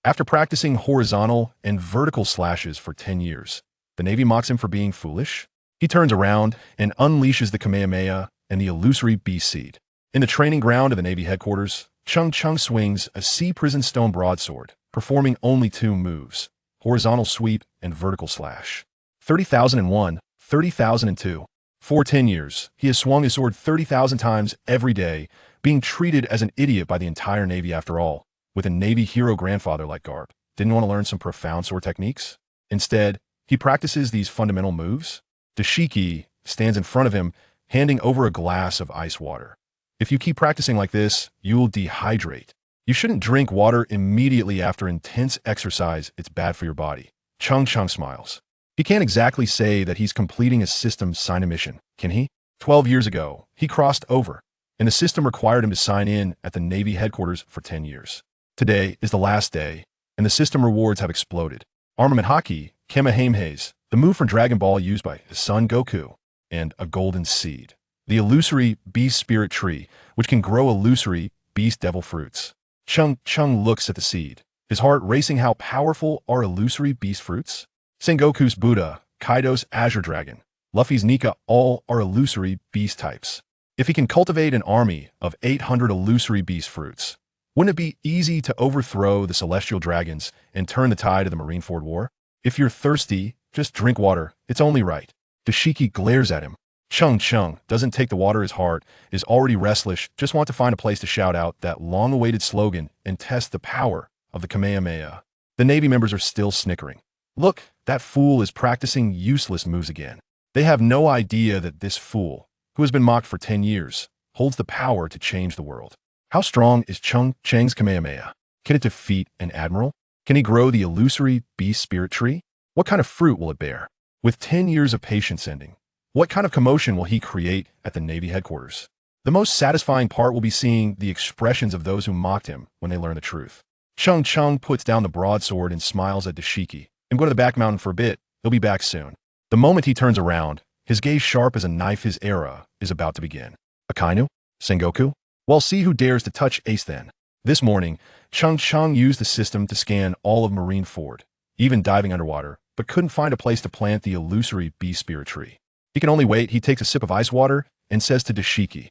After practicing horizontal and vertical slashes for 10 years, the Navy mocks him for being foolish. He turns around and unleashes the Kamehameha and the illusory beast seed. In the training ground of the Navy headquarters, Cheng Cheng swings a sea prison stone broadsword, performing only two moves: horizontal sweep and vertical slash. 30,001, 30,002. For 10 years, he has swung his sword 30,000 times every day, being treated as an idiot by the entire Navy after all. With a Navy hero grandfather like Garp, didn't want to learn some profound sword techniques? Instead, he practices these fundamental moves. Dashiki stands in front of him, handing over a glass of ice water. If you keep practicing like this, you'll dehydrate. You shouldn't drink water immediately after intense exercise. It's bad for your body. Cheng Cheng smiles. He can't exactly say that he's completing a system sign a mission, can he? 12 years ago, he crossed over, and the system required him to sign in at the Navy headquarters for 10 years. Today is the last day, and the system rewards have exploded. Armament Hockey, Kamehamehas, the move from Dragon Ball used by the Son Goku, and a golden seed. The illusory beast spirit tree, which can grow illusory beast devil fruits. Cheng Cheng looks at the seed, his heart racing. How powerful are illusory beast fruits? Sengoku's Buddha, Kaido's Azure Dragon, Luffy's Nika, all are illusory beast types. If he can cultivate an army of 800 illusory beast fruits, wouldn't it be easy to overthrow the celestial dragons and turn the tide of the Marineford War? If you're thirsty, just drink water. It's only right. Dashiki glares at him. Cheng Cheng doesn't take the water. His heart is already restless, just want to find a place to shout out that long-awaited slogan and test the power of the Kamehameha. The Navy members are still snickering. Look, that fool is practicing useless moves again. They have no idea that this fool, who has been mocked for 10 years, holds the power to change the world. How strong is Cheng Cheng's Kamehameha? Can it defeat an admiral? Can he grow the illusory beast spirit tree? What kind of fruit will it bear? With 10 years of patience ending, what kind of commotion will he create at the Navy headquarters? The most satisfying part will be seeing the expressions of those who mocked him when they learn the truth. Cheng Cheng puts down the broadsword and smiles at Dashiki. I'm going to the back mountain for a bit. He'll be back soon. The moment he turns around, his gaze sharp as a knife. His era is about to begin. Akainu? Sengoku? Well, see who dares to touch Ace then. This morning, Cheng Cheng used the system to scan all of Marineford, even diving underwater, but couldn't find a place to plant the illusory beast spirit tree. He can only wait. He takes a sip of ice water and says to Dashiki,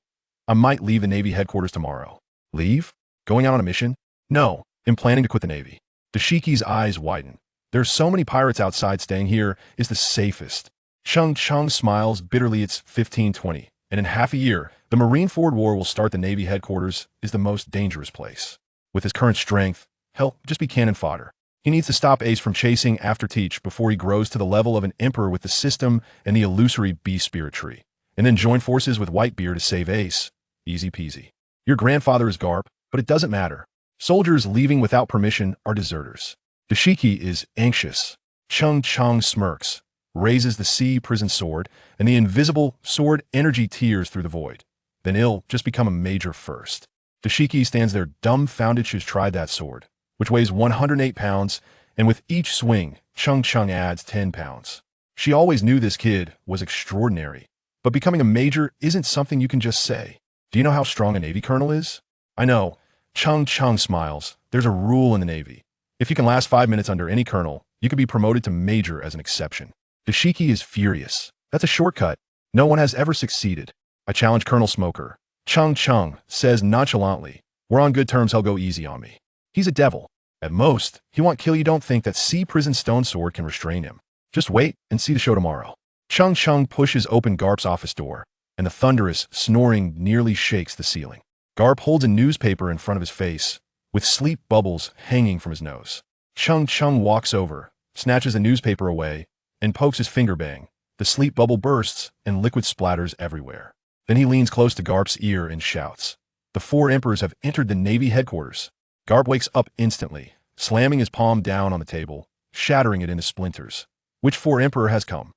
I might leave the Navy headquarters tomorrow. Leave? Going out on a mission? No, I'm planning to quit the Navy. Dashiki's eyes widen. There's so many pirates outside. Staying here is the safest. Cheng Cheng smiles bitterly. It's 1520, and in half a year, the Marineford War will start. The Navy headquarters is the most dangerous place. With his current strength, he'll just be cannon fodder. He needs to stop Ace from chasing after Teach before he grows to the level of an emperor with the system and the illusory beast spirit tree, and then join forces with Whitebeard to save Ace. Easy peasy. Your grandfather is Garp, but it doesn't matter. Soldiers leaving without permission are deserters. Dashiki is anxious. Cheng Cheng smirks, raises the sea prison sword, and the invisible sword energy tears through the void. Then he'll just become a major first. Dashiki stands there dumbfounded. She's tried that sword, which weighs 108 pounds, and with each swing, Cheng Cheng adds 10 pounds. She always knew this kid was extraordinary, but becoming a major isn't something you can just say. Do you know how strong a Navy colonel is? I know. Cheng Cheng smiles. There's a rule in the Navy. If you can last 5 minutes under any colonel, you could be promoted to major as an exception. Dashiki is furious. That's a shortcut. No one has ever succeeded. I challenge Colonel Smoker. Cheng Cheng says nonchalantly, we're on good terms. He'll go easy on me. He's a devil. At most, he won't kill you. Don't think that sea prison stone sword can restrain him. Just wait and see the show tomorrow. Cheng Cheng pushes open Garp's office door, and the thunderous snoring nearly shakes the ceiling. Garp holds a newspaper in front of his face, with sleep bubbles hanging from his nose. Cheng Cheng walks over, snatches the newspaper away, and pokes his finger. Bang. The sleep bubble bursts, and liquid splatters everywhere. Then he leans close to Garp's ear and shouts, the 4 emperors have entered the Navy headquarters. Garp wakes up instantly, slamming his palm down on the table, shattering it into splinters. Which 4 emperor has come?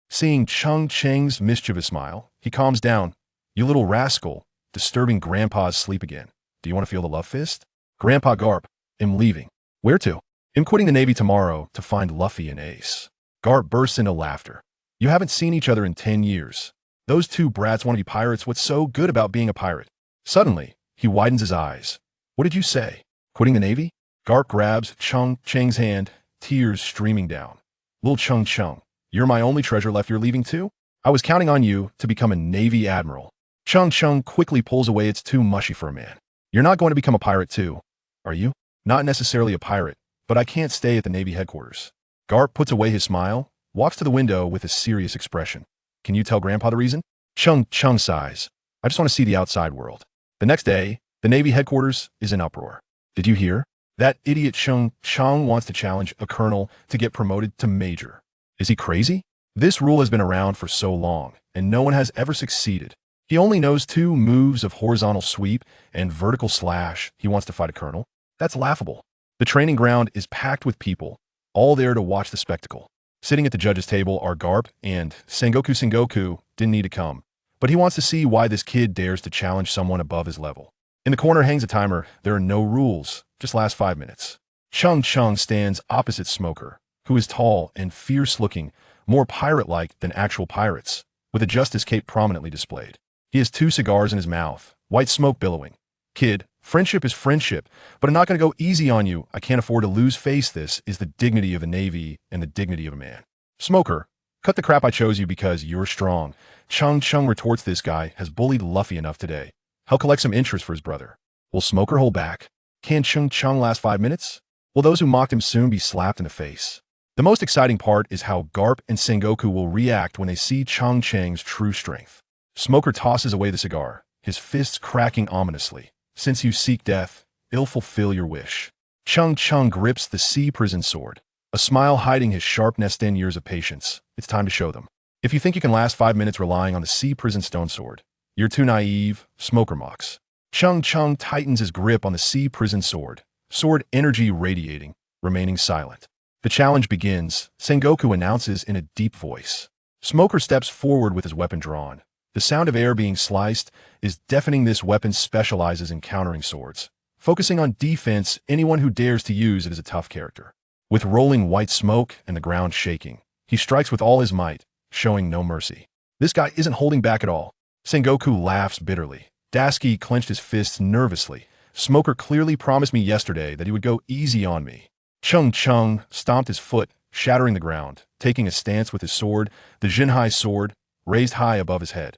Seeing Cheng Cheng's mischievous smile, he calms down. You little rascal, disturbing Grandpa's sleep again. Do you want to feel the love fist? Grandpa Garp, I'm leaving. Where to? I'm quitting the Navy tomorrow to find Luffy and Ace. Garp bursts into laughter. You haven't seen each other in 10 years. Those 2 brats want to be pirates. What's so good about being a pirate? Suddenly, he widens his eyes. What did you say? Quitting the Navy? Garp grabs Cheng Cheng's hand, tears streaming down. Little Cheng Cheng, you're my only treasure left. You're leaving too? I was counting on you to become a Navy admiral. Cheng Cheng quickly pulls away. It's too mushy for a man. You're not going to become a pirate too, are you? Not necessarily a pirate, but I can't stay at the Navy headquarters. Garp puts away his smile, walks to the window with a serious expression. Can you tell Grandpa the reason? Cheng Cheng sighs. I just want to see the outside world. The next day, the Navy headquarters is in uproar. Did you hear? That idiot Cheng Cheng wants to challenge a colonel to get promoted to major. Is he crazy? This rule has been around for so long, and no one has ever succeeded. He only knows 2 moves of horizontal sweep and vertical slash. He wants to fight a colonel? That's laughable. The training ground is packed with people, all there to watch the spectacle. Sitting at the judges' table are Garp and Sengoku. Sengoku didn't need to come, but he wants to see why this kid dares to challenge someone above his level. In the corner hangs a timer. There are no rules, just last 5 minutes. Cheng Cheng stands opposite Smoker, who is tall and fierce-looking, more pirate-like than actual pirates, with a justice cape prominently displayed. He has 2 cigars in his mouth, white smoke billowing. Kid, friendship is friendship, but I'm not going to go easy on you. I can't afford to lose face. This is the dignity of the Navy and the dignity of a man. Smoker, cut the crap. I chose you because you're strong. Cheng Cheng retorts. This guy has bullied Luffy enough today. He'll collect some interest for his brother. Will Smoker hold back? Can Cheng Cheng last 5 minutes? Will those who mocked him soon be slapped in the face? The most exciting part is how Garp and Sengoku will react when they see Cheng Cheng's true strength. Smoker tosses away the cigar, his fists cracking ominously. Since you seek death, it'll fulfill your wish. Cheng Cheng grips the sea prison sword, a smile hiding his sharpness. 10 years of patience. It's time to show them. If you think you can last 5 minutes relying on the sea prison stone sword, you're too naive. Smoker mocks. Cheng Cheng tightens his grip on the sea prison sword, sword energy radiating, remaining silent. The challenge begins. Sengoku announces in a deep voice. Smoker steps forward with his weapon drawn. The sound of air being sliced is deafening. This weapon specializes in countering swords, focusing on defense. Anyone who dares to use it is a tough character. With rolling white smoke and the ground shaking, he strikes with all his might, showing no mercy. This guy isn't holding back at all. Sengoku laughs bitterly. Dasky clenched his fists nervously. Smoker clearly promised me yesterday that he would go easy on me. Cheng Cheng stomped his foot, shattering the ground, taking a stance with his sword, the Jinhai sword, raised high above his head.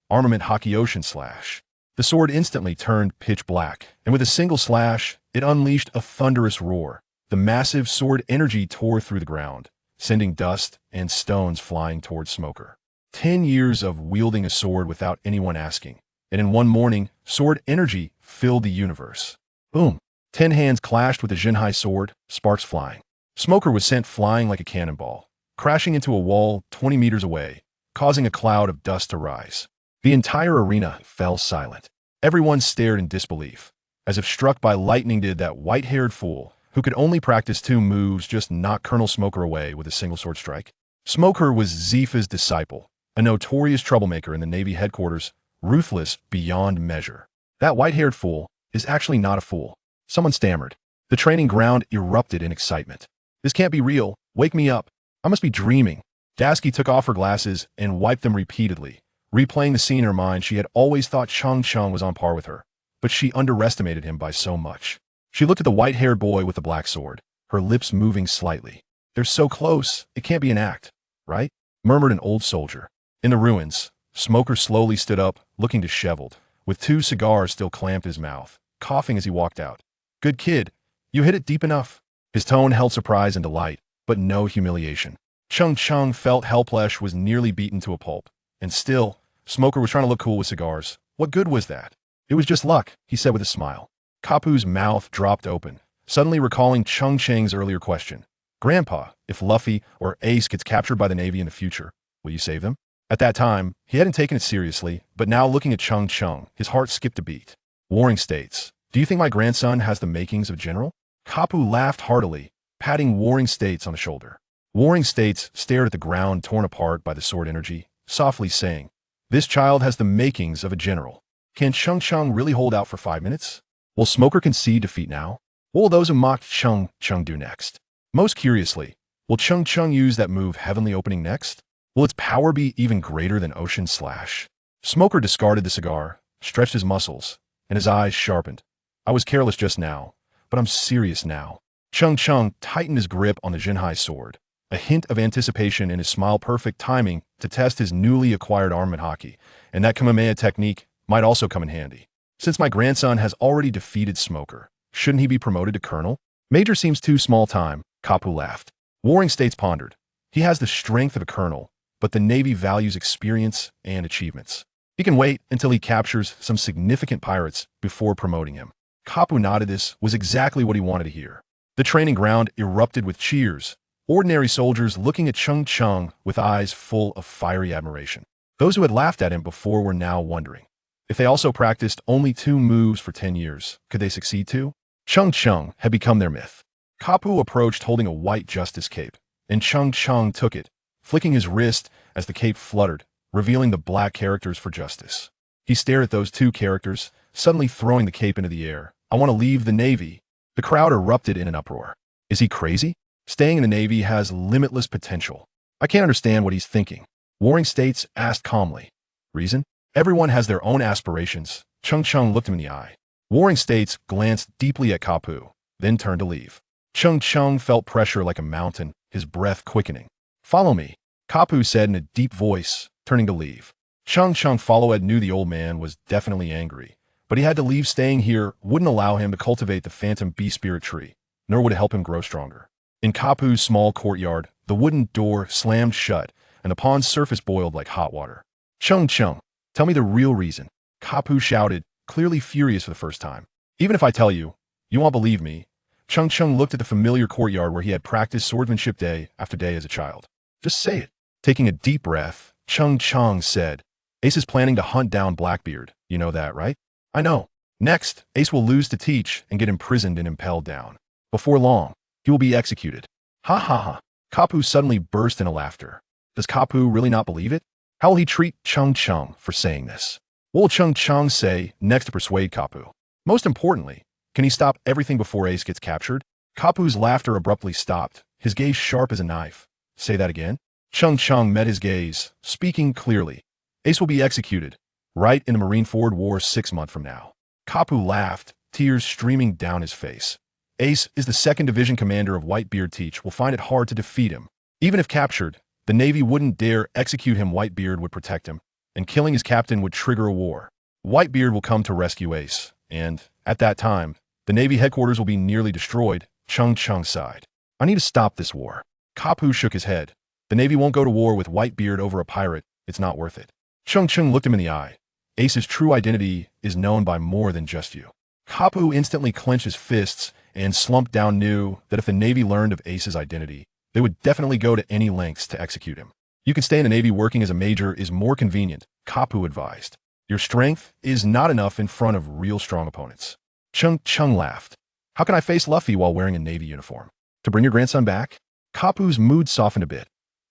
Armament Hakiocean slash. The sword instantly turned pitch black, and with a single slash, it unleashed a thunderous roar. The massive sword energy tore through the ground, sending dust and stones flying towards Smoker. 10 years of wielding a sword without anyone asking, and in one morning, sword energy filled the universe. Boom! 10 hands clashed with the Jinhai sword, sparks flying. Smoker was sent flying like a cannonball, crashing into a wall 20 meters away, causing a cloud of dust to rise. The entire arena fell silent. Everyone stared in disbelief, as if struck by lightning. Did that white-haired fool, who could only practice 2 moves, just knock Colonel Smoker away with a single sword strike? Smoker was Zifa's disciple, a notorious troublemaker in the Navy headquarters, ruthless beyond measure. That white-haired fool is actually not a fool. Someone stammered. The training ground erupted in excitement. This can't be real. Wake me up. I must be dreaming. Dasky took off her glasses and wiped them repeatedly, replaying the scene in her mind. She had always thought Cheng Cheng was on par with her, but she underestimated him by so much. She looked at the white-haired boy with the black sword, her lips moving slightly. They're so close, it can't be an act, right? Murmured an old soldier. In the ruins, Smoker slowly stood up, looking disheveled, with 2 cigars still clamped in his mouth, coughing as he walked out. Good kid, you hit it deep enough. His tone held surprise and delight, but no humiliation. Cheng Cheng felt helpless, was nearly beaten to a pulp. And still, Smoker was trying to look cool with cigars. What good was that? It was just luck, he said with a smile. Kapu's mouth dropped open, suddenly recalling Cheng Cheng's earlier question. Grandpa, if Luffy or Ace gets captured by the Navy in the future, will you save them? At that time, he hadn't taken it seriously, but now looking at Cheng Cheng, his heart skipped a beat. Warring States, do you think my grandson has the makings of a general? Kapu laughed heartily, patting Warring States on the shoulder. Warring States stared at the ground torn apart by the sword energy, softly saying, this child has the makings of a general. Can Cheng Cheng really hold out for 5 minutes? Will Smoker concede defeat now? What will those who mocked Cheng Cheng do next? Most curiously, will Cheng Cheng use that move Heavenly Opening next? Will its power be even greater than Ocean Slash? Smoker discarded the cigar, stretched his muscles, and his eyes sharpened. I was careless just now. but I'm serious now. Cheng Cheng tightened his grip on the Jinhai sword, a hint of anticipation in his smile, perfect timing to test his newly acquired armament hockey, and that Kamehameha technique might also come in handy. Since my grandson has already defeated Smoker, shouldn't he be promoted to colonel? Major seems too small time, Kapu laughed. Warring States pondered. He has the strength of a colonel, but the Navy values experience and achievements. He can wait until he captures some significant pirates before promoting him. Kapu nodded. This was exactly what he wanted to hear. The training ground erupted with cheers, ordinary soldiers looking at Cheng Cheng with eyes full of fiery admiration. Those who had laughed at him before were now wondering. If they also practiced only 2 moves for 10 years, could they succeed too? Cheng Cheng had become their myth. Kapu approached holding a white justice cape, and Cheng Cheng took it, flicking his wrist as the cape fluttered, revealing the black characters for justice. He stared at those 2 characters, suddenly throwing the cape into the air. I want to leave the Navy. The crowd erupted in an uproar. Is he crazy? Staying in the Navy has limitless potential. I can't understand what he's thinking. Warring States asked calmly. Reason? Everyone has their own aspirations. Cheng Cheng looked him in the eye. Warring States glanced deeply at Kapu, then turned to leave. Cheng Cheng felt pressure like a mountain, his breath quickening. Follow me, Kapu said in a deep voice, turning to leave. Cheng Cheng followed. Knew the old man was definitely angry, but he had to leave. Staying here wouldn't allow him to cultivate the phantom beast spirit tree, nor would it help him grow stronger. In Kapu's small courtyard, the wooden door slammed shut, and the pond's surface boiled like hot water. Cheng Cheng, tell me the real reason, Kapu shouted, clearly furious for the first time. Even if I tell you, you won't believe me. Cheng Cheng looked at the familiar courtyard where he had practiced swordsmanship day after day as a child. Just say it. Taking a deep breath, Cheng Cheng said, Ace is planning to hunt down Blackbeard. You know that, right? I know. Next, Ace will lose to Teach and get imprisoned and impelled down. Before long, he will be executed. Ha ha ha. Kapu suddenly burst into laughter. Does Kapu really not believe it? How will he treat Cheng Cheng for saying this? What will Cheng Cheng say next to persuade Kapu? Most importantly, can he stop everything before Ace gets captured? Kapu's laughter abruptly stopped, his gaze sharp as a knife. Say that again? Cheng Cheng met his gaze, speaking clearly. Ace will be executed, right in the Marineford War 6 months from now. Kapu laughed, tears streaming down his face. Ace is the 2nd Division commander of Whitebeard. Teach will find it hard to defeat him. Even if captured, the Navy wouldn't dare execute him. Whitebeard would protect him, and killing his captain would trigger a war. Whitebeard will come to rescue Ace, and, at that time, the Navy headquarters will be nearly destroyed. Cheng Cheng sighed. I need to stop this war. Kapu shook his head. The Navy won't go to war with Whitebeard over a pirate. It's not worth it. Cheng Cheng looked him in the eye. Ace's true identity is known by more than just you. Kapu instantly clenched his fists and slumped down. Knew that if the Navy learned of Ace's identity, they would definitely go to any lengths to execute him. You can stay in the Navy. Working as a major is more convenient, Kapu advised. Your strength is not enough in front of real strong opponents. Cheng Cheng laughed. How can I face Luffy while wearing a Navy uniform? To bring your grandson back? Kapu's mood softened a bit.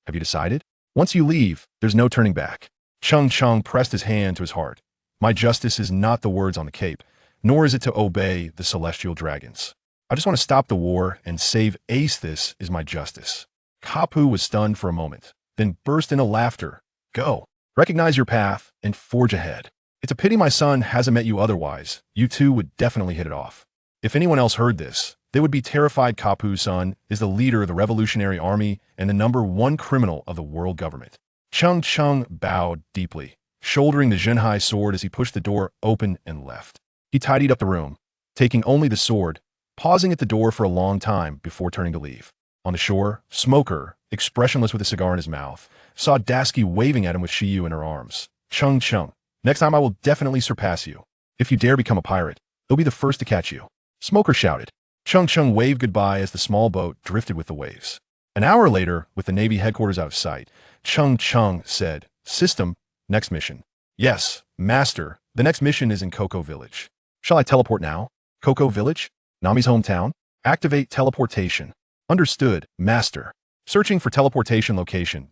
Have you decided? Once you leave, there's no turning back. Cheng Cheng pressed his hand to his heart. My justice is not the words on the cape, nor is it to obey the celestial dragons. I just want to stop the war and save Ace. This is my justice. Kapu was stunned for a moment, then burst into laughter. Go. Recognize your path and forge ahead. It's a pity my son hasn't met you, otherwise, you two would definitely hit it off. If anyone else heard this, they would be terrified. Kapu's son is the leader of the Revolutionary Army and the #1 criminal of the world government. Cheng Cheng bowed deeply, shouldering the Jinhai sword as he pushed the door open and left. He tidied up the room, taking only the sword, pausing at the door for a long time before turning to leave. On the shore, Smoker, expressionless with a cigar in his mouth, saw Dasky waving at him with Shiyu in her arms. Cheng Cheng, next time I will definitely surpass you. If you dare become a pirate, they'll be the first to catch you. Smoker shouted. Cheng Cheng waved goodbye as the small boat drifted with the waves. An hour later, with the Navy headquarters out of sight, Cheng Cheng said, System, next mission. Yes, Master, the next mission is in Cocoa Village. Shall I teleport now? Cocoa Village? Nami's hometown? Activate teleportation. Understood, Master. Searching for teleportation location.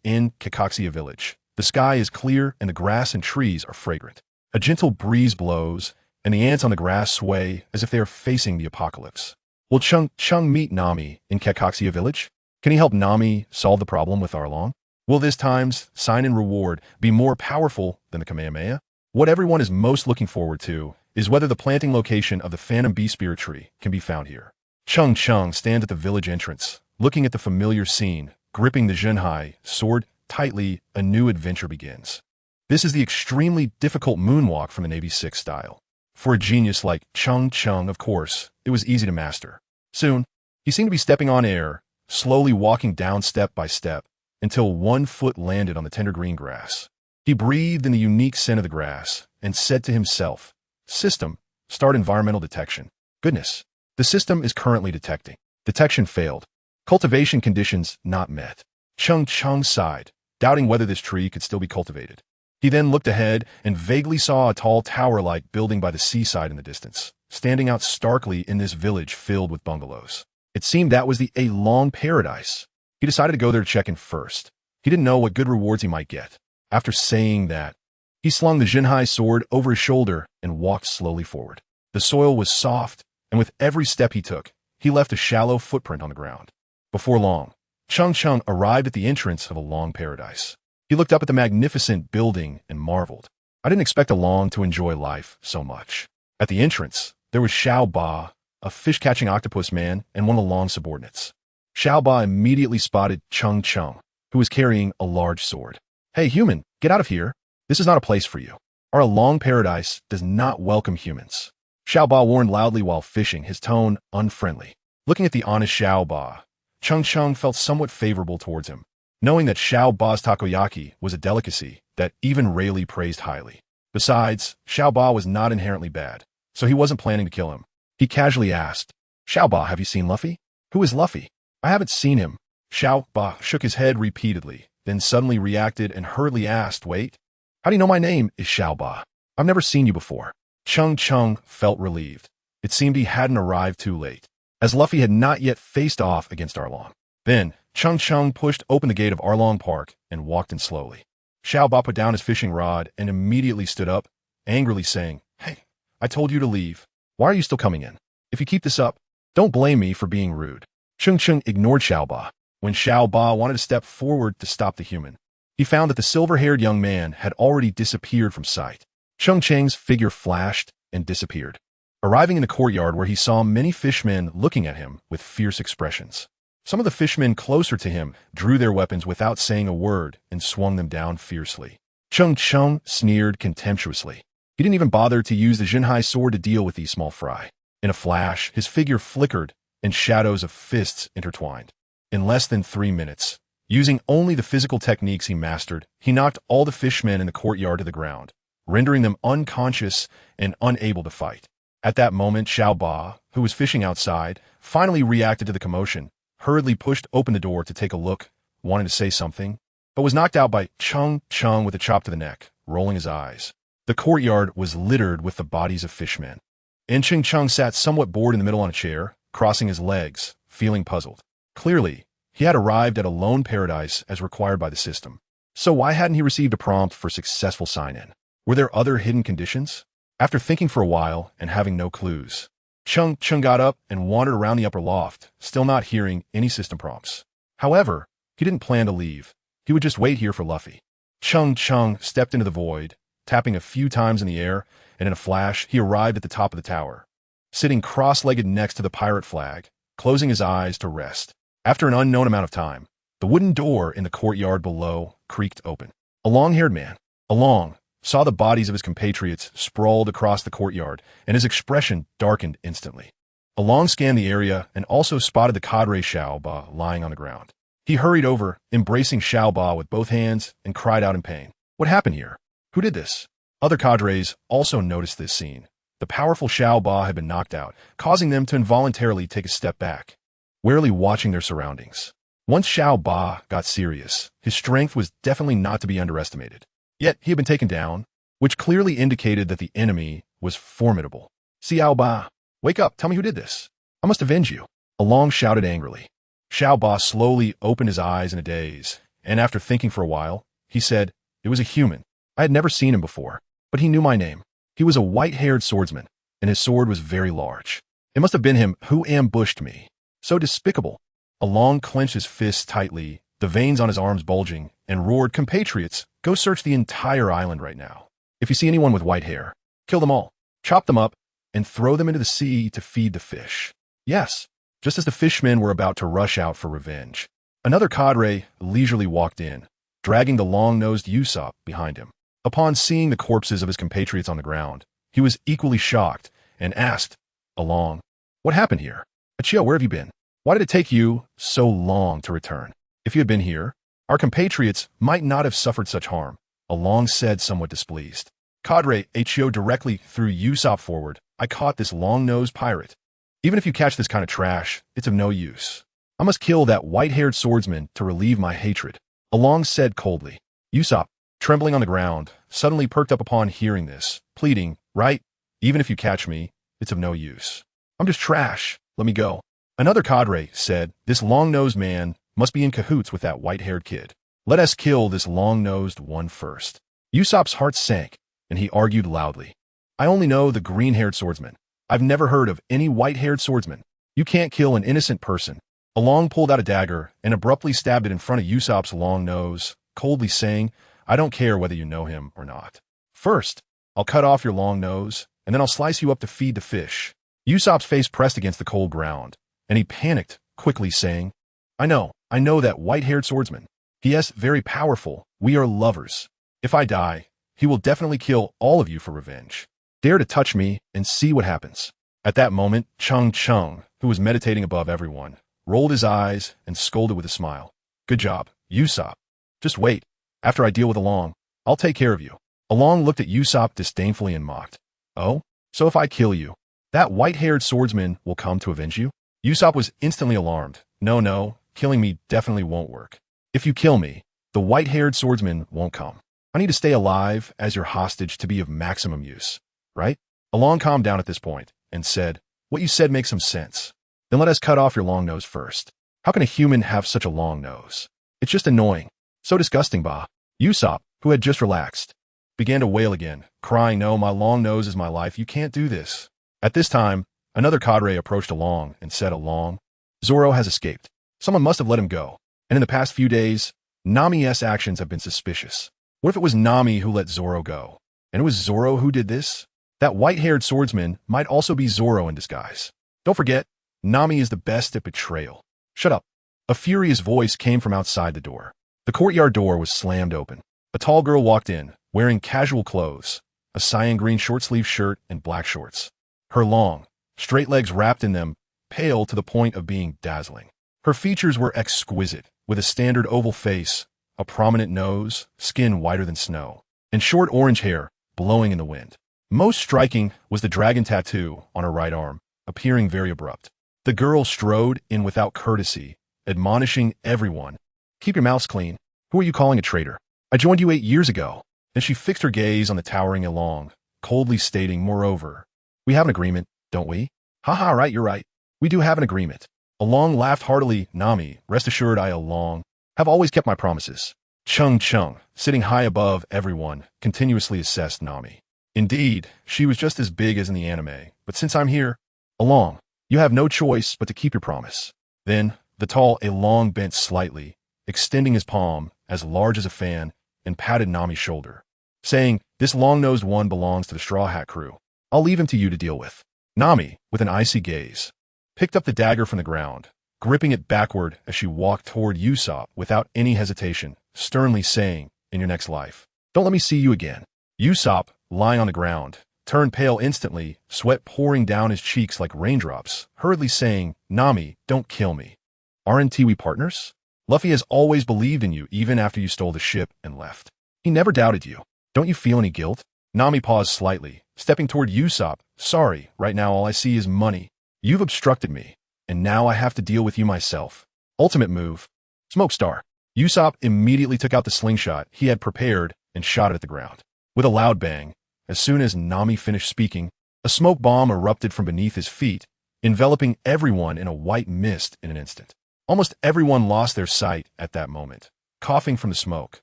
In Kakaxia Village. The sky is clear and the grass and trees are fragrant. A gentle breeze blows, and the ants on the grass sway as if they are facing the apocalypse. Will Cheng Cheng meet Nami in Kakaxia Village? Can he help Nami solve the problem with Arlong? Will this time's sign and reward be more powerful than the Kamehameha? What everyone is most looking forward to is whether the planting location of the Phantom Bee Spirit Tree can be found here. Cheng Cheng stands at the village entrance, looking at the familiar scene, gripping the Zhenhai sword tightly. A new adventure begins. This is the extremely difficult moonwalk from the Navy 6 style. For a genius like Cheng Cheng, of course, it was easy to master. Soon, he seemed to be stepping on air, slowly walking down step by step, until one foot landed on the tender green grass. He breathed in the unique scent of the grass and said to himself, "System, start environmental detection." Goodness, the system is currently detecting. Detection failed. Cultivation conditions not met. Cheng Cheng sighed, doubting whether this tree could still be cultivated. He then looked ahead and vaguely saw a tall tower-like building by the seaside in the distance, standing out starkly in this village filled with bungalows. It seemed that was the A Long Paradise. He decided to go there to check in first. He didn't know what good rewards he might get. After saying that, he slung the Zhenhai sword over his shoulder and walked slowly forward. The soil was soft, and with every step he took, he left a shallow footprint on the ground. Before long, Cheng Cheng arrived at the entrance of A Long Paradise. He looked up at the magnificent building and marveled. I didn't expect A Long to enjoy life so much. At the entrance, there was Xiao Ba, a fish-catching octopus man and one of Long's subordinates. Xiao Ba immediately spotted Cheng Cheng, who was carrying a large sword. "Hey, human, get out of here. This is not a place for you. Our A Long Paradise does not welcome humans." Xiao Ba warned loudly while fishing, his tone unfriendly. Looking at the honest Xiao Ba, Cheng Cheng felt somewhat favorable towards him, knowing that Xiao Ba's takoyaki was a delicacy that even Rayleigh praised highly. Besides, Xiao Ba was not inherently bad, so he wasn't planning to kill him. He casually asked, "Xiao Ba, have you seen Luffy?" "Who is Luffy?" "I haven't seen him." Xiao Ba shook his head repeatedly, then suddenly reacted and hurriedly asked, "Wait, how do you know my name is Xiao Ba? I've never seen you before." Cheng Cheng felt relieved. It seemed he hadn't arrived too late, as Luffy had not yet faced off against Arlong. Then, Cheng Cheng pushed open the gate of Arlong Park and walked in slowly. Xiao Ba put down his fishing rod and immediately stood up, angrily saying, "Hey, I told you to leave. Why are you still coming in? If you keep this up, don't blame me for being rude." Cheng Cheng ignored Xiao Ba. When Xiao Ba wanted to step forward to stop the human, he found that the silver-haired young man had already disappeared from sight. Cheng Cheng's figure flashed and disappeared, arriving in a courtyard where he saw many fishmen looking at him with fierce expressions. Some of the fishmen closer to him drew their weapons without saying a word and swung them down fiercely. Cheng Cheng sneered contemptuously. He didn't even bother to use the Zhenhai sword to deal with these small fry. In a flash, his figure flickered and shadows of fists intertwined. In less than 3 minutes, using only the physical techniques he mastered, he knocked all the fishmen in the courtyard to the ground, rendering them unconscious and unable to fight. At that moment, Xiao Ba, who was fishing outside, finally reacted to the commotion, hurriedly pushed open the door to take a look, wanting to say something, but was knocked out by Cheng Cheng with a chop to the neck, rolling his eyes. The courtyard was littered with the bodies of fishmen. And Cheng Cheng sat somewhat bored in the middle on a chair, crossing his legs, feeling puzzled. Clearly, he had arrived at a lone paradise as required by the system. So why hadn't he received a prompt for successful sign-in? Were there other hidden conditions? After thinking for a while and having no clues, Cheng Cheng got up and wandered around the upper loft, still not hearing any system prompts. However, he didn't plan to leave. He would just wait here for Luffy. Cheng Cheng stepped into the void, tapping a few times in the air, and in a flash, he arrived at the top of the tower, sitting cross-legged next to the pirate flag, closing his eyes to rest. After an unknown amount of time, the wooden door in the courtyard below creaked open. A long-haired man, Along, saw the bodies of his compatriots sprawled across the courtyard, and his expression darkened instantly. Along scanned the area and also spotted the cadre Xiao Ba lying on the ground. He hurried over, embracing Xiao Ba with both hands, and cried out in pain. "What happened here? Who did this?" Other cadres also noticed this scene. The powerful Xiao Ba had been knocked out, causing them to involuntarily take a step back, warily watching their surroundings. Once Xiao Ba got serious, his strength was definitely not to be underestimated. Yet he had been taken down, which clearly indicated that the enemy was formidable. "Xiao Ba, wake up, tell me who did this. I must avenge you." Along shouted angrily. Xiao Ba slowly opened his eyes in a daze, and after thinking for a while, he said, "It was a human. I had never seen him before, but he knew my name. He was a white-haired swordsman, and his sword was very large. It must have been him who ambushed me. So despicable." Along clenched his fists tightly, the veins on his arms bulging, and roared, "Compatriots, go search the entire island right now. If you see anyone with white hair, kill them all." chop them up, and throw them into the sea to feed the fish. Yes, just as the fishmen were about to rush out for revenge. Another cadre leisurely walked in, dragging the long-nosed Usopp behind him. Upon seeing the corpses of his compatriots on the ground, he was equally shocked and asked, along, "What happened here? Achio, where have you been? Why did it take you so long to return? If you had been here, our compatriots might not have suffered such harm," Along said, somewhat displeased. Cadre Achio directly threw Usopp forward. "I caught this long-nosed pirate. Even if you catch this kind of trash, it's of no use. I must kill that white-haired swordsman to relieve my hatred," Along said coldly. Usopp, trembling on the ground, suddenly perked up upon hearing this, pleading, "Right, even if you catch me, it's of no use. I'm just trash. Let me go." Another cadre said, "This long-nosed man must be in cahoots with that white-haired kid. Let us kill this long-nosed one first." Usopp's heart sank, and he argued loudly, "I only know the green-haired swordsman. I've never heard of any white-haired swordsman. You can't kill an innocent person." Along pulled out a dagger and abruptly stabbed it in front of Usopp's long nose, coldly saying, "I don't care whether you know him or not. First, I'll cut off your long nose, and then I'll slice you up to feed the fish." Usopp's face pressed against the cold ground, and he panicked, quickly saying, I know that white-haired swordsman. He is very powerful. We are lovers. If I die, he will definitely kill all of you for revenge. Dare to touch me and see what happens." At that moment, Cheng Cheng, who was meditating above everyone, rolled his eyes and scolded with a smile. "Good job, Usopp. Just wait. After I deal with Along, I'll take care of you." Along looked at Usopp disdainfully and mocked. "Oh, so if I kill you, that white-haired swordsman will come to avenge you?" Usopp was instantly alarmed. No, killing me definitely won't work. If you kill me, the white-haired swordsman won't come. I need to stay alive as your hostage to be of maximum use, right? Along calmed down at this point and said, "What you said makes some sense. Then let us cut off your long nose first. How can a human have such a long nose? It's just annoying. So disgusting, bah." Usopp, who had just relaxed, began to wail again, crying, "No, my long nose is my life. You can't do this." At this time, another cadre approached Along and said, "Along, Zoro has escaped. Someone must have let him go. And in the past few days, Nami's actions have been suspicious. What if it was Nami who let Zoro go? And it was Zoro who did this? That white-haired swordsman might also be Zoro in disguise. Don't forget, Nami is the best at betrayal." "Shut up." A furious voice came from outside the door. The courtyard door was slammed open. A tall girl walked in, wearing casual clothes, a cyan green short-sleeved shirt and black shorts. Her long, straight legs wrapped in them, pale to the point of being dazzling. Her features were exquisite, with a standard oval face, a prominent nose, skin whiter than snow, and short orange hair blowing in the wind. Most striking was the dragon tattoo on her right arm, appearing very abrupt. The girl strode in without courtesy, admonishing everyone, "Keep your mouths clean. Who are you calling a traitor? I joined you 8 years ago." Then she fixed her gaze on the towering Along, coldly stating, "Moreover, we have an agreement, don't we?" "Haha, right, you're right. We do have an agreement." Along laughed heartily. "Nami, rest assured I, Along, have always kept my promises." Cheng Cheng, sitting high above everyone, continuously assessed Nami. "Indeed, she was just as big as in the anime, but since I'm here, Along, you have no choice but to keep your promise." Then, the tall Along bent slightly, extending his palm, as large as a fan, and patted Nami's shoulder, saying, "This long-nosed one belongs to the Straw Hat crew. I'll leave him to you to deal with." Nami, with an icy gaze, picked up the dagger from the ground, gripping it backward as she walked toward Usopp without any hesitation, sternly saying, "In your next life, don't let me see you again." Usopp, lying on the ground, turned pale instantly, sweat pouring down his cheeks like raindrops, hurriedly saying, "Nami, don't kill me. Aren't we partners? Luffy has always believed in you even after you stole the ship and left. He never doubted you. Don't you feel any guilt?" Nami paused slightly, stepping toward Usopp. "Sorry, right now all I see is money. You've obstructed me, and now I have to deal with you myself. Ultimate move. Smoke Star." Usopp immediately took out the slingshot he had prepared and shot it at the ground. With a loud bang, as soon as Nami finished speaking, a smoke bomb erupted from beneath his feet, enveloping everyone in a white mist in an instant. Almost everyone lost their sight at that moment, coughing from the smoke,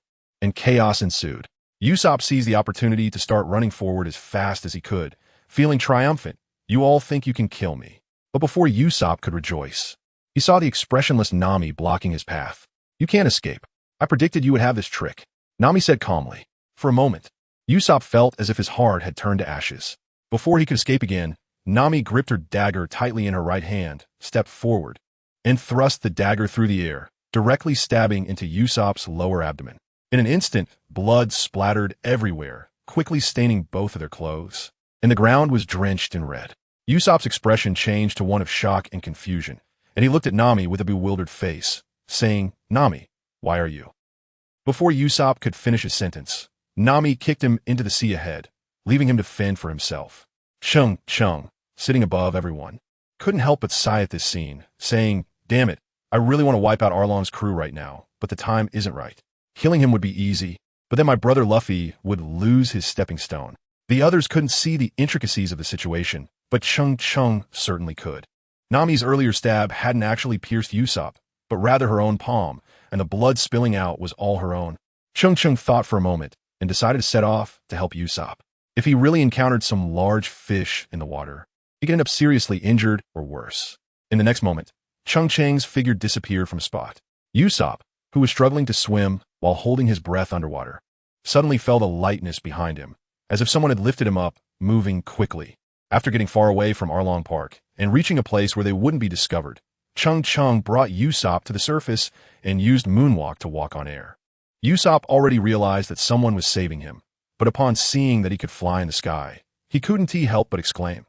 and chaos ensued. Usopp seized the opportunity to start running forward as fast as he could, feeling triumphant. "You all think you can kill me." But before Usopp could rejoice, he saw the expressionless Nami blocking his path. "You can't escape. I predicted you would have this trick," Nami said calmly. For a moment, Usopp felt as if his heart had turned to ashes. Before he could escape again, Nami gripped her dagger tightly in her right hand, stepped forward, and thrust the dagger through the air, directly stabbing into Usopp's lower abdomen. In an instant, blood splattered everywhere, quickly staining both of their clothes, and the ground was drenched in red. Usopp's expression changed to one of shock and confusion, and he looked at Nami with a bewildered face, saying, "Nami, why are you?" Before Usopp could finish his sentence, Nami kicked him into the sea ahead, leaving him to fend for himself. Cheng Cheng, sitting above everyone, couldn't help but sigh at this scene, saying, "Damn it, I really want to wipe out Arlong's crew right now, but the time isn't right. Killing him would be easy, but then my brother Luffy would lose his stepping stone." The others couldn't see the intricacies of the situation, but Cheng Cheng certainly could. Nami's earlier stab hadn't actually pierced Usopp, but rather her own palm, and the blood spilling out was all her own. Cheng Cheng thought for a moment and decided to set off to help Usopp. If he really encountered some large fish in the water, he could end up seriously injured or worse. In the next moment, Cheng Cheng's figure disappeared from spot. Usopp, who was struggling to swim while holding his breath underwater, suddenly felt a lightness behind him, as if someone had lifted him up, moving quickly. After getting far away from Arlong Park and reaching a place where they wouldn't be discovered, Cheng Cheng brought Usopp to the surface and used Moonwalk to walk on air. Usopp already realized that someone was saving him, but upon seeing that he could fly in the sky, he couldn't help but exclaim,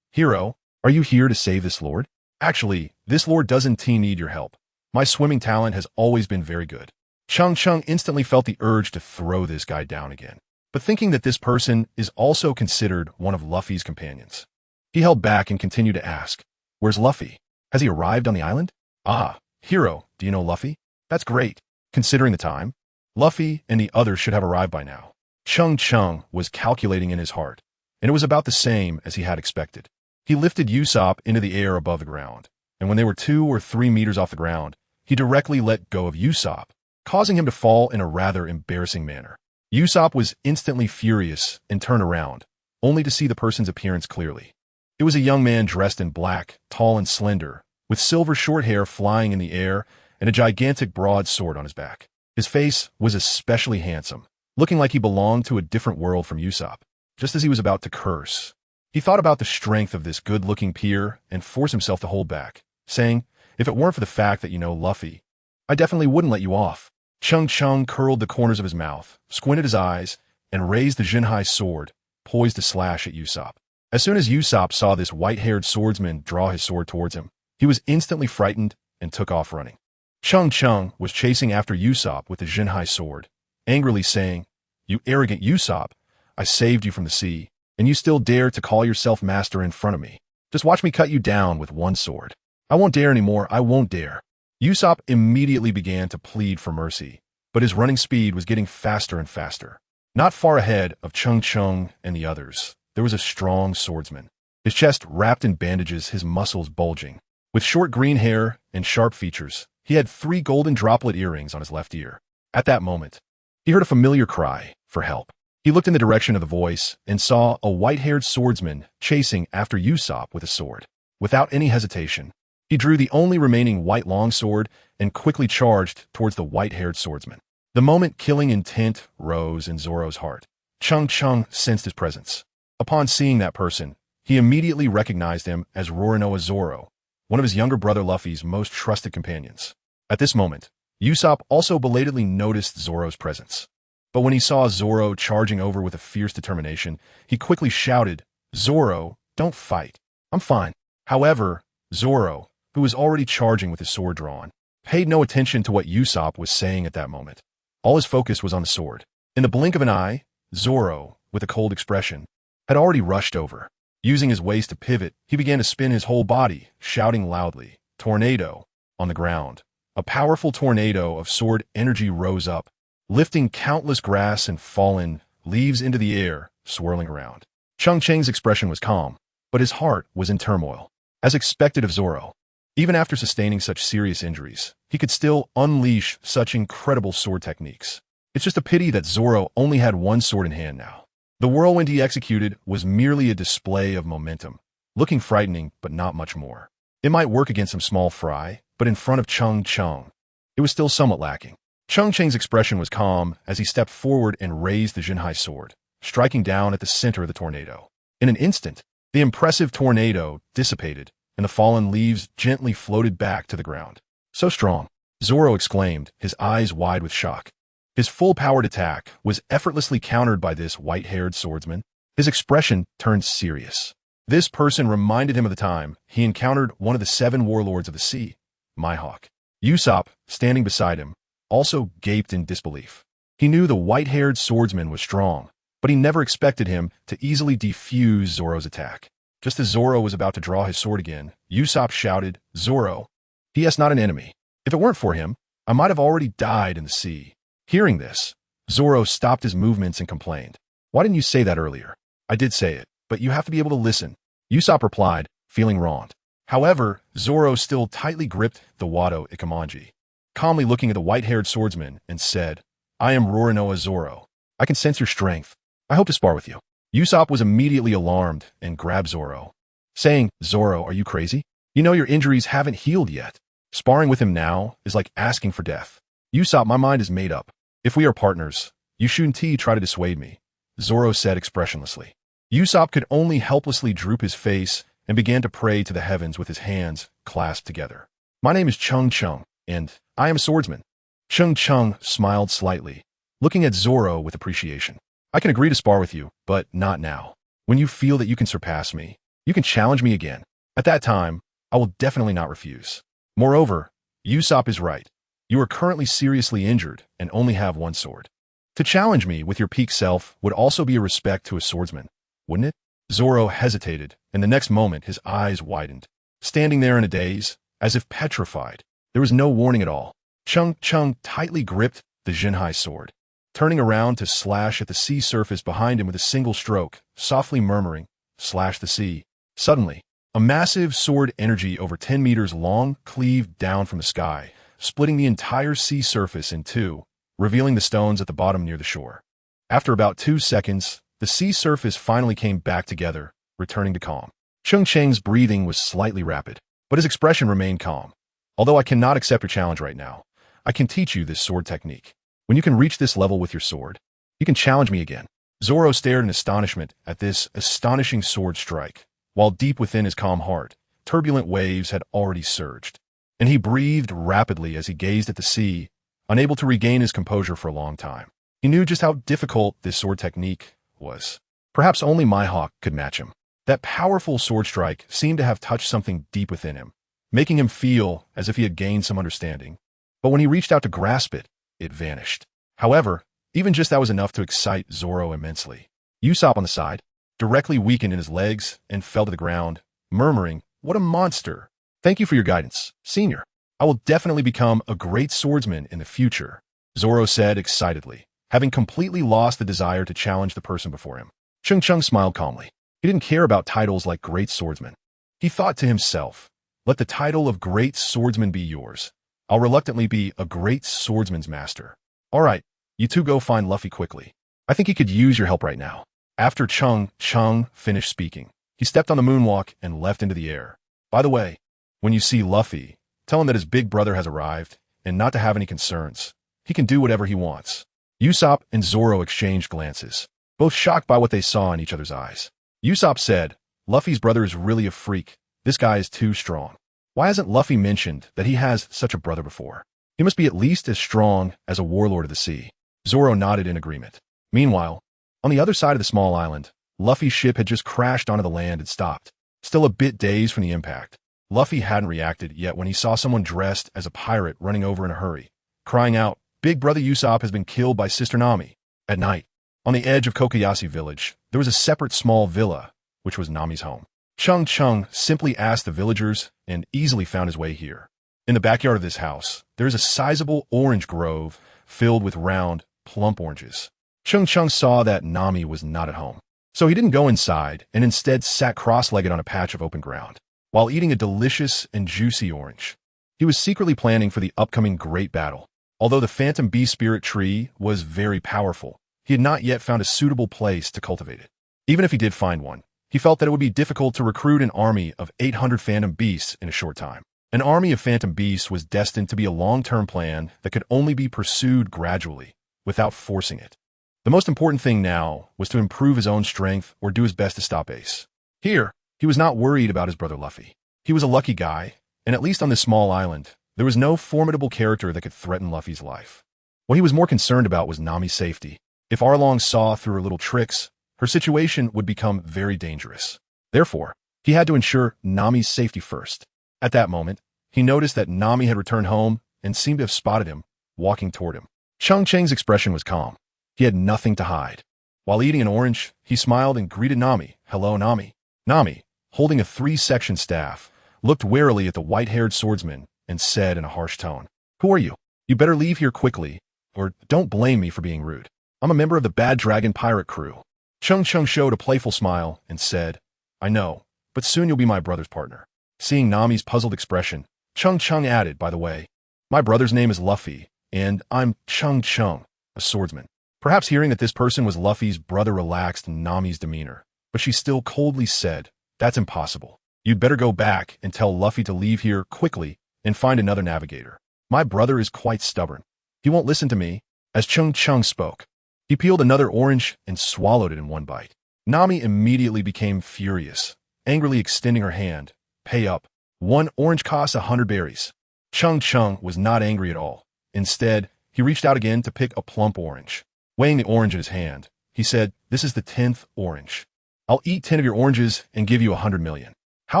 "Hero, are you here to save this lord? Actually, this lord doesn't need your help. My swimming talent has always been very good." Cheng Cheng instantly felt the urge to throw this guy down again, but thinking that this person is also considered one of Luffy's companions, he held back and continued to ask, "Where's Luffy? Has he arrived on the island?" "Ah, Hero, do you know Luffy? That's great. Considering the time, Luffy and the others should have arrived by now." Cheng Cheng was calculating in his heart, and it was about the same as he had expected. He lifted Usopp into the air above the ground, and when they were 2 or 3 meters off the ground, he directly let go of Usopp, causing him to fall in a rather embarrassing manner. Usopp was instantly furious and turned around, only to see the person's appearance clearly. It was a young man dressed in black, tall and slender, with silver short hair flying in the air and a gigantic broadsword on his back. His face was especially handsome, looking like he belonged to a different world from Usopp. Just as he was about to curse, he thought about the strength of this good-looking peer and forced himself to hold back, saying, "If it weren't for the fact that you know Luffy, I definitely wouldn't let you off." Cheng Cheng curled the corners of his mouth, squinted his eyes, and raised the Jinhai sword, poised to slash at Usopp. As soon as Usopp saw this white-haired swordsman draw his sword towards him, he was instantly frightened and took off running. Cheng Cheng was chasing after Usopp with the Jinhai sword, angrily saying, "You arrogant Usopp, I saved you from the sea, and you still dare to call yourself master in front of me. Just watch me cut you down with one sword. I won't dare anymore, I won't dare." Usopp immediately began to plead for mercy, but his running speed was getting faster and faster. Not far ahead of Cheng Cheng and the others, there was a strong swordsman, his chest wrapped in bandages, his muscles bulging. With short green hair and sharp features, he had 3 golden droplet earrings on his left ear. At that moment, he heard a familiar cry for help. He looked in the direction of the voice and saw a white-haired swordsman chasing after Usopp with a sword. Without any hesitation, he drew the only remaining white longsword and quickly charged towards the white-haired swordsman. The moment killing intent rose in Zoro's heart. Cheng Cheng sensed his presence. Upon seeing that person, he immediately recognized him as Roronoa Zoro, one of his younger brother Luffy's most trusted companions. At this moment, Usopp also belatedly noticed Zoro's presence. But when he saw Zoro charging over with a fierce determination, he quickly shouted, "Zoro, don't fight. I'm fine." However, Zoro, who was already charging with his sword drawn, paid no attention to what Usopp was saying at that moment. All his focus was on the sword. In the blink of an eye, Zoro, with a cold expression, had already rushed over. Using his waist to pivot, he began to spin his whole body, shouting loudly, "Tornado!" on the ground. A powerful tornado of sword energy rose up, lifting countless grass and fallen leaves into the air, swirling around. Cheng Cheng's expression was calm, but his heart was in turmoil. As expected of Zoro, even after sustaining such serious injuries, he could still unleash such incredible sword techniques. It's just a pity that Zoro only had one sword in hand now. The whirlwind he executed was merely a display of momentum, looking frightening but not much more. It might work against some small fry, but in front of Cheng Cheng, it was still somewhat lacking. Cheng Cheng's expression was calm as he stepped forward and raised the Jinhai sword, striking down at the center of the tornado. In an instant, the impressive tornado dissipated, and the fallen leaves gently floated back to the ground. So strong, Zoro exclaimed, his eyes wide with shock. His full-powered attack was effortlessly countered by this white-haired swordsman. His expression turned serious. This person reminded him of the time he encountered one of the 7 warlords of the sea, Mihawk. Usopp, standing beside him, also gaped in disbelief. He knew the white-haired swordsman was strong, but he never expected him to easily defuse Zoro's attack. Just as Zoro was about to draw his sword again, Usopp shouted, "Zoro, he is not an enemy. If it weren't for him, I might have already died in the sea." Hearing this, Zoro stopped his movements and complained, "Why didn't you say that earlier?" "I did say it, but you have to be able to listen," Usopp replied, feeling wronged. However, Zoro still tightly gripped the Wado Ikemonji, calmly looking at the white-haired swordsman and said, "I am Roronoa Zoro. I can sense your strength. I hope to spar with you." Usopp was immediately alarmed and grabbed Zoro, saying, "Zoro, are you crazy? You know your injuries haven't healed yet. Sparring with him now is like asking for death." "Usopp, my mind is made up. If we are partners, you shouldn't try to dissuade me," Zoro said expressionlessly. Usopp could only helplessly droop his face and began to pray to the heavens with his hands clasped together. "My name is Cheng Cheng, and I am a swordsman." Cheng Cheng smiled slightly, looking at Zoro with appreciation. "I can agree to spar with you, but not now. When you feel that you can surpass me, you can challenge me again. At that time, I will definitely not refuse. Moreover, Usopp is right. You are currently seriously injured and only have one sword. To challenge me with your peak self would also be a respect to a swordsman, wouldn't it?" Zoro hesitated, and the next moment his eyes widened. Standing there in a daze, as if petrified, there was no warning at all. Cheng Cheng tightly gripped the Jinhai sword, turning around to slash at the sea surface behind him with a single stroke, softly murmuring, "Slash the sea." Suddenly, a massive sword energy over 10 meters long cleaved down from the sky, splitting the entire sea surface in two, revealing the stones at the bottom near the shore. After about 2 seconds, the sea surface finally came back together, returning to calm. Cheng Cheng's breathing was slightly rapid, but his expression remained calm. "Although I cannot accept your challenge right now, I can teach you this sword technique. When you can reach this level with your sword, you can challenge me again." Zoro stared in astonishment at this astonishing sword strike, while deep within his calm heart, turbulent waves had already surged, and he breathed rapidly as he gazed at the sea, unable to regain his composure for a long time. He knew just how difficult this sword technique was. Perhaps only Mihawk could match him. That powerful sword strike seemed to have touched something deep within him, making him feel as if he had gained some understanding. But when he reached out to grasp it, it vanished. However, even just that was enough to excite Zoro immensely. Usopp on the side directly weakened in his legs and fell to the ground, murmuring, "What a monster! Thank you for your guidance, Senior. I will definitely become a great swordsman in the future," Zoro said excitedly, having completely lost the desire to challenge the person before him. Cheng Cheng smiled calmly. He didn't care about titles like Great Swordsman. He thought to himself, "Let the title of Great Swordsman be yours. I'll reluctantly be a Great Swordsman's Master. All right, you two go find Luffy quickly. I think he could use your help right now." After Cheng Cheng finished speaking, he stepped on the moonwalk and leapt into the air. "By the way, when you see Luffy, tell him that his big brother has arrived and not to have any concerns. He can do whatever he wants." Usopp and Zoro exchanged glances, both shocked by what they saw in each other's eyes. Usopp said, "Luffy's brother is really a freak. This guy is too strong. Why hasn't Luffy mentioned that he has such a brother before? He must be at least as strong as a warlord of the sea." Zoro nodded in agreement. Meanwhile, on the other side of the small island, Luffy's ship had just crashed onto the land and stopped. Still a bit dazed from the impact, Luffy hadn't reacted yet when he saw someone dressed as a pirate running over in a hurry, crying out, "Big brother Usopp has been killed by Sister Nami." At night, on the edge of Kokoyashi village, there was a separate small villa, which was Nami's home. Cheng Cheng simply asked the villagers and easily found his way here. In the backyard of this house, there is a sizable orange grove filled with round, plump oranges. Cheng Cheng saw that Nami was not at home, so he didn't go inside and instead sat cross-legged on a patch of open ground, while eating a delicious and juicy orange. He was secretly planning for the upcoming great battle. Although the Phantom Beast Spirit Tree was very powerful, he had not yet found a suitable place to cultivate it. Even if he did find one, he felt that it would be difficult to recruit an army of 800 Phantom Beasts in a short time. An army of Phantom Beasts was destined to be a long-term plan that could only be pursued gradually, without forcing it. The most important thing now was to improve his own strength or do his best to stop Ace. Here, he was not worried about his brother Luffy. He was a lucky guy, and at least on this small island, there was no formidable character that could threaten Luffy's life. What he was more concerned about was Nami's safety. If Arlong saw through her little tricks, her situation would become very dangerous. Therefore, he had to ensure Nami's safety first. At that moment, he noticed that Nami had returned home and seemed to have spotted him, walking toward him. Cheng Cheng's expression was calm. He had nothing to hide. While eating an orange, he smiled and greeted Nami. "Hello, Nami." Nami, holding a 3-section staff, looked warily at the white-haired swordsman and said in a harsh tone, "Who are you? You better leave here quickly, or don't blame me for being rude. I'm a member of the Bad Dragon pirate crew." Cheng Cheng showed a playful smile and said, "I know, but soon you'll be my brother's partner." Seeing Nami's puzzled expression, Cheng Cheng added, "By the way, my brother's name is Luffy, and I'm Cheng Cheng, a swordsman." Perhaps hearing that this person was Luffy's brother relaxed Nami's demeanor, but she still coldly said, "That's impossible. You'd better go back and tell Luffy to leave here quickly and find another navigator. My brother is quite stubborn. He won't listen to me." As Cheng Cheng spoke, he peeled another orange and swallowed it in one bite. Nami immediately became furious, angrily extending her hand. "Pay up. 1 orange costs 100 berries." Cheng Cheng was not angry at all. Instead, he reached out again to pick a plump orange. Weighing the orange in his hand, he said, "This is the 10th orange. I'll eat 10 of your oranges and give you 100 million. How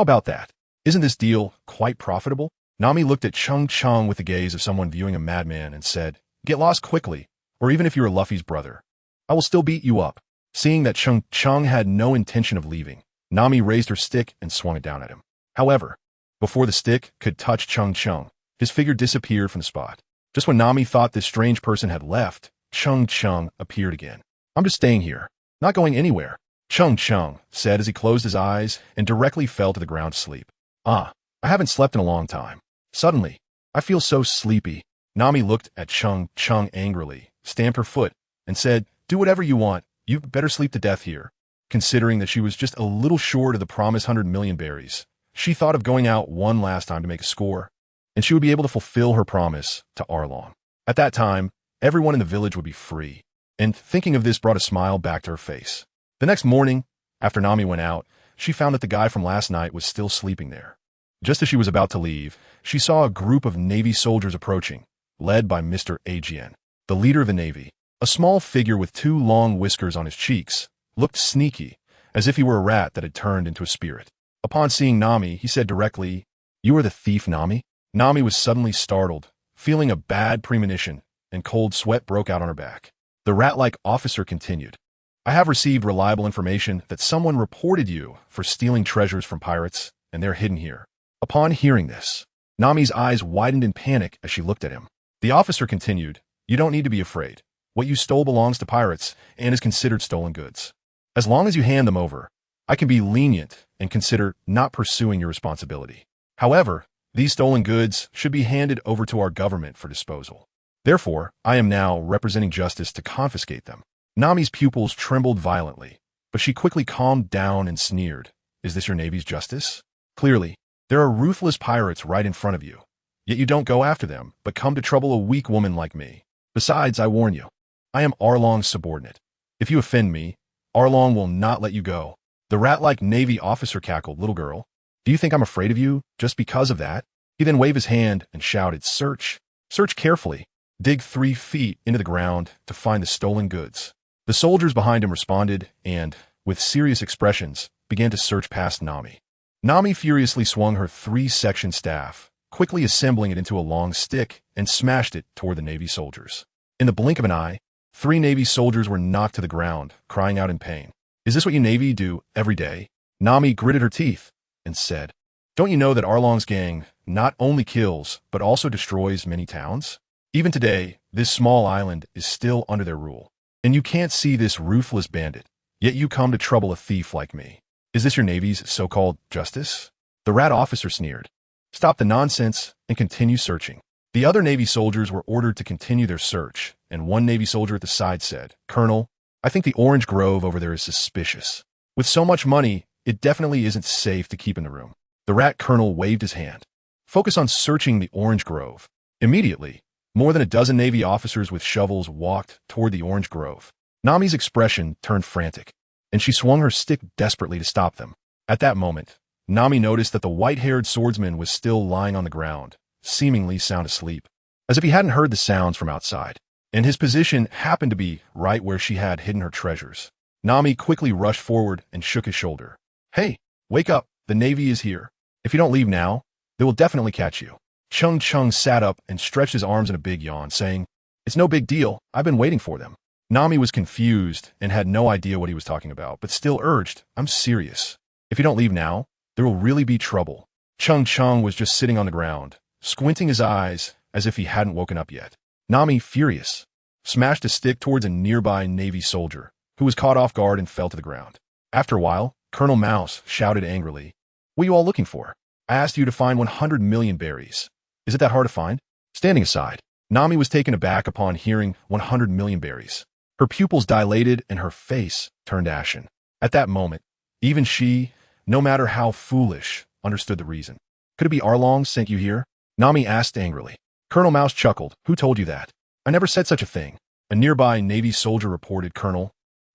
about that? Isn't this deal quite profitable?" Nami looked at Cheng Cheng with the gaze of someone viewing a madman and said, "Get lost quickly, or even if you are Luffy's brother, I will still beat you up." Seeing that Cheng Cheng had no intention of leaving, Nami raised her stick and swung it down at him. However, before the stick could touch Cheng Cheng, his figure disappeared from the spot. Just when Nami thought this strange person had left, Cheng Cheng appeared again. "I'm just staying here, not going anywhere," Cheng Cheng said as he closed his eyes and directly fell to the ground to sleep. I haven't slept in a long time. Suddenly, I feel so sleepy." Nami looked at Cheng Cheng angrily, stamped her foot, and said, "Do whatever you want. You better sleep to death here." Considering that she was just a little short of the promised 100 million berries, she thought of going out one last time to make a score, and she would be able to fulfill her promise to Arlong. At that time, everyone in the village would be free, and thinking of this brought a smile back to her face. The next morning, after Nami went out, she found that the guy from last night was still sleeping there. Just as she was about to leave, she saw a group of Navy soldiers approaching, led by Mr. Ajien, the leader of the Navy. A small figure with 2 long whiskers on his cheeks, looked sneaky, as if he were a rat that had turned into a spirit. Upon seeing Nami, he said directly, "You are the thief, Nami?" Nami was suddenly startled, feeling a bad premonition, and cold sweat broke out on her back. The rat-like officer continued, "I have received reliable information that someone reported you for stealing treasures from pirates, and they're hidden here." Upon hearing this, Nami's eyes widened in panic as she looked at him. The officer continued, "You don't need to be afraid. What you stole belongs to pirates and is considered stolen goods. As long as you hand them over, I can be lenient and consider not pursuing your responsibility. However, these stolen goods should be handed over to our government for disposal. Therefore, I am now representing justice to confiscate them." Nami's pupils trembled violently, but she quickly calmed down and sneered, "Is this your Navy's justice? Clearly, there are ruthless pirates right in front of you, yet you don't go after them, but come to trouble a weak woman like me. Besides, I warn you, I am Arlong's subordinate. If you offend me, Arlong will not let you go." The rat-like Navy officer cackled, "Little girl, do you think I'm afraid of you just because of that?" He then waved his hand and shouted, "Search! Search carefully. Dig 3 feet into the ground to find the stolen goods." The soldiers behind him responded and, with serious expressions, began to search past Nami. Nami furiously swung her 3-section staff, quickly assembling it into a long stick, and smashed it toward the Navy soldiers. In the blink of an eye, 3 Navy soldiers were knocked to the ground, crying out in pain. "Is this what you Navy do every day?" Nami gritted her teeth and said, "Don't you know that Arlong's gang not only kills, but also destroys many towns? Even today, this small island is still under their rule. And you can't see this ruthless bandit, yet you come to trouble a thief like me. Is this your Navy's so-called justice?" The rat officer sneered, "Stop the nonsense and continue searching." The other Navy soldiers were ordered to continue their search, and one Navy soldier at the side said, "Colonel, I think the orange grove over there is suspicious. With so much money, it definitely isn't safe to keep in the room." The rat colonel waved his hand. "Focus on searching the orange grove." Immediately, more than a dozen Navy officers with shovels walked toward the orange grove. Nami's expression turned frantic, and she swung her stick desperately to stop them. At that moment, Nami noticed that the white-haired swordsman was still lying on the ground, seemingly sound asleep, as if he hadn't heard the sounds from outside, and his position happened to be right where she had hidden her treasures. Nami quickly rushed forward and shook his shoulder. "Hey, wake up, the Navy is here. If you don't leave now, they will definitely catch you." Cheng Cheng sat up and stretched his arms in a big yawn, saying, "It's no big deal, I've been waiting for them." Nami was confused and had no idea what he was talking about, but still urged, "I'm serious. If you don't leave now, there will really be trouble." Cheng Cheng was just sitting on the ground, squinting his eyes as if he hadn't woken up yet. Nami, furious, smashed a stick towards a nearby Navy soldier, who was caught off guard and fell to the ground. After a while, Colonel Mouse shouted angrily, "What are you all looking for? I asked you to find 100 million berries. Is it that hard to find?" Standing aside, Nami was taken aback upon hearing 100 million berries. Her pupils dilated and her face turned ashen. At that moment, even she, no matter how foolish, understood the reason. "Could it be Arlong sent you here?" Nami asked angrily. Colonel Mouse chuckled. "Who told you that? I never said such a thing." A nearby Navy soldier reported, "Colonel,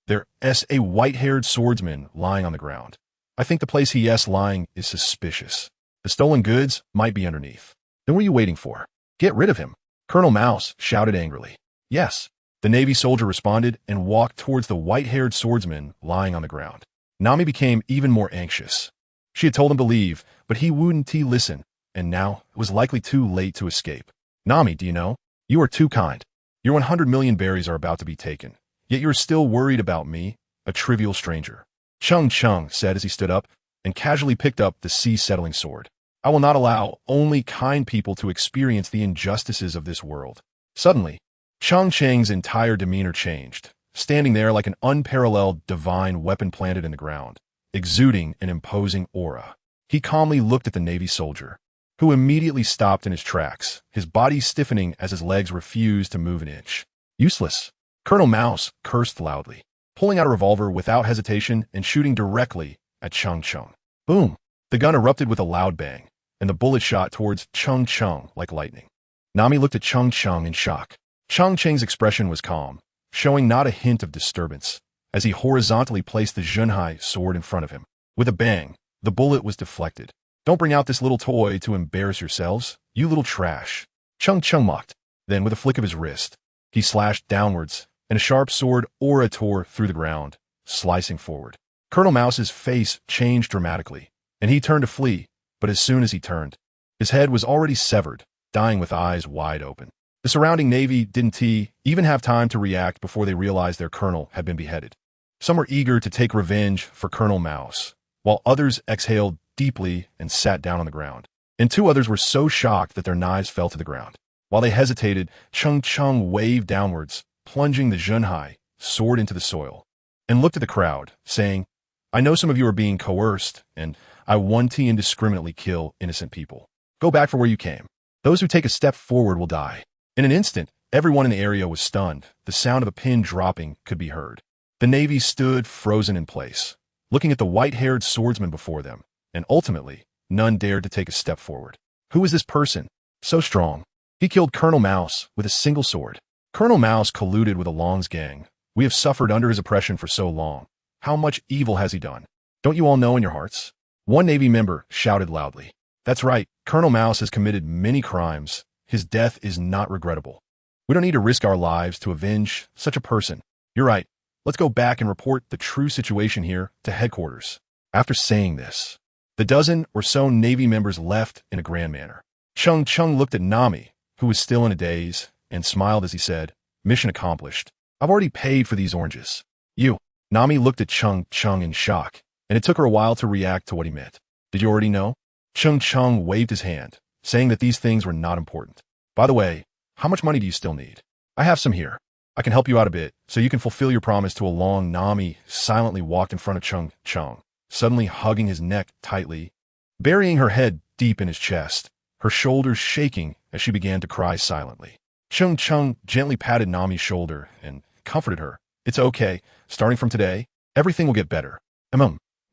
there's a white-haired swordsman lying on the ground. I think the place he's lying is suspicious. The stolen goods might be underneath." "Then what are you waiting for? Get rid of him." Colonel Mouse shouted angrily. "Yes." The Navy soldier responded and walked towards the white-haired swordsman lying on the ground. Nami became even more anxious. She had told him to leave, but he wouldn't listen, and now it was likely too late to escape. "Nami, do you know? You are too kind. Your 100 million berries are about to be taken, yet you are still worried about me, a trivial stranger." Cheng Cheng said as he stood up and casually picked up the sea-settling sword. "I will not allow only kind people to experience the injustices of this world." Suddenly, Cheng Cheng's entire demeanor changed, standing there like an unparalleled divine weapon planted in the ground, exuding an imposing aura. He calmly looked at the Navy soldier, who immediately stopped in his tracks, his body stiffening as his legs refused to move an inch. "Useless." Colonel Mouse cursed loudly, pulling out a revolver without hesitation and shooting directly at Cheng Cheng. Boom! The gun erupted with a loud bang, and the bullet shot towards Cheng Cheng like lightning. Nami looked at Cheng Cheng in shock. Cheng Cheng's expression was calm, showing not a hint of disturbance, as he horizontally placed the Zhenhai sword in front of him. With a bang, the bullet was deflected. "Don't bring out this little toy to embarrass yourselves, you little trash," Cheng Cheng mocked. Then, with a flick of his wrist, he slashed downwards, and a sharp sword aura tore through the ground, slicing forward. Colonel Mouse's face changed dramatically, and he turned to flee, but as soon as he turned, his head was already severed, dying with eyes wide open. The surrounding Navy didn't even have time to react before they realized their colonel had been beheaded. Some were eager to take revenge for Colonel Mouse, while others exhaled deeply and sat down on the ground. And two others were so shocked that their knives fell to the ground. While they hesitated, Cheng Cheng waved downwards, plunging the Zhenhai sword into the soil, and looked at the crowd, saying, "I know some of you are being coerced, and I want to indiscriminately kill innocent people. Go back for where you came. Those who take a step forward will die." In an instant, everyone in the area was stunned. The sound of a pin dropping could be heard. The Navy stood frozen in place, looking at the white-haired swordsman before them, and ultimately, none dared to take a step forward. Who was this person? So strong. He killed Colonel Mouse with a single sword. Colonel Mouse colluded with Along's gang. We have suffered under his oppression for so long. How much evil has he done? Don't you all know in your hearts? One Navy member shouted loudly. That's right, Colonel Mouse has committed many crimes. His death is not regrettable. We don't need to risk our lives to avenge such a person. You're right. Let's go back and report the true situation here to headquarters. After saying this, the dozen or so Navy members left in a grand manner. Cheng Cheng looked at Nami, who was still in a daze, and smiled as he said, "Mission accomplished. I've already paid for these oranges." "You." Nami looked at Cheng Cheng in shock, and it took her a while to react to what he meant. "Did you already know?" Cheng Cheng waved his hand, saying that these things were not important. "By the way, how much money do you still need? I have some here. I can help you out a bit, so you can fulfill your promise to Along." Nami silently walked in front of Cheng Cheng, suddenly hugging his neck tightly, burying her head deep in his chest, her shoulders shaking as she began to cry silently. Cheng Cheng gently patted Nami's shoulder and comforted her. "It's okay. Starting from today, everything will get better."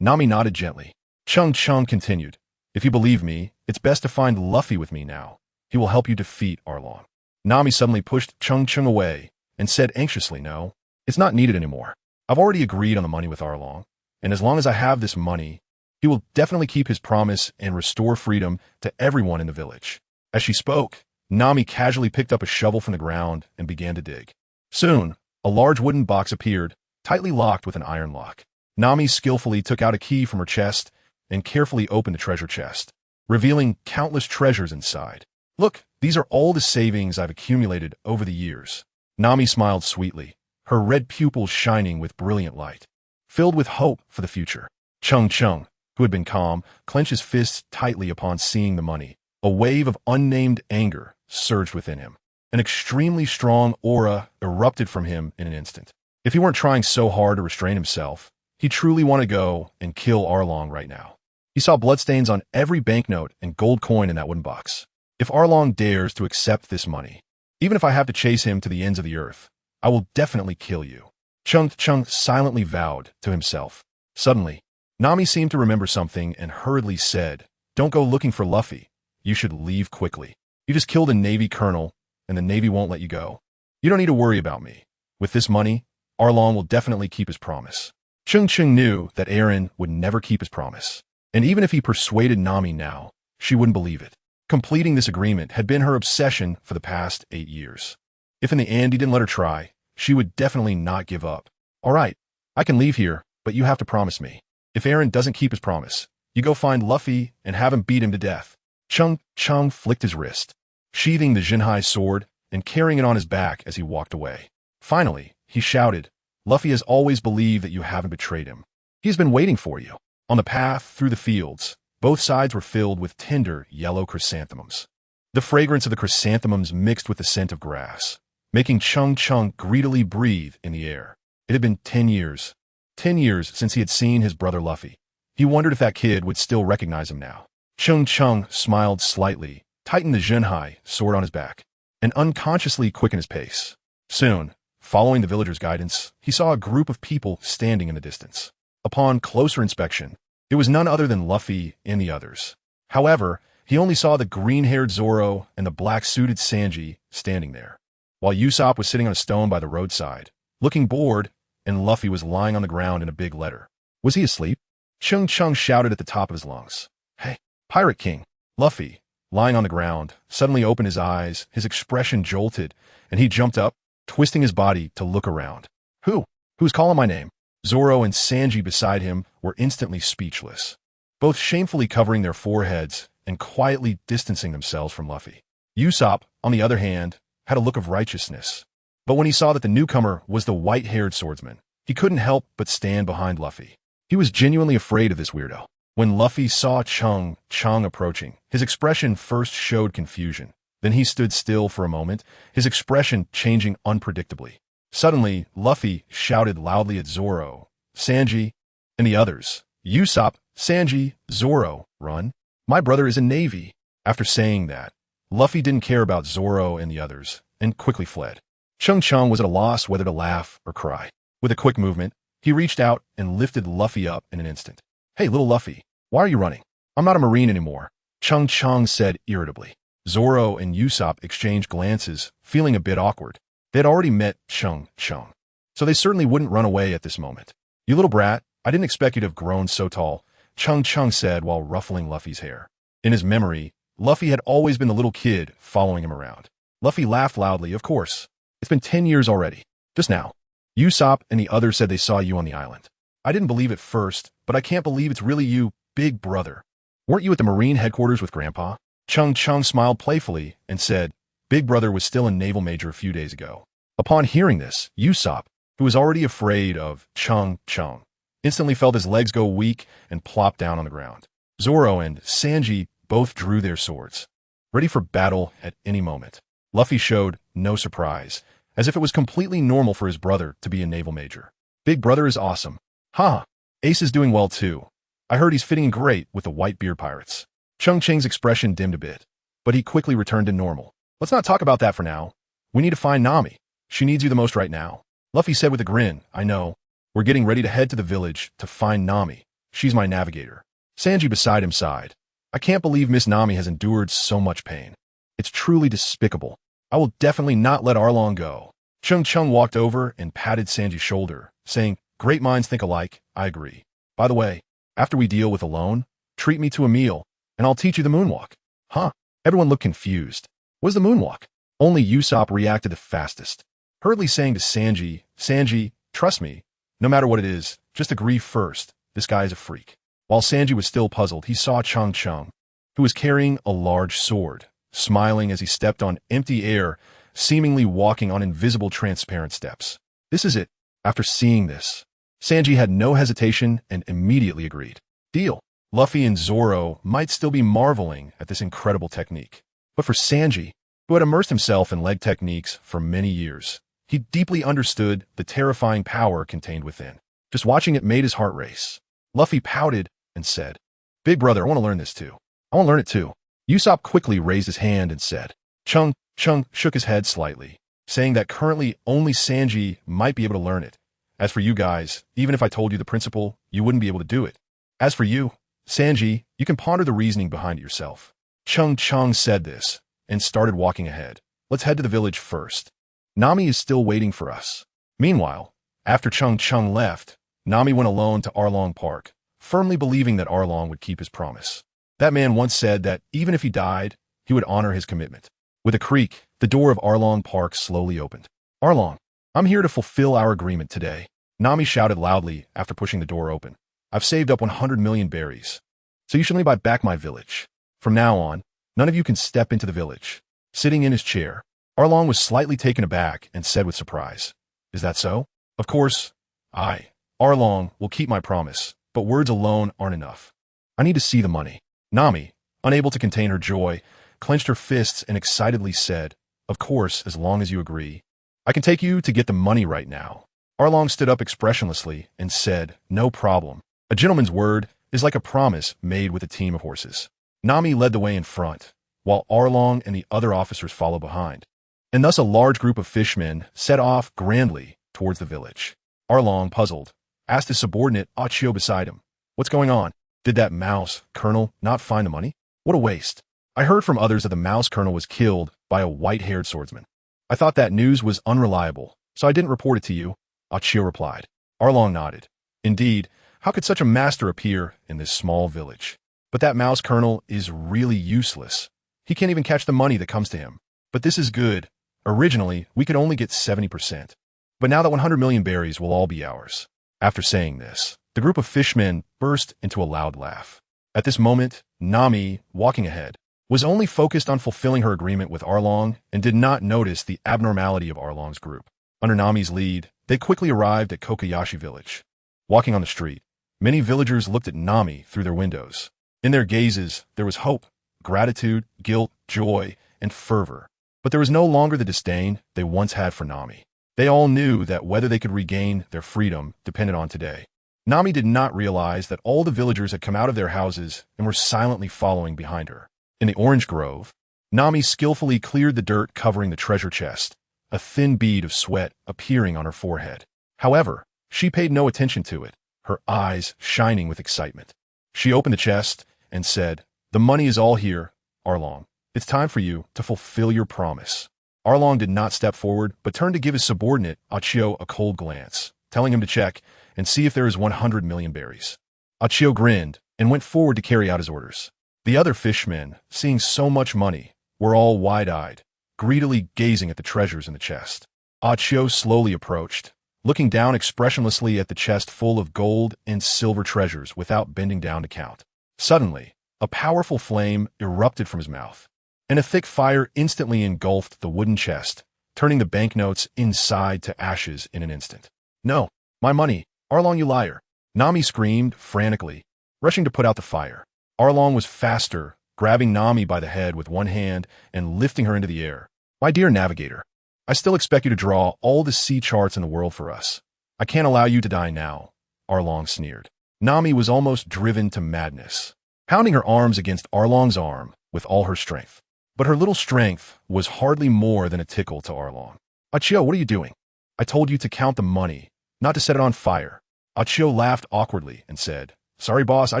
Nami nodded gently. Cheng Cheng continued, "If you believe me, it's best to find Luffy with me now. He will help you defeat Arlong." Nami suddenly pushed Cheng Cheng away and said anxiously, "No, It's not needed anymore. I've already agreed on the money with Arlong, and as long as I have this money, he will definitely keep his promise and restore freedom to everyone in the village. As she spoke, Nami casually picked up a shovel from the ground and began to dig. Soon, a large wooden box appeared, tightly locked with an iron lock. Nami skillfully took out a key from her chest and carefully opened the treasure chest, revealing countless treasures inside. Look, these are all the savings I've accumulated over the years. Nami smiled sweetly, her red pupils shining with brilliant light, filled with hope for the future. Cheng Cheng, who had been calm, clenched his fists tightly upon seeing the money. A wave of unnamed anger surged within him. An extremely strong aura erupted from him in an instant. If he weren't trying so hard to restrain himself, he truly wanted to go and kill Arlong right now. He saw bloodstains on every banknote and gold coin in that wooden box. If Arlong dares to accept this money, even if I have to chase him to the ends of the earth, I will definitely kill you. Cheng Cheng silently vowed to himself. Suddenly, Nami seemed to remember something and hurriedly said, "Don't go looking for Luffy. You should leave quickly. You just killed a Navy colonel, and the Navy won't let you go. You don't need to worry about me. With this money, Arlong will definitely keep his promise." Cheng Cheng knew that Eren would never keep his promise. And even if he persuaded Nami now, she wouldn't believe it. Completing this agreement had been her obsession for the past 8 years. If in the end he didn't let her try, she would definitely not give up. "All right, I can leave here, but you have to promise me. If Eren doesn't keep his promise, you go find Luffy and have him beat him to death." Cheng Cheng flicked his wrist, sheathing the Jinhai sword and carrying it on his back as he walked away. Finally, he shouted, "Luffy has always believed that you haven't betrayed him. He's been waiting for you." On the path through the fields, both sides were filled with tender yellow chrysanthemums. The fragrance of the chrysanthemums mixed with the scent of grass, making Cheng Cheng greedily breathe in the air. It had been 10 years. 10 years since he had seen his brother Luffy. He wondered if that kid would still recognize him now. Cheng Cheng smiled slightly, tightened the Jinhai sword on his back, and unconsciously quickened his pace. Soon, following the villager's guidance, he saw a group of people standing in the distance. Upon closer inspection, it was none other than Luffy and the others. However, he only saw the green-haired Zoro and the black-suited Sanji standing there, while Usopp was sitting on a stone by the roadside, looking bored, and Luffy was lying on the ground in a big letter. Was he asleep? Cheng Cheng shouted at the top of his lungs. "Hey, Pirate King!" Luffy, lying on the ground, suddenly opened his eyes, his expression jolted, and he jumped up, twisting his body to look around. Who's calling my name?" Zoro and Sanji beside him were instantly speechless, both shamefully covering their foreheads and quietly distancing themselves from Luffy. Usopp, on the other hand, had a look of righteousness. But when he saw that the newcomer was the white-haired swordsman, he couldn't help but stand behind Luffy. He was genuinely afraid of this weirdo. When Luffy saw Cheng Cheng approaching, his expression first showed confusion. Then he stood still for a moment, his expression changing unpredictably. Suddenly, Luffy shouted loudly at Zoro, Sanji, and the others. "Usopp, Sanji, Zoro, run. My brother is in Navy." After saying that, Luffy didn't care about Zoro and the others, and quickly fled. Cheng Cheng was at a loss whether to laugh or cry. With a quick movement, he reached out and lifted Luffy up in an instant. "Hey, little Luffy, why are you running?" "I'm not a Marine anymore," Cheng Cheng said irritably. Zoro and Usopp exchanged glances, feeling a bit awkward. They had already met Cheng Cheng, so they certainly wouldn't run away at this moment. "You little brat, I didn't expect you to have grown so tall," Cheng Cheng said while ruffling Luffy's hair. In his memory, Luffy had always been the little kid following him around. Luffy laughed loudly, "Of course. It's been 10 years already. Just now. Usopp and the others said they saw you on the island. I didn't believe it first, but I can't believe it's really you, big brother. Weren't you at the Marine headquarters with Grandpa?" Cheng Cheng smiled playfully and said, "Big brother was still a naval major a few days ago." Upon hearing this, Usopp, who was already afraid of Cheng Cheng, instantly felt his legs go weak and plopped down on the ground. Zoro and Sanji both drew their swords, ready for battle at any moment. Luffy showed no surprise, as if it was completely normal for his brother to be a naval major. "Big brother is awesome. Ha! Ace is doing well too. I heard he's fitting in great with the Whitebeard pirates." Cheng Cheng's expression dimmed a bit, but he quickly returned to normal. "Let's not talk about that for now. We need to find Nami. She needs you the most right now." Luffy said with a grin, "I know. We're getting ready to head to the village to find Nami. She's my navigator." Sanji beside him sighed. "I can't believe Miss Nami has endured so much pain. It's truly despicable. I will definitely not let Arlong go." Cheng Cheng walked over and patted Sanji's shoulder, saying, "Great minds think alike, I agree. By the way, after we deal with a loan, treat me to a meal, and I'll teach you the moonwalk." Huh? Everyone looked confused. What is the moonwalk? Only Usopp reacted the fastest, hurriedly saying to Sanji, "Sanji, trust me, no matter what it is, just agree first. This guy is a freak." While Sanji was still puzzled, he saw Cheng Cheng, who was carrying a large sword, smiling as he stepped on empty air, seemingly walking on invisible transparent steps. This is it. After seeing this, Sanji had no hesitation and immediately agreed. Deal. Luffy and Zoro might still be marveling at this incredible technique. But for Sanji, who had immersed himself in leg techniques for many years, he deeply understood the terrifying power contained within. Just watching it made his heart race. Luffy pouted and said, "Big brother, I want to learn this too. I want to learn it too." Usopp quickly raised his hand and said. Cheng Cheng shook his head slightly, saying that currently only Sanji might be able to learn it. As for you guys, even if I told you the principle, you wouldn't be able to do it. As for you, Sanji, you can ponder the reasoning behind it yourself. Cheng Cheng said this and started walking ahead. Let's head to the village first. Nami is still waiting for us. Meanwhile, after Cheng Cheng left, Nami went alone to Arlong Park, firmly believing that Arlong would keep his promise. That man once said that even if he died, he would honor his commitment. With a creak, the door of Arlong Park slowly opened. "Arlong, I'm here to fulfill our agreement today," Nami shouted loudly after pushing the door open. "I've saved up 100 million berries, so you should only buy back my village. From now on, none of you can step into the village." Sitting in his chair, Arlong was slightly taken aback and said with surprise, "Is that so?" "Of course, Arlong, will keep my promise, but words alone aren't enough. I need to see the money." Nami, unable to contain her joy, clenched her fists and excitedly said, "Of course, as long as you agree. I can take you to get the money right now." Arlong stood up expressionlessly and said, "No problem. A gentleman's word is like a promise made with a team of horses." Nami led the way in front, while Arlong and the other officers followed behind. And thus a large group of fishmen set off grandly towards the village. Arlong, puzzled, asked his subordinate Achio beside him, "What's going on? Did that mouse, Colonel, not find the money? What a waste. I heard from others that the mouse Colonel was killed by a white-haired swordsman. I thought that news was unreliable, so I didn't report it to you," Achio replied. Arlong nodded. Indeed, how could such a master appear in this small village? But that mouse Colonel is really useless. He can't even catch the money that comes to him. But this is good. Originally, we could only get 70%. But now that 100 million berries will all be ours. After saying this, the group of fishmen burst into a loud laugh. At this moment, Nami, walking ahead, was only focused on fulfilling her agreement with Arlong and did not notice the abnormality of Arlong's group. Under Nami's lead, they quickly arrived at Kokoyashi village. Walking on the street, many villagers looked at Nami through their windows. In their gazes, there was hope, gratitude, guilt, joy, and fervor. But there was no longer the disdain they once had for Nami. They all knew that whether they could regain their freedom depended on today. Nami did not realize that all the villagers had come out of their houses and were silently following behind her. In the orange grove, Nami skillfully cleared the dirt covering the treasure chest, a thin bead of sweat appearing on her forehead. However, she paid no attention to it, her eyes shining with excitement. She opened the chest and said, "The money is all here, Arlong. It's time for you to fulfill your promise." Arlong did not step forward, but turned to give his subordinate, Achio, a cold glance, telling him to check and see if there is 100 million berries. Achio grinned and went forward to carry out his orders. The other fishmen, seeing so much money, were all wide-eyed, greedily gazing at the treasures in the chest. Achio slowly approached, looking down expressionlessly at the chest full of gold and silver treasures without bending down to count. Suddenly, a powerful flame erupted from his mouth, and a thick fire instantly engulfed the wooden chest, turning the banknotes inside to ashes in an instant. "No, my money, Arlong, you liar!" Nami screamed frantically, rushing to put out the fire. Arlong was faster, grabbing Nami by the head with one hand and lifting her into the air. "My dear navigator, I still expect you to draw all the sea charts in the world for us. I can't allow you to die now," Arlong sneered. Nami was almost driven to madness, pounding her arms against Arlong's arm with all her strength. But her little strength was hardly more than a tickle to Arlong. "Achio, what are you doing? I told you to count the money, not to set it on fire." Achio laughed awkwardly and said, "Sorry, boss, I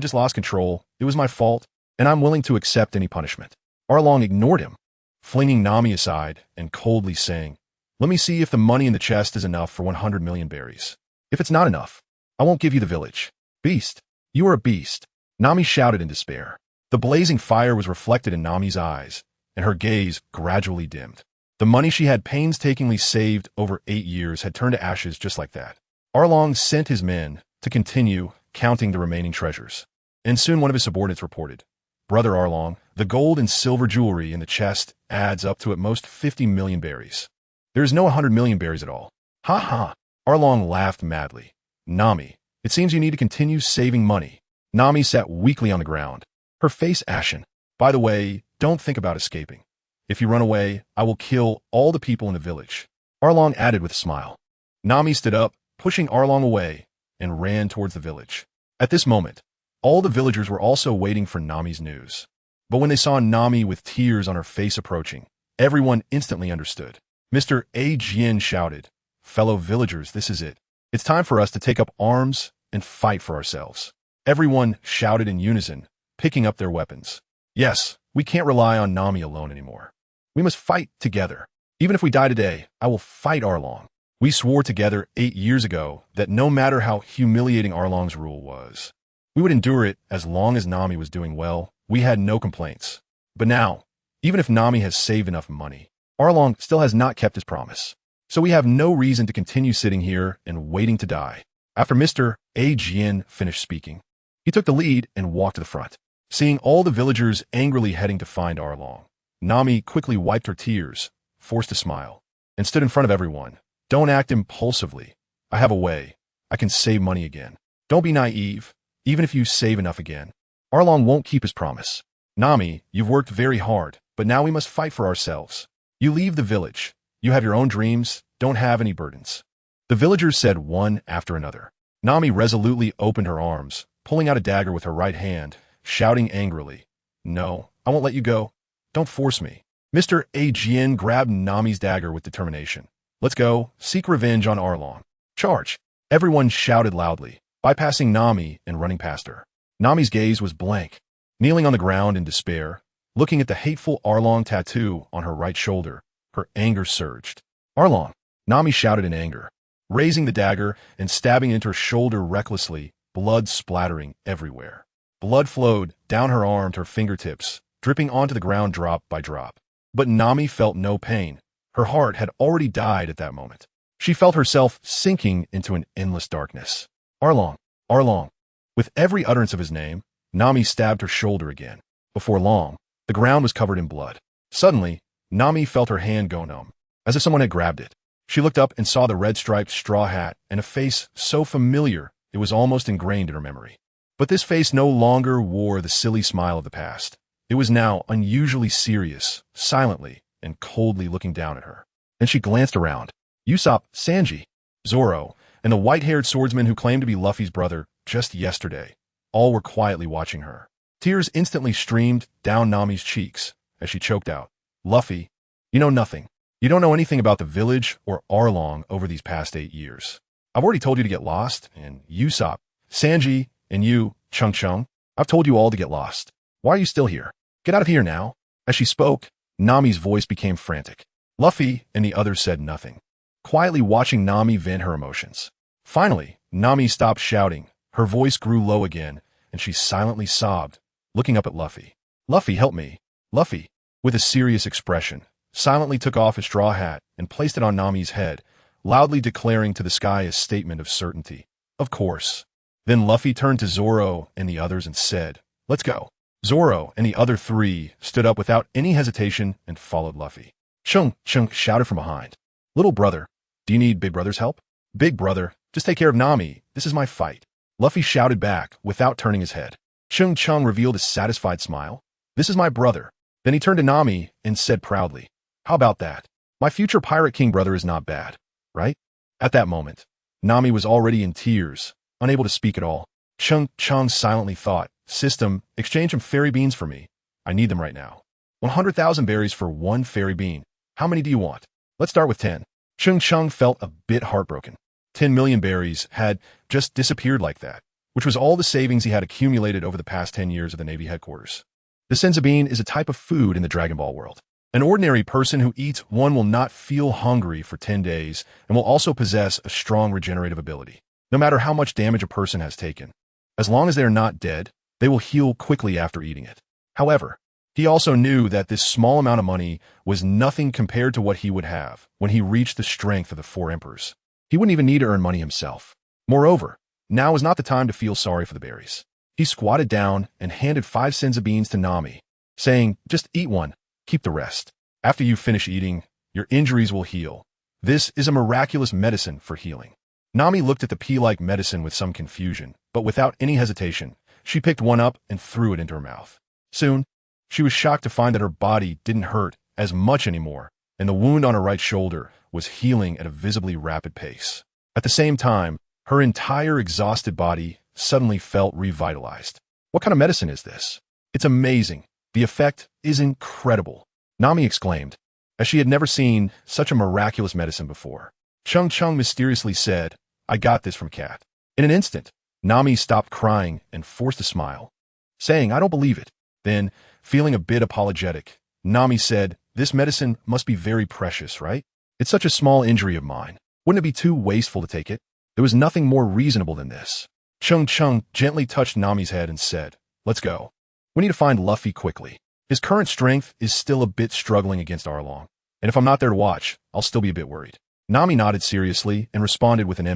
just lost control. It was my fault, and I'm willing to accept any punishment." Arlong ignored him, flinging Nami aside and coldly saying, Let me see if the money in the chest is enough for 100 million berries. If it's not enough, I won't give you the village. Beast, you are a beast, Nami shouted in despair. The blazing fire was reflected in Nami's eyes, and her gaze gradually dimmed. The money she had painstakingly saved over 8 years had turned to ashes just like that. Arlong sent his men to continue counting the remaining treasures. And soon one of his subordinates reported, "Brother Arlong, the gold and silver jewelry in the chest adds up to at most 50 million berries. There is no 100 million berries at all." "Ha ha!" Arlong laughed madly. "Nami, it seems you need to continue saving money." Nami sat weakly on the ground, her face ashen. "By the way, don't think about escaping. If you run away, I will kill all the people in the village," Arlong added with a smile. Nami stood up, pushing Arlong away, and ran towards the village. At this moment, all the villagers were also waiting for Nami's news. But when they saw Nami with tears on her face approaching, everyone instantly understood. Mr. A. Jian shouted, "Fellow villagers, this is it. It's time for us to take up arms and fight for ourselves." Everyone shouted in unison, picking up their weapons. "Yes, we can't rely on Nami alone anymore. We must fight together. Even if we die today, I will fight Arlong. We swore together 8 years ago that no matter how humiliating Arlong's rule was, we would endure it as long as Nami was doing well. We had no complaints. But now, even if Nami has saved enough money, Arlong still has not kept his promise. So we have no reason to continue sitting here and waiting to die." After Mr. A. Jian finished speaking, he took the lead and walked to the front. Seeing all the villagers angrily heading to find Arlong, Nami quickly wiped her tears, forced a smile, and stood in front of everyone. "Don't act impulsively. I have a way. I can save money again. Don't be naive. Even if you save enough again, Arlong won't keep his promise. Nami, you've worked very hard, but now we must fight for ourselves. You leave the village. You have your own dreams. Don't have any burdens." The villagers said one after another. Nami resolutely opened her arms, pulling out a dagger with her right hand, shouting angrily, "No, I won't let you go. Don't force me." Mr. A. Jian grabbed Nami's dagger with determination. "Let's go. Seek revenge on Arlong. Charge." Everyone shouted loudly, bypassing Nami and running past her. Nami's gaze was blank, kneeling on the ground in despair, looking at the hateful Arlong tattoo on her right shoulder. Her anger surged. "Arlong!" Nami shouted in anger, raising the dagger and stabbing into her shoulder recklessly, blood splattering everywhere. Blood flowed down her arm to her fingertips, dripping onto the ground drop by drop. But Nami felt no pain. Her heart had already died at that moment. She felt herself sinking into an endless darkness. "Arlong! Arlong!" With every utterance of his name, Nami stabbed her shoulder again. Before long, the ground was covered in blood. Suddenly, Nami felt her hand go numb, as if someone had grabbed it. She looked up and saw the red-striped straw hat and a face so familiar it was almost ingrained in her memory. But this face no longer wore the silly smile of the past. It was now unusually serious, silently and coldly looking down at her. And she glanced around. Usopp, Sanji, Zoro, and the white-haired swordsman who claimed to be Luffy's brother just yesterday, all were quietly watching her. Tears instantly streamed down Nami's cheeks as she choked out, "Luffy, you know nothing. You don't know anything about the village or Arlong over these past 8 years. I've already told you to get lost, and Usopp, Sanji, and you, Cheng Cheng, I've told you all to get lost. Why are you still here? Get out of here now." As she spoke, Nami's voice became frantic. Luffy and the others said nothing, quietly watching Nami vent her emotions. Finally, Nami stopped shouting. Her voice grew low again, and she silently sobbed, looking up at Luffy. "Luffy, help me." Luffy, with a serious expression, silently took off his straw hat and placed it on Nami's head, loudly declaring to the sky a statement of certainty. "Of course." Then Luffy turned to Zoro and the others and said, "Let's go." Zoro and the other 3 stood up without any hesitation and followed Luffy. Cheng Cheng shouted from behind, "Little brother, do you need big brother's help?" "Big brother, just take care of Nami. This is my fight." Luffy shouted back without turning his head. Cheng Cheng revealed a satisfied smile. "This is my brother." Then he turned to Nami and said proudly, "How about that? My future Pirate King brother is not bad, right?" At that moment, Nami was already in tears, unable to speak at all. Cheng Cheng silently thought, "System, exchange some fairy beans for me. I need them right now. 100,000 berries for 1 fairy bean. How many do you want? Let's start with 10. Cheng Cheng felt a bit heartbroken. 10 million berries had just disappeared like that, which was all the savings he had accumulated over the past 10 years of the Navy headquarters. The senza bean is a type of food in the Dragon Ball world. An ordinary person who eats one will not feel hungry for 10 days and will also possess a strong regenerative ability, no matter how much damage a person has taken. As long as they are not dead, they will heal quickly after eating it. However, he also knew that this small amount of money was nothing compared to what he would have when he reached the strength of the 4 emperors. He wouldn't even need to earn money himself. Moreover, now was not the time to feel sorry for the berries. He squatted down and handed 5 senza beans to Nami, saying, "Just eat one, keep the rest. After you finish eating, your injuries will heal. This is a miraculous medicine for healing." Nami looked at the pea-like medicine with some confusion, but without any hesitation, she picked one up and threw it into her mouth. Soon, she was shocked to find that her body didn't hurt as much anymore, and the wound on her right shoulder was healing at a visibly rapid pace. At the same time, her entire exhausted body suddenly felt revitalized. What kind of medicine is this? It's amazing. The effect is incredible, Nami exclaimed, as she had never seen such a miraculous medicine before. Cheng Cheng mysteriously said, "I got this from Cat." In an instant, Nami stopped crying and forced a smile, saying, "I don't believe it." Then, feeling a bit apologetic, Nami said, "This medicine must be very precious, right? It's such a small injury of mine. Wouldn't it be too wasteful to take it? There was nothing more reasonable than this." Cheng Cheng gently touched Nami's head and said, "Let's go. We need to find Luffy quickly. His current strength is still a bit struggling against Arlong, and if I'm not there to watch, I'll still be a bit worried." Nami nodded seriously and responded with an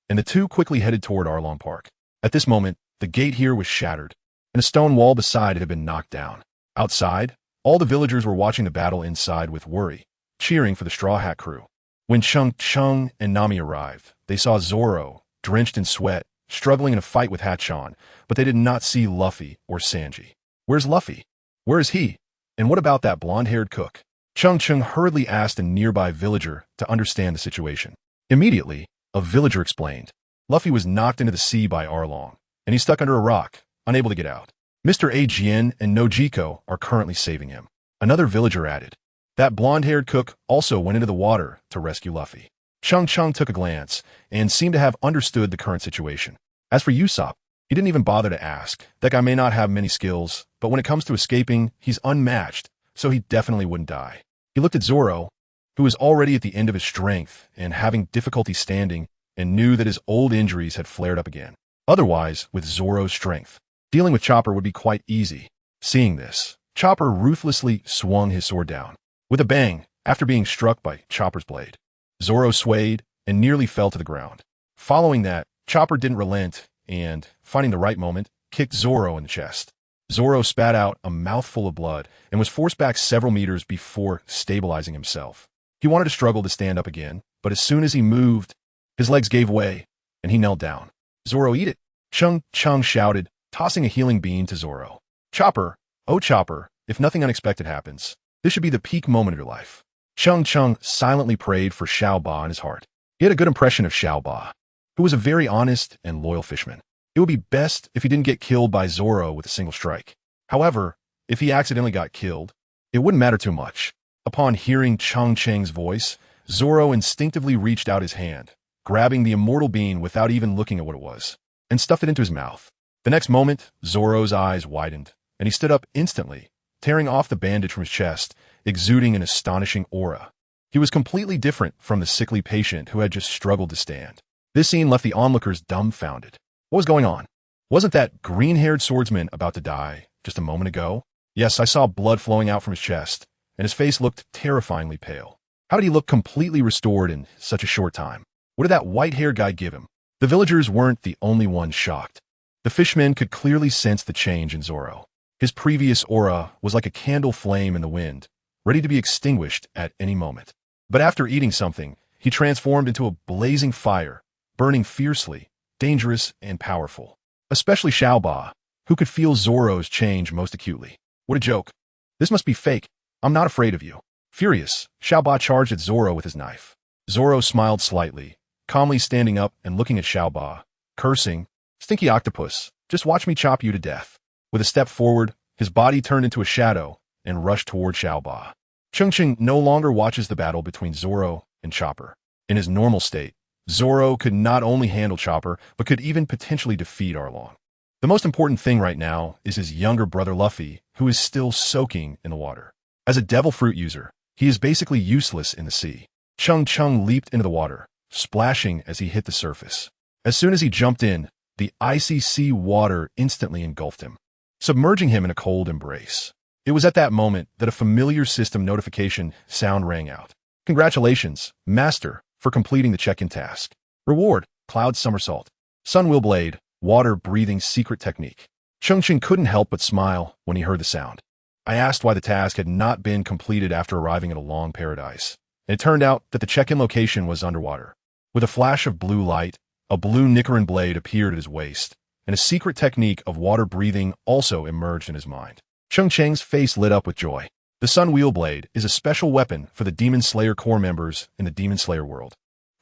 and the two quickly headed toward Arlong Park. At this moment, the gate here was shattered, and a stone wall beside it had been knocked down. Outside, all the villagers were watching the battle inside with worry, cheering for the Straw Hat crew. When Cheng Cheng and Nami arrived, they saw Zoro, drenched in sweat, struggling in a fight with Hatchan, but they did not see Luffy or Sanji. "Where's Luffy? Where is he? And what about that blonde-haired cook?" Cheng Cheng hurriedly asked a nearby villager to understand the situation. Immediately, a villager explained. Luffy was knocked into the sea by Arlong, and he's stuck under a rock, unable to get out. Mr. Ajien and Nojiko are currently saving him. Another villager added. That blonde-haired cook also went into the water to rescue Luffy. Cheng Cheng took a glance and seemed to have understood the current situation. As for Usopp, he didn't even bother to ask. That guy may not have many skills, but when it comes to escaping, he's unmatched, so he definitely wouldn't die. He looked at Zoro, who was already at the end of his strength and having difficulty standing, and knew that his old injuries had flared up again. Otherwise, with Zoro's strength, dealing with Chopper would be quite easy. Seeing this, Chopper ruthlessly swung his sword down. With a bang, after being struck by Chopper's blade, Zoro swayed and nearly fell to the ground. Following that, Chopper didn't relent and, finding the right moment, kicked Zoro in the chest. Zoro spat out a mouthful of blood and was forced back several meters before stabilizing himself. He wanted to struggle to stand up again, but as soon as he moved, his legs gave way, and he knelt down. "Zoro, eat it!" Cheng Cheng shouted, tossing a healing bean to Zoro. "Chopper, oh Chopper, if nothing unexpected happens, this should be the peak moment of your life." Cheng Cheng silently prayed for Xiao Ba in his heart. He had a good impression of Xiao Ba, who was a very honest and loyal fisherman. It would be best if he didn't get killed by Zoro with a single strike. However, if he accidentally got killed, it wouldn't matter too much. Upon hearing Cheng Cheng's voice, Zoro instinctively reached out his hand, grabbing the immortal bean without even looking at what it was, and stuffed it into his mouth. The next moment, Zoro's eyes widened, and he stood up instantly, tearing off the bandage from his chest, exuding an astonishing aura. He was completely different from the sickly patient who had just struggled to stand. This scene left the onlookers dumbfounded. What was going on? Wasn't that green-haired swordsman about to die just a moment ago? Yes, I saw blood flowing out from his chest, and his face looked terrifyingly pale. How did he look completely restored in such a short time? What did that white-haired guy give him? The villagers weren't the only ones shocked. The fishmen could clearly sense the change in Zoro. His previous aura was like a candle flame in the wind, ready to be extinguished at any moment. But after eating something, he transformed into a blazing fire, burning fiercely, dangerous, and powerful. Especially Xiao Ba, who could feel Zoro's change most acutely. What a joke. This must be fake. I'm not afraid of you. Furious, Xiao Ba charged at Zoro with his knife. Zoro smiled slightly, calmly standing up and looking at Xiao Ba, cursing, "Stinky octopus, just watch me chop you to death." With a step forward, his body turned into a shadow and rushed toward Xiao Ba. Cheng Cheng no longer watches the battle between Zoro and Chopper. In his normal state, Zoro could not only handle Chopper, but could even potentially defeat Arlong. The most important thing right now is his younger brother Luffy, who is still soaking in the water. As a devil fruit user, he is basically useless in the sea. Cheng Cheng leaped into the water, splashing as he hit the surface. As soon as he jumped in, the icy sea water instantly engulfed him, submerging him in a cold embrace. It was at that moment that a familiar system notification sound rang out. Congratulations, Master, for completing the check-in task. Reward, Cloud Somersault. Sun Wheel Blade, Water-Breathing Secret Technique. Cheng Cheng couldn't help but smile when he heard the sound. I asked why the task had not been completed after arriving at a long paradise. It turned out that the check-in location was underwater. With a flash of blue light, a blue Nicaran blade appeared at his waist, and a secret technique of water breathing also emerged in his mind. Cheng Cheng's face lit up with joy. The Sun Wheel Blade is a special weapon for the Demon Slayer core members in the Demon Slayer world,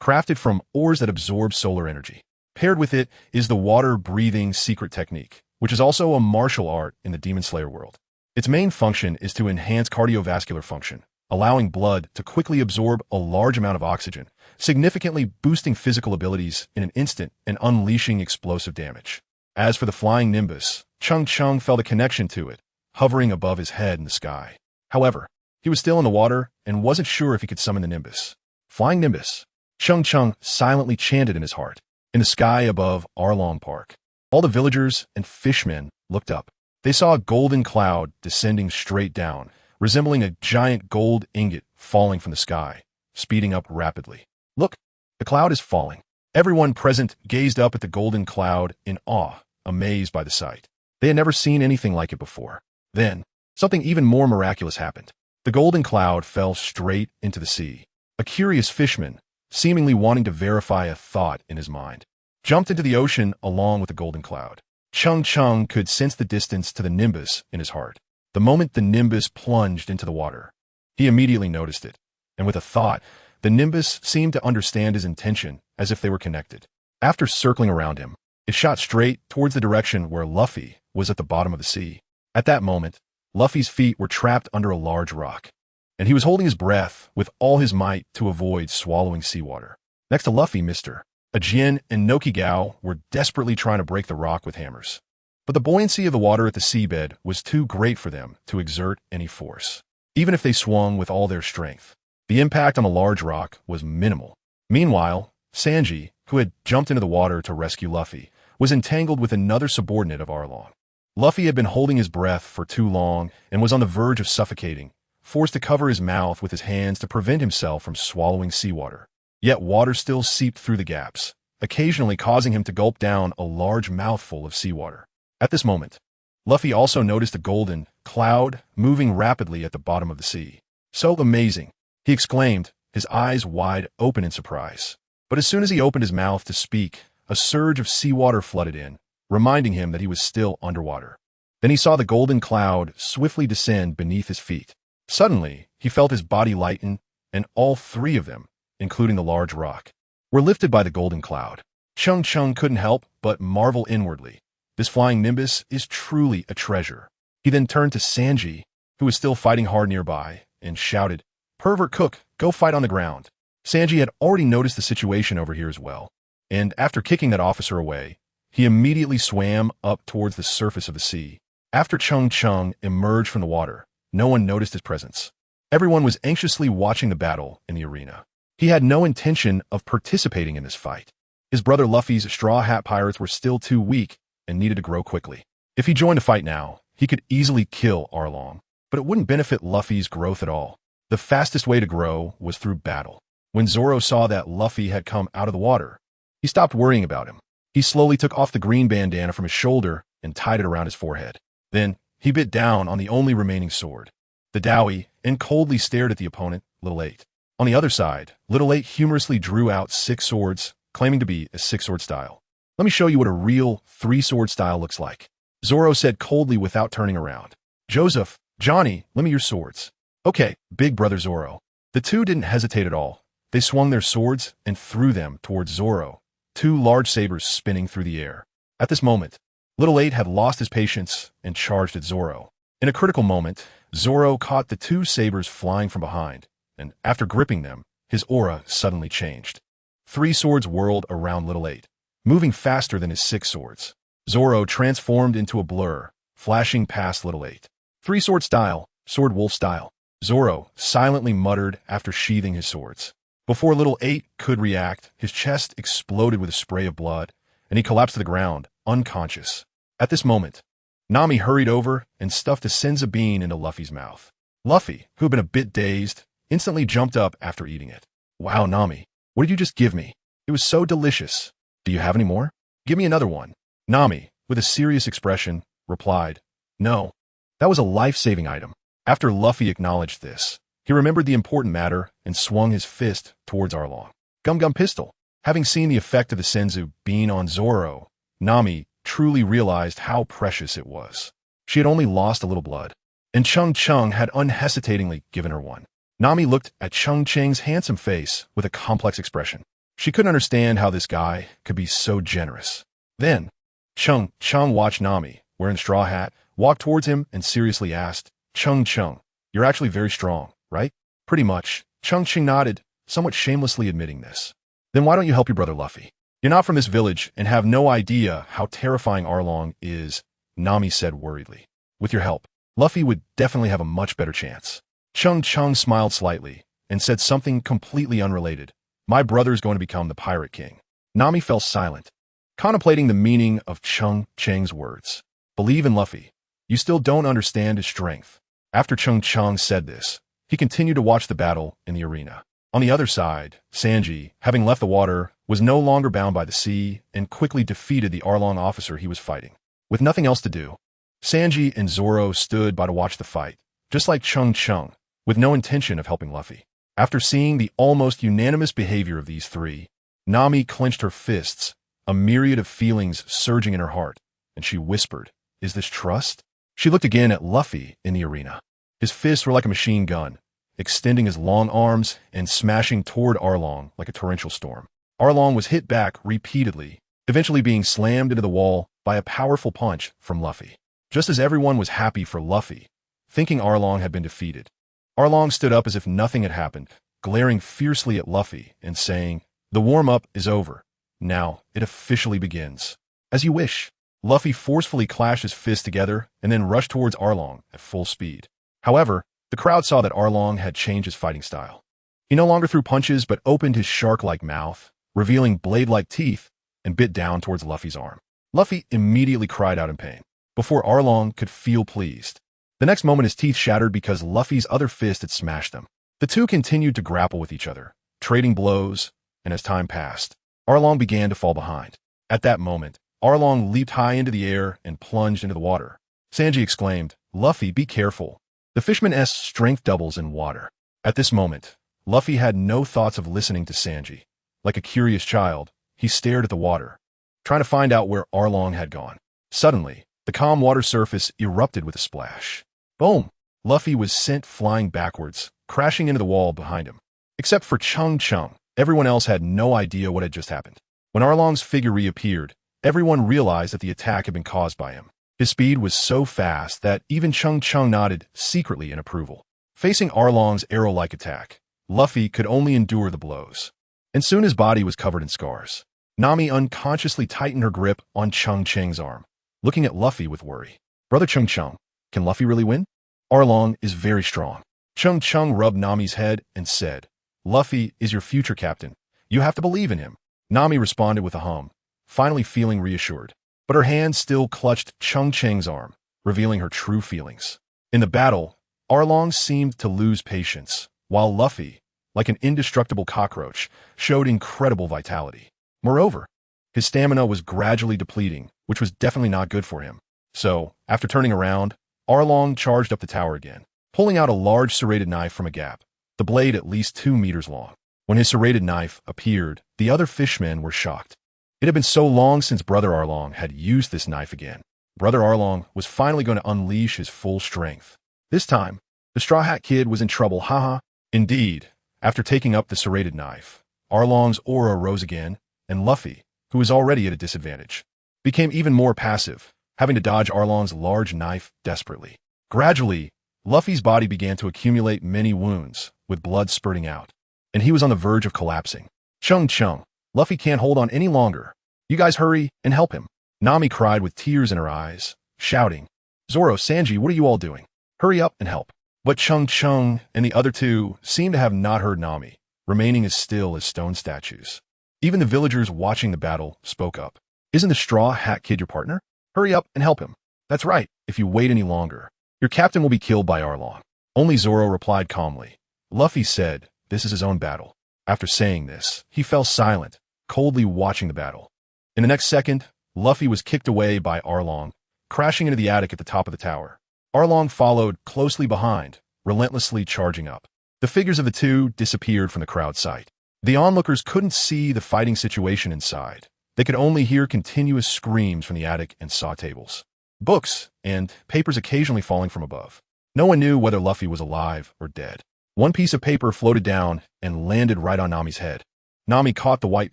crafted from ores that absorb solar energy. Paired with it is the water-breathing secret technique, which is also a martial art in the Demon Slayer world. Its main function is to enhance cardiovascular function, allowing blood to quickly absorb a large amount of oxygen, significantly boosting physical abilities in an instant and unleashing explosive damage. As for the flying Nimbus, Cheng Cheng felt a connection to it, hovering above his head in the sky. However, he was still in the water and wasn't sure if he could summon the Nimbus. Flying Nimbus. Cheng Cheng silently chanted in his heart. In the sky above Arlong Park, all the villagers and fishmen looked up. They saw a golden cloud descending straight down, resembling a giant gold ingot falling from the sky, speeding up rapidly. Look, the cloud is falling. Everyone present gazed up at the golden cloud in awe, amazed by the sight. They had never seen anything like it before. Then, something even more miraculous happened. The golden cloud fell straight into the sea. A curious fisherman, seemingly wanting to verify a thought in his mind, jumped into the ocean along with the golden cloud. Cheng Cheng could sense the distance to the Nimbus in his heart. The moment the Nimbus plunged into the water, he immediately noticed it, and with a thought, the Nimbus seemed to understand his intention as if they were connected. After circling around him, it shot straight towards the direction where Luffy was at the bottom of the sea. At that moment, Luffy's feet were trapped under a large rock, and he was holding his breath with all his might to avoid swallowing seawater. Next to Luffy, Mr. Ajin and Nokigao were desperately trying to break the rock with hammers. But the buoyancy of the water at the seabed was too great for them to exert any force. Even if they swung with all their strength, the impact on the large rock was minimal. Meanwhile, Sanji, who had jumped into the water to rescue Luffy, was entangled with another subordinate of Arlong. Luffy had been holding his breath for too long and was on the verge of suffocating, forced to cover his mouth with his hands to prevent himself from swallowing seawater. Yet water still seeped through the gaps, occasionally causing him to gulp down a large mouthful of seawater. At this moment, Luffy also noticed a golden cloud moving rapidly at the bottom of the sea. So amazing, he exclaimed, his eyes wide open in surprise. But as soon as he opened his mouth to speak, a surge of seawater flooded in, reminding him that he was still underwater. Then he saw the golden cloud swiftly descend beneath his feet. Suddenly, he felt his body lighten, and all three of them, including the large rock, were lifted by the golden cloud. Cheng Cheng couldn't help but marvel inwardly. This flying Nimbus is truly a treasure. He then turned to Sanji, who was still fighting hard nearby, and shouted, "Pervert Cook, go fight on the ground." Sanji had already noticed the situation over here as well, and after kicking that officer away, he immediately swam up towards the surface of the sea. After Cheng Cheng emerged from the water, no one noticed his presence. Everyone was anxiously watching the battle in the arena. He had no intention of participating in this fight. His brother Luffy's Straw Hat Pirates were still too weak and needed to grow quickly. If he joined a fight now, he could easily kill Arlong, but it wouldn't benefit Luffy's growth at all. The fastest way to grow was through battle. When Zoro saw that Luffy had come out of the water, he stopped worrying about him. He slowly took off the green bandana from his shoulder and tied it around his forehead. Then, he bit down on the only remaining sword, the Dowie, and coldly stared at the opponent, Little Eight. On the other side, Little Eight humorously drew out 6 swords, claiming to be a 6-sword style. "Let me show you what a real 3-sword style looks like," Zoro said coldly without turning around. "Joseph, Johnny, lend me your swords." "Okay, big brother Zoro." The two didn't hesitate at all. They swung their swords and threw them towards Zoro, 2 large sabers spinning through the air. At this moment, Little Eight had lost his patience and charged at Zoro. In a critical moment, Zoro caught the 2 sabers flying from behind, and after gripping them, his aura suddenly changed. 3 swords whirled around Little Eight, moving faster than his 6 swords. Zoro transformed into a blur, flashing past Little Eight. 3-sword style, sword wolf style. Zoro silently muttered after sheathing his swords. Before little 8 could react, his chest exploded with a spray of blood, and he collapsed to the ground, unconscious. At this moment, Nami hurried over and stuffed a senza bean into Luffy's mouth. Luffy, who had been a bit dazed, instantly jumped up after eating it. Wow, Nami, what did you just give me? It was so delicious. Do you have any more? Give me another one. Nami, with a serious expression, replied, No, that was a life-saving item. After Luffy acknowledged this, he remembered the important matter and swung his fist towards Arlong. Gum Gum Pistol. Having seen the effect of the senzu bean on Zoro, Nami truly realized how precious it was. She had only lost a little blood, and Cheng Cheng had unhesitatingly given her one. Nami looked at Cheng Cheng's handsome face with a complex expression. She couldn't understand how this guy could be so generous. Then, Cheng Cheng watched Nami, wearing a straw hat, walk towards him and seriously asked, Cheng Cheng, you're actually very strong, right? Pretty much. Cheng Cheng nodded, somewhat shamelessly admitting this. Then why don't you help your brother Luffy? You're not from this village and have no idea how terrifying Arlong is, Nami said worriedly. With your help, Luffy would definitely have a much better chance. Cheng Cheng smiled slightly and said something completely unrelated. My brother's going to become the Pirate King. Nami fell silent, contemplating the meaning of Cheng Cheng's words. Believe in Luffy. You still don't understand his strength. After Cheng Cheng said this, he continued to watch the battle in the arena. On the other side, Sanji, having left the water, was no longer bound by the sea and quickly defeated the Arlong officer he was fighting. With nothing else to do, Sanji and Zoro stood by to watch the fight, just like Cheng Cheng, with no intention of helping Luffy. After seeing the almost unanimous behavior of these three, Nami clenched her fists, a myriad of feelings surging in her heart, and she whispered, Is this trust? She looked again at Luffy in the arena. His fists were like a machine gun, extending his long arms and smashing toward Arlong like a torrential storm. Arlong was hit back repeatedly, eventually being slammed into the wall by a powerful punch from Luffy. Just as everyone was happy for Luffy, thinking Arlong had been defeated, Arlong stood up as if nothing had happened, glaring fiercely at Luffy and saying, The warm-up is over. Now it officially begins. As you wish. Luffy forcefully clashed his fists together and then rushed towards Arlong at full speed. However, the crowd saw that Arlong had changed his fighting style. He no longer threw punches but opened his shark-like mouth, revealing blade-like teeth, and bit down towards Luffy's arm. Luffy immediately cried out in pain, before Arlong could feel pleased. The next moment his teeth shattered because Luffy's other fist had smashed them. The two continued to grapple with each other, trading blows, and as time passed, Arlong began to fall behind. At that moment, Arlong leaped high into the air and plunged into the water. Sanji exclaimed, Luffy, be careful. The fisherman's strength doubles in water. At this moment, Luffy had no thoughts of listening to Sanji. Like a curious child, he stared at the water, trying to find out where Arlong had gone. Suddenly, the calm water surface erupted with a splash. Boom! Luffy was sent flying backwards, crashing into the wall behind him. Except for Cheng Cheng, everyone else had no idea what had just happened. When Arlong's figure reappeared, everyone realized that the attack had been caused by him. His speed was so fast that even Cheng Cheng nodded secretly in approval. Facing Arlong's arrow-like attack, Luffy could only endure the blows, and soon his body was covered in scars. Nami unconsciously tightened her grip on Cheng Cheng's arm, looking at Luffy with worry. Brother Cheng Cheng, can Luffy really win? Arlong is very strong. Cheng Cheng rubbed Nami's head and said, Luffy is your future captain. You have to believe in him. Nami responded with a hum, finally feeling reassured. But her hand still clutched Cheng Cheng's arm, revealing her true feelings. In the battle, Arlong seemed to lose patience, while Luffy, like an indestructible cockroach, showed incredible vitality. Moreover, his stamina was gradually depleting, which was definitely not good for him. So, after turning around, Arlong charged up the tower again, pulling out a large serrated knife from a gap, the blade at least 2 meters long. When his serrated knife appeared, the other fishmen were shocked. It had been so long since Brother Arlong had used this knife again. Brother Arlong was finally going to unleash his full strength. This time, the Straw Hat Kid was in trouble, haha. Indeed, after taking up the serrated knife, Arlong's aura rose again, and Luffy, who was already at a disadvantage, became even more passive, having to dodge Arlong's large knife desperately. Gradually, Luffy's body began to accumulate many wounds, with blood spurting out, and he was on the verge of collapsing. Cheng Cheng, Luffy can't hold on any longer. You guys hurry and help him. Nami cried with tears in her eyes, shouting, Zoro, Sanji, what are you all doing? Hurry up and help. But Cheng Cheng and the other two seemed to have not heard Nami, remaining as still as stone statues. Even the villagers watching the battle spoke up. Isn't the straw hat kid your partner? Hurry up and help him. That's right, if you wait any longer, your captain will be killed by Arlong. Only Zoro replied calmly. Luffy said, this is his own battle. After saying this, he fell silent, coldly watching the battle. In the next second, Luffy was kicked away by Arlong, crashing into the attic at the top of the tower. Arlong followed closely behind, relentlessly charging up. The figures of the two disappeared from the crowd sight. The onlookers couldn't see the fighting situation inside. They could only hear continuous screams from the attic and saw tables, books, and papers occasionally falling from above. No one knew whether Luffy was alive or dead. One piece of paper floated down and landed right on Nami's head. Nami caught the white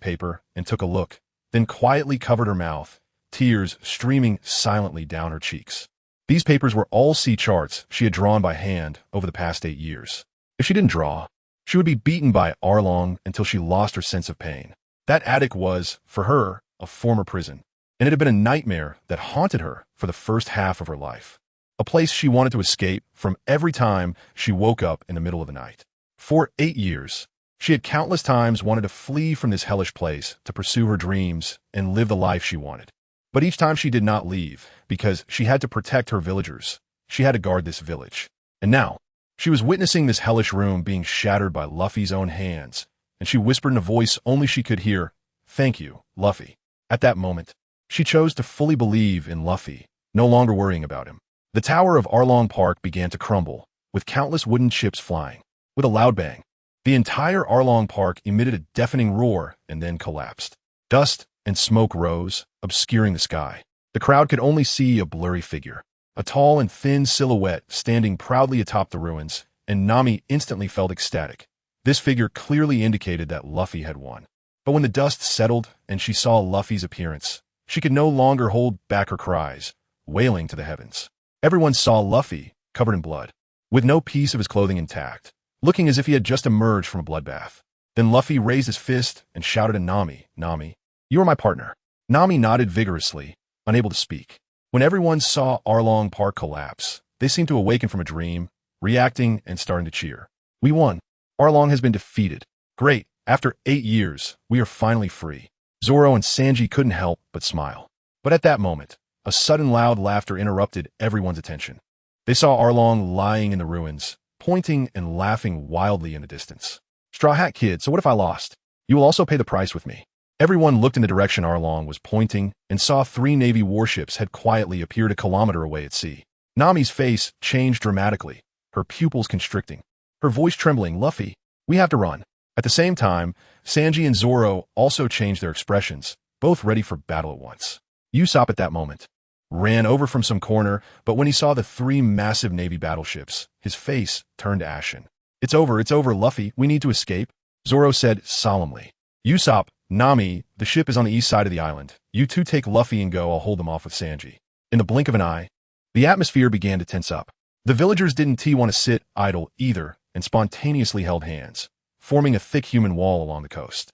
paper and took a look, then quietly covered her mouth, tears streaming silently down her cheeks. These papers were all sea charts she had drawn by hand over the past 8 years. If she didn't draw, she would be beaten by Arlong until she lost her sense of pain. That attic was, for her, a former prison, and it had been a nightmare that haunted her for the first half of her life. A place she wanted to escape from every time she woke up in the middle of the night. For 8 years, she had countless times wanted to flee from this hellish place to pursue her dreams and live the life she wanted. But each time she did not leave, because she had to protect her villagers. She had to guard this village. And now, she was witnessing this hellish room being shattered by Luffy's own hands, and she whispered in a voice only she could hear, "Thank you, Luffy." At that moment, she chose to fully believe in Luffy, no longer worrying about him. The tower of Arlong Park began to crumble, with countless wooden chips flying. With a loud bang, the entire Arlong Park emitted a deafening roar and then collapsed. Dust and smoke rose, obscuring the sky. The crowd could only see a blurry figure, a tall and thin silhouette standing proudly atop the ruins, and Nami instantly felt ecstatic. This figure clearly indicated that Luffy had won. But when the dust settled and she saw Luffy's appearance, she could no longer hold back her cries, wailing to the heavens. Everyone saw Luffy, covered in blood, with no piece of his clothing intact, looking as if he had just emerged from a bloodbath. Then Luffy raised his fist and shouted to Nami, "Nami, you are my partner." Nami nodded vigorously, unable to speak. When everyone saw Arlong Park collapse, they seemed to awaken from a dream, reacting and starting to cheer. "We won. Arlong has been defeated. Great. After 8 years, we are finally free." Zoro and Sanji couldn't help but smile. But at that moment, a sudden loud laughter interrupted everyone's attention. They saw Arlong lying in the ruins, pointing and laughing wildly in the distance. "Straw Hat Kid, so what if I lost? You will also pay the price with me." Everyone looked in the direction Arlong was pointing and saw 3 Navy warships had quietly appeared a kilometer away at sea. Nami's face changed dramatically, her pupils constricting, her voice trembling. "Luffy, we have to run." At the same time, Sanji and Zoro also changed their expressions, both ready for battle at once. Usopp at that moment ran over from some corner, but when he saw the 3 massive Navy battleships, his face turned ashen. It's over, Luffy, we need to escape," Zoro said solemnly. "Usopp, Nami, the ship is on the east side of the island. You two take Luffy and go, I'll hold them off with Sanji." In the blink of an eye, the atmosphere began to tense up. The villagers didn't want to sit idle either, and spontaneously held hands, forming a thick human wall along the coast.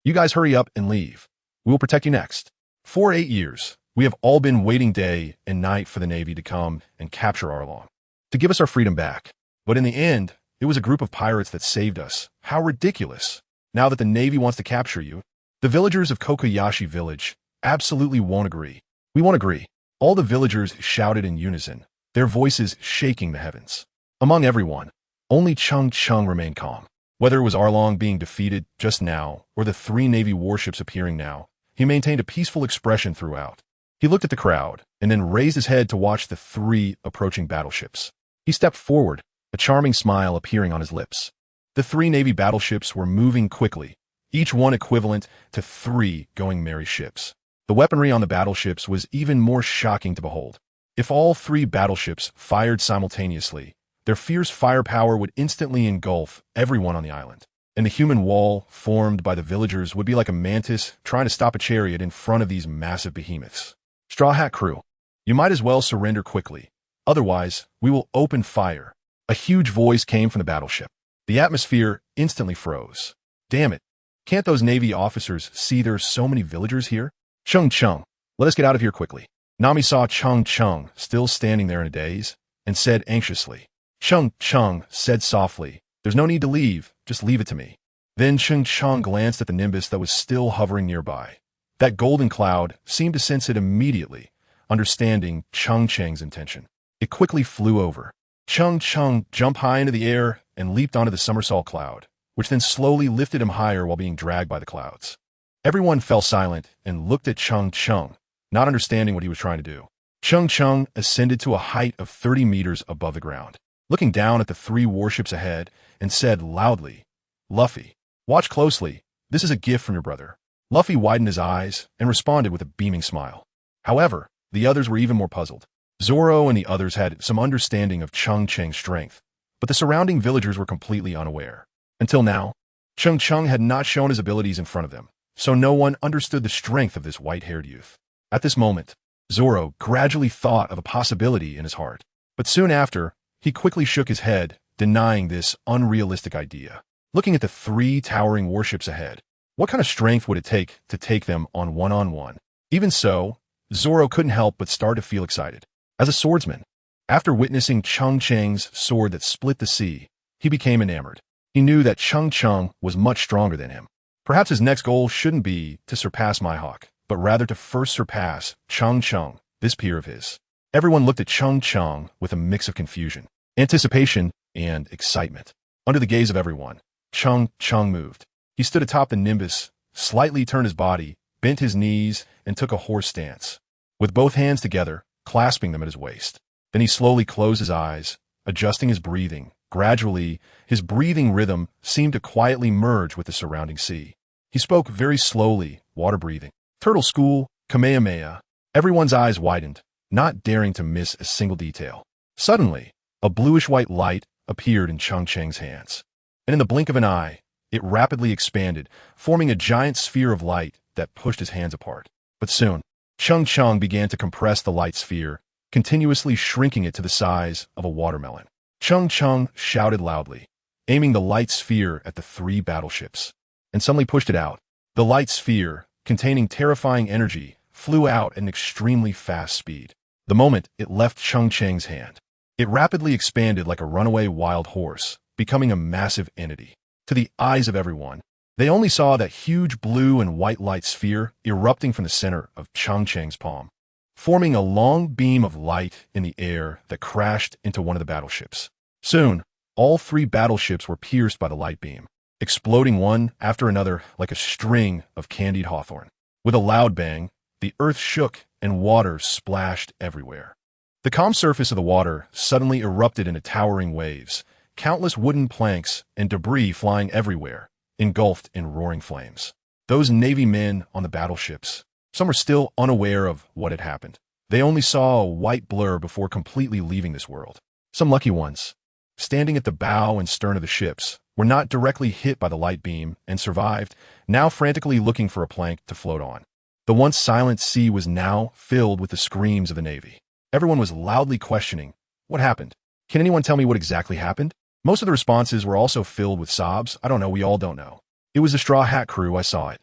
"You guys hurry up and leave. We will protect you next." For 8 years, we have all been waiting day and night for the Navy to come and capture Arlong, to give us our freedom back. But in the end, it was a group of pirates that saved us. How ridiculous. Now that the Navy wants to capture you, the villagers of Kokoyashi Village absolutely won't agree. "We won't agree." All the villagers shouted in unison, their voices shaking the heavens. Among everyone, only Cheng Cheng remained calm. Whether it was Arlong being defeated just now or the 3 Navy warships appearing now, he maintained a peaceful expression throughout. He looked at the crowd and then raised his head to watch the 3 approaching battleships. He stepped forward, a charming smile appearing on his lips. The 3 Navy battleships were moving quickly, each one equivalent to 3 going merry ships. The weaponry on the battleships was even more shocking to behold. If all 3 battleships fired simultaneously, their fierce firepower would instantly engulf everyone on the island, and the human wall formed by the villagers would be like a mantis trying to stop a chariot in front of these massive behemoths. "Straw Hat Crew, you might as well surrender quickly. Otherwise, we will open fire." A huge voice came from the battleship. The atmosphere instantly froze. "Damn it. Can't those Navy officers see there's so many villagers here?" "Cheng Cheng, let us get out of here quickly." Nami saw Cheng Cheng still standing there in a daze and said anxiously, Cheng Cheng said softly, "There's no need to leave, just leave it to me." Then Cheng Cheng glanced at the nimbus that was still hovering nearby. That golden cloud seemed to sense it immediately, understanding Cheng Cheng's intention. It quickly flew over. Cheng Cheng jumped high into the air and leaped onto the somersault cloud, which then slowly lifted him higher while being dragged by the clouds. Everyone fell silent and looked at Cheng Cheng, not understanding what he was trying to do. Cheng Cheng ascended to a height of 30 meters above the ground, looking down at the 3 warships ahead and said loudly, "Luffy, watch closely. This is a gift from your brother." Luffy widened his eyes and responded with a beaming smile. However, the others were even more puzzled. Zoro and the others had some understanding of Cheng Cheng's strength, but the surrounding villagers were completely unaware. Until now, Cheng Cheng had not shown his abilities in front of them, so no one understood the strength of this white-haired youth. At this moment, Zoro gradually thought of a possibility in his heart, but soon after, he quickly shook his head, denying this unrealistic idea. Looking at the 3 towering warships ahead, what kind of strength would it take to take them on one-on-one? Even so, Zoro couldn't help but start to feel excited. As a swordsman, after witnessing Cheng Cheng's sword that split the sea, he became enamored. He knew that Cheng Cheng was much stronger than him. Perhaps his next goal shouldn't be to surpass Mihawk, but rather to first surpass Cheng Cheng, this peer of his. Everyone looked at Cheng Cheng with a mix of confusion, anticipation, and excitement. Under the gaze of everyone, Cheng Cheng moved. He stood atop the nimbus, slightly turned his body, bent his knees, and took a horse stance, with both hands together, clasping them at his waist. Then he slowly closed his eyes, adjusting his breathing. Gradually, his breathing rhythm seemed to quietly merge with the surrounding sea. He spoke very slowly, water breathing. "Turtle School, Kamehameha." Everyone's eyes widened, not daring to miss a single detail. Suddenly, a bluish-white light appeared in Cheng Cheng's hands, and in the blink of an eye, it rapidly expanded, forming a giant sphere of light that pushed his hands apart. But soon, Cheng Cheng began to compress the light sphere, continuously shrinking it to the size of a watermelon. Cheng Cheng shouted loudly, aiming the light sphere at the 3 battleships, and suddenly pushed it out. The light sphere, containing terrifying energy, flew out at an extremely fast speed. The moment it left Cheng Cheng's hand, it rapidly expanded like a runaway wild horse, becoming a massive entity. To the eyes of everyone, they only saw that huge blue and white light sphere erupting from the center of Cheng Cheng's palm, forming a long beam of light in the air that crashed into one of the battleships. Soon, all 3 battleships were pierced by the light beam, exploding one after another like a string of candied hawthorn. With a loud bang, the earth shook and water splashed everywhere. The calm surface of the water suddenly erupted into towering waves, countless wooden planks and debris flying everywhere, engulfed in roaring flames. Those Navy men on the battleships, some were still unaware of what had happened. They only saw a white blur before completely leaving this world. Some lucky ones, standing at the bow and stern of the ships, were not directly hit by the light beam and survived, now frantically looking for a plank to float on. The once silent sea was now filled with the screams of the Navy. Everyone was loudly questioning, "What happened? Can anyone tell me what exactly happened?" Most of the responses were also filled with sobs. "I don't know, we all don't know. It was the Straw Hat crew, I saw it.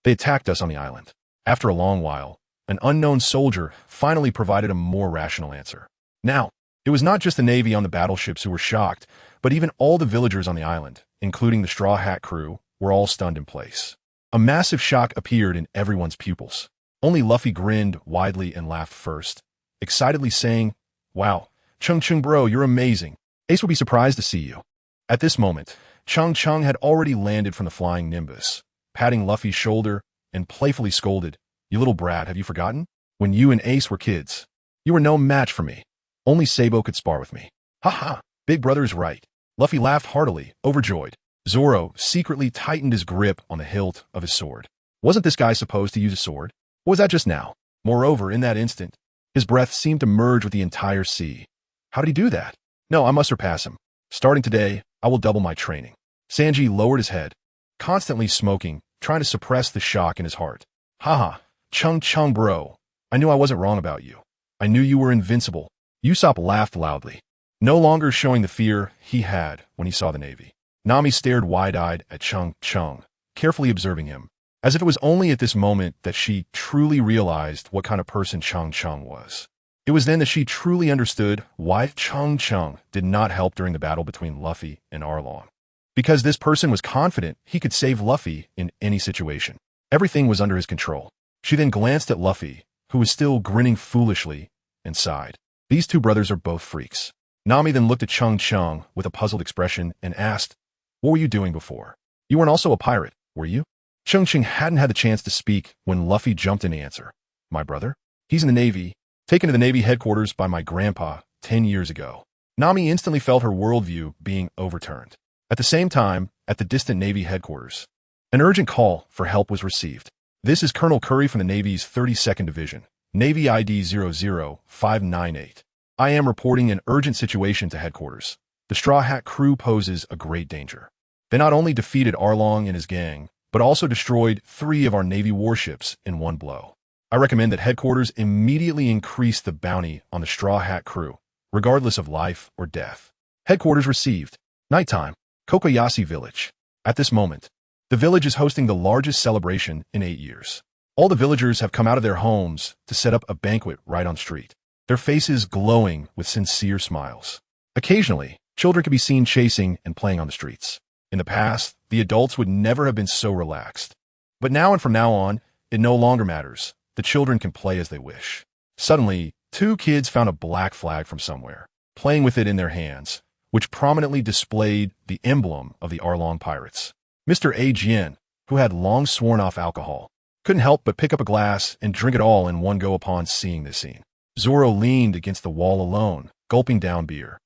They attacked us on the island." After a long while, an unknown soldier finally provided a more rational answer. Now, it was not just the Navy on the battleships who were shocked, but even all the villagers on the island, including the Straw Hat crew, were all stunned in place. A massive shock appeared in everyone's pupils. Only Luffy grinned widely and laughed first, excitedly saying, "Wow, Cheng Cheng bro, you're amazing. Ace will be surprised to see you." At this moment, Cheng Cheng had already landed from the flying nimbus, patting Luffy's shoulder and playfully scolded, "You little brat, have you forgotten? When you and Ace were kids, you were no match for me. Only Sabo could spar with me." "Ha ha, big brother is right." Luffy laughed heartily, overjoyed. Zoro secretly tightened his grip on the hilt of his sword. Wasn't this guy supposed to use a sword? Or was that just now? Moreover, in that instant, his breath seemed to merge with the entire sea. How did he do that? "No, I must surpass him. Starting today, I will double my training." Sanji lowered his head, constantly smoking, trying to suppress the shock in his heart. "Haha, Cheng Cheng bro, I knew I wasn't wrong about you. I knew you were invincible." Usopp laughed loudly, no longer showing the fear he had when he saw the Navy. Nami stared wide-eyed at Cheng Cheng, carefully observing him, as if it was only at this moment that she truly realized what kind of person Cheng Cheng was. It was then that she truly understood why Cheng Cheng did not help during the battle between Luffy and Arlong. Because this person was confident he could save Luffy in any situation. Everything was under his control. She then glanced at Luffy, who was still grinning foolishly, and sighed. These two brothers are both freaks. Nami then looked at Cheng Cheng with a puzzled expression and asked, "What were you doing before? You weren't also a pirate, were you?" Cheng Cheng hadn't had the chance to speak when Luffy jumped in to answer. "My brother? He's in the Navy, taken to the Navy headquarters by my grandpa 10 years ago." Nami instantly felt her worldview being overturned. At the same time, at the distant Navy headquarters, an urgent call for help was received. "This is Colonel Curry from the Navy's 32nd Division, Navy ID 00598. I am reporting an urgent situation to headquarters. The Straw Hat crew poses a great danger. They not only defeated Arlong and his gang, but also destroyed 3 of our Navy warships in one blow. I recommend that headquarters immediately increase the bounty on the Straw Hat crew, regardless of life or death." Headquarters received. Nighttime, Kokoyashi Village. At this moment, the village is hosting the largest celebration in 8 years. All the villagers have come out of their homes to set up a banquet right on street, their faces glowing with sincere smiles. Occasionally, children can be seen chasing and playing on the streets. In the past, the adults would never have been so relaxed. But now and from now on, it no longer matters. The children can play as they wish. Suddenly, 2 kids found a black flag from somewhere, playing with it in their hands, which prominently displayed the emblem of the Arlong pirates. Mr. A. Jian, who had long sworn off alcohol, couldn't help but pick up a glass and drink it all in one go upon seeing this scene. Zoro leaned against the wall alone, gulping down beer.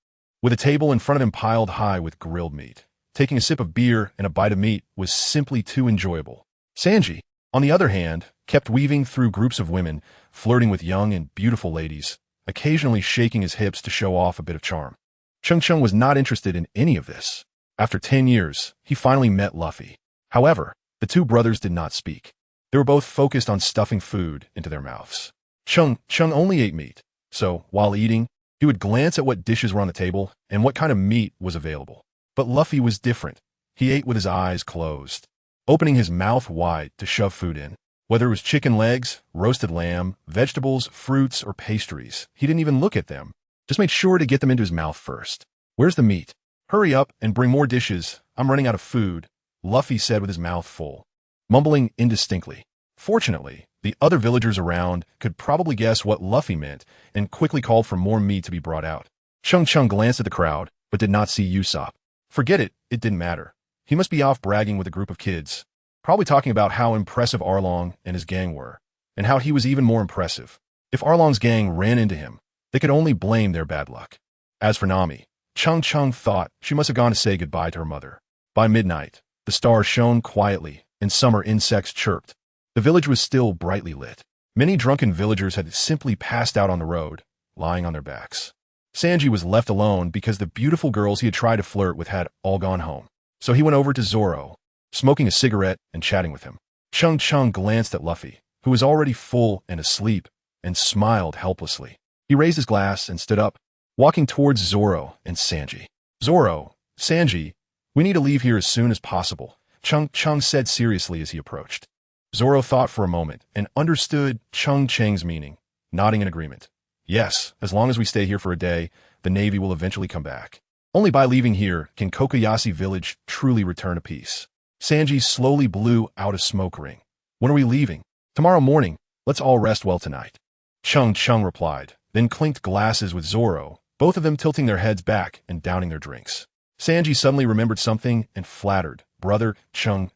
With a table in front of him piled high with grilled meat, taking a sip of beer and a bite of meat was simply too enjoyable. Sanji, on the other hand, kept weaving through groups of women, flirting with young and beautiful ladies, occasionally shaking his hips to show off a bit of charm. Cheng Cheng was not interested in any of this. After 10 years, he finally met Luffy. However, the two brothers did not speak. They were both focused on stuffing food into their mouths. Cheng only ate meat, so while eating, he would glance at what dishes were on the table and what kind of meat was available. But Luffy was different. He ate with his eyes closed, opening his mouth wide to shove food in. Whether it was chicken legs, roasted lamb, vegetables, fruits, or pastries, he didn't even look at them. Just made sure to get them into his mouth first. "Where's the meat? Hurry up and bring more dishes. I'm running out of food," Luffy said with his mouth full, mumbling indistinctly. Fortunately, the other villagers around could probably guess what Luffy meant and quickly called for more meat to be brought out. Cheng glanced at the crowd, but did not see Usopp. Forget it, it didn't matter. He must be off bragging with a group of kids, probably talking about how impressive Arlong and his gang were, and how he was even more impressive. If Arlong's gang ran into him, they could only blame their bad luck. As for Nami, Cheng thought she must have gone to say goodbye to her mother. By midnight, the stars shone quietly and summer insects chirped. The village was still brightly lit. Many drunken villagers had simply passed out on the road, lying on their backs. Sanji was left alone because the beautiful girls he had tried to flirt with had all gone home. So he went over to Zoro, smoking a cigarette and chatting with him. Cheng glanced at Luffy, who was already full and asleep, and smiled helplessly. He raised his glass and stood up, walking towards Zoro and Sanji. "Zoro, Sanji, we need to leave here as soon as possible," Cheng said seriously as he approached. Zoro thought for a moment and understood Cheng Cheng's meaning, nodding in agreement. "Yes, as long as we stay here for a day, the Navy will eventually come back. Only by leaving here can Kokoyashi Village truly return to peace." Sanji slowly blew out a smoke ring. "When are we leaving?" "Tomorrow morning. Let's all rest well tonight," Cheng replied, then clinked glasses with Zoro, both of them tilting their heads back and downing their drinks. Sanji suddenly remembered something and flattered, "Brother Cheng,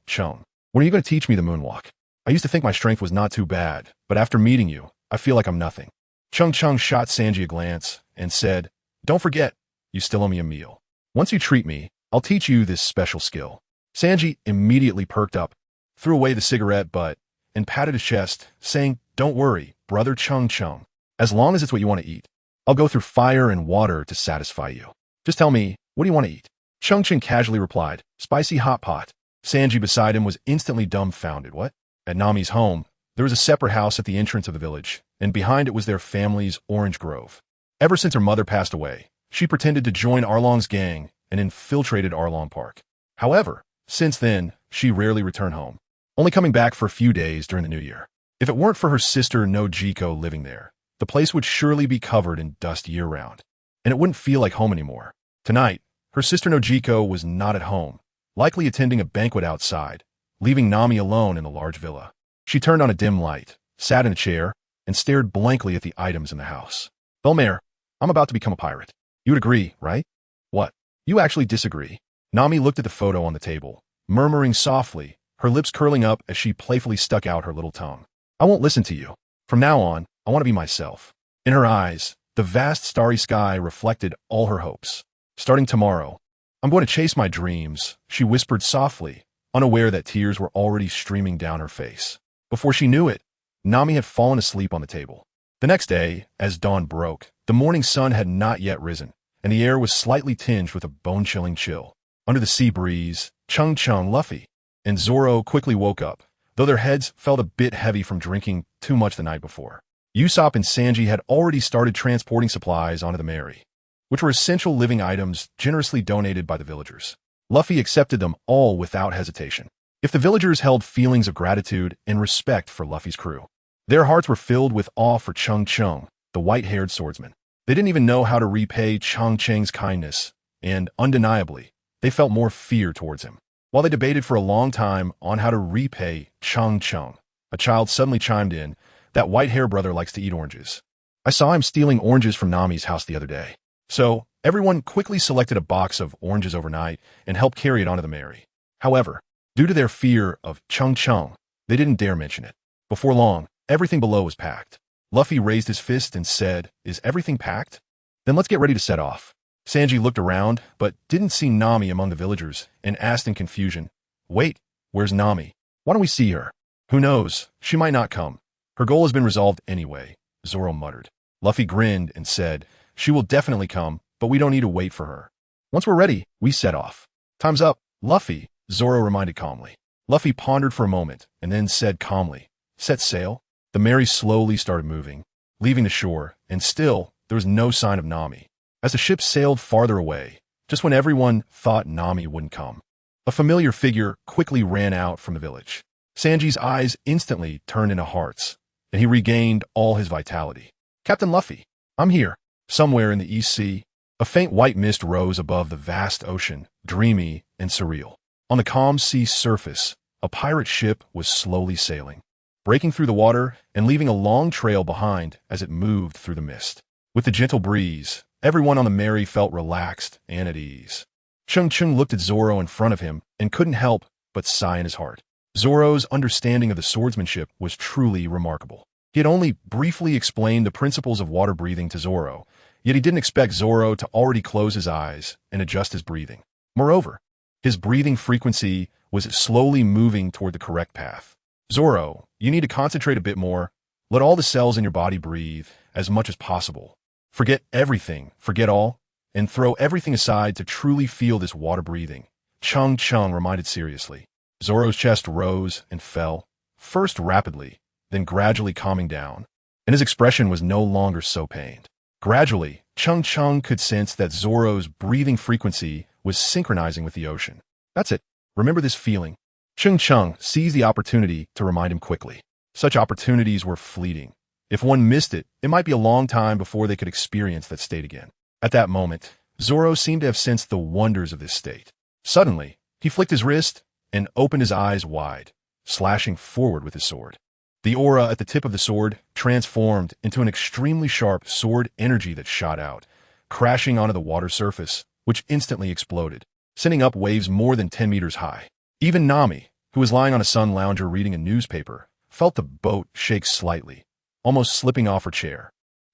when are you going to teach me the moonwalk? I used to think my strength was not too bad, but after meeting you, I feel like I'm nothing." Cheng shot Sanji a glance and said, "Don't forget, you still owe me a meal. Once you treat me, I'll teach you this special skill." Sanji immediately perked up, threw away the cigarette butt, and patted his chest, saying, "Don't worry, brother Cheng. As long as it's what you want to eat, I'll go through fire and water to satisfy you. Just tell me, what do you want to eat?" Cheng casually replied, "Spicy hot pot." Sanji beside him was instantly dumbfounded. What? At Nami's home, there was a separate house at the entrance of the village, and behind it was their family's orange grove. Ever since her mother passed away, she pretended to join Arlong's gang and infiltrated Arlong Park. However, since then, she rarely returned home, only coming back for a few days during the new year. If it weren't for her sister Nojiko living there, The place would surely be covered in dust year-round, and it wouldn't feel like home anymore. Tonight, her sister Nojiko was not at home, likely attending a banquet outside, leaving Nami alone in the large villa. She turned on a dim light, sat in a chair, and stared blankly at the items in the house. Belmare, I'm about to become a pirate. You would agree, right? What? You actually disagree? Nami looked at the photo on the table, murmuring softly, her lips curling up as she playfully stuck out her little tongue. I won't listen to you. From now on, I want to be myself. In her eyes, the vast starry sky reflected all her hopes. Starting tomorrow, I'm going to chase my dreams, she whispered softly, unaware that tears were already streaming down her face. Before she knew it, Nami had fallen asleep on the table. The next day, as dawn broke, the morning sun had not yet risen, and the air was slightly tinged with a bone-chilling chill. Under the sea breeze, Cheng Cheng, Luffy, and Zoro quickly woke up, though their heads felt a bit heavy from drinking too much the night before. Usopp and Sanji had already started transporting supplies onto the Mary, which were essential living items generously donated by the villagers. Luffy accepted them all without hesitation. If the villagers held feelings of gratitude and respect for Luffy's crew, their hearts were filled with awe for Cheng Cheng, the white-haired swordsman. They didn't even know how to repay Cheng Cheng's kindness, and, undeniably, they felt more fear towards him. While they debated for a long time on how to repay Cheng Cheng, a child suddenly chimed in, that white-hair brother likes to eat oranges. I saw him stealing oranges from Nami's house the other day. So, everyone quickly selected a box of oranges overnight and helped carry it onto the Mary. However, due to their fear of Cheng Cheng, they didn't dare mention it. Before long, everything below was packed. Luffy raised his fist and said, "Is everything packed? Then let's get ready to set off." Sanji looked around, but didn't see Nami among the villagers, and asked in confusion, "Wait, where's Nami? Why don't we see her?" "Who knows? She might not come. Her goal has been resolved anyway," Zoro muttered. Luffy grinned and said, "She will definitely come, but we don't need to wait for her. Once we're ready, we set off." "Time's up, Luffy," Zoro reminded calmly. Luffy pondered for a moment, and then said calmly, "Set sail." The Mary slowly started moving, leaving the shore, and still, there was no sign of Nami. As the ship sailed farther away, just when everyone thought Nami wouldn't come, a familiar figure quickly ran out from the village. Sanji's eyes instantly turned into hearts, and he regained all his vitality. "Captain Luffy, I'm here." Somewhere in the East Sea, a faint white mist rose above the vast ocean, dreamy and surreal. On the calm sea surface, a pirate ship was slowly sailing, breaking through the water and leaving a long trail behind as it moved through the mist. With the gentle breeze, everyone on the Mary felt relaxed and at ease. Cheng Cheng looked at Zoro in front of him and couldn't help but sigh in his heart. Zoro's understanding of the swordsmanship was truly remarkable. He had only briefly explained the principles of water breathing to Zoro, yet he didn't expect Zoro to already close his eyes and adjust his breathing. Moreover, his breathing frequency was slowly moving toward the correct path. "Zoro, you need to concentrate a bit more. Let all the cells in your body breathe as much as possible. Forget everything, forget all, and throw everything aside to truly feel this water breathing," Cheng Cheng reminded seriously. Zoro's chest rose and fell, first rapidly, then gradually calming down, and his expression was no longer so pained. Gradually, Cheng Cheng could sense that Zoro's breathing frequency was synchronizing with the ocean. "That's it. Remember this feeling." Cheng Cheng seized the opportunity to remind him quickly. Such opportunities were fleeting. If one missed it, it might be a long time before they could experience that state again. At that moment, Zoro seemed to have sensed the wonders of this state. Suddenly, he flicked his wrist and opened his eyes wide, slashing forward with his sword. The aura at the tip of the sword transformed into an extremely sharp sword energy that shot out, crashing onto the water surface, which instantly exploded, sending up waves more than 10 meters high. Even Nami, who was lying on a sun lounger reading a newspaper, felt the boat shake slightly, almost slipping off her chair.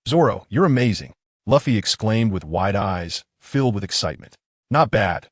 "Zoro, you're amazing," Luffy exclaimed with wide eyes, filled with excitement. Not bad.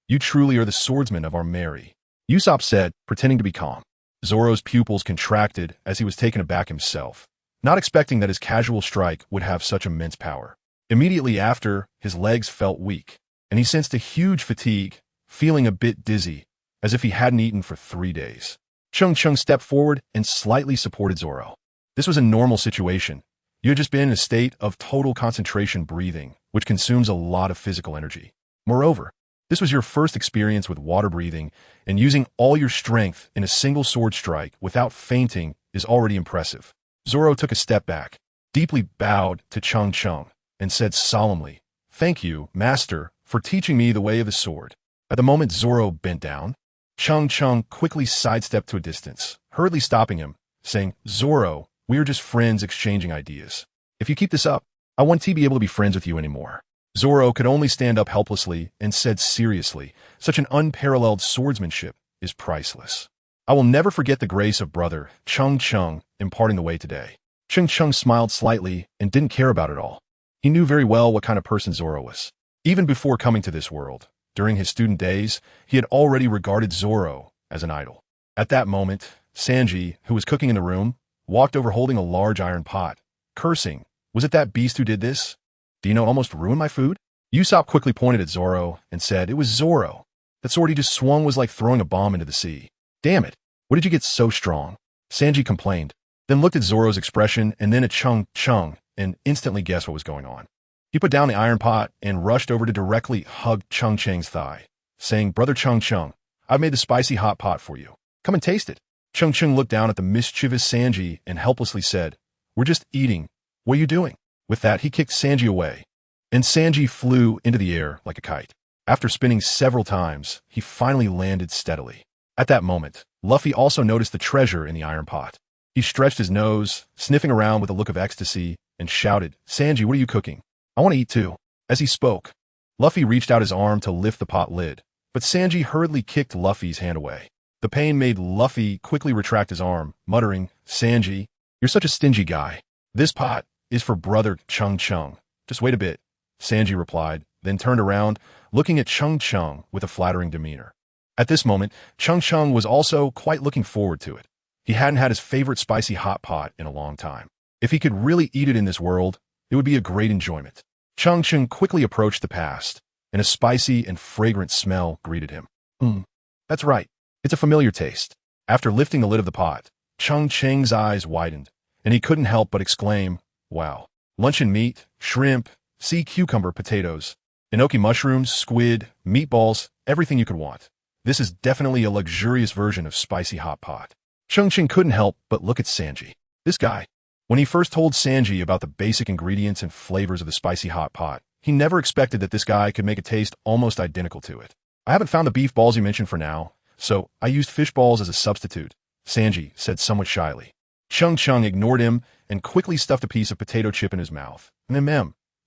You truly are the swordsman of our Mary," Usopp said, pretending to be calm. Zoro's pupils contracted as he was taken aback himself, not expecting that his casual strike would have such immense power. Immediately after, his legs felt weak, and he sensed a huge fatigue, feeling a bit dizzy, as if he hadn't eaten for 3 days. Cheng Cheng stepped forward and slightly supported Zoro. This was a normal situation. You had just been in a state of total concentration breathing, which consumes a lot of physical energy. Moreover, this was your first experience with water breathing, and using all your strength in a single sword strike without fainting is already impressive. Zoro took a step back, deeply bowed to Cheng Cheng and said solemnly, "Thank you, master, for teaching me the way of the sword." At the moment Zoro bent down, Cheng Cheng quickly sidestepped to a distance, hurriedly stopping him, saying, "Zoro, we are just friends exchanging ideas. If you keep this up, I won't be able to be friends with you anymore." Zoro could only stand up helplessly and said seriously, "Such an unparalleled swordsmanship is priceless. I will never forget the grace of brother Cheng Cheng imparting the way today." Cheng Cheng smiled slightly and didn't care about it all. He knew very well what kind of person Zoro was. Even before coming to this world, during his student days, he had already regarded Zoro as an idol. At that moment, Sanji, who was cooking in the room, walked over holding a large iron pot, cursing, "Was it that beast who did this? Do you know it almost ruined my food?" Usopp quickly pointed at Zoro and said, "It was Zoro. That sword he just swung was like throwing a bomb into the sea. Damn it, what did you get so strong?" Sanji complained, then looked at Zoro's expression and then at Cheng Cheng and instantly guessed what was going on. He put down the iron pot and rushed over to directly hug Cheng Cheng's thigh, saying, "Brother Cheng Cheng, I've made the spicy hot pot for you. Come and taste it." Cheng Cheng looked down at the mischievous Sanji and helplessly said, "We're just eating. What are you doing?" With that, he kicked Sanji away, and Sanji flew into the air like a kite. After spinning several times, he finally landed steadily. At that moment, Luffy also noticed the treasure in the iron pot. He stretched his nose, sniffing around with a look of ecstasy, and shouted, "Sanji, what are you cooking? I want to eat too." As he spoke, Luffy reached out his arm to lift the pot lid, but Sanji hurriedly kicked Luffy's hand away. The pain made Luffy quickly retract his arm, muttering, "Sanji, you're such a stingy guy. This pot is for brother Cheng Cheng. Just wait a bit," Sanji replied, then turned around, looking at Cheng Cheng with a flattering demeanor. At this moment, Cheng Cheng was also quite looking forward to it. He hadn't had his favorite spicy hot pot in a long time. If he could really eat it in this world, it would be a great enjoyment. Cheng Cheng quickly approached the past, and a spicy and fragrant smell greeted him. That's right. It's a familiar taste." After lifting the lid of the pot, Cheng Cheng's eyes widened, and he couldn't help but exclaim, "Wow. Luncheon meat, shrimp, sea cucumber, potatoes, enoki mushrooms, squid, meatballs, everything you could want. This is definitely a luxurious version of spicy hot pot." Cheng Cheng couldn't help but look at Sanji. This guy. When he first told Sanji about the basic ingredients and flavors of the spicy hot pot, he never expected that this guy could make a taste almost identical to it. "I haven't found the beef balls you mentioned for now, so I used fish balls as a substitute," Sanji said somewhat shyly. Cheng Cheng ignored him and quickly stuffed a piece of potato chip in his mouth.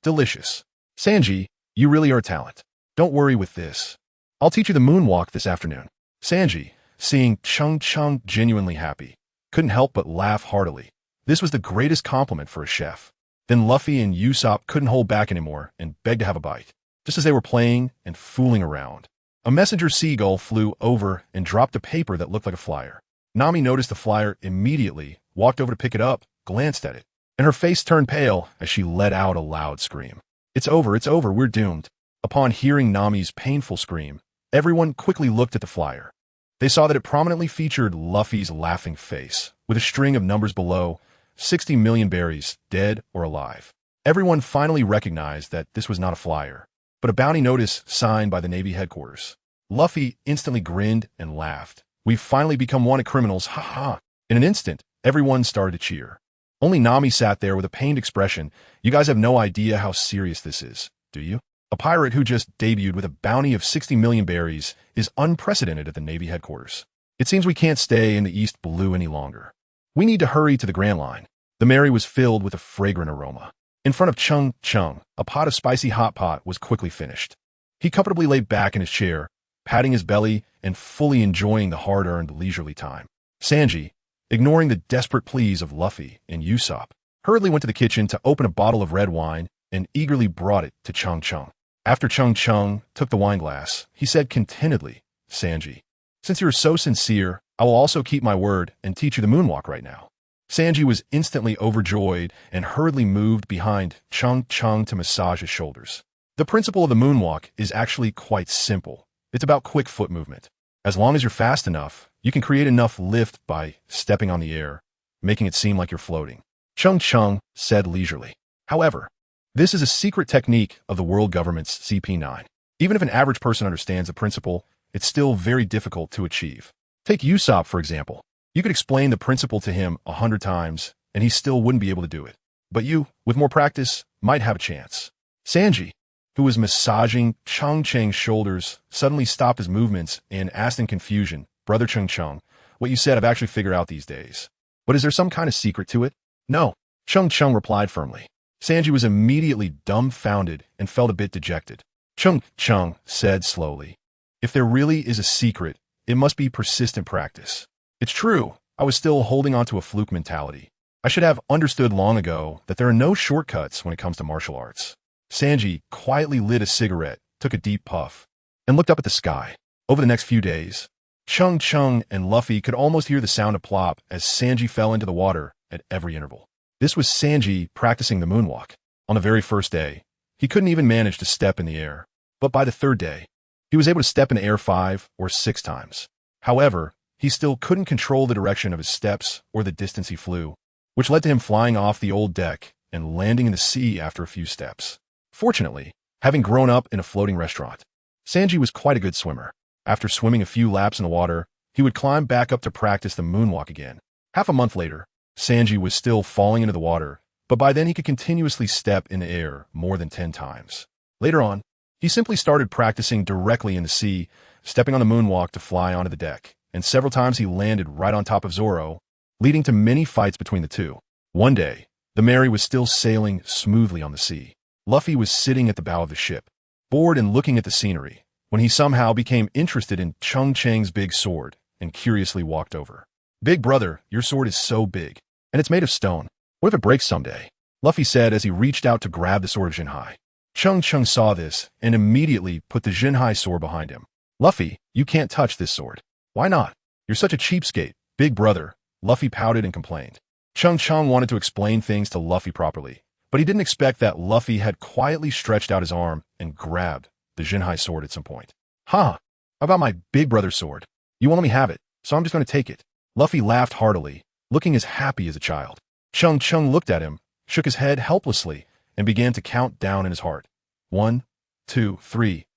Delicious. "Sanji, you really are a talent. Don't worry with this. I'll teach you the moonwalk this afternoon." Sanji, seeing Cheng Cheng genuinely happy, couldn't help but laugh heartily. This was the greatest compliment for a chef. Then Luffy and Usopp couldn't hold back anymore and begged to have a bite. Just as they were playing and fooling around, a messenger seagull flew over and dropped a paper that looked like a flyer. Nami noticed the flyer immediately, walked over to pick it up, glanced at it, and her face turned pale as she let out a loud scream. It's over, we're doomed." Upon hearing Nami's painful scream, everyone quickly looked at the flyer. They saw that it prominently featured Luffy's laughing face, with a string of numbers below, 60 million berries, dead or alive. Everyone finally recognized that this was not a flyer, but a bounty notice signed by the Navy headquarters. Luffy instantly grinned and laughed. "We've finally become wanted criminals, ha ha." In an instant, everyone started to cheer. Only Nami sat there with a pained expression. "You guys have no idea how serious this is, do you? A pirate who just debuted with a bounty of 60 million berries is unprecedented at the Navy headquarters. It seems we can't stay in the East Blue any longer. We need to hurry to the Grand Line." The Mary was filled with a fragrant aroma. In front of Cheng Cheng, a pot of spicy hot pot was quickly finished. He comfortably lay back in his chair, patting his belly and fully enjoying the hard-earned leisurely time. Sanji, ignoring the desperate pleas of Luffy and Usopp, hurriedly went to the kitchen to open a bottle of red wine and eagerly brought it to Cheng Cheng. After Cheng Cheng took the wine glass, he said contentedly, "Sanji, since you're so sincere, I will also keep my word and teach you the moonwalk right now." Sanji was instantly overjoyed and hurriedly moved behind Cheng Cheng to massage his shoulders. The principle of the moonwalk is actually quite simple. It's about quick foot movement. As long as you're fast enough, you can create enough lift by stepping on the air, making it seem like you're floating. Cheng Cheng said leisurely. However, this is a secret technique of the world government's CP9. Even if an average person understands the principle, it's still very difficult to achieve. Take Usopp, for example. You could explain the principle to him 100 times, and he still wouldn't be able to do it. But you, with more practice, might have a chance. Sanji, who was massaging Cheng Cheng's shoulders, suddenly stopped his movements and asked in confusion, "Brother Cheng Cheng, what you said I've actually figured out these days. But is there some kind of secret to it?" "No," Cheng Cheng replied firmly. Sanji was immediately dumbfounded and felt a bit dejected. Cheng Cheng said slowly, "If there really is a secret, it must be persistent practice. It's true, I was still holding on to a fluke mentality. I should have understood long ago that there are no shortcuts when it comes to martial arts." Sanji quietly lit a cigarette, took a deep puff, and looked up at the sky. Over the next few days, Cheng Cheng and Luffy could almost hear the sound of plop as Sanji fell into the water at every interval. This was Sanji practicing the moonwalk. On the very first day, he couldn't even manage to step in the air. But by the third day, he was able to step in the air 5 or 6 times. However, he still couldn't control the direction of his steps or the distance he flew, which led to him flying off the old deck and landing in the sea after a few steps. Fortunately, having grown up in a floating restaurant, Sanji was quite a good swimmer. After swimming a few laps in the water, he would climb back up to practice the moonwalk again. Half a month later, Sanji was still falling into the water, but by then he could continuously step in the air more than 10 times. Later on, he simply started practicing directly in the sea, stepping on the moonwalk to fly onto the deck, and several times he landed right on top of Zoro, leading to many fights between the two. One day, the Mary was still sailing smoothly on the sea. Luffy was sitting at the bow of the ship, bored and looking at the scenery, when he somehow became interested in Cheng Cheng's big sword and curiously walked over. "Big brother, your sword is so big, and it's made of stone. What if it breaks someday?" Luffy said as he reached out to grab the sword of Jinhai. Cheng Cheng saw this and immediately put the Jinhai sword behind him. "Luffy, you can't touch this sword." "Why not? You're such a cheapskate, big brother," Luffy pouted and complained. Cheng Cheng wanted to explain things to Luffy properly, but he didn't expect that Luffy had quietly stretched out his arm and grabbed the Jinhai sword at some point. "Huh? How about my big brother's sword? You won't let me have it, so I'm just going to take it." Luffy laughed heartily, looking as happy as a child. Cheng Cheng looked at him, shook his head helplessly, and began to count down in his heart. 1, 2, 3.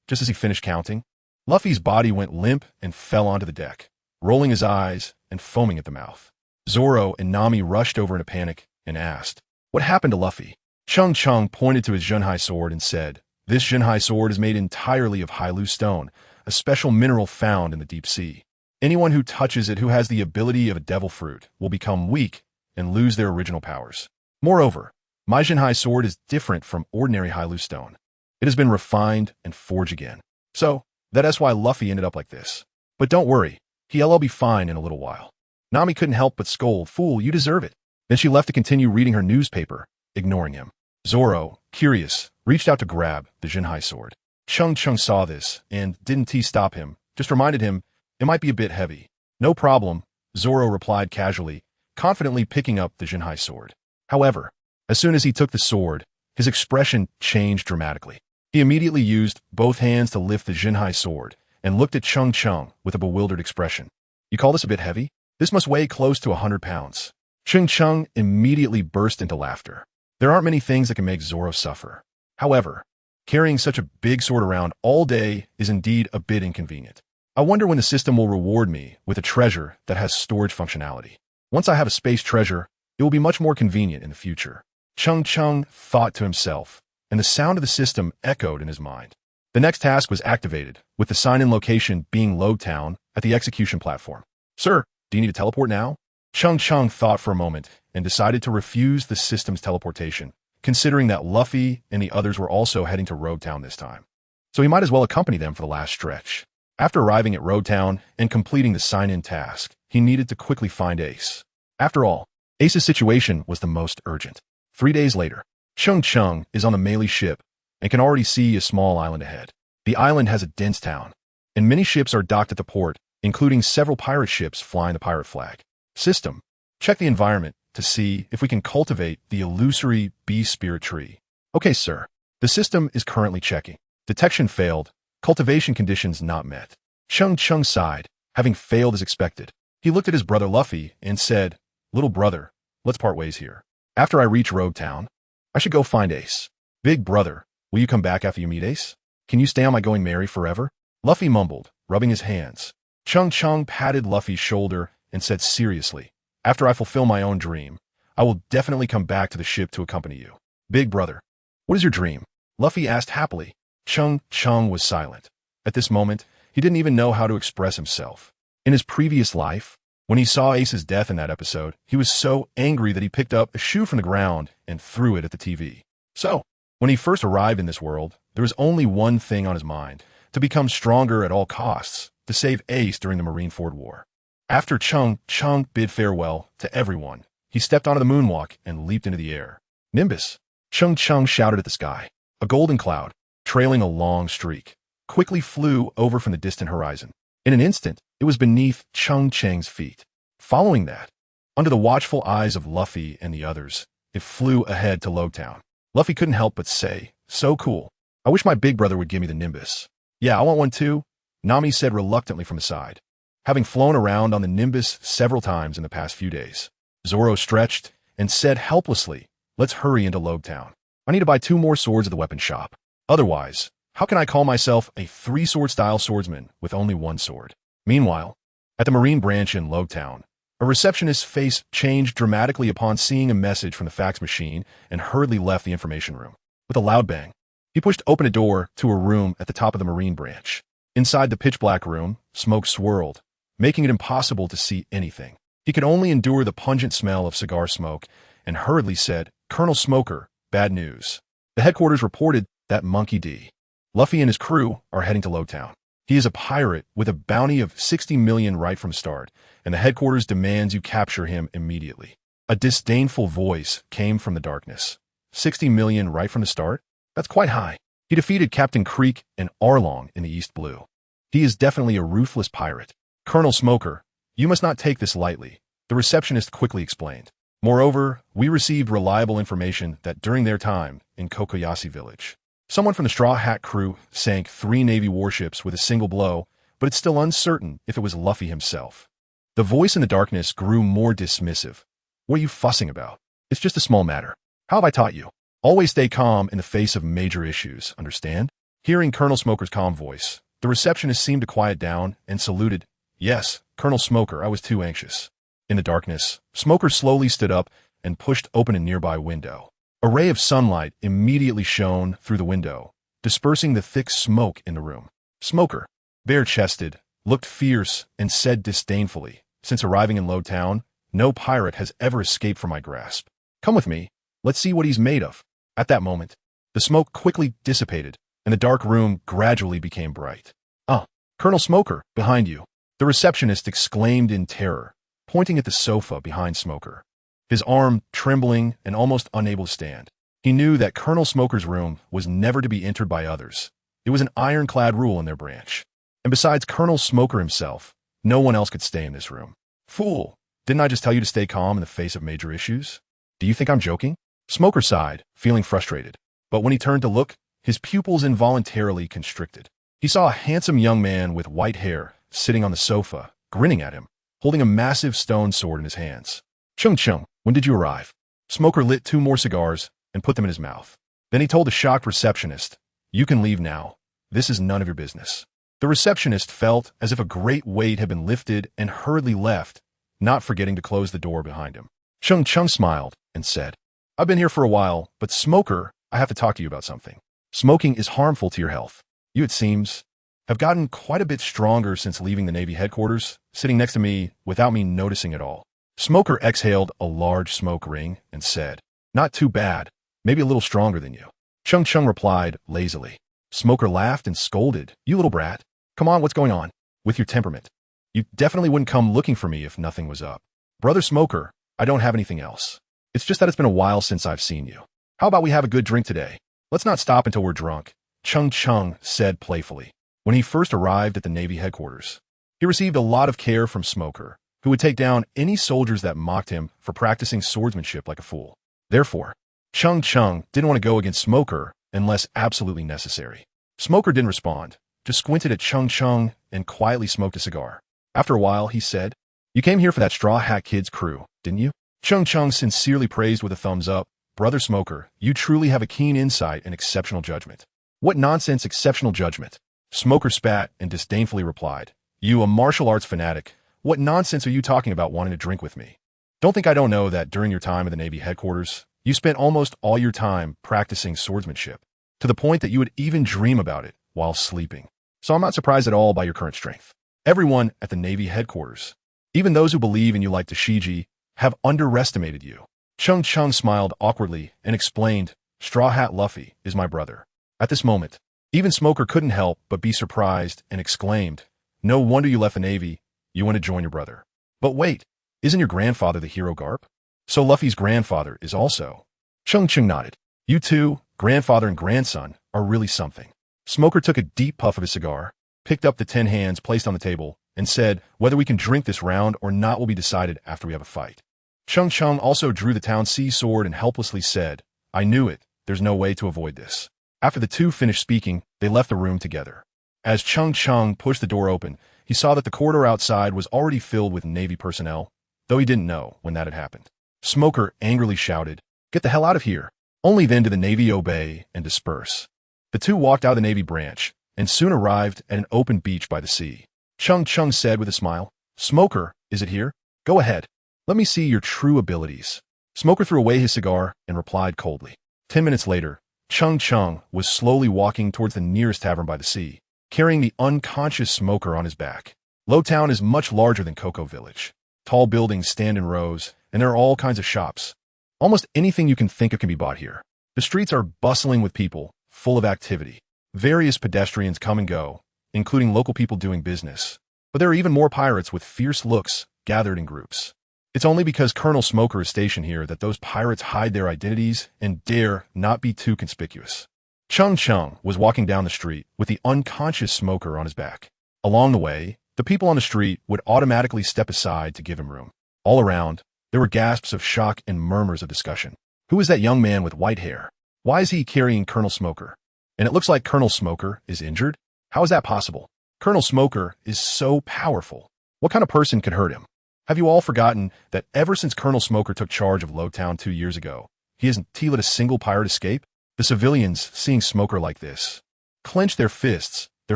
Just as he finished counting, Luffy's body went limp and fell onto the deck, rolling his eyes and foaming at the mouth. Zoro and Nami rushed over in a panic and asked, "What happened to Luffy?" Cheng Cheng pointed to his Jinhai sword and said, "This Jinhai sword is made entirely of Hailu stone, a special mineral found in the deep sea. Anyone who touches it who has the ability of a devil fruit will become weak and lose their original powers. Moreover, my Jinhai sword is different from ordinary Hailu stone. It has been refined and forged again. So, that's why Luffy ended up like this. But don't worry, he'll be fine in a little while." Nami couldn't help but scold, "Fool, you deserve it." Then she left to continue reading her newspaper, ignoring him. Zoro, curious, reached out to grab the Jinhai sword. Cheng Cheng saw this, and didn't stop him, just reminded him it might be a bit heavy. "No problem," Zoro replied casually, confidently picking up the Jinhai sword. However, as soon as he took the sword, his expression changed dramatically. He immediately used both hands to lift the Jinhai sword and looked at Cheng Cheng with a bewildered expression. "You call this a bit heavy? This must weigh close to 100 pounds. Cheng Cheng immediately burst into laughter. There aren't many things that can make Zoro suffer. However, carrying such a big sword around all day is indeed a bit inconvenient. I wonder when the system will reward me with a treasure that has storage functionality. Once I have a space treasure, it will be much more convenient in the future." Cheng Cheng thought to himself, and the sound of the system echoed in his mind. The next task was activated, with the sign-in location being Load Town at the execution platform. "Sir, do you need to teleport now?" Cheng Cheng thought for a moment and decided to refuse the system's teleportation, considering that Luffy and the others were also heading to Road Town this time. So he might as well accompany them for the last stretch. After arriving at Road Town and completing the sign-in task, he needed to quickly find Ace. After all, Ace's situation was the most urgent. 3 days later, Cheng Cheng is on the Melee ship and can already see a small island ahead. The island has a dense town, and many ships are docked at the port, including several pirate ships flying the pirate flag. System, check the environment to see if we can cultivate the illusory beast spirit tree. Okay, sir. The system is currently checking. Detection failed. Cultivation conditions not met. Cheng Cheng sighed, having failed as expected. He looked at his brother Luffy and said, "Little brother, let's part ways here. After I reach Road Town, I should go find Ace. Big brother, will you come back after you meet Ace? Can you stay on my going merry forever?" Luffy mumbled, rubbing his hands. Cheng Cheng patted Luffy's shoulder and said seriously, "After I fulfill my own dream, I will definitely come back to the ship to accompany you. Big brother, what is your dream? Luffy asked happily. Cheng Cheng was silent. At this moment, he didn't even know how to express himself. In his previous life, when he saw Ace's death in that episode, he was so angry that he picked up a shoe from the ground and threw it at the TV. So, when he first arrived in this world, there was only one thing on his mind: to become stronger at all costs, to save Ace during the Marineford War. After Cheng Cheng bid farewell to everyone, he stepped onto the moonwalk and leaped into the air. Nimbus! Cheng Cheng shouted at the sky. A golden cloud, trailing a long streak, quickly flew over from the distant horizon. In an instant, it was beneath Cheng Cheng's feet. Following that, under the watchful eyes of Luffy and the others, it flew ahead to Logtown. Luffy couldn't help but say, "So cool. I wish my big brother would give me the Nimbus." "Yeah, I want one too," Nami said reluctantly from the side. Having flown around on the Nimbus several times in the past few days, Zoro stretched and said helplessly, "Let's hurry into Logtown. I need to buy 2 more swords at the weapon shop. Otherwise, how can I call myself a 3-sword style swordsman with only 1 sword?" Meanwhile, at the Marine branch in Logtown, a receptionist's face changed dramatically upon seeing a message from the fax machine and hurriedly left the information room. With a loud bang, he pushed open a door to a room at the top of the Marine branch. Inside the pitch-black room, smoke swirled, making it impossible to see anything. He could only endure the pungent smell of cigar smoke and hurriedly said, "Colonel Smoker, bad news. The headquarters reported that Monkey D. Luffy and his crew are heading to Logtown. He is a pirate with a bounty of 60 million right from start, and the headquarters demands you capture him immediately." A disdainful voice came from the darkness. 60 million right from the start? That's quite high. He defeated Captain Creek and Arlong in the East Blue. He is definitely a ruthless pirate. "Colonel Smoker, you must not take this lightly," the receptionist quickly explained. "Moreover, we received reliable information that during their time in Kokoyashi village, someone from the Straw Hat crew sank 3 Navy warships with a single blow, but it's still uncertain if it was Luffy himself." The voice in the darkness grew more dismissive. "What are you fussing about? It's just a small matter. How have I taught you? Always stay calm in the face of major issues, understand?" Hearing Colonel Smoker's calm voice, the receptionist seemed to quiet down and saluted. "Yes, Colonel Smoker, I was too anxious." In the darkness, Smoker slowly stood up and pushed open a nearby window. A ray of sunlight immediately shone through the window, dispersing the thick smoke in the room. Smoker, bare-chested, looked fierce and said disdainfully, "Since arriving in Logtown, no pirate has ever escaped from my grasp. Come with me, let's see what he's made of." At that moment, the smoke quickly dissipated, and the dark room gradually became bright. "Ah, Colonel Smoker, behind you," the receptionist exclaimed in terror, pointing at the sofa behind Smoker. His arm trembling and almost unable to stand. He knew that Colonel Smoker's room was never to be entered by others. It was an ironclad rule in their branch. And besides Colonel Smoker himself, no one else could stay in this room. "Fool, didn't I just tell you to stay calm in the face of major issues? Do you think I'm joking?" Smoker sighed, feeling frustrated. But when he turned to look, his pupils involuntarily constricted. He saw a handsome young man with white hair sitting on the sofa, grinning at him, holding a massive stone sword in his hands. "Cheng Cheng, when did you arrive?" Smoker lit 2 more cigars and put them in his mouth. Then he told the shocked receptionist, "You can leave now. This is none of your business." The receptionist felt as if a great weight had been lifted and hurriedly left, not forgetting to close the door behind him. Cheng Cheng smiled and said, "I've been here for a while, but Smoker, I have to talk to you about something. Smoking is harmful to your health. You, it seems, have gotten quite a bit stronger since leaving the Navy headquarters, sitting next to me without me noticing at all." Smoker exhaled a large smoke ring and said, "Not too bad, maybe a little stronger than you." Cheng Cheng replied lazily. Smoker laughed and scolded, "You little brat. Come on, what's going on? With your temperament. You definitely wouldn't come looking for me if nothing was up. Brother Smoker, I don't have anything else. It's just that it's been a while since I've seen you. How about we have a good drink today? Let's not stop until we're drunk," Cheng Cheng said playfully. When he first arrived at the Navy headquarters, he received a lot of care from Smoker, who would take down any soldiers that mocked him for practicing swordsmanship like a fool. Therefore, Cheng Cheng didn't want to go against Smoker unless absolutely necessary. Smoker didn't respond, just squinted at Cheng Cheng and quietly smoked a cigar. After a while, he said, "You came here for that Straw Hat Kid's crew, didn't you?" Cheng Cheng sincerely praised with a thumbs up, "Brother Smoker, you truly have a keen insight and exceptional judgment." "What nonsense exceptional judgment?" Smoker spat and disdainfully replied, "You, a martial arts fanatic, what nonsense are you talking about wanting to drink with me?" Don't think I don't know that during your time at the Navy headquarters, you spent almost all your time practicing swordsmanship, to the point that you would even dream about it while sleeping. So I'm not surprised at all by your current strength. Everyone at the Navy headquarters, even those who believe in you like Tashiji, have underestimated you. Cheng Cheng smiled awkwardly and explained, Straw Hat Luffy is my brother. At this moment, even Smoker couldn't help but be surprised and exclaimed, no wonder you left the Navy. You want to join your brother. But wait, isn't your grandfather the hero Garp? So Luffy's grandfather is also. Cheng Cheng nodded. You two, grandfather and grandson, are really something. Smoker took a deep puff of his cigar, picked up the 10 hands placed on the table, and said, whether we can drink this round or not will be decided after we have a fight. Cheng Cheng also drew the town sea sword and helplessly said, I knew it, there's no way to avoid this. After the two finished speaking, they left the room together. As Cheng Cheng pushed the door open, he saw that the corridor outside was already filled with Navy personnel, though he didn't know when that had happened. Smoker angrily shouted, get the hell out of here. Only then did the Navy obey and disperse. The two walked out of the Navy branch and soon arrived at an open beach by the sea. Cheng Cheng said with a smile, Smoker, is it here? Go ahead. Let me see your true abilities. Smoker threw away his cigar and replied coldly. 10 minutes later, Cheng Cheng was slowly walking towards the nearest tavern by the sea, carrying the unconscious Smoker on his back. Lowtown is much larger than Cocoa Village. Tall buildings stand in rows, and there are all kinds of shops. Almost anything you can think of can be bought here. The streets are bustling with people, full of activity. Various pedestrians come and go, including local people doing business. But there are even more pirates with fierce looks gathered in groups. It's only because Colonel Smoker is stationed here that those pirates hide their identities and dare not be too conspicuous. Cheng Cheng was walking down the street with the unconscious Smoker on his back. Along the way, the people on the street would automatically step aside to give him room. All around, there were gasps of shock and murmurs of discussion. Who is that young man with white hair? Why is he carrying Colonel Smoker? And it looks like Colonel Smoker is injured? How is that possible? Colonel Smoker is so powerful. What kind of person could hurt him? Have you all forgotten that ever since Colonel Smoker took charge of Lowtown 2 years ago, he hasn't let a single pirate escape? The civilians, seeing Smoker like this, clenched their fists, their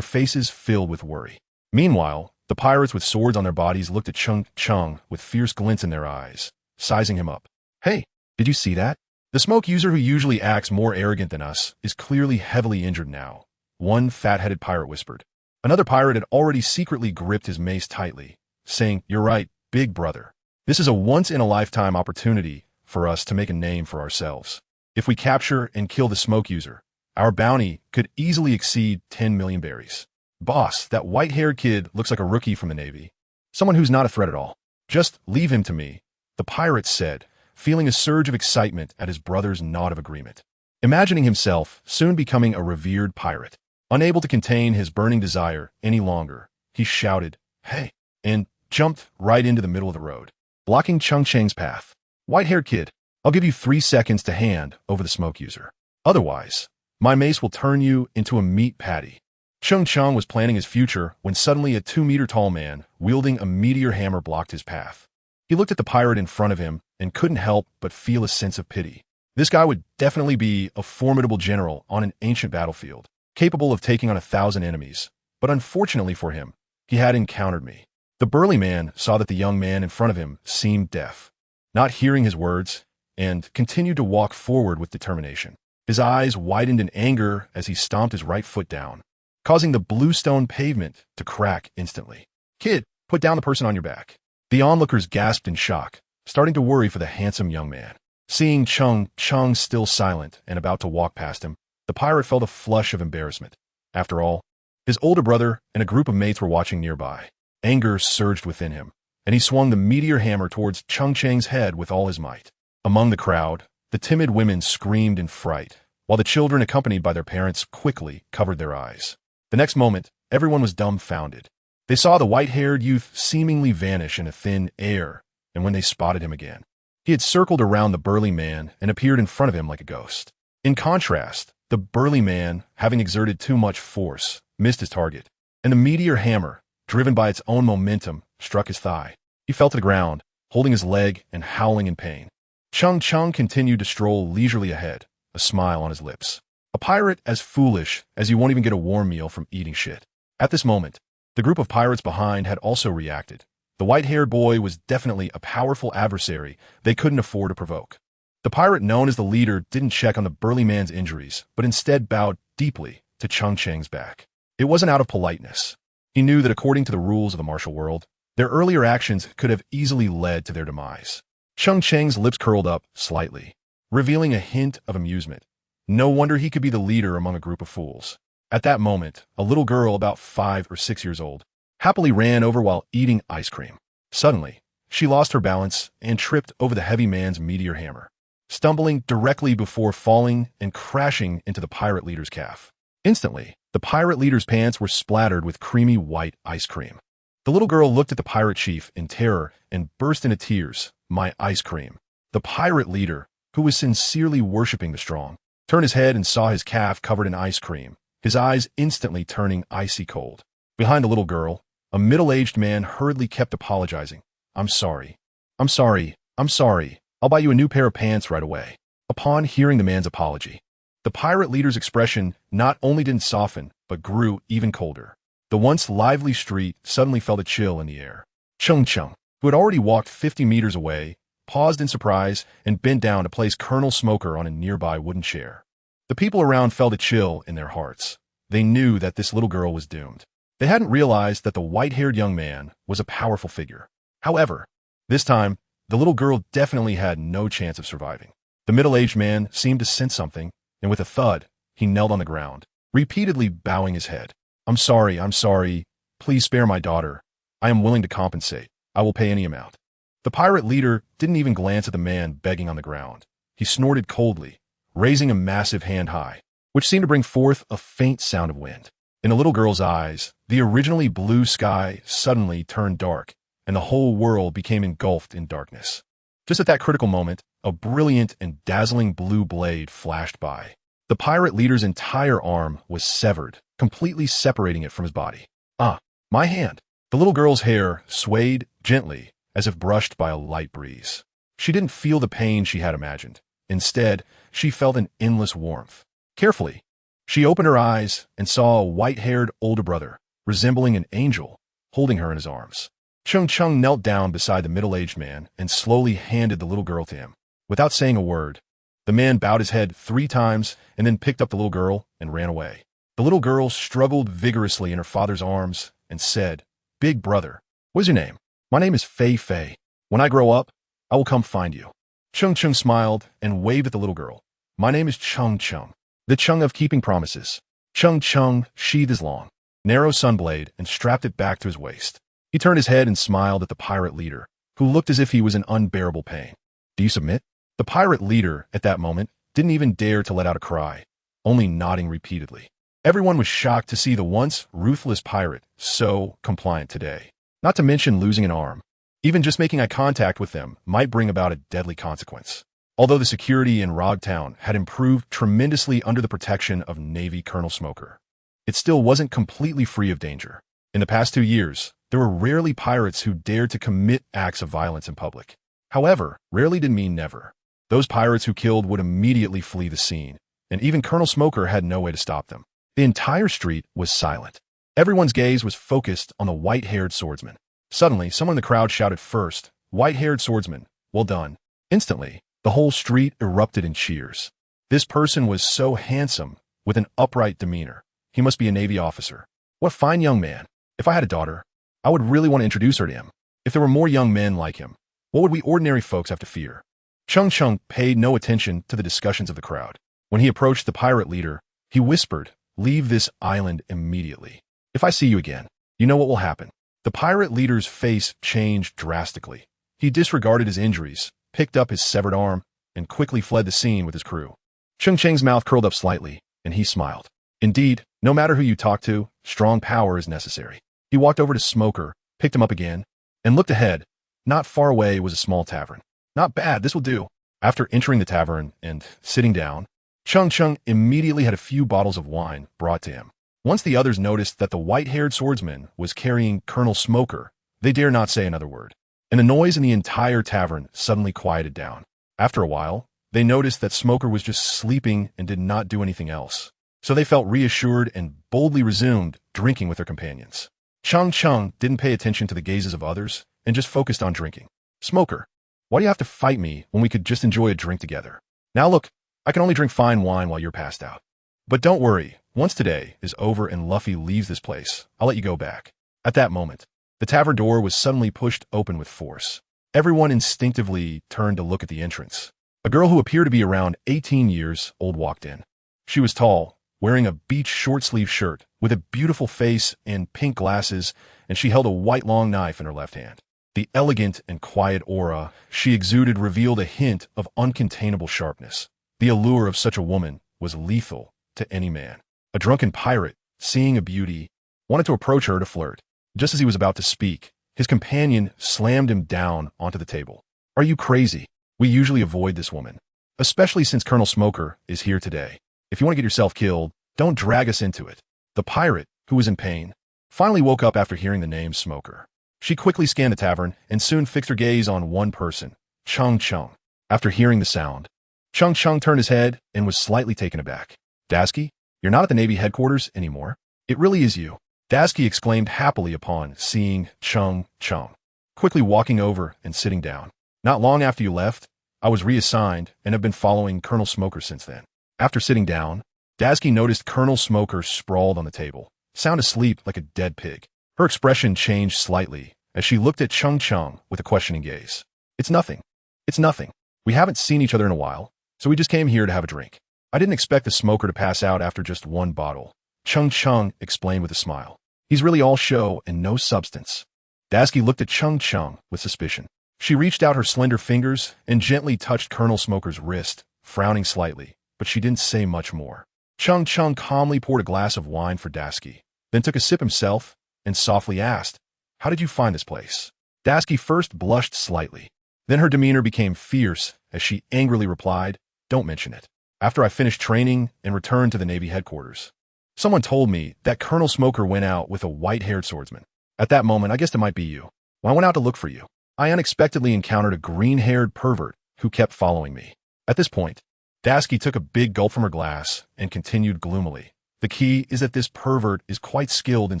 faces filled with worry. Meanwhile, the pirates with swords on their bodies looked at Cheng Cheng with fierce glints in their eyes, sizing him up. Hey, did you see that? The smoke user who usually acts more arrogant than us is clearly heavily injured now, one fat-headed pirate whispered. Another pirate had already secretly gripped his mace tightly, saying, You're right, big brother. This is a once-in-a-lifetime opportunity for us to make a name for ourselves. If we capture and kill the smoke user, our bounty could easily exceed 10 million berries. Boss, that white-haired kid looks like a rookie from the Navy. Someone who's not a threat at all. Just leave him to me, the pirate said, feeling a surge of excitement at his brother's nod of agreement. Imagining himself soon becoming a revered pirate. Unable to contain his burning desire any longer, he shouted, Hey, and jumped right into the middle of the road, blocking Cheng Cheng's path. White-haired kid, I'll give you 3 seconds to hand over the smoke user. Otherwise, my mace will turn you into a meat patty. Cheng Cheng was planning his future when suddenly a 2-meter-tall man wielding a meteor hammer blocked his path. He looked at the pirate in front of him and couldn't help but feel a sense of pity. This guy would definitely be a formidable general on an ancient battlefield, capable of taking on 1,000 enemies. But unfortunately for him, he had encountered me. The burly man saw that the young man in front of him seemed deaf, not hearing his words, and continued to walk forward with determination. His eyes widened in anger as he stomped his right foot down, causing the bluestone pavement to crack instantly. Kid, put down the person on your back. The onlookers gasped in shock, starting to worry for the handsome young man. Seeing Cheng Cheng still silent and about to walk past him, the pirate felt a flush of embarrassment. After all, his older brother and a group of mates were watching nearby. Anger surged within him, and he swung the meteor hammer towards Cheng Cheng's head with all his might. Among the crowd, the timid women screamed in fright, while the children, accompanied by their parents, quickly covered their eyes. The next moment, everyone was dumbfounded. They saw the white-haired youth seemingly vanish in a thin air, and when they spotted him again, he had circled around the burly man and appeared in front of him like a ghost. In contrast, the burly man, having exerted too much force, missed his target, and the meteor hammer, driven by its own momentum, struck his thigh. He fell to the ground, holding his leg and howling in pain. Cheng Cheng continued to stroll leisurely ahead, a smile on his lips. A pirate as foolish as you won't even get a warm meal from eating shit. At this moment, the group of pirates behind had also reacted, The white-haired boy was definitely a powerful adversary they couldn't afford to provoke. The pirate known as the leader didn't check on the burly man's injuries, but instead bowed deeply to Cheng Cheng's back. It wasn't out of politeness. He knew that according to the rules of the martial world, their earlier actions could have easily led to their demise. Cheng Cheng's lips curled up slightly, revealing a hint of amusement. No wonder he could be the leader among a group of fools. At that moment, a little girl about 5 or 6 years old happily ran over while eating ice cream. Suddenly, she lost her balance and tripped over the heavy man's meteor hammer, stumbling directly before falling and crashing into the pirate leader's calf. Instantly, the pirate leader's pants were splattered with creamy white ice cream. The little girl looked at the pirate chief in terror and burst into tears. My ice cream. The pirate leader, who was sincerely worshipping the strong, turned his head and saw his calf covered in ice cream, his eyes instantly turning icy cold. Behind the little girl, a middle-aged man hurriedly kept apologizing. I'm sorry. I'm sorry. I'm sorry. I'll buy you a new pair of pants right away. Upon hearing the man's apology, the pirate leader's expression not only didn't soften, but grew even colder. The once lively street suddenly felt a chill in the air. Cheng Cheng, who had already walked 50 meters away, paused in surprise and bent down to place Colonel Smoker on a nearby wooden chair. The people around felt a chill in their hearts. They knew that this little girl was doomed. They hadn't realized that the white-haired young man was a powerful figure. However, this time, the little girl definitely had no chance of surviving. The middle-aged man seemed to sense something, and with a thud, he knelt on the ground, repeatedly bowing his head. I'm sorry, please spare my daughter. I am willing to compensate. I will pay any amount. The pirate leader didn't even glance at the man begging on the ground. He snorted coldly, raising a massive hand high, which seemed to bring forth a faint sound of wind. In the little girl's eyes, the originally blue sky suddenly turned dark, and the whole world became engulfed in darkness. Just at that critical moment, a brilliant and dazzling blue blade flashed by. The pirate leader's entire arm was severed, completely separating it from his body. Ah, my hand! The little girl's hair swayed gently, as if brushed by a light breeze. She didn't feel the pain she had imagined. Instead, she felt an endless warmth. Carefully, she opened her eyes and saw a white-haired older brother, resembling an angel, holding her in his arms. Cheng Cheng knelt down beside the middle-aged man and slowly handed the little girl to him. Without saying a word, the man bowed his head 3 times and then picked up the little girl and ran away. The little girl struggled vigorously in her father's arms and said, Big brother, what's your name? My name is Fei Fei. When I grow up, I will come find you. Cheng Cheng smiled and waved at the little girl. My name is Cheng Cheng, the Cheng of keeping promises. Cheng Cheng sheathed his long, narrow sunblade and strapped it back to his waist. He turned his head and smiled at the pirate leader, who looked as if he was in unbearable pain. Do you submit? The pirate leader, at that moment, didn't even dare to let out a cry, only nodding repeatedly. Everyone was shocked to see the once ruthless pirate so compliant today. Not to mention losing an arm. Even just making eye contact with them might bring about a deadly consequence. Although the security in Rogtown had improved tremendously under the protection of Navy Colonel Smoker, it still wasn't completely free of danger. In the past 2 years, there were rarely pirates who dared to commit acts of violence in public. However, rarely did mean never. Those pirates who killed would immediately flee the scene, and even Colonel Smoker had no way to stop them. The entire street was silent. Everyone's gaze was focused on the white-haired swordsman. Suddenly, someone in the crowd shouted first, White-haired swordsman, well done. Instantly, the whole street erupted in cheers. This person was so handsome, with an upright demeanor. He must be a Navy officer. What a fine young man. If I had a daughter, I would really want to introduce her to him. If there were more young men like him, what would we ordinary folks have to fear? Cheng Cheng paid no attention to the discussions of the crowd. When he approached the pirate leader, he whispered, Leave this island immediately. If I see you again, you know what will happen. The pirate leader's face changed drastically. He disregarded his injuries, picked up his severed arm, and quickly fled the scene with his crew. Cheng Cheng's mouth curled up slightly, and he smiled. Indeed, no matter who you talk to, strong power is necessary. He walked over to Smoker, picked him up again, and looked ahead. Not far away was a small tavern. Not bad, this will do. After entering the tavern and sitting down, Cheng Cheng immediately had a few bottles of wine brought to him. Once the others noticed that the white-haired swordsman was carrying Colonel Smoker, they dare not say another word, and the noise in the entire tavern suddenly quieted down. After a while, they noticed that Smoker was just sleeping and did not do anything else, so they felt reassured and boldly resumed drinking with their companions. Cheng Cheng didn't pay attention to the gazes of others and just focused on drinking. Smoker, why do you have to fight me when we could just enjoy a drink together? Now look, I can only drink fine wine while you're passed out. But don't worry, once today is over and Luffy leaves this place, I'll let you go back. At that moment, the tavern door was suddenly pushed open with force. Everyone instinctively turned to look at the entrance. A girl who appeared to be around 18 years old walked in. She was tall, wearing a beach short-sleeve shirt, with a beautiful face and pink glasses, and she held a white long knife in her left hand. The elegant and quiet aura she exuded revealed a hint of uncontainable sharpness. The allure of such a woman was lethal to any man. A drunken pirate, seeing a beauty, wanted to approach her to flirt. Just as he was about to speak, his companion slammed him down onto the table. Are you crazy? We usually avoid this woman, especially since Colonel Smoker is here today. If you want to get yourself killed, don't drag us into it. The pirate, who was in pain, finally woke up after hearing the name Smoker. She quickly scanned the tavern and soon fixed her gaze on one person, Cheng Cheng. After hearing the sound, Cheng Cheng turned his head and was slightly taken aback. Dasky, you're not at the Navy headquarters anymore. It really is you. Dasky exclaimed happily upon seeing Cheng Cheng, quickly walking over and sitting down. Not long after you left, I was reassigned and have been following Colonel Smoker since then. After sitting down, Dasky noticed Colonel Smoker sprawled on the table, sound asleep like a dead pig. Her expression changed slightly as she looked at Cheng Cheng with a questioning gaze. It's nothing. It's nothing. We haven't seen each other in a while, so we just came here to have a drink. I didn't expect the Smoker to pass out after just one bottle. Cheng Cheng explained with a smile. He's really all show and no substance. Dasky looked at Cheng Cheng with suspicion. She reached out her slender fingers and gently touched Colonel Smoker's wrist, frowning slightly, but she didn't say much more. Cheng Cheng calmly poured a glass of wine for Dasky, then took a sip himself and softly asked, "How did you find this place?" Dasky first blushed slightly. Then her demeanor became fierce as she angrily replied, "Don't mention it. After I finished training and returned to the Navy headquarters, someone told me that Colonel Smoker went out with a white-haired swordsman. At that moment, I guessed it might be you. When I went out to look for you, I unexpectedly encountered a green-haired pervert who kept following me." At this point, Dasky took a big gulp from her glass and continued gloomily. "The key is that this pervert is quite skilled in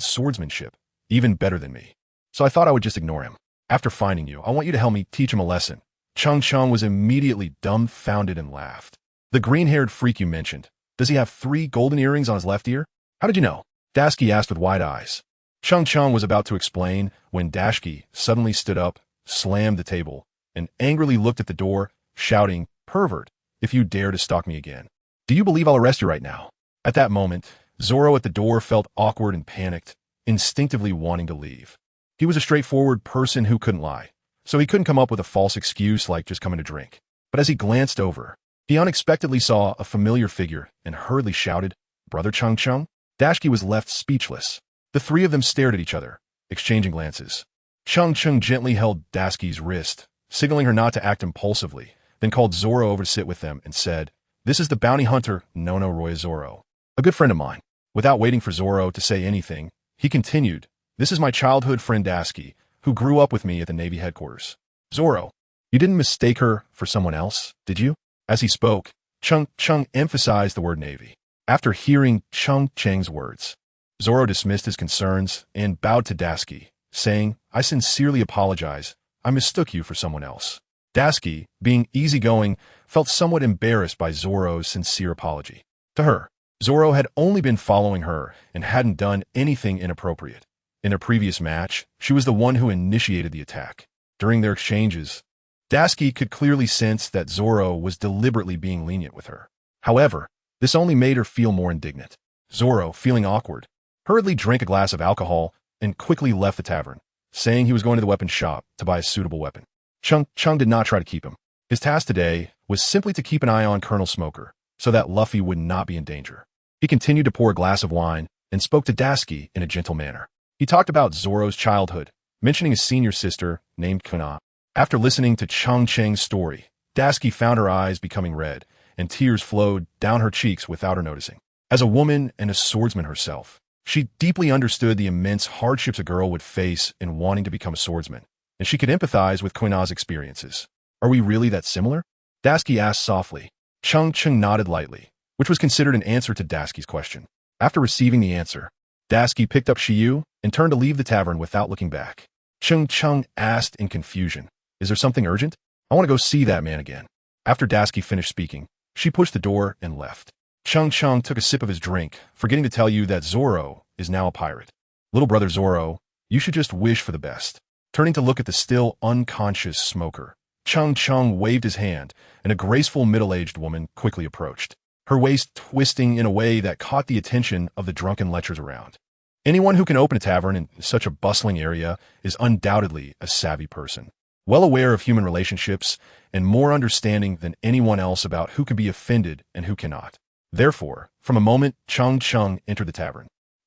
swordsmanship, even better than me. So I thought I would just ignore him. After finding you, I want you to help me teach him a lesson." Cheng Cheng was immediately dumbfounded and laughed. "The green-haired freak you mentioned, does he have 3 golden earrings on his left ear? How did you know?" Dasky asked with wide eyes. Cheng Cheng was about to explain when Dasky suddenly stood up, slammed the table, and angrily looked at the door, shouting, "Pervert, if you dare to stalk me again. Do you believe I'll arrest you right now?" At that moment, Zoro at the door felt awkward and panicked, instinctively wanting to leave. He was a straightforward person who couldn't lie, so he couldn't come up with a false excuse like just coming to drink. But as he glanced over, he unexpectedly saw a familiar figure and hurriedly shouted, "Brother Cheng Cheng?" Dasky was left speechless. The 3 of them stared at each other, exchanging glances. Cheng Cheng gently held Dasky's wrist, signaling her not to act impulsively, then called Zoro over to sit with them and said, "This is the bounty hunter Nono Roy Zoro, a good friend of mine." Without waiting for Zoro to say anything, he continued, "This is my childhood friend Dasky, who grew up with me at the Navy headquarters. Zoro, you didn't mistake her for someone else, did you?" As he spoke, Cheng Cheng emphasized the word Navy. After hearing Cheng Cheng's words, Zoro dismissed his concerns and bowed to Dasky, saying, "I sincerely apologize. I mistook you for someone else." Dasky, being easygoing, felt somewhat embarrassed by Zoro's sincere apology. To her, Zoro had only been following her and hadn't done anything inappropriate. In their previous match, she was the one who initiated the attack. During their exchanges, Dasky could clearly sense that Zoro was deliberately being lenient with her. However, this only made her feel more indignant. Zoro, feeling awkward, hurriedly drank a glass of alcohol and quickly left the tavern, saying he was going to the weapon shop to buy a suitable weapon. Cheng Cheng did not try to keep him. His task today was simply to keep an eye on Colonel Smoker so that Luffy would not be in danger. He continued to pour a glass of wine and spoke to Dasky in a gentle manner. He talked about Zoro's childhood, mentioning his senior sister named Kuna. After listening to Cheng Cheng's story, Dasky found her eyes becoming red, and tears flowed down her cheeks without her noticing. As a woman and a swordsman herself, she deeply understood the immense hardships a girl would face in wanting to become a swordsman, and she could empathize with Kuna's experiences. "Are we really that similar?" Dasky asked softly. Cheng Cheng nodded lightly, which was considered an answer to Dasky's question. After receiving the answer, Dasky picked up Shiyu and turned to leave the tavern without looking back. Cheng Cheng asked in confusion. Is there something urgent? I want to go see that man again. After Dasky finished speaking, she pushed the door and left. Cheng Cheng took a sip of his drink, forgetting to tell you that Zoro is now a pirate. Little brother Zoro, you should just wish for the best. Turning to look at the still unconscious smoker, Cheng Cheng waved his hand, and a graceful middle-aged woman quickly approached, her waist twisting in a way that caught the attention of the drunken lechers around. Anyone who can open a tavern in such a bustling area is undoubtedly a savvy person, well aware of human relationships and more understanding than anyone else about who can be offended and who cannot. Therefore, from a moment Cheng Cheng entered the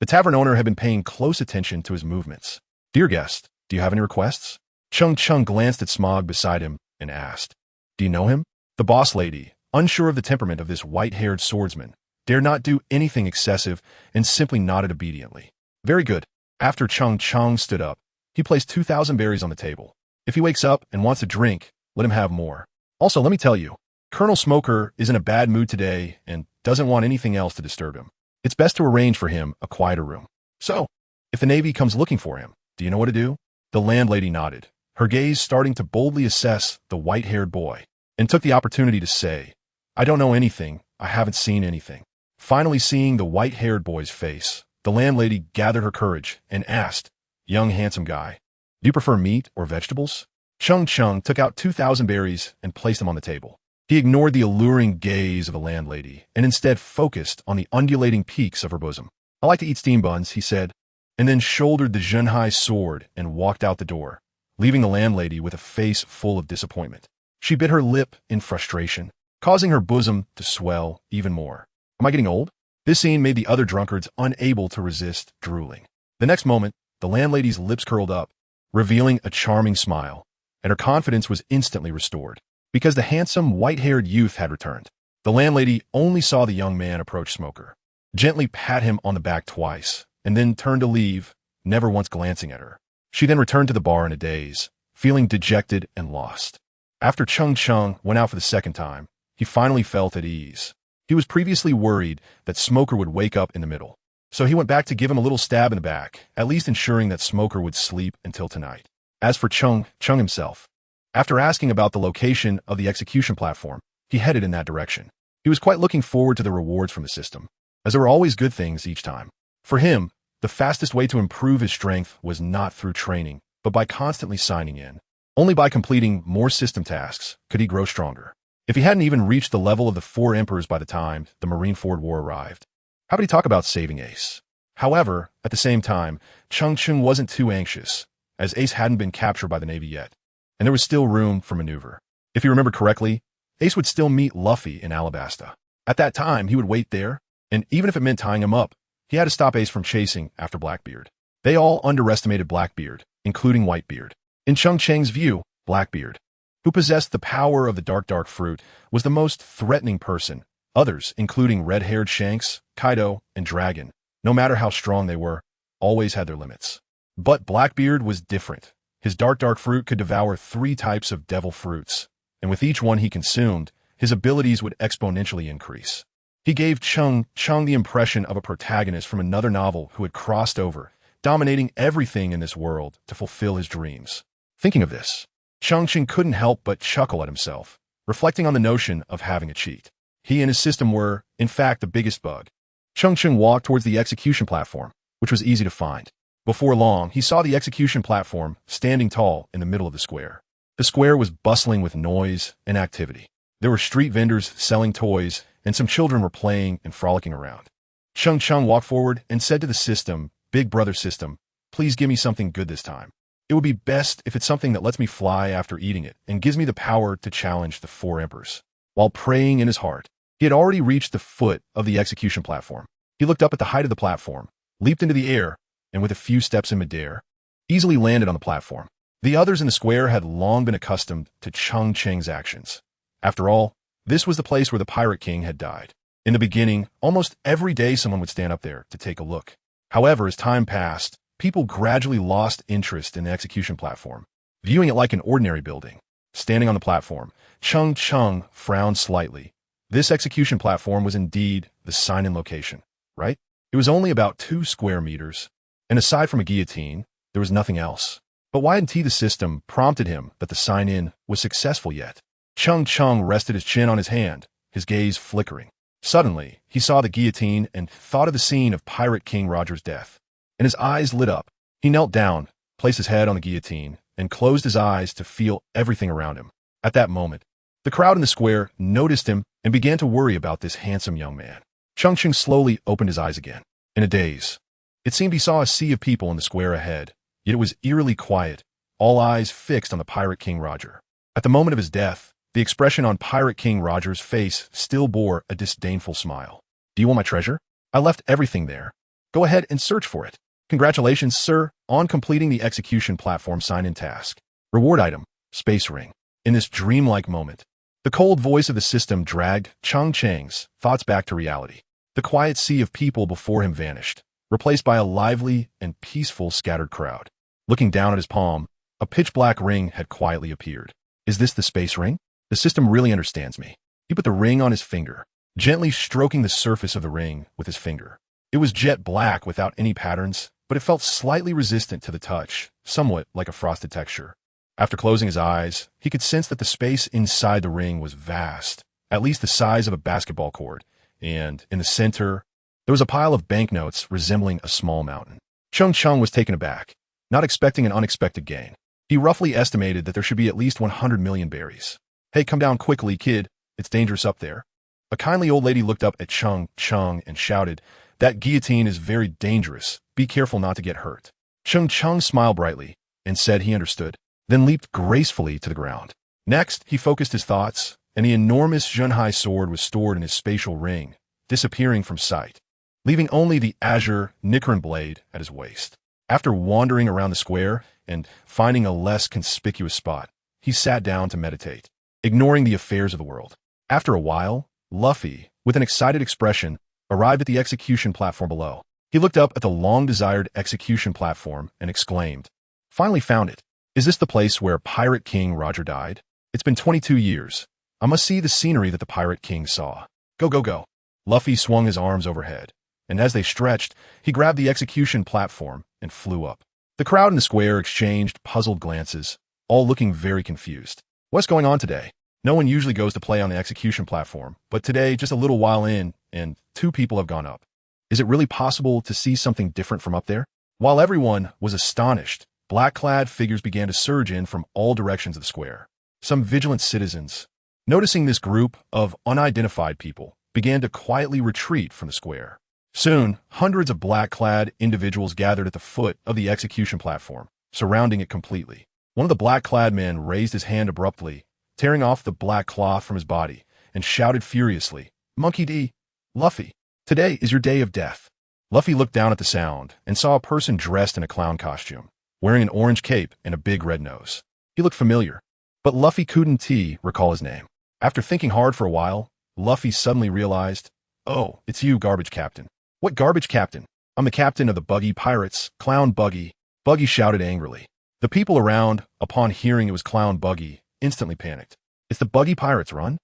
tavern owner had been paying close attention to his movements. Dear guest, do you have any requests? Cheng Cheng glanced at Smog beside him and asked, Do you know him? The boss lady, unsure of the temperament of this white-haired swordsman, dared not do anything excessive and simply nodded obediently. Very good. After Cheng Cheng stood up, he placed 2,000 berries on the table. If he wakes up and wants a drink, let him have more. Also, let me tell you, Colonel Smoker is in a bad mood today and doesn't want anything else to disturb him. It's best to arrange for him a quieter room. So, if the Navy comes looking for him, do you know what to do? The landlady nodded, her gaze starting to boldly assess the white-haired boy, and took the opportunity to say, I don't know anything, I haven't seen anything. Finally seeing the white-haired boy's face, the landlady gathered her courage and asked, Young handsome guy, do you prefer meat or vegetables? Cheng Cheng took out 2,000 berries and placed them on the table. He ignored the alluring gaze of the landlady and instead focused on the undulating peaks of her bosom. I like to eat steam buns, he said, and then shouldered the Zhenhai sword and walked out the door, leaving the landlady with a face full of disappointment. She bit her lip in frustration, causing her bosom to swell even more. Am I getting old? This scene made the other drunkards unable to resist drooling. The next moment, the landlady's lips curled up, revealing a charming smile, and her confidence was instantly restored, because the handsome white-haired youth had returned. The landlady only saw the young man approach Smoker, gently pat him on the back twice, and then turned to leave, never once glancing at her. She then returned to the bar in a daze, feeling dejected and lost. After Cheng Cheng went out for the second time, he finally felt at ease. He was previously worried that Smoker would wake up in the middle, so he went back to give him a little stab in the back, at least ensuring that Smoker would sleep until tonight. As for Cheng himself, after asking about the location of the execution platform, he headed in that direction. He was quite looking forward to the rewards from the system, as there were always good things each time. For him, the fastest way to improve his strength was not through training, but by constantly signing in. Only by completing more system tasks could he grow stronger. If he hadn't even reached the level of the 4 emperors by the time the Marineford War arrived, how could he talk about saving Ace? However, at the same time, Cheng Cheng wasn't too anxious, as Ace hadn't been captured by the Navy yet, and there was still room for maneuver. If he remembered correctly, Ace would still meet Luffy in Alabasta. At that time, he would wait there, and even if it meant tying him up, he had to stop Ace from chasing after Blackbeard. They all underestimated Blackbeard, including Whitebeard. In Cheng Cheng's view, Blackbeard, who possessed the power of the dark fruit, was the most threatening person. Others, including red-haired Shanks, Kaido, and Dragon, no matter how strong they were, always had their limits. But Blackbeard was different. His dark fruit could devour 3 types of devil fruits, and with each one he consumed, his abilities would exponentially increase. He gave Cheng Cheng the impression of a protagonist from another novel who had crossed over, dominating everything in this world to fulfill his dreams. Thinking of this, Cheng Cheng couldn't help but chuckle at himself, reflecting on the notion of having a cheat. He and his system were, in fact, the biggest bug. Cheng Cheng walked towards the execution platform, which was easy to find. Before long, he saw the execution platform standing tall in the middle of the square. The square was bustling with noise and activity. There were street vendors selling toys, and some children were playing and frolicking around. Cheng Cheng walked forward and said to the system, Big brother system, please give me something good this time. It would be best if it's something that lets me fly after eating it and gives me the power to challenge the 4 emperors. While praying in his heart, he had already reached the foot of the execution platform. He looked up at the height of the platform, leaped into the air, and with a few steps in midair, easily landed on the platform. The others in the square had long been accustomed to Cheng Cheng's actions. After all, this was the place where the Pirate King had died. In the beginning, almost every day someone would stand up there to take a look. However, as time passed, people gradually lost interest in the execution platform, viewing it like an ordinary building. Standing on the platform, Cheng Cheng frowned slightly. This execution platform was indeed the sign-in location, right? It was only about 2 square meters, and aside from a guillotine, there was nothing else. But why hadn't the system prompted him that the sign-in was successful yet? Cheng Cheng rested his chin on his hand, his gaze flickering. Suddenly, he saw the guillotine and thought of the scene of Pirate King Roger's death. And his eyes lit up. He knelt down, placed his head on the guillotine, and closed his eyes to feel everything around him. At that moment, the crowd in the square noticed him and began to worry about this handsome young man. Cheng Cheng slowly opened his eyes again. In a daze, it seemed he saw a sea of people in the square ahead, yet it was eerily quiet, all eyes fixed on the Pirate King Roger. At the moment of his death, the expression on Pirate King Roger's face still bore a disdainful smile. Do you want my treasure? I left everything there. Go ahead and search for it. Congratulations, sir, on completing the execution platform sign-in task. Reward item, space ring. In this dreamlike moment, the cold voice of the system dragged Cheng Cheng's thoughts back to reality. The quiet sea of people before him vanished, replaced by a lively and peaceful scattered crowd. Looking down at his palm, a pitch-black ring had quietly appeared. Is this the space ring? The system really understands me. He put the ring on his finger, gently stroking the surface of the ring with his finger. It was jet black without any patterns, but it felt slightly resistant to the touch, somewhat like a frosted texture. After closing his eyes, he could sense that the space inside the ring was vast, at least the size of a basketball court, and in the center, there was a pile of banknotes resembling a small mountain. Cheng Cheng was taken aback, not expecting an unexpected gain. He roughly estimated that there should be at least 100 million berries. Hey, come down quickly, kid. It's dangerous up there. A kindly old lady looked up at Cheng Cheng and shouted, That guillotine is very dangerous. Be careful not to get hurt. Cheng Cheng smiled brightly and said he understood, then leaped gracefully to the ground. Next, he focused his thoughts, and the enormous Zhenhai sword was stored in his spatial ring, disappearing from sight, leaving only the azure Nicaran blade at his waist. After wandering around the square and finding a less conspicuous spot, he sat down to meditate, ignoring the affairs of the world. After a while, Luffy, with an excited expression, arrived at the execution platform below. He looked up at the long-desired execution platform and exclaimed, Finally found it. Is this the place where Pirate King Roger died? It's been 22 years. I must see the scenery that the Pirate King saw. Go, go, go. Luffy swung his arms overhead, and as they stretched, he grabbed the execution platform and flew up. The crowd in the square exchanged puzzled glances, all looking very confused. What's going on today? No one usually goes to play on the execution platform, but today, just a little while in, and 2 people have gone up. Is it really possible to see something different from up there? While everyone was astonished, black-clad figures began to surge in from all directions of the square. Some vigilant citizens, noticing this group of unidentified people, began to quietly retreat from the square. Soon, hundreds of black-clad individuals gathered at the foot of the execution platform, surrounding it completely. One of the black-clad men raised his hand abruptly, tearing off the black cloth from his body, and shouted furiously, Monkey D. Luffy, today is your day of death. Luffy looked down at the sound and saw a person dressed in a clown costume, wearing an orange cape and a big red nose. He looked familiar, but Luffy couldn't recall his name. After thinking hard for a while, Luffy suddenly realized, Oh, it's you, Garbage Captain. What Garbage Captain? I'm the captain of the Buggy Pirates, Clown Buggy. Buggy shouted angrily. The people around, upon hearing it was Clown Buggy, instantly panicked. It's the Buggy Pirates, run!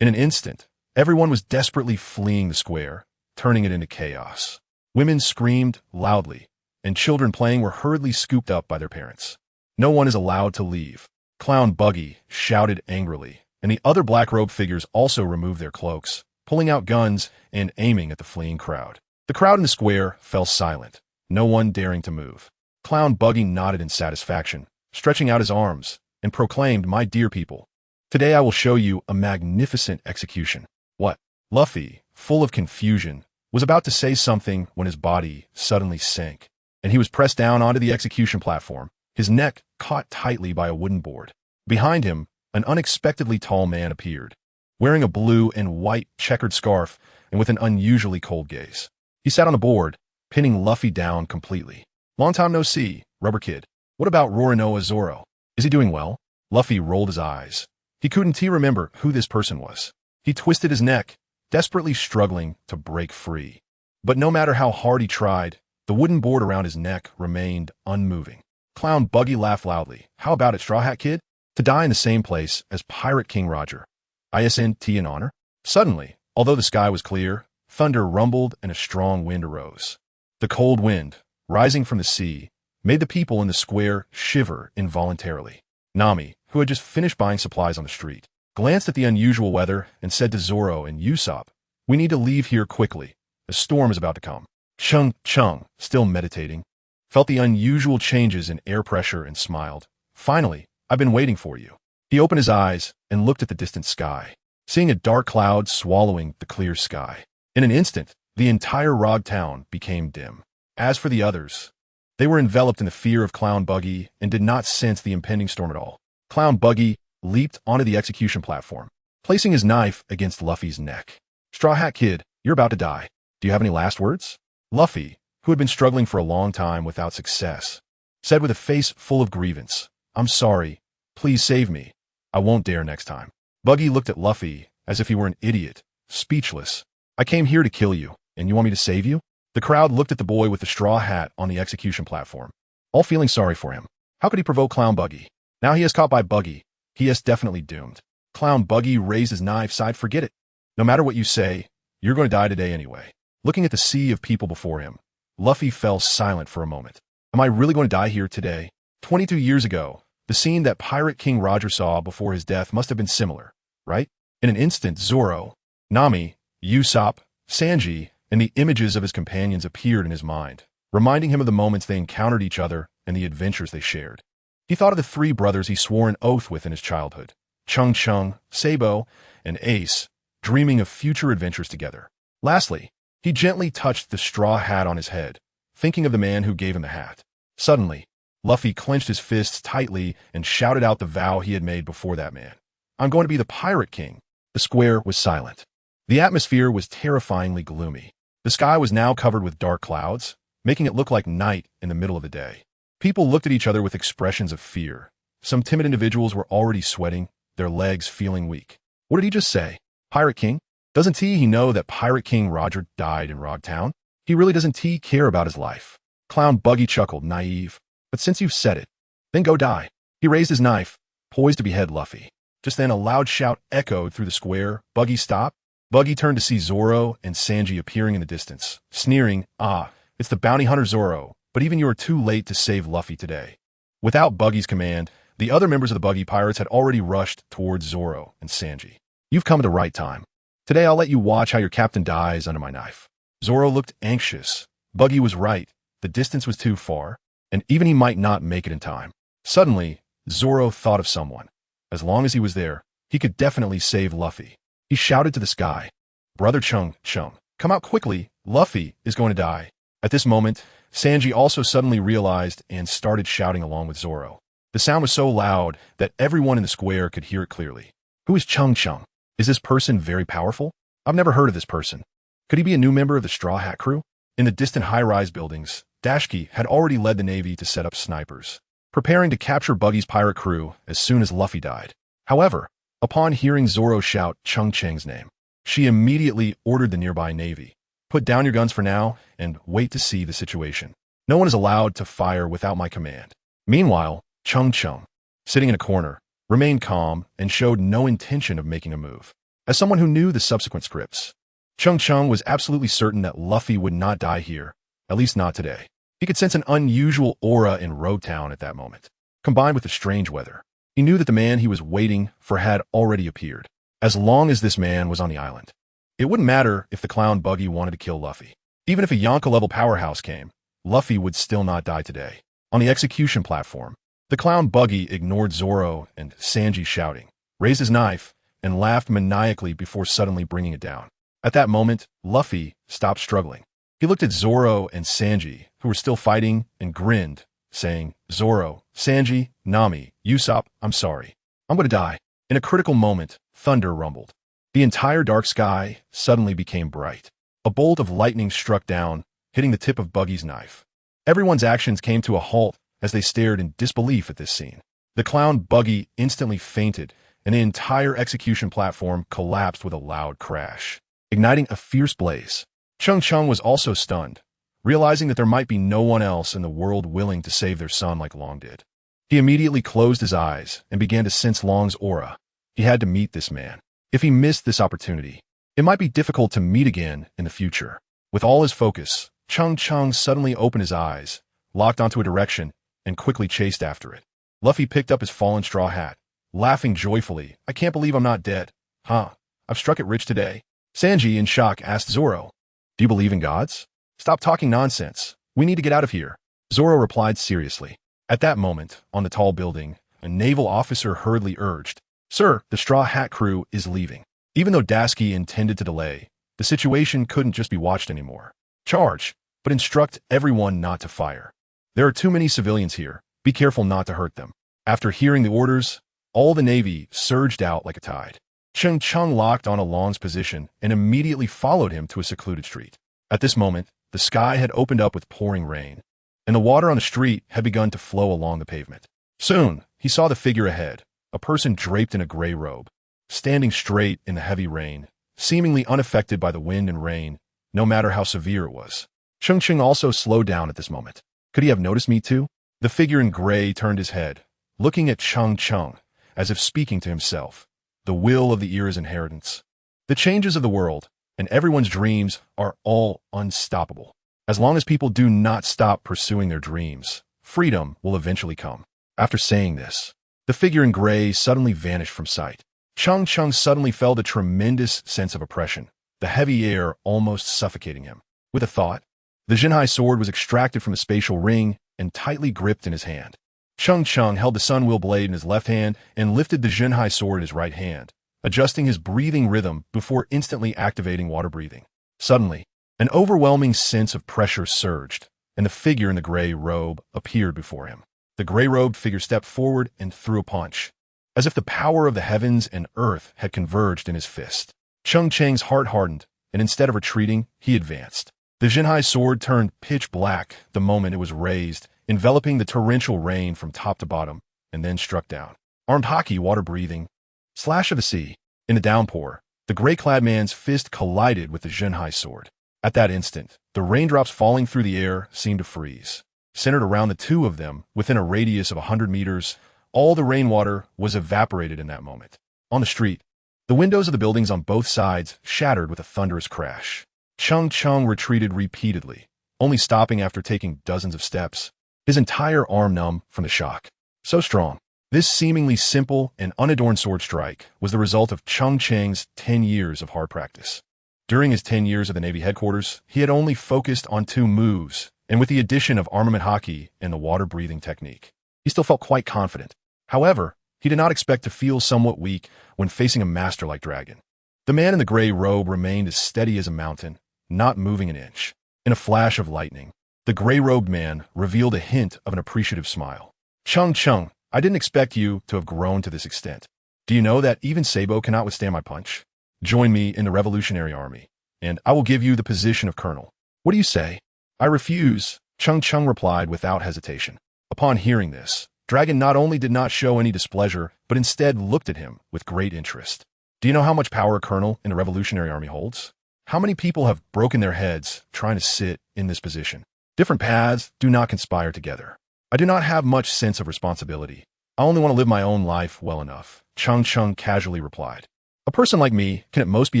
In an instant, everyone was desperately fleeing the square, turning it into chaos. Women screamed loudly, and children playing were hurriedly scooped up by their parents. No one is allowed to leave. Clown Buggy shouted angrily, and the other black-robed figures also removed their cloaks, pulling out guns and aiming at the fleeing crowd. The crowd in the square fell silent, no one daring to move. Clown Buggy nodded in satisfaction, stretching out his arms, and proclaimed, My dear people, today I will show you a magnificent execution. What? Luffy, full of confusion, was about to say something when his body suddenly sank, and he was pressed down onto the execution platform, his neck caught tightly by a wooden board. Behind him, an unexpectedly tall man appeared, wearing a blue and white checkered scarf and with an unusually cold gaze. He sat on the board, pinning Luffy down completely. Long time no see, Rubber Kid. What about Roronoa Zoro? Is he doing well? Luffy rolled his eyes. He couldn't remember who this person was. He twisted his neck, desperately struggling to break free. But no matter how hard he tried, the wooden board around his neck remained unmoving. Clown Buggy laughed loudly. How about it, Straw Hat Kid? To die in the same place as Pirate King Roger. ISNT in honor? Suddenly, although the sky was clear, thunder rumbled and a strong wind arose. The cold wind, rising from the sea, made the people in the square shiver involuntarily. Nami, who had just finished buying supplies on the street, glanced at the unusual weather and said to Zoro and Usopp, "We need to leave here quickly. A storm is about to come." Cheng Cheng, still meditating, felt the unusual changes in air pressure and smiled. "Finally, I've been waiting for you." He opened his eyes and looked at the distant sky, seeing a dark cloud swallowing the clear sky. In an instant, the entire Rog town became dim. As for the others, they were enveloped in the fear of Clown Buggy and did not sense the impending storm at all. Clown Buggy leaped onto the execution platform, placing his knife against Luffy's neck. "Straw Hat Kid, you're about to die. Do you have any last words?" Luffy, who had been struggling for a long time without success, said with a face full of grievance, "I'm sorry. Please save me. I won't dare next time." Buggy looked at Luffy as if he were an idiot, speechless. "I came here to kill you, and you want me to save you?" The crowd looked at the boy with the straw hat on the execution platform, all feeling sorry for him. How could he provoke Clown Buggy? Now he is caught by Buggy. He is definitely doomed. Clown Buggy raised his knife side. "Forget it. No matter what you say, you're going to die today anyway." Looking at the sea of people before him, Luffy fell silent for a moment. Am I really going to die here today? 22 years ago, the scene that Pirate King Roger saw before his death must have been similar, right? In an instant, Zoro, Nami, Usopp, Sanji, and the images of his companions appeared in his mind, reminding him of the moments they encountered each other and the adventures they shared. He thought of the three brothers he swore an oath with in his childhood, Cheng Cheng, Sabo, and Ace, dreaming of future adventures together. Lastly, he gently touched the straw hat on his head, thinking of the man who gave him the hat. Suddenly, Luffy clenched his fists tightly and shouted out the vow he had made before that man. "I'm going to be the Pirate King." The square was silent. The atmosphere was terrifyingly gloomy. The sky was now covered with dark clouds, making it look like night in the middle of the day. People looked at each other with expressions of fear. Some timid individuals were already sweating, their legs feeling weak. What did he just say? Pirate King? Doesn't he know that Pirate King Roger died in Rog Town? He really doesn't care about his life. Clown Buggy chuckled, naive. "But since you've said it, then go die." He raised his knife, poised to behead Luffy. Just then a loud shout echoed through the square. "Buggy, stop!" Buggy turned to see Zoro and Sanji appearing in the distance, sneering, "Ah, it's the bounty hunter Zoro, but even you are too late to save Luffy today." Without Buggy's command, the other members of the Buggy Pirates had already rushed towards Zoro and Sanji. "You've come at the right time. Today I'll let you watch how your captain dies under my knife." Zoro looked anxious. Buggy was right. The distance was too far, and even he might not make it in time. Suddenly, Zoro thought of someone. As long as he was there, he could definitely save Luffy. He shouted to the sky, "Brother Cheng Cheng, come out quickly. Luffy is going to die." At this moment, Sanji also suddenly realized and started shouting along with Zoro. The sound was so loud that everyone in the square could hear it clearly. Who is Cheng Cheng? Is this person very powerful? I've never heard of this person. Could he be a new member of the Straw Hat crew? In the distant high-rise buildings, Dashki had already led the Navy to set up snipers, preparing to capture Buggy's pirate crew as soon as Luffy died. However, upon hearing Zoro shout Cheng Cheng's name, she immediately ordered the nearby Navy, "Put down your guns for now and wait to see the situation. No one is allowed to fire without my command." Meanwhile, Cheng Cheng, sitting in a corner, remained calm and showed no intention of making a move. As someone who knew the subsequent scripts, Cheng Cheng was absolutely certain that Luffy would not die here, at least not today. He could sense an unusual aura in Road Town at that moment, combined with the strange weather. He knew that the man he was waiting for had already appeared. As long as this man was on the island, it wouldn't matter if the Clown Buggy wanted to kill Luffy. Even if a Yonka-level powerhouse came, Luffy would still not die today. On the execution platform, the Clown Buggy ignored Zoro and Sanji shouting, raised his knife, and laughed maniacally before suddenly bringing it down. At that moment, Luffy stopped struggling. He looked at Zoro and Sanji, who were still fighting, and grinned, saying, "Zoro, Sanji, Nami, Usopp, I'm sorry. I'm going to die." In a critical moment, thunder rumbled. The entire dark sky suddenly became bright. A bolt of lightning struck down, hitting the tip of Buggy's knife. Everyone's actions came to a halt as they stared in disbelief at this scene. The Clown Buggy instantly fainted, and the entire execution platform collapsed with a loud crash, igniting a fierce blaze. Cheng Cheng was also stunned, realizing that there might be no one else in the world willing to save their son like Long did. He immediately closed his eyes and began to sense Long's aura. He had to meet this man. If he missed this opportunity, it might be difficult to meet again in the future. With all his focus, Cheng Cheng suddenly opened his eyes, locked onto a direction, and quickly chased after it. Luffy picked up his fallen straw hat, laughing joyfully. I can't believe I'm not dead. Huh, I've struck it rich today. Sanji, in shock, asked Zoro, do you believe in gods? Stop talking nonsense. We need to get out of here. Zoro replied seriously. At that moment, on the tall building, a naval officer hurriedly urged, Sir, the Straw Hat crew is leaving. Even though Dasky intended to delay, the situation couldn't just be watched anymore. Charge, but instruct everyone not to fire. There are too many civilians here. Be careful not to hurt them. After hearing the orders, all the Navy surged out like a tide. Cheng Cheng locked on Long's position and immediately followed him to a secluded street. At this moment, the sky had opened up with pouring rain, and the water on the street had begun to flow along the pavement. Soon, he saw the figure ahead, a person draped in a gray robe, standing straight in the heavy rain, seemingly unaffected by the wind and rain, no matter how severe it was. Cheng Cheng also slowed down at this moment. Could he have noticed me too? The figure in gray turned his head, looking at Cheng Cheng, as if speaking to himself. The will of the ear is inheritance. The changes of the world, and everyone's dreams are all unstoppable. As long as people do not stop pursuing their dreams, freedom will eventually come. After saying this, the figure in gray suddenly vanished from sight. Cheng Cheng suddenly felt a tremendous sense of oppression, the heavy air almost suffocating him. With a thought, the Jinhai sword was extracted from a spatial ring and tightly gripped in his hand. Cheng Cheng held the Sunwheel blade in his left hand and lifted the Jinhai sword in his right hand, adjusting his breathing rhythm before instantly activating water breathing. Suddenly, an overwhelming sense of pressure surged, and the figure in the gray robe appeared before him. The gray-robed figure stepped forward and threw a punch, as if the power of the heavens and earth had converged in his fist. Cheng Cheng's heart hardened, and instead of retreating, he advanced. The Jinhai sword turned pitch black the moment it was raised, enveloping the torrential rain from top to bottom, and then struck down. Armed Haki, water-breathing. Slash of the sea. In the downpour, the gray-clad man's fist collided with the Jinhai sword. At that instant, the raindrops falling through the air seemed to freeze. Centered around the two of them, within a radius of 100 meters, all the rainwater was evaporated in that moment. On the street, the windows of the buildings on both sides shattered with a thunderous crash. Cheng Cheng retreated repeatedly, only stopping after taking dozens of steps, his entire arm numb from the shock. So strong. This seemingly simple and unadorned sword strike was the result of Cheng Cheng's 10 years of hard practice. During his 10 years at the Navy headquarters, he had only focused on 2 moves, and with the addition of armament Haki and the water-breathing technique, he still felt quite confident. However, he did not expect to feel somewhat weak when facing a master like Dragon. The man in the gray robe remained as steady as a mountain, not moving an inch. In a flash of lightning, the gray-robed man revealed a hint of an appreciative smile. Cheng Cheng, I didn't expect you to have grown to this extent. Do you know that even Sabo cannot withstand my punch? Join me in the Revolutionary Army, and I will give you the position of colonel. What do you say? I refuse, Cheng Cheng replied without hesitation. Upon hearing this, Dragon not only did not show any displeasure, but instead looked at him with great interest. Do you know how much power a colonel in the Revolutionary Army holds? How many people have broken their heads trying to sit in this position? Different paths do not conspire together. I do not have much sense of responsibility. I only want to live my own life well enough, Cheng Cheng casually replied. A person like me can at most be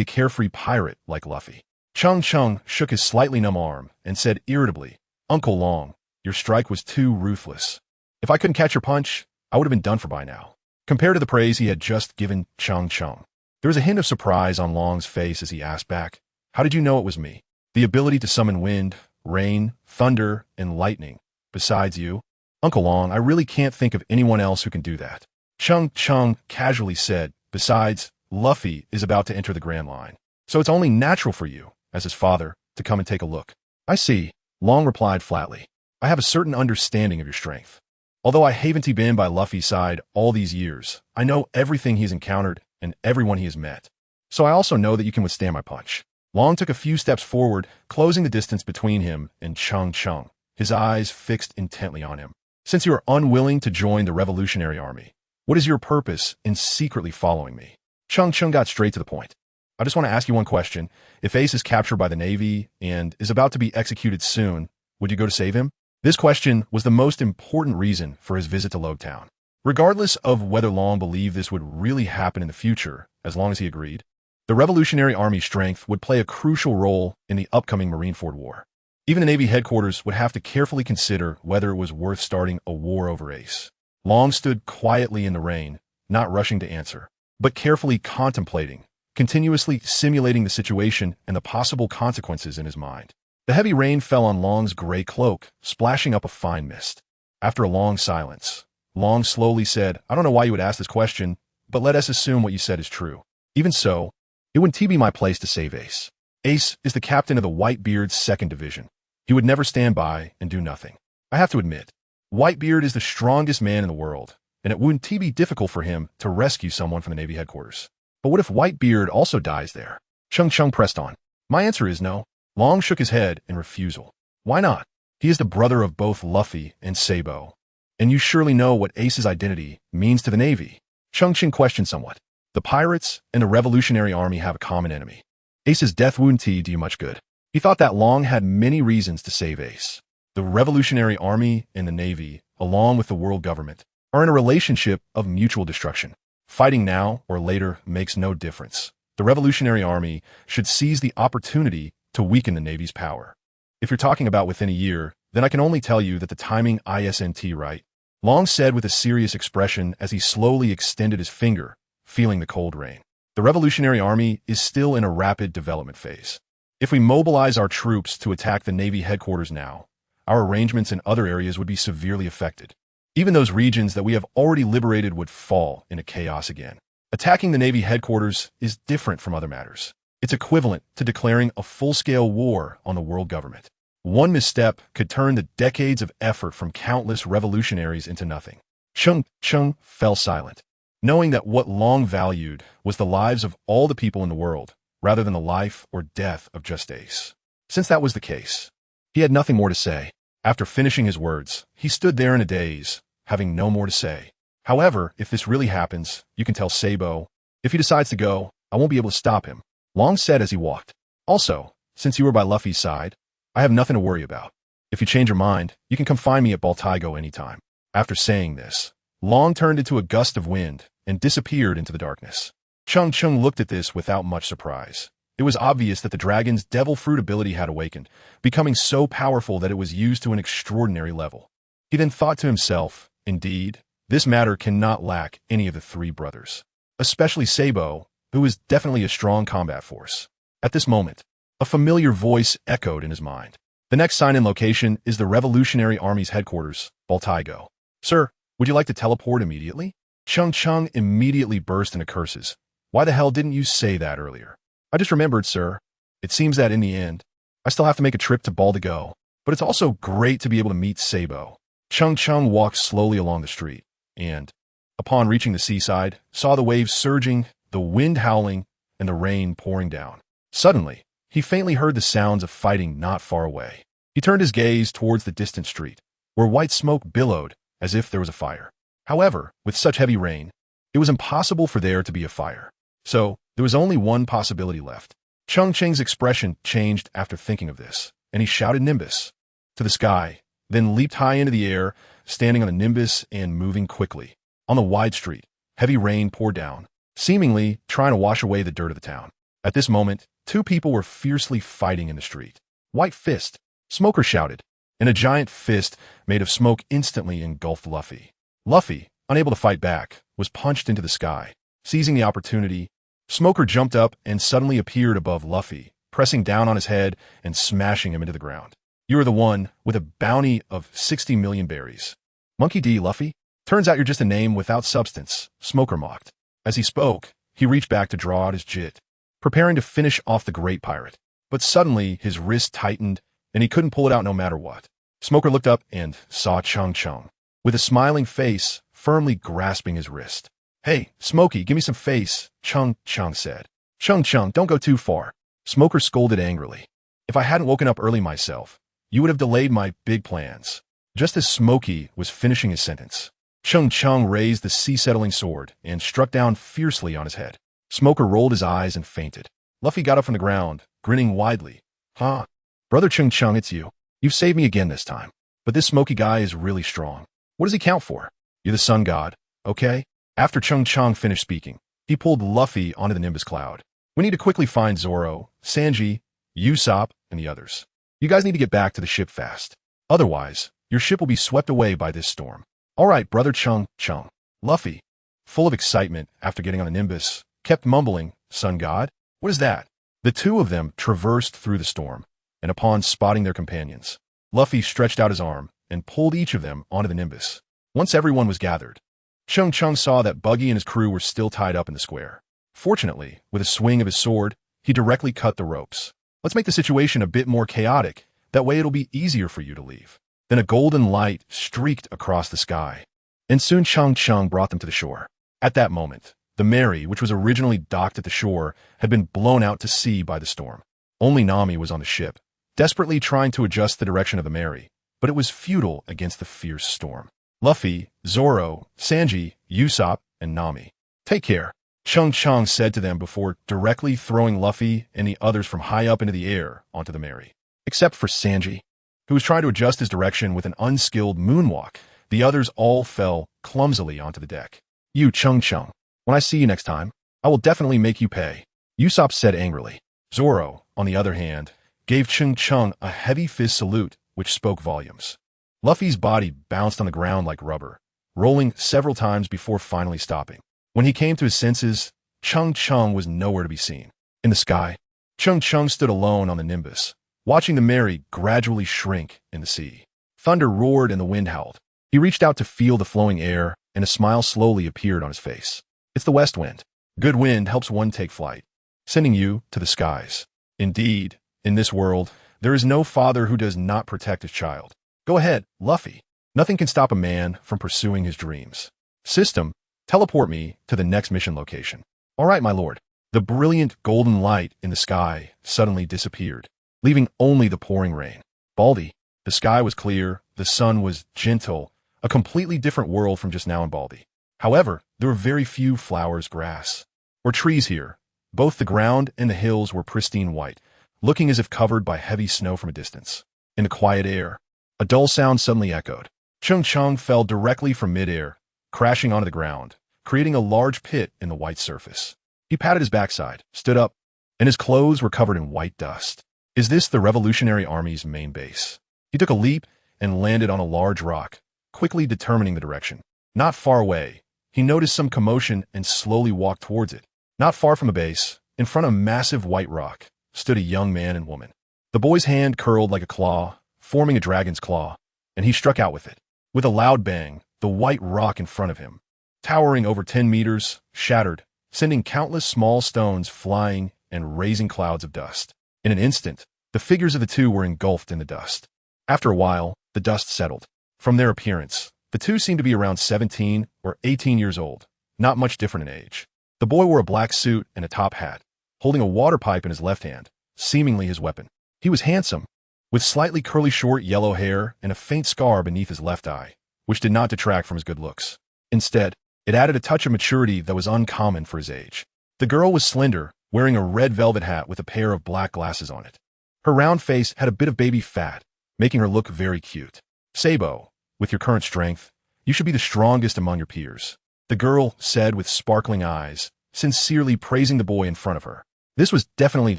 a carefree pirate like Luffy. Cheng Cheng shook his slightly numb arm and said irritably, Uncle Long, your strike was too ruthless. If I couldn't catch your punch, I would have been done for by now. Compared to the praise he had just given Cheng Cheng, there was a hint of surprise on Long's face as he asked back, How did you know it was me? The ability to summon wind, rain, thunder, and lightning. Besides you, Uncle Long, I really can't think of anyone else who can do that. Cheng Cheng casually said, Besides, Luffy is about to enter the Grand Line, so it's only natural for you, as his father, to come and take a look. I see, Long replied flatly. I have a certain understanding of your strength. Although I haven't been by Luffy's side all these years, I know everything he's encountered and everyone he has met. So I also know that you can withstand my punch. Long took a few steps forward, closing the distance between him and Cheng Cheng, his eyes fixed intently on him. Since you are unwilling to join the Revolutionary Army, what is your purpose in secretly following me? Cheng Cheng got straight to the point. I just want to ask you one question. If Ace is captured by the Navy and is about to be executed soon, would you go to save him? This question was the most important reason for his visit to Logtown. Regardless of whether Long believed this would really happen in the future, as long as he agreed, the Revolutionary Army strength would play a crucial role in the upcoming Marineford War. Even the Navy headquarters would have to carefully consider whether it was worth starting a war over Ace. Long stood quietly in the rain, not rushing to answer, but carefully contemplating, continuously simulating the situation and the possible consequences in his mind. The heavy rain fell on Long's gray cloak, splashing up a fine mist. After a long silence, Long slowly said, "I don't know why you would ask this question, but let us assume what you said is true. Even so, it wouldn't be my place to save Ace. Ace is the captain of the Whitebeard's 2nd Division. He would never stand by and do nothing. I have to admit, Whitebeard is the strongest man in the world, and it wouldn't be difficult for him to rescue someone from the Navy headquarters. But what if Whitebeard also dies there?" Cheng Cheng pressed on. "My answer is no." Long shook his head in refusal. "Why not? He is the brother of both Luffy and Sabo. And you surely know what Ace's identity means to the Navy." Cheng Cheng questioned somewhat. "The pirates and the Revolutionary Army have a common enemy. Ace's death wouldn't do you much good." He thought that Long had many reasons to save Ace. The Revolutionary Army and the Navy, along with the world government, are in a relationship of mutual destruction. Fighting now or later makes no difference. The Revolutionary Army should seize the opportunity to weaken the Navy's power. If you're talking about within a year, then I can only tell you that the timing isn't right. Long said with a serious expression as he slowly extended his finger, feeling the cold rain. The Revolutionary Army is still in a rapid development phase. If we mobilize our troops to attack the Navy headquarters now, our arrangements in other areas would be severely affected. Even those regions that we have already liberated would fall into chaos again. Attacking the Navy headquarters is different from other matters. It's equivalent to declaring a full-scale war on the world government. One misstep could turn the decades of effort from countless revolutionaries into nothing. Cheng Cheng fell silent, knowing that what Long valued was the lives of all the people in the world, rather than the life or death of just Ace. Since that was the case, he had nothing more to say. After finishing his words, he stood there in a daze, having no more to say. "However, if this really happens, you can tell Sabo. If he decides to go, I won't be able to stop him," Long said as he walked. "Also, since you were by Luffy's side, I have nothing to worry about. If you change your mind, you can come find me at Baltigo anytime." After saying this, Long turned into a gust of wind and disappeared into the darkness. Cheng Cheng looked at this without much surprise. It was obvious that the dragon's devil fruit ability had awakened, becoming so powerful that it was used to an extraordinary level. He then thought to himself, indeed, this matter cannot lack any of the 3 brothers, especially Sabo, who is definitely a strong combat force. At this moment, a familiar voice echoed in his mind. "The next sign-in location is the Revolutionary Army's headquarters, Baltigo. Sir, would you like to teleport immediately?" Cheng Cheng immediately burst into curses. "Why the hell didn't you say that earlier?" "I just remembered, sir. It seems that in the end, I still have to make a trip to Baltigo, but it's also great to be able to meet Sabo." Cheng Cheng walked slowly along the street, and, upon reaching the seaside, saw the waves surging, the wind howling, and the rain pouring down. Suddenly, he faintly heard the sounds of fighting not far away. He turned his gaze towards the distant street, where white smoke billowed as if there was a fire. However, with such heavy rain, it was impossible for there to be a fire. So, there was only one possibility left. Cheng Cheng's expression changed after thinking of this, and he shouted Nimbus to the sky, then leaped high into the air, standing on the Nimbus and moving quickly. On the wide street, heavy rain poured down, seemingly trying to wash away the dirt of the town. At this moment, 2 people were fiercely fighting in the street. "White Fist!" Smoker shouted, and a giant fist made of smoke instantly engulfed Luffy. Luffy, unable to fight back, was punched into the sky. Seizing the opportunity, Smoker jumped up and suddenly appeared above Luffy, pressing down on his head and smashing him into the ground. "You are the one with a bounty of 60 million berries. Monkey D. Luffy? Turns out you're just a name without substance," Smoker mocked. As he spoke, he reached back to draw out his jit, preparing to finish off the great pirate. But suddenly, his wrist tightened, and he couldn't pull it out no matter what. Smoker looked up and saw Cheng Cheng, with a smiling face, firmly grasping his wrist. "Hey, Smokey, give me some face," Cheng Cheng said. "Cheng Cheng, don't go too far," Smoker scolded angrily. "If I hadn't woken up early myself, you would have delayed my big plans." Just as Smokey was finishing his sentence, Cheng Cheng raised the sea-settling sword and struck down fiercely on his head. Smoker rolled his eyes and fainted. Luffy got up from the ground, grinning widely. "Huh? Brother Cheng Cheng, it's you. You've saved me again this time. But this Smokey guy is really strong. What does he count for? You're the sun god, okay?" After Cheng Cheng finished speaking, he pulled Luffy onto the Nimbus cloud. "We need to quickly find Zoro, Sanji, Usopp, and the others. You guys need to get back to the ship fast. Otherwise, your ship will be swept away by this storm. All right, brother Cheng Cheng. Luffy, full of excitement after getting on the Nimbus, kept mumbling, Sun God? What is that? The two of them traversed through the storm, and upon spotting their companions, Luffy stretched out his arm and pulled each of them onto the Nimbus. Once everyone was gathered, Cheng Cheng saw that Buggy and his crew were still tied up in the square. Fortunately, with a swing of his sword, he directly cut the ropes. Let's make the situation a bit more chaotic, that way it'll be easier for you to leave. Then a golden light streaked across the sky, and soon Cheng Cheng brought them to the shore. At that moment, the Mary, which was originally docked at the shore, had been blown out to sea by the storm. Only Nami was on the ship, desperately trying to adjust the direction of the Mary, but it was futile against the fierce storm. Luffy, Zoro, Sanji, Usopp, and Nami. Take care, Cheng Cheng said to them before directly throwing Luffy and the others from high up into the air onto the Mary. Except for Sanji, who was trying to adjust his direction with an unskilled moonwalk, the others all fell clumsily onto the deck. You, Cheng Cheng, when I see you next time, I will definitely make you pay, Usopp said angrily. Zoro, on the other hand, gave Cheng Cheng a heavy fist salute, which spoke volumes. Luffy's body bounced on the ground like rubber, rolling several times before finally stopping. When he came to his senses, Cheng Cheng was nowhere to be seen. In the sky, Cheng Cheng stood alone on the Nimbus, watching the Mary gradually shrink in the sea. Thunder roared and the wind howled. He reached out to feel the flowing air, and a smile slowly appeared on his face. It's the west wind. Good wind helps one take flight, sending you to the skies. Indeed, in this world, there is no father who does not protect his child. Go ahead, Luffy. Nothing can stop a man from pursuing his dreams. System, teleport me to the next mission location. All right, my lord. The brilliant golden light in the sky suddenly disappeared, leaving only the pouring rain. Baldy. The sky was clear, the sun was gentle, a completely different world from just now in Baldy. However, there were very few flowers, grass, or trees here. Both the ground and the hills were pristine white, looking as if covered by heavy snow from a distance. In the quiet air, a dull sound suddenly echoed. Cheng Cheng fell directly from midair, crashing onto the ground, creating a large pit in the white surface. He patted his backside, stood up, and his clothes were covered in white dust. Is this the Revolutionary Army's main base? He took a leap and landed on a large rock, quickly determining the direction. Not far away, he noticed some commotion and slowly walked towards it. Not far from the base, in front of a massive white rock, stood a young man and woman. The boy's hand curled like a claw, forming a dragon's claw, and he struck out with it. With a loud bang, the white rock in front of him, towering over 10 meters, shattered, sending countless small stones flying and raising clouds of dust. In an instant, the figures of the two were engulfed in the dust. After a while, the dust settled. From their appearance, the two seemed to be around 17 or 18 years old, not much different in age. The boy wore a black suit and a top hat, holding a water pipe in his left hand, seemingly his weapon. He was handsome, with slightly curly short yellow hair and a faint scar beneath his left eye, which did not detract from his good looks. Instead, it added a touch of maturity that was uncommon for his age. The girl was slender, wearing a red velvet hat with a pair of black glasses on it. Her round face had a bit of baby fat, making her look very cute. Sabo, with your current strength, you should be the strongest among your peers, the girl said with sparkling eyes, sincerely praising the boy in front of her. This was definitely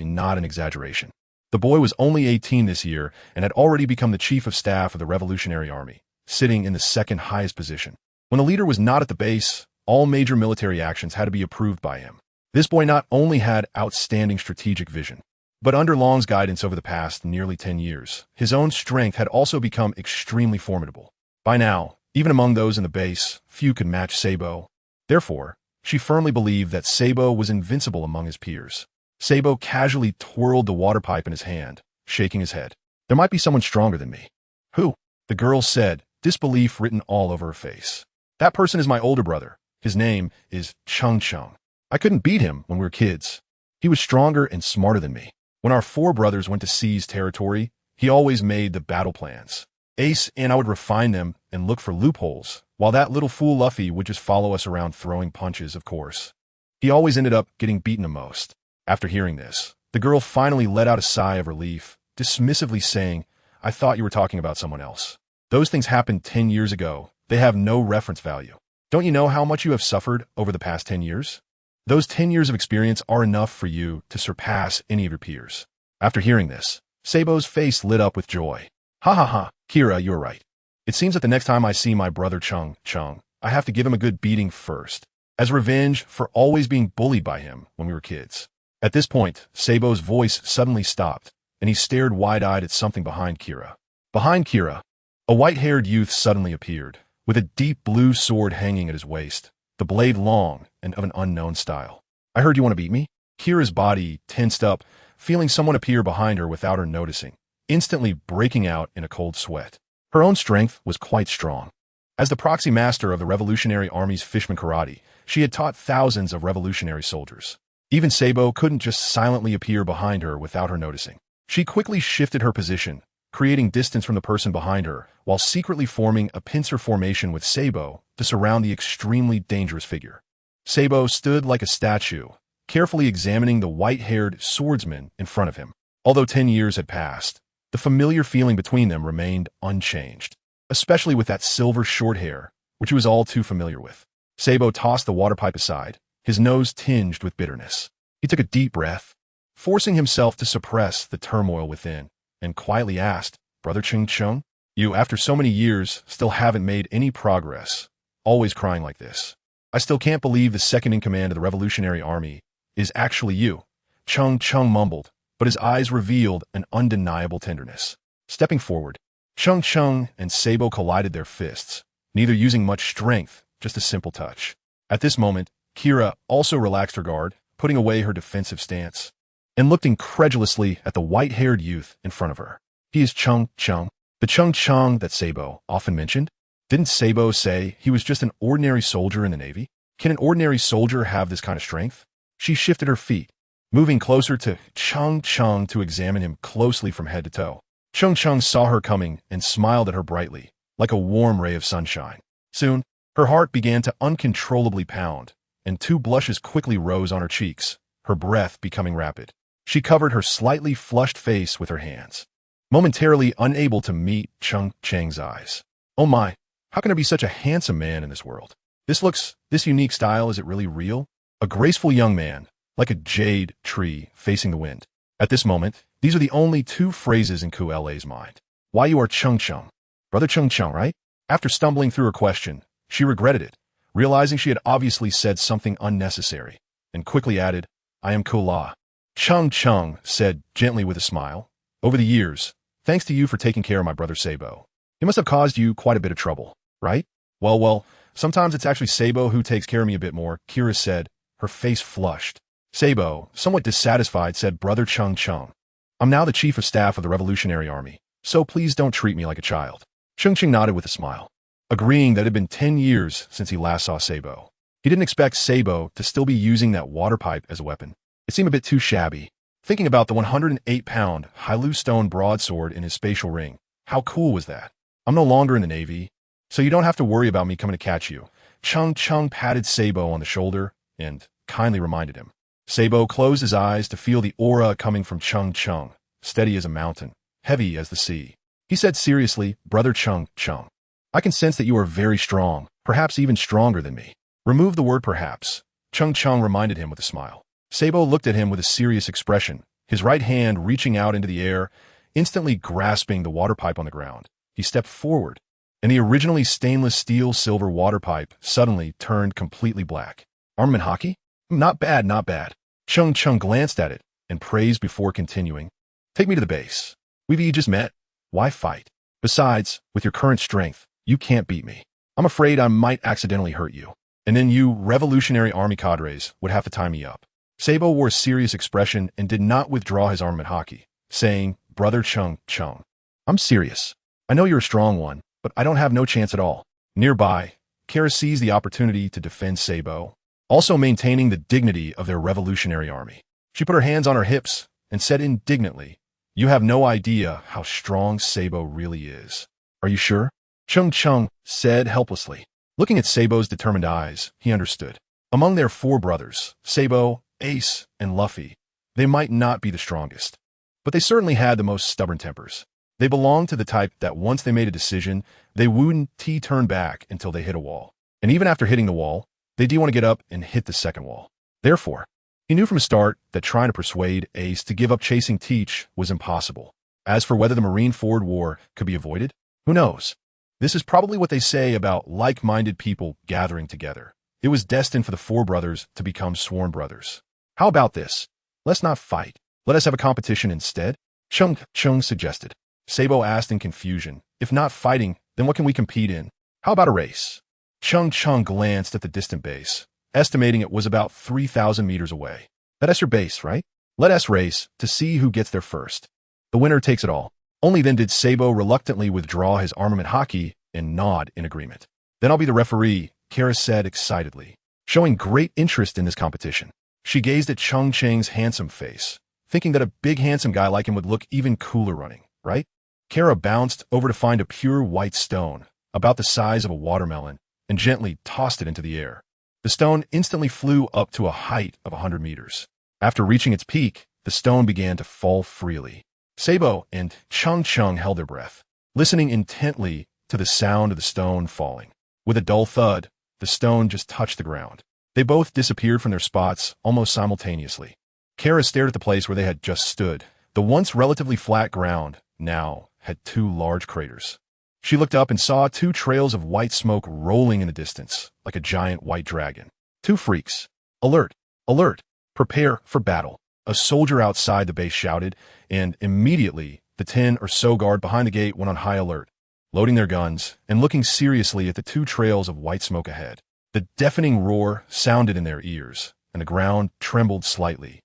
not an exaggeration. The boy was only 18 this year and had already become the chief of staff of the Revolutionary Army, sitting in the second highest position. When the leader was not at the base, all major military actions had to be approved by him. This boy not only had outstanding strategic vision, but under Long's guidance over the past nearly 10 years, his own strength had also become extremely formidable. By now, even among those in the base, few could match Sabo. Therefore, she firmly believed that Sabo was invincible among his peers. Sabo casually twirled the water pipe in his hand, shaking his head. There might be someone stronger than me. Who? The girl said, disbelief written all over her face. That person is my older brother. His name is Cheng Cheng. I couldn't beat him when we were kids. He was stronger and smarter than me. When our four brothers went to seize territory, he always made the battle plans. Ace and I would refine them and look for loopholes, while that little fool Luffy would just follow us around throwing punches, of course. He always ended up getting beaten the most. After hearing this, the girl finally let out a sigh of relief, dismissively saying, I thought you were talking about someone else. Those things happened 10 years ago. They have no reference value. Don't you know how much you have suffered over the past 10 years? Those 10 years of experience are enough for you to surpass any of your peers. After hearing this, Sabo's face lit up with joy. Ha ha ha, Kira, you're right. It seems that the next time I see my brother Cheng Cheng, I have to give him a good beating first, as revenge for always being bullied by him when we were kids. At this point, Sabo's voice suddenly stopped, and he stared wide-eyed at something behind Kira. Behind Kira, a white-haired youth suddenly appeared, with a deep blue sword hanging at his waist, the blade long and of an unknown style. I heard you want to beat me? Kira's body tensed up, feeling someone appear behind her without her noticing, instantly breaking out in a cold sweat. Her own strength was quite strong. As the proxy master of the Revolutionary Army's Fishman Karate, she had taught thousands of revolutionary soldiers. Even Sabo couldn't just silently appear behind her without her noticing. She quickly shifted her position, creating distance from the person behind her, while secretly forming a pincer formation with Sabo to surround the extremely dangerous figure. Sabo stood like a statue, carefully examining the white-haired swordsman in front of him. Although 10 years had passed, the familiar feeling between them remained unchanged, especially with that silver short hair, which he was all too familiar with. Sabo tossed the water pipe aside, his nose tinged with bitterness. He took a deep breath, forcing himself to suppress the turmoil within, and quietly asked, Brother Cheng Cheng, you, after so many years, still haven't made any progress, always crying like this. I still can't believe the second in command of the Revolutionary Army is actually you. Cheng Cheng mumbled, but his eyes revealed an undeniable tenderness. Stepping forward, Cheng Cheng and Sabo collided their fists, neither using much strength, just a simple touch. At this moment, Kira also relaxed her guard, putting away her defensive stance, and looked incredulously at the white-haired youth in front of her. He is Cheng Cheng, the Cheng Cheng that Sabo often mentioned. Didn't Sabo say he was just an ordinary soldier in the Navy? Can an ordinary soldier have this kind of strength? She shifted her feet, moving closer to Cheng Cheng to examine him closely from head to toe. Cheng Cheng saw her coming and smiled at her brightly, like a warm ray of sunshine. Soon, her heart began to uncontrollably pound, and 2 blushes quickly rose on her cheeks, her breath becoming rapid. She covered her slightly flushed face with her hands, momentarily unable to meet Cheng Cheng's eyes. Oh my, how can there be such a handsome man in this world? This unique style, is it really real? A graceful young man, like a jade tree facing the wind. At this moment, these are the only 2 phrases in Kuele's mind. Why you are Cheng Cheng? Brother Cheng Cheng, right? After stumbling through her question, she regretted it, realizing she had obviously said something unnecessary, and quickly added, I am Kula. Cheng Cheng said gently with a smile, over the years, thanks to you for taking care of my brother Sabo. He must have caused you quite a bit of trouble, right? Well, sometimes it's actually Sabo who takes care of me a bit more, Kira said, her face flushed. Sabo, somewhat dissatisfied, said, Brother Cheng Cheng, I'm now the chief of staff of the Revolutionary Army, so please don't treat me like a child. Cheng Cheng nodded with a smile, agreeing that it had been 10 years since he last saw Sabo. He didn't expect Sabo to still be using that water pipe as a weapon. It seemed a bit too shabby. Thinking about the 108-pound Hailu stone broadsword in his spatial ring, how cool was that? I'm no longer in the Navy, so you don't have to worry about me coming to catch you. Cheng Cheng patted Sabo on the shoulder and kindly reminded him. Sabo closed his eyes to feel the aura coming from Cheng Cheng, steady as a mountain, heavy as the sea. He said seriously, Brother Cheng Cheng, I can sense that you are very strong, perhaps even stronger than me. Remove the word perhaps, Cheng Cheng reminded him with a smile. Sabo looked at him with a serious expression, his right hand reaching out into the air, instantly grasping the water pipe on the ground. He stepped forward, and the originally stainless steel silver water pipe suddenly turned completely black. Armament hockey? Not bad, not bad. Cheng Cheng glanced at it and praised before continuing. Take me to the base. We've just met. Why fight? Besides, with your current strength, you can't beat me. I'm afraid I might accidentally hurt you. And then you Revolutionary Army cadres would have to tie me up. Sabo wore a serious expression and did not withdraw his armament hockey, saying, Brother Cheng Cheng, I'm serious. I know you're a strong one, but I don't have no chance at all. Nearby, Kara seized the opportunity to defend Sabo, also maintaining the dignity of their Revolutionary Army. She put her hands on her hips and said indignantly, You have no idea how strong Sabo really is. Are you sure? Cheng Cheng said helplessly. Looking at Sabo's determined eyes, he understood. Among their 4 brothers, Sabo, Ace, and Luffy, they might not be the strongest, but they certainly had the most stubborn tempers. They belonged to the type that once they made a decision, they wouldn't turn back until they hit a wall. And even after hitting the wall, they did want to get up and hit the second wall. Therefore, he knew from the start that trying to persuade Ace to give up chasing Teach was impossible. As for whether the Marineford War could be avoided, who knows? This is probably what they say about like-minded people gathering together. It was destined for the four brothers to become sworn brothers. How about this? Let's not fight. Let us have a competition instead? Cheng Cheng suggested. Sabo asked in confusion. If not fighting, then what can we compete in? How about a race? Cheng Cheng glanced at the distant base, estimating it was about 3,000 meters away. That's your base, right? Let us race to see who gets there first. The winner takes it all. Only then did Sabo reluctantly withdraw his armament hockey and nod in agreement. Then I'll be the referee, Kara said excitedly, showing great interest in this competition. She gazed at Cheng Cheng's handsome face, thinking that a big handsome guy like him would look even cooler running, right? Kara bounced over to find a pure white stone, about the size of a watermelon, and gently tossed it into the air. The stone instantly flew up to a height of 100 meters. After reaching its peak, the stone began to fall freely. Sabo and Cheng Cheng held their breath, listening intently to the sound of the stone falling. With a dull thud, the stone just touched the ground. They both disappeared from their spots almost simultaneously. Kara stared at the place where they had just stood. The once relatively flat ground now had two large craters. She looked up and saw two trails of white smoke rolling in the distance, like a giant white dragon. Two freaks. Alert! Alert! Prepare for battle. A soldier outside the base shouted, and immediately the 10 or so guard behind the gate went on high alert, loading their guns and looking seriously at the two trails of white smoke ahead. The deafening roar sounded in their ears, and the ground trembled slightly,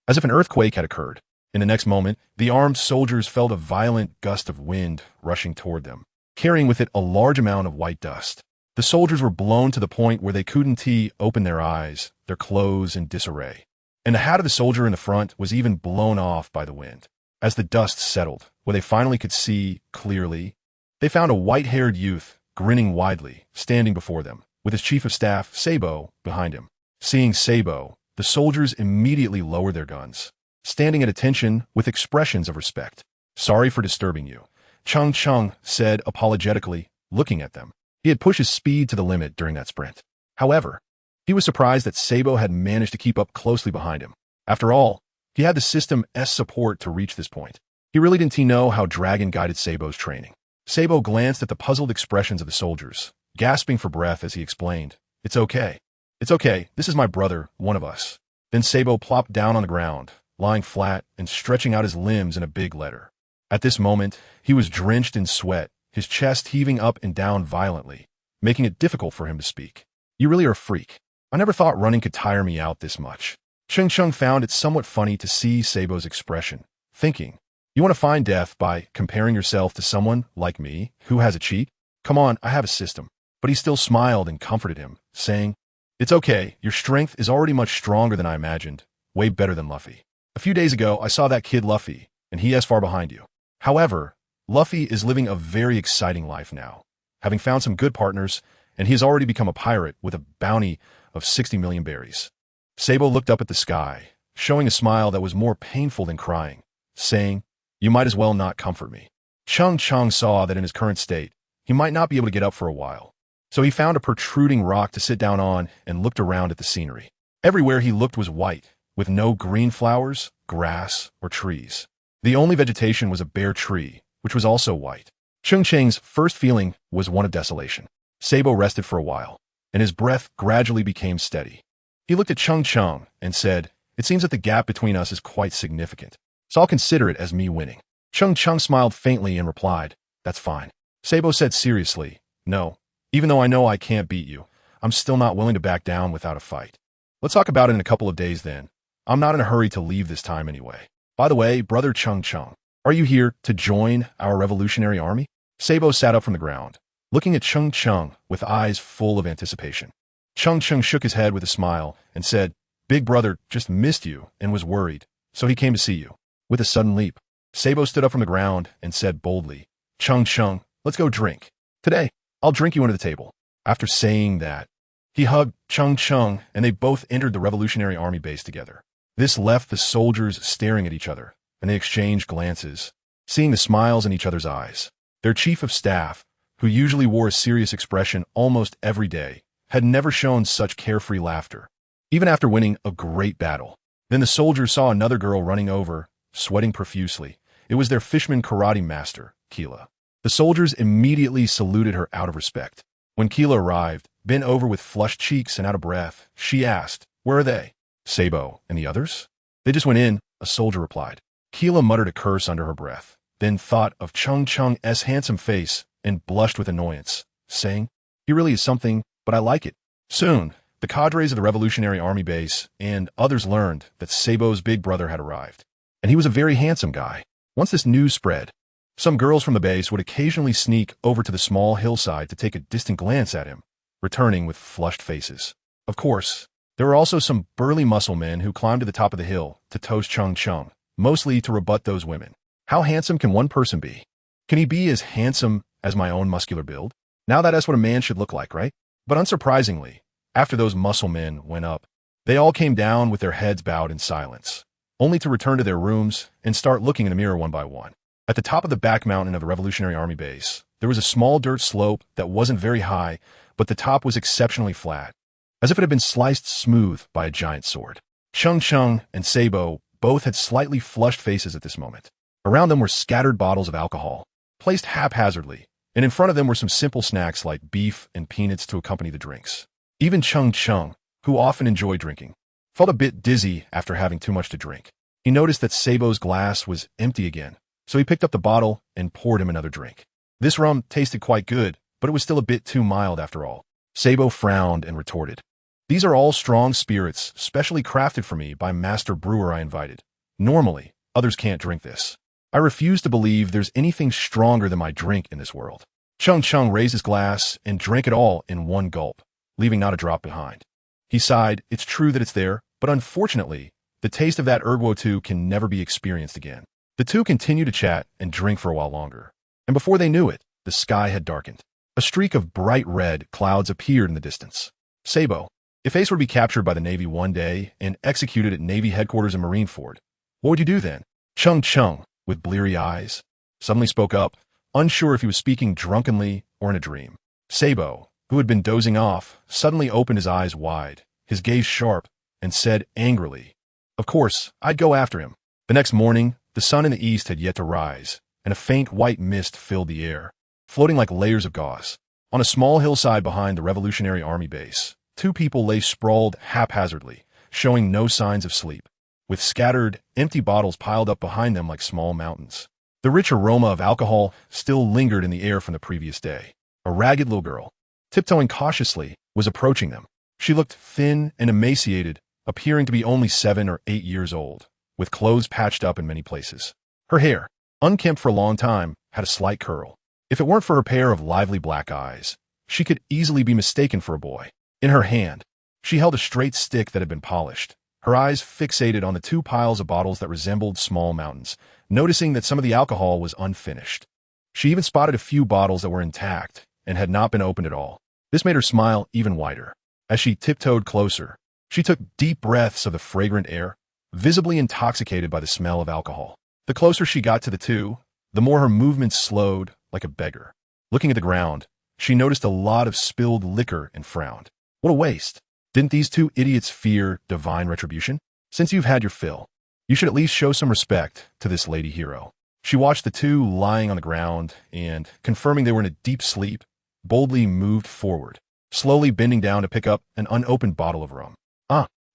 as if an earthquake had occurred. In the next moment, the armed soldiers felt a violent gust of wind rushing toward them, carrying with it a large amount of white dust. The soldiers were blown to the point where they couldn't open their eyes, their clothes in disarray. And the hat of the soldier in the front was even blown off by the wind. As the dust settled, where they finally could see clearly, they found a white-haired youth, grinning widely, standing before them, with his chief of staff, Sabo, behind him. Seeing Sabo, the soldiers immediately lowered their guns, standing at attention with expressions of respect. Sorry for disturbing you, Cheng Cheng said apologetically, looking at them. He had pushed his speed to the limit during that sprint. However, he was surprised that Sabo had managed to keep up closely behind him. After all, he had the System S support to reach this point. He really didn't know how Dragon guided Sabo's training. Sabo glanced at the puzzled expressions of the soldiers, gasping for breath as he explained, It's okay. It's okay. This is my brother, one of us. Then Sabo plopped down on the ground, lying flat and stretching out his limbs in a big letter. At this moment, he was drenched in sweat, his chest heaving up and down violently, making it difficult for him to speak. You really are a freak. I never thought running could tire me out this much. Cheng Cheng found it somewhat funny to see Sabo's expression, thinking, You want to find death by comparing yourself to someone like me who has a cheat? Come on, I have a system. But he still smiled and comforted him, saying, It's okay, your strength is already much stronger than I imagined, way better than Luffy. A few days ago, I saw that kid Luffy, and he is far behind you. However, Luffy is living a very exciting life now, having found some good partners, and he has already become a pirate with a bounty of 60 million berries. Sabo looked up at the sky, showing a smile that was more painful than crying, saying, You might as well not comfort me. Cheng Cheng saw that in his current state, he might not be able to get up for a while. So he found a protruding rock to sit down on and looked around at the scenery. Everywhere he looked was white, with no green flowers, grass, or trees. The only vegetation was a bare tree, which was also white. Cheng Cheng's first feeling was one of desolation. Sabo rested for a while, and his breath gradually became steady. He looked at Cheng Cheng and said, It seems that the gap between us is quite significant, so I'll consider it as me winning. Cheng Cheng smiled faintly and replied, That's fine. Sabo said seriously, No, even though I know I can't beat you, I'm still not willing to back down without a fight. Let's talk about it in a couple of days then. I'm not in a hurry to leave this time anyway. By the way, brother Cheng Cheng, are you here to join our revolutionary army? Sabo sat up from the ground, looking at Cheng Cheng with eyes full of anticipation. Cheng Cheng shook his head with a smile and said, Big brother just missed you and was worried, so he came to see you. With a sudden leap, Sabo stood up from the ground and said boldly, Cheng Cheng, let's go drink. Today, I'll drink you into the table. After saying that, he hugged Cheng Cheng and they both entered the Revolutionary Army base together. This left the soldiers staring at each other, and they exchanged glances, seeing the smiles in each other's eyes. Their chief of staff, who usually wore a serious expression almost every day, had never shown such carefree laughter, even after winning a great battle. Then the soldiers saw another girl running over, sweating profusely, It was their fishman karate master, Keela. The soldiers immediately saluted her out of respect. When Keela arrived, bent over with flushed cheeks and out of breath, she asked, "Where are they?" "Sabo and the others?" "They just went in," a soldier replied. Keela muttered a curse under her breath, then thought of Cheng Cheng's handsome face and blushed with annoyance, saying, "He really is something, but I like it." Soon, the cadres of the Revolutionary Army base and others learned that Sabo's big brother had arrived. And he was a very handsome guy. Once this news spread, some girls from the base would occasionally sneak over to the small hillside to take a distant glance at him, returning with flushed faces. Of course, there were also some burly muscle men who climbed to the top of the hill to toast Cheng Cheng, mostly to rebut those women. How handsome can one person be? Can he be as handsome as my own muscular build? Now that's what a man should look like, right? But unsurprisingly, after those muscle men went up, they all came down with their heads bowed in silence, only to return to their rooms and start looking in the mirror one by one. At the top of the back mountain of the Revolutionary Army base, there was a small dirt slope that wasn't very high, but the top was exceptionally flat, as if it had been sliced smooth by a giant sword. Cheng Cheng and Sabo both had slightly flushed faces at this moment. Around them were scattered bottles of alcohol, placed haphazardly, and in front of them were some simple snacks like beef and peanuts to accompany the drinks. Even Cheng Cheng, who often enjoyed drinking, felt a bit dizzy after having too much to drink. He noticed that Sabo's glass was empty again, so he picked up the bottle and poured him another drink. This rum tasted quite good, but it was still a bit too mild after all. Sabo frowned and retorted, "These are all strong spirits, specially crafted for me by master brewer I invited. Normally, others can't drink this. I refuse to believe there's anything stronger than my drink in this world." Cheng Cheng raised his glass and drank it all in one gulp, leaving not a drop behind. He sighed. It's true that it's there, but unfortunately, the taste of that erguo can never be experienced again. The two continued to chat and drink for a while longer, and before they knew it, the sky had darkened. A streak of bright red clouds appeared in the distance. "Sabo, if Ace were to be captured by the Navy one day and executed at Navy headquarters in Marineford, what would you do then?" Cheng Cheng, with bleary eyes, suddenly spoke up, unsure if he was speaking drunkenly or in a dream. Sabo, who had been dozing off, suddenly opened his eyes wide, his gaze sharp, and said angrily, "Of course, I'd go after him." The next morning, the sun in the east had yet to rise, and a faint white mist filled the air, floating like layers of gauze. On a small hillside behind the Revolutionary Army base, two people lay sprawled haphazardly, showing no signs of sleep, with scattered, empty bottles piled up behind them like small mountains. The rich aroma of alcohol still lingered in the air from the previous day. A ragged little girl, tiptoeing cautiously, was approaching them. She looked thin and emaciated, appearing to be only 7 or 8 years old, with clothes patched up in many places. Her hair, unkempt for a long time, had a slight curl. If it weren't for her pair of lively black eyes, she could easily be mistaken for a boy. In her hand, she held a straight stick that had been polished, her eyes fixated on the two piles of bottles that resembled small mountains, noticing that some of the alcohol was unfinished. She even spotted a few bottles that were intact and had not been opened at all. This made her smile even wider. As she tiptoed closer, she took deep breaths of the fragrant air, visibly intoxicated by the smell of alcohol. The closer she got to the two, the more her movements slowed like a beggar. Looking at the ground, she noticed a lot of spilled liquor and frowned. What a waste. Didn't these two idiots fear divine retribution? Since you've had your fill, you should at least show some respect to this lady hero. She watched the two lying on the ground and, confirming they were in a deep sleep, boldly moved forward, slowly bending down to pick up an unopened bottle of rum.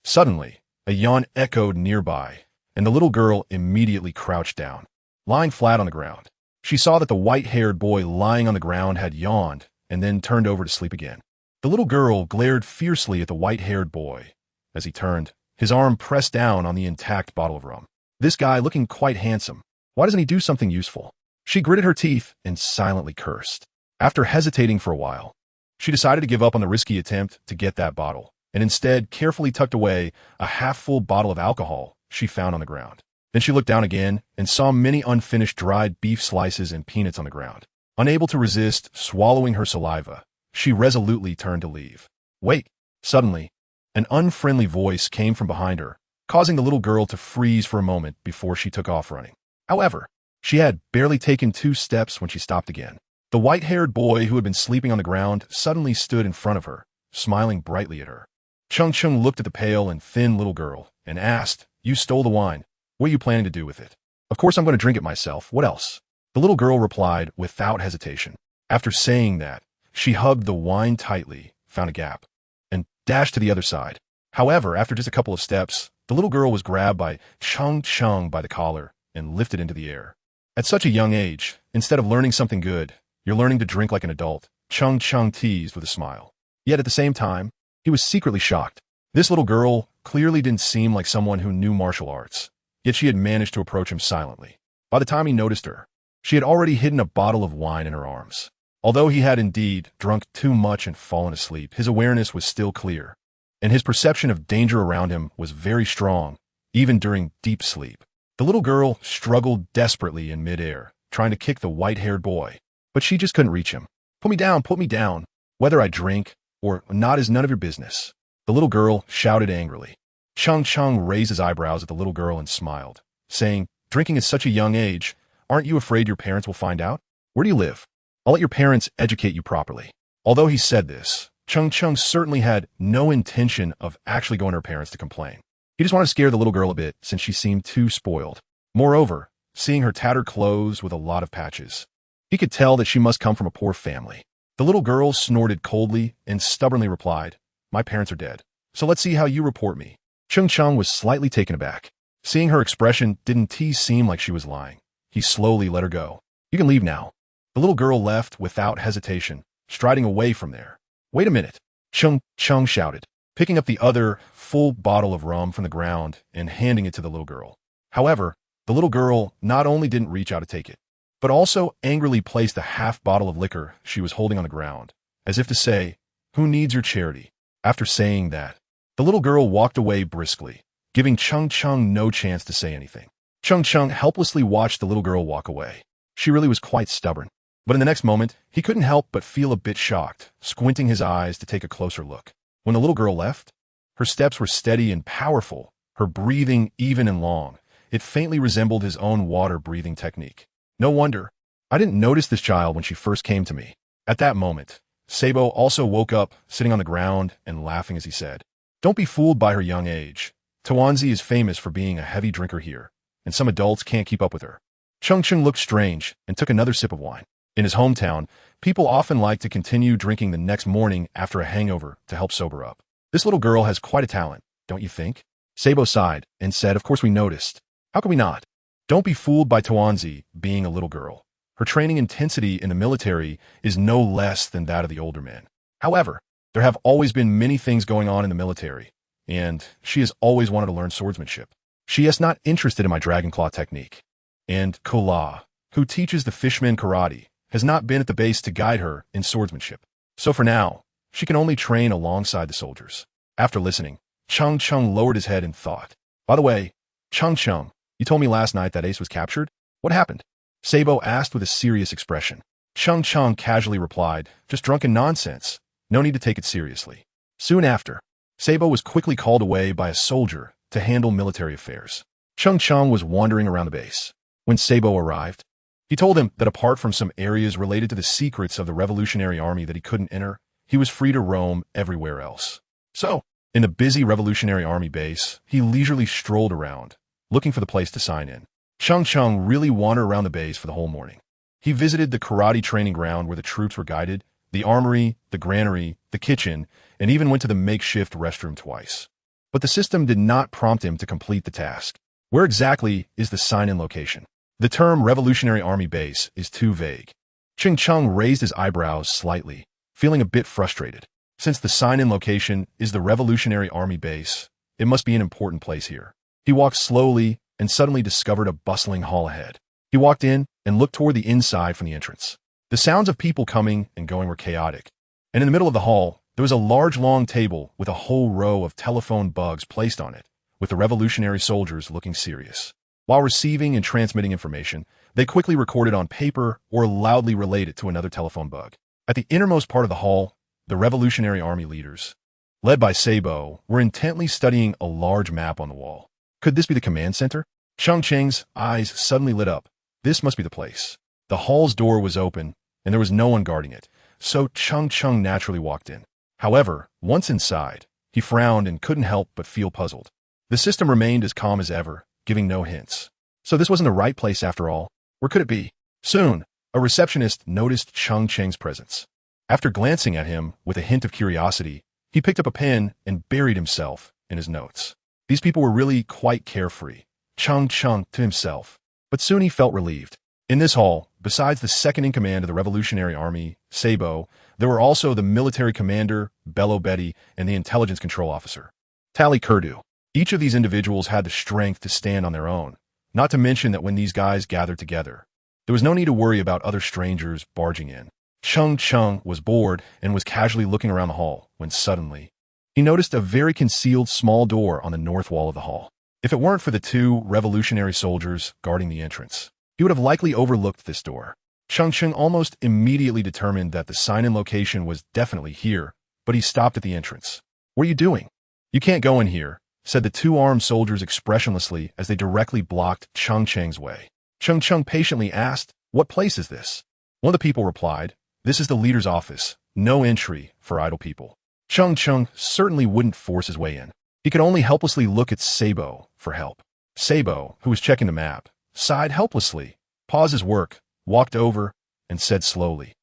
Suddenly, a yawn echoed nearby, and the little girl immediately crouched down, lying flat on the ground. She saw that the white-haired boy lying on the ground had yawned and then turned over to sleep again. The little girl glared fiercely at the white-haired boy. As he turned, his arm pressed down on the intact bottle of rum. This guy looking quite handsome. Why doesn't he do something useful? She gritted her teeth and silently cursed. After hesitating for a while, she decided to give up on the risky attempt to get that bottle, and instead carefully tucked away a half-full bottle of alcohol she found on the ground. Then she looked down again and saw many unfinished dried beef slices and peanuts on the ground. Unable to resist swallowing her saliva, she resolutely turned to leave. Wait! Suddenly, an unfriendly voice came from behind her, causing the little girl to freeze for a moment before she took off running. However, she had barely taken 2 steps when she stopped again. The white-haired boy who had been sleeping on the ground suddenly stood in front of her, smiling brightly at her. Cheng Cheng looked at the pale and thin little girl and asked, "You stole the wine. What are you planning to do with it?" Of course I'm going to drink it myself. What else? The little girl replied without hesitation. After saying that, she hugged the wine tightly, found a gap, and dashed to the other side. However, after just a couple of steps, the little girl was grabbed by Cheng Cheng by the collar and lifted into the air. At such a young age, instead of learning something good, you're learning to drink like an adult, Cheng Cheng teased with a smile. Yet at the same time, he was secretly shocked. This little girl clearly didn't seem like someone who knew martial arts, yet she had managed to approach him silently. By the time he noticed her, she had already hidden a bottle of wine in her arms. Although he had indeed drunk too much and fallen asleep, his awareness was still clear, and his perception of danger around him was very strong, even during deep sleep. The little girl struggled desperately in midair, trying to kick the white-haired boy, but she just couldn't reach him. Put me down, put me down. Whether I drink or not is none of your business. The little girl shouted angrily. Cheng Cheng raised his eyebrows at the little girl and smiled, saying, drinking at such a young age, aren't you afraid your parents will find out? Where do you live? I'll let your parents educate you properly. Although he said this, Cheng Cheng certainly had no intention of actually going to her parents to complain. He just wanted to scare the little girl a bit since she seemed too spoiled. Moreover, seeing her tattered clothes with a lot of patches, he could tell that she must come from a poor family. The little girl snorted coldly and stubbornly replied, my parents are dead, so let's see how you report me. Cheng Cheng was slightly taken aback. Seeing her expression didn't seem like she was lying. He slowly let her go. You can leave now. The little girl left without hesitation, striding away from there. Wait a minute, Cheng Cheng shouted, picking up the other full bottle of rum from the ground and handing it to the little girl. However, the little girl not only didn't reach out to take it, but also angrily placed the half bottle of liquor she was holding on the ground, as if to say, who needs your charity? After saying that, the little girl walked away briskly, giving Cheng Cheng no chance to say anything. Cheng Cheng helplessly watched the little girl walk away. She really was quite stubborn. But in the next moment, he couldn't help but feel a bit shocked, squinting his eyes to take a closer look. When the little girl left, her steps were steady and powerful, her breathing even and long. It faintly resembled his own water-breathing technique. No wonder. I didn't notice this child when she first came to me. At that moment, Sabo also woke up, sitting on the ground and laughing as he said, don't be fooled by her young age. Tawanzi is famous for being a heavy drinker here, and some adults can't keep up with her. Cheng Cheng looked strange and took another sip of wine. In his hometown, people often like to continue drinking the next morning after a hangover to help sober up. This little girl has quite a talent, don't you think? Sabo sighed and said, of course we noticed. How could we not? Don't be fooled by Tawanzi being a little girl. Her training intensity in the military is no less than that of the older men. However, there have always been many things going on in the military, and she has always wanted to learn swordsmanship. She is not interested in my dragon claw technique. And Kola, who teaches the fishman karate, has not been at the base to guide her in swordsmanship. So for now, she can only train alongside the soldiers. After listening, Cheng Cheng lowered his head and thought. By the way, Cheng Cheng, you told me last night that Ace was captured? What happened? Sabo asked with a serious expression. Cheng Cheng casually replied, just drunken nonsense. No need to take it seriously. Soon after, Sabo was quickly called away by a soldier to handle military affairs. Cheng Cheng was wandering around the base. When Sabo arrived, he told him that apart from some areas related to the secrets of the Revolutionary Army that he couldn't enter, he was free to roam everywhere else. So, in the busy Revolutionary Army base, he leisurely strolled around, looking for the place to sign in. Cheng Cheng really wandered around the base for the whole morning. He visited the karate training ground where the troops were guided, the armory, the granary, the kitchen, and even went to the makeshift restroom twice. But the system did not prompt him to complete the task. Where exactly is the sign-in location? The term Revolutionary Army Base is too vague. Cheng Cheng raised his eyebrows slightly, feeling a bit frustrated. Since the sign-in location is the Revolutionary Army Base, it must be an important place here. He walked slowly and suddenly discovered a bustling hall ahead. He walked in and looked toward the inside from the entrance. The sounds of people coming and going were chaotic, and in the middle of the hall, there was a large long table with a whole row of telephone bugs placed on it, with the revolutionary soldiers looking serious. While receiving and transmitting information, they quickly recorded on paper or loudly relayed it to another telephone bug. At the innermost part of the hall, the Revolutionary Army leaders, led by Sabo, were intently studying a large map on the wall. Could this be the command center? Cheng Cheng's eyes suddenly lit up. This must be the place. The hall's door was open, and there was no one guarding it, so Cheng Cheng naturally walked in. However, once inside, he frowned and couldn't help but feel puzzled. The system remained as calm as ever, giving no hints. So this wasn't the right place after all. Where could it be? Soon, a receptionist noticed Cheng Cheng's presence. After glancing at him with a hint of curiosity, he picked up a pen and buried himself in his notes. These people were really quite carefree, Cheng Cheng to himself. But soon he felt relieved. In this hall, besides the second-in-command of the Revolutionary Army, Sabo, there were also the military commander, Bello Betty, and the intelligence control officer, Tally Kurdu. Each of these individuals had the strength to stand on their own, not to mention that when these guys gathered together, there was no need to worry about other strangers barging in. Cheng Cheng was bored and was casually looking around the hall when suddenly, he noticed a very concealed small door on the north wall of the hall. If it weren't for the two revolutionary soldiers guarding the entrance, he would have likely overlooked this door. Cheng Cheng almost immediately determined that the sign-in location was definitely here, but he stopped at the entrance. "What are you doing?" "You can't go in here," said the two armed soldiers expressionlessly as they directly blocked Cheng Cheng's way. Cheng Cheng patiently asked, "What place is this?" One of the people replied, "This is the leader's office. No entry for idle people." Cheng Cheng certainly wouldn't force his way in. He could only helplessly look at Sabo for help. Sabo, who was checking the map, sighed helplessly, paused his work, walked over, and said slowly,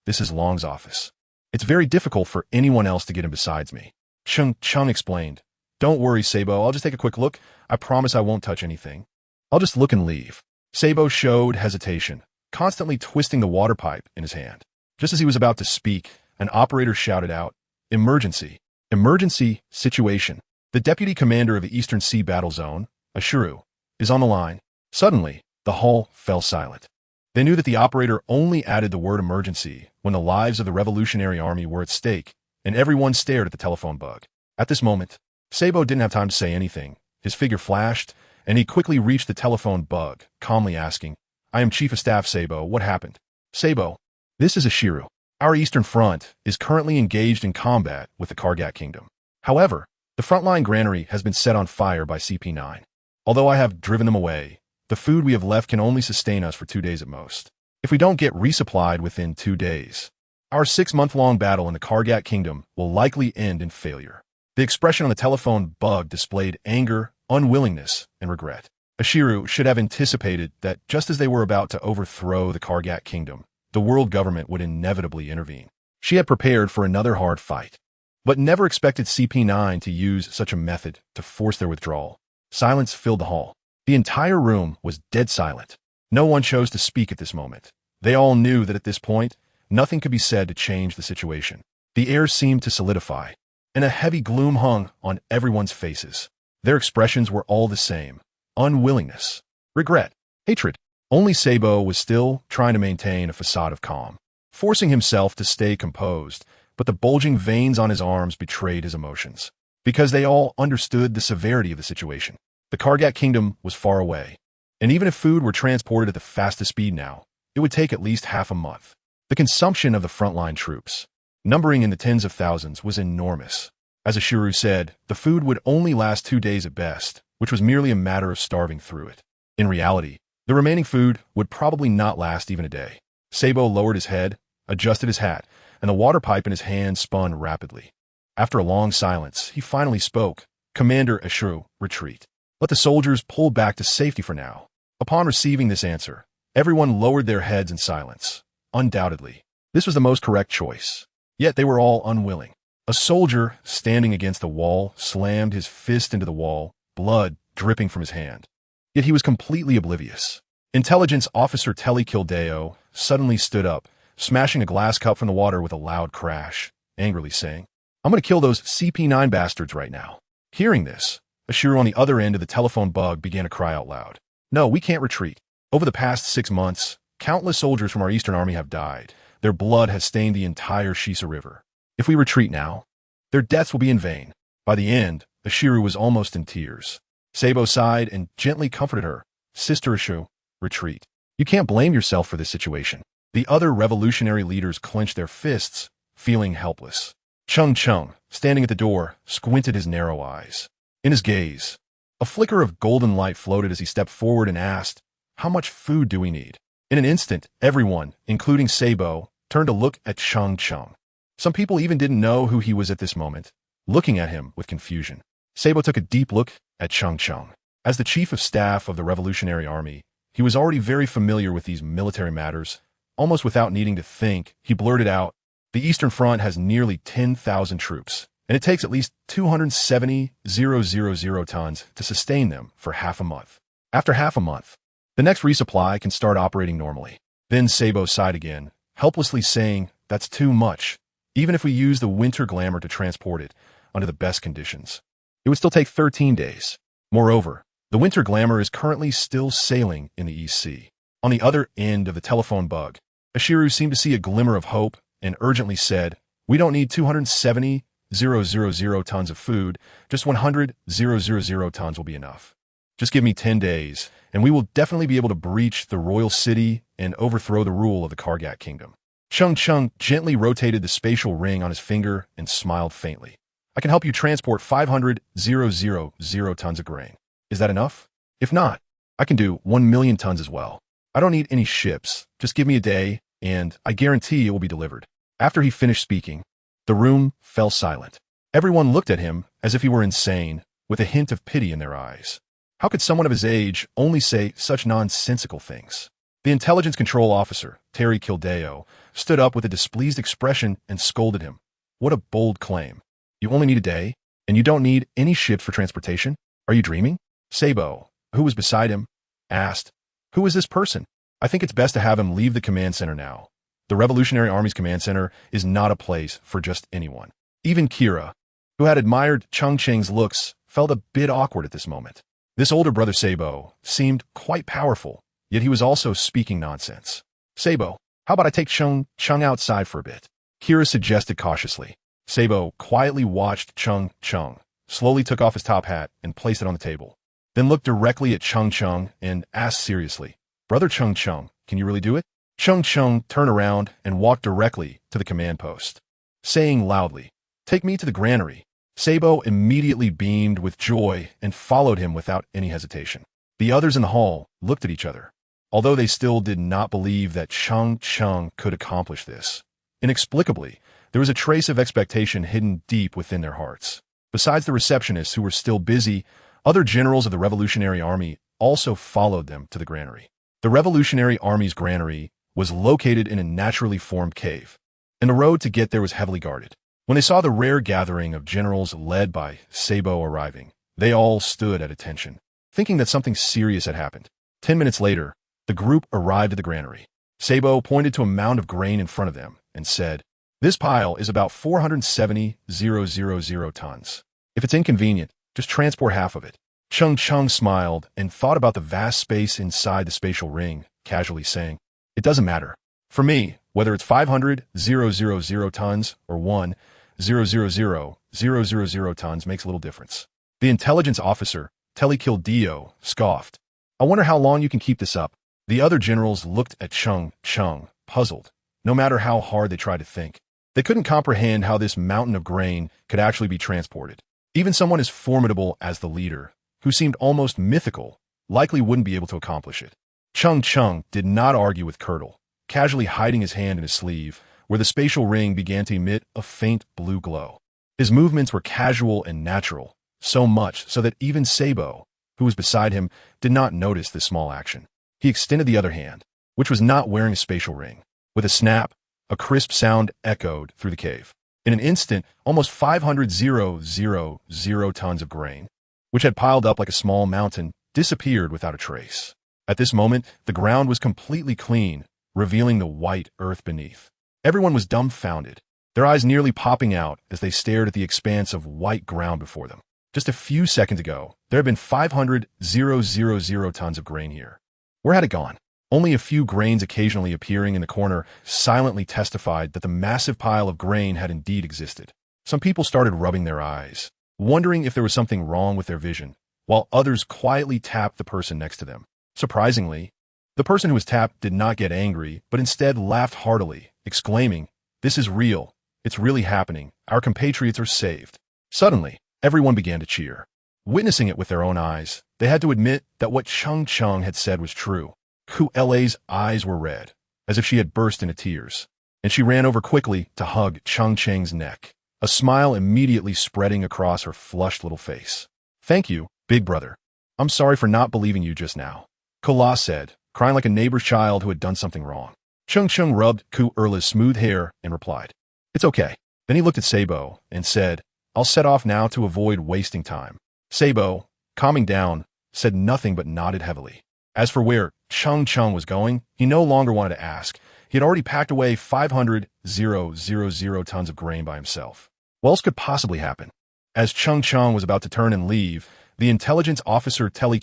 "This is Long's office. It's very difficult for anyone else to get in besides me." Cheng Cheng explained, "Don't worry, Sabo. I'll just take a quick look. I promise I won't touch anything. I'll just look and leave." Sabo showed hesitation, constantly twisting the water pipe in his hand. Just as he was about to speak, an operator shouted out, "Emergency! Emergency situation. The deputy commander of the Eastern Sea Battle Zone, Ashuru, is on the line." Suddenly, the hall fell silent. They knew that the operator only added the word emergency when the lives of the Revolutionary Army were at stake, and everyone stared at the telephone bug. At this moment, Sabo didn't have time to say anything. His figure flashed, and he quickly reached the telephone bug, calmly asking, "I am Chief of Staff Sabo. What happened?" "Sabo, this is Ashuru. Our Eastern Front is currently engaged in combat with the Kargat Kingdom. However, the frontline granary has been set on fire by CP9. Although I have driven them away, the food we have left can only sustain us for 2 days at most. If we don't get resupplied within 2 days, our 6-month-long battle in the Kargat Kingdom will likely end in failure." The expression on the telephone bug displayed anger, unwillingness, and regret. Ashuru should have anticipated that just as they were about to overthrow the Kargat Kingdom, the world government would inevitably intervene. She had prepared for another hard fight, but never expected CP9 to use such a method to force their withdrawal. Silence filled the hall. The entire room was dead silent. No one chose to speak at this moment. They all knew that at this point, nothing could be said to change the situation. The air seemed to solidify, and a heavy gloom hung on everyone's faces. Their expressions were all the same: unwillingness, regret, hatred. Only Sabo was still trying to maintain a facade of calm, forcing himself to stay composed, but the bulging veins on his arms betrayed his emotions, because they all understood the severity of the situation. The Kargat Kingdom was far away, and even if food were transported at the fastest speed now, it would take at least half a month. The consumption of the frontline troops, numbering in the tens of thousands, was enormous. As Ashuru said, the food would only last 2 days at best, which was merely a matter of starving through it. In reality, the remaining food would probably not last even a day. Sabo lowered his head, adjusted his hat, and the water pipe in his hand spun rapidly. After a long silence, he finally spoke. "Commander Ashuru, retreat. Let the soldiers pull back to safety for now." Upon receiving this answer, everyone lowered their heads in silence. Undoubtedly, this was the most correct choice. Yet they were all unwilling. A soldier standing against the wall slammed his fist into the wall, blood dripping from his hand. Yet he was completely oblivious. Intelligence Officer Telly Kildeo suddenly stood up, smashing a glass cup from the water with a loud crash, angrily saying, "I'm going to kill those CP9 bastards right now." Hearing this, Ashuru on the other end of the telephone bug began to cry out loud. "No, we can't retreat. Over the past 6 months, countless soldiers from our Eastern Army have died. Their blood has stained the entire Shisa River. If we retreat now, their deaths will be in vain." By the end, Ashuru was almost in tears. Sabo sighed and gently comforted her. "Sister Ashuru, retreat. You can't blame yourself for this situation." The other revolutionary leaders clenched their fists, feeling helpless. Cheng Cheng, standing at the door, squinted his narrow eyes. In his gaze, a flicker of golden light floated as he stepped forward and asked, "How much food do we need?" In an instant, everyone, including Sabo, turned to look at Cheng Cheng. Some people even didn't know who he was at this moment, looking at him with confusion. Sabo took a deep look at Cheng Cheng. As the chief of staff of the Revolutionary Army, he was already very familiar with these military matters. Almost without needing to think, he blurted out, "The Eastern Front has nearly 10,000 troops, and it takes at least 270,000 tons to sustain them for half a month. After half a month, the next resupply can start operating normally." Then Sabo sighed again, helplessly saying, "That's too much. Even if we use the winter glamour to transport it under the best conditions, it would still take 13 days. Moreover, the winter glamour is currently still sailing in the East Sea." On the other end of the telephone bug, Ashiru seemed to see a glimmer of hope and urgently said, "We don't need 270,000 tons of food, just 100,000 tons will be enough. Just give me 10 days, and we will definitely be able to breach the royal city and overthrow the rule of the Kargat kingdom." Cheng Cheng gently rotated the spatial ring on his finger and smiled faintly. "I can help you transport 500,000 tons of grain. Is that enough? If not, I can do 1,000,000 tons as well. I don't need any ships. Just give me a day, and I guarantee it will be delivered." After he finished speaking, the room fell silent. Everyone looked at him as if he were insane, with a hint of pity in their eyes. How could someone of his age only say such nonsensical things? The intelligence control officer, Terry Kildeo, stood up with a displeased expression and scolded him. "What a bold claim. You only need a day, and you don't need any ships for transportation? Are you dreaming?" Sabo, who was beside him, asked, "Who is this person? I think it's best to have him leave the command center now. The Revolutionary Army's command center is not a place for just anyone." Even Kira, who had admired Cheng Cheng's looks, felt a bit awkward at this moment. This older brother Sabo seemed quite powerful, yet he was also speaking nonsense. "Sabo, how about I take Cheng outside for a bit?" Kira suggested cautiously. Sabo quietly watched Cheng Cheng, slowly took off his top hat and placed it on the table, then looked directly at Cheng Cheng and asked seriously, "Brother Cheng Cheng, can you really do it?" Cheng Cheng turned around and walked directly to the command post, saying loudly, "Take me to the granary." Sabo immediately beamed with joy and followed him without any hesitation. The others in the hall looked at each other, although they still did not believe that Cheng Cheng could accomplish this. Inexplicably, there was a trace of expectation hidden deep within their hearts. Besides the receptionists who were still busy, other generals of the Revolutionary Army also followed them to the granary. The Revolutionary Army's granary was located in a naturally formed cave, and the road to get there was heavily guarded. When they saw the rare gathering of generals led by Sabo arriving, they all stood at attention, thinking that something serious had happened. 10 minutes later, the group arrived at the granary. Sabo pointed to a mound of grain in front of them and said, "This pile is about 470,000 tons. If it's inconvenient, just transport half of it." Cheng Cheng smiled and thought about the vast space inside the spatial ring, casually saying, "It doesn't matter. For me, whether it's 500,000 tons or 1,000,000 tons makes little difference." The intelligence officer, Telly Kildeo, scoffed. "I wonder how long you can keep this up." The other generals looked at Cheng Cheng, puzzled. No matter how hard they tried to think, they couldn't comprehend how this mountain of grain could actually be transported. Even someone as formidable as the leader, who seemed almost mythical, likely wouldn't be able to accomplish it. Cheng Cheng did not argue with Curdle, casually hiding his hand in his sleeve, where the spatial ring began to emit a faint blue glow. His movements were casual and natural, so much so that even Sabo, who was beside him, did not notice this small action. He extended the other hand, which was not wearing a spatial ring. With a snap, a crisp sound echoed through the cave. In an instant, almost 500,000 tons of grain, which had piled up like a small mountain, disappeared without a trace. At this moment, the ground was completely clean, revealing the white earth beneath. Everyone was dumbfounded, their eyes nearly popping out as they stared at the expanse of white ground before them. Just a few seconds ago, there had been 500,000 tons of grain here. Where had it gone? Only a few grains occasionally appearing in the corner silently testified that the massive pile of grain had indeed existed. Some people started rubbing their eyes, wondering if there was something wrong with their vision, while others quietly tapped the person next to them. Surprisingly, the person who was tapped did not get angry, but instead laughed heartily, exclaiming, "This is real. It's really happening. Our compatriots are saved." Suddenly, everyone began to cheer. Witnessing it with their own eyes, they had to admit that what Cheng Cheng had said was true. Kuele's eyes were red, as if she had burst into tears, and she ran over quickly to hug Cheng Cheng's neck, a smile immediately spreading across her flushed little face. "Thank you, big brother." I'm sorry for not believing you just now, Kala said, crying like a neighbor's child who had done something wrong. Cheng Cheng rubbed Ku Erla's smooth hair and replied, "It's okay." Then he looked at Sabo and said, "I'll set off now to avoid wasting time." Sabo, calming down, said nothing but nodded heavily. As for where Cheng Cheng was going, he no longer wanted to ask. He had already packed away 500,000 tons of grain by himself. What else could possibly happen? As Cheng Cheng was about to turn and leave, the intelligence officer Telly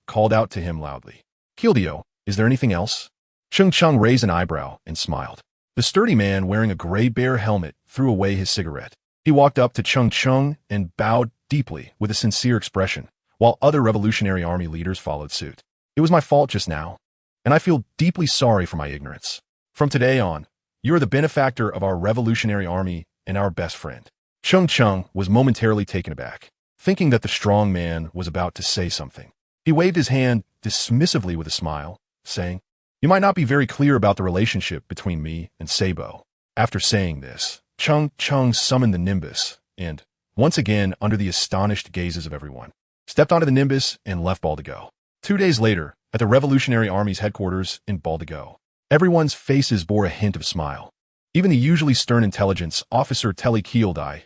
called out to him loudly. "Kildio, is there anything else?" Cheng Cheng raised an eyebrow and smiled. The sturdy man wearing a gray bear helmet threw away his cigarette. He walked up to Cheng Cheng and bowed deeply with a sincere expression, while other Revolutionary Army leaders followed suit. "It was my fault just now, and I feel deeply sorry for my ignorance. From today on, you are the benefactor of our Revolutionary Army and our best friend." Cheng Cheng was momentarily taken aback, thinking that the strong man was about to say something. He waved his hand dismissively with a smile, saying, "You might not be very clear about the relationship between me and Sabo." After saying this, Cheng Cheng summoned the Nimbus and, once again under the astonished gazes of everyone, stepped onto the Nimbus and left Baldigo. 2 days later, at the Revolutionary Army's headquarters in Baldigo, everyone's faces bore a hint of smile. Even the usually stern intelligence officer Telly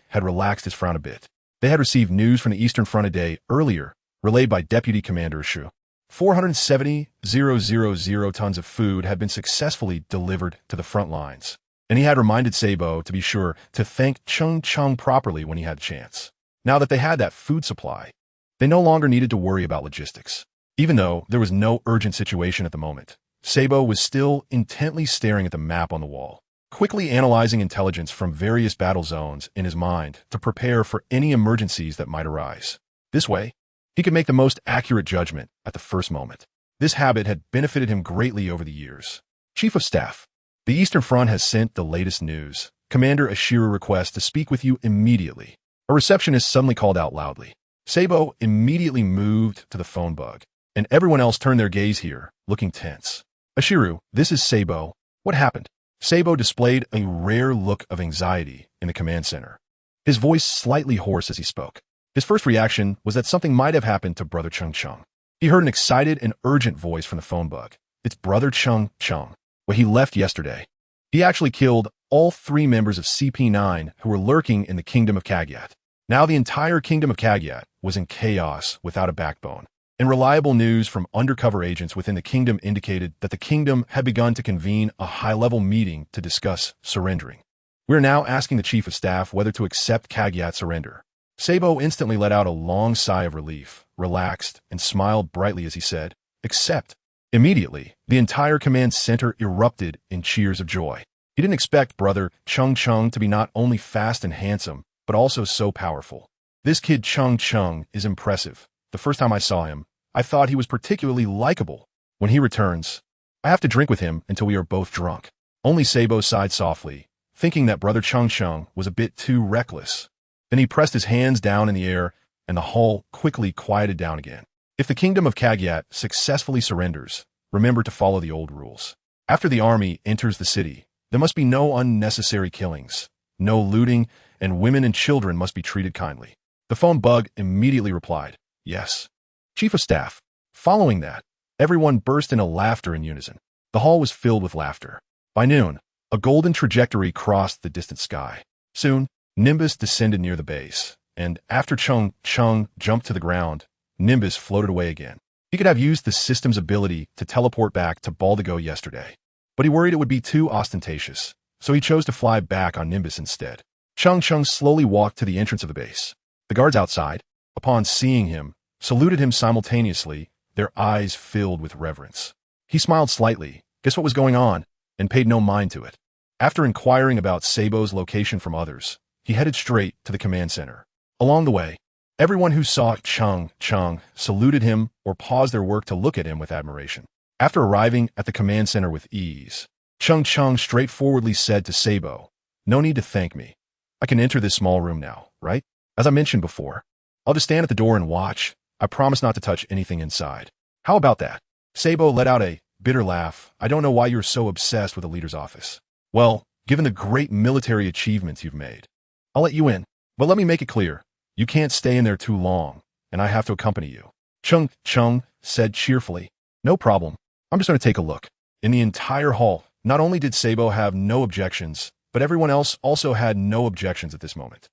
had relaxed his frown a bit. They had received news from the Eastern Front a day earlier, relayed by Deputy Commander Shu. 470,000 tons of food had been successfully delivered to the front lines, and he had reminded Sabo to be sure to thank Cheng Cheng properly when he had a chance. Now that they had that food supply, they no longer needed to worry about logistics. Even though there was no urgent situation at the moment, Sabo was still intently staring at the map on the wall, quickly analyzing intelligence from various battle zones in his mind to prepare for any emergencies that might arise. This way, he could make the most accurate judgment at the first moment. This habit had benefited him greatly over the years. "Chief of Staff, the Eastern Front has sent the latest news. Commander Ashira requests to speak with you immediately." A receptionist suddenly called out loudly. Sabo immediately moved to the phone bug, and everyone else turned their gaze here, looking tense. "Ashiru, this is Sabo. What happened?" Sabo displayed a rare look of anxiety in the command center, his voice slightly hoarse as he spoke. His first reaction was that something might have happened to Brother Cheng Cheng. He heard an excited and urgent voice from the phone bug. "It's Brother Cheng Cheng. Well, he left yesterday. He actually killed all 3 members of CP9 who were lurking in the Kingdom of Kagyat." Now the entire Kingdom of Kagyat was in chaos without a backbone, and reliable news from undercover agents within the kingdom indicated that the kingdom had begun to convene a high-level meeting to discuss surrendering. "We are now asking the Chief of Staff whether to accept Kagyat's surrender." Sabo instantly let out a long sigh of relief, relaxed, and smiled brightly as he said, "Accept." Immediately, the entire command center erupted in cheers of joy. He didn't expect Brother Cheng Cheng to be not only fast and handsome, but also so powerful. "This kid Cheng Cheng is impressive. The first time I saw him, I thought he was particularly likable. When he returns, I have to drink with him until we are both drunk." Only Sabo sighed softly, thinking that Brother Cheng Cheng was a bit too reckless. Then he pressed his hands down in the air, and the hall quickly quieted down again. If the Kingdom of Kagyat successfully surrenders, remember to follow the old rules. After the army enters the city, there must be no unnecessary killings, no looting, and women and children must be treated kindly. The phone bug immediately replied, "Yes, Chief of Staff." Following that, everyone burst into laughter in unison. The hall was filled with laughter. By noon, a golden trajectory crossed the distant sky. Soon, Nimbus descended near the base, and after Cheng Cheng jumped to the ground, Nimbus floated away again. He could have used the system's ability to teleport back to Baldigo yesterday, but he worried it would be too ostentatious, so he chose to fly back on Nimbus instead. Cheng Cheng slowly walked to the entrance of the base. The guards outside, upon seeing him, saluted him simultaneously, their eyes filled with reverence. He smiled slightly, guessed what was going on, and paid no mind to it. After inquiring about Sabo's location from others, he headed straight to the command center. Along the way, everyone who saw Cheng Cheng saluted him or paused their work to look at him with admiration. After arriving at the command center with ease, Cheng Cheng straightforwardly said to Sabo, "No need to thank me. I can enter this small room now, right? As I mentioned before, I'll just stand at the door and watch. I promise not to touch anything inside. How about that?" Sabo let out a bitter laugh. "I don't know why you're so obsessed with the leader's office. Well, given the great military achievements you've made, I'll let you in. But let me make it clear, you can't stay in there too long, and I have to accompany you." Cheng Cheng said cheerfully. No problem. I'm just going to take a look. In the entire hall, not only did Sabo have no objections, but everyone else also had no objections at this moment.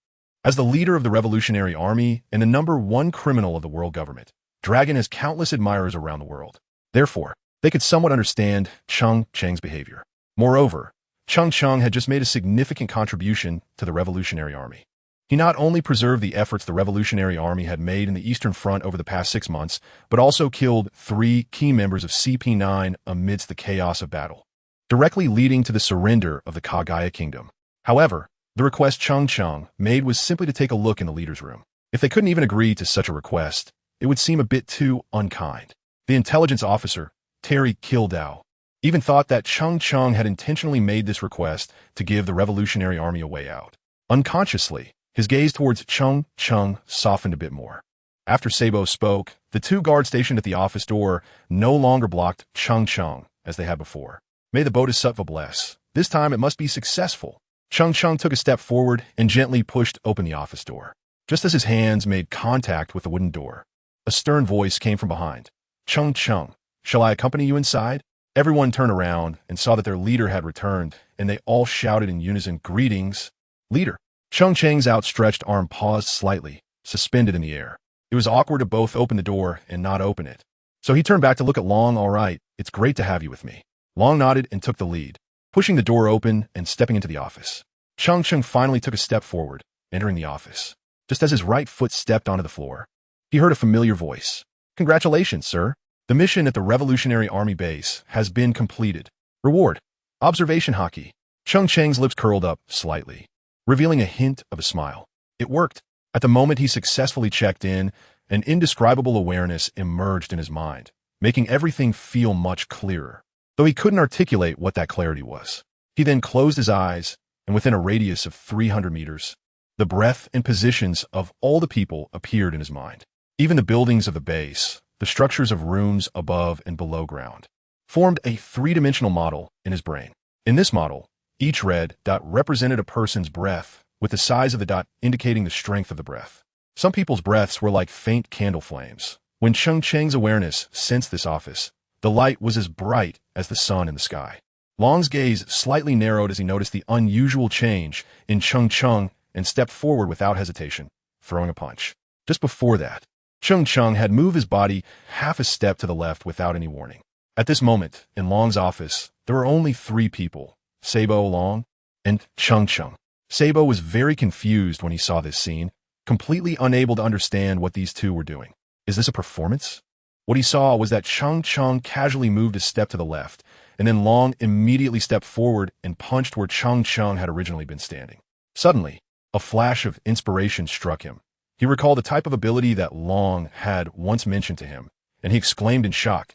As the leader of the Revolutionary Army and the #1 criminal of the world government, Dragon has countless admirers around the world. Therefore, they could somewhat understand Cheng Cheng's behavior. Moreover, Cheng Cheng had just made a significant contribution to the Revolutionary Army. He not only preserved the efforts the Revolutionary Army had made in the Eastern Front over the past 6 months, but also killed 3 key members of CP9 amidst the chaos of battle, directly leading to the surrender of the Kaguya Kingdom. However, the request Cheng Cheng made was simply to take a look in the leader's room. If they couldn't even agree to such a request, it would seem a bit too unkind. The intelligence officer, Terry Kildao, even thought that Cheng Cheng had intentionally made this request to give the Revolutionary Army a way out. Unconsciously, his gaze towards Cheng Cheng softened a bit more. After Sabo spoke, the 2 guards stationed at the office door no longer blocked Cheng Cheng as they had before. May the Bodhisattva bless. This time it must be successful. Cheng Cheng took a step forward and gently pushed open the office door. Just as his hands made contact with the wooden door, a stern voice came from behind. Cheng Cheng, shall I accompany you inside? Everyone turned around and saw that their leader had returned, and they all shouted in unison, Greetings, leader. Cheng Cheng's outstretched arm paused slightly, suspended in the air. It was awkward to both open the door and not open it. So he turned back to look at Long. All right, it's great to have you with me. Long nodded and took the lead, pushing the door open and stepping into the office. Cheng Cheng finally took a step forward, entering the office. Just as his right foot stepped onto the floor, he heard a familiar voice. Congratulations, sir. The mission at the Revolutionary Army base has been completed. Reward. Observation hockey. Cheng Cheng's lips curled up slightly, revealing a hint of a smile. It worked. At the moment he successfully checked in, an indescribable awareness emerged in his mind, making everything feel much clearer, though he couldn't articulate what that clarity was. He then closed his eyes, and within a radius of 300 meters, the breadth and positions of all the people appeared in his mind. Even the buildings of the base, the structures of rooms above and below ground, formed a 3-dimensional model in his brain. In this model, each red dot represented a person's breath, with the size of the dot indicating the strength of the breath. Some people's breaths were like faint candle flames. When Cheng Cheng's awareness sensed this office, the light was as bright as the sun in the sky. Long's gaze slightly narrowed as he noticed the unusual change in Cheng Cheng and stepped forward without hesitation, throwing a punch. Just before that, Cheng Cheng had moved his body half a step to the left without any warning. At this moment, in Long's office, there were only 3 people, Sabo, Long, and Cheng Cheng. Sabo was very confused when he saw this scene, completely unable to understand what these 2 were doing. Is this a performance? What he saw was that Cheng Cheng casually moved a step to the left, and then Long immediately stepped forward and punched where Cheng Cheng had originally been standing. Suddenly, a flash of inspiration struck him. He recalled the type of ability that Long had once mentioned to him, and he exclaimed in shock,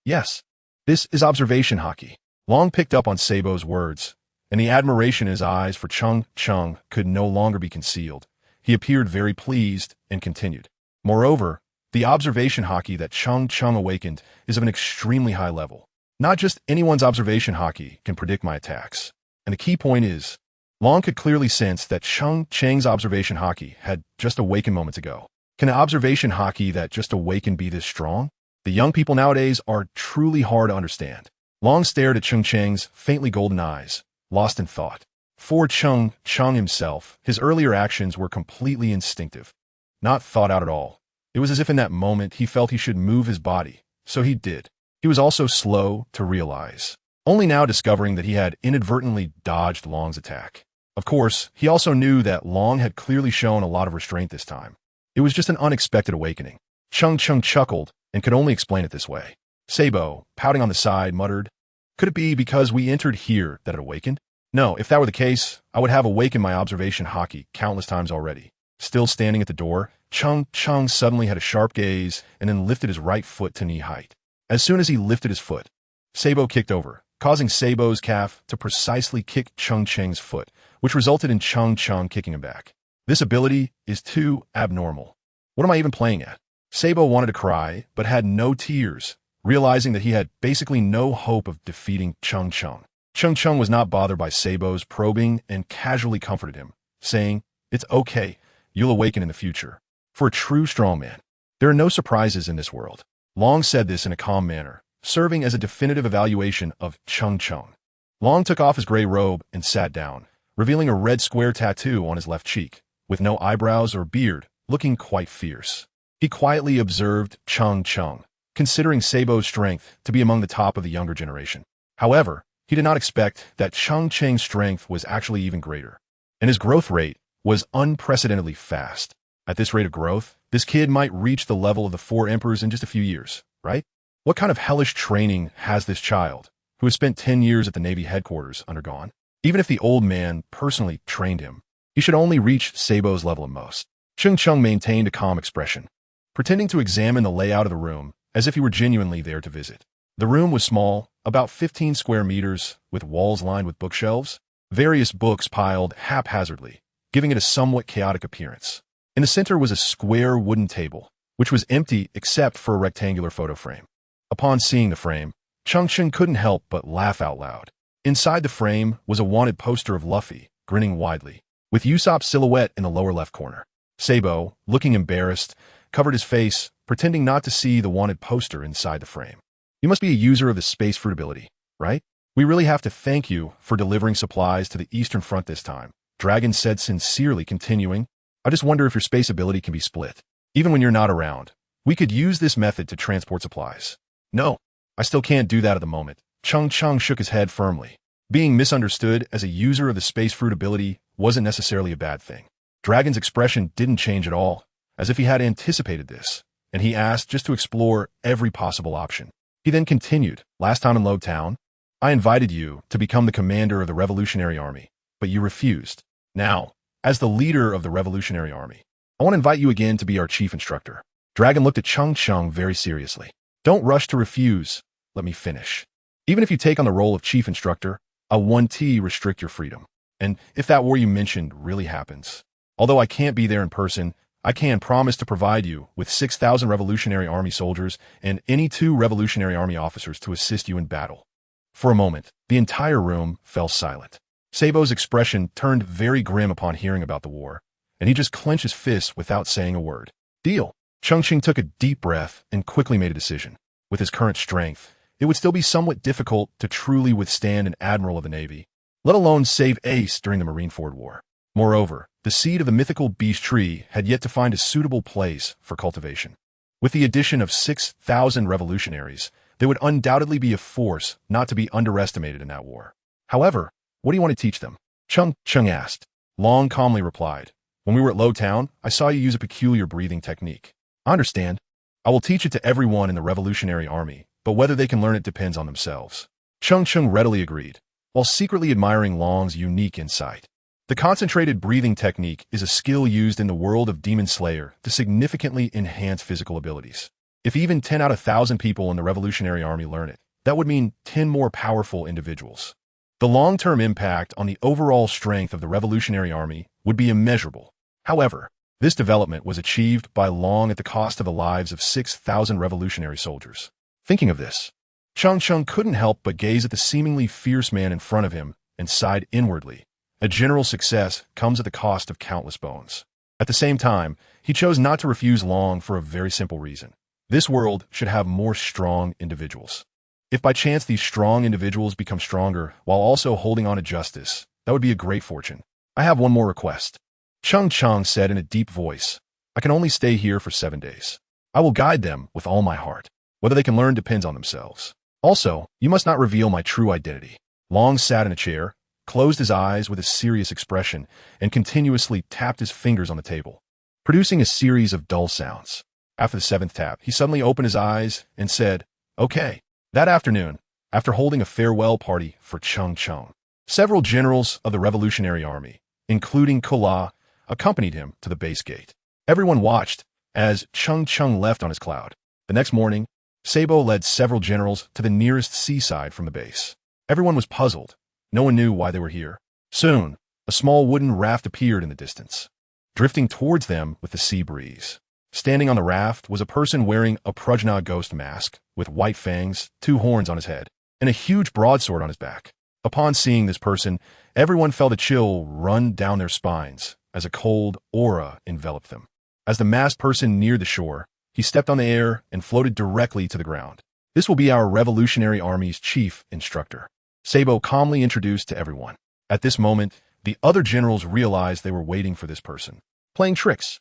Yes, this is observation hockey. Long picked up on Sabo's words, and the admiration in his eyes for Cheng Cheng could no longer be concealed. He appeared very pleased and continued. Moreover, the observation hockey that Cheng Cheng awakened is of an extremely high level. Not just anyone's observation hockey can predict my attacks. And the key point is, Long could clearly sense that Cheng Cheng's observation hockey had just awakened moments ago. Can an observation hockey that just awakened be this strong? The young people nowadays are truly hard to understand. Long stared at Cheng Cheng's faintly golden eyes, lost in thought. For Cheng Cheng himself, his earlier actions were completely instinctive, not thought out at all. It was as if in that moment he felt he should move his body, so he did. He was also slow to realize, only now discovering that he had inadvertently dodged Long's attack. Of course, he also knew that Long had clearly shown a lot of restraint this time. It was just an unexpected awakening. Cheng Cheng chuckled and could only explain it this way. Sabo, pouting on the side, muttered, "Could it be because we entered here that it awakened? No, if that were the case, I would have awakened my observation hockey countless times already." Still standing at the door, Cheng Cheng suddenly had a sharp gaze and then lifted his right foot to knee height. As soon as he lifted his foot, Sabo kicked over, causing Sabo's calf to precisely kick Cheng Cheng's foot, which resulted in Cheng Cheng kicking him back. This ability is too abnormal. What am I even playing at? Sabo wanted to cry, but had no tears, realizing that he had basically no hope of defeating Cheng Cheng. Cheng Cheng was not bothered by Sabo's probing and casually comforted him, saying, "It's okay, you'll awaken in the future." For a true strongman, There are no surprises in this world. Long said this in a calm manner, serving as a definitive evaluation of Cheng Cheng. Long took off his gray robe and sat down, revealing a red square tattoo on his left cheek, with no eyebrows or beard, looking quite fierce. He quietly observed Cheng Cheng, considering Sabo's strength to be among the top of the younger generation. However, he did not expect that Cheng Cheng's strength was actually even greater, and his growth rate was unprecedentedly fast. At this rate of growth, this kid might reach the level of the 4 emperors in just a few years, right? What kind of hellish training has this child, who has spent 10 years at the Navy headquarters, undergone? Even if the old man personally trained him, he should only reach Sabo's level at most. Cheng Cheng maintained a calm expression, pretending to examine the layout of the room as if he were genuinely there to visit. The room was small, about 15 square meters, with walls lined with bookshelves, various books piled haphazardly, giving it a somewhat chaotic appearance. In the center was a square wooden table, which was empty except for a rectangular photo frame. Upon seeing the frame, Cheng Cheng couldn't help but laugh out loud. Inside the frame was a wanted poster of Luffy, grinning widely, with Usopp's silhouette in the lower left corner. Sabo, looking embarrassed, covered his face, pretending not to see the wanted poster inside the frame. You must be a user of the Space Fruit ability, right? We really have to thank you for delivering supplies to the Eastern Front this time, Dragon said sincerely, continuing, I just wonder if your space ability can be split. Even when you're not around, we could use this method to transport supplies. No, I still can't do that at the moment. Cheng Cheng shook his head firmly. Being misunderstood as a user of the Space Fruit ability wasn't necessarily a bad thing. Dragon's expression didn't change at all, as if he had anticipated this, and he asked just to explore every possible option. He then continued, last time in Low Town, I invited you to become the commander of the Revolutionary Army, but you refused. Now, as the leader of the Revolutionary Army, I want to invite you again to be our chief instructor. Dragon looked at Cheng Cheng very seriously. Don't rush to refuse. Let me finish. Even if you take on the role of chief instructor, I'll 1T restrict your freedom. And if that war you mentioned really happens, although I can't be there in person, I can promise to provide you with 6,000 Revolutionary Army soldiers and any 2 Revolutionary Army officers to assist you in battle. For a moment, the entire room fell silent. Sabo's expression turned very grim upon hearing about the war, and he just clenched his fists without saying a word. Deal. Cheng Cheng took a deep breath and quickly made a decision. With his current strength, it would still be somewhat difficult to truly withstand an admiral of the Navy, let alone save Ace during the Marineford War. Moreover, the seed of the Mythical Beast tree had yet to find a suitable place for cultivation. With the addition of 6,000 revolutionaries, there would undoubtedly be a force not to be underestimated in that war. However, what do you want to teach them? Cheng Cheng asked. Long calmly replied, when we were at Low Town, I saw you use a peculiar breathing technique. I understand. I will teach it to everyone in the Revolutionary Army, but whether they can learn it depends on themselves. Cheng Cheng readily agreed, while secretly admiring Long's unique insight. The concentrated breathing technique is a skill used in the world of Demon Slayer to significantly enhance physical abilities. If even 10 out of 1,000 people in the Revolutionary Army learn it, that would mean 10 more powerful individuals. The long-term impact on the overall strength of the Revolutionary Army would be immeasurable. However, this development was achieved by Long at the cost of the lives of 6,000 revolutionary soldiers. Thinking of this, Cheng Cheng couldn't help but gaze at the seemingly fierce man in front of him and sighed inwardly. A general success comes at the cost of countless bones. At the same time, he chose not to refuse Long for a very simple reason. This world should have more strong individuals. If by chance these strong individuals become stronger while also holding on to justice, that would be a great fortune. I have one more request. Cheng Cheng said in a deep voice, I can only stay here for 7 days. I will guide them with all my heart. Whether they can learn depends on themselves. Also, you must not reveal my true identity. Long sat in a chair, closed his eyes with a serious expression, and continuously tapped his fingers on the table, producing a series of dull sounds. After the 7th tap, he suddenly opened his eyes and said, Okay. That afternoon, after holding a farewell party for Cheng Cheng, several generals of the Revolutionary Army, including Kula, accompanied him to the base gate. Everyone watched as Cheng Cheng left on his cloud. The next morning, Sabo led several generals to the nearest seaside from the base. Everyone was puzzled. No one knew why they were here. Soon, a small wooden raft appeared in the distance, drifting towards them with the sea breeze. Standing on the raft was a person wearing a Prajna ghost mask with white fangs, 2 horns on his head, and a huge broadsword on his back. Upon seeing this person, everyone felt a chill run down their spines as a cold aura enveloped them. As the masked person neared the shore, He stepped on the air and floated directly to the ground. This will be our Revolutionary Army's chief instructor, Sabo calmly introduced to everyone. At this moment, the other generals realized they were waiting for this person, playing tricks.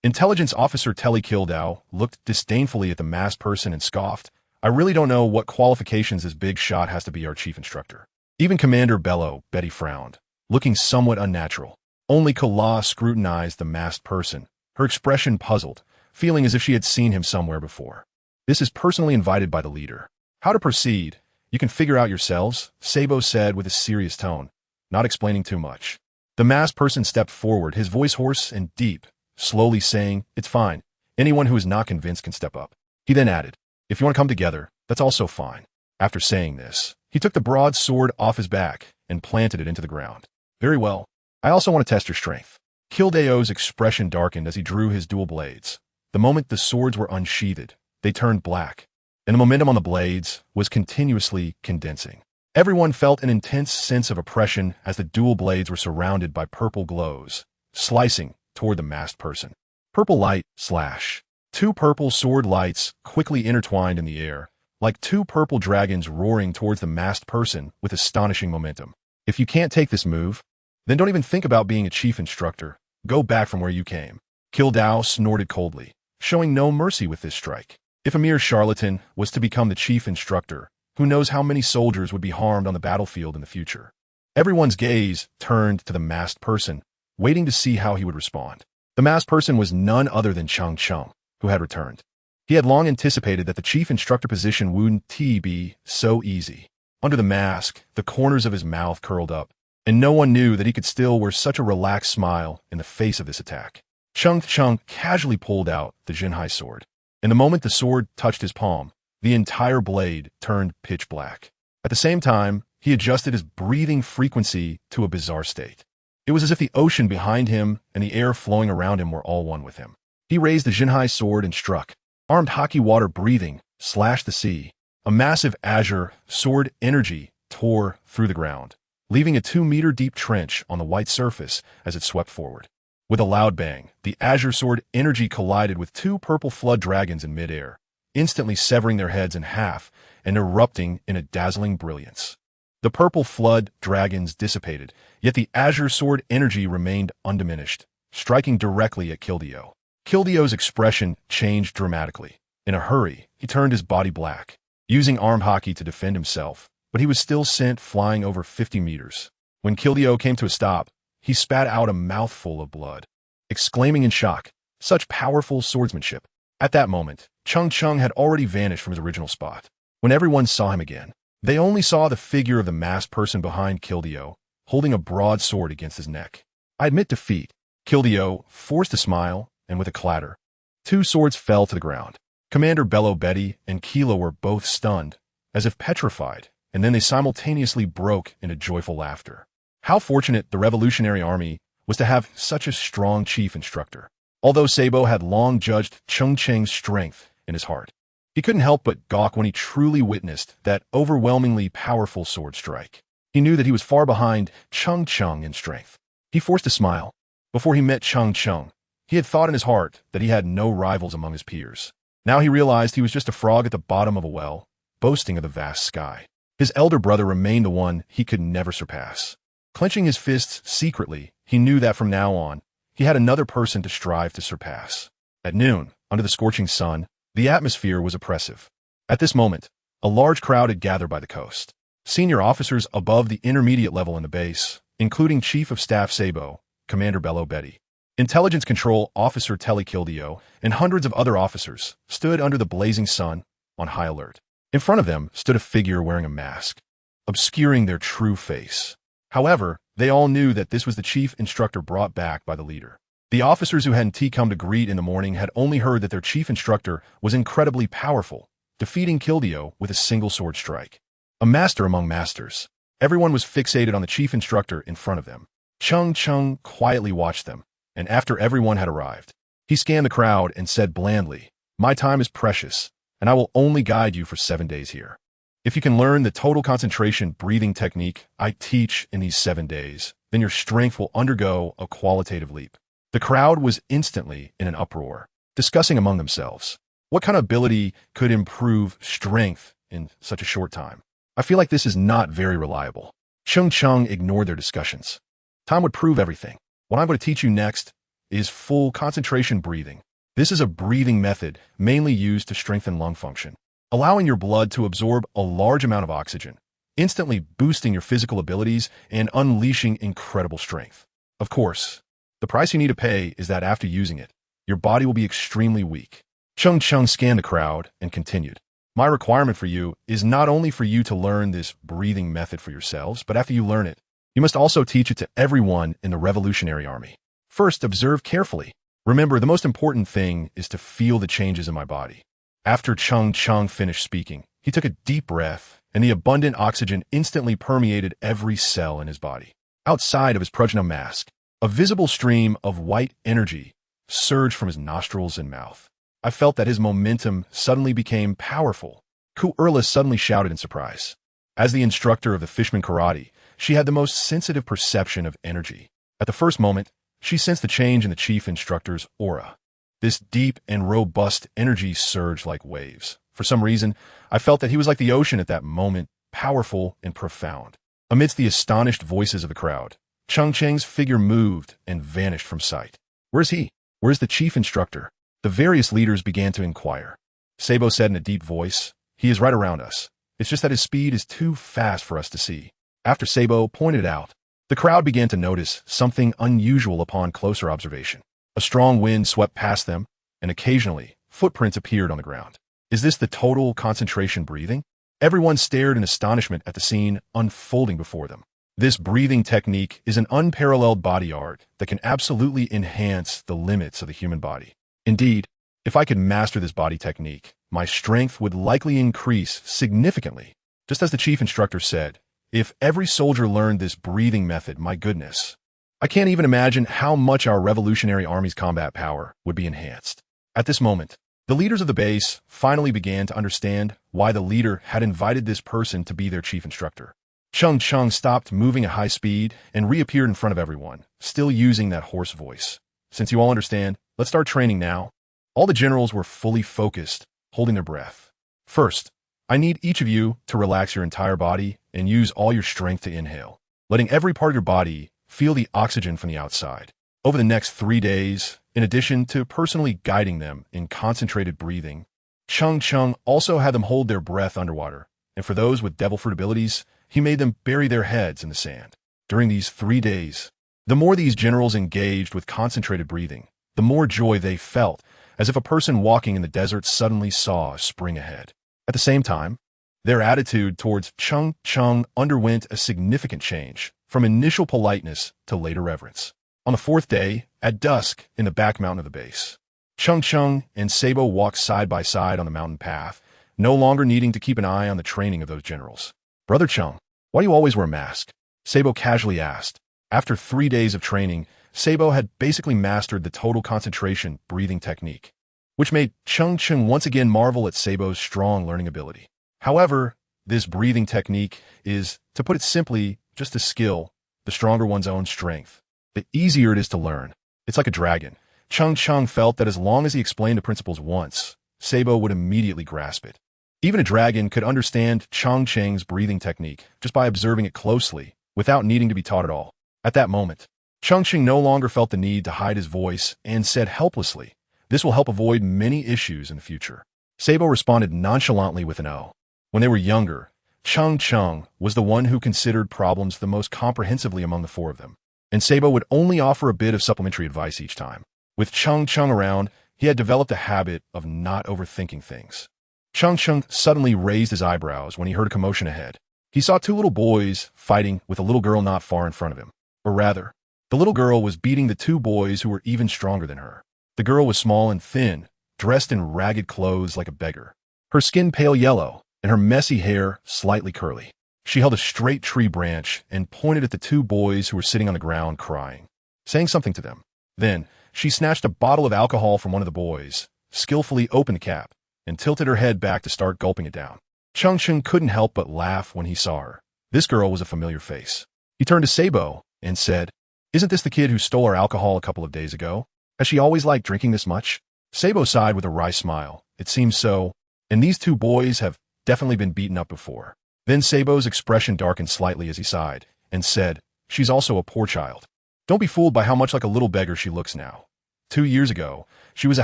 Intelligence Officer Telly Kildao looked disdainfully at the masked person and scoffed, "I really don't know what qualifications this big shot has to be our chief instructor." Even Commander Bello, Betty frowned, looking somewhat unnatural. Only Kala scrutinized the masked person, her expression puzzled, feeling as if she had seen him somewhere before. "This is personally invited by the leader. How to proceed, you can figure out yourselves," Sabo said with a serious tone, not explaining too much. The masked person stepped forward, his voice hoarse and deep, slowly saying, "It's fine. Anyone who is not convinced can step up." He then added, "If you want to come together, that's also fine." After saying this, he took the broad sword off his back and planted it into the ground. "Very well. I also want to test your strength." Kildao's expression darkened as he drew his dual blades. The moment the swords were unsheathed, they turned black, and the momentum on the blades was continuously condensing. Everyone felt an intense sense of oppression as the dual blades were surrounded by purple glows, slicing toward the masked person. Purple light, slash. Two purple sword lights quickly intertwined in the air, like two purple dragons roaring towards the masked person with astonishing momentum. "If you can't take this move, then don't even think about being a chief instructor. Go back from where you came." Kildao snorted coldly, showing no mercy with this strike. If a mere charlatan was to become the chief instructor, who knows how many soldiers would be harmed on the battlefield in the future? Everyone's gaze turned to the masked person, waiting to see how he would respond. The masked person was none other than Cheng Cheng, who had returned. He had long anticipated that the chief instructor position wouldn't be so easy. Under the mask, the corners of his mouth curled up, and no one knew that he could still wear such a relaxed smile in the face of this attack. Cheng Cheng casually pulled out the Jinhai sword, and the moment the sword touched his palm, the entire blade turned pitch black. At the same time, he adjusted his breathing frequency to a bizarre state. It was as if the ocean behind him and the air flowing around him were all one with him. He raised the Jinhai sword and struck. Armed hockey water breathing slashed the sea. A massive azure sword energy tore through the ground, leaving a 2-meter deep trench on the white surface as it swept forward. With a loud bang, the azure sword energy collided with two purple flood dragons in midair, instantly severing their heads in half and erupting in a dazzling brilliance. The purple flood dragons dissipated, yet the azure sword energy remained undiminished, striking directly at Kildao. Kildao's expression changed dramatically. In a hurry, he turned his body black, using arm hockey to defend himself, but he was still sent flying over 50 meters. When Kildao came to a stop, he spat out a mouthful of blood, exclaiming in shock, "Such powerful swordsmanship." At that moment, Cheng Cheng had already vanished from his original spot. When everyone saw him again, they only saw the figure of the masked person behind Kildao, holding a broadsword against his neck. "I admit defeat." Kildao forced a smile, and with a clatter, two swords fell to the ground. Commander Bello, Betty, and Kilo were both stunned, as if petrified, and then they simultaneously broke into joyful laughter. How fortunate the Revolutionary Army was to have such a strong chief instructor. Although Sabo had long judged Cheng Cheng's strength in his heart, he couldn't help but gawk when he truly witnessed that overwhelmingly powerful sword strike. He knew that he was far behind Cheng Cheng in strength. He forced a smile. Before he met Cheng Cheng, he had thought in his heart that he had no rivals among his peers. Now he realized he was just a frog at the bottom of a well, boasting of the vast sky. His elder brother remained the one he could never surpass. Clenching his fists secretly, he knew that from now on, he had another person to strive to surpass. At noon, under the scorching sun, the atmosphere was oppressive. At this moment, a large crowd had gathered by the coast. Senior officers above the intermediate level in the base, including Chief of Staff Sabo, Commander Bello, Betty, Intelligence Control Officer Telly Kildao, and hundreds of other officers, stood under the blazing sun, on high alert. In front of them stood a figure wearing a mask, obscuring their true face. However, they all knew that this was the chief instructor brought back by the leader. The officers who hadn't come to greet in the morning had only heard that their chief instructor was incredibly powerful, defeating Kildao with a single sword strike. A master among masters. Everyone was fixated on the chief instructor in front of them. Cheng Cheng quietly watched them, and after everyone had arrived, he scanned the crowd and said blandly, "My time is precious, and I will only guide you for 7 days here. If you can learn the total concentration breathing technique I teach in these 7 days, then your strength will undergo a qualitative leap." The crowd was instantly in an uproar, discussing among themselves. What kind of ability could improve strength in such a short time? I feel like this is not very reliable. Cheng Cheng ignored their discussions. Time would prove everything. What I'm going to teach you next is full concentration breathing. This is a breathing method mainly used to strengthen lung function, allowing your blood to absorb a large amount of oxygen, instantly boosting your physical abilities and unleashing incredible strength. Of course, the price you need to pay is that after using it, your body will be extremely weak. Cheng Cheng scanned the crowd and continued. My requirement for you is not only for you to learn this breathing method for yourselves, but after you learn it, you must also teach it to everyone in the Revolutionary Army. First, observe carefully. Remember, the most important thing is to feel the changes in my body. After Cheng Cheng finished speaking, he took a deep breath, and the abundant oxygen instantly permeated every cell in his body. Outside of his prajna mask, a visible stream of white energy surged from his nostrils and mouth. I felt that his momentum suddenly became powerful. Ku-Erla suddenly shouted in surprise. As the instructor of the Fishman Karate, she had the most sensitive perception of energy. At the first moment, she sensed the change in the chief instructor's aura. This deep and robust energy surged like waves. For some reason, I felt that he was like the ocean at that moment, powerful and profound. Amidst the astonished voices of the crowd, Cheng Cheng's figure moved and vanished from sight. Where's he? Where's the chief instructor? The various leaders began to inquire. Sabo said in a deep voice, he is right around us. It's just that his speed is too fast for us to see. After Sabo pointed it out, the crowd began to notice something unusual upon closer observation. A strong wind swept past them, and occasionally, footprints appeared on the ground. Is this the total concentration breathing? Everyone stared in astonishment at the scene unfolding before them. This breathing technique is an unparalleled body art that can absolutely enhance the limits of the human body. Indeed, if I could master this body technique, my strength would likely increase significantly. Just as the chief instructor said, if every soldier learned this breathing method, my goodness, I can't even imagine how much our Revolutionary Army's combat power would be enhanced. At this moment, the leaders of the base finally began to understand why the leader had invited this person to be their chief instructor. Cheng Cheng stopped moving at high speed and reappeared in front of everyone, still using that hoarse voice. Since you all understand, let's start training now. All the generals were fully focused, holding their breath. First, I need each of you to relax your entire body and use all your strength to inhale, letting every part of your body feel the oxygen from the outside. Over the next 3 days, in addition to personally guiding them in concentrated breathing, Cheng Cheng also had them hold their breath underwater, and for those with devil fruit abilities, he made them bury their heads in the sand. During these 3 days, the more these generals engaged with concentrated breathing, the more joy they felt, as if a person walking in the desert suddenly saw a spring ahead. At the same time, their attitude towards Cheng Cheng underwent a significant change, from initial politeness to later reverence. On the 4th day, at dusk, in the back mountain of the base, Cheng Cheng and Sabo walked side by side on the mountain path, no longer needing to keep an eye on the training of those generals. Brother Cheng, why do you always wear a mask? Sabo casually asked. After 3 days of training, Sabo had basically mastered the total concentration breathing technique, which made Cheng Cheng once again marvel at Sabo's strong learning ability. However, this breathing technique is, to put it simply, just a skill, the stronger one's own strength. The easier it is to learn. It's like a dragon. Cheng Cheng felt that as long as he explained the principles once, Sabo would immediately grasp it. Even a dragon could understand Cheng Cheng's breathing technique just by observing it closely, without needing to be taught at all. At that moment, Cheng Cheng no longer felt the need to hide his voice and said helplessly, "This will help avoid many issues in the future." Sabo responded nonchalantly with an "O." When they were younger, Cheng Cheng was the one who considered problems the most comprehensively among the 4 of them, and Sabo would only offer a bit of supplementary advice each time. With Cheng Cheng around, he had developed a habit of not overthinking things. Cheng Cheng suddenly raised his eyebrows when he heard a commotion ahead. He saw 2 little boys fighting with a little girl not far in front of him. Or rather, the little girl was beating the 2 boys who were even stronger than her. The girl was small and thin, dressed in ragged clothes like a beggar. Her skin pale yellow, and her messy hair slightly curly. She held a straight tree branch and pointed at the 2 boys who were sitting on the ground crying, saying something to them. Then, she snatched a bottle of alcohol from one of the boys, skillfully opened the cap, and tilted her head back to start gulping it down. Cheng Cheng couldn't help but laugh when he saw her. This girl was a familiar face. He turned to Sabo and said, "Isn't this the kid who stole our alcohol a couple of days ago? Has she always liked drinking this much?" Sabo sighed with a wry smile, It seems so. And these two boys have definitely been beaten up before. Then Sabo's expression darkened slightly as he sighed and said, she's also a poor child. Don't be fooled by how much like a little beggar she looks now. 2 years ago, she was a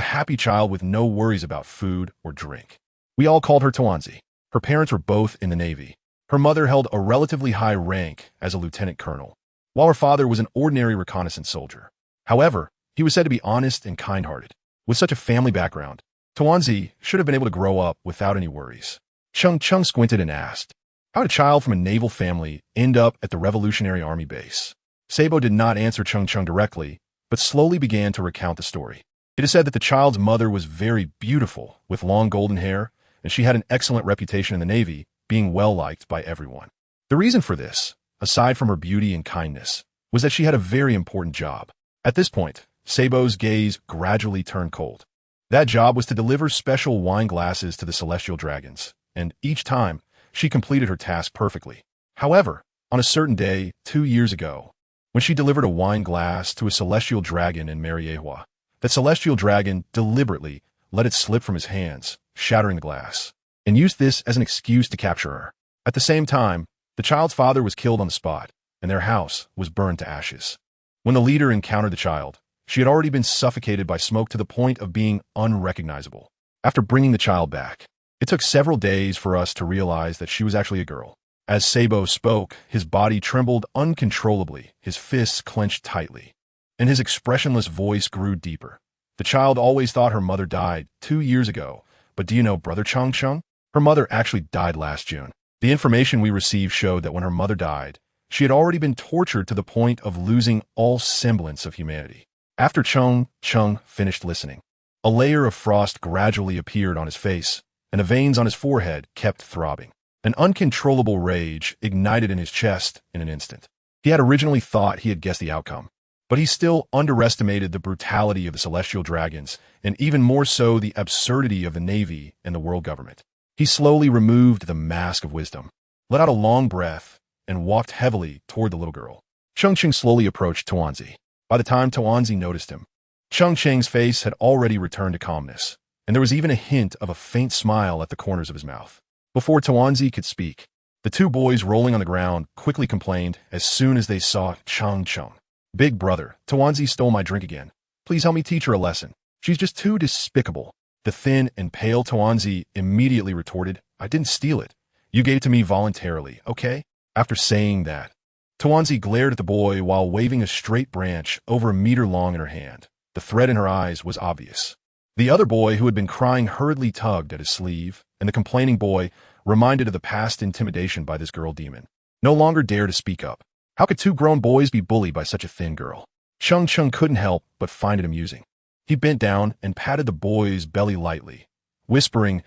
happy child with no worries about food or drink. We all called her Tawanzi. Her parents were both in the Navy. Her mother held a relatively high rank as a lieutenant colonel, while her father was an ordinary reconnaissance soldier. However, he was said to be honest and kind-hearted. With such a family background, Tawanzi should have been able to grow up without any worries. Cheng Cheng squinted and asked, how did a child from a naval family end up at the Revolutionary Army base? Sabo did not answer Cheng Cheng directly, but slowly began to recount the story. It is said that the child's mother was very beautiful, with long golden hair, and she had an excellent reputation in the Navy, being well-liked by everyone. The reason for this, aside from her beauty and kindness, was that she had a very important job. At this point, Sabo's gaze gradually turned cold. That job was to deliver special wine glasses to the celestial dragons, and each time, she completed her task perfectly. However, on a certain day, 2 years ago, when she delivered a wine glass to a celestial dragon in Marineford, that celestial dragon deliberately let it slip from his hands, shattering the glass, and used this as an excuse to capture her. At the same time, the child's father was killed on the spot, and their house was burned to ashes. When the leader encountered the child, she had already been suffocated by smoke to the point of being unrecognizable. After bringing the child back, it took several days for us to realize that she was actually a girl. As Sabo spoke, his body trembled uncontrollably, his fists clenched tightly, and his expressionless voice grew deeper. The child always thought her mother died 2 years ago, but do you know Brother Cheng Cheng? Her mother actually died last June. The information we received showed that when her mother died, she had already been tortured to the point of losing all semblance of humanity. After Cheng Cheng finished listening, a layer of frost gradually appeared on his face, and the veins on his forehead kept throbbing. An uncontrollable rage ignited in his chest in an instant. He had originally thought he had guessed the outcome, but he still underestimated the brutality of the celestial dragons, and even more so the absurdity of the Navy and the world government. He slowly removed the mask of wisdom, let out a long breath, and walked heavily toward the little girl. Cheng Cheng slowly approached Tawanzi. By the time Tawanzi noticed him, Cheng Cheng's face had already returned to calmness, and there was even a hint of a faint smile at the corners of his mouth. Before Tawanzi could speak, the two boys rolling on the ground quickly complained as soon as they saw Cheng Cheng. Big brother, Tawanzi stole my drink again. Please help me teach her a lesson. She's just too despicable. The thin and pale Tawanzi immediately retorted, I didn't steal it. You gave it to me voluntarily, okay? After saying that, Tawanzi glared at the boy while waving a straight branch over a meter long in her hand. The threat in her eyes was obvious. The other boy, who had been crying, hurriedly tugged at his sleeve, and the complaining boy, reminded of the past intimidation by this girl demon, no longer dared to speak up. How could two grown boys be bullied by such a thin girl? Cheng Cheng couldn't help but find it amusing. He bent down and patted the boy's belly lightly, whispering,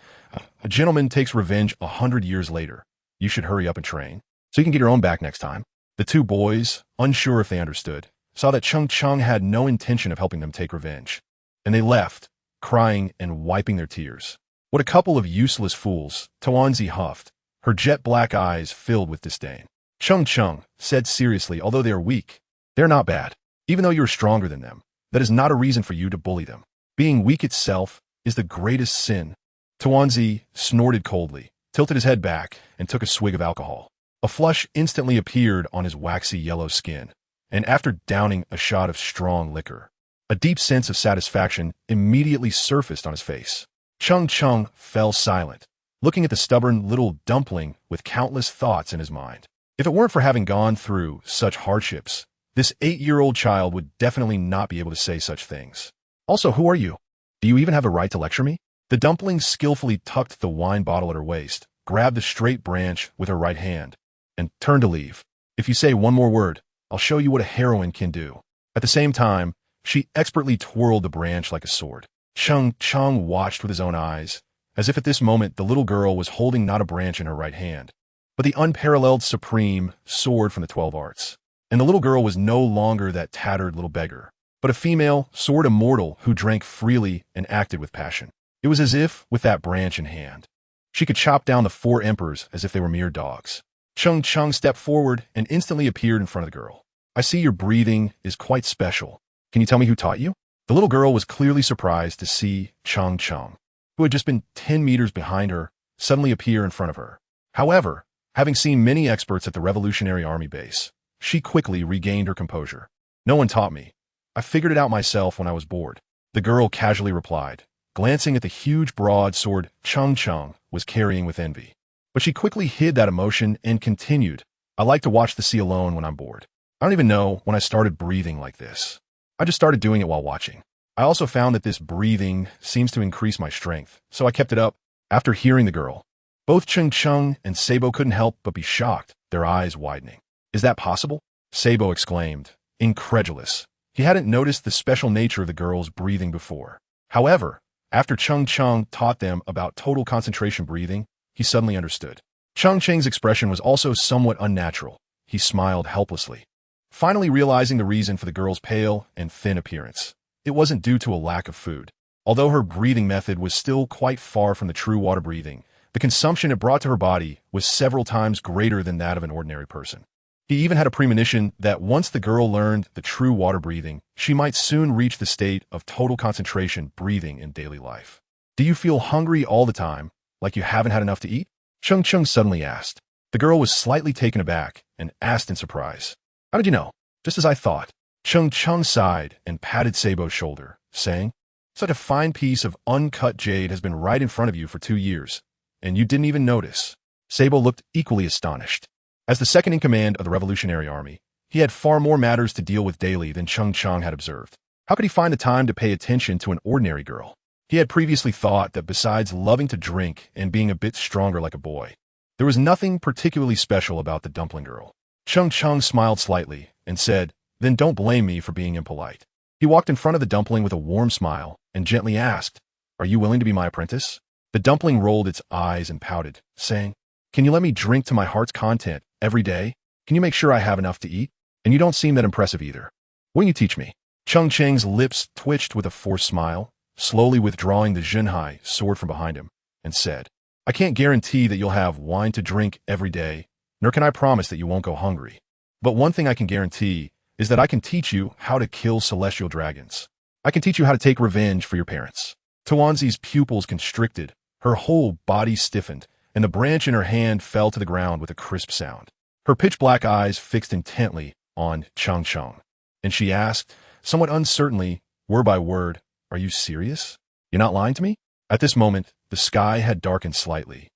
a gentleman takes revenge 100 years later. You should hurry up and train, so you can get your own back next time. The two boys, unsure if they understood, saw that Cheng Cheng had no intention of helping them take revenge, and they left, crying and wiping their tears. What a couple of useless fools, Tawanzi huffed, her jet-black eyes filled with disdain. Cheng Cheng said seriously, although they are weak, they're not bad. Even though you're stronger than them, that is not a reason for you to bully them. Being weak itself is the greatest sin. Tawanzi snorted coldly, tilted his head back, and took a swig of alcohol. A flush instantly appeared on his waxy yellow skin, and after downing a shot of strong liquor, a deep sense of satisfaction immediately surfaced on his face. Cheng Cheng fell silent, looking at the stubborn little dumpling with countless thoughts in his mind. If it weren't for having gone through such hardships, this 8-year-old child would definitely not be able to say such things. Also, who are you? Do you even have a right to lecture me? The dumpling skillfully tucked the wine bottle at her waist, grabbed the straight branch with her right hand, and turned to leave. If you say one more word, I'll show you what a heroine can do. At the same time, she expertly twirled the branch like a sword. Cheng Cheng watched with his own eyes, as if at this moment the little girl was holding not a branch in her right hand, but the unparalleled supreme sword from the 12 arts. And the little girl was no longer that tattered little beggar, but a female sword immortal who drank freely and acted with passion. It was as if, with that branch in hand, she could chop down the 4 emperors as if they were mere dogs. Cheng Cheng stepped forward and instantly appeared in front of the girl. I see your breathing is quite special. Can you tell me who taught you? The little girl was clearly surprised to see Cheng Cheng. who had just been 10 meters behind her, suddenly appear in front of her. However, having seen many experts at the Revolutionary Army base, she quickly regained her composure. "No one taught me. I figured it out myself when I was bored," the girl casually replied, glancing at the huge broadsword Cheng Cheng was carrying with envy. But she quickly hid that emotion and continued, "I like to watch the sea alone when I'm bored. I don't even know when I started breathing like this. I just started doing it while watching. I also found that this breathing seems to increase my strength, so I kept it up." After hearing the girl, both Cheng Cheng and Sabo couldn't help but be shocked, their eyes widening. "Is that possible?" Sabo exclaimed, incredulous. He hadn't noticed the special nature of the girl's breathing before. However, after Cheng Cheng taught them about total concentration breathing, he suddenly understood. Cheng Cheng's expression was also somewhat unnatural. He smiled helplessly, finally realizing the reason for the girl's pale and thin appearance. It wasn't due to a lack of food. Although her breathing method was still quite far from the true water breathing, the consumption it brought to her body was several times greater than that of an ordinary person. He even had a premonition that once the girl learned the true water breathing, she might soon reach the state of total concentration breathing in daily life. "Do you feel hungry all the time, like you haven't had enough to eat?" Cheng Cheng suddenly asked. The girl was slightly taken aback and asked in surprise, "How did you know?" "Just as I thought." Cheng Cheng sighed and patted Sabo's shoulder, saying, "Such a fine piece of uncut jade has been right in front of you for 2 years, and you didn't even notice." Sabo looked equally astonished. As the second in command of the Revolutionary Army, he had far more matters to deal with daily than Cheng Cheng had observed. How could he find the time to pay attention to an ordinary girl? He had previously thought that besides loving to drink and being a bit stronger like a boy, there was nothing particularly special about the dumpling girl. Cheng Cheng smiled slightly and said, "Then don't blame me for being impolite." He walked in front of the dumpling with a warm smile and gently asked, "Are you willing to be my apprentice?" The dumpling rolled its eyes and pouted, saying, "Can you let me drink to my heart's content every day? Can you make sure I have enough to eat? And you don't seem that impressive either. Will you teach me?" Cheng Cheng's lips twitched with a forced smile, slowly withdrawing the Zhenhai sword from behind him, and said, "I can't guarantee that you'll have wine to drink every day, nor can I promise that you won't go hungry. But one thing I can guarantee is that I can teach you how to kill celestial dragons. I can teach you how to take revenge for your parents." Tuanzi's pupils constricted, her whole body stiffened, and the branch in her hand fell to the ground with a crisp sound. Her pitch-black eyes fixed intently on Cheng Cheng, and she asked, somewhat uncertainly, word by word, "Are you serious? You're not lying to me?" At this moment, the sky had darkened slightly,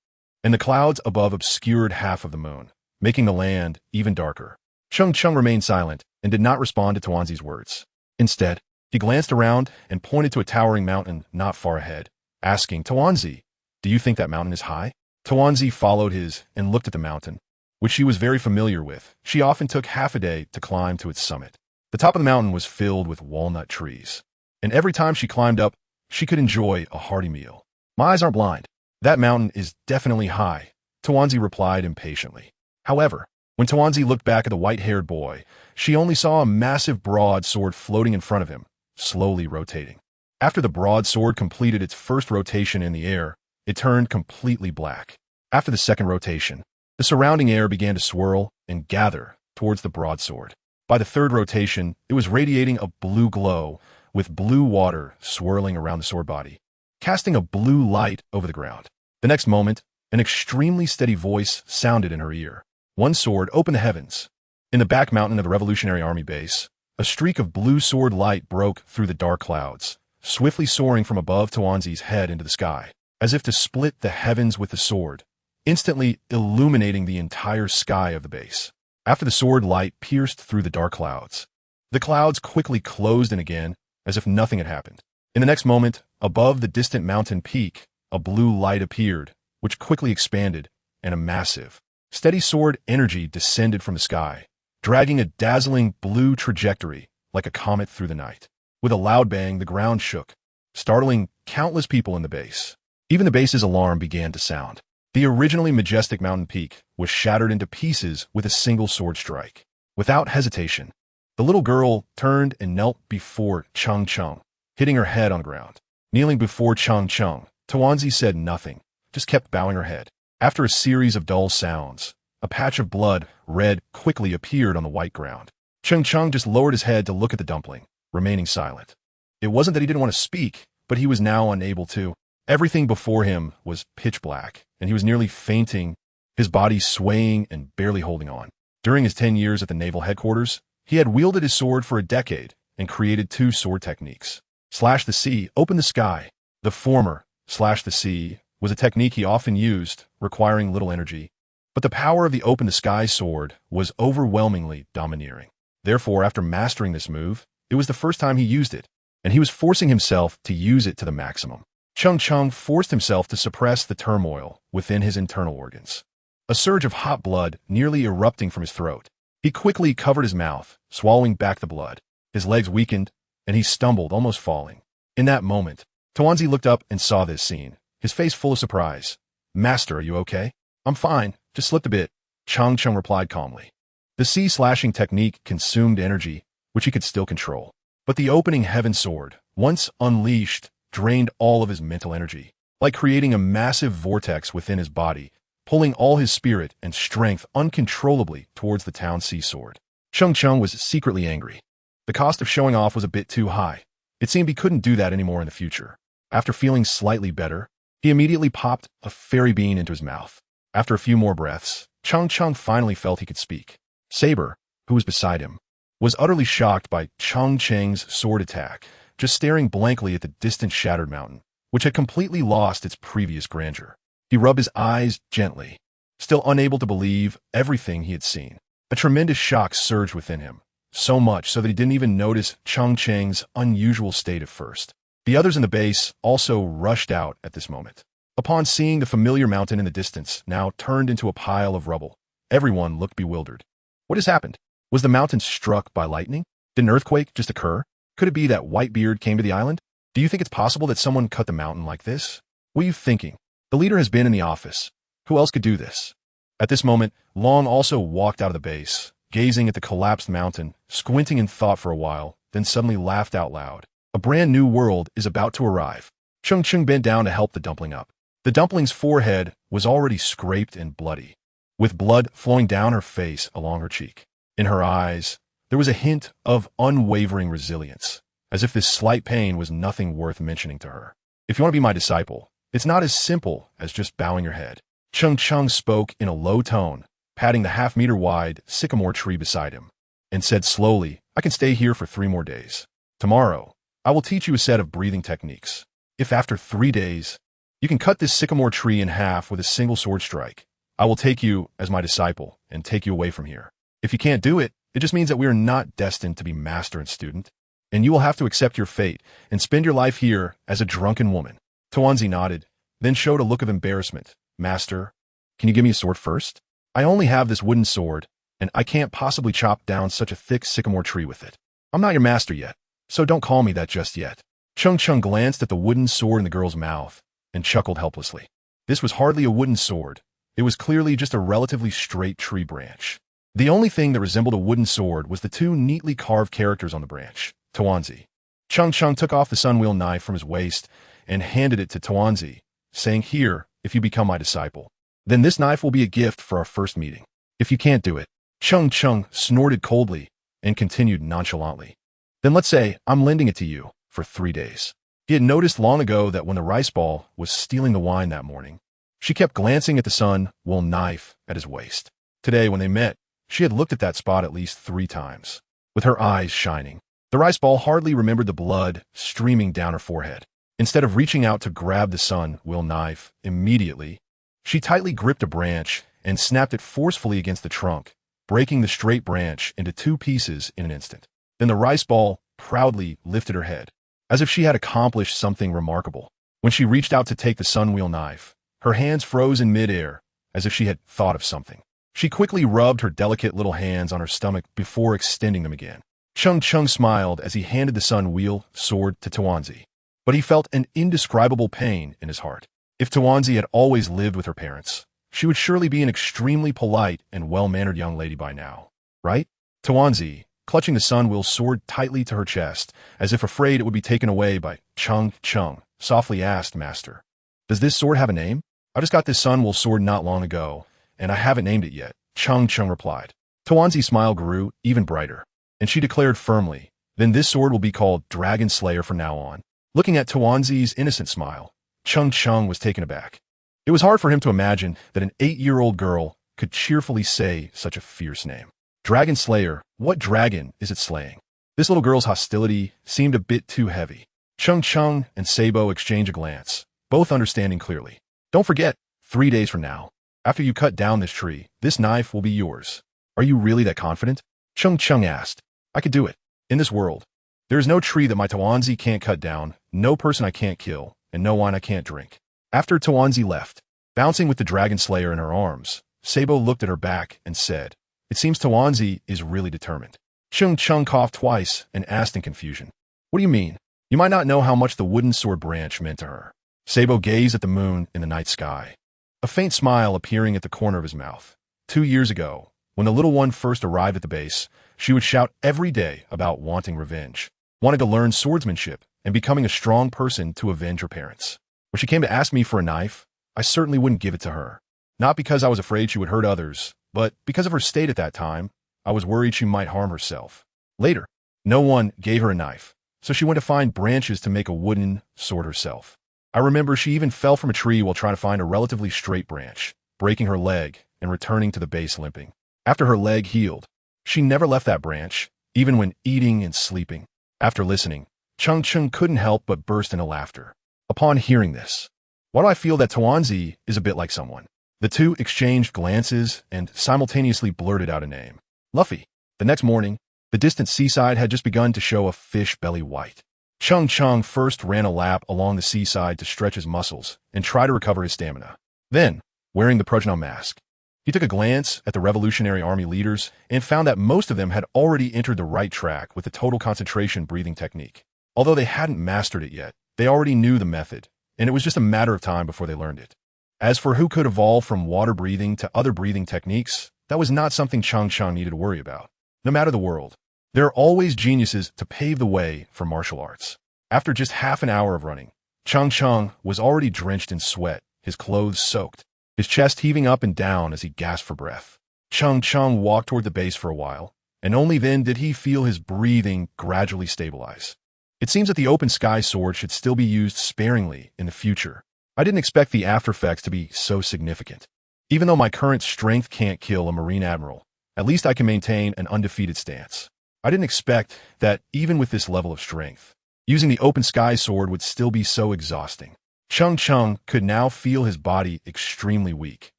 and the clouds above obscured half of the moon, making the land even darker. Cheng Cheng remained silent and did not respond to Tuanzi's words. Instead, he glanced around and pointed to a towering mountain not far ahead, asking, "Tuanzi, do you think that mountain is high?" Tuanzi followed his and looked at the mountain, which she was very familiar with. She often took half a day to climb to its summit. The top of the mountain was filled with walnut trees, and every time she climbed up, she could enjoy a hearty meal. "My eyes aren't blind. That mountain is definitely high," Tuanzi replied impatiently. However, when Tuanzi looked back at the white-haired boy, she only saw a massive broadsword floating in front of him, slowly rotating. After the broadsword completed its first rotation in the air, it turned completely black. After the second rotation, the surrounding air began to swirl and gather towards the broadsword. By the third rotation, it was radiating a blue glow, with blue water swirling around the sword body, casting a blue light over the ground. The next moment, an extremely steady voice sounded in her ear. "One sword, open the heavens." In the back mountain of the Revolutionary Army base, a streak of blue sword light broke through the dark clouds, swiftly soaring from above Tuanzi's head into the sky, as if to split the heavens with the sword, instantly illuminating the entire sky of the base. After the sword light pierced through the dark clouds, the clouds quickly closed in again, as if nothing had happened. In the next moment, above the distant mountain peak, a blue light appeared, which quickly expanded, and a massive, steady sword energy descended from the sky, dragging a dazzling blue trajectory like a comet through the night. With a loud bang, the ground shook, startling countless people in the base. Even the base's alarm began to sound. The originally majestic mountain peak was shattered into pieces with a single sword strike. Without hesitation, the little girl turned and knelt before Cheng Cheng, hitting her head on the ground. Kneeling before Cheng Cheng, Tuanzi said nothing, just kept bowing her head. After a series of dull sounds, a patch of blood red quickly appeared on the white ground. Cheng Cheng just lowered his head to look at the dumpling, remaining silent. It wasn't that he didn't want to speak, but he was now unable to. Everything before him was pitch black, and he was nearly fainting, his body swaying and barely holding on. During his 10 years at the naval headquarters, he had wielded his sword for a decade and created 2 sword techniques. Slash the sea, open the sky. The former, slash the sea, was a technique he often used, requiring little energy. But the power of the open the sky sword was overwhelmingly domineering. Therefore, after mastering this move, it was the first time he used it, and he was forcing himself to use it to the maximum. Cheng Cheng forced himself to suppress the turmoil within his internal organs. A surge of hot blood nearly erupting from his throat. He quickly covered his mouth, swallowing back the blood. His legs weakened, and he stumbled, almost falling. In that moment, TenYears looked up and saw this scene, his face full of surprise. "Master, are you okay?" "I'm fine, just slipped a bit," Cheng Cheng replied calmly. The sea-slashing technique consumed energy, which he could still control. But the opening heaven sword, once unleashed, drained all of his mental energy, like creating a massive vortex within his body, pulling all his spirit and strength uncontrollably towards the town sea sword. Cheng Cheng was secretly angry. The cost of showing off was a bit too high. It seemed he couldn't do that anymore in the future. After feeling slightly better, he immediately popped a fairy bean into his mouth. After a few more breaths, Cheng Cheng finally felt he could speak. Saber, who was beside him, was utterly shocked by Cheng Cheng's sword attack, just staring blankly at the distant shattered mountain, which had completely lost its previous grandeur. He rubbed his eyes gently, still unable to believe everything he had seen. A tremendous shock surged within him, so much so that he didn't even notice Cheng Cheng's unusual state at first. The others in the base also rushed out at this moment. Upon seeing the familiar mountain in the distance, now turned into a pile of rubble, everyone looked bewildered. What has happened? Was the mountain struck by lightning? Did an earthquake just occur? Could it be that Whitebeard came to the island? Do you think it's possible that someone cut the mountain like this? What are you thinking? The leader has been in the office. Who else could do this? At this moment, Long also walked out of the base, gazing at the collapsed mountain, squinting in thought for a while, then suddenly laughed out loud. A brand new world is about to arrive. Cheng Cheng bent down to help the dumpling up. The dumpling's forehead was already scraped and bloody, with blood flowing down her face along her cheek. In her eyes, there was a hint of unwavering resilience, as if this slight pain was nothing worth mentioning to her. "If you want to be my disciple, it's not as simple as just bowing your head." Cheng Cheng spoke in a low tone, patting the half-meter-wide sycamore tree beside him, and said slowly, "I can stay here for 3 more days. Tomorrow, I will teach you a set of breathing techniques. If after 3 days, you can cut this sycamore tree in half with a single sword strike, I will take you as my disciple and take you away from here. If you can't do it, it just means that we are not destined to be master and student, and you will have to accept your fate and spend your life here as a drunken woman." TenYears nodded, then showed a look of embarrassment. "Master, can you give me a sword first? I only have this wooden sword, and I can't possibly chop down such a thick sycamore tree with it. I'm not your master yet, so don't call me that just yet." Cheng Cheng glanced at the wooden sword in the girl's mouth and chuckled helplessly. This was hardly a wooden sword. It was clearly just a relatively straight tree branch. The only thing that resembled a wooden sword was the 2 neatly carved characters on the branch, TenYears. Cheng Cheng took off the sunwheel knife from his waist and handed it to TenYears, saying, "Here, if you become my disciple, then this knife will be a gift for our first meeting. If you can't do it." Cheng Cheng snorted coldly and continued nonchalantly, "Then let's say I'm lending it to you for 3 days." He had noticed long ago that when the rice ball was stealing the wine that morning, she kept glancing at the sunwheel knife at his waist. Today, when they met, she had looked at that spot at least 3 times, with her eyes shining. The rice ball hardly remembered the blood streaming down her forehead. Instead of reaching out to grab the sunwheel knife immediately, she tightly gripped a branch and snapped it forcefully against the trunk, breaking the straight branch into 2 pieces in an instant. Then the rice ball proudly lifted her head, as if she had accomplished something remarkable. When she reached out to take the sunwheel knife, her hands froze in midair, as if she had thought of something. She quickly rubbed her delicate little hands on her stomach before extending them again. Cheng Cheng smiled as he handed the sunwheel sword to TenYears, but he felt an indescribable pain in his heart. If TenYears had always lived with her parents, she would surely be an extremely polite and well-mannered young lady by now, right? TenYears, clutching the sunwheel sword tightly to her chest, as if afraid it would be taken away by Cheng Cheng, softly asked, "Master, does this sword have a name? I just got this sunwheel sword not long ago, and I haven't named it yet," Cheng Cheng replied. TenYears' smile grew even brighter, and she declared firmly, "Then this sword will be called Dragon Slayer from now on." Looking at TenYears' innocent smile, Cheng Cheng was taken aback. It was hard for him to imagine that an 8-year-old girl could cheerfully say such a fierce name. Dragon Slayer, what dragon is it slaying? This little girl's hostility seemed a bit too heavy. Cheng Cheng and Sabo exchange a glance, both understanding clearly. Don't forget, 3 days from now, after you cut down this tree, this knife will be yours. Are you really that confident? Cheng Cheng asked. I could do it. In this world, there is no tree that my TenYears can't cut down, no person I can't kill, and no wine I can't drink. After TenYears left, bouncing with the Dragon Slayer in her arms, Sabo looked at her back and said, It seems TenYears is really determined. Cheng Cheng coughed twice and asked in confusion, What do you mean? You might not know how much the wooden sword branch meant to her. Sabo gazed at the moon in the night sky, a faint smile appearing at the corner of his mouth. 2 years ago, when the little one first arrived at the base, she would shout every day about wanting revenge, wanting to learn swordsmanship, and becoming a strong person to avenge her parents. When she came to ask me for a knife, I certainly wouldn't give it to her. Not because I was afraid she would hurt others, but because of her state at that time, I was worried she might harm herself. Later, no one gave her a knife, so she went to find branches to make a wooden sword herself. I remember she even fell from a tree while trying to find a relatively straight branch, breaking her leg and returning to the base limping. After her leg healed, she never left that branch, even when eating and sleeping. After listening, Cheng Cheng couldn't help but burst into laughter. Upon hearing this, why do I feel that TenYears is a bit like someone? The two exchanged glances and simultaneously blurted out a name. Luffy. The next morning, the distant seaside had just begun to show a fish belly white. Cheng Cheng first ran a lap along the seaside to stretch his muscles and try to recover his stamina. Then, wearing the Prajna mask, he took a glance at the Revolutionary Army leaders and found that most of them had already entered the right track with the total concentration breathing technique. Although they hadn't mastered it yet, they already knew the method, and it was just a matter of time before they learned it. As for who could evolve from water breathing to other breathing techniques, that was not something Cheng Cheng needed to worry about. No matter the world, there are always geniuses to pave the way for martial arts. After just half an hour of running, Cheng Cheng was already drenched in sweat, his clothes soaked, his chest heaving up and down as he gasped for breath. Cheng Cheng walked toward the base for a while, and only then did he feel his breathing gradually stabilize. It seems that the open sky sword should still be used sparingly in the future. I didn't expect the after effects to be so significant. Even though my current strength can't kill a Marine Admiral, at least I can maintain an undefeated stance. I didn't expect that even with this level of strength, using the open sky sword would still be so exhausting. Cheng Cheng could now feel his body extremely weak.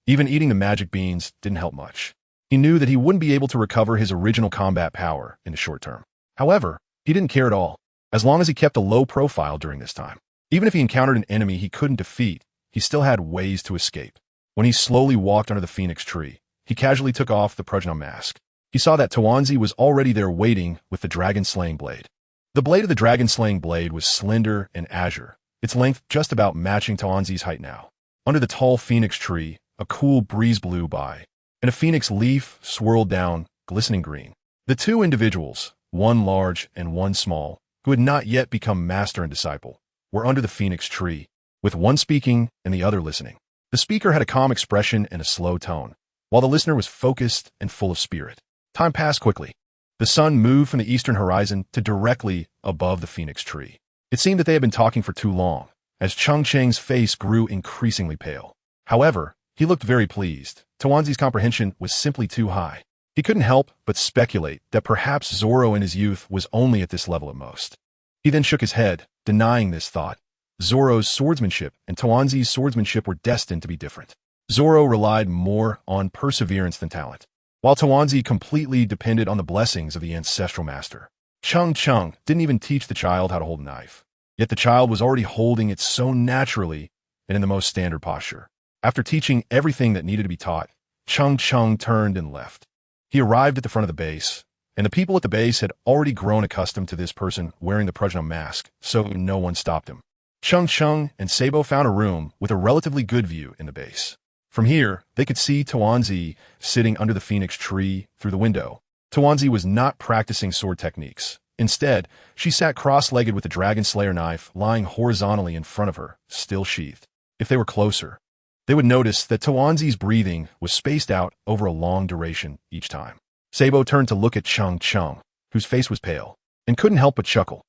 Even eating the magic beans didn't help much. He knew that he wouldn't be able to recover his original combat power in the short term. However, he didn't care at all, as long as he kept a low profile during this time. Even if he encountered an enemy he couldn't defeat, he still had ways to escape. When he slowly walked under the phoenix tree, he casually took off the Prajna mask. He saw that TenYears was already there waiting with the dragon-slaying blade. The blade of the dragon-slaying blade was slender and azure, its length just about matching TenYears' height now. Under the tall phoenix tree, a cool breeze blew by, and a phoenix leaf swirled down, glistening green. The two individuals, one large and one small, who had not yet become master and disciple, were under the phoenix tree, with one speaking and the other listening. The speaker had a calm expression and a slow tone, while the listener was focused and full of spirit. Time passed quickly. The sun moved from the eastern horizon to directly above the phoenix tree. It seemed that they had been talking for too long, as Cheng Cheng's face grew increasingly pale. However, he looked very pleased. TenYears' comprehension was simply too high. He couldn't help but speculate that perhaps Zoro in his youth was only at this level at most. He then shook his head, denying this thought. Zoro's swordsmanship and TenYears' swordsmanship were destined to be different. Zoro relied more on perseverance than talent, while TenYears completely depended on the blessings of the ancestral master. Cheng Cheng didn't even teach the child how to hold a knife, yet the child was already holding it so naturally and in the most standard posture. After teaching everything that needed to be taught, Cheng Cheng turned and left. He arrived at the front of the base, and the people at the base had already grown accustomed to this person wearing the Prajna mask, so no one stopped him. Cheng Cheng and Sabo found a room with a relatively good view in the base. From here, they could see TenYears sitting under the phoenix tree through the window. TenYears was not practicing sword techniques. Instead, she sat cross-legged with the Dragon Slayer knife lying horizontally in front of her, still sheathed. If they were closer, they would notice that TenYears' breathing was spaced out over a long duration each time. Sabo turned to look at Cheng Cheng, whose face was pale, and couldn't help but chuckle.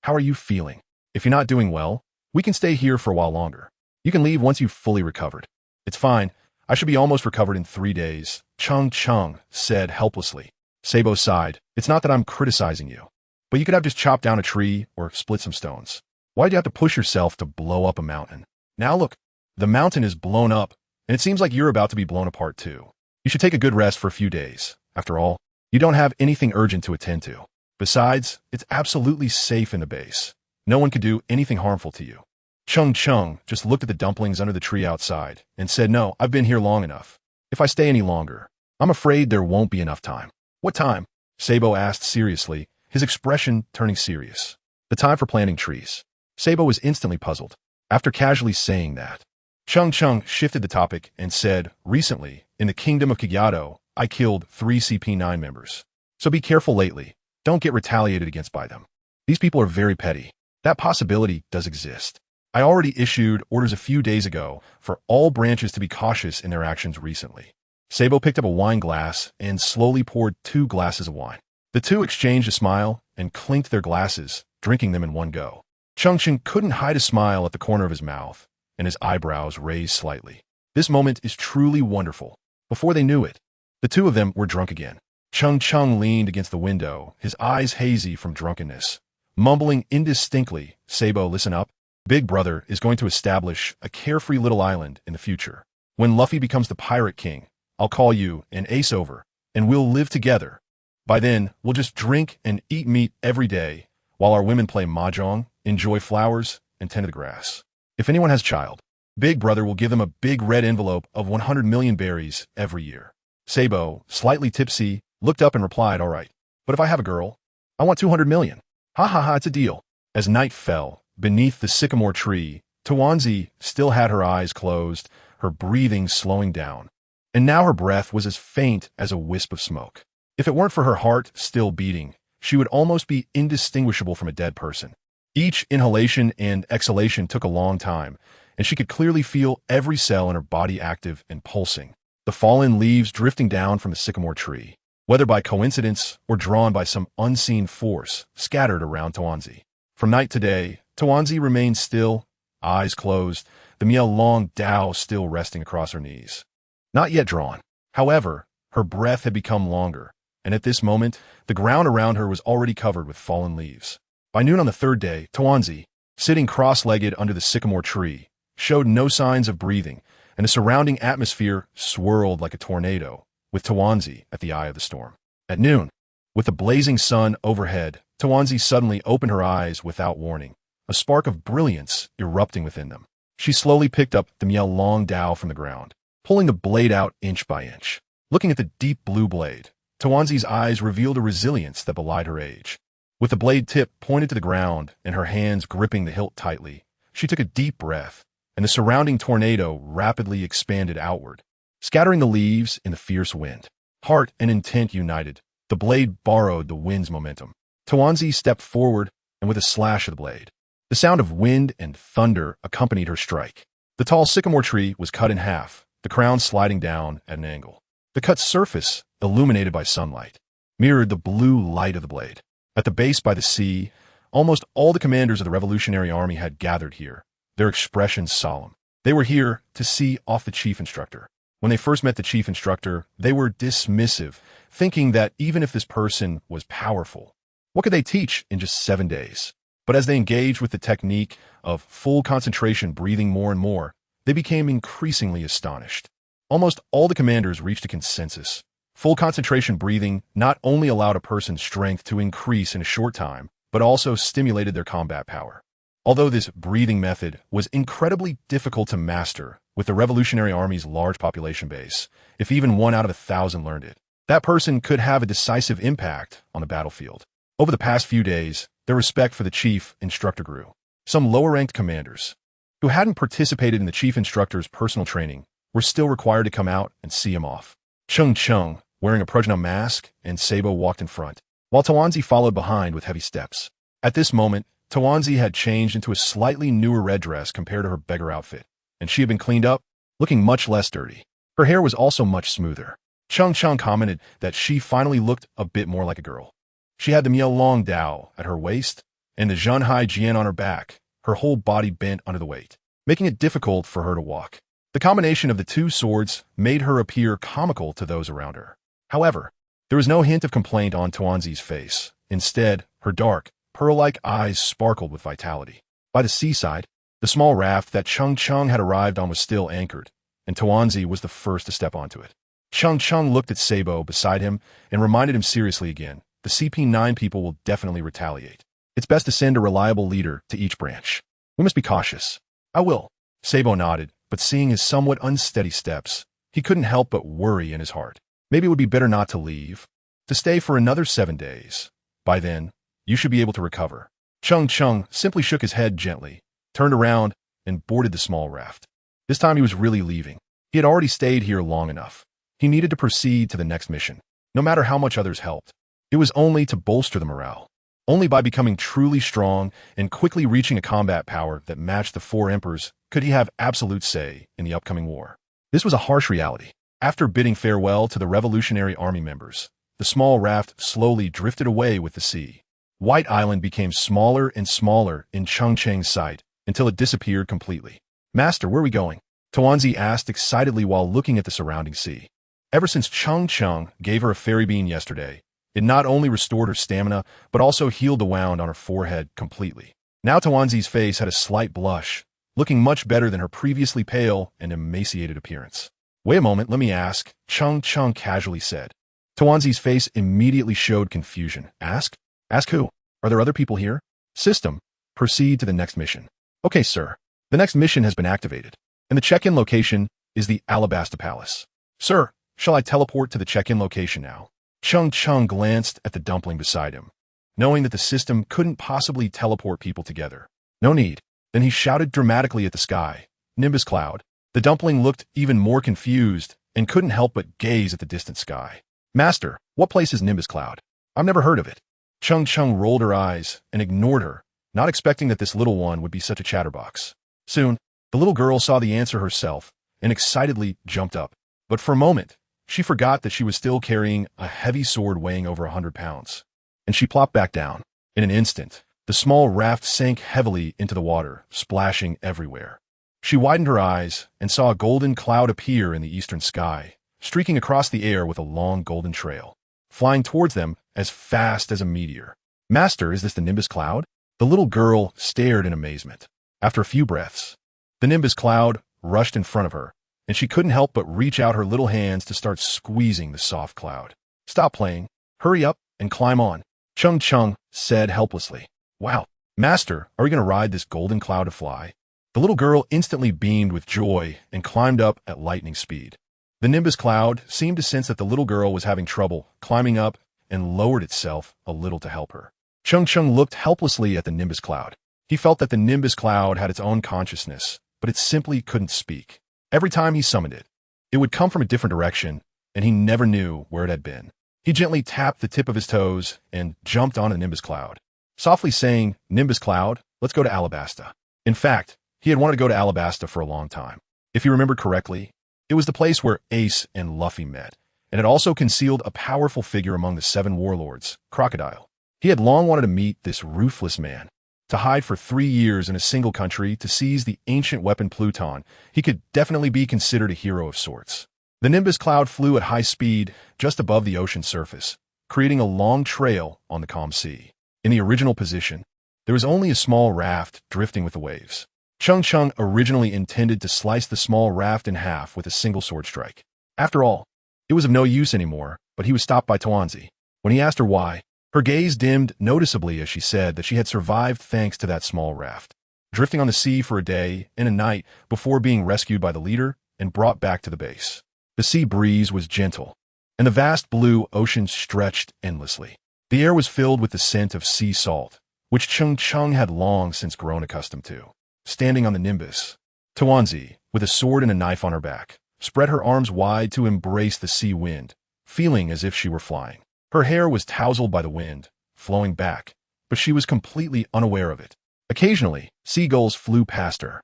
How are you feeling? If you're not doing well, We can stay here for a while longer. You can leave once you've fully recovered. It's fine. I should be almost recovered in 3 days, Cheng Cheng said helplessly. Sabo sighed. It's not that I'm criticizing you, but you could have just chopped down a tree or split some stones. Why'd you have to push yourself to blow up a mountain? Now look, the mountain is blown up, and it seems like you're about to be blown apart too. You should take a good rest for a few days. After all, you don't have anything urgent to attend to. Besides, it's absolutely safe in the base. No one could do anything harmful to you. Cheng Cheng just looked at the dumplings under the tree outside and said, no, I've been here long enough. If I stay any longer, I'm afraid there won't be enough time. What time? Sabo asked seriously, his expression turning serious. The time for planting trees. Sabo was instantly puzzled. After casually saying that, Cheng Cheng shifted the topic and said, recently, in the kingdom of Kigyato, I killed 3 CP9 members. So be careful lately. Don't get retaliated against by them. These people are very petty. That possibility does exist. I already issued orders a few days ago for all branches to be cautious in their actions recently. Sabo picked up a wine glass and slowly poured 2 glasses of wine. The two exchanged a smile and clinked their glasses, drinking them in one go. Cheng Cheng couldn't hide a smile at the corner of his mouth, and his eyebrows raised slightly. This moment is truly wonderful. Before they knew it, the two of them were drunk again. Cheng Cheng leaned against the window, his eyes hazy from drunkenness. Mumbling indistinctly, Sabo, listen up. Big Brother is going to establish a carefree little island in the future. When Luffy becomes the Pirate King, I'll call you and Ace over, and we'll live together. By then, we'll just drink and eat meat every day, while our women play mahjong, enjoy flowers, and tend to the grass. If anyone has a child, Big Brother will give them a big red envelope of 100 million berries every year. Sabo, slightly tipsy, looked up and replied, all right. But if I have a girl, I want 200 million. Ha ha ha, it's a deal. As night fell, beneath the sycamore tree, Tawanzi still had her eyes closed, her breathing slowing down. And now her breath was as faint as a wisp of smoke. If it weren't for her heart still beating, she would almost be indistinguishable from a dead person. Each inhalation and exhalation took a long time, and she could clearly feel every cell in her body active and pulsing. The fallen leaves drifting down from the sycamore tree, whether by coincidence or drawn by some unseen force, scattered around Tawanzi. From night to day, Tawanzi remained still, eyes closed, the Long Dao still resting across her knees. Not yet drawn. However, her breath had become longer, and at this moment, the ground around her was already covered with fallen leaves. By noon on the 3rd day, Tawanzi, sitting cross-legged under the sycamore tree, showed no signs of breathing, and the surrounding atmosphere swirled like a tornado, with Tawanzi at the eye of the storm. At noon, with the blazing sun overhead, Tawanzi suddenly opened her eyes without warning, a spark of brilliance erupting within them. She slowly picked up the Long Dao from the ground, pulling the blade out inch by inch. Looking at the deep blue blade, Tawanzi's eyes revealed a resilience that belied her age. With the blade tip pointed to the ground and her hands gripping the hilt tightly, she took a deep breath, and the surrounding tornado rapidly expanded outward, scattering the leaves in the fierce wind. Heart and intent united, the blade borrowed the wind's momentum. Tawanzi stepped forward, and with a slash of the blade, the sound of wind and thunder accompanied her strike. The tall sycamore tree was cut in half, the crown sliding down at an angle. The cut surface, illuminated by sunlight, mirrored the blue light of the blade. At the base by the sea, almost all the commanders of the Revolutionary Army had gathered here, their expressions solemn. They were here to see off the chief instructor. When they first met the chief instructor, they were dismissive, thinking that even if this person was powerful, what could they teach in just 7 days? But as they engaged with the technique of full concentration breathing more and more, they became increasingly astonished. Almost all the commanders reached a consensus. Full concentration breathing not only allowed a person's strength to increase in a short time, but also stimulated their combat power. Although this breathing method was incredibly difficult to master with the Revolutionary Army's large population base, if even 1 out of 1,000 learned it, that person could have a decisive impact on the battlefield. Over the past few days, their respect for the chief instructor grew. Some lower-ranked commanders, who hadn't participated in the chief instructor's personal training, were still required to come out and see him off. Cheng Cheng, wearing a Prajna mask, and Sabo walked in front, while Tawanzi followed behind with heavy steps. At this moment, Tawanzi had changed into a slightly newer red dress compared to her beggar outfit, and she had been cleaned up, looking much less dirty. Her hair was also much smoother. Cheng Cheng commented that she finally looked a bit more like a girl. She had the Long Dao at her waist and the Zhanhai Jian on her back, her whole body bent under the weight, making it difficult for her to walk. The combination of the two swords made her appear comical to those around her. However, there was no hint of complaint on Tuanzi's face. Instead, her dark, pearl-like eyes sparkled with vitality. By the seaside, the small raft that Cheng Cheng had arrived on was still anchored, and Tuanzi was the first to step onto it. Cheng Cheng looked at Sabo beside him and reminded him seriously again, the CP9 people will definitely retaliate. It's best to send a reliable leader to each branch. We must be cautious. I will. Sabo nodded, but seeing his somewhat unsteady steps, he couldn't help but worry in his heart. Maybe it would be better not to leave, to stay for another 7 days. By then, you should be able to recover. Cheng Cheng simply shook his head gently, turned around, and boarded the small raft. This time he was really leaving. He had already stayed here long enough. He needed to proceed to the next mission, no matter how much others helped. It was only to bolster the morale. Only by becoming truly strong and quickly reaching a combat power that matched the 4 emperors could he have absolute say in the upcoming war. This was a harsh reality. After bidding farewell to the Revolutionary Army members, the small raft slowly drifted away with the sea. White Island became smaller and smaller in Cheng Cheng's sight until it disappeared completely. Master, where are we going? Tuanzi asked excitedly while looking at the surrounding sea. Ever since Cheng Cheng gave her a fairy bean yesterday, it not only restored her stamina, but also healed the wound on her forehead completely. Now Tuanzi's face had a slight blush, looking much better than her previously pale and emaciated appearance. Wait a moment, let me ask, Cheng Cheng casually said. Tuanzi's face immediately showed confusion. Ask? Ask who? Are there other people here? System. Proceed to the next mission. Okay, sir. The next mission has been activated, and the check-in location is the Alabasta Palace. Sir, shall I teleport to the check-in location now? Cheng Cheng glanced at the dumpling beside him, knowing that the system couldn't possibly teleport people together. No need. Then he shouted dramatically at the sky. Nimbus Cloud. The dumpling looked even more confused and couldn't help but gaze at the distant sky. Master, what place is Nimbus Cloud? I've never heard of it. Cheng Cheng rolled her eyes and ignored her, not expecting that this little one would be such a chatterbox. Soon, the little girl saw the answer herself and excitedly jumped up. But for a moment, she forgot that she was still carrying a heavy sword weighing over 100 pounds. And she plopped back down. In an instant, the small raft sank heavily into the water, splashing everywhere. She widened her eyes and saw a golden cloud appear in the eastern sky, streaking across the air with a long golden trail, flying towards them as fast as a meteor. Master, is this the Nimbus Cloud? The little girl stared in amazement. After a few breaths, the Nimbus Cloud rushed in front of her, and she couldn't help but reach out her little hands to start squeezing the soft cloud. Stop playing. Hurry up and climb on, Cheng Cheng said helplessly. Wow, Master, are we going to ride this golden cloud to fly? The little girl instantly beamed with joy and climbed up at lightning speed. The Nimbus Cloud seemed to sense that the little girl was having trouble climbing up and lowered itself a little to help her. Cheng Cheng looked helplessly at the Nimbus Cloud. He felt that the Nimbus Cloud had its own consciousness, but it simply couldn't speak. Every time he summoned it, it would come from a different direction, and he never knew where it had been. He gently tapped the tip of his toes and jumped on the Nimbus Cloud, softly saying, Nimbus Cloud, let's go to Alabasta. In fact, he had wanted to go to Alabasta for a long time. If you remember correctly, it was the place where Ace and Luffy met, and it also concealed a powerful figure among the 7 warlords, Crocodile. He had long wanted to meet this ruthless man. To hide for 3 years in a single country to seize the ancient weapon Pluton, he could definitely be considered a hero of sorts. The Nimbus Cloud flew at high speed just above the ocean surface, creating a long trail on the calm sea. In the original position, there was only a small raft drifting with the waves. Cheng Cheng originally intended to slice the small raft in half with a single sword strike. After all, it was of no use anymore, but he was stopped by Tuanzi. When he asked her why, her gaze dimmed noticeably as she said that she had survived thanks to that small raft, drifting on the sea for a day and a night before being rescued by the leader and brought back to the base. The sea breeze was gentle, and the vast blue ocean stretched endlessly. The air was filled with the scent of sea salt, which Cheng Cheng had long since grown accustomed to. Standing on the Nimbus, Tuanzi, with a sword and a knife on her back, spread her arms wide to embrace the sea wind, feeling as if she were flying. Her hair was tousled by the wind, flowing back, but she was completely unaware of it. Occasionally, seagulls flew past her,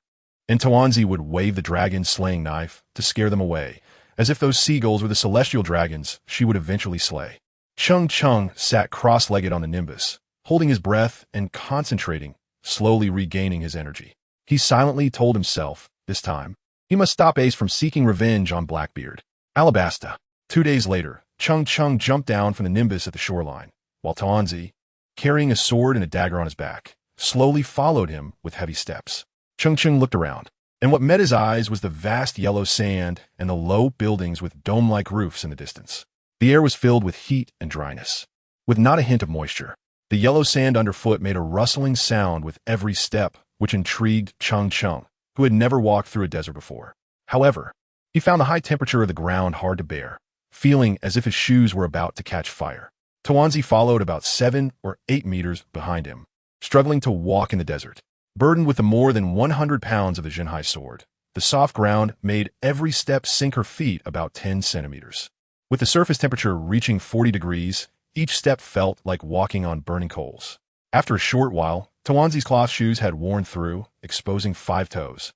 and Tuanzi would wave the dragon-slaying knife to scare them away, as if those seagulls were the celestial dragons she would eventually slay. Cheng Cheng sat cross-legged on the Nimbus, holding his breath and concentrating slowly regaining his energy. He silently told himself, this time, he must stop Ace from seeking revenge on Blackbeard. Alabasta. 2 days later, Cheng Cheng jumped down from the nimbus at the shoreline, while TenYears, carrying a sword and a dagger on his back, slowly followed him with heavy steps. Cheng Cheng looked around, and what met his eyes was the vast yellow sand and the low buildings with dome-like roofs in the distance. The air was filled with heat and dryness, with not a hint of moisture. The yellow sand underfoot made a rustling sound with every step, which intrigued Cheng Cheng, who had never walked through a desert before. However, he found the high temperature of the ground hard to bear, feeling as if his shoes were about to catch fire. TenYears followed about 7 or 8 meters behind him, struggling to walk in the desert. Burdened with the more than 100 pounds of the Jinhai sword, the soft ground made every step sink her feet about 10 centimeters. With the surface temperature reaching 40 degrees, each step felt like walking on burning coals. After a short while, TenYears' cloth shoes had worn through, exposing 5 toes,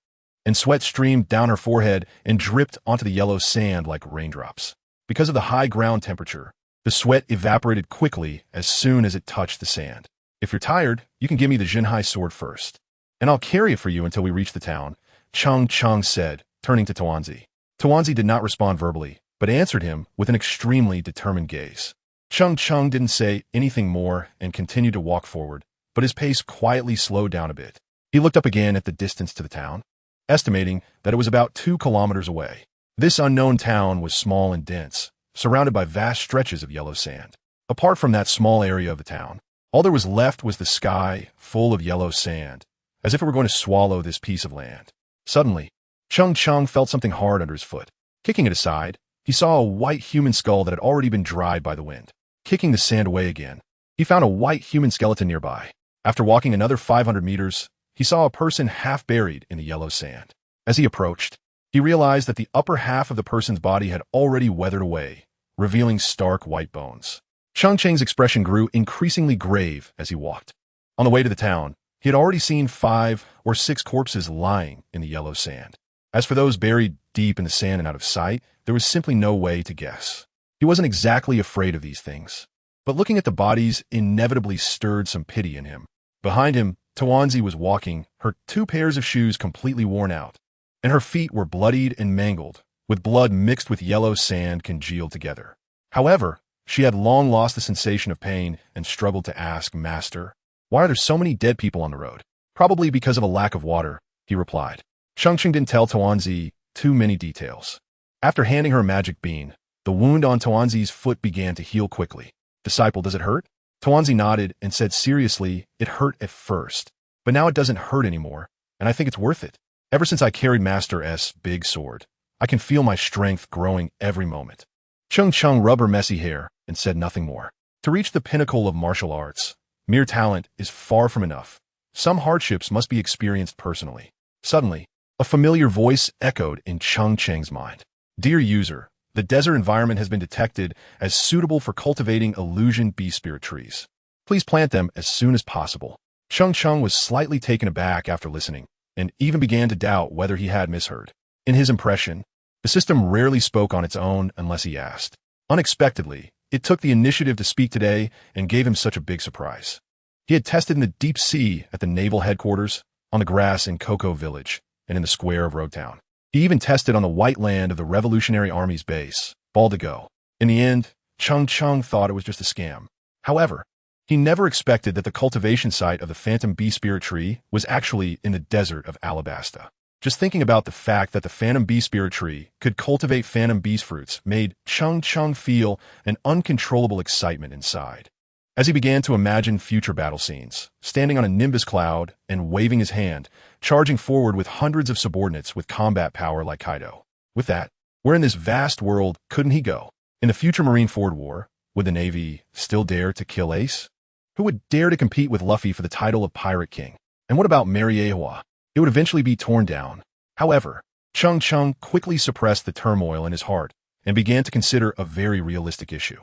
and sweat streamed down her forehead and dripped onto the yellow sand like raindrops. Because of the high ground temperature, the sweat evaporated quickly as soon as it touched the sand. If you're tired, you can give me the Jinhai sword first, and I'll carry it for you until we reach the town, Cheng Cheng said, turning to TenYears. TenYears did not respond verbally, but answered him with an extremely determined gaze. Cheng Cheng didn't say anything more and continued to walk forward, but his pace quietly slowed down a bit. He looked up again at the distance to the town, estimating that it was about 2 kilometers away. This unknown town was small and dense, surrounded by vast stretches of yellow sand. Apart from that small area of the town, all there was left was the sky, full of yellow sand, as if it were going to swallow this piece of land. Suddenly, Cheng Cheng felt something hard under his foot. Kicking it aside, he saw a white human skull that had already been dried by the wind. Kicking the sand away again, he found a white human skeleton nearby. After walking another 500 meters, he saw a person half buried in the yellow sand. As he approached, he realized that the upper half of the person's body had already weathered away, revealing stark white bones. Cheng Cheng's expression grew increasingly grave as he walked. On the way to the town, he had already seen 5 or 6 corpses lying in the yellow sand. As for those buried deep in the sand and out of sight, there was simply no way to guess. He wasn't exactly afraid of these things, but looking at the bodies inevitably stirred some pity in him. Behind him, TenYears was walking, her 2 pairs of shoes completely worn out, and her feet were bloodied and mangled, with blood mixed with yellow sand congealed together. However, she had long lost the sensation of pain and struggled to ask, "Master, why are there so many dead people on the road?" "Probably because of a lack of water," he replied. Cheng Cheng didn't tell TenYears too many details. After handing her a magic bean, the wound on TenYears' foot began to heal quickly. "Disciple, does it hurt?" TenYears nodded and said seriously, "It hurt at first, but now it doesn't hurt anymore, and I think it's worth it. Ever since I carried Master S' big sword, I can feel my strength growing every moment." Cheng Cheng rubbed her messy hair and said nothing more. To reach the pinnacle of martial arts, mere talent is far from enough. Some hardships must be experienced personally. Suddenly, a familiar voice echoed in Cheng Cheng's mind. "Dear user, the desert environment has been detected as suitable for cultivating illusion beast spirit trees. Please plant them as soon as possible." Cheng Cheng was slightly taken aback after listening, and even began to doubt whether he had misheard. In his impression, the system rarely spoke on its own unless he asked. Unexpectedly, it took the initiative to speak today and gave him such a big surprise. He had tested in the deep sea at the naval headquarters, on the grass in Cocoa Village, and in the square of Roadtown. He even tested on the white land of the Revolutionary Army's base, Baldigo. In the end, Cheng Cheng thought it was just a scam. However, he never expected that the cultivation site of the Phantom Beast Spirit Tree was actually in the desert of Alabasta. Just thinking about the fact that the Phantom Beast Spirit Tree could cultivate Phantom Beast fruits made Cheng Cheng feel an uncontrollable excitement inside. As he began to imagine future battle scenes, standing on a nimbus cloud and waving his hand, charging forward with hundreds of subordinates with combat power like Kaido. With that, where in this vast world couldn't he go? In the future Marineford War, would the Navy still dare to kill Ace? Who would dare to compete with Luffy for the title of Pirate King? And what about Marineford? It would eventually be torn down. However, Cheng Cheng quickly suppressed the turmoil in his heart and began to consider a very realistic issue.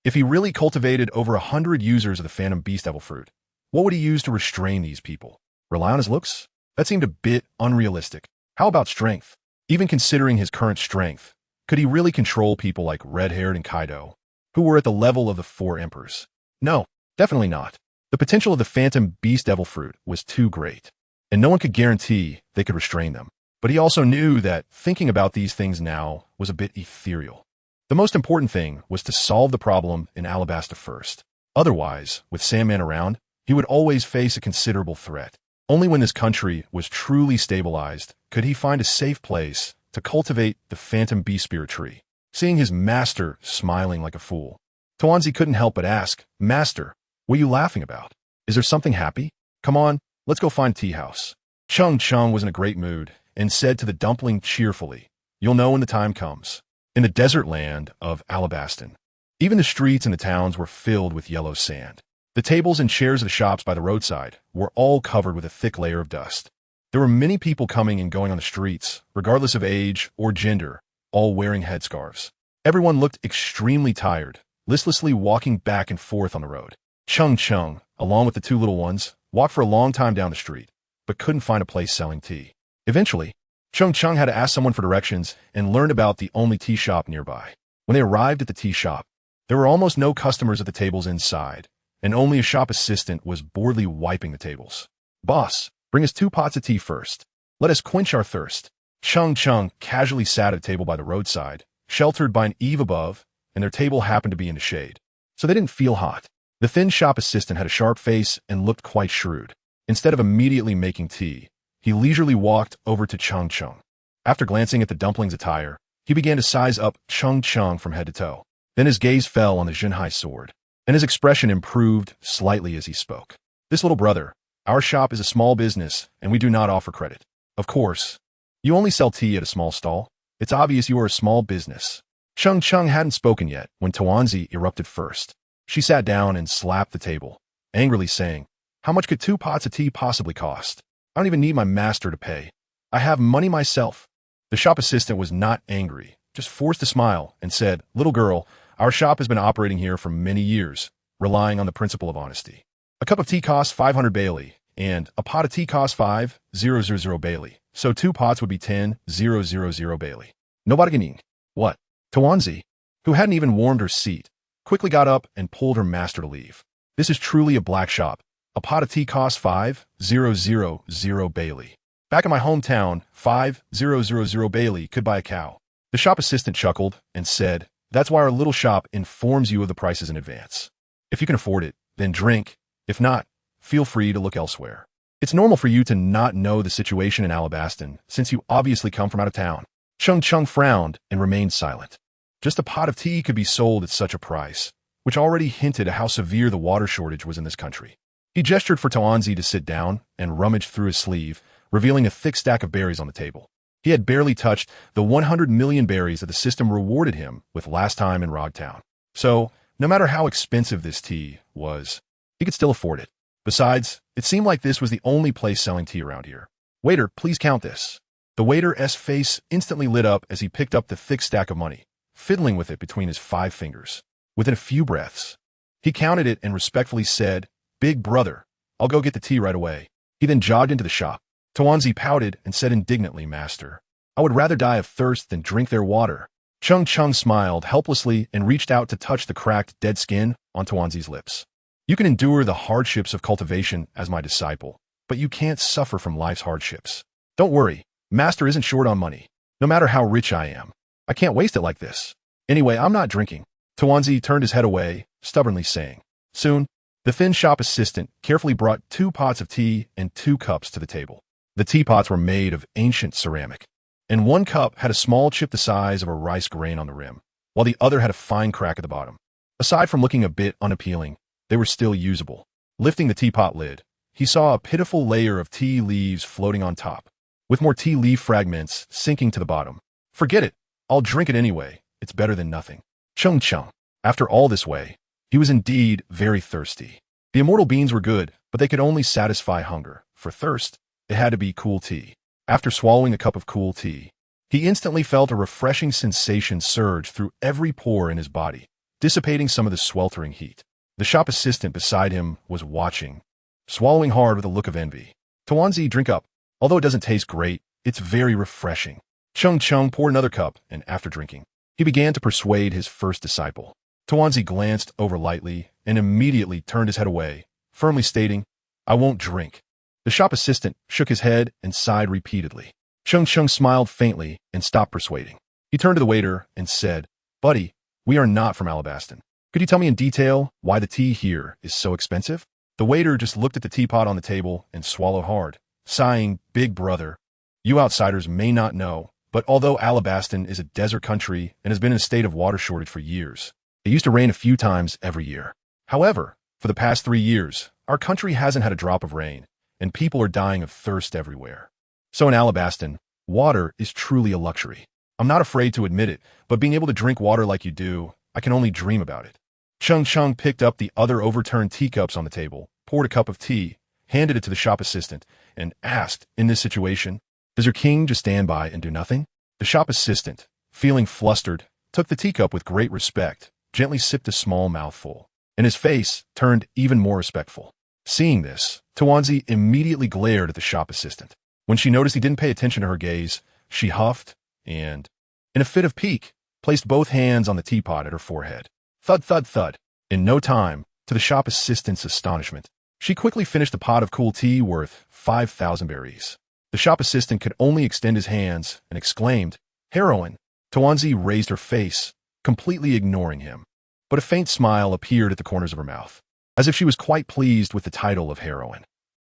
If he really cultivated over 100 users of the Phantom Beast Devil Fruit, what would he use to restrain these people? Rely on his looks? That seemed a bit unrealistic. How about strength? Even considering his current strength, could he really control people like Red-Haired and Kaido, who were at the level of the 4 emperors? No, definitely not. The potential of the Phantom Beast Devil Fruit was too great, and no one could guarantee they could restrain them. But he also knew that thinking about these things now was a bit ethereal. The most important thing was to solve the problem in Alabasta first. Otherwise, with Sandman around, he would always face a considerable threat. Only when this country was truly stabilized could he find a safe place to cultivate the Phantom Beast Spirit Tree. Seeing his master smiling like a fool, TenYears couldn't help but ask, "Master, what are you laughing about? Is there something happy? Come on, let's go find a tea house." Cheng Cheng was in a great mood and said to the dumpling cheerfully, "You'll know when the time comes." In the desert land of Alabastan, even the streets and the towns were filled with yellow sand. The tables and chairs of the shops by the roadside were all covered with a thick layer of dust. There were many people coming and going on the streets, regardless of age or gender, all wearing headscarves. Everyone looked extremely tired, listlessly walking back and forth on the road. Cheng Cheng, along with the two little ones, walked for a long time down the street, but couldn't find a place selling tea. Eventually, Cheng Cheng had to ask someone for directions and learned about the only tea shop nearby. When they arrived at the tea shop, there were almost no customers at the tables inside, and only a shop assistant was boredly wiping the tables. "Boss, bring us 2 pots of tea first. Let us quench our thirst." Cheng Cheng casually sat at a table by the roadside, sheltered by an eave above, and their table happened to be in the shade, so they didn't feel hot. The thin shop assistant had a sharp face and looked quite shrewd. Instead of immediately making tea, he leisurely walked over to Cheng Cheng. After glancing at the dumpling's attire, he began to size up Cheng Cheng from head to toe. Then his gaze fell on the Jinhai sword, and his expression improved slightly as he spoke. "This little brother, our shop is a small business, and we do not offer credit. Of course, you only sell tea at a small stall. It's obvious you are a small business." Cheng Cheng hadn't spoken yet when TenYears erupted first. She sat down and slapped the table, angrily saying, "How much could 2 pots of tea possibly cost? I don't even need my master to pay. I have money myself." The shop assistant was not angry, just forced a smile and said, "Little girl, our shop has been operating here for many years, relying on the principle of honesty. A cup of tea costs 500 Bailey, and a pot of tea costs 5,000 Bailey. So 2 pots would be 10,000 Bailey. No bargaining." "What?" TenYears, who hadn't even warmed her seat, quickly got up and pulled her master to leave. "This is truly a black shop. A pot of tea costs 5,000 Bailey. Back in my hometown, 5,000 Bailey could buy a cow." The shop assistant chuckled and said, "That's why our little shop informs you of the prices in advance. If you can afford it, then drink. If not, feel free to look elsewhere. It's normal for you to not know the situation in Alabastan, since you obviously come from out of town." Cheng Cheng frowned and remained silent. Just a pot of tea could be sold at such a price, which already hinted at how severe the water shortage was in this country. He gestured for TenYears to sit down and rummaged through his sleeve, revealing a thick stack of berries on the table. He had barely touched the 100 million berries that the system rewarded him with last time in Rogtown. So, no matter how expensive this tea was, he could still afford it. Besides, it seemed like this was the only place selling tea around here. "Waiter, please count this." The waiter's face instantly lit up as he picked up the thick stack of money, fiddling with it between his 5 fingers. Within a few breaths, he counted it and respectfully said, "Big brother, I'll go get the tea right away." He then jogged into the shop. TenYears pouted and said indignantly, "Master, I would rather die of thirst than drink their water." Cheng Cheng smiled helplessly and reached out to touch the cracked, dead skin on TenYears' lips. "You can endure the hardships of cultivation as my disciple, but you can't suffer from life's hardships. Don't worry, Master isn't short on money. No matter how rich I am, I can't waste it like this. Anyway, I'm not drinking." TenYears turned his head away, stubbornly saying. Soon, the thin shop assistant carefully brought 2 pots of tea and 2 cups to the table. The teapots were made of ancient ceramic, and one cup had a small chip the size of a rice grain on the rim, while the other had a fine crack at the bottom. Aside from looking a bit unappealing, they were still usable. Lifting the teapot lid, he saw a pitiful layer of tea leaves floating on top, with more tea leaf fragments sinking to the bottom. "Forget it. I'll drink it anyway. It's better than nothing." Cheng Cheng. After all this way, he was indeed very thirsty. The immortal beans were good, but they could only satisfy hunger. For thirst, it had to be cool tea. After swallowing a cup of cool tea, he instantly felt a refreshing sensation surge through every pore in his body, dissipating some of the sweltering heat. The shop assistant beside him was watching, swallowing hard with a look of envy. "TenYears, drink up. Although it doesn't taste great, it's very refreshing." Cheng Cheng poured another cup, and after drinking, he began to persuade his first disciple. TenYears glanced over lightly and immediately turned his head away, firmly stating, "I won't drink." The shop assistant shook his head and sighed repeatedly. Cheng Cheng smiled faintly and stopped persuading. He turned to the waiter and said, "Buddy, we are not from Alabaston. Could you tell me in detail why the tea here is so expensive?" The waiter just looked at the teapot on the table and swallowed hard, sighing, "Big brother, you outsiders may not know, but although Alabaston is a desert country and has been in a state of water shortage for years, it used to rain a few times every year. However, for the past 3 years, our country hasn't had a drop of rain, and people are dying of thirst everywhere. So in Alabaston, water is truly a luxury. I'm not afraid to admit it, but being able to drink water like you do, I can only dream about it." Cheng Cheng picked up the other overturned teacups on the table, poured a cup of tea, handed it to the shop assistant, and asked, "In this situation, does your king just stand by and do nothing?" The shop assistant, feeling flustered, took the teacup with great respect, gently sipped a small mouthful, and his face turned even more respectful. Seeing this, TenYears immediately glared at the shop assistant. When she noticed he didn't pay attention to her gaze, she huffed and, in a fit of pique, placed both hands on the teapot at her forehead. Thud, thud, thud. In no time, to the shop assistant's astonishment, she quickly finished a pot of cool tea worth 5,000 berries. The shop assistant could only extend his hands and exclaimed, "Heroine." TenYears raised her face, completely ignoring him, but a faint smile appeared at the corners of her mouth, as if she was quite pleased with the title of heroine.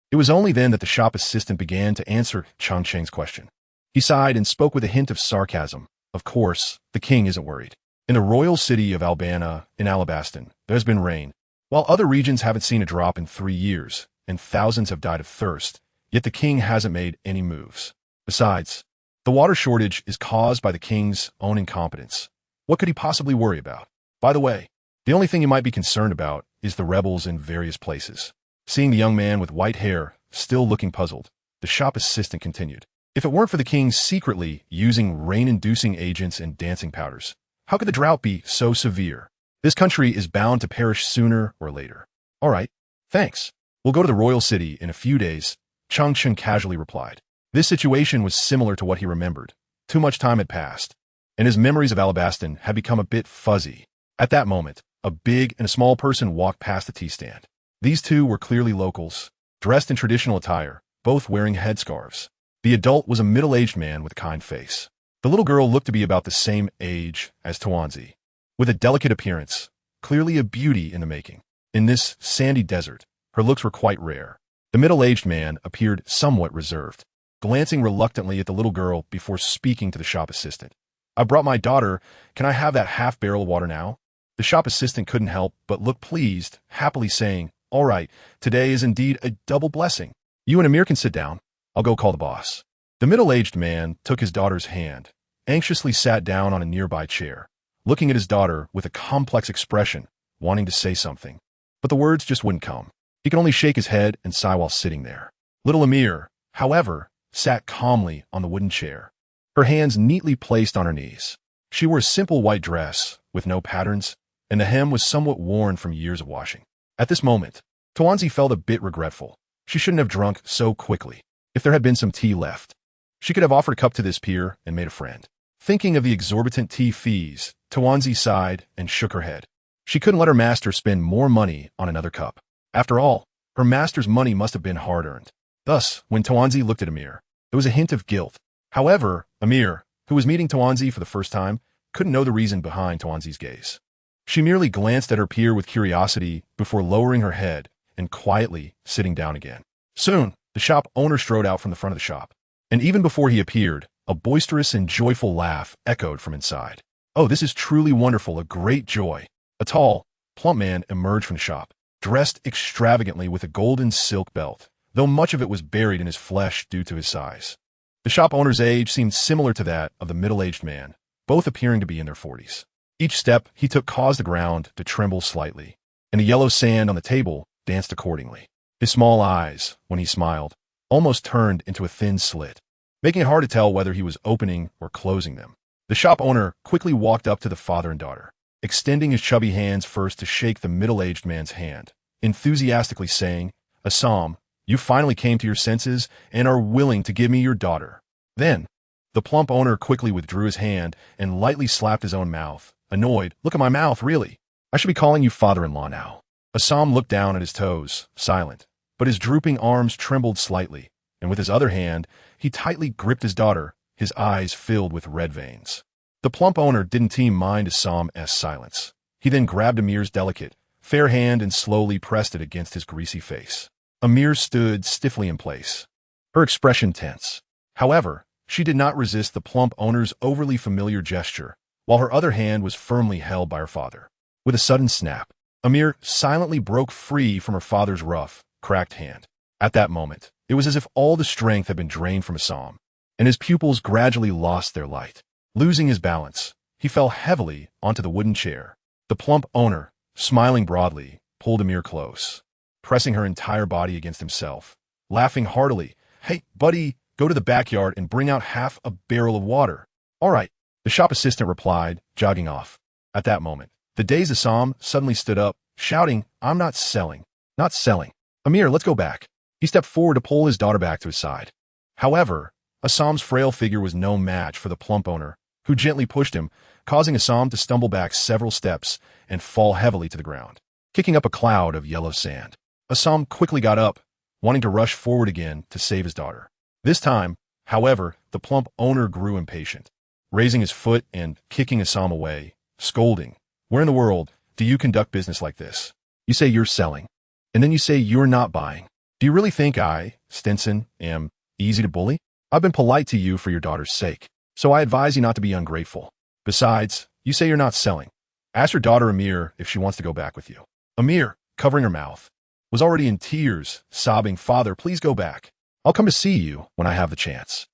It was only then that the shop assistant began to answer Cheng Cheng's question. He sighed and spoke with a hint of sarcasm. "Of course, the king isn't worried. In the royal city of Albana, in Alabaston, there's been rain, while other regions haven't seen a drop in 3 years, and thousands have died of thirst, yet the king hasn't made any moves. Besides, the water shortage is caused by the king's own incompetence. What could he possibly worry about? By the way, the only thing you might be concerned about is the rebels in various places." Seeing the young man with white hair still looking puzzled, the shop assistant continued, "If it weren't for the king secretly using rain-inducing agents and dancing powders, how could the drought be so severe? This country is bound to perish sooner or later." "All right, thanks. We'll go to the royal city in a few days," Cheng Cheng casually replied. This situation was similar to what he remembered. Too much time had passed, and his memories of Alabaston had become a bit fuzzy. At that moment, a big and a small person walked past the tea stand. These two were clearly locals, dressed in traditional attire, both wearing headscarves. The adult was a middle-aged man with a kind face. The little girl looked to be about the same age as TenYears, with a delicate appearance, clearly a beauty in the making. In this sandy desert, her looks were quite rare. The middle-aged man appeared somewhat reserved, glancing reluctantly at the little girl before speaking to the shop assistant. "I brought my daughter. Can I have that half barrel of water now?" The shop assistant couldn't help but look pleased, happily saying, "All right, today is indeed a double blessing. You and Amir can sit down. I'll go call the boss." The middle-aged man took his daughter's hand, anxiously sat down on a nearby chair, looking at his daughter with a complex expression, wanting to say something. But the words just wouldn't come. He could only shake his head and sigh while sitting there. Little Amir, however, sat calmly on the wooden chair, her hands neatly placed on her knees. She wore a simple white dress with no patterns, and the hem was somewhat worn from years of washing. At this moment, TenYears felt a bit regretful. She shouldn't have drunk so quickly. If there had been some tea left, she could have offered a cup to this peer and made a friend. Thinking of the exorbitant tea fees, TenYears sighed and shook her head. She couldn't let her master spend more money on another cup. After all, her master's money must have been hard-earned. Thus, when TenYears looked at Amir, there was a hint of guilt. However, Amir, who was meeting TenYears for the first time, couldn't know the reason behind TenYears' gaze. She merely glanced at her peer with curiosity before lowering her head and quietly sitting down again. Soon, the shop owner strode out from the front of the shop, and even before he appeared, a boisterous and joyful laugh echoed from inside. "Oh, this is truly wonderful, a great joy." A tall, plump man emerged from the shop, dressed extravagantly with a golden silk belt, though much of it was buried in his flesh due to his size. The shop owner's age seemed similar to that of the middle-aged man, both appearing to be in their 40s. Each step he took caused the ground to tremble slightly, and the yellow sand on the table danced accordingly. His small eyes, when he smiled, almost turned into a thin slit, making it hard to tell whether he was opening or closing them. The shop owner quickly walked up to the father and daughter, extending his chubby hands first to shake the middle-aged man's hand, enthusiastically saying, "Assam, you finally came to your senses and are willing to give me your daughter." Then, the plump owner quickly withdrew his hand and lightly slapped his own mouth. Annoyed, "Look at my mouth, really. I should be calling you father-in-law now." Assam looked down at his toes, silent, but his drooping arms trembled slightly, and with his other hand, he tightly gripped his daughter, his eyes filled with red veins. The plump owner didn't seem to mind Assam's silence. He then grabbed Amir's delicate, fair hand and slowly pressed it against his greasy face. Amir stood stiffly in place, her expression tense. However, she did not resist the plump owner's overly familiar gesture, while her other hand was firmly held by her father. With a sudden snap, Amir silently broke free from her father's rough, cracked hand. At that moment, it was as if all the strength had been drained from Assam, and his pupils gradually lost their light. Losing his balance, he fell heavily onto the wooden chair. The plump owner, smiling broadly, pulled Amir close, pressing her entire body against himself, laughing heartily. "Hey, buddy, go to the backyard and bring out half a barrel of water." "All right," the shop assistant replied, jogging off. At that moment, the dazed Assam suddenly stood up, shouting, "I'm not selling. Not selling. Amir, let's go back." He stepped forward to pull his daughter back to his side. However, Assam's frail figure was no match for the plump owner, who gently pushed him, causing Assam to stumble back several steps and fall heavily to the ground, kicking up a cloud of yellow sand. Assam quickly got up, wanting to rush forward again to save his daughter. This time, however, the plump owner grew impatient, raising his foot and kicking Assam away, scolding, "Where in the world do you conduct business like this? You say you're selling, and then you say you're not buying. Do you really think I, Stinson, am easy to bully? I've been polite to you for your daughter's sake, so I advise you not to be ungrateful. Besides, you say you're not selling. Ask your daughter Amir if she wants to go back with you." Amir, covering her mouth, was already in tears, sobbing, "Father, please go back. I'll come to see you when I have the chance."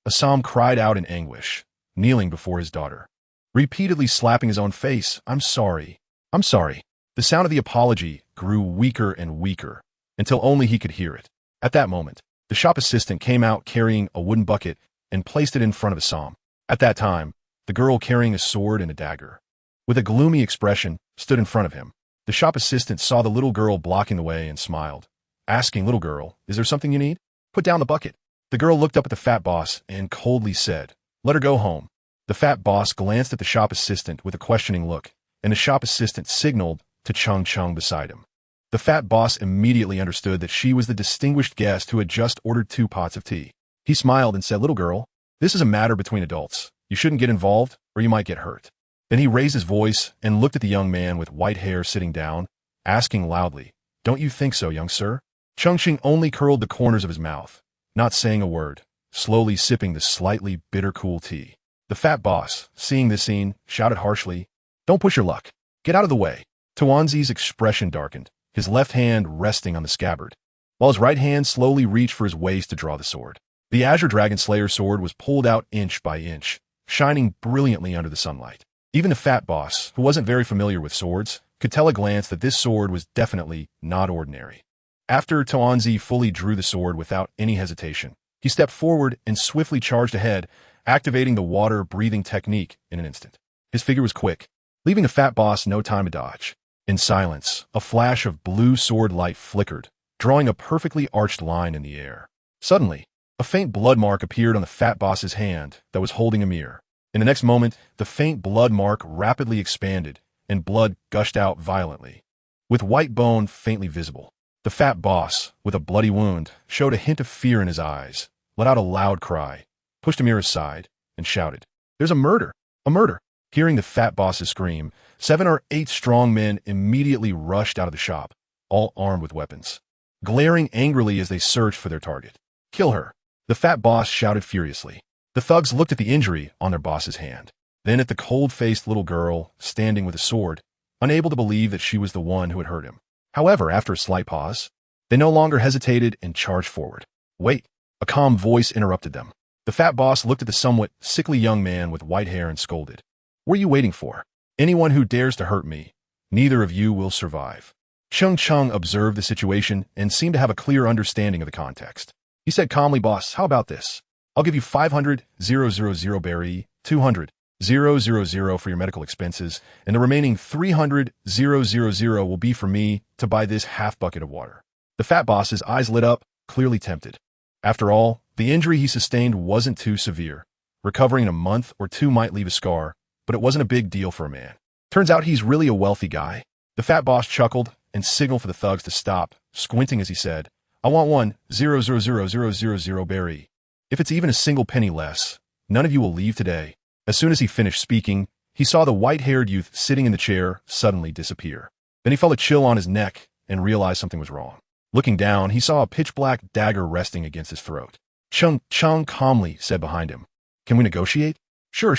Assam cried out in anguish, kneeling before his daughter, repeatedly slapping his own face. "I'm sorry. I'm sorry." The sound of the apology grew weaker and weaker, until only he could hear it. At that moment, the shop assistant came out carrying a wooden bucket and placed it in front of Assam. At that time, the girl carrying a sword and a dagger, with a gloomy expression, stood in front of him. The shop assistant saw the little girl blocking the way and smiled, asking, "Little girl, is there something you need? Put down the bucket." The girl looked up at the fat boss and coldly said, "Let her go home." The fat boss glanced at the shop assistant with a questioning look, and the shop assistant signaled to Cheng Cheng beside him. The fat boss immediately understood that she was the distinguished guest who had just ordered 2 pots of tea. He smiled and said, "Little girl, this is a matter between adults. You shouldn't get involved, or you might get hurt." Then he raised his voice and looked at the young man with white hair sitting down, asking loudly, "Don't you think so, young sir?" Cheng Cheng only curled the corners of his mouth, not saying a word, slowly sipping the slightly bitter cool tea. The fat boss, seeing this scene, shouted harshly, "Don't push your luck. Get out of the way." Tuanzi's expression darkened, his left hand resting on the scabbard, while his right hand slowly reached for his waist to draw the sword. The Azure Dragon Slayer sword was pulled out inch by inch, shining brilliantly under the sunlight. Even the fat boss, who wasn't very familiar with swords, could tell at a glance that this sword was definitely not ordinary. After Tuanzi fully drew the sword without any hesitation, he stepped forward and swiftly charged ahead, activating the water-breathing technique in an instant. His figure was quick, leaving the fat boss no time to dodge. In silence, a flash of blue sword light flickered, drawing a perfectly arched line in the air. Suddenly, a faint blood mark appeared on the fat boss's hand that was holding Amir. In the next moment, the faint blood mark rapidly expanded, and blood gushed out violently, with white bone faintly visible. The fat boss, with a bloody wound, showed a hint of fear in his eyes, let out a loud cry, pushed Amir aside, and shouted, "There's a murder! A murder!" Hearing the fat boss's scream, 7 or 8 strong men immediately rushed out of the shop, all armed with weapons, glaring angrily as they searched for their target. "Kill her!" The fat boss shouted furiously. The thugs looked at the injury on their boss's hand, then at the cold-faced little girl standing with a sword, unable to believe that she was the one who had hurt him. However, after a slight pause, they no longer hesitated and charged forward. "Wait!" A calm voice interrupted them. The fat boss looked at the somewhat sickly young man with white hair and scolded, "What are you waiting for? Anyone who dares to hurt me, neither of you will survive." Cheng Cheng observed the situation and seemed to have a clear understanding of the context. He said calmly, "Boss, how about this? I'll give you 500,000 berry, 200,000 for your medical expenses, and the remaining 300,000 will be for me to buy this half bucket of water." The fat boss's eyes lit up, clearly tempted. After all, the injury he sustained wasn't too severe. Recovering in a month or 2 might leave a scar, but it wasn't a big deal for a man. Turns out he's really a wealthy guy. The fat boss chuckled and signaled for the thugs to stop, squinting as he said, I want 1,000,000 berry. If it's even a single penny less, none of you will leave today. As soon as he finished speaking, he saw the white-haired youth sitting in the chair suddenly disappear. Then he felt a chill on his neck and realized something was wrong. Looking down, he saw a pitch-black dagger resting against his throat. Cheng Cheng calmly said behind him, Can we negotiate? Sure.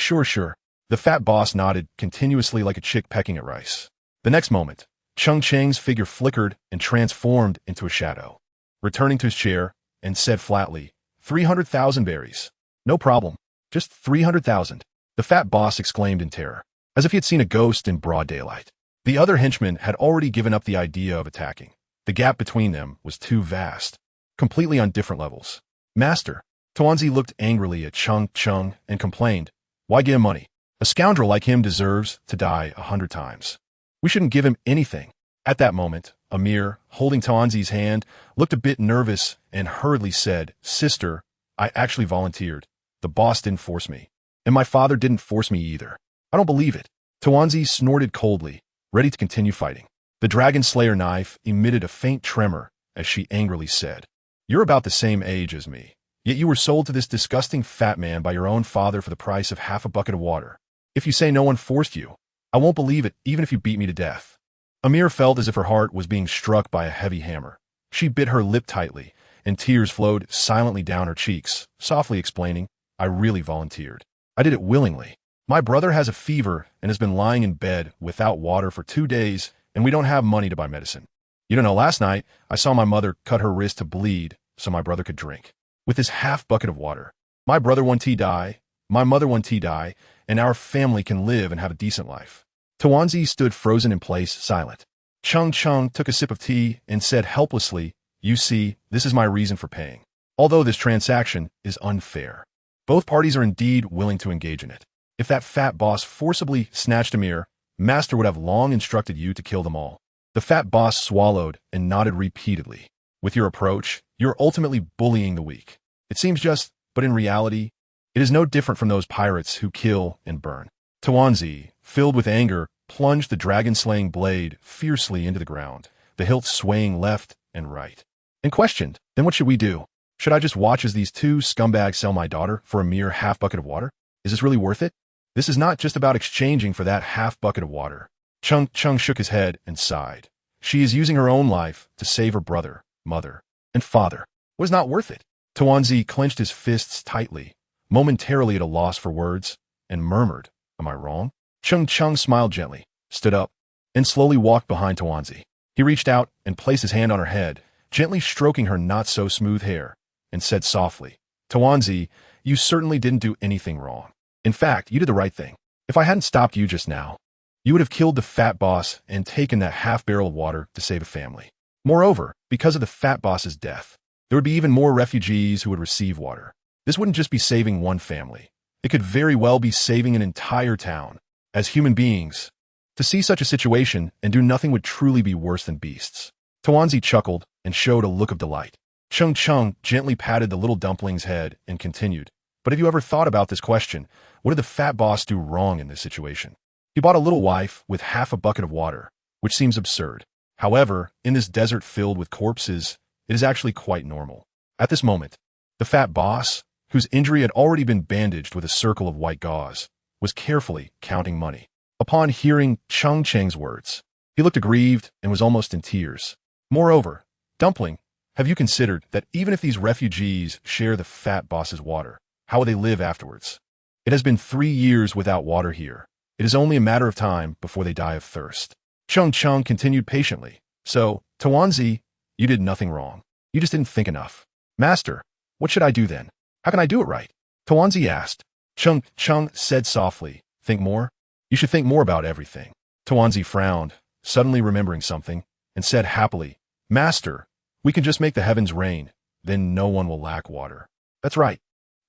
The fat boss nodded continuously like a chick pecking at rice. The next moment, Cheng Cheng's figure flickered and transformed into a shadow, returning to his chair and said flatly, 300,000 berries. No problem. Just 300,000. The fat boss exclaimed in terror, as if he had seen a ghost in broad daylight. The other henchmen had already given up the idea of attacking. The gap between them was too vast, completely on different levels. Master, TenYears looked angrily at Cheng Cheng and complained, Why give him money? A scoundrel like him deserves to die 100 times. We shouldn't give him anything. At that moment, Amir, holding TenYears' hand, looked a bit nervous and hurriedly said, Sister, I actually volunteered. The boss didn't force me. And my father didn't force me either. I don't believe it. TenYears snorted coldly, ready to continue fighting. The Dragon Slayer knife emitted a faint tremor as she angrily said, You're about the same age as me, yet you were sold to this disgusting fat man by your own father for the price of half a bucket of water. If you say no one forced you, I won't believe it even if you beat me to death. Amir felt as if her heart was being struck by a heavy hammer. She bit her lip tightly, and tears flowed silently down her cheeks, softly explaining, I really volunteered. I did it willingly. My brother has a fever and has been lying in bed without water for 2 days, and we don't have money to buy medicine. You don't know, last night, I saw my mother cut her wrist to bleed so my brother could drink. With this half bucket of water, my brother won tea die, my mother won tea die, and our family can live and have a decent life. TenYears stood frozen in place, silent. Cheng Cheng took a sip of tea and said helplessly, You see, this is my reason for paying. Although this transaction is unfair. Both parties are indeed willing to engage in it. If that fat boss forcibly snatched Amir, Master would have long instructed you to kill them all. The fat boss swallowed and nodded repeatedly. With your approach, you're ultimately bullying the weak. It seems just, but in reality, it is no different from those pirates who kill and burn. TenYears, filled with anger, plunged the dragon-slaying blade fiercely into the ground, the hilt swaying left and right, and questioned, Then what should we do? Should I just watch as these two scumbags sell my daughter for a mere half bucket of water? Is this really worth it? This is not just about exchanging for that half bucket of water. Cheng Cheng shook his head and sighed. She is using her own life to save her brother, mother, and father. It was not worth it. TenYears clenched his fists tightly, momentarily at a loss for words, and murmured, Am I wrong? Cheng Cheng smiled gently, stood up, and slowly walked behind TenYears. He reached out and placed his hand on her head, gently stroking her not-so-smooth hair, and said softly, TenYears, you certainly didn't do anything wrong. In fact, you did the right thing. If I hadn't stopped you just now, you would have killed the fat boss and taken that half barrel of water to save a family. Moreover, because of the fat boss's death, there would be even more refugees who would receive water. This wouldn't just be saving one family. It could very well be saving an entire town. As human beings, to see such a situation and do nothing would truly be worse than beasts. TenYears chuckled and showed a look of delight. Cheng Cheng gently patted the little dumpling's head and continued, But have you ever thought about this question? What did the fat boss do wrong in this situation? He bought a little wife with half a bucket of water, which seems absurd. However, in this desert filled with corpses, it is actually quite normal. At this moment, the fat boss, whose injury had already been bandaged with a circle of white gauze, was carefully counting money. Upon hearing Cheng Cheng's words, he looked aggrieved and was almost in tears. Moreover, Dumpling, have you considered that even if these refugees share the fat boss's water, how will they live afterwards? It has been 3 years without water here. It is only a matter of time before they die of thirst. Cheng Cheng continued patiently. So, TenYears, you did nothing wrong. You just didn't think enough. Master, what should I do then? How can I do it right? TenYears asked. Cheng Cheng said softly, Think more? You should think more about everything. TenYears frowned, suddenly remembering something, and said happily, Master, we can just make the heavens rain, then no one will lack water. That's right.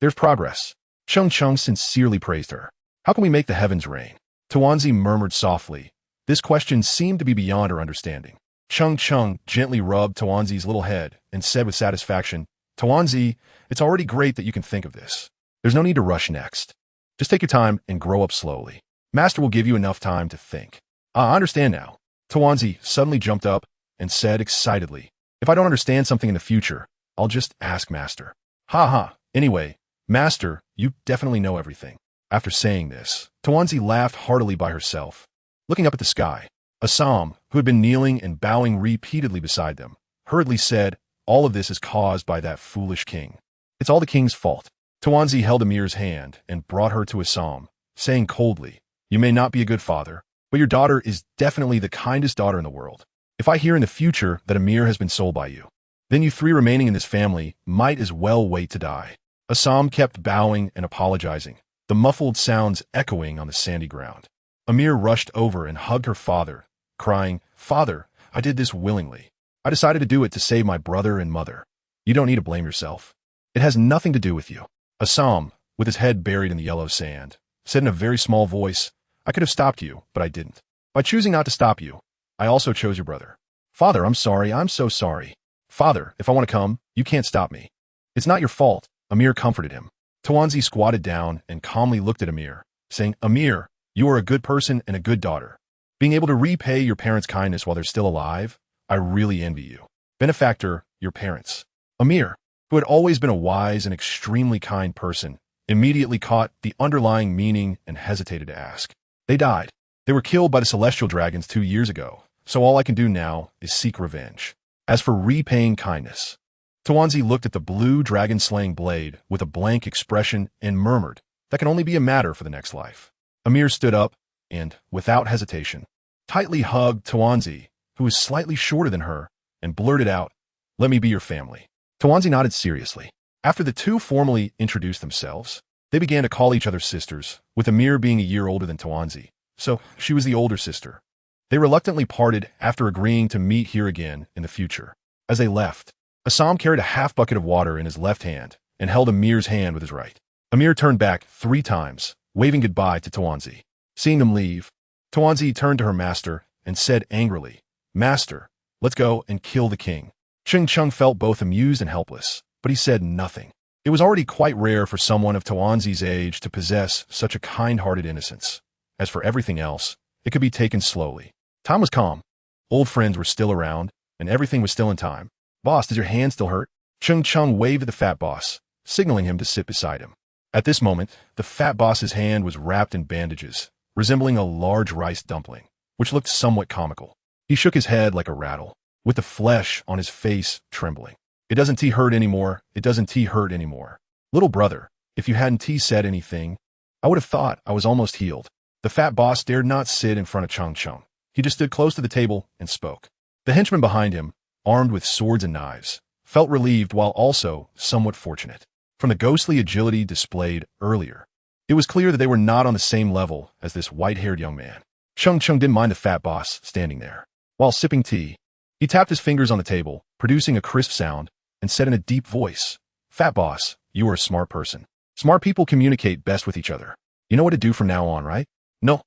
There's progress. Cheng Cheng sincerely praised her. How can we make the heavens rain? TenYears murmured softly. This question seemed to be beyond her understanding. Cheng Cheng gently rubbed TenYears' little head and said with satisfaction, TenYears, it's already great that you can think of this. There's no need to rush next. Just take your time and grow up slowly. Master will give you enough time to think. I understand now. TenYears suddenly jumped up and said excitedly, "If I don't understand something in the future, I'll just ask Master." "Ha ha, anyway, Master, you definitely know everything." After saying this, TenYears laughed heartily by herself, looking up at the sky. Assam, who had been kneeling and bowing repeatedly beside them, hurriedly said, "All of this is caused by that foolish king. It's all the king's fault." TenYears held Amir's hand and brought her to Assam, saying coldly, "You may not be a good father, but your daughter is definitely the kindest daughter in the world. If I hear in the future that Amir has been sold by you, then you three remaining in this family might as well wait to die." Assam kept bowing and apologizing, the muffled sounds echoing on the sandy ground. Amir rushed over and hugged her father, crying, "Father, I did this willingly. I decided to do it to save my brother and mother. You don't need to blame yourself. It has nothing to do with you." Assam, with his head buried in the yellow sand, said in a very small voice, "I could have stopped you, but I didn't. By choosing not to stop you, I also chose your brother." "Father, I'm sorry. I'm so sorry. Father, if I want to come, you can't stop me." "It's not your fault," Amir comforted him. TenYears squatted down and calmly looked at Amir, saying, "Amir, you are a good person and a good daughter. Being able to repay your parents' kindness while they're still alive, I really envy you. Benefactor, your parents." Amir, who had always been a wise and extremely kind person, immediately caught the underlying meaning and hesitated to ask. "They died. They were killed by the celestial dragons 2 years ago, so all I can do now is seek revenge. As for repaying kindness..." TenYears looked at the blue dragon-slaying blade with a blank expression and murmured, "That can only be a matter for the next life." Amir stood up and, without hesitation, tightly hugged TenYears, who was slightly shorter than her, and blurted out, "Let me be your family." TenYears nodded seriously. After the two formally introduced themselves, they began to call each other sisters, with Amir being a year older than TenYears, so she was the older sister. They reluctantly parted after agreeing to meet here again in the future. As they left, Assam carried a half bucket of water in his left hand and held Amir's hand with his right. Amir turned back 3 times, waving goodbye to TenYears. Seeing them leave, TenYears turned to her master and said angrily, "Master, let's go and kill the king." Cheng Cheng felt both amused and helpless, but he said nothing. It was already quite rare for someone of TenYears' age to possess such a kind-hearted innocence. As for everything else, it could be taken slowly. Time was calm. Old friends were still around, and everything was still in time. "Boss, does your hand still hurt?" Cheng Cheng waved at the fat boss, signaling him to sit beside him. At this moment, the fat boss's hand was wrapped in bandages, resembling a large rice dumpling, which looked somewhat comical. He shook his head like a rattle, with the flesh on his face trembling. "It doesn't hurt anymore. It doesn't hurt anymore. Little brother, if you hadn't said anything, I would have thought I was almost healed." The fat boss dared not sit in front of Cheng Cheng. He just stood close to the table and spoke. The henchman behind him, armed with swords and knives, felt relieved while also somewhat fortunate. From the ghostly agility displayed earlier, it was clear that they were not on the same level as this white-haired young man. Cheng Cheng didn't mind the fat boss standing there. While sipping tea, he tapped his fingers on the table, producing a crisp sound, and said in a deep voice, "Fat boss, you are a smart person. Smart people communicate best with each other. You know what to do from now on, right?" No.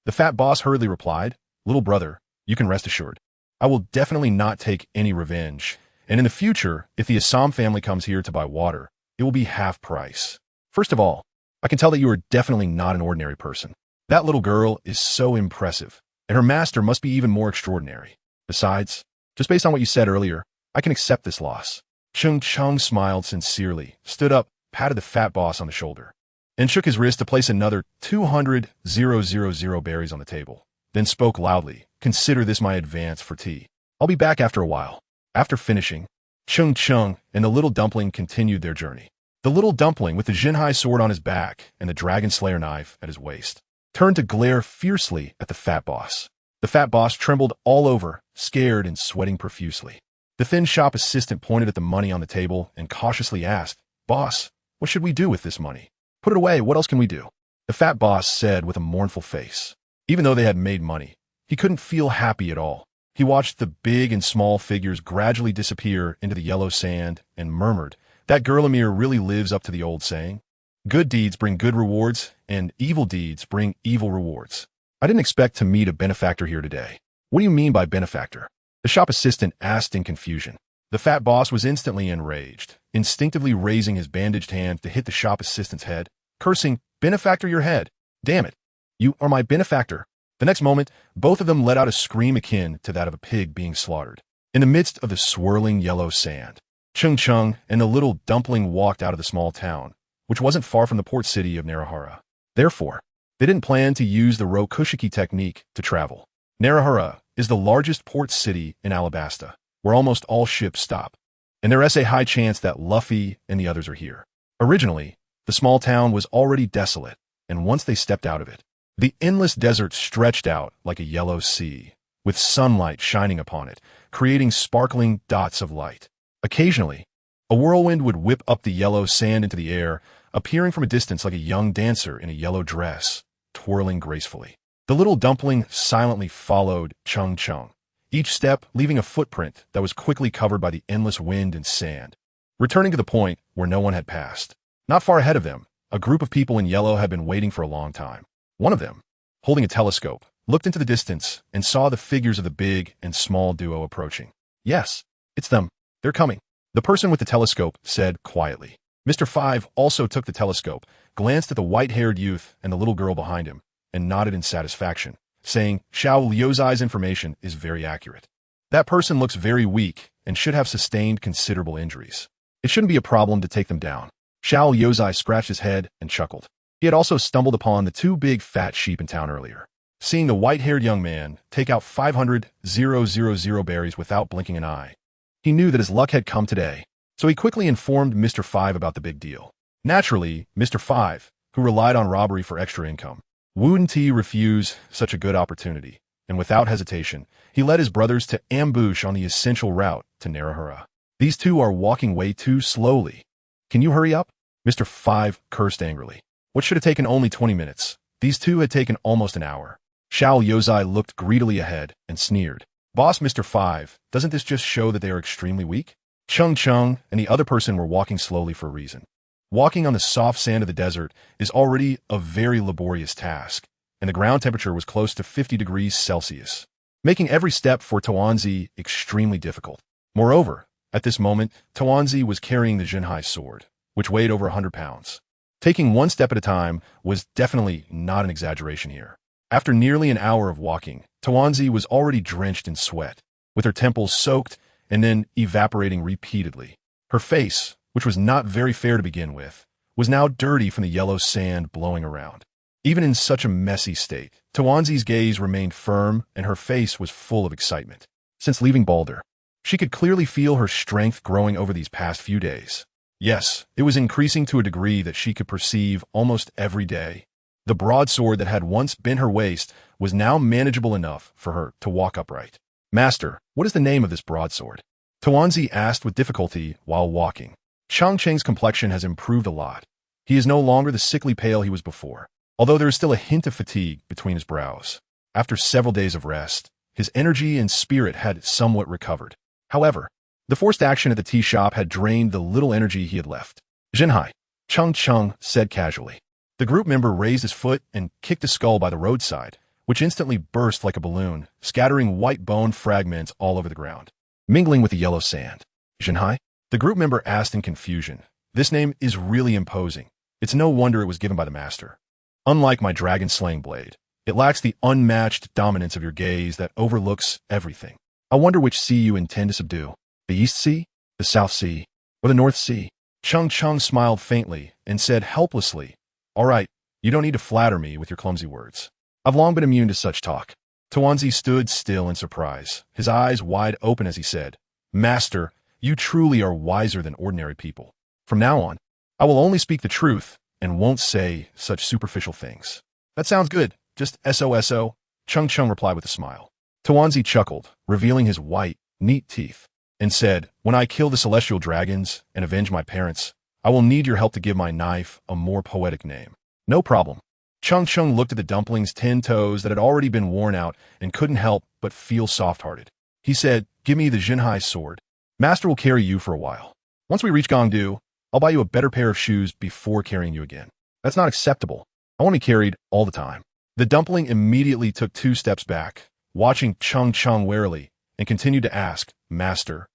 The fat boss hurriedly replied, "Little brother, you can rest assured. I will definitely not take any revenge, and in the future, if the Assam family comes here to buy water, it will be half price. First of all, I can tell that you are definitely not an ordinary person. That little girl is so impressive, and her master must be even more extraordinary. Besides, just based on what you said earlier, I can accept this loss." Cheng Cheng smiled sincerely, stood up, patted the fat boss on the shoulder, and shook his wrist to place another 200,000 berries on the table, then spoke loudly, "Consider this my advance for tea. I'll be back after a while." After finishing, Cheng Cheng and the little dumpling continued their journey. The little dumpling, with the Jinhai sword on his back and the dragon slayer knife at his waist, turned to glare fiercely at the fat boss. The fat boss trembled all over, scared and sweating profusely. The thin shop assistant pointed at the money on the table and cautiously asked, "Boss, what should we do with this money?" "Put it away. What else can we do?" The fat boss said with a mournful face. Even though they had made money, he couldn't feel happy at all. He watched the big and small figures gradually disappear into the yellow sand and murmured, "That girl Amir really lives up to the old saying. Good deeds bring good rewards, and evil deeds bring evil rewards. I didn't expect to meet a benefactor here today." "What do you mean by benefactor?" the shop assistant asked in confusion. The fat boss was instantly enraged, instinctively raising his bandaged hand to hit the shop assistant's head, cursing, "Benefactor your head! Damn it! You are my benefactor! The next moment, both of them let out a scream akin to that of a pig being slaughtered. In the midst of the swirling yellow sand, Cheng Cheng and the little dumpling walked out of the small town, which wasn't far from the port city of Narahara. Therefore, they didn't plan to use the Rokushiki technique to travel. Narahara is the largest port city in Alabasta, where almost all ships stop, and there is a high chance that Luffy and the others are here. Originally, the small town was already desolate, and once they stepped out of it, the endless desert stretched out like a yellow sea, with sunlight shining upon it, creating sparkling dots of light. Occasionally, a whirlwind would whip up the yellow sand into the air, appearing from a distance like a young dancer in a yellow dress, twirling gracefully. The little dumpling silently followed Cheng Cheng, each step leaving a footprint that was quickly covered by the endless wind and sand, returning to the point where no one had passed. Not far ahead of them, a group of people in yellow had been waiting for a long time. One of them, holding a telescope, looked into the distance and saw the figures of the big and small duo approaching. Yes, it's them. They're coming. The person with the telescope said quietly. Mr. Five also took the telescope, glanced at the white-haired youth and the little girl behind him, and nodded in satisfaction, saying, Xiao Liuzai's information is very accurate. That person looks very weak and should have sustained considerable injuries. It shouldn't be a problem to take them down. Xiao Liuzai scratched his head and chuckled. He had also stumbled upon the two big fat sheep in town earlier. Seeing the white-haired young man take out 500,000 berries without blinking an eye, he knew that his luck had come today, so he quickly informed Mr. Five about the big deal. Naturally, Mr. Five, who relied on robbery for extra income, wouldn't refuse such a good opportunity, and without hesitation, he led his brothers to ambush on the essential route to Narahara. These two are walking way too slowly. Can you hurry up? Mr. Five cursed angrily. What should have taken only 20 minutes? These two had taken almost an hour. Xiao Liuzai looked greedily ahead and sneered. Boss Mr. Five, doesn't this just show that they are extremely weak? Cheng Cheng and the other person were walking slowly for a reason. Walking on the soft sand of the desert is already a very laborious task, and the ground temperature was close to 50 degrees Celsius, making every step for Tawanzi extremely difficult. Moreover, at this moment, Tawanzi was carrying the Jinhai sword, which weighed over 100 pounds. Taking one step at a time was definitely not an exaggeration here. After nearly an hour of walking, Tawanzi was already drenched in sweat, with her temples soaked and then evaporating repeatedly. Her face, which was not very fair to begin with, was now dirty from the yellow sand blowing around. Even in such a messy state, Tawanzi's gaze remained firm and her face was full of excitement. Since leaving Balder, she could clearly feel her strength growing over these past few days. Yes, it was increasing to a degree that she could perceive almost every day. The broadsword that had once been her waist was now manageable enough for her to walk upright. Master, what is the name of this broadsword? Tawanzi asked with difficulty while walking. Cheng Cheng's complexion has improved a lot. He is no longer the sickly pale he was before, although there is still a hint of fatigue between his brows. After several days of rest, his energy and spirit had somewhat recovered. However, the forced action at the tea shop had drained the little energy he had left. Jinhai, Cheng Cheng said casually. The group member raised his foot and kicked a skull by the roadside, which instantly burst like a balloon, scattering white bone fragments all over the ground, mingling with the yellow sand. Jinhai? The group member asked in confusion. This name is really imposing. It's no wonder it was given by the master. Unlike my dragon-slaying blade, it lacks the unmatched dominance of your gaze that overlooks everything. I wonder which sea you intend to subdue. The East Sea, the South Sea, or the North Sea? Cheng Cheng smiled faintly and said helplessly, All right, you don't need to flatter me with your clumsy words. I've long been immune to such talk. Tawanzi stood still in surprise, his eyes wide open as he said, Master, you truly are wiser than ordinary people. From now on, I will only speak the truth and won't say such superficial things. That sounds good. Just SOSO, Cheng Cheng replied with a smile. Tawanzi chuckled, revealing his white, neat teeth, and said, When I kill the celestial dragons and avenge my parents, I will need your help to give my knife a more poetic name. No problem. Cheng Cheng looked at the dumpling's 10 toes that had already been worn out and couldn't help but feel soft-hearted. He said, Give me the Jinhai sword. Master will carry you for a while. Once we reach Gongdu, I'll buy you a better pair of shoes before carrying you again. That's not acceptable. I want to be carried all the time. The dumpling immediately took 2 steps back, watching Cheng Cheng warily, and continued to ask, Master,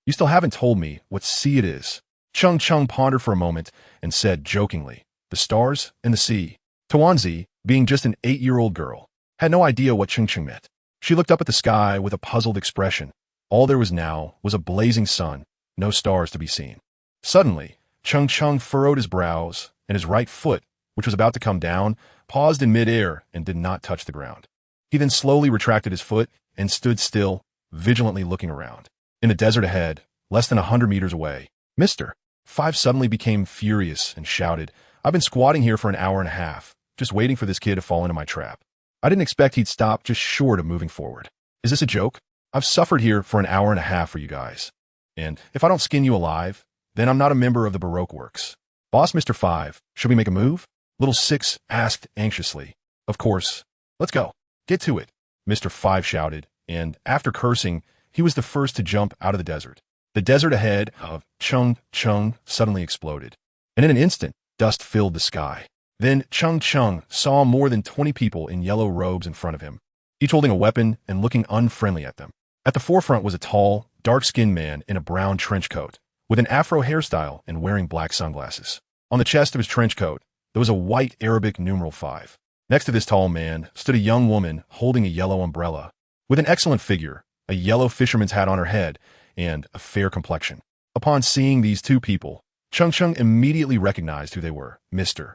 you still haven't told me what sea it is. Cheng Cheng pondered for a moment and said jokingly, The stars and the sea. Tawanzi, being just an 8-year-old girl, had no idea what Cheng Cheng meant. She looked up at the sky with a puzzled expression. All there was now was a blazing sun, no stars to be seen. Suddenly, Cheng Cheng furrowed his brows, and his right foot, which was about to come down, paused in midair and did not touch the ground. He then slowly retracted his foot and stood still, vigilantly looking around. In the desert ahead, less than 100 meters away, Mr. 5 suddenly became furious and shouted, "I've been squatting here for an hour and a half, just waiting for this kid to fall into my trap. I didn't expect he'd stop just short of moving forward. Is this a joke? I've suffered here for an hour and a half for you guys. And if I don't skin you alive, then I'm not a member of the Baroque Works. Boss Mr. 5, should we make a move?" Little 6 asked anxiously. "Of course. Let's go. Get to it," Mr. 5 shouted, and after cursing, he was the first to jump out of the desert. The desert ahead of Cheng Cheng suddenly exploded, and in an instant, dust filled the sky. Then Cheng Cheng saw more than 20 people in yellow robes in front of him, each holding a weapon and looking unfriendly at them. At the forefront was a tall, dark-skinned man in a brown trench coat, with an afro hairstyle and wearing black sunglasses. On the chest of his trench coat, there was a white Arabic numeral 5. Next to this tall man stood a young woman holding a yellow umbrella, with an excellent figure, a yellow fisherman's hat on her head, and a fair complexion. Upon seeing these two people, Cheng Cheng immediately recognized who they were: Mr.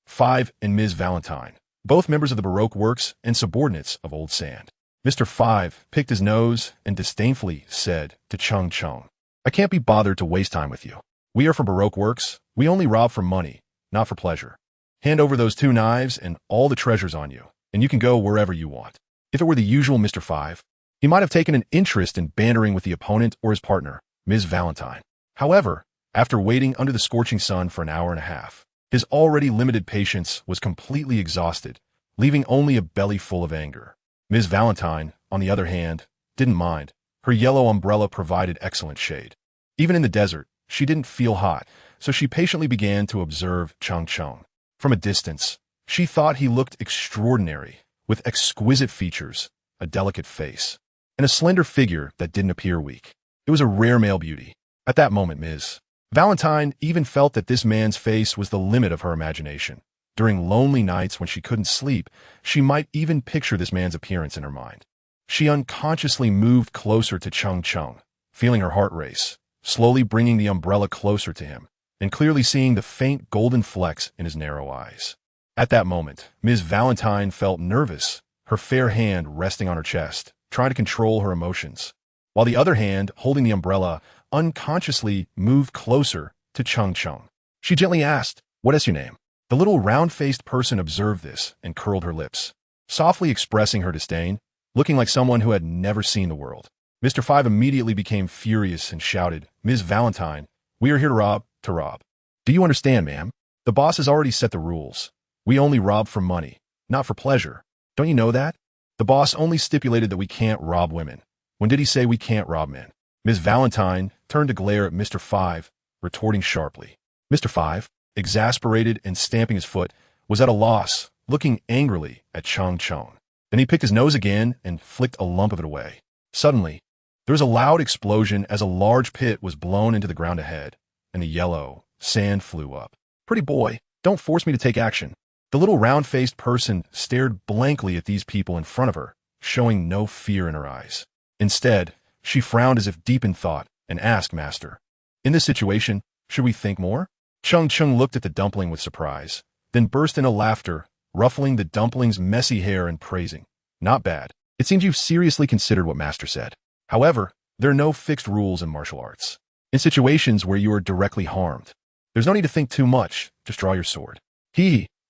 5 and Ms. Valentine, both members of the Baroque Works and subordinates of Old Sand. Mr. 5 picked his nose and disdainfully said to Cheng Cheng, "I can't be bothered to waste time with you. We are from Baroque Works. We only rob for money, not for pleasure. Hand over those 2 knives and all the treasures on you, and you can go wherever you want." If it were the usual Mr. 5, he might have taken an interest in bantering with the opponent or his partner, Ms. Valentine. However, after waiting under the scorching sun for an hour and a half, his already limited patience was completely exhausted, leaving only a belly full of anger. Ms. Valentine, on the other hand, didn't mind. Her yellow umbrella provided excellent shade. Even in the desert, she didn't feel hot, so she patiently began to observe Cheng Cheng. From a distance, she thought he looked extraordinary, with exquisite features, a delicate face, and a slender figure that didn't appear weak. It was a rare male beauty. At that moment, Ms. Valentine even felt that this man's face was the limit of her imagination. During lonely nights when she couldn't sleep, she might even picture this man's appearance in her mind. She unconsciously moved closer to Cheng Cheng, feeling her heart race, slowly bringing the umbrella closer to him, and clearly seeing the faint golden flecks in his narrow eyes. At that moment, Ms. Valentine felt nervous, her fair hand resting on her chest, trying to control her emotions, while the other hand, holding the umbrella, unconsciously moved closer to Cheng Cheng. She gently asked, "What is your name?" The little round-faced person observed this and curled her lips, softly expressing her disdain, looking like someone who had never seen the world. Mr. 5 immediately became furious and shouted, "Ms. Valentine, we are here to rob. Do you understand, ma'am? The boss has already set the rules. We only rob for money, not for pleasure. Don't you know that? The boss only stipulated that we can't rob women. When did he say we can't rob men?" Ms. Valentine turned to glare at Mr. 5, retorting sharply. Mr. 5, exasperated and stamping his foot, was at a loss, looking angrily at Cheng Cheng. Then he picked his nose again and flicked a lump of it away. Suddenly, there was a loud explosion as a large pit was blown into the ground ahead, and the yellow sand flew up. "Pretty boy, don't force me to take action." The little round-faced person stared blankly at these people in front of her, showing no fear in her eyes. Instead, she frowned as if deep in thought and asked Master, "In this situation, should we think more?" Cheng Cheng looked at the dumpling with surprise, then burst into laughter, ruffling the dumpling's messy hair and praising, "Not bad. It seems you've seriously considered what Master said. However, there are no fixed rules in martial arts. In situations where you are directly harmed, there's no need to think too much, just draw your sword.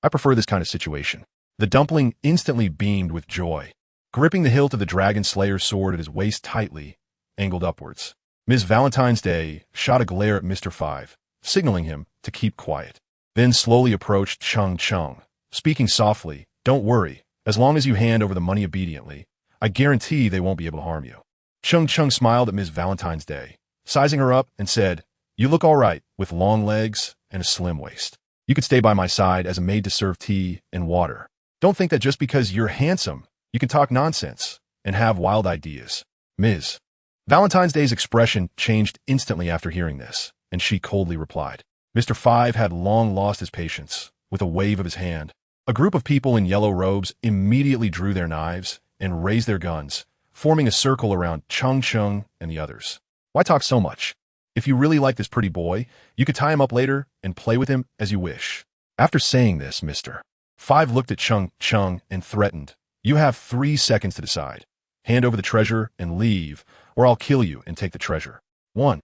I prefer this kind of situation." The dumpling instantly beamed with joy, gripping the hilt of the Dragon Slayer's sword at his waist tightly, angled upwards. Ms. Valentine's Day shot a glare at Mr. 5, signaling him to keep quiet, then slowly approached Cheng Cheng, speaking softly, "Don't worry, as long as you hand over the money obediently, I guarantee they won't be able to harm you." Cheng Cheng smiled at Ms. Valentine's Day, sizing her up, and said, "You look all right, with long legs and a slim waist. You could stay by my side as a maid to serve tea and water. Don't think that just because you're handsome, you can talk nonsense and have wild ideas." Ms. Valentine's Day's expression changed instantly after hearing this, and she coldly replied. Mr. 5 had long lost his patience. With a wave of his hand, A group of people in yellow robes immediately drew their knives and raised their guns, forming a circle around Cheng Cheng and the others. Why talk so much? If you really like this pretty boy, you could tie him up later and play with him as you wish. After saying this, Mr. 5 looked at Cheng Cheng and threatened, "You have 3 seconds to decide. Hand over the treasure and leave, or I'll kill you and take the treasure." 1.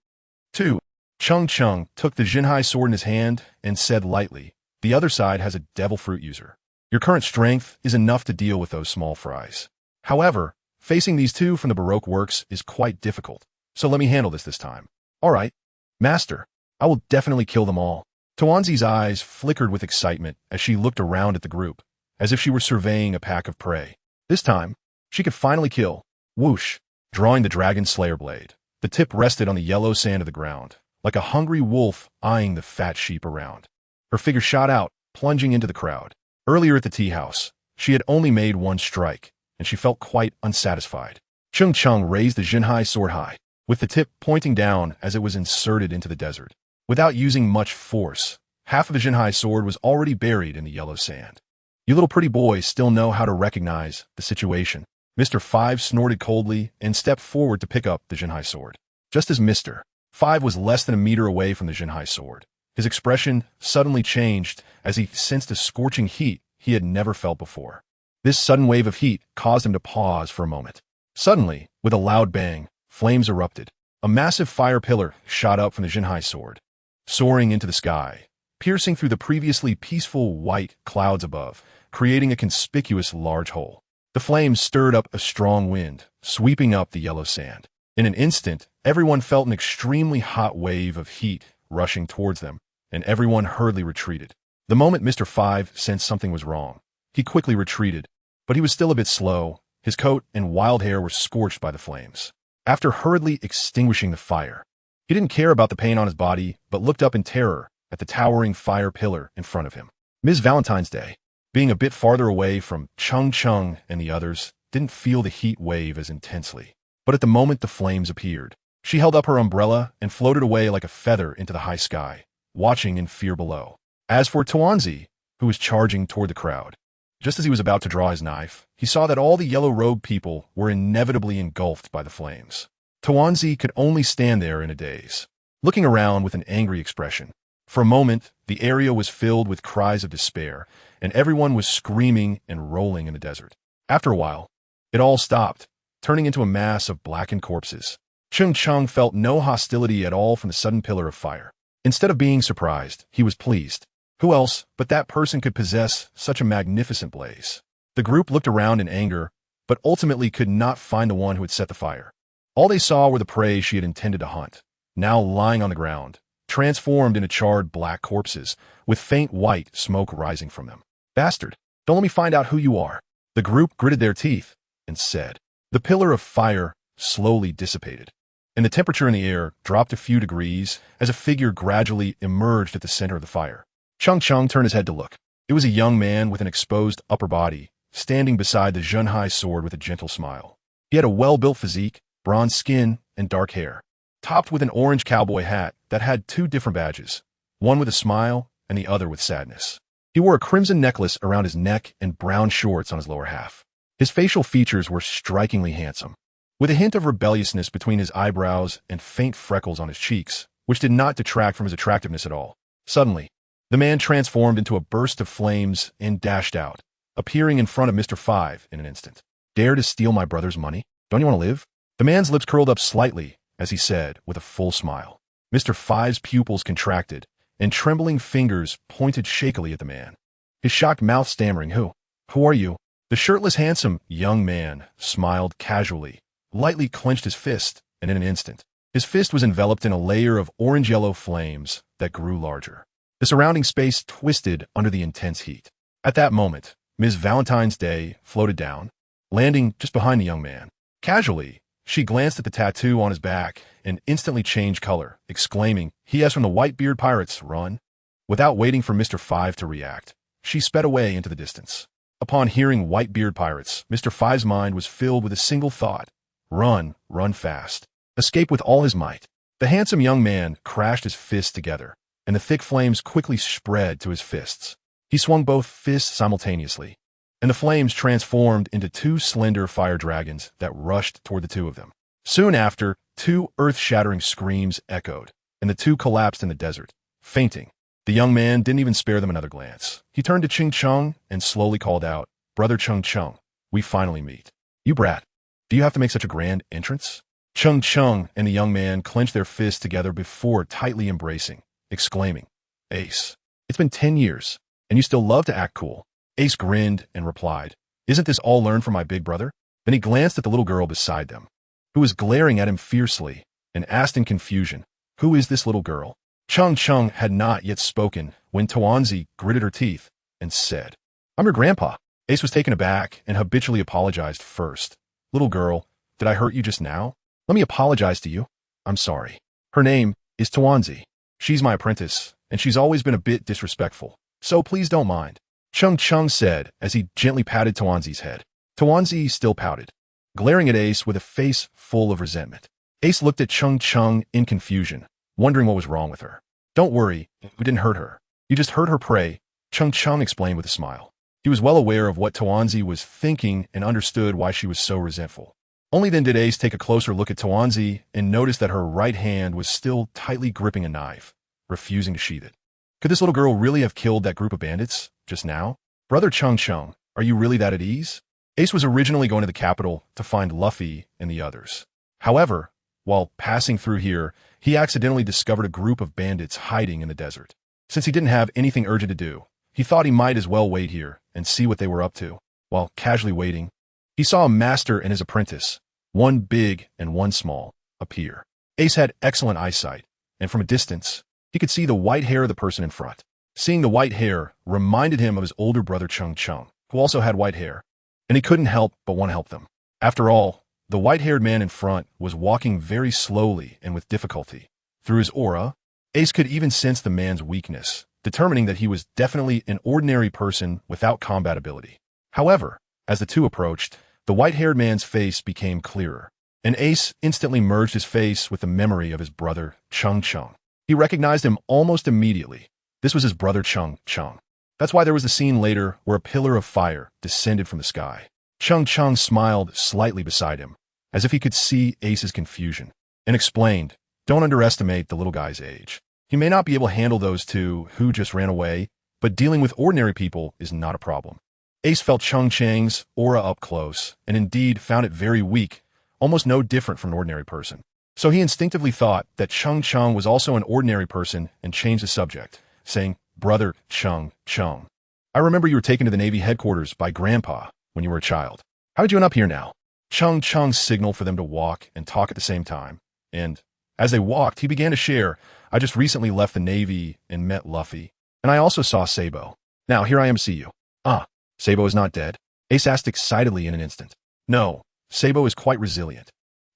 2. Cheng Cheng took the Jinhai sword in his hand and said lightly, "The other side has a devil fruit user. Your current strength is enough to deal with those small fries. However, facing these two from the Baroque works is quite difficult, so let me handle this time." "All right, Master. I will definitely kill them all." Tuanzi's eyes flickered with excitement as she looked around at the group, as if she were surveying a pack of prey. This time, she could finally kill. Whoosh! Drawing the dragon slayer blade, the tip rested on the yellow sand of the ground, like a hungry wolf eyeing the fat sheep around. Her figure shot out, plunging into the crowd. Earlier at the tea house, she had only made 1 strike, and she felt quite unsatisfied. Cheng Cheng raised the Jinhai sword high, with the tip pointing down as it was inserted into the desert. Without using much force, half of the Jinhai sword was already buried in the yellow sand. "You little pretty boys still know how to recognize the situation." Mr. 5 snorted coldly and stepped forward to pick up the Jinhai sword. Just as Mr. 5 was less than a meter away from the Jinhai sword, his expression suddenly changed as he sensed a scorching heat he had never felt before. This sudden wave of heat caused him to pause for a moment. Suddenly, with a loud bang, flames erupted. A massive fire pillar shot up from the Jinhai sword, soaring into the sky, piercing through the previously peaceful white clouds above, creating a conspicuous large hole. The flames stirred up a strong wind, sweeping up the yellow sand. In an instant, everyone felt an extremely hot wave of heat rushing towards them, and everyone hurriedly retreated. The moment Mr. 5 sensed something was wrong, he quickly retreated, but he was still a bit slow. His coat and wild hair were scorched by the flames. After hurriedly extinguishing the fire, he didn't care about the pain on his body, but looked up in terror at the towering fire pillar in front of him. Ms. Valentine's Day, being a bit farther away from Cheng Cheng and the others, didn't feel the heat wave as intensely. But at the moment the flames appeared, she held up her umbrella and floated away like a feather into the high sky, watching in fear below. As for Tuanzi, who was charging toward the crowd, just as he was about to draw his knife, he saw that all the yellow-robed people were inevitably engulfed by the flames. Tuanzi could only stand there in a daze, looking around with an angry expression. For a moment, the area was filled with cries of despair, and everyone was screaming and rolling in the desert. After a while, it all stopped, turning into a mass of blackened corpses. Cheng Cheng felt no hostility at all from the sudden pillar of fire. Instead of being surprised, he was pleased. Who else but that person could possess such a magnificent blaze? The group looked around in anger, but ultimately could not find the one who had set the fire. All they saw were the prey she had intended to hunt, now lying on the ground, transformed into charred black corpses, with faint white smoke rising from them. "Bastard, don't let me find out who you are." The group gritted their teeth and said. The pillar of fire slowly dissipated, and the temperature in the air dropped a few degrees as a figure gradually emerged at the center of the fire. Cheng Cheng turned his head to look. It was a young man with an exposed upper body, standing beside the Jinhai sword with a gentle smile. He had a well-built physique, bronze skin, and dark hair, topped with an orange cowboy hat that had 2 different badges, one with a smile and the other with sadness. He wore a crimson necklace around his neck and brown shorts on his lower half. His facial features were strikingly handsome, with a hint of rebelliousness between his eyebrows and faint freckles on his cheeks, which did not detract from his attractiveness at all. Suddenly, the man transformed into a burst of flames and dashed out, appearing in front of Mr. 5 in an instant. "Dare to steal my brother's money? Don't you want to live?" The man's lips curled up slightly as he said, with a full smile. Mr. 5's pupils contracted, and trembling fingers pointed shakily at the man, his shocked mouth stammering, Who are you?" The shirtless, handsome young man smiled casually, lightly clenched his fist, and in an instant, his fist was enveloped in a layer of orange-yellow flames that grew larger. The surrounding space twisted under the intense heat. At that moment, Ms. Valentine's Day floated down, landing just behind the young man. Casually, she glanced at the tattoo on his back and instantly changed color, exclaiming, "He has from the Whitebeard Pirates, run." Without waiting for Mr. 5 to react, she sped away into the distance. Upon hearing Whitebeard Pirates, Mr. 5's mind was filled with a single thought. Run, run fast. Escape with all his might. The handsome young man crashed his fists together, and the thick flames quickly spread to his fists. He swung both fists simultaneously, and the flames transformed into two slender fire dragons that rushed toward the two of them. Soon after, two earth-shattering screams echoed, and the two collapsed in the desert, fainting. The young man didn't even spare them another glance. He turned to Cheng Cheng and slowly called out, "Brother Cheng Cheng, we finally meet." "You brat, do you have to make such a grand entrance?" Cheng Cheng and the young man clenched their fists together before tightly embracing, exclaiming, "Ace, it's been 10 years, and you still love to act cool." Ace grinned and replied, "Isn't this all learned from my big brother?" Then he glanced at the little girl beside them, who was glaring at him fiercely, and asked in confusion, "Who is this little girl?" Cheng Cheng had not yet spoken when Tuanzi gritted her teeth and said, "I'm your grandpa." Ace was taken aback and habitually apologized first. "Little girl, did I hurt you just now? Let me apologize to you. I'm sorry. Her name is Tuanzi. She's my apprentice, and she's always been a bit disrespectful, so please don't mind," Cheng Cheng said as he gently patted Tuanzi's head. Tuanzi still pouted, glaring at Ace with a face full of resentment. Ace looked at Cheng Cheng in confusion, wondering what was wrong with her. "Don't worry, we didn't hurt her. You just heard her pray," Cheng Cheng explained with a smile. He was well aware of what Tuanzi was thinking and understood why she was so resentful. Only then did Ace take a closer look at Tuanzi and notice that her right hand was still tightly gripping a knife, refusing to sheath it. Could this little girl really have killed that group of bandits just now? "Brother Cheng Cheng, are you really that at ease?" Ace was originally going to the capital to find Luffy and the others. However, while passing through here, he accidentally discovered a group of bandits hiding in the desert. Since he didn't have anything urgent to do, he thought he might as well wait here and see what they were up to. While casually waiting, he saw a master and his apprentice, one big and one small, appear. Ace had excellent eyesight, and from a distance, he could see the white hair of the person in front. Seeing the white hair reminded him of his older brother Cheng Cheng, who also had white hair, and he couldn't help but want to help them. After all, the white-haired man in front was walking very slowly and with difficulty. Through his aura, Ace could even sense the man's weakness, determining that he was definitely an ordinary person without combat ability. However, as the two approached, the white-haired man's face became clearer, and Ace instantly merged his face with the memory of his brother Cheng Cheng. He recognized him almost immediately. This was his brother Cheng Cheng. That's why there was a scene later where a pillar of fire descended from the sky. Cheng Cheng smiled slightly beside him, as if he could see Ace's confusion, and explained, "Don't underestimate the little guy's age. He may not be able to handle those two who just ran away, but dealing with ordinary people is not a problem." Ace felt Cheng Cheng's aura up close, and indeed found it very weak, almost no different from an ordinary person. So he instinctively thought that Cheng Cheng was also an ordinary person and changed the subject, saying, "Brother Cheng Cheng, I remember you were taken to the Navy headquarters by Grandpa when you were a child. How did you end up here now?" Cheng Cheng signaled for them to walk and talk at the same time, and as they walked, he began to share, "I just recently left the Navy and met Luffy, and I also saw Sabo. Now here I am to see you." "Ah, Sabo is not dead?" Ace asked excitedly in an instant. "No, Sabo is quite resilient.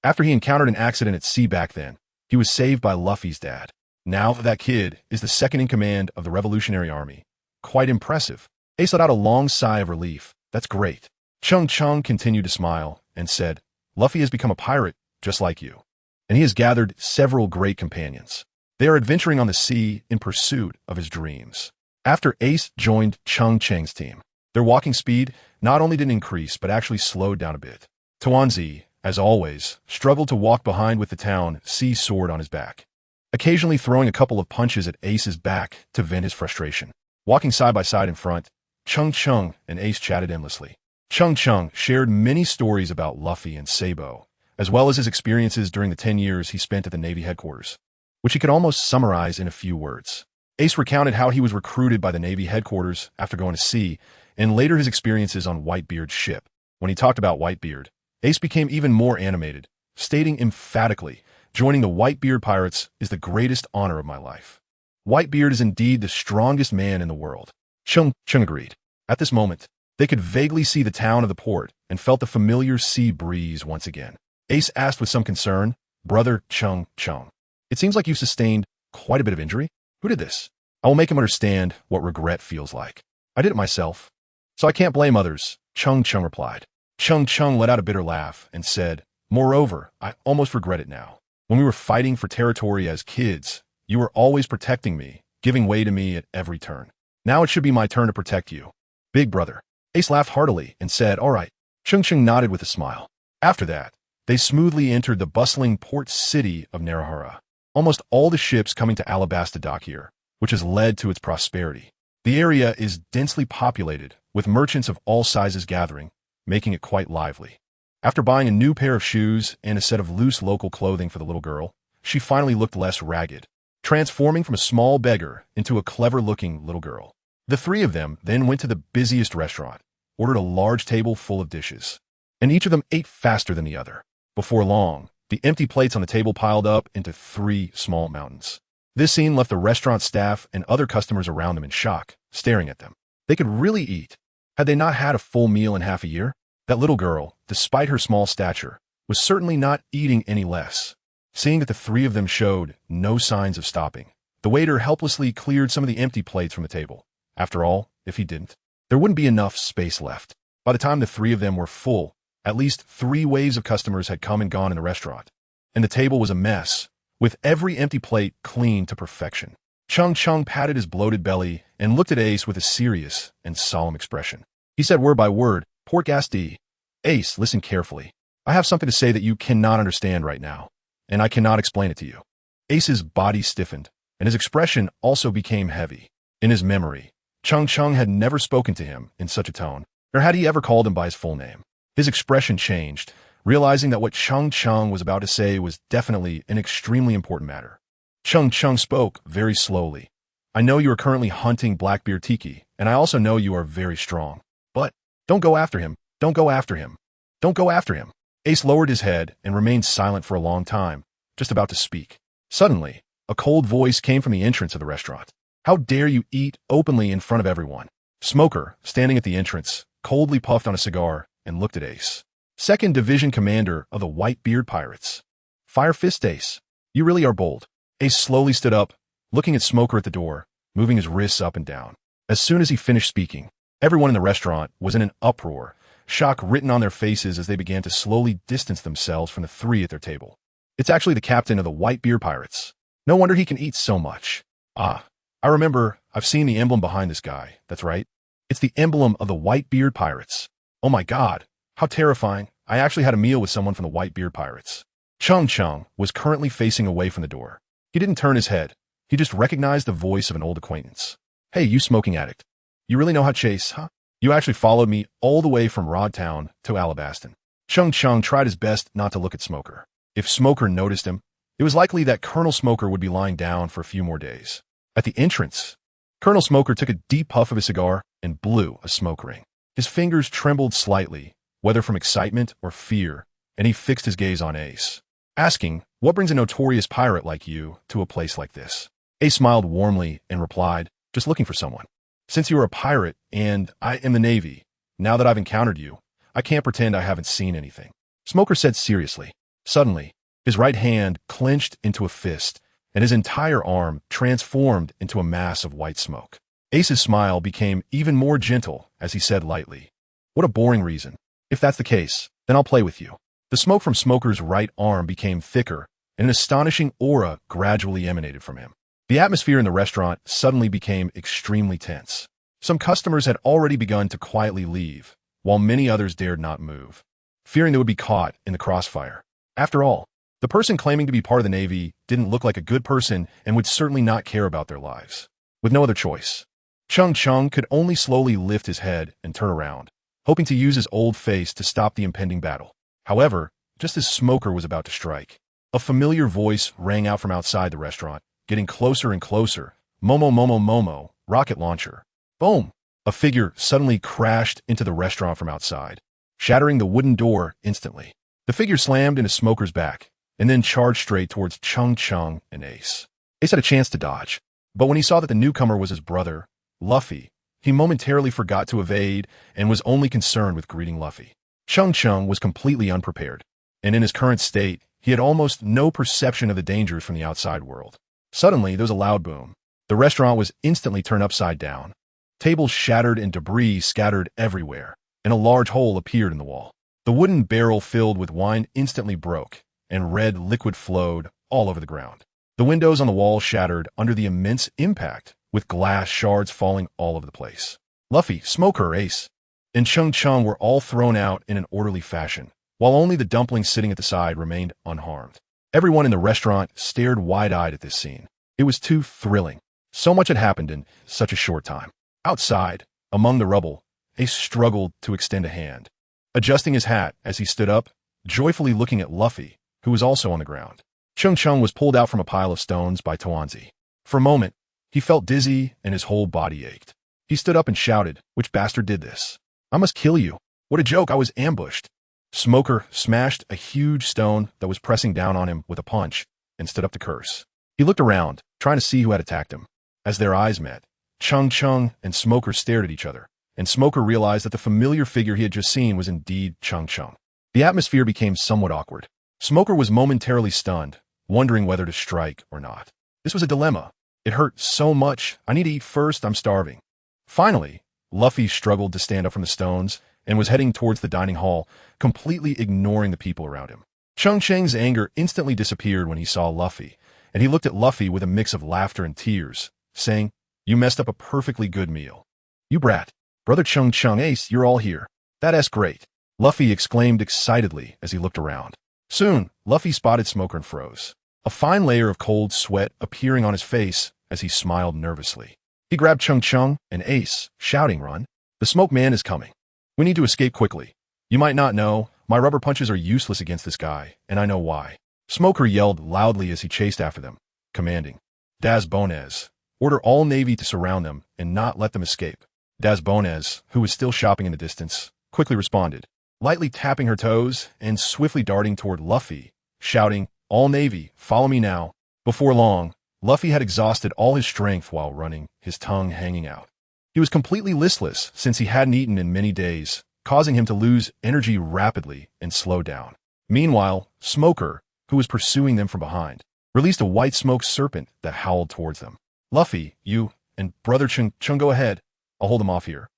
After he encountered an accident at sea back then, he was saved by Luffy's dad. Now that kid is the second in command of the Revolutionary Army. Quite impressive." Ace let out a long sigh of relief. "That's great." Cheng Cheng continued to smile and said, "Luffy has become a pirate just like you, and he has gathered several great companions. They are adventuring on the sea in pursuit of his dreams." After Ace joined Cheng Cheng's team, their walking speed not only didn't increase but actually slowed down a bit. Tuanzi, as always, struggled to walk behind with the town sea sword on his back, occasionally throwing a couple of punches at Ace's back to vent his frustration. Walking side by side in front, Cheng Cheng and Ace chatted endlessly. Cheng Cheng shared many stories about Luffy and Sabo, as well as his experiences during the 10 years he spent at the Navy headquarters, which he could almost summarize in a few words. Ace recounted how he was recruited by the Navy headquarters after going to sea, and later his experiences on Whitebeard's ship. When he talked about Whitebeard, Ace became even more animated, stating emphatically, "Joining the Whitebeard pirates is the greatest honor of my life. Whitebeard is indeed the strongest man in the world." Cheng Cheng agreed. At this moment, they could vaguely see the town of the port and felt the familiar sea breeze once again. Ace asked with some concern, "Brother Cheng Cheng, it seems like you sustained quite a bit of injury. Who did this?" "I will make him understand what regret feels like. I did it myself, so I can't blame others," Cheng Cheng replied. Cheng Cheng let out a bitter laugh and said, "Moreover, I almost regret it now. When we were fighting for territory as kids, you were always protecting me, giving way to me at every turn. Now it should be my turn to protect you. Big brother. Ace laughed heartily and said, all right. Cheng Cheng nodded with a smile. After that, they smoothly entered the bustling port city of Narahara. Almost all the ships coming to Alabasta dock here, which has led to its prosperity. The area is densely populated, with merchants of all sizes gathering, making it quite lively. After buying a new pair of shoes and a set of loose local clothing for the little girl, she finally looked less ragged, transforming from a small beggar into a clever-looking little girl. The three of them then went to the busiest restaurant, ordered a large table full of dishes, and each of them ate faster than the other. Before long, the empty plates on the table piled up into 3 small mountains. This scene left the restaurant staff and other customers around them in shock, staring at them. They could really eat. Had they not had a full meal in half a year? That little girl, despite her small stature, was certainly not eating any less. Seeing that the 3 of them showed no signs of stopping, the waiter helplessly cleared some of the empty plates from the table. After all, if he didn't, there wouldn't be enough space left. By the time the 3 of them were full, at least 3 waves of customers had come and gone in the restaurant, and the table was a mess, with every empty plate cleaned to perfection. Cheng Cheng patted his bloated belly and looked at Ace with a serious and solemn expression. He said word by word, Pork ass D. Ace, listen carefully. I have something to say that you cannot understand right now, and I cannot explain it to you. Ace's body stiffened, and his expression also became heavy. In his memory, Cheng Cheng had never spoken to him in such a tone, nor had he ever called him by his full name. His expression changed, realizing that what Cheng Cheng was about to say was definitely an extremely important matter. Cheng Cheng spoke very slowly. I know you are currently hunting Blackbeard Tiki, and I also know you are very strong. But don't go after him. Don't go after him. Don't go after him. Ace lowered his head and remained silent for a long time, just about to speak. Suddenly, a cold voice came from the entrance of the restaurant. How dare you eat openly in front of everyone? Smoker, standing at the entrance, coldly puffed on a cigar and looked at Ace. 2nd Division Commander of the Whitebeard Pirates. Fire Fist Ace. You really are bold. Ace slowly stood up, looking at Smoker at the door, moving his wrists up and down. As soon as he finished speaking, everyone in the restaurant was in an uproar, shock written on their faces as they began to slowly distance themselves from the 3 at their table. It's actually the captain of the Whitebeard Pirates. No wonder he can eat so much. Ah, I remember, I've seen the emblem behind this guy. That's right. It's the emblem of the Whitebeard Pirates. Oh my god, how terrifying. I actually had a meal with someone from the Whitebeard Pirates. Cheng Cheng was currently facing away from the door. He didn't turn his head. He just recognized the voice of an old acquaintance. Hey, you smoking addict. You really know how to chase, huh? You actually followed me all the way from Rodtown to Alabaston. Cheng Cheng tried his best not to look at Smoker. If Smoker noticed him, it was likely that Colonel Smoker would be lying down for a few more days. At the entrance, Colonel Smoker took a deep puff of his cigar and blew a smoke ring. His fingers trembled slightly, whether from excitement or fear, and he fixed his gaze on Ace, asking, what brings a notorious pirate like you to a place like this? Ace smiled warmly and replied, just looking for someone. Since you are a pirate and I am the Navy, now that I've encountered you, I can't pretend I haven't seen anything. Smoker said seriously. Suddenly, his right hand clenched into a fist, and his entire arm transformed into a mass of white smoke. Ace's smile became even more gentle as he said lightly, what a boring reason. If that's the case, then I'll play with you. The smoke from Smoker's right arm became thicker, and an astonishing aura gradually emanated from him. The atmosphere in the restaurant suddenly became extremely tense. Some customers had already begun to quietly leave, while many others dared not move, fearing they would be caught in the crossfire. After all, the person claiming to be part of the Navy didn't look like a good person and would certainly not care about their lives. With no other choice, Cheng Cheng could only slowly lift his head and turn around, hoping to use his old face to stop the impending battle. However, just as Smoker was about to strike, a familiar voice rang out from outside the restaurant, getting closer and closer. Momo Momo Momo, rocket launcher. Boom! A figure suddenly crashed into the restaurant from outside, shattering the wooden door instantly. The figure slammed into Smoker's back, and then charged straight towards Cheng Cheng and Ace. Ace had a chance to dodge, but when he saw that the newcomer was his brother, Luffy, he momentarily forgot to evade and was only concerned with greeting Luffy. Cheng Cheng was completely unprepared, and in his current state, he had almost no perception of the dangers from the outside world. Suddenly, there was a loud boom. The restaurant was instantly turned upside down. Tables shattered and debris scattered everywhere, and a large hole appeared in the wall. The wooden barrel filled with wine instantly broke, and red liquid flowed all over the ground. The windows on the wall shattered under the immense impact, with glass shards falling all over the place. Luffy, Smoker, Ace, and Cheng Cheng were all thrown out in an orderly fashion, while only the dumplings sitting at the side remained unharmed. Everyone in the restaurant stared wide-eyed at this scene. It was too thrilling. So much had happened in such a short time. Outside, among the rubble, Ace struggled to extend a hand, adjusting his hat as he stood up, joyfully looking at Luffy, who was also on the ground. Cheng Cheng was pulled out from a pile of stones by TenYears. For a moment, he felt dizzy and his whole body ached. He stood up and shouted, "Which bastard did this? I must kill you. What a joke, I was ambushed." Smoker smashed a huge stone that was pressing down on him with a punch and stood up to curse. He looked around, trying to see who had attacked him. As their eyes met, Cheng Cheng and Smoker stared at each other, and Smoker realized that the familiar figure he had just seen was indeed Cheng Cheng. The atmosphere became somewhat awkward. Smoker was momentarily stunned, wondering whether to strike or not. This was a dilemma. It hurt so much. I need to eat first, I'm starving. Finally, Luffy struggled to stand up from the stones and was heading towards the dining hall, completely ignoring the people around him. Cheng Cheng's anger instantly disappeared when he saw Luffy, and he looked at Luffy with a mix of laughter and tears, saying, "You messed up a perfectly good meal. You brat. Brother Cheng Cheng, Ace, you're all here. That's great." Luffy exclaimed excitedly as he looked around. Soon, Luffy spotted Smoker and froze, a fine layer of cold sweat appearing on his face as he smiled nervously. He grabbed Cheng Cheng and Ace, shouting, "Run! The smoke man is coming. We need to escape quickly. You might not know, my rubber punches are useless against this guy, and I know why." Smoker yelled loudly as he chased after them, commanding, "Das Bones, order all Navy to surround them and not let them escape." Das Bones, who was still shopping in the distance, quickly responded, lightly tapping her toes and swiftly darting toward Luffy, shouting, "All Navy, follow me now." Before long, Luffy had exhausted all his strength while running, his tongue hanging out. He was completely listless since he hadn't eaten in many days, causing him to lose energy rapidly and slow down. Meanwhile, Smoker, who was pursuing them from behind, released a white smoke serpent that howled towards them. "Luffy, you and Brother Cheng go ahead. I'll hold them off here.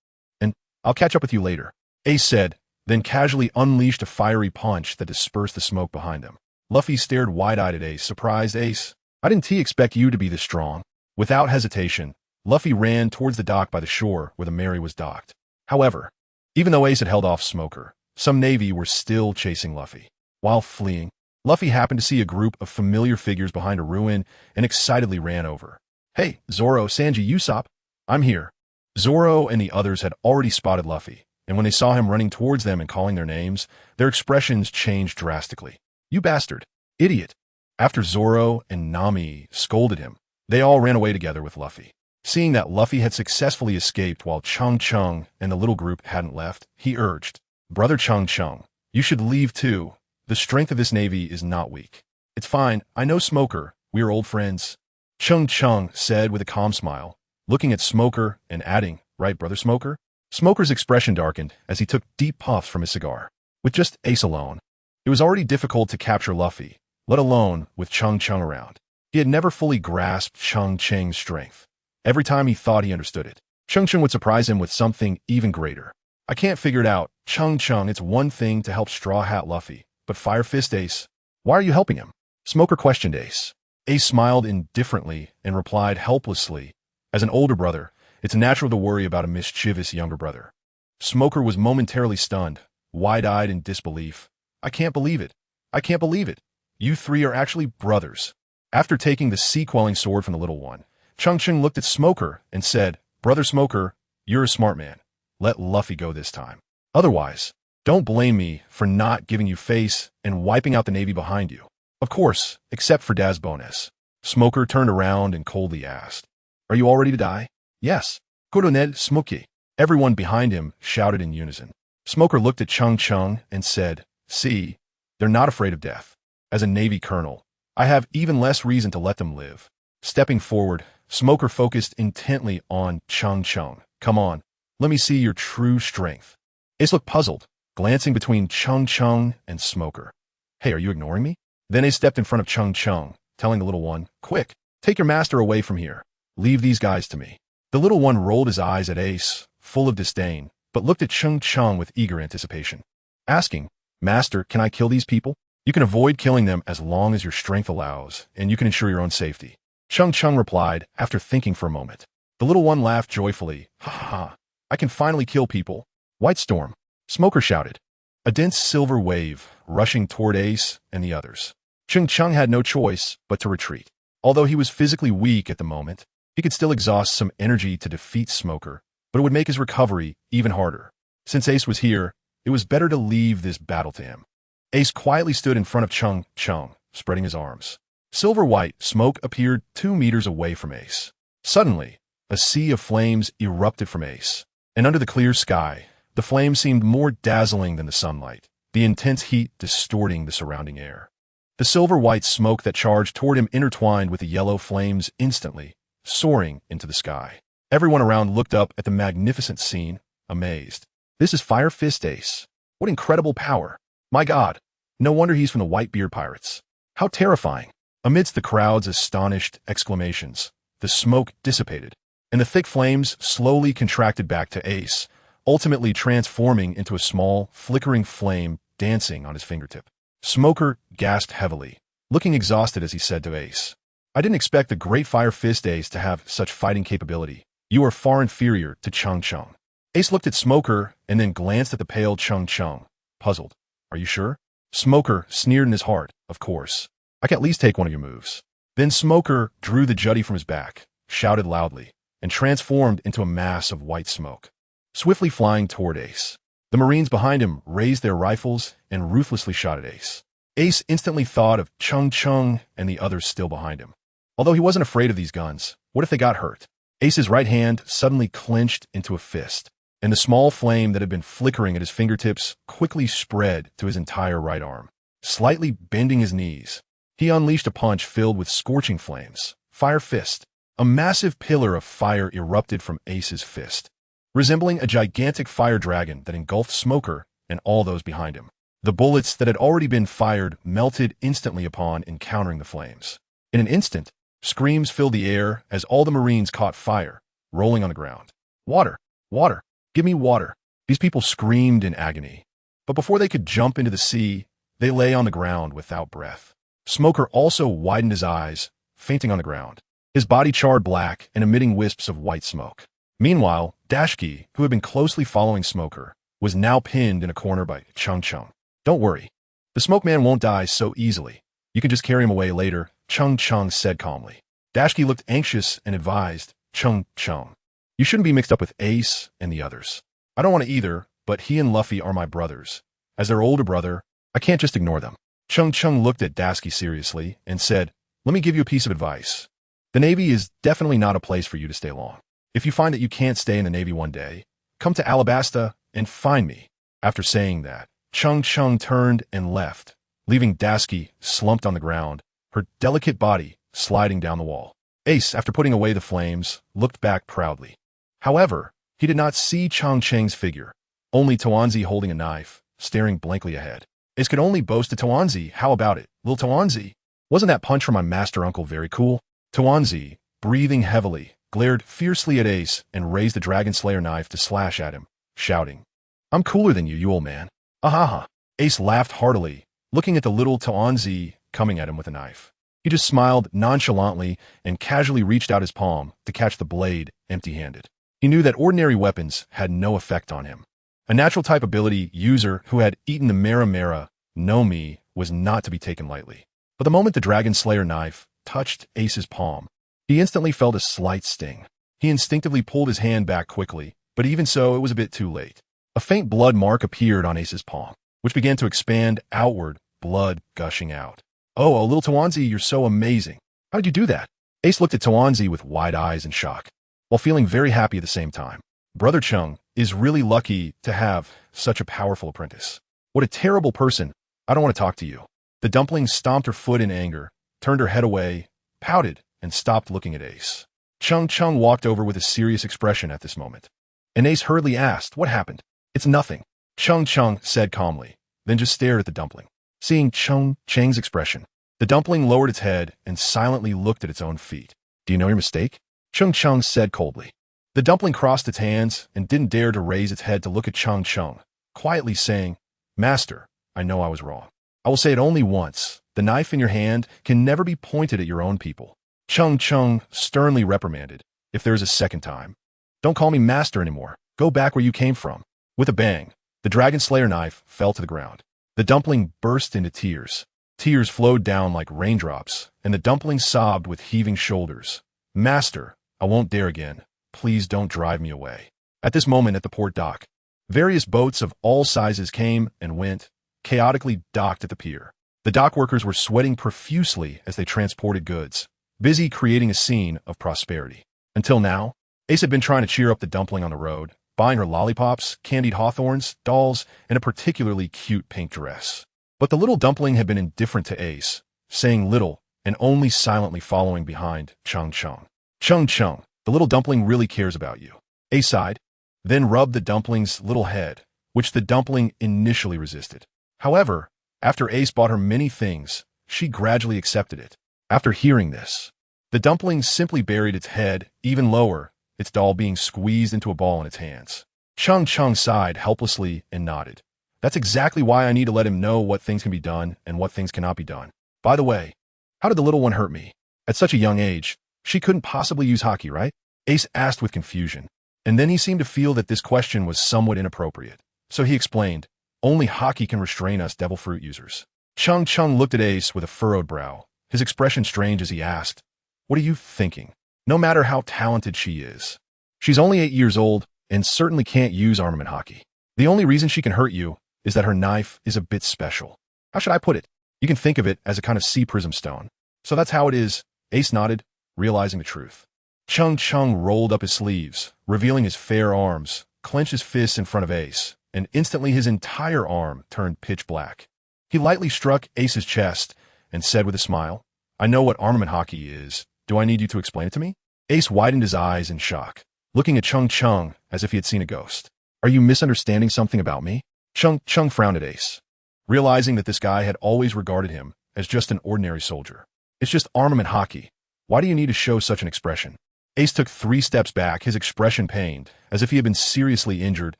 And I'll catch up with you later," Ace said, then casually unleashed a fiery punch that dispersed the smoke behind them. Luffy stared wide-eyed at Ace, surprised. "Ace, I didn't expect you to be this strong." Without hesitation, Luffy ran towards the dock by the shore where the Mary was docked. However, even though Ace had held off Smoker, some Navy were still chasing Luffy. While fleeing, Luffy happened to see a group of familiar figures behind a ruin and excitedly ran over. "Hey, Zoro, Sanji, Usopp, I'm here." Zoro and the others had already spotted Luffy, and when they saw him running towards them and calling their names, their expressions changed drastically. "You bastard! Idiot!" After Zoro and Nami scolded him, they all ran away together with Luffy. Seeing that Luffy had successfully escaped while Cheng Cheng and the little group hadn't left, he urged, "Brother Cheng Cheng, you should leave too. The strength of this Navy is not weak." "It's fine, I know Smoker, we are old friends," Cheng Cheng said with a calm smile, looking at Smoker and adding, "Right, Brother Smoker?" Smoker's expression darkened as he took deep puffs from his cigar. With just Ace alone, it was already difficult to capture Luffy, let alone with Cheng Cheng around. He had never fully grasped Cheng Cheng's strength. Every time he thought he understood it, Cheng Cheng would surprise him with something even greater. "I can't figure it out, Cheng Cheng. It's one thing to help Straw Hat Luffy, but Fire Fist Ace, why are you helping him?" Smoker questioned Ace. Ace smiled indifferently and replied helplessly, "As an older brother, it's natural to worry about a mischievous younger brother." Smoker was momentarily stunned, wide-eyed in disbelief. "I can't believe it. I can't believe it. You three are actually brothers." After taking the sea-quelling sword from the little one, Cheng Cheng looked at Smoker and said, "Brother Smoker, you're a smart man. Let Luffy go this time. Otherwise, don't blame me for not giving you face and wiping out the Navy behind you. Of course, except for Das Bones." Smoker turned around and coldly asked, "Are you all ready to die?" "Yes." "Koronel Smoky." Everyone behind him shouted in unison. Smoker looked at Cheng Cheng and said, "See, they're not afraid of death. As a Navy colonel, I have even less reason to let them live." Stepping forward, Smoker focused intently on Cheng Cheng. "Come on, let me see your true strength." Ace looked puzzled, glancing between Cheng Cheng and Smoker. "Hey, are you ignoring me?" Then Ace stepped in front of Cheng Cheng, telling the little one, "Quick, take your master away from here. Leave these guys to me." The little one rolled his eyes at Ace, full of disdain, but looked at Cheng Cheng with eager anticipation, asking, "Master, can I kill these people?" "You can avoid killing them as long as your strength allows, and you can ensure your own safety," Cheng Cheng replied after thinking for a moment. The little one laughed joyfully. Ha ha ha. I can finally kill people. White Storm. Smoker shouted. A dense silver wave rushing toward Ace and the others. Cheng Cheng had no choice but to retreat. Although he was physically weak at the moment, he could still exhaust some energy to defeat Smoker, but it would make his recovery even harder. Since Ace was here, it was better to leave this battle to him. Ace quietly stood in front of Cheng Cheng, spreading his arms. Silver-white smoke appeared 2 meters away from Ace. Suddenly, a sea of flames erupted from Ace, and under the clear sky, the flames seemed more dazzling than the sunlight, the intense heat distorting the surrounding air. The silver-white smoke that charged toward him intertwined with the yellow flames instantly, soaring into the sky. Everyone around looked up at the magnificent scene, amazed. This is Fire Fist Ace. What incredible power. My God, no wonder he's from the Whitebeard Pirates. How terrifying. Amidst the crowd's astonished exclamations, the smoke dissipated, and the thick flames slowly contracted back to Ace, ultimately transforming into a small, flickering flame dancing on his fingertip. Smoker gasped heavily, looking exhausted as he said to Ace, I didn't expect the great Fire Fist Ace to have such fighting capability. You are far inferior to Cheng Cheng. Ace looked at Smoker and then glanced at the pale Cheng Cheng, puzzled. Are you sure? Smoker sneered in his heart, of course. I can at least take one of your moves. Then Smoker drew the jutty from his back, shouted loudly, and transformed into a mass of white smoke, swiftly flying toward Ace. The Marines behind him raised their rifles and ruthlessly shot at Ace. Ace instantly thought of Cheng Cheng and the others still behind him. Although he wasn't afraid of these guns, what if they got hurt? Ace's right hand suddenly clenched into a fist, and the small flame that had been flickering at his fingertips quickly spread to his entire right arm. Slightly bending his knees, he unleashed a punch filled with scorching flames. Fire Fist. A massive pillar of fire erupted from Ace's fist, resembling a gigantic fire dragon that engulfed Smoker and all those behind him. The bullets that had already been fired melted instantly upon encountering the flames. In an instant, screams filled the air as all the Marines caught fire, rolling on the ground. Water! Water! Give me water! These people screamed in agony. But before they could jump into the sea, they lay on the ground without breath. Smoker also widened his eyes, fainting on the ground, his body charred black and emitting wisps of white smoke. Meanwhile, Dashki, who had been closely following Smoker, was now pinned in a corner by Cheng Cheng. Don't worry. The Smoke Man won't die so easily. You can just carry him away later, Cheng Cheng said calmly. Dashki looked anxious and advised, Cheng Cheng, you shouldn't be mixed up with Ace and the others. I don't want to either, but he and Luffy are my brothers. As their older brother, I can't just ignore them. Cheng Cheng looked at Dashki seriously and said, let me give you a piece of advice. The Navy is definitely not a place for you to stay long. If you find that you can't stay in the Navy one day, come to Alabasta and find me. After saying that, Cheng Cheng turned and left, leaving Dashki slumped on the ground, her delicate body sliding down the wall. Ace, after putting away the flames, looked back proudly. However, he did not see Cheng Cheng's figure, only Toanzi holding a knife, staring blankly ahead. Ace could only boast to Toanzi, how about it, little Toanzi? Wasn't that punch from my master uncle very cool? Toanzi, breathing heavily, glared fiercely at Ace and raised the Dragon Slayer knife to slash at him, shouting, I'm cooler than you old man. Ahaha. Ace laughed heartily, looking at the little Toanzi coming at him with a knife. He just smiled nonchalantly and casually reached out his palm to catch the blade empty-handed. He knew that ordinary weapons had no effect on him. A natural type ability user who had eaten the Mera no Mi was not to be taken lightly. But the moment the Dragon Slayer knife touched Ace's palm, he instantly felt a slight sting. He instinctively pulled his hand back quickly, but even so, it was a bit too late. A faint blood mark appeared on Ace's palm, which began to expand outward, blood gushing out. Oh, little Toanzi, you're so amazing. How did you do that? Ace looked at Toanzi with wide eyes in shock, while feeling very happy at the same time. Brother Cheng is really lucky to have such a powerful apprentice. What a terrible person. I don't want to talk to you. The dumpling stomped her foot in anger, turned her head away, pouted, and stopped looking at Ace. Cheng Cheng walked over with a serious expression at this moment. And Ace hurriedly asked, what happened? It's nothing. Cheng Cheng said calmly, then just stared at the dumpling. Seeing Cheng Cheng's expression, the dumpling lowered its head and silently looked at its own feet. Do you know your mistake? Cheng Cheng said coldly. The dumpling crossed its hands and didn't dare to raise its head to look at Cheng Cheng, quietly saying, Master, I know I was wrong. I will say it only once. The knife in your hand can never be pointed at your own people. Cheng Cheng sternly reprimanded, if there is a second time. Don't call me master anymore. Go back where you came from. With a bang, the Dragon Slayer knife fell to the ground. The dumpling burst into tears. Tears flowed down like raindrops, and the dumpling sobbed with heaving shoulders. Master, I won't dare again. Please don't drive me away. At this moment at the port dock, various boats of all sizes came and went, chaotically docked at the pier. The dock workers were sweating profusely as they transported goods, busy creating a scene of prosperity. Until now, Ace had been trying to cheer up the dumpling on the road, buying her lollipops, candied hawthorns, dolls, and a particularly cute pink dress. But the little dumpling had been indifferent to Ace, saying little and only silently following behind Cheng Cheng. Cheng Cheng, the little dumpling really cares about you. Ace sighed, then rubbed the dumpling's little head, which the dumpling initially resisted. However, after Ace bought her many things, she gradually accepted it. After hearing this, the dumpling simply buried its head even lower, its doll being squeezed into a ball in its hands. Cheng Cheng sighed helplessly and nodded. That's exactly why I need to let him know what things can be done and what things cannot be done. By the way, how did the little one hurt me? At such a young age, she couldn't possibly use hockey, right? Ace asked with confusion, and then he seemed to feel that this question was somewhat inappropriate. So he explained, only hockey can restrain us devil fruit users. Cheng Cheng looked at Ace with a furrowed brow, his expression strange as he asked, what are you thinking? No matter how talented she is, she's only 8 years old and certainly can't use armament hockey. The only reason she can hurt you is that her knife is a bit special. How should I put it? You can think of it as a kind of sea prism stone. So that's how it is. Ace nodded, realizing the truth. Cheng Cheng rolled up his sleeves, revealing his fair arms, clenched his fists in front of Ace, and instantly his entire arm turned pitch black. He lightly struck Ace's chest and said with a smile, I know what armament hockey is. Do I need you to explain it to me? Ace widened his eyes in shock, looking at Cheng Cheng as if he had seen a ghost. Are you misunderstanding something about me? Cheng Cheng frowned at Ace, realizing that this guy had always regarded him as just an ordinary soldier. It's just armament hockey. Why do you need to show such an expression? Ace took 3 steps back, his expression pained, as if he had been seriously injured,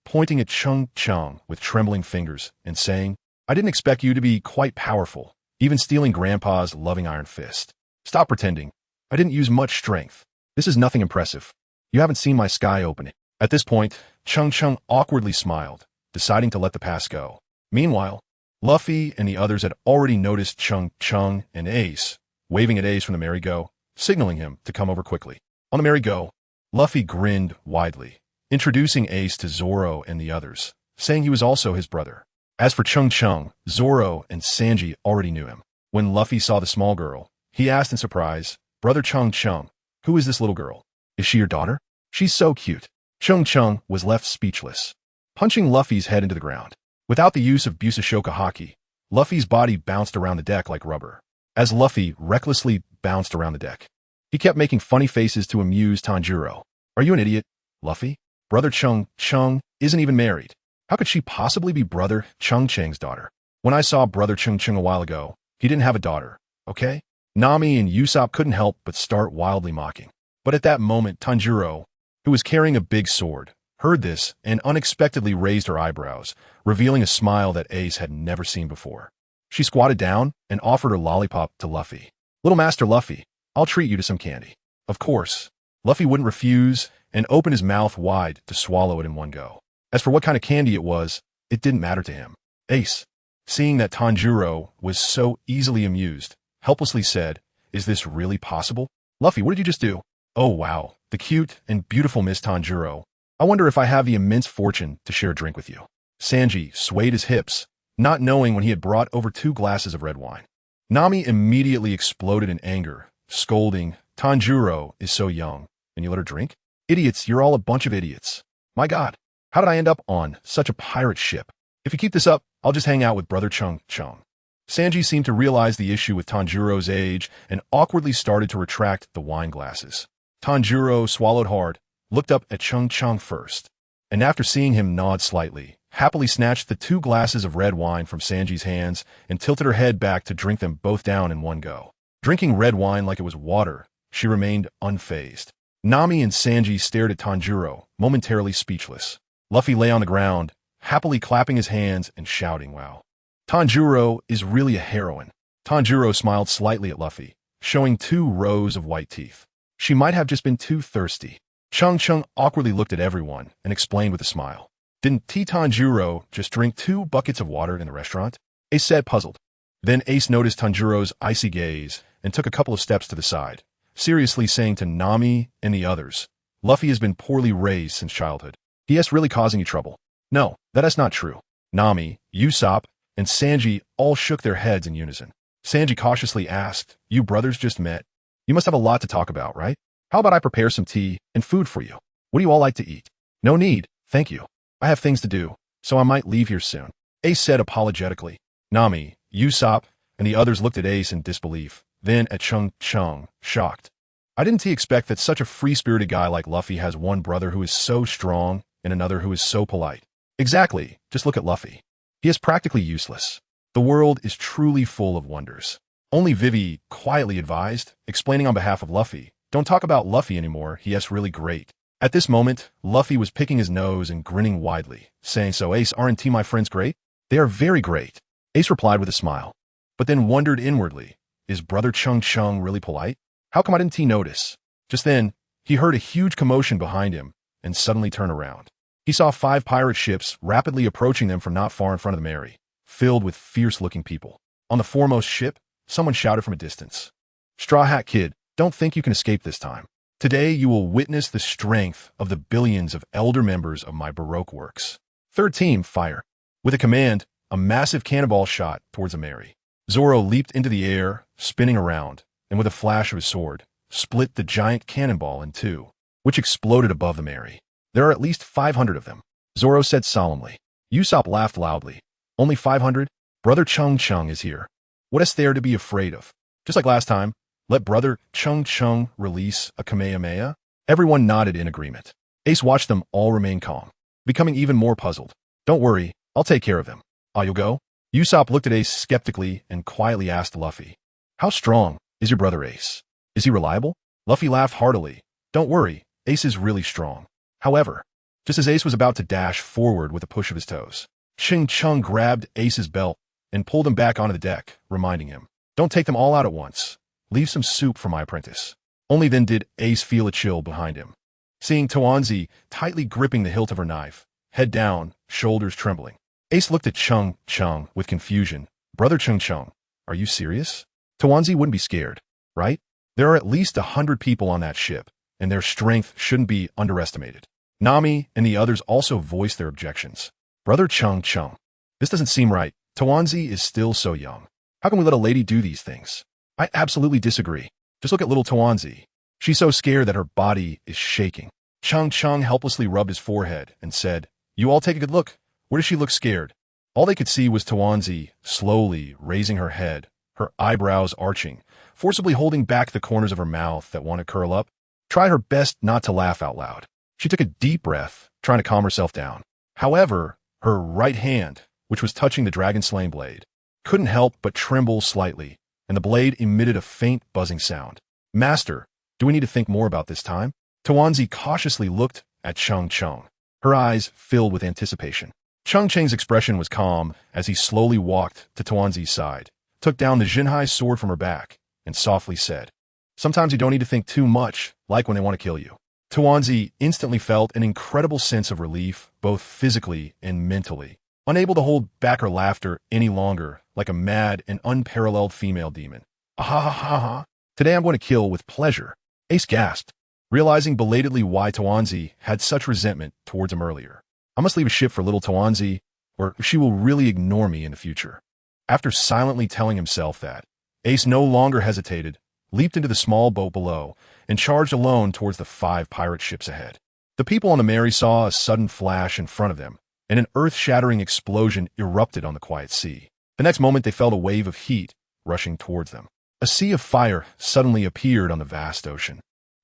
pointing at Cheng Cheng with trembling fingers and saying, I didn't expect you to be quite powerful, even stealing Grandpa's loving iron fist. Stop pretending. I didn't use much strength. This is nothing impressive. You haven't seen my sky opening. At this point, Cheng Cheng awkwardly smiled, deciding to let the past go. Meanwhile, Luffy and the others had already noticed Cheng Cheng and Ace, waving at Ace from the merry-go, signaling him to come over quickly. On the merry-go, Luffy grinned widely, introducing Ace to Zoro and the others, saying he was also his brother. As for Cheng Cheng, Zoro and Sanji already knew him. When Luffy saw the small girl, he asked in surprise, Brother Cheng Cheng, who is this little girl? Is she your daughter? She's so cute. Cheng Cheng was left speechless, punching Luffy's head into the ground. Without the use of Busashoka Haki, Luffy's body bounced around the deck like rubber. As Luffy recklessly bounced around the deck, he kept making funny faces to amuse Tanjiro. Are you an idiot, Luffy? Brother Cheng Cheng isn't even married. How could she possibly be Brother Cheng Cheng's daughter? When I saw Brother Cheng Cheng a while ago, he didn't have a daughter, okay? Nami and Usopp couldn't help but start wildly mocking. But at that moment, Tanjiro, who was carrying a big sword, heard this and unexpectedly raised her eyebrows, revealing a smile that Ace had never seen before. She squatted down and offered her lollipop to Luffy. Little Master Luffy, I'll treat you to some candy. Of course. Luffy wouldn't refuse and opened his mouth wide to swallow it in one go. As for what kind of candy it was, it didn't matter to him. Ace, seeing that Tanjiro was so easily amused, helplessly said, is this really possible? Luffy, what did you just do? Oh wow, the cute and beautiful Miss Tanjiro. I wonder if I have the immense fortune to share a drink with you. Sanji swayed his hips, not knowing when he had brought over 2 glasses of red wine. Nami immediately exploded in anger, scolding, Tanjiro is so young, and you let her drink? Idiots, you're all a bunch of idiots. My God, how did I end up on such a pirate ship? If you keep this up, I'll just hang out with Brother Cheng Cheng. Sanji seemed to realize the issue with Tanjiro's age and awkwardly started to retract the wine glasses. Tanjiro swallowed hard, looked up at Cheng Cheng first, and after seeing him nod slightly, happily snatched the 2 glasses of red wine from Sanji's hands and tilted her head back to drink them both down in one go. Drinking red wine like it was water, she remained unfazed. Nami and Sanji stared at Tanjiro, momentarily speechless. Luffy lay on the ground, happily clapping his hands and shouting, wow. Tanjiro is really a heroine. Tanjiro smiled slightly at Luffy, showing 2 rows of white teeth. She might have just been too thirsty. Cheng Cheng awkwardly looked at everyone and explained with a smile. Didn't Tanjiro just drink 2 buckets of water in the restaurant? Ace said, puzzled. Then Ace noticed Tanjiro's icy gaze and took a couple of steps to the side, seriously saying to Nami and the others, Luffy has been poorly raised since childhood. He is really causing you trouble. No, that is not true. Nami, Usopp, and Sanji all shook their heads in unison. Sanji cautiously asked, you brothers just met? You must have a lot to talk about, right? How about I prepare some tea and food for you? What do you all like to eat? No need, thank you. I have things to do, so I might leave here soon. Ace said apologetically. Nami, Usopp, and the others looked at Ace in disbelief, then at Cheng Cheng, shocked. Didn't he expect that such a free-spirited guy like Luffy has one brother who is so strong and another who is so polite? Exactly, just look at Luffy. He is practically useless. The world is truly full of wonders. Only Vivi quietly advised, explaining on behalf of Luffy, don't talk about Luffy anymore, he is really great. At this moment, Luffy was picking his nose and grinning widely, saying, so Ace, aren't my friends great? They are very great. Ace replied with a smile, but then wondered inwardly, is brother Cheng Cheng really polite? How come didn't he notice? Just then, he heard a huge commotion behind him and suddenly turned around. He saw 5 pirate ships rapidly approaching them from not far in front of the Mary, filled with fierce-looking people. On the foremost ship, someone shouted from a distance, Straw Hat Kid, don't think you can escape this time. Today you will witness the strength of the billions of elder members of my Baroque works. Third team, fire. With a command, a massive cannonball shot towards the Mary. Zoro leaped into the air, spinning around, and with a flash of his sword, split the giant cannonball in 2, which exploded above the Mary. There are at least 500 of them, Zoro said solemnly. Usopp laughed loudly. Only 500? Brother Cheng Cheng is here. What is there to be afraid of? Just like last time, let brother Cheng Cheng release a Kamehameha? Everyone nodded in agreement. Ace watched them all remain calm, becoming even more puzzled. Don't worry, I'll take care of him. You'll go? Usopp looked at Ace skeptically and quietly asked Luffy, how strong is your brother Ace? Is he reliable? Luffy laughed heartily. Don't worry, Ace is really strong. However, just as Ace was about to dash forward with a push of his toes, Cheng Cheng grabbed Ace's belt and pulled him back onto the deck, reminding him, don't take them all out at once. Leave some soup for my apprentice. Only then did Ace feel a chill behind him. Seeing Toanzi tightly gripping the hilt of her knife, head down, shoulders trembling. Ace looked at Cheng Cheng with confusion. Brother Cheng Cheng, are you serious? Toanzi wouldn't be scared, right? There are at least 100 people on that ship, and their strength shouldn't be underestimated. Nami and the others also voiced their objections. Brother Cheng Cheng, this doesn't seem right. Toanzi is still so young. How can we let a lady do these things? I absolutely disagree. Just look at little Toanzi. She's so scared that her body is shaking. Cheng Cheng helplessly rubbed his forehead and said, you all take a good look. Where does she look scared? All they could see was Toanzi slowly raising her head, her eyebrows arching, forcibly holding back the corners of her mouth that want to curl up. Tried her best not to laugh out loud. She took a deep breath, trying to calm herself down. However, her right hand, which was touching the dragon-slaying blade, couldn't help but tremble slightly, and the blade emitted a faint buzzing sound. Master, do we need to think more about this time? Toanzi cautiously looked at Cheng Cheng, her eyes filled with anticipation. Cheng Cheng's expression was calm as he slowly walked to Toanzi's side, took down the Jinhai sword from her back, and softly said, sometimes you don't need to think too much, like when they want to kill you. Toanzi instantly felt an incredible sense of relief, both physically and mentally, unable to hold back her laughter any longer, like a mad and unparalleled female demon. Ah ha ha ha ha. Today I'm going to kill with pleasure. Ace gasped, realizing belatedly why Toanzi had such resentment towards him earlier. I must leave a ship for little Toanzi, or she will really ignore me in the future. After silently telling himself that, Ace no longer hesitated, leaped into the small boat below, and charged alone towards the 5 pirate ships ahead. The people on the Mary saw a sudden flash in front of them, and an earth-shattering explosion erupted on the quiet sea. The next moment they felt a wave of heat rushing towards them. A sea of fire suddenly appeared on the vast ocean,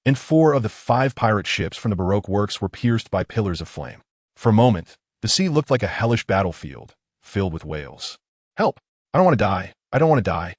and 4 of the 5 pirate ships from the Baroque works were pierced by pillars of flame. For a moment, the sea looked like a hellish battlefield, filled with whales. Help! I don't want to die. I don't want to die.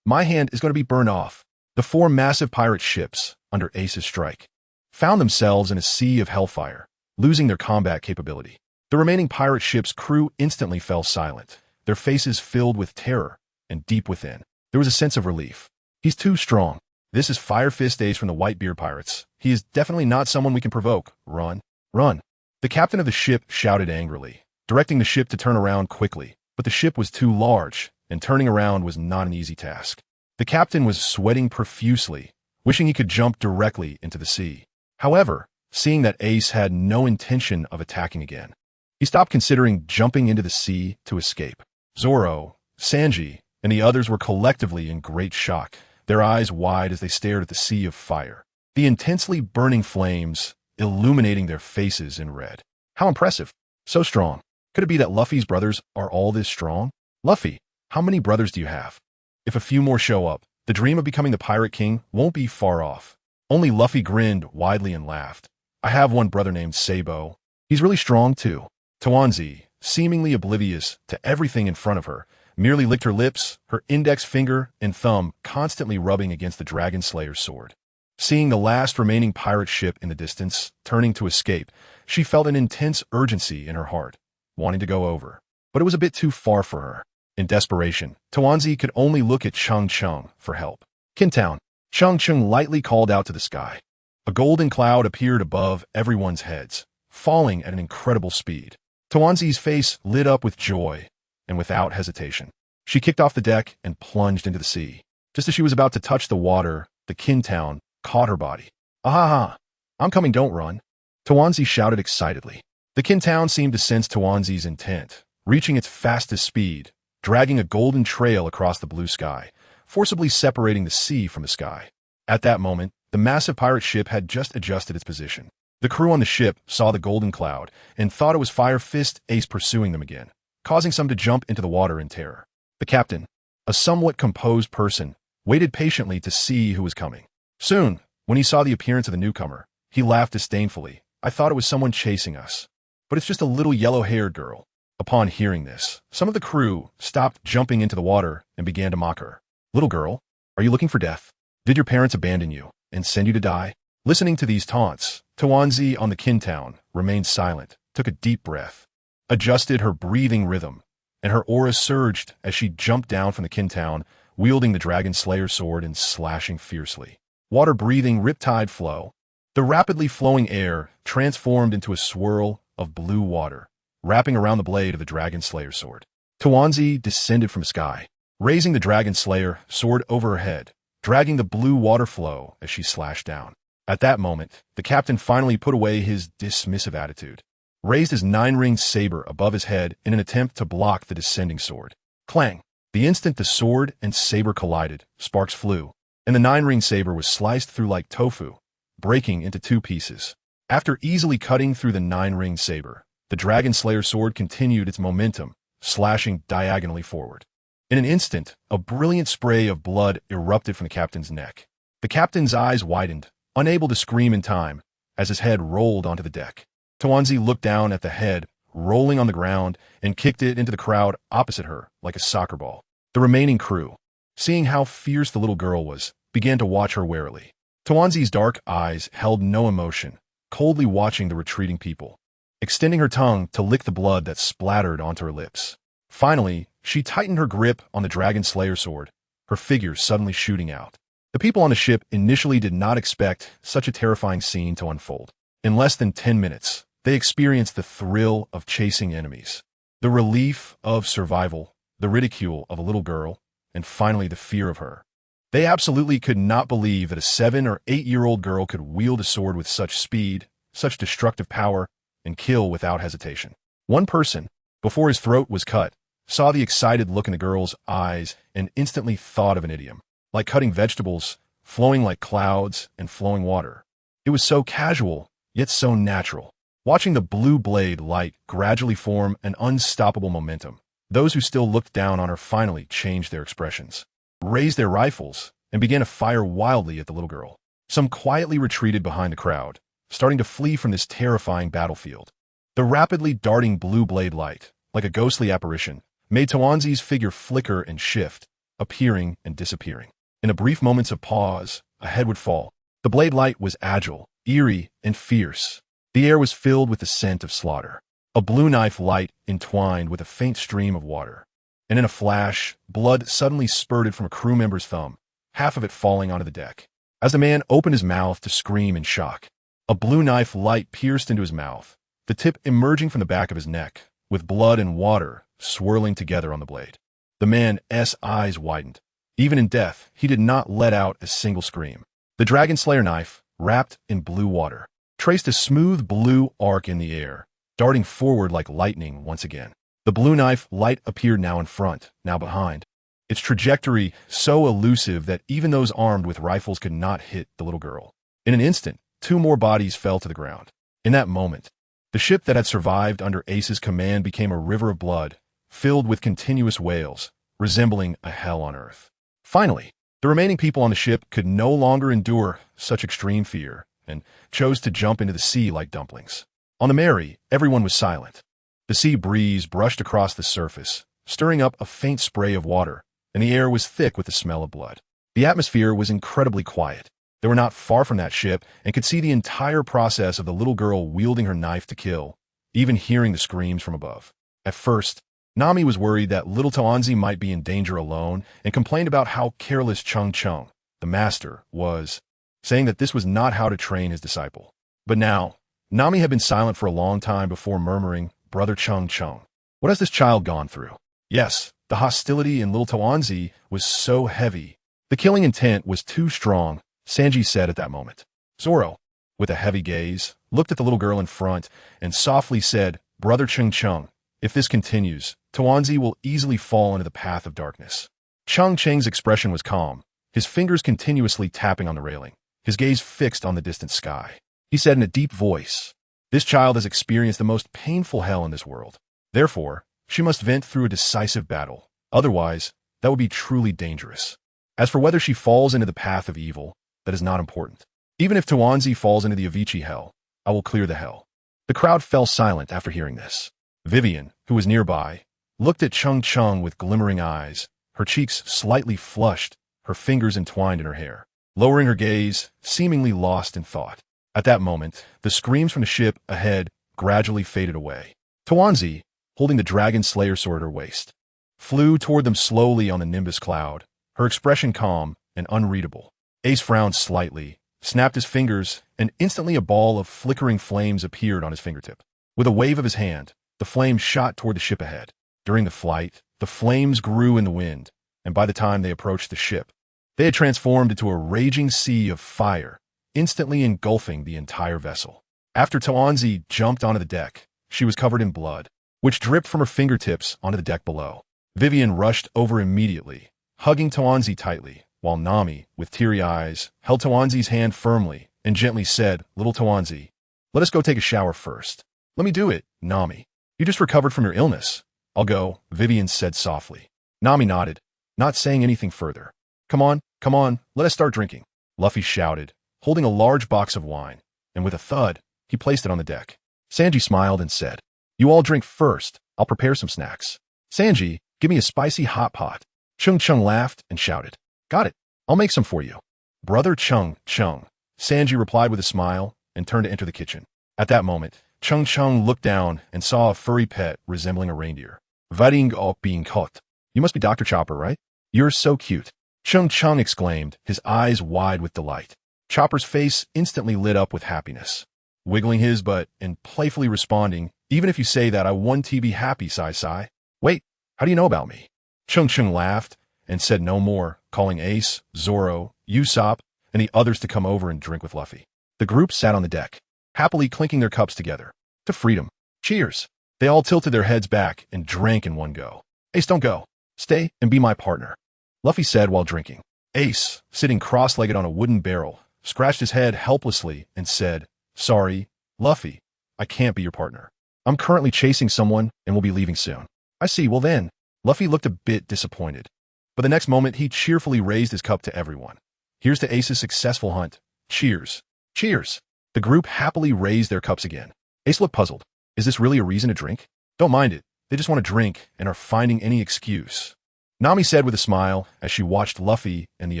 My hand is going to be burned off. The 4 massive pirate ships, under Ace's strike, found themselves in a sea of hellfire, losing their combat capability. The remaining pirate ship's crew instantly fell silent, their faces filled with terror, and deep within, there was a sense of relief. He's too strong. This is Fire Fist Ace from the Whitebeard Pirates. He is definitely not someone we can provoke. Run. Run. The captain of the ship shouted angrily, directing the ship to turn around quickly. But the ship was too large, and turning around was not an easy task. The captain was sweating profusely, wishing he could jump directly into the sea. However, seeing that Ace had no intention of attacking again, he stopped considering jumping into the sea to escape. Zoro, Sanji, and the others were collectively in great shock, their eyes wide as they stared at the sea of fire, the intensely burning flames illuminating their faces in red. How impressive. So strong. Could it be that Luffy's brothers are all this strong? Luffy, how many brothers do you have? If a few more show up, the dream of becoming the Pirate King won't be far off. Only Luffy grinned widely and laughed. I have one brother named Sabo. He's really strong too. Thanos, seemingly oblivious to everything in front of her, merely licked her lips, her index finger and thumb constantly rubbing against the Dragon Slayer's sword. Seeing the last remaining pirate ship in the distance, turning to escape, she felt an intense urgency in her heart, wanting to go over. But it was a bit too far for her. In desperation, Thanos could only look at Cheng Cheng for help. Kintown. Cheng Cheng lightly called out to the sky. A golden cloud appeared above everyone's heads, falling at an incredible speed. Thanos' face lit up with joy, and without hesitation, she kicked off the deck and plunged into the sea. Just as she was about to touch the water, the Kintown caught her body. Ahaha! I'm coming, don't run. Thanos shouted excitedly. The Kintown seemed to sense Thanos' intent, reaching its fastest speed, dragging a golden trail across the blue sky, forcibly separating the sea from the sky. At that moment, the massive pirate ship had just adjusted its position. The crew on the ship saw the golden cloud and thought it was Fire Fist Ace pursuing them again, causing some to jump into the water in terror. The captain, a somewhat composed person, waited patiently to see who was coming. Soon, when he saw the appearance of the newcomer, he laughed disdainfully. I thought it was someone chasing us, but it's just a little yellow-haired girl. Upon hearing this, some of the crew stopped jumping into the water and began to mock her. Little girl, are you looking for death? Did your parents abandon you and send you to die? Listening to these taunts, Thanos on the Kintown remained silent, took a deep breath, adjusted her breathing rhythm, and her aura surged as she jumped down from the Kintown, wielding the Dragon Slayer's sword and slashing fiercely. Water-breathing riptide flow. The rapidly flowing air transformed into a swirl of blue water, wrapping around the blade of the Dragon Slayer's sword. Thanos descended from the sky, raising the Dragon Slayer sword over her head, dragging the blue water flow as she slashed down. At that moment, the captain finally put away his dismissive attitude, raised his nine-ringed saber above his head in an attempt to block the descending sword. Clang! The instant the sword and saber collided, sparks flew, and the nine-ringed saber was sliced through like tofu, breaking into two pieces. After easily cutting through the nine-ringed saber, the Dragon Slayer sword continued its momentum, slashing diagonally forward. In an instant, a brilliant spray of blood erupted from the captain's neck. The captain's eyes widened, unable to scream in time, as his head rolled onto the deck. Thanos looked down at the head, rolling on the ground, and kicked it into the crowd opposite her like a soccer ball. The remaining crew, seeing how fierce the little girl was, began to watch her warily. Thanos' dark eyes held no emotion, coldly watching the retreating people, extending her tongue to lick the blood that splattered onto her lips. Finally, she tightened her grip on the Dragon Slayer sword, her figure suddenly shooting out. The people on the ship initially did not expect such a terrifying scene to unfold. In less than 10 minutes, they experienced the thrill of chasing enemies, the relief of survival, the ridicule of a little girl, and finally the fear of her. They absolutely could not believe that a 7- or 8-year-old girl could wield a sword with such speed, such destructive power, and kill without hesitation. One person, before his throat was cut, saw the excited look in the girl's eyes and instantly thought of an idiom, like cutting vegetables, flowing like clouds, and flowing water. It was so casual, yet so natural. Watching the blue blade light gradually form an unstoppable momentum, those who still looked down on her finally changed their expressions, raised their rifles, and began to fire wildly at the little girl. Some quietly retreated behind the crowd, starting to flee from this terrifying battlefield. The rapidly darting blue blade light, like a ghostly apparition, made Thanos' figure flicker and shift, appearing and disappearing. In the brief moments of pause, a head would fall. The blade light was agile, eerie, and fierce. The air was filled with the scent of slaughter. A blue knife light entwined with a faint stream of water. And in a flash, blood suddenly spurted from a crew member's thumb, half of it falling onto the deck. as the man opened his mouth to scream in shock. A blue knife light pierced into his mouth, the tip emerging from the back of his neck, with blood and water swirling together on the blade. The man's eyes widened. Even in death, he did not let out a single scream. The Dragon Slayer knife, wrapped in blue water, traced a smooth blue arc in the air, darting forward like lightning once again. The blue knife light appeared now in front, now behind, its trajectory so elusive that even those armed with rifles could not hit the little girl. In an instant, 2 more bodies fell to the ground. In that moment, the ship that had survived under Ace's command became a river of blood, filled with continuous wails, resembling a hell on earth. Finally, the remaining people on the ship could no longer endure such extreme fear and chose to jump into the sea like dumplings. On the Mary, everyone was silent. The sea breeze brushed across the surface, stirring up a faint spray of water, and the air was thick with the smell of blood. The atmosphere was incredibly quiet. They were not far from that ship and could see the entire process of the little girl wielding her knife to kill, even hearing the screams from above. At first, Nami was worried that little Tawanzi might be in danger alone and complained about how careless Cheng Cheng, the master, was, saying that this was not how to train his disciple. But now, Nami had been silent for a long time before murmuring, "Brother Cheng Cheng, what has this child gone through?" Yes, the hostility in little Tawanzi was so heavy. The killing intent was too strong, Sanji said at that moment. Zoro, with a heavy gaze, looked at the little girl in front and softly said, "Brother Cheng Cheng, if this continues, Tawanzi will easily fall into the path of darkness." Cheng Cheng's expression was calm, his fingers continuously tapping on the railing, his gaze fixed on the distant sky. He said in a deep voice, "This child has experienced the most painful hell in this world. Therefore, she must vent through a decisive battle. Otherwise, that would be truly dangerous. As for whether she falls into the path of evil, that is not important. Even if Tawanzi falls into the Avicii hell, I will clear the hell." The crowd fell silent after hearing this. Vivian, who was nearby, looked at Cheng Cheng with glimmering eyes, her cheeks slightly flushed, her fingers entwined in her hair, lowering her gaze, seemingly lost in thought. At that moment, the screams from the ship ahead gradually faded away. Tawanzi, holding the Dragon Slayer sword at her waist, flew toward them slowly on the Nimbus cloud, her expression calm and unreadable. Ace frowned slightly, snapped his fingers, and instantly a ball of flickering flames appeared on his fingertip. With a wave of his hand, the flame shot toward the ship ahead. During the flight, the flames grew in the wind, and by the time they approached the ship, they had transformed into a raging sea of fire, instantly engulfing the entire vessel. After Tawanzi jumped onto the deck, she was covered in blood, which dripped from her fingertips onto the deck below. Vivian rushed over immediately, hugging Tawanzi tightly, while Nami, with teary eyes, held Tawanzi's hand firmly and gently said, "Little Tawanzi, let us go take a shower first." "Let me do it, Nami. You just recovered from your illness." "I'll go," Vivian said softly. Nami nodded, not saying anything further. Come on, let us start drinking," Luffy shouted, holding a large box of wine, and with a thud, he placed it on the deck. Sanji smiled and said, "You all drink first. I'll prepare some snacks." "Sanji, give me a spicy hot pot." Cheng Cheng laughed and shouted, "Got it. I'll make some for you." "Brother Cheng Cheng," Sanji replied with a smile and turned to enter the kitchen. At that moment, Cheng Cheng looked down and saw a furry pet resembling a reindeer. "Varing op being caught. You must be Dr. Chopper, right? You're so cute," Cheng Cheng exclaimed, his eyes wide with delight. Chopper's face instantly lit up with happiness, wiggling his butt and playfully responding, "Even if you say that, I want to be happy, Sai. Wait, how do you know about me?" Cheng Cheng laughed and said no more, calling Ace, Zoro, Usopp, and the others to come over and drink with Luffy. The group sat on the deck, happily clinking their cups together. To freedom. Cheers. They all tilted their heads back and drank in one go. "Ace, don't go. Stay and be my partner," Luffy said while drinking. Ace, sitting cross-legged on a wooden barrel, scratched his head helplessly and said, "Sorry, Luffy, I can't be your partner. I'm currently chasing someone and will be leaving soon." "I see, well then." Luffy looked a bit disappointed, but the next moment he cheerfully raised his cup to everyone. "Here's to Ace's successful hunt. Cheers." "Cheers." The group happily raised their cups again. Ace looked puzzled. Is this really a reason to drink? Don't mind it. They just want to drink and are finding any excuse, Nami said with a smile as she watched Luffy and the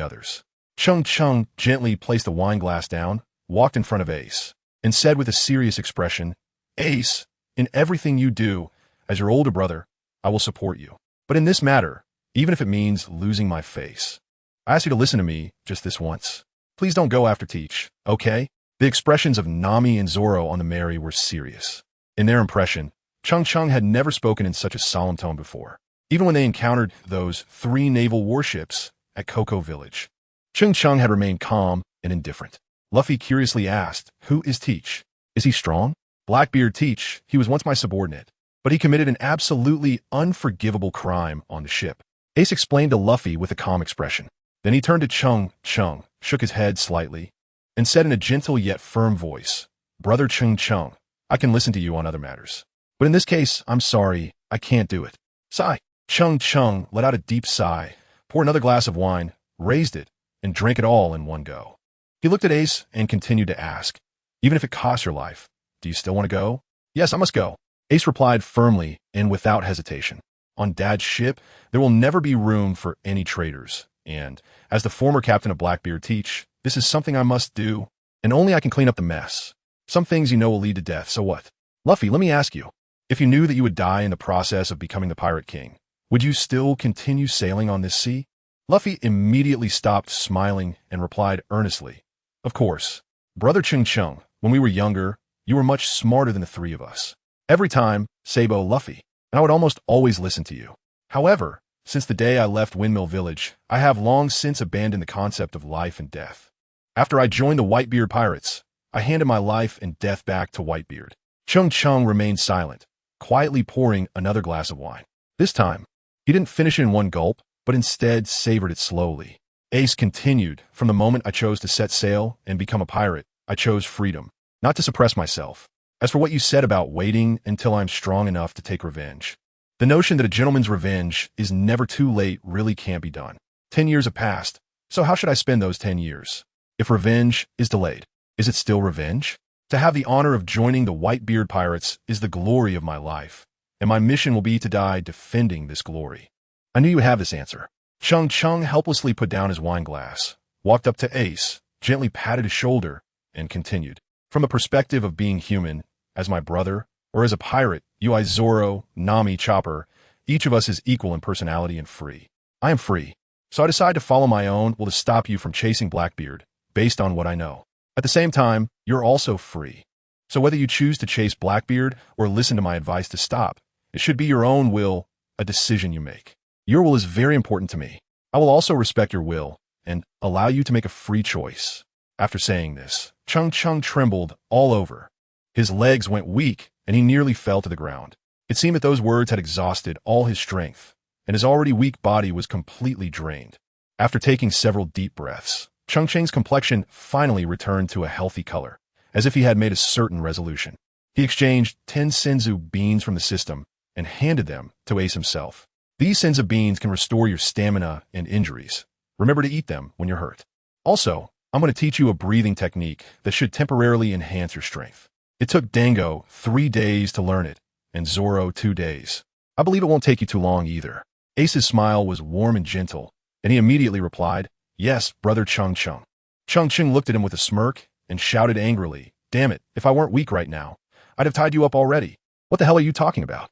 others. Cheng Cheng gently placed the wine glass down, walked in front of Ace, and said with a serious expression, "Ace, in everything you do, as your older brother, I will support you. But in this matter, even if it means losing my face, I ask you to listen to me just this once. Please don't go after Teach, okay? The expressions of Nami and Zoro on the Mary were serious. In their impression, Cheng Cheng had never spoken in such a solemn tone before, even when they encountered those 3 naval warships at Cocoa Village. Cheng Cheng had remained calm and indifferent. Luffy curiously asked, "Who is Teach? Is he strong?" "Blackbeard Teach, he was once my subordinate, but he committed an absolutely unforgivable crime on the ship." Ace explained to Luffy with a calm expression. Then he turned to Cheng Cheng, shook his head slightly, and said in a gentle yet firm voice, "Brother Cheng Cheng, I can listen to you on other matters. But in this case, I'm sorry, I can't do it." Sigh. Cheng Cheng let out a deep sigh, poured another glass of wine, raised it, and drank it all in one go. He looked at Ace and continued to ask, "Even if it costs your life, do you still want to go?" "Yes, I must go," Ace replied firmly and without hesitation. "On Dad's ship, there will never be room for any traitors, and, as the former captain of Blackbeard Teach, this is something I must do, and only I can clean up the mess. Some things you know will lead to death, so what? Luffy, let me ask you, if you knew that you would die in the process of becoming the Pirate King, would you still continue sailing on this sea?" Luffy immediately stopped smiling and replied earnestly, "Of course. Brother Cheng Cheng, when we were younger, you were much smarter than the 3 of us. Every time, Sabo, Luffy, and I would almost always listen to you. However, since the day I left Windmill Village, I have long since abandoned the concept of life and death. After I joined the Whitebeard Pirates, I handed my life and death back to Whitebeard." Cheng Cheng remained silent, quietly pouring another glass of wine. This time, he didn't finish it in one gulp, but instead savored it slowly. Ace continued, "From the moment I chose to set sail and become a pirate, I chose freedom, not to suppress myself. As for what you said about waiting until I'm strong enough to take revenge, the notion that a gentleman's revenge is never too late really can't be done. 10 years have passed, so how should I spend those 10 years? If revenge is delayed, is it still revenge? To have the honor of joining the Whitebeard Pirates is the glory of my life, and my mission will be to die defending this glory." I knew you would have this answer. Cheng Cheng helplessly put down his wine glass, walked up to Ace, gently patted his shoulder, and continued, "From the perspective of being human, as my brother, or as a pirate, you, I, Zoro, Nami, Chopper, each of us is equal in personality and free. I am free, so I decide to follow my own will to stop you from chasing Blackbeard, based on what I know. At the same time, you're also free. So whether you choose to chase Blackbeard or listen to my advice to stop, it should be your own will, a decision you make. Your will is very important to me. I will also respect your will and allow you to make a free choice." After saying this, Cheng Cheng trembled all over. His legs went weak, and he nearly fell to the ground. It seemed that those words had exhausted all his strength, and his already weak body was completely drained. After taking several deep breaths, Cheng Cheng's complexion finally returned to a healthy color, as if he had made a certain resolution. He exchanged 10 senzu beans from the system and handed them to Ace himself. "These senzu beans can restore your stamina and injuries. Remember to eat them when you're hurt. Also, I'm going to teach you a breathing technique that should temporarily enhance your strength. It took Dango 3 days to learn it, and Zoro 2 days. I believe it won't take you too long either." Ace's smile was warm and gentle, and he immediately replied, "Yes, brother Cheng Cheng." Cheng Cheng looked at him with a smirk and shouted angrily, "Damn it, if I weren't weak right now, I'd have tied you up already. What the hell are you talking about?"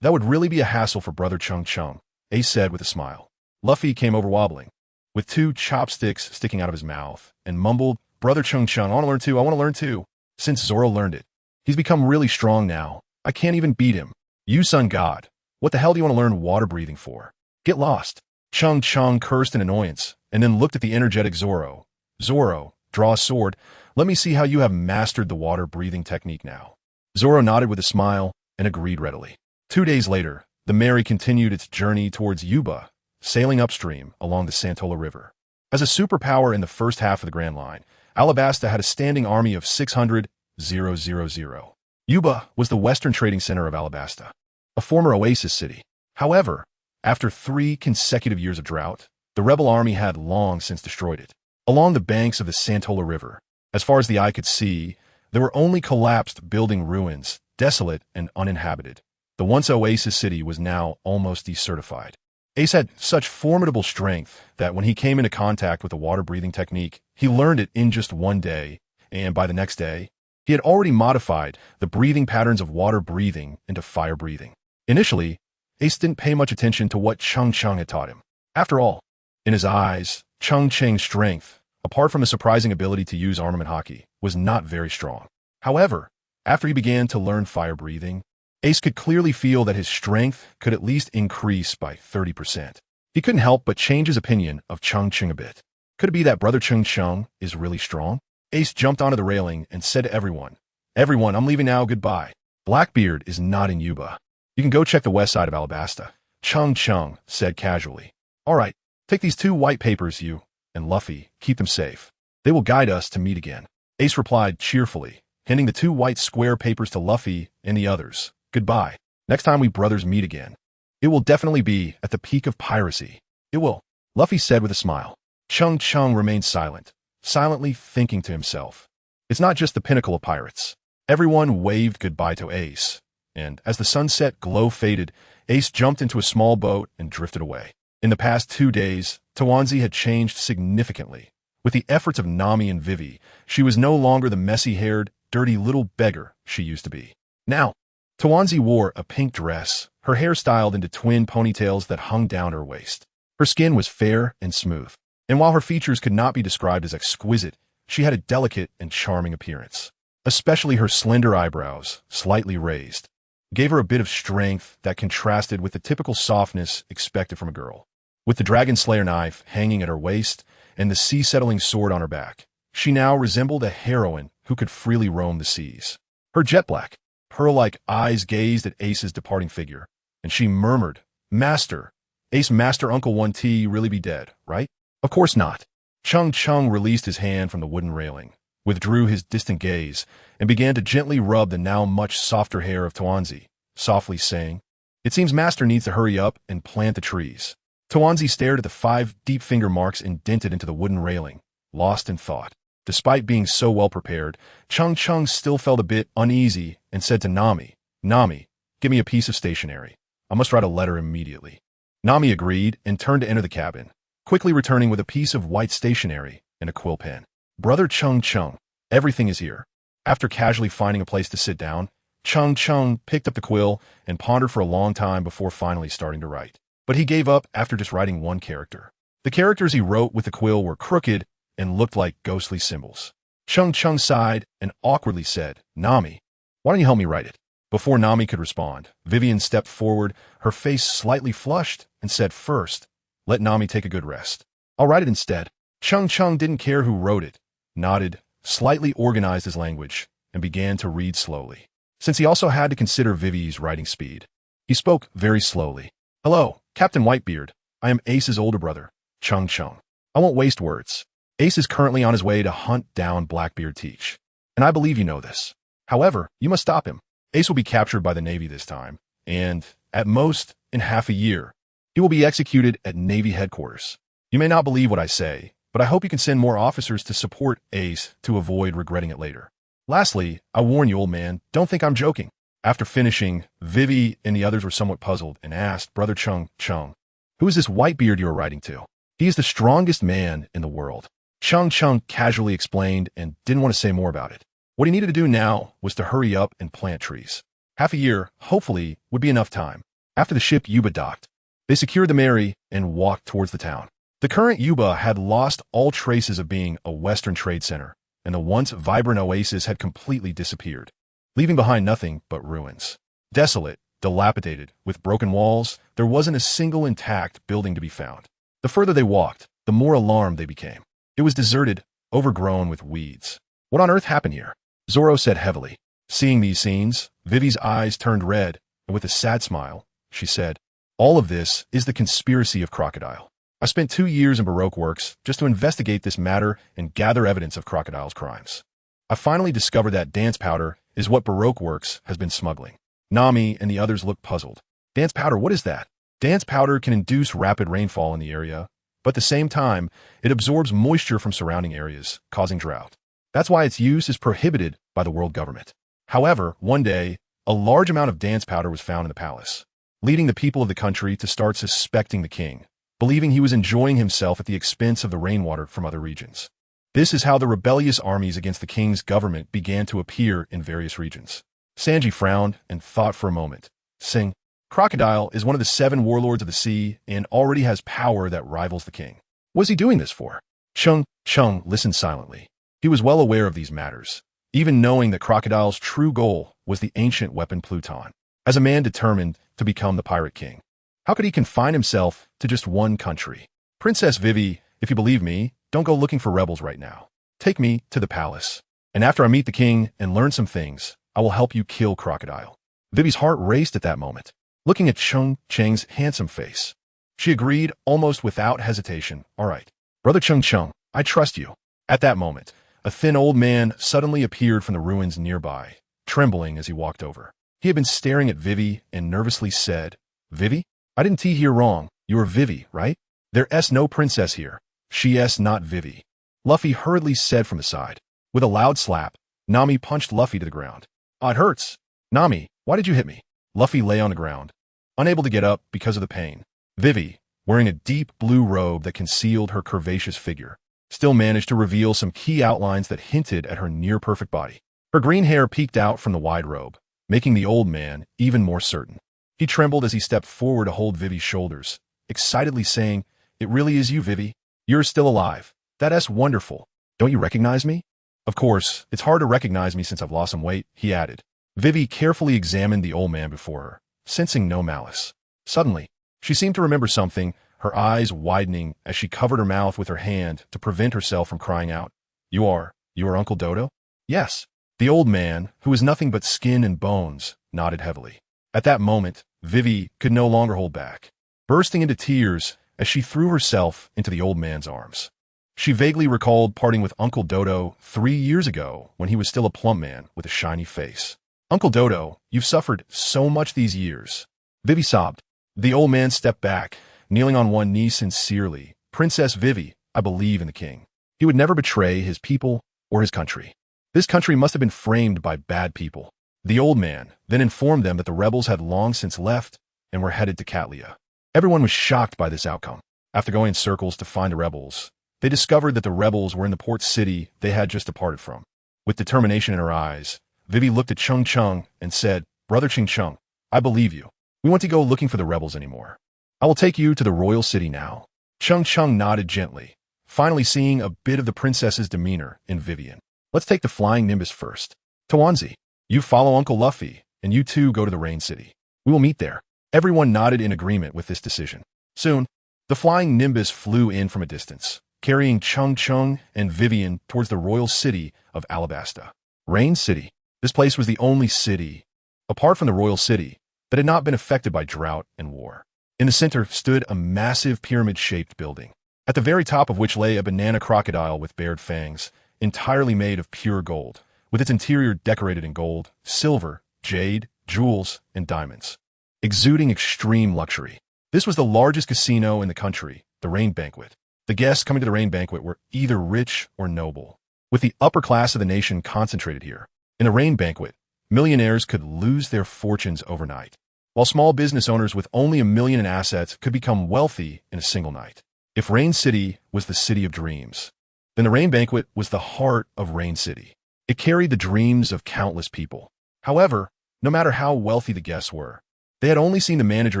That would really be a hassle for brother Cheng Cheng," Ace said with a smile. Luffy came over wobbling, with 2 chopsticks sticking out of his mouth, and mumbled, "Brother Cheng Cheng, I want to learn too. Since Zoro learned it, he's become really strong now. I can't even beat him. You sun god, what the hell do you want to learn water breathing for? Get lost." Cheng Cheng cursed in annoyance, and then looked at the energetic Zoro. "Zoro, draw a sword. Let me see how you have mastered the water breathing technique now." Zoro nodded with a smile and agreed readily. 2 days later, the Mary continued its journey towards Yuba, sailing upstream along the Santola River. As a superpower in the first half of the Grand Line, Alabasta had a standing army of 600,000. Yuba was the western trading center of Alabasta, a former oasis city. However, after 3 consecutive years of drought, the rebel army had long since destroyed it. Along the banks of the Santola River, as far as the eye could see, there were only collapsed building ruins, desolate and uninhabited. The once oasis city was now almost desertified. Ace had such formidable strength that when he came into contact with the water-breathing technique, he learned it in just 1 day, and by the next day, he had already modified the breathing patterns of water breathing into fire breathing. Initially, Ace didn't pay much attention to what Cheng Cheng had taught him. After all, in his eyes, Cheng Cheng's strength, apart from a surprising ability to use armament hockey, was not very strong. However, after he began to learn fire breathing, Ace could clearly feel that his strength could at least increase by 30%. He couldn't help but change his opinion of Cheng Cheng a bit. Could it be that brother Cheng Cheng is really strong? Ace jumped onto the railing and said to everyone, "Everyone, I'm leaving now, goodbye." Blackbeard is not in Yuba. You can go check the west side of Alabasta. Cheng Cheng said casually. All right, take these 2 white papers, you and Luffy, keep them safe. They will guide us to meet again. Ace replied cheerfully, handing the 2 white square papers to Luffy and the others. Goodbye. Next time we brothers meet again, it will definitely be at the peak of piracy. It will, Luffy said with a smile. Cheng Cheng remained silent, silently thinking to himself. It's not just the pinnacle of pirates. Everyone waved goodbye to Ace, and as the sunset glow faded, Ace jumped into a small boat and drifted away. In the past 2 days, Tawanzi had changed significantly. With the efforts of Nami and Vivi, she was no longer the messy-haired, dirty little beggar she used to be. Now, Tawanzi wore a pink dress, her hair styled into twin ponytails that hung down her waist. Her skin was fair and smooth, and while her features could not be described as exquisite, she had a delicate and charming appearance. Especially her slender eyebrows, slightly raised, gave her a bit of strength that contrasted with the typical softness expected from a girl. With the Dragon Slayer knife hanging at her waist and the sea-settling sword on her back, she now resembled a heroine who could freely roam the seas. Her jet-black, pearl-like eyes gazed at Ace's departing figure, and she murmured, "Master, Ace Master Uncle 1T really be dead, right?" Of course not. Cheng Cheng released his hand from the wooden railing, withdrew his distant gaze, and began to gently rub the now much softer hair of Tawanzi, softly saying, "It seems Master needs to hurry up and plant the trees." Tawanzi stared at the 5 deep finger marks indented into the wooden railing, lost in thought. Despite being so well prepared, Cheng Cheng still felt a bit uneasy and said to Nami, "Nami, give me a piece of stationery. I must write a letter immediately." Nami agreed and turned to enter the cabin, quickly returning with a piece of white stationery and a quill pen. "Brother Cheng Cheng, everything is here." After casually finding a place to sit down, Cheng Cheng picked up the quill and pondered for a long time before finally starting to write. But he gave up after just writing 1 character. The characters he wrote with the quill were crooked and looked like ghostly symbols. Cheng Cheng sighed and awkwardly said, "Nami, why don't you help me write it?" Before Nami could respond, Vivian stepped forward, her face slightly flushed, and said, "First, let Nami take a good rest. I'll write it instead." Cheng Cheng didn't care who wrote it, nodded, slightly organized his language, and began to read slowly. Since he also had to consider Vivi's writing speed, he spoke very slowly. "Hello, Captain Whitebeard. I am Ace's older brother, Cheng Cheng. I won't waste words. Ace is currently on his way to hunt down Blackbeard Teach, and I believe you know this. However, you must stop him. Ace will be captured by the Navy this time, and, at most, in half a year, he will be executed at Navy headquarters. You may not believe what I say, but I hope you can send more officers to support Ace to avoid regretting it later. Lastly, I warn you, old man, don't think I'm joking." After finishing, Vivi and the others were somewhat puzzled and asked, "Brother Cheng Cheng, who is this Whitebeard you are writing to?" "He is the strongest man in the world." Cheng Cheng casually explained and didn't want to say more about it. What he needed to do now was to hurry up and plant trees. Half a year, hopefully, would be enough time. After the ship Yuba docked, they secured the Mary and walked towards the town. The current Yuba had lost all traces of being a Western trade center, and the once vibrant oasis had completely disappeared, leaving behind nothing but ruins. Desolate, dilapidated, with broken walls, there wasn't a single intact building to be found. The further they walked, the more alarmed they became. It was deserted, overgrown with weeds. "What on earth happened here?" Zoro said heavily. Seeing these scenes, Vivi's eyes turned red, and with a sad smile, she said, "All of this is the conspiracy of Crocodile. I spent 2 years in Baroque Works just to investigate this matter and gather evidence of Crocodile's crimes. I finally discovered that dance powder is what Baroque Works has been smuggling." Nami and the others looked puzzled. "Dance powder, what is that?" "Dance powder can induce rapid rainfall in the area, but at the same time, it absorbs moisture from surrounding areas, causing drought. That's why its use is prohibited by the world government." However, one day, a large amount of dance powder was found in the palace, leading the people of the country to start suspecting the king, believing he was enjoying himself at the expense of the rainwater from other regions. This is how the rebellious armies against the king's government began to appear in various regions. Sanji frowned and thought for a moment, saying, "Crocodile is one of the 7 warlords of the sea and already has power that rivals the king. What is he doing this for?" Cheng Cheng listened silently. He was well aware of these matters, even knowing that Crocodile's true goal was the ancient weapon Pluton. As a man determined to become the Pirate King, how could he confine himself to just one country? Princess Vivi, if you believe me, don't go looking for rebels right now. Take me to the palace. And after I meet the king and learn some things, I will help you kill Crocodile. Vivi's heart raced at that moment, looking at Cheng Cheng's handsome face. She agreed almost without hesitation. All right, Brother Cheng Cheng, I trust you. At that moment, a thin old man suddenly appeared from the ruins nearby, trembling as he walked over. He had been staring at Vivi and nervously said, Vivi? I didn't hear wrong. You are Vivi, right? There's no princess here. She's not Vivi. Luffy hurriedly said from the side. With a loud slap, Nami punched Luffy to the ground. Ah, it hurts. Nami, why did you hit me? Luffy lay on the ground, unable to get up because of the pain. Vivi, wearing a deep blue robe that concealed her curvaceous figure, still managed to reveal some key outlines that hinted at her near-perfect body. Her green hair peeked out from the wide robe, making the old man even more certain. He trembled as he stepped forward to hold Vivi's shoulders, excitedly saying, It really is you, Vivi. You're still alive. That's wonderful. Don't you recognize me? Of course, it's hard to recognize me since I've lost some weight, he added. Vivi carefully examined the old man before her, sensing no malice. Suddenly, she seemed to remember something, her eyes widening as she covered her mouth with her hand to prevent herself from crying out. You are Uncle Dodo? Yes. The old man, who was nothing but skin and bones, nodded heavily. At that moment, Vivi could no longer hold back, bursting into tears as she threw herself into the old man's arms. She vaguely recalled parting with Uncle Dodo 3 years ago when he was still a plump man with a shiny face. Uncle Dodo, you've suffered so much these years. Vivi sobbed. The old man stepped back, kneeling on one knee sincerely. Princess Vivi, I believe in the king. He would never betray his people or his country. This country must have been framed by bad people. The old man then informed them that the rebels had long since left and were headed to Catlia. Everyone was shocked by this outcome. After going in circles to find the rebels, they discovered that the rebels were in the port city they had just departed from. With determination in her eyes, Vivi looked at Cheng Cheng and said, Brother Cheng Cheng, I believe you. We want to go looking for the rebels anymore. I will take you to the royal city now. Cheng Cheng nodded gently, finally seeing a bit of the princess's demeanor in Vivian. Let's take the flying Nimbus first. Tawanzi, you follow Uncle Luffy, and you two go to the Rain City. We will meet there. Everyone nodded in agreement with this decision. Soon, the flying Nimbus flew in from a distance, carrying Cheng Cheng and Vivian towards the royal city of Alabasta. Rain City. This place was the only city, apart from the royal city, that had not been affected by drought and war. In the center stood a massive pyramid-shaped building, at the very top of which lay a banana crocodile with bared fangs, entirely made of pure gold, with its interior decorated in gold, silver, jade, jewels, and diamonds, exuding extreme luxury. This was the largest casino in the country, the Rain Banquet. The guests coming to the Rain Banquet were either rich or noble, with the upper class of the nation concentrated here. In the Rain Banquet, millionaires could lose their fortunes overnight, while small business owners with only $1 million in assets could become wealthy in a single night. If Rain City was the city of dreams, then the Rain Banquet was the heart of Rain City. It carried the dreams of countless people. However, no matter how wealthy the guests were, they had only seen the manager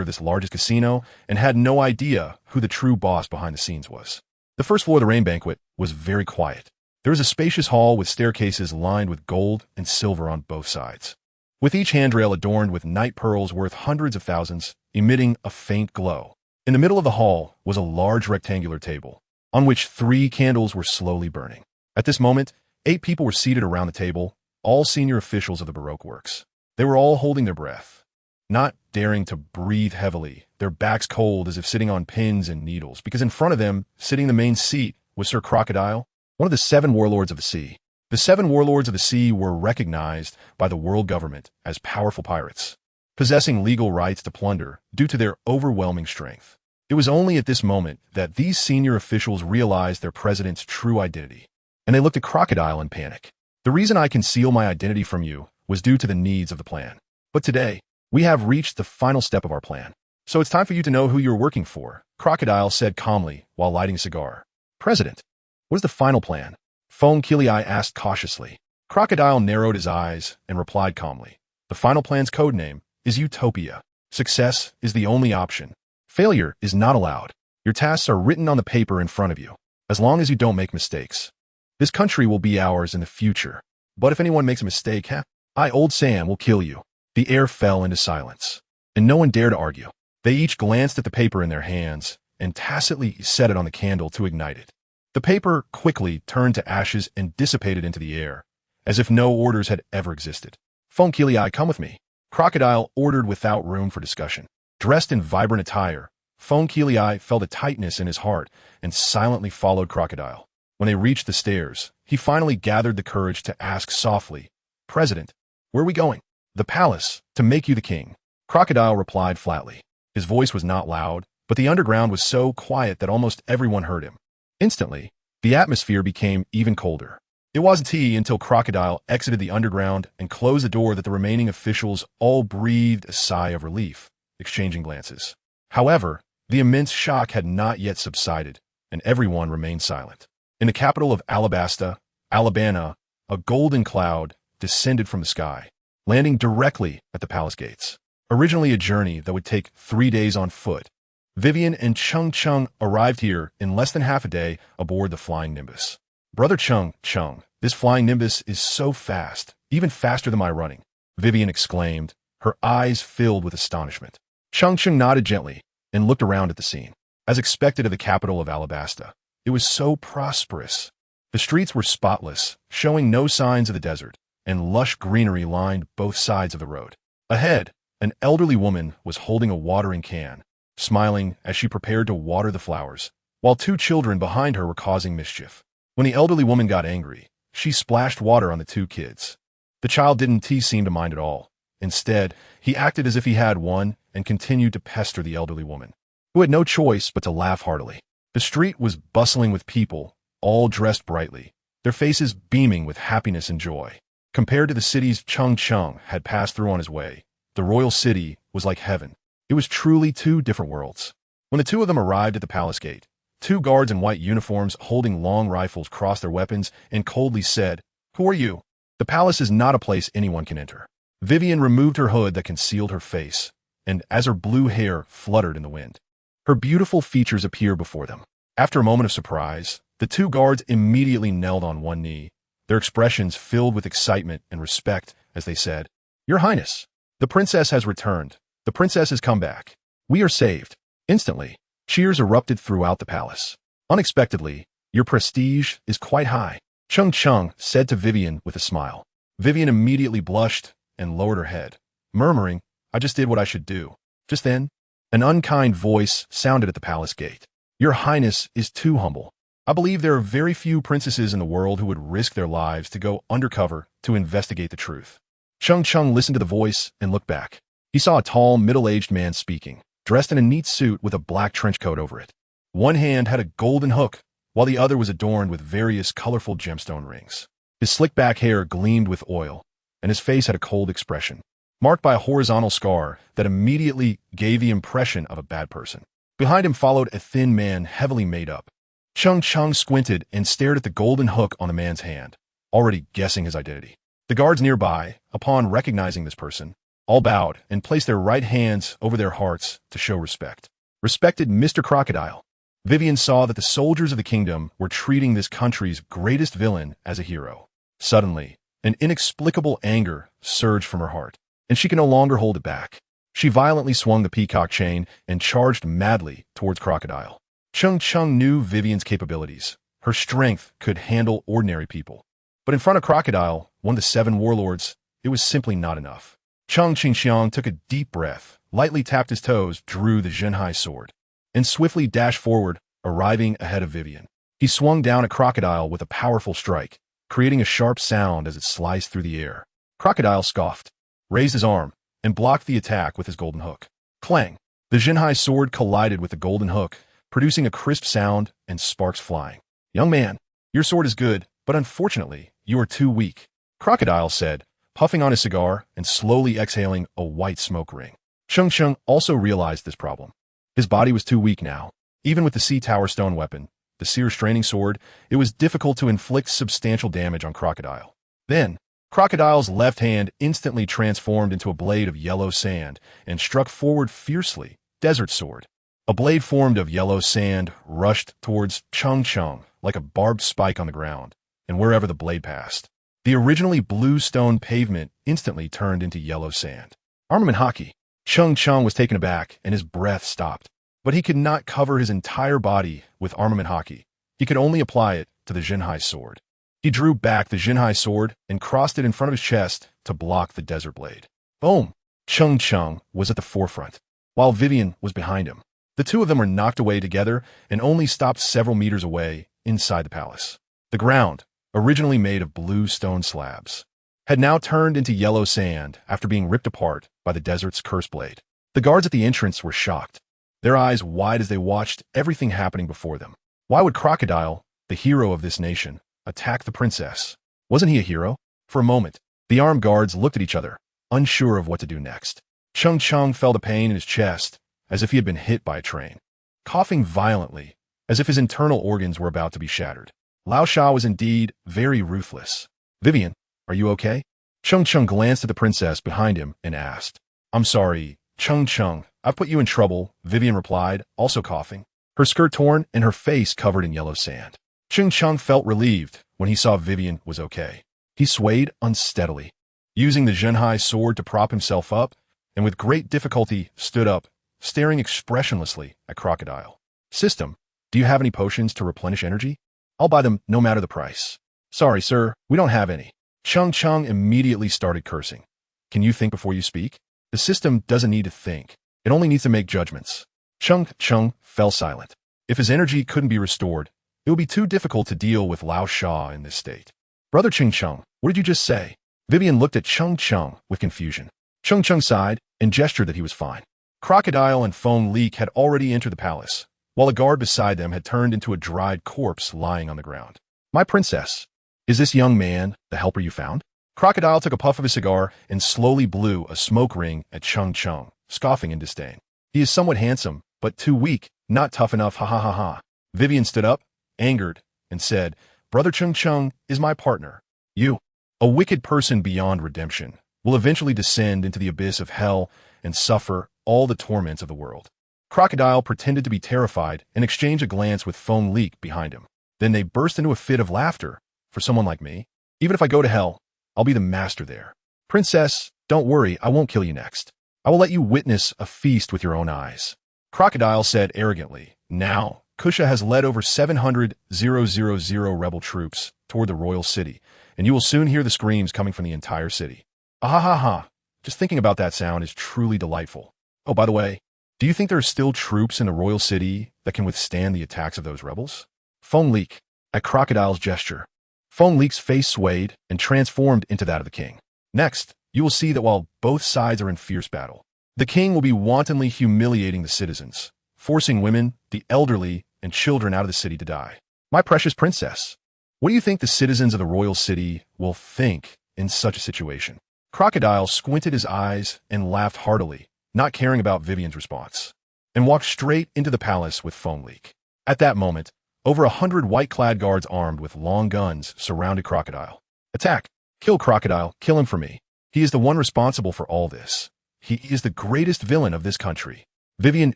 of this largest casino and had no idea who the true boss behind the scenes was. The first floor of the Rain Banquet was very quiet. There was a spacious hall with staircases lined with gold and silver on both sides, with each handrail adorned with night pearls worth hundreds of thousands, emitting a faint glow. In the middle of the hall was a large rectangular table, on which 3 candles were slowly burning. At this moment, 8 people were seated around the table, all senior officials of the Baroque works. They were all holding their breath, not daring to breathe heavily, their backs cold as if sitting on pins and needles, because in front of them, sitting in the main seat, was Sir Crocodile, one of the 7 warlords of the sea. The 7 warlords of the sea were recognized by the world government as powerful pirates, possessing legal rights to plunder due to their overwhelming strength. It was only at this moment that these senior officials realized their president's true identity, and they looked at Crocodile in panic. The reason I conceal my identity from you was due to the needs of the plan. But today, we have reached the final step of our plan. So it's time for you to know who you're working for, Crocodile said calmly while lighting a cigar. President, what is the final plan? Fong Kiliai asked cautiously. Crocodile narrowed his eyes and replied calmly. The final plan's codename is Utopia. Success is the only option. Failure is not allowed. Your tasks are written on the paper in front of you. as long as you don't make mistakes. This country will be ours in the future. But if anyone makes a mistake, Old Sam will kill you. The air fell into silence, and no one dared to argue. They each glanced at the paper in their hands and tacitly set it on the candle to ignite it. The paper quickly turned to ashes and dissipated into the air, as if no orders had ever existed. Fonkilii, come with me. Crocodile ordered without room for discussion. Dressed in vibrant attire, Fonkilii felt a tightness in his heart and silently followed Crocodile. When they reached the stairs, he finally gathered the courage to ask softly, "President, where are we going?" "The palace, to make you the king." Crocodile replied flatly. His voice was not loud, but the underground was so quiet that almost everyone heard him. Instantly, the atmosphere became even colder. It wasn't until Crocodile exited the underground and closed the door that the remaining officials all breathed a sigh of relief, exchanging glances. However, the immense shock had not yet subsided, and everyone remained silent. In the capital of Alabasta, Alabama, a golden cloud descended from the sky, landing directly at the palace gates. Originally a journey that would take 3 days on foot, Vivian and Cheng Cheng arrived here in less than half a day aboard the flying Nimbus. "Brother Cheng Cheng, this flying Nimbus is so fast, even faster than my running," Vivian exclaimed, her eyes filled with astonishment. Cheng Cheng nodded gently and looked around at the scene. As expected of the capital of Alabasta, it was so prosperous. The streets were spotless, showing no signs of the desert, and lush greenery lined both sides of the road. Ahead, an elderly woman was holding a watering can, smiling as she prepared to water the flowers, while 2 children behind her were causing mischief. When the elderly woman got angry, she splashed water on the 2 kids. The child didn't seem to mind at all. Instead, he acted as if he had one and continued to pester the elderly woman, who had no choice but to laugh heartily. The street was bustling with people, all dressed brightly, their faces beaming with happiness and joy. Compared to the cities Cheng Cheng had passed through on his way, the royal city was like heaven. It was truly 2 different worlds. When the 2 of them arrived at the palace gate, 2 guards in white uniforms holding long rifles crossed their weapons and coldly said, "Who are you?" "The palace is not a place anyone can enter." Vivian removed her hood that concealed her face, and as her blue hair fluttered in the wind, her beautiful features appeared before them. After a moment of surprise, the 2 guards immediately knelt on one knee, their expressions filled with excitement and respect as they said, "Your Highness, the princess has returned. The princess has come back. We are saved." Instantly, cheers erupted throughout the palace. "Unexpectedly, your prestige is quite high," Cheng Cheng said to Vivian with a smile. Vivian immediately blushed and lowered her head, murmuring, "I just did what I should do." Just then, an unkind voice sounded at the palace gate. "Your Highness is too humble. I believe there are very few princesses in the world who would risk their lives to go undercover to investigate the truth." Cheng Cheng listened to the voice and looked back. He saw a tall, middle-aged man speaking, dressed in a neat suit with a black trench coat over it. One hand had a golden hook, while the other was adorned with various colorful gemstone rings. His slick-back hair gleamed with oil, and his face had a cold expression, marked by a horizontal scar that immediately gave the impression of a bad person. Behind him followed a thin man heavily made up. Cheng Cheng squinted and stared at the golden hook on the man's hand, already guessing his identity. The guards nearby, upon recognizing this person, all bowed and placed their right hands over their hearts to show respect. "Respected Mr. Crocodile." Vivian saw that the soldiers of the kingdom were treating this country's greatest villain as a hero. Suddenly, an inexplicable anger surged from her heart, and she could no longer hold it back. She violently swung the peacock chain and charged madly towards Crocodile. Cheng Cheng knew Vivian's capabilities. Her strength could handle ordinary people. But in front of Crocodile, one of the 7 warlords, it was simply not enough. Cheng Cheng took a deep breath, lightly tapped his toes, drew the Zhenhai sword, and swiftly dashed forward, arriving ahead of Vivian. He swung down at Crocodile with a powerful strike, creating a sharp sound as it sliced through the air. Crocodile scoffed, raised his arm, and blocked the attack with his golden hook. Clang! The Zhenhai sword collided with the golden hook, producing a crisp sound and sparks flying. "Young man, your sword is good, but unfortunately, you are too weak," Crocodile said, puffing on his cigar and slowly exhaling a white smoke ring. Cheng Cheng also realized this problem. His body was too weak now. Even with the Sea Tower stone weapon, the Seer Straining Sword, it was difficult to inflict substantial damage on Crocodile. Then, Crocodile's left hand instantly transformed into a blade of yellow sand and struck forward fiercely, Desert Sword. A blade formed of yellow sand rushed towards Cheng Cheng, like a barbed spike on the ground, and wherever the blade passed, the originally blue stone pavement instantly turned into yellow sand. Armament hockey. Cheng Cheng was taken aback, and his breath stopped. But he could not cover his entire body with armament hockey. He could only apply it to the Jinhai sword. He drew back the Jinhai sword and crossed it in front of his chest to block the desert blade. Boom! Cheng Cheng was at the forefront, while Vivian was behind him. The two of them were knocked away together and only stopped several meters away inside the palace. The ground, originally made of blue stone slabs, had now turned into yellow sand after being ripped apart by the desert's curse blade. The guards at the entrance were shocked, their eyes wide as they watched everything happening before them. Why would Crocodile, the hero of this nation, attack the princess? Wasn't he a hero? For a moment, the armed guards looked at each other, unsure of what to do next. Cheng Cheng felt a pain in his chest, as if he had been hit by a train, coughing violently, as if his internal organs were about to be shattered. Lao Sha was indeed very ruthless. Vivian, are you okay? Cheng Cheng glanced at the princess behind him and asked. I'm sorry, Cheng Cheng, I've put you in trouble, Vivian replied, also coughing, her skirt torn and her face covered in yellow sand. Cheng Cheng felt relieved when he saw Vivian was okay. He swayed unsteadily, using the Jinhai sword to prop himself up, and with great difficulty stood up, staring expressionlessly at Crocodile. System, do you have any potions to replenish energy? I'll buy them no matter the price. Sorry, sir, we don't have any. Cheng Cheng immediately started cursing. Can you think before you speak? The system doesn't need to think. It only needs to make judgments. Cheng Cheng fell silent. If his energy couldn't be restored, it would be too difficult to deal with Lao Sha in this state. Brother Cheng Cheng, what did you just say? Vivian looked at Cheng Cheng with confusion. Cheng Cheng sighed and gestured that he was fine. Crocodile and Foam Leak had already entered the palace, while a guard beside them had turned into a dried corpse lying on the ground. My princess, is this young man the helper you found? Crocodile took a puff of his cigar and slowly blew a smoke ring at Cheng Cheng, scoffing in disdain. He is somewhat handsome, but too weak, not tough enough, ha ha ha ha. Vivian stood up, angered, and said, Brother Cheng Cheng is my partner. You, a wicked person beyond redemption, will eventually descend into the abyss of hell and suffer all the torments of the world. Crocodile pretended to be terrified and exchanged a glance with Foam Leak behind him. Then they burst into a fit of laughter. For someone like me, even if I go to hell, I'll be the master there. Princess, don't worry, I won't kill you next. I will let you witness a feast with your own eyes. Crocodile said arrogantly. Now, Kusha has led over 700,000 rebel troops toward the royal city, and you will soon hear the screams coming from the entire city. Ah ha ha ha. Just thinking about that sound is truly delightful. Oh, by the way, do you think there are still troops in the royal city that can withstand the attacks of those rebels? Foam Leak, at Crocodile's gesture, Foam Leak's face swayed and transformed into that of the king. Next, you will see that while both sides are in fierce battle, the king will be wantonly humiliating the citizens, forcing women, the elderly, and children out of the city to die. My precious princess, what do you think the citizens of the royal city will think in such a situation? Crocodile squinted his eyes and laughed heartily, not caring about Vivian's response, and walked straight into the palace with Foam Leak. At that moment, over 100 white-clad guards armed with long guns surrounded Crocodile. Attack! Kill Crocodile! Kill him for me! He is the one responsible for all this. He is the greatest villain of this country. Vivian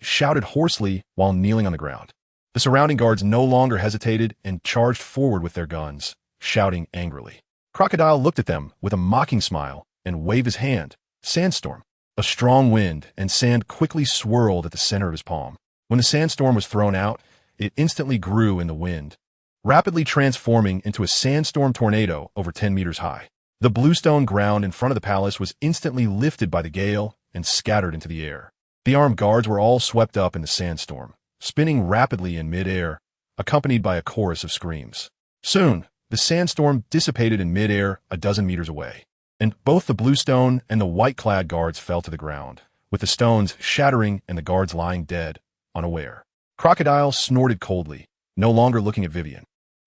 shouted hoarsely while kneeling on the ground. The surrounding guards no longer hesitated and charged forward with their guns, shouting angrily. Crocodile looked at them with a mocking smile and waved his hand. Sandstorm. A strong wind and sand quickly swirled at the center of his palm. When the sandstorm was thrown out, it instantly grew in the wind, rapidly transforming into a sandstorm tornado over 10 meters high. The bluestone ground in front of the palace was instantly lifted by the gale and scattered into the air. The armed guards were all swept up in the sandstorm, spinning rapidly in mid-air, accompanied by a chorus of screams. Soon, the sandstorm dissipated in mid-air a dozen meters away, and both the bluestone and the white-clad guards fell to the ground, with the stones shattering and the guards lying dead, unaware. Crocodile snorted coldly, no longer looking at Vivian.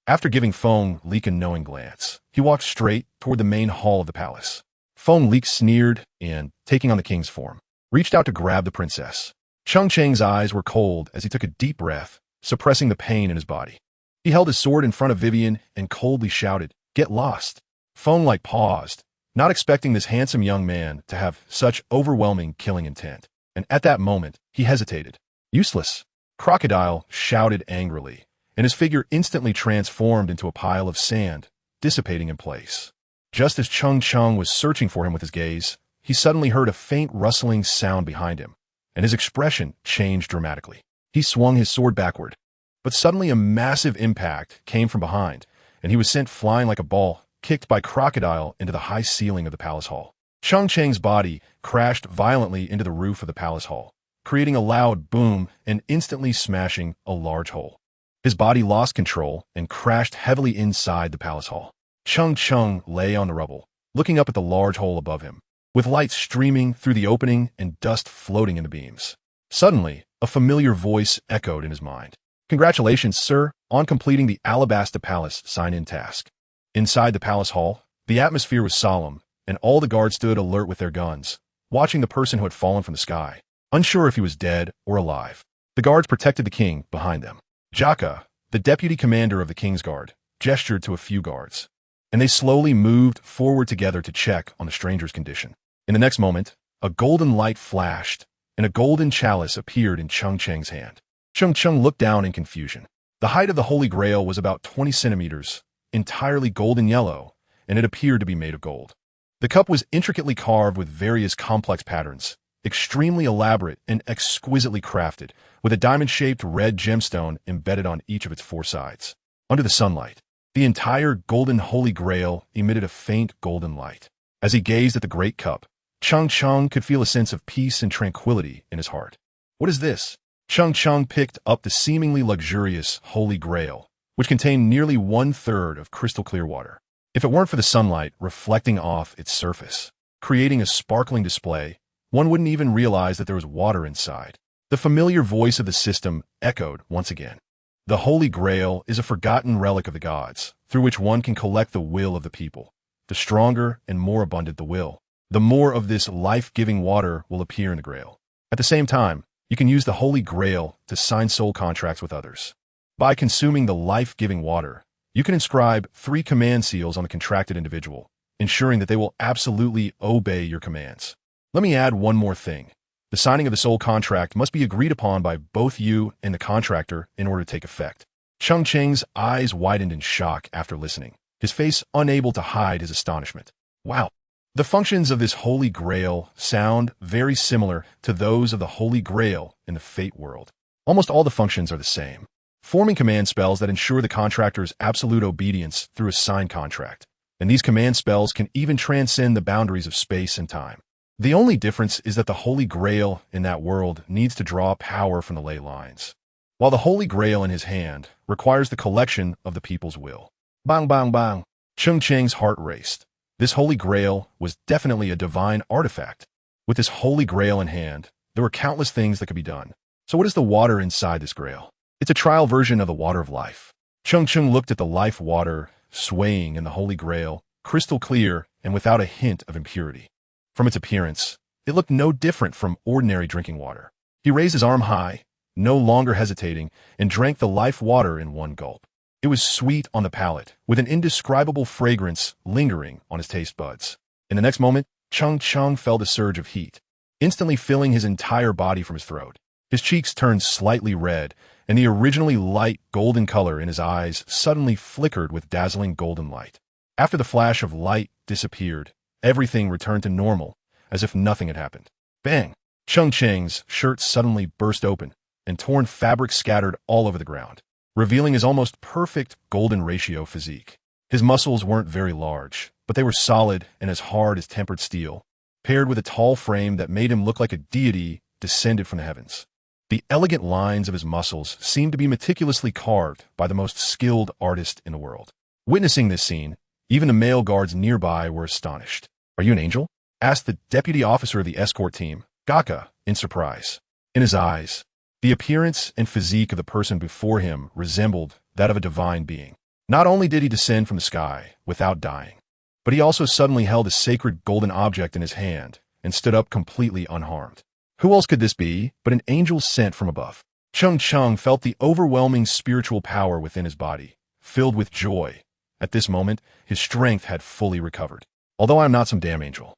After giving Foam Leak a knowing glance, he walked straight toward the main hall of the palace. Foam Leak sneered and, taking on the king's form, reached out to grab the princess. Cheng Cheng's eyes were cold as he took a deep breath, suppressing the pain in his body. He held his sword in front of Vivian and coldly shouted, "Get lost!" Foam Leak paused, not expecting this handsome young man to have such overwhelming killing intent, and at that moment, he hesitated. Useless! Crocodile shouted angrily, and his figure instantly transformed into a pile of sand, dissipating in place. Just as Cheng Cheng was searching for him with his gaze, he suddenly heard a faint rustling sound behind him, and his expression changed dramatically. He swung his sword backward, but suddenly a massive impact came from behind, and he was sent flying like a ball, kicked by crocodile into the high ceiling of the palace hall. Cheng Cheng's body crashed violently into the roof of the palace hall, creating a loud boom and instantly smashing a large hole. His body lost control and crashed heavily inside the palace hall. Cheng Cheng lay on the rubble, looking up at the large hole above him, with light streaming through the opening and dust floating in the beams. Suddenly, a familiar voice echoed in his mind. "Congratulations, sir, on completing the Alabaster Palace sign-in task." Inside the palace hall, the atmosphere was solemn, and all the guards stood alert with their guns, watching the person who had fallen from the sky, unsure if he was dead or alive. The guards protected the king behind them. Jaka, the deputy commander of the king's guard, gestured to a few guards, and they slowly moved forward together to check on the stranger's condition. In the next moment, a golden light flashed, and a golden chalice appeared in Cheng Cheng's hand. Cheng Cheng looked down in confusion. The height of the Holy Grail was about 20 centimeters, entirely golden yellow, and it appeared to be made of gold. The cup was intricately carved with various complex patterns, extremely elaborate and exquisitely crafted, with a diamond-shaped red gemstone embedded on each of its four sides. Under the sunlight, the entire golden Holy Grail emitted a faint golden light. As he gazed at the great cup, Cheng Cheng could feel a sense of peace and tranquility in his heart. "What is this?" Cheng Cheng picked up the seemingly luxurious Holy Grail, which contained nearly 1/3 of crystal-clear water. If it weren't for the sunlight reflecting off its surface, creating a sparkling display, one wouldn't even realize that there was water inside. The familiar voice of the system echoed once again. The Holy Grail is a forgotten relic of the gods, through which one can collect the will of the people. The stronger and more abundant the will, the more of this life-giving water will appear in the Grail. At the same time, you can use the Holy Grail to sign soul contracts with others. By consuming the life-giving water, you can inscribe 3 command seals on the contracted individual, ensuring that they will absolutely obey your commands. Let me add one more thing. The signing of the soul contract must be agreed upon by both you and the contractor in order to take effect. Cheng Cheng's eyes widened in shock after listening, his face unable to hide his astonishment. Wow. The functions of this Holy Grail sound very similar to those of the Holy Grail in the Fate world. Almost all the functions are the same, forming command spells that ensure the contractor's absolute obedience through a signed contract. And these command spells can even transcend the boundaries of space and time. The only difference is that the Holy Grail in that world needs to draw power from the ley lines, while the Holy Grail in his hand requires the collection of the people's will. Bang, bang, bang. Cheng Cheng's heart raced. This Holy Grail was definitely a divine artifact. With this Holy Grail in hand, there were countless things that could be done. So what is the water inside this Grail? It's a trial version of the water of life. Cheng Cheng looked at the life water swaying in the Holy Grail, crystal clear and without a hint of impurity. From its appearance, it looked no different from ordinary drinking water. He raised his arm high, no longer hesitating, and drank the life water in one gulp. It was sweet on the palate, with an indescribable fragrance lingering on his taste buds. In the next moment, Cheng Cheng felt a surge of heat, instantly filling his entire body from his throat. His cheeks turned slightly red, and the originally light golden color in his eyes suddenly flickered with dazzling golden light. After the flash of light disappeared, everything returned to normal, as if nothing had happened. Bang! Cheng Cheng's shirt suddenly burst open, and torn fabric scattered all over the ground, revealing his almost perfect golden ratio physique. His muscles weren't very large, but they were solid and as hard as tempered steel, paired with a tall frame that made him look like a deity descended from the heavens. The elegant lines of his muscles seemed to be meticulously carved by the most skilled artist in the world. Witnessing this scene, even the male guards nearby were astonished. "Are you an angel?" asked the deputy officer of the escort team, Gaka, in surprise. In his eyes, the appearance and physique of the person before him resembled that of a divine being. Not only did he descend from the sky without dying, but he also suddenly held a sacred golden object in his hand and stood up completely unharmed. Who else could this be but an angel sent from above? Cheng Cheng felt the overwhelming spiritual power within his body, filled with joy. At this moment, his strength had fully recovered. "Although I am not some damn angel,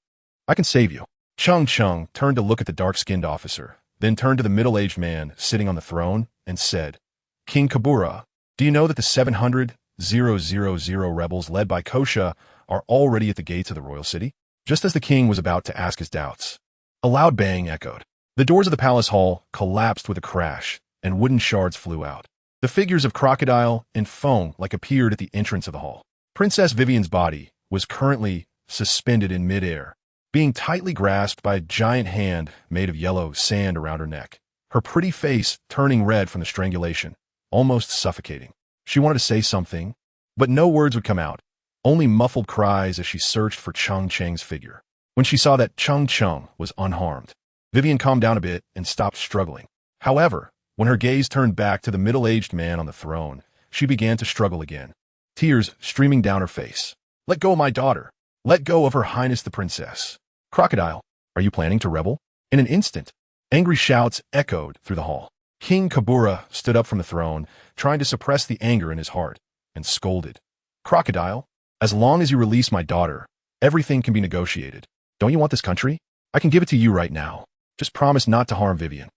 I can save you." Cheng Cheng turned to look at the dark-skinned officer, then turned to the middle-aged man sitting on the throne and said, "King Kabura, Do you know that the 700,000 rebels led by Kosha are already at the gates of the royal city? Just as the king was about to ask his doubts, a loud bang echoed. The doors of the palace hall collapsed with a crash, and wooden shards flew out. The figures of Crocodile and Foam appeared at the entrance of the hall. Princess Vivian's body was currently suspended in midair, being tightly grasped by a giant hand made of yellow sand around her neck, her pretty face turning red from the strangulation, almost suffocating. She wanted to say something, but no words would come out, only muffled cries as she searched for Cheng Cheng's figure. When she saw that Cheng Cheng was unharmed, Vivian calmed down a bit and stopped struggling. However, when her gaze turned back to the middle-aged man on the throne, she began to struggle again, tears streaming down her face. "Let go of my daughter. Let go of Her Highness the Princess. Crocodile, are you planning to rebel?" In an instant, angry shouts echoed through the hall. King Kabura stood up from the throne, trying to suppress the anger in his heart, and scolded. "Crocodile, as long as you release my daughter, everything can be negotiated. Don't you want this country? I can give it to you right now. Just promise not to harm Vivian."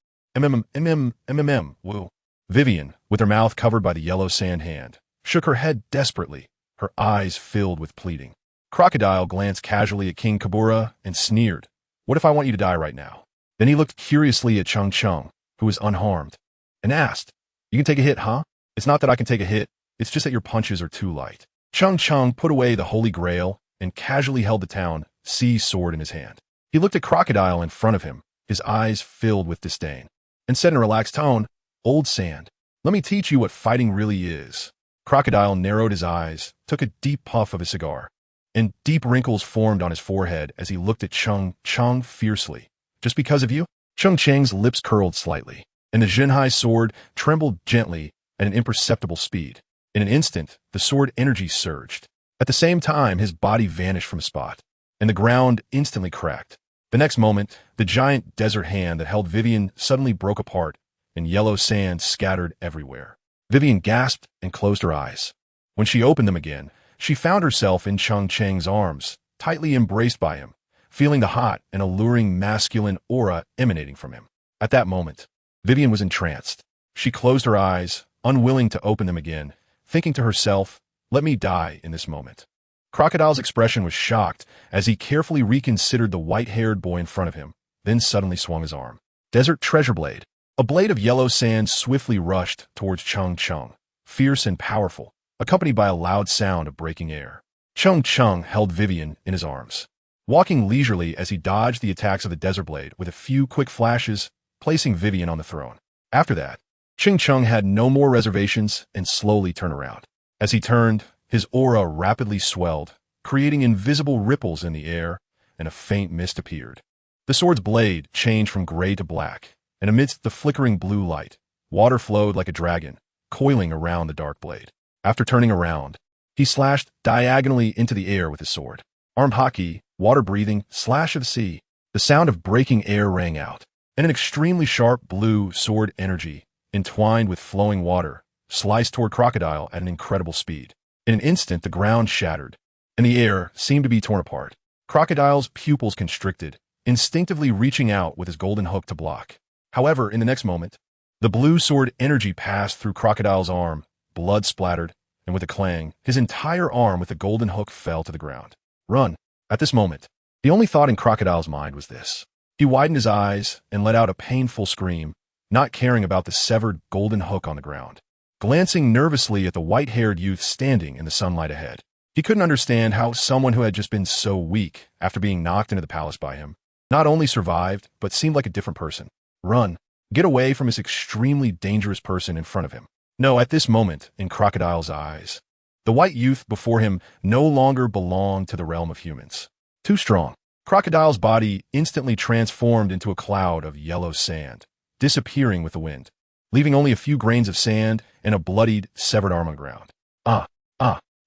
Woo. Vivian, with her mouth covered by the yellow sand hand, shook her head desperately, her eyes filled with pleading. Crocodile glanced casually at King Kabura and sneered. "What if I want you to die right now?" Then he looked curiously at Cheng Cheng, who was unharmed, and asked, "You can take a hit, huh?" "It's not that I can take a hit, it's just that your punches are too light." Cheng Cheng put away the Holy Grail and casually held the town Sea sword in his hand. He looked at Crocodile in front of him, his eyes filled with disdain, and said in a relaxed tone, "Old Sand, let me teach you what fighting really is." Crocodile narrowed his eyes, took a deep puff of his cigar, and deep wrinkles formed on his forehead as he looked at Cheng Cheng fiercely. "Just because of you?" Cheng Cheng's lips curled slightly, and the Jinhai sword trembled gently at an imperceptible speed. In an instant, the sword energy surged. At the same time, his body vanished from a spot, and the ground instantly cracked. The next moment, the giant desert hand that held Vivian suddenly broke apart, and yellow sand scattered everywhere. Vivian gasped and closed her eyes. When she opened them again, she found herself in Cheng Cheng's arms, tightly embraced by him, feeling the hot and alluring masculine aura emanating from him. At that moment, Vivian was entranced. She closed her eyes, unwilling to open them again, thinking to herself, "Let me die in this moment." Crocodile's expression was shocked as he carefully reconsidered the white-haired boy in front of him, then suddenly swung his arm. Desert Treasure Blade. A blade of yellow sand swiftly rushed towards Cheng Cheng, fierce and powerful, accompanied by a loud sound of breaking air. Cheng Cheng held Vivian in his arms, walking leisurely as he dodged the attacks of the Desert Blade with a few quick flashes, placing Vivian on the throne. After that, Cheng Cheng had no more reservations and slowly turned around. As he turned, his aura rapidly swelled, creating invisible ripples in the air, and a faint mist appeared. The sword's blade changed from gray to black, and amidst the flickering blue light, water flowed like a dragon, coiling around the dark blade. After turning around, he slashed diagonally into the air with his sword. Arm hockey, water-breathing, slash of the sea. The sound of breaking air rang out, and an extremely sharp blue sword energy, entwined with flowing water, sliced toward Crocodile at an incredible speed. In an instant, the ground shattered, and the air seemed to be torn apart. Crocodile's pupils constricted, instinctively reaching out with his golden hook to block. However, in the next moment, the blue sword energy passed through Crocodile's arm, blood splattered, and with a clang, his entire arm with the golden hook fell to the ground. Run. At this moment, the only thought in Crocodile's mind was this. He widened his eyes and let out a painful scream, not caring about the severed golden hook on the ground. Glancing nervously at the white-haired youth standing in the sunlight ahead, he couldn't understand how someone who had just been so weak after being knocked into the palace by him not only survived, but seemed like a different person. Run. Get away from this extremely dangerous person in front of him. No, at this moment, in Crocodile's eyes, the white youth before him no longer belonged to the realm of humans. Too strong. Crocodile's body instantly transformed into a cloud of yellow sand, disappearing with the wind, leaving only a few grains of sand and a bloodied, severed arm on the ground.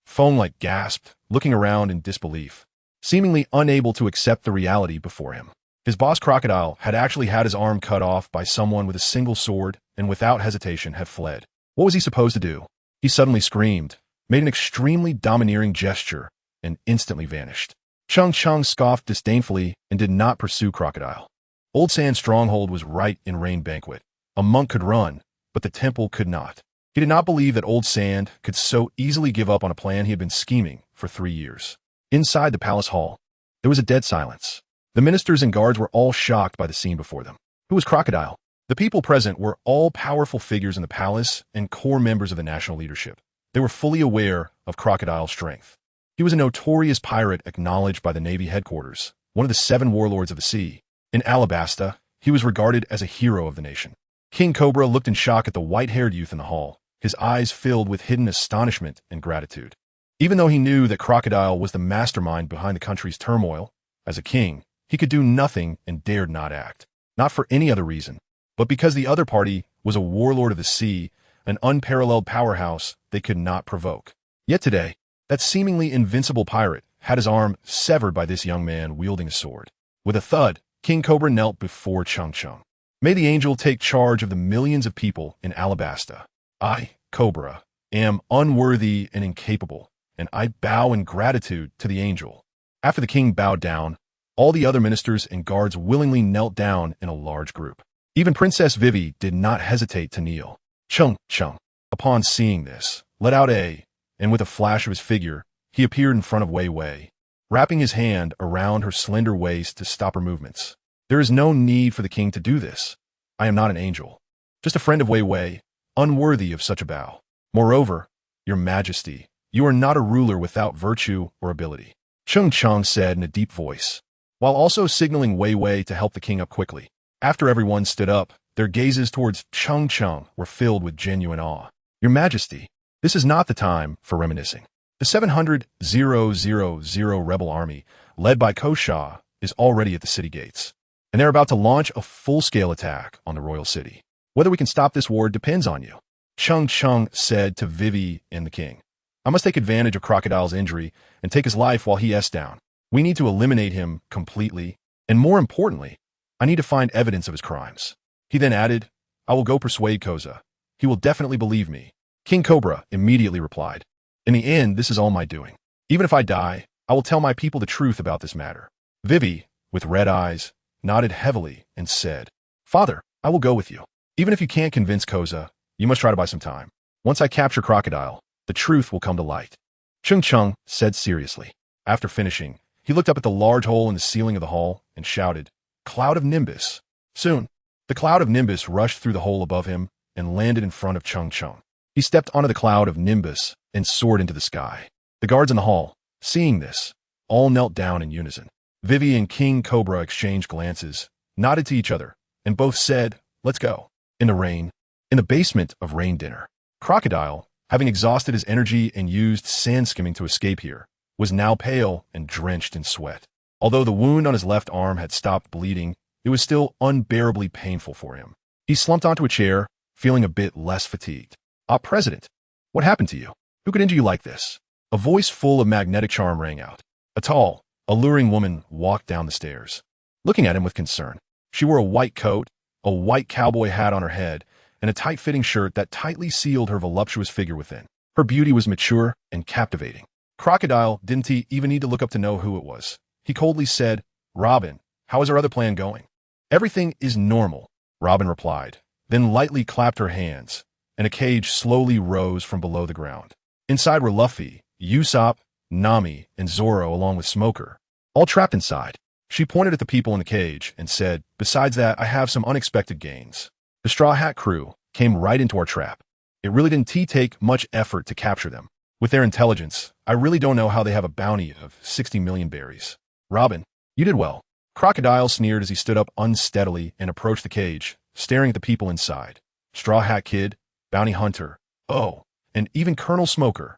Foam-like gasped, looking around in disbelief, seemingly unable to accept the reality before him. His boss Crocodile had actually had his arm cut off by someone with a single sword and without hesitation had fled. What was he supposed to do? He suddenly screamed, made an extremely domineering gesture, and instantly vanished. Cheng Cheng scoffed disdainfully and did not pursue Crocodile. Old Sand's stronghold was right in Rain Banquet. A monk could run, but the temple could not. He did not believe that Old Sand could so easily give up on a plan he had been scheming for 3 years. Inside the palace hall, there was a dead silence. The ministers and guards were all shocked by the scene before them. Who was Crocodile? The people present were all powerful figures in the palace and core members of the national leadership. They were fully aware of Crocodile's strength. He was a notorious pirate acknowledged by the Navy headquarters, one of the 7 warlords of the sea. In Alabasta, he was regarded as a hero of the nation. King Cobra looked in shock at the white-haired youth in the hall, his eyes filled with hidden astonishment and gratitude. Even though he knew that Crocodile was the mastermind behind the country's turmoil, as a king, he could do nothing and dared not act. Not for any other reason, but because the other party was a warlord of the sea, an unparalleled powerhouse they could not provoke. Yet today, that seemingly invincible pirate had his arm severed by this young man wielding a sword. With a thud, King Cobra knelt before Cheng Cheng. May the angel take charge of the millions of people in Alabasta. I, Cobra, am unworthy and incapable, and I bow in gratitude to the angel. After the king bowed down, all the other ministers and guards willingly knelt down in a large group. Even Princess Vivi did not hesitate to kneel. Cheng Cheng, upon seeing this, let out and with a flash of his figure, he appeared in front of Wei Wei, wrapping his hand around her slender waist to stop her movements. There is no need for the king to do this. I am not an angel, just a friend of Wei Wei, unworthy of such a bow. Moreover, your majesty, you are not a ruler without virtue or ability, Cheng Cheng said in a deep voice, while also signaling Wei Wei to help the king up quickly. After everyone stood up, their gazes towards Cheng Cheng were filled with genuine awe. Your majesty, this is not the time for reminiscing. The 700,000 rebel army, led by Kosha, is already at the city gates, and they're about to launch a full-scale attack on the royal city. Whether we can stop this war depends on you, Cheng Cheng said to Vivi and the king. I must take advantage of Crocodile's injury and take his life while he is down. We need to eliminate him completely, and more importantly, I need to find evidence of his crimes. He then added, I will go persuade Koza. He will definitely believe me. King Cobra immediately replied, in the end, this is all my doing. Even if I die, I will tell my people the truth about this matter. Vivi, with red eyes, nodded heavily and said, Father, I will go with you. Even if you can't convince Koza, you must try to buy some time. Once I capture Crocodile, the truth will come to light. Cheng Cheng said seriously. After finishing, he looked up at the large hole in the ceiling of the hall and shouted, Cloud of Nimbus. Soon, the cloud of Nimbus rushed through the hole above him and landed in front of Cheng Cheng. He stepped onto the cloud of Nimbus and soared into the sky. The guards in the hall, seeing this, all knelt down in unison. Vivi and King Cobra exchanged glances, nodded to each other, and both said, let's go. In the basement of Rain Dinner, Crocodile, having exhausted his energy and used sand skimming to escape here, was now pale and drenched in sweat. Although the wound on his left arm had stopped bleeding, it was still unbearably painful for him. He slumped onto a chair, feeling a bit less fatigued. President, what happened to you? Who could injure you like this? A voice full of magnetic charm rang out. A tall, alluring woman walked down the stairs, looking at him with concern. She wore a white coat, a white cowboy hat on her head, and a tight-fitting shirt that tightly sealed her voluptuous figure within. Her beauty was mature and captivating. Crocodile didn't even need to look up to know who it was. He coldly said, Robin, how is our other plan going? Everything is normal, Robin replied, then lightly clapped her hands, and a cage slowly rose from below the ground. Inside were Luffy, Usopp, Nami, and Zoro along with Smoker, all trapped inside. She pointed at the people in the cage and said, besides that, I have some unexpected gains. The Straw Hat crew came right into our trap. It really didn't take much effort to capture them. With their intelligence, I really don't know how they have a bounty of 60 million berries. Robin, you did well. Crocodile sneered as he stood up unsteadily and approached the cage, staring at the people inside. Straw Hat Kid, Bounty Hunter, oh, and even Colonel Smoker.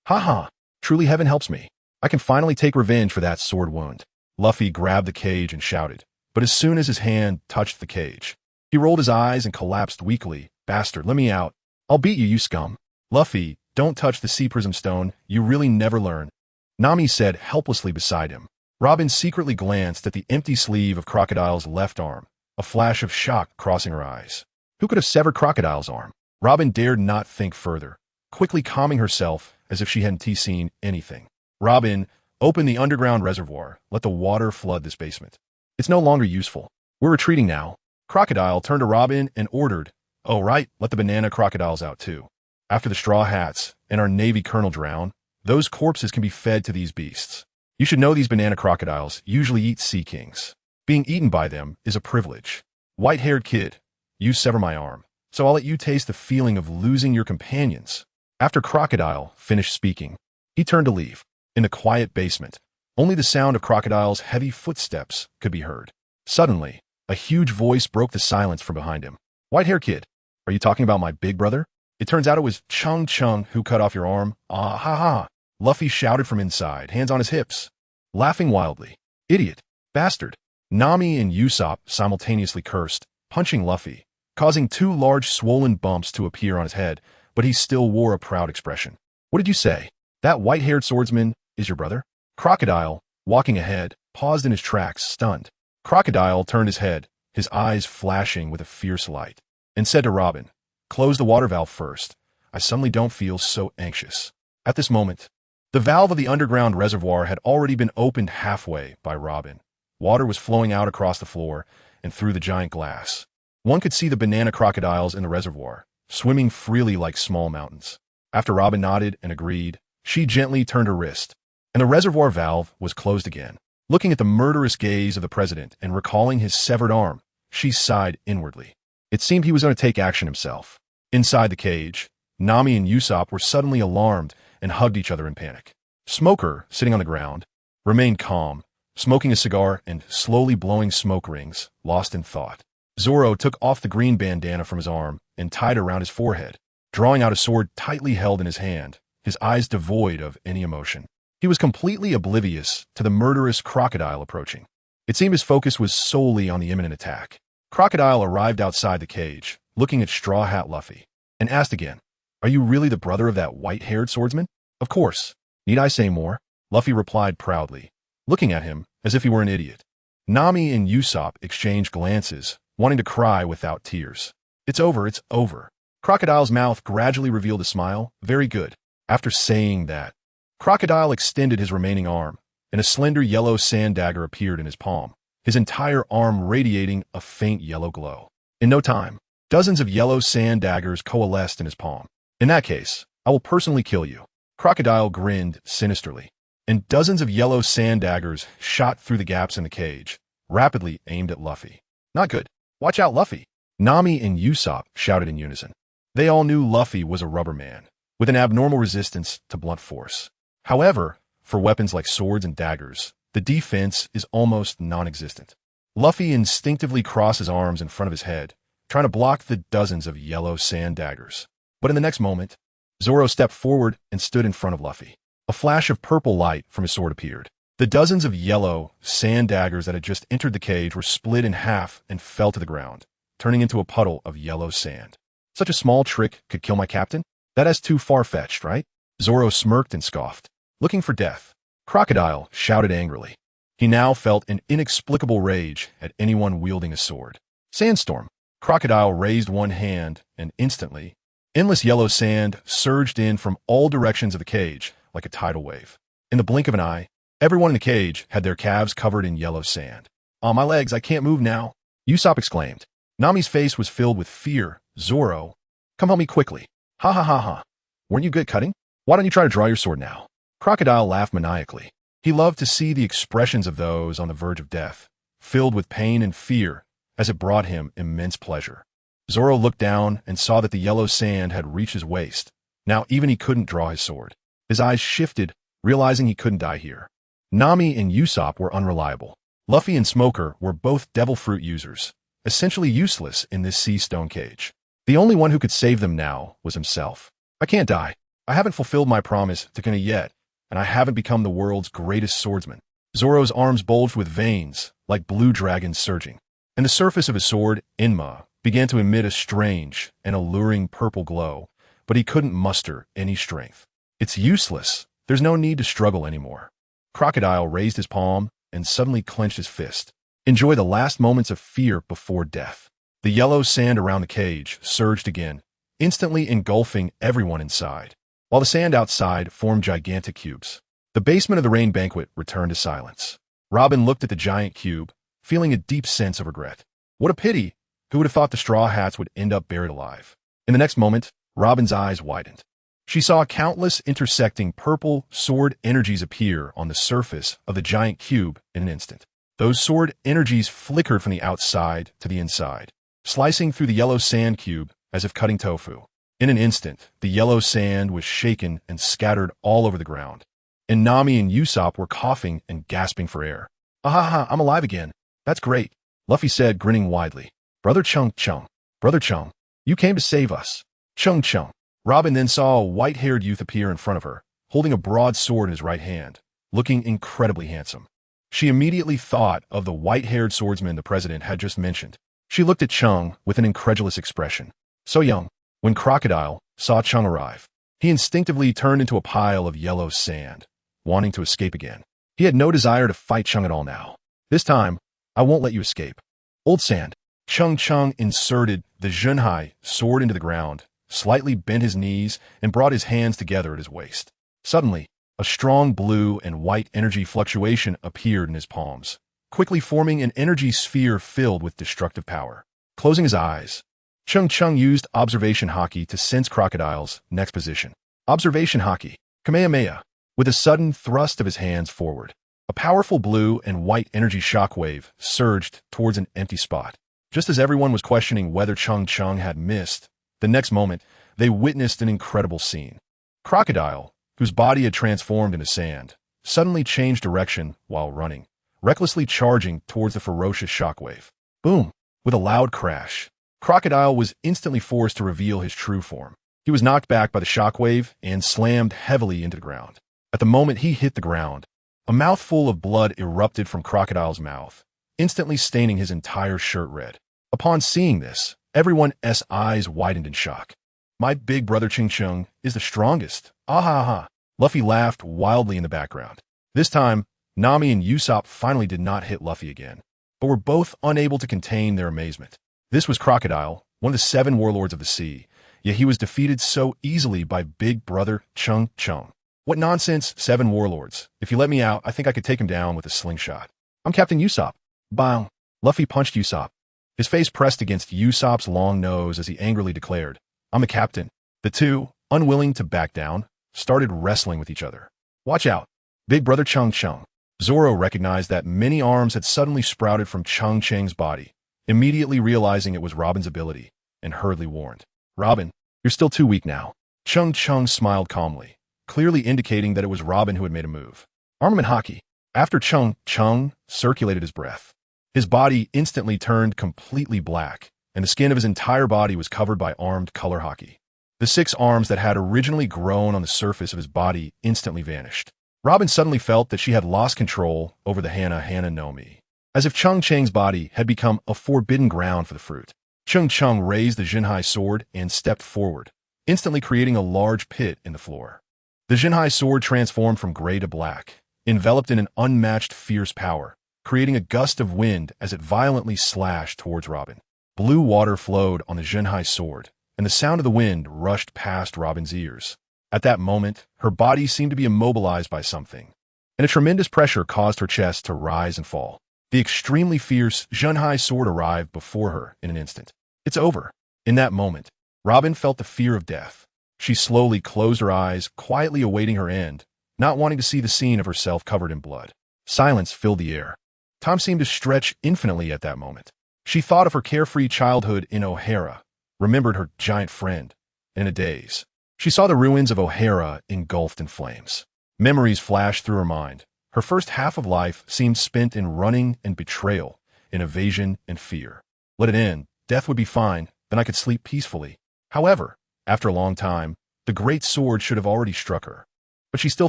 Haha, truly heaven helps me. I can finally take revenge for that sword wound. Luffy grabbed the cage and shouted, but as soon as his hand touched the cage, he rolled his eyes and collapsed weakly. Bastard, let me out. I'll beat you, you scum. Luffy, don't touch the sea prism stone, you really never learn. Nami said helplessly beside him. Robin secretly glanced at the empty sleeve of Crocodile's left arm, a flash of shock crossing her eyes. Who could have severed Crocodile's arm? Robin dared not think further, quickly calming herself as if she hadn't seen anything. Robin, open the underground reservoir. Let the water flood this basement. It's no longer useful. We're retreating now. Crocodile turned to Robin and ordered, Oh, right, let the banana crocodiles out too. After the straw hats and our Navy colonel drown, those corpses can be fed to these beasts. You should know these banana crocodiles usually eat sea kings. Being eaten by them is a privilege. White-haired kid, you sever my arm, so I'll let you taste the feeling of losing your companions. After Crocodile finished speaking, he turned to leave. In the quiet basement, only the sound of Crocodile's heavy footsteps could be heard. Suddenly, a huge voice broke the silence from behind him. White-haired kid, are you talking about my big brother? It turns out it was Cheng Cheng who cut off your arm. Ah ha ha. Luffy shouted from inside, hands on his hips, laughing wildly. Idiot. Bastard. Nami and Usopp simultaneously cursed, punching Luffy, causing two large swollen bumps to appear on his head, but he still wore a proud expression. What did you say? That white-haired swordsman is your brother? Crocodile, walking ahead, paused in his tracks, stunned. Crocodile turned his head, his eyes flashing with a fierce light, and said to Robin, close the water valve first. I suddenly don't feel so anxious. At this moment, the valve of the underground reservoir had already been opened halfway by Robin. Water was flowing out across the floor and through the giant glass. One could see the banana crocodiles in the reservoir, swimming freely like small mountains. After Robin nodded and agreed, she gently turned her wrist, and the reservoir valve was closed again. Looking at the murderous gaze of the president and recalling his severed arm, she sighed inwardly. It seemed he was going to take action himself. Inside the cage, Nami and Usopp were suddenly alarmed and hugged each other in panic. Smoker, sitting on the ground, remained calm, smoking a cigar and slowly blowing smoke rings, lost in thought. Zoro took off the green bandana from his arm and tied it around his forehead, drawing out a sword tightly held in his hand, his eyes devoid of any emotion. He was completely oblivious to the murderous crocodile approaching. It seemed his focus was solely on the imminent attack. Crocodile arrived outside the cage, looking at Straw Hat Luffy, and asked again, are you really the brother of that white-haired swordsman? Of course. Need I say more? Luffy replied proudly, looking at him as if he were an idiot. Nami and Usopp exchanged glances, wanting to cry without tears. It's over, it's over. Crocodile's mouth gradually revealed a smile. Very good. After saying that, Crocodile extended his remaining arm, and a slender yellow sand dagger appeared in his palm, his entire arm radiating a faint yellow glow. In no time, dozens of yellow sand daggers coalesced in his palm. In that case, I will personally kill you. Crocodile grinned sinisterly, and dozens of yellow sand daggers shot through the gaps in the cage, rapidly aimed at Luffy. Not good. Watch out, Luffy. Nami and Usopp shouted in unison. They all knew Luffy was a rubber man, with an abnormal resistance to blunt force. However, for weapons like swords and daggers, the defense is almost non-existent. Luffy instinctively crossed his arms in front of his head, trying to block the dozens of yellow sand daggers. But in the next moment, Zoro stepped forward and stood in front of Luffy. A flash of purple light from his sword appeared. The dozens of yellow sand daggers that had just entered the cage were split in half and fell to the ground, turning into a puddle of yellow sand. Such a small trick could kill my captain? That is too far-fetched, right? Zoro smirked and scoffed, looking for death. Crocodile shouted angrily. He now felt an inexplicable rage at anyone wielding a sword. Sandstorm. Crocodile raised one hand, and instantly, endless yellow sand surged in from all directions of the cage like a tidal wave. In the blink of an eye, everyone in the cage had their calves covered in yellow sand. On my legs, I can't move now, Usopp exclaimed. Nami's face was filled with fear. Zoro, come help me quickly. Ha ha ha ha. Weren't you good cutting? Why don't you try to draw your sword now? Crocodile laughed maniacally. He loved to see the expressions of those on the verge of death, filled with pain and fear, as it brought him immense pleasure. Zoro looked down and saw that the yellow sand had reached his waist. Now even he couldn't draw his sword. His eyes shifted, realizing he couldn't die here. Nami and Usopp were unreliable. Luffy and Smoker were both devil fruit users, essentially useless in this sea stone cage. The only one who could save them now was himself. I can't die. I haven't fulfilled my promise to Kena yet, and I haven't become the world's greatest swordsman. Zoro's arms bulged with veins, like blue dragons surging, and the surface of his sword, Enma, began to emit a strange and alluring purple glow, but he couldn't muster any strength. It's useless. There's no need to struggle anymore. Crocodile raised his palm and suddenly clenched his fist. Enjoy the last moments of fear before death. The yellow sand around the cage surged again, instantly engulfing everyone inside, while the sand outside formed gigantic cubes. The basement of the rain banquet returned to silence. Robin looked at the giant cube, feeling a deep sense of regret. What a pity! Who would have thought the Straw Hats would end up buried alive? In the next moment, Robin's eyes widened. She saw countless intersecting purple sword energies appear on the surface of the giant cube in an instant. Those sword energies flickered from the outside to the inside, slicing through the yellow sand cube as if cutting tofu. In an instant, the yellow sand was shaken and scattered all over the ground, and Nami and Usopp were coughing and gasping for air. "Ahaha, I'm alive again. That's great," Luffy said, grinning widely. "Brother Cheng Cheng, Brother Cheng, you came to save us." Cheng Cheng. Robin then saw a white-haired youth appear in front of her, holding a broad sword in his right hand, looking incredibly handsome. She immediately thought of the white-haired swordsman the president had just mentioned. She looked at Cheng with an incredulous expression. So young. When Crocodile saw Cheng arrive, he instinctively turned into a pile of yellow sand, wanting to escape again. He had no desire to fight Cheng at all now. "This time, I won't let you escape." "Old sand." Cheng Cheng inserted the Zhenhai sword into the ground, slightly bent his knees, and brought his hands together at his waist. Suddenly, a strong blue and white energy fluctuation appeared in his palms, quickly forming an energy sphere filled with destructive power. Closing his eyes, Cheng Cheng used Observation Haki to sense Crocodile's next position. Observation Haki, Kamehameha. With a sudden thrust of his hands forward, a powerful blue and white energy shockwave surged towards an empty spot. Just as everyone was questioning whether Cheng Cheng had missed, the next moment, they witnessed an incredible scene. Crocodile, whose body had transformed into sand, suddenly changed direction while running, recklessly charging towards the ferocious shockwave. Boom! With a loud crash, Crocodile was instantly forced to reveal his true form. He was knocked back by the shockwave and slammed heavily into the ground. At the moment he hit the ground, a mouthful of blood erupted from Crocodile's mouth, instantly staining his entire shirt red. Upon seeing this, everyone's eyes widened in shock. "My big brother Cheng Cheng is the strongest. Ah. Luffy laughed wildly in the background. This time, Nami and Usopp finally did not hit Luffy again, but were both unable to contain their amazement. This was Crocodile, one of the 7 warlords of the sea, yet he was defeated so easily by big brother Cheng Cheng. "What nonsense, 7 warlords. If you let me out, I think I could take him down with a slingshot. I'm Captain Usopp." Bang! Luffy punched Usopp. His face pressed against Usopp's long nose as he angrily declared, "I'm the captain." The two, unwilling to back down, started wrestling with each other. "Watch out, big brother Cheng Cheng." Zoro recognized that many arms had suddenly sprouted from Cheng Cheng's body, immediately realizing it was Robin's ability, and hurriedly warned, "Robin, you're still too weak now." Cheng Cheng smiled calmly, clearly indicating that it was Robin who had made a move. Armament Haki. After Cheng Cheng circulated his breath, his body instantly turned completely black, and the skin of his entire body was covered by armed color Haki. The 6 arms that had originally grown on the surface of his body instantly vanished. Robin suddenly felt that she had lost control over the Hana no Mi, as if Cheng Cheng's body had become a forbidden ground for the fruit. Cheng Cheng raised the Zhenhai sword and stepped forward, instantly creating a large pit in the floor. The Zhenhai sword transformed from gray to black, enveloped in an unmatched fierce power, creating a gust of wind as it violently slashed towards Robin. Blue water flowed on the Zhenhai sword, and the sound of the wind rushed past Robin's ears. At that moment, her body seemed to be immobilized by something, and a tremendous pressure caused her chest to rise and fall. The extremely fierce Zhenhai sword arrived before her in an instant. "It's over." In that moment, Robin felt the fear of death. She slowly closed her eyes, quietly awaiting her end, not wanting to see the scene of herself covered in blood. Silence filled the air. Time seemed to stretch infinitely at that moment. She thought of her carefree childhood in O'Hara, remembered her giant friend, and in a daze, she saw the ruins of O'Hara engulfed in flames. Memories flashed through her mind. Her first half of life seemed spent in running and betrayal, in evasion and fear. Let it end. Death would be fine, then I could sleep peacefully. However, after a long time, the great sword should have already struck her. But she still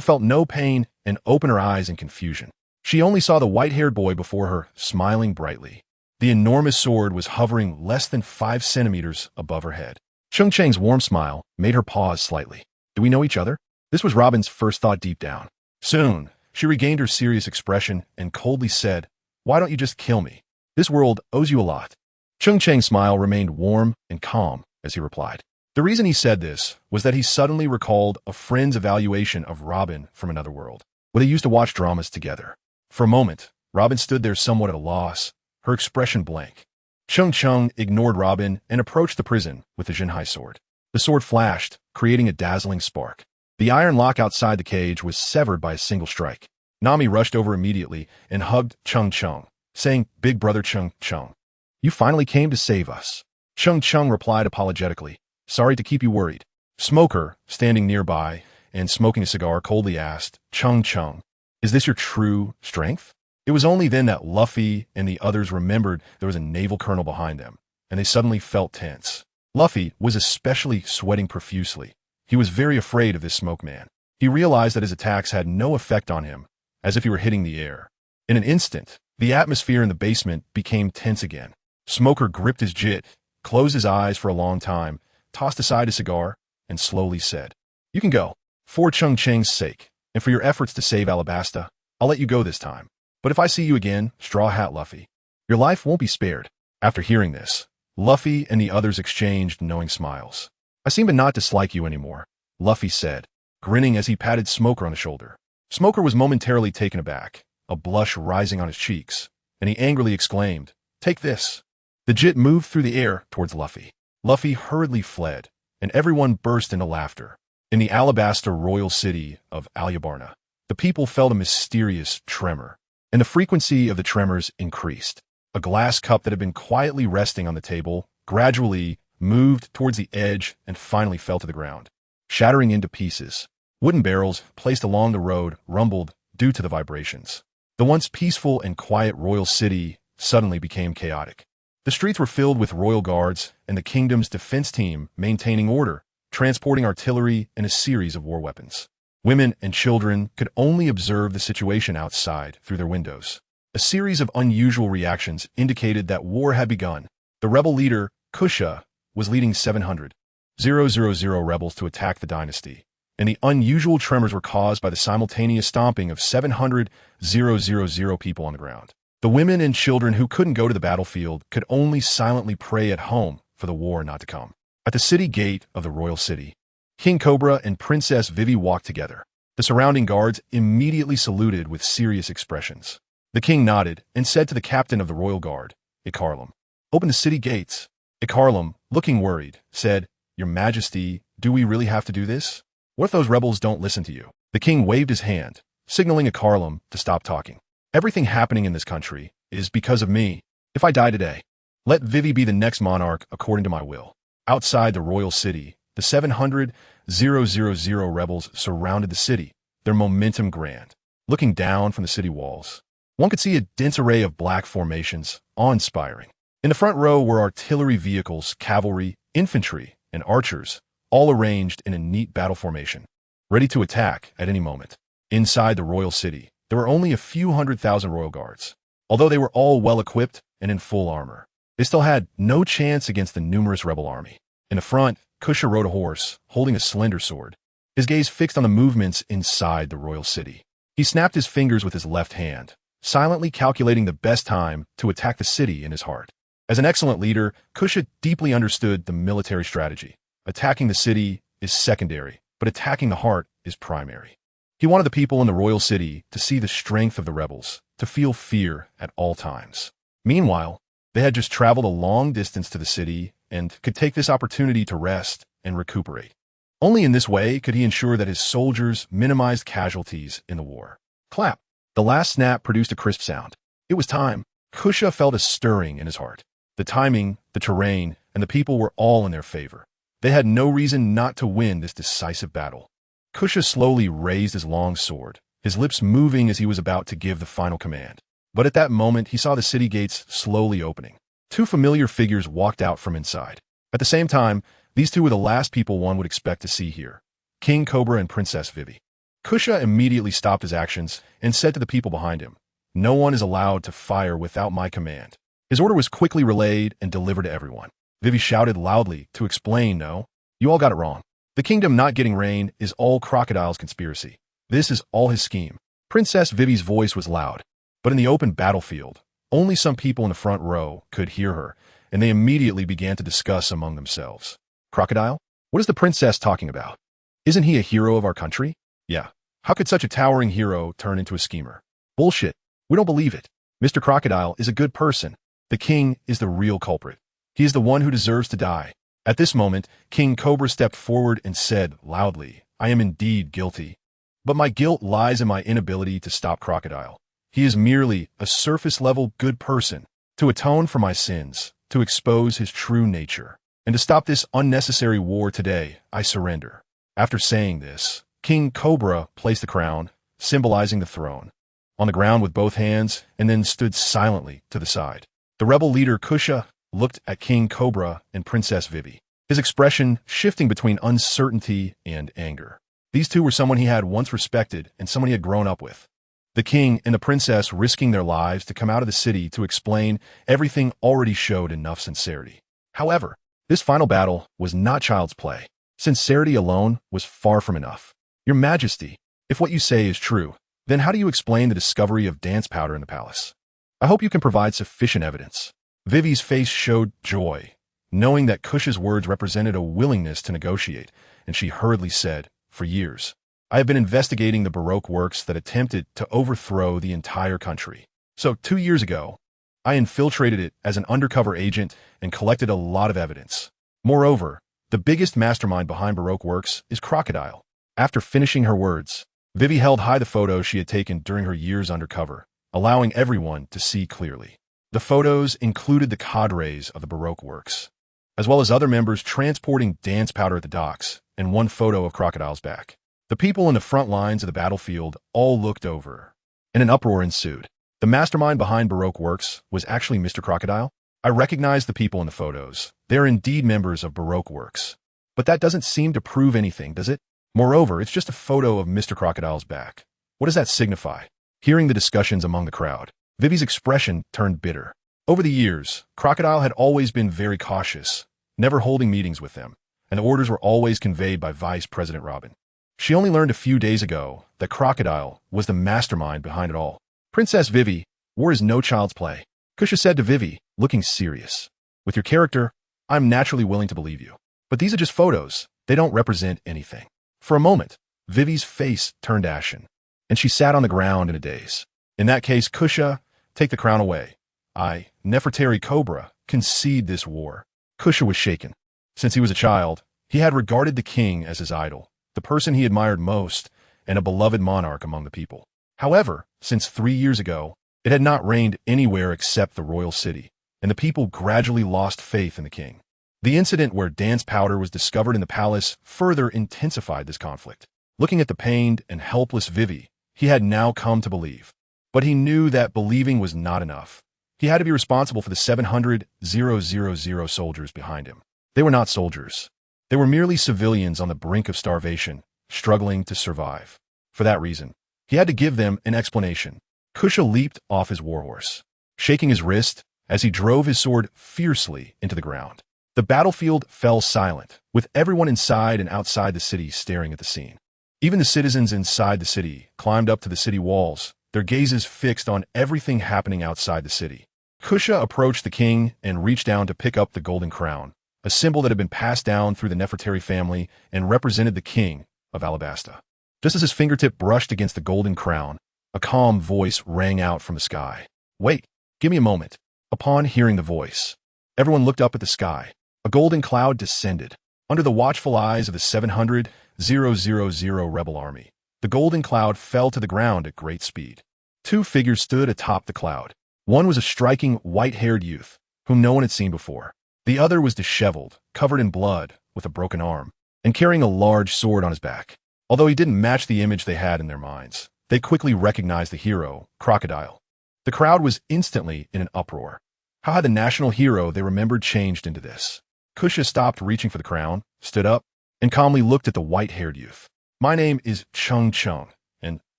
felt no pain and opened her eyes in confusion. She only saw the white-haired boy before her, smiling brightly. The enormous sword was hovering less than 5 centimeters above her head. Cheng Cheng's warm smile made her pause slightly. "Do we know each other?" This was Robin's first thought deep down. Soon, she regained her serious expression and coldly said, "Why don't you just kill me? This world owes you a lot." Cheng Cheng's smile remained warm and calm as he replied. The reason he said this was that he suddenly recalled a friend's evaluation of Robin from another world, where they used to watch dramas together. For a moment, Robin stood there somewhat at a loss, her expression blank. Cheng Cheng ignored Robin and approached the prison with the Jinhai sword. The sword flashed, creating a dazzling spark. The iron lock outside the cage was severed by a single strike. Nami rushed over immediately and hugged Cheng Cheng, saying, "Big brother Cheng Cheng, you finally came to save us." Cheng Cheng replied apologetically, "Sorry to keep you worried." Smoker, standing nearby and smoking a cigar, coldly asked, "Cheng Cheng, is this your true strength?" It was only then that Luffy and the others remembered there was a naval colonel behind them, and they suddenly felt tense. Luffy was especially sweating profusely. He was very afraid of this smoke man. He realized that his attacks had no effect on him, as if he were hitting the air. In an instant, the atmosphere in the basement became tense again. Smoker gripped his jit, closed his eyes for a long time, tossed aside his cigar, and slowly said, "You can go. For Cheng Cheng's sake, and for your efforts to save Alabasta, I'll let you go this time. But if I see you again, Straw Hat Luffy, your life won't be spared." After hearing this, Luffy and the others exchanged knowing smiles. "I seem to not dislike you anymore," Luffy said, grinning as he patted Smoker on the shoulder. Smoker was momentarily taken aback, a blush rising on his cheeks, and he angrily exclaimed, "Take this." The jit moved through the air towards Luffy. Luffy hurriedly fled, and everyone burst into laughter. In the Alabasta royal city of Alyabarna, the people felt a mysterious tremor, and the frequency of the tremors increased. A glass cup that had been quietly resting on the table gradually moved towards the edge and finally fell to the ground, shattering into pieces. Wooden barrels placed along the road rumbled due to the vibrations. The once peaceful and quiet royal city suddenly became chaotic. The streets were filled with royal guards and the kingdom's defense team maintaining order, transporting artillery and a series of war weapons. Women and children could only observe the situation outside through their windows. A series of unusual reactions indicated that war had begun. The rebel leader, Kusha, was leading 700,000 rebels to attack the dynasty, and the unusual tremors were caused by the simultaneous stomping of 700,000 people on the ground. The women and children who couldn't go to the battlefield could only silently pray at home for the war not to come. At the city gate of the royal city, King Cobra and Princess Vivi walked together. The surrounding guards immediately saluted with serious expressions. The king nodded and said to the captain of the royal guard, "Ikarlam, open the city gates." Ikarlam, looking worried, said, "Your Majesty, do we really have to do this? What if those rebels don't listen to you?" The king waved his hand, signaling Ikarlam to stop talking. "Everything happening in this country is because of me. If I die today, let Vivi be the next monarch according to my will." Outside the royal city, the 700,000 rebels surrounded the city, their momentum grand. Looking down from the city walls, one could see a dense array of black formations, awe-inspiring. In the front row were artillery vehicles, cavalry, infantry, and archers, all arranged in a neat battle formation, ready to attack at any moment. Inside the royal city, there were only a few 100,000 royal guards. Although they were all well-equipped and in full armor, they still had no chance against the numerous rebel army. In the front, Kusha rode a horse, holding a slender sword, his gaze fixed on the movements inside the royal city. He snapped his fingers with his left hand, silently calculating the best time to attack the city in his heart. As an excellent leader, Kusha deeply understood the military strategy. Attacking the city is secondary, but attacking the heart is primary. He wanted the people in the royal city to see the strength of the rebels, to feel fear at all times. Meanwhile, they had just traveled a long distance to the city and could take this opportunity to rest and recuperate. Only in this way could he ensure that his soldiers minimized casualties in the war. Clap! The last snap produced a crisp sound. It was time. Kusha felt a stirring in his heart. The timing, the terrain, and the people were all in their favor. They had no reason not to win this decisive battle. Kusha slowly raised his long sword, his lips moving as he was about to give the final command. But at that moment, he saw the city gates slowly opening. Two familiar figures walked out from inside. At the same time, these two were the last people one would expect to see here: King Cobra and Princess Vivi. Kusha immediately stopped his actions and said to the people behind him, "No one is allowed to fire without my command." His order was quickly relayed and delivered to everyone. Vivi shouted loudly to explain, "No, you all got it wrong. The kingdom not getting rain is all Crocodile's conspiracy. This is all his scheme." Princess Vivi's voice was loud, but in the open battlefield, only some people in the front row could hear her, and they immediately began to discuss among themselves. "Crocodile? What is the princess talking about? Isn't he a hero of our country? Yeah. How could such a towering hero turn into a schemer? Bullshit. We don't believe it. Mr. Crocodile is a good person. The king is the real culprit. He is the one who deserves to die. At this moment, King Cobra stepped forward and said loudly, I am indeed guilty. But my guilt lies in my inability to stop Crocodile. He is merely a surface-level good person. To atone for my sins, to expose his true nature, and to stop this unnecessary war today, I surrender. After saying this, King Cobra placed the crown, symbolizing the throne, on the ground with both hands, and then stood silently to the side. The rebel leader Kusha looked at King Cobra and Princess Vivi, his expression shifting between uncertainty and anger. These two were someone he had once respected and someone he had grown up with. The king and the princess risking their lives to come out of the city to explain everything already showed enough sincerity. However, this final battle was not child's play. Sincerity alone was far from enough. Your Majesty, if what you say is true, then how do you explain the discovery of dance powder in the palace? I hope you can provide sufficient evidence. Vivi's face showed joy, knowing that Kush's words represented a willingness to negotiate, and she hurriedly said, For years, I have been investigating the Baroque works that attempted to overthrow the entire country. So 2 years ago, I infiltrated it as an undercover agent and collected a lot of evidence. Moreover, the biggest mastermind behind Baroque works is Crocodile. After finishing her words, Vivi held high the photos she had taken during her years undercover, allowing everyone to see clearly. The photos included the cadres of the Baroque works, as well as other members transporting dance powder at the docks, and one photo of Crocodile's back. The people in the front lines of the battlefield all looked over, and an uproar ensued. The mastermind behind Baroque works was actually Mr. Crocodile. I recognized the people in the photos. They are indeed members of Baroque works. But that doesn't seem to prove anything, does it? Moreover, it's just a photo of Mr. Crocodile's back. What does that signify? Hearing the discussions among the crowd, Vivi's expression turned bitter. Over the years, Crocodile had always been very cautious, never holding meetings with them, and the orders were always conveyed by Vice President Robin. She only learned a few days ago that Crocodile was the mastermind behind it all. Princess Vivi, war is no child's play. Kusha said to Vivi, looking serious. With your character, I'm naturally willing to believe you. But these are just photos. They don't represent anything. For a moment, Vivi's face turned ashen, and she sat on the ground in a daze. In that case, Kusha, take the crown away. I, Nefertari Cobra, concede this war. Kusha was shaken. Since he was a child, he had regarded the king as his idol, the person he admired most, and a beloved monarch among the people. However, since 3 years ago, it had not rained anywhere except the royal city, and the people gradually lost faith in the king. The incident where dance powder was discovered in the palace further intensified this conflict. Looking at the pained and helpless Vivi, he had now come to believe. But he knew that believing was not enough. He had to be responsible for the 700,000 soldiers behind him. They were not soldiers. They were merely civilians on the brink of starvation, struggling to survive. For that reason, he had to give them an explanation. Kusha leaped off his warhorse, shaking his wrist as he drove his sword fiercely into the ground. The battlefield fell silent, with everyone inside and outside the city staring at the scene. Even the citizens inside the city climbed up to the city walls, their gazes fixed on everything happening outside the city. Kusha approached the king and reached down to pick up the golden crown, a symbol that had been passed down through the Nefertari family and represented the king of Alabasta. Just as his fingertip brushed against the golden crown, a calm voice rang out from the sky. Wait, give me a moment. Upon hearing the voice, everyone looked up at the sky. A golden cloud descended. Under the watchful eyes of the 700,000 rebel army, the golden cloud fell to the ground at great speed. 2 figures stood atop the cloud. One was a striking, white-haired youth, whom no one had seen before. The other was disheveled, covered in blood, with a broken arm, and carrying a large sword on his back. Although he didn't match the image they had in their minds, they quickly recognized the hero, Crocodile. The crowd was instantly in an uproar. How had the national hero they remembered changed into this? Kusha stopped reaching for the crown, stood up, and calmly looked at the white-haired youth. My name is Cheng Cheng, and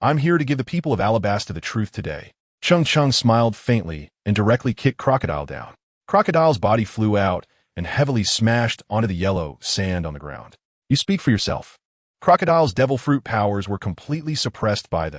I'm here to give the people of Alabasta the truth today. Cheng Cheng smiled faintly and directly kicked Crocodile down. Crocodile's body flew out and heavily smashed onto the yellow sand on the ground. You speak for yourself. Crocodile's devil fruit powers were completely suppressed by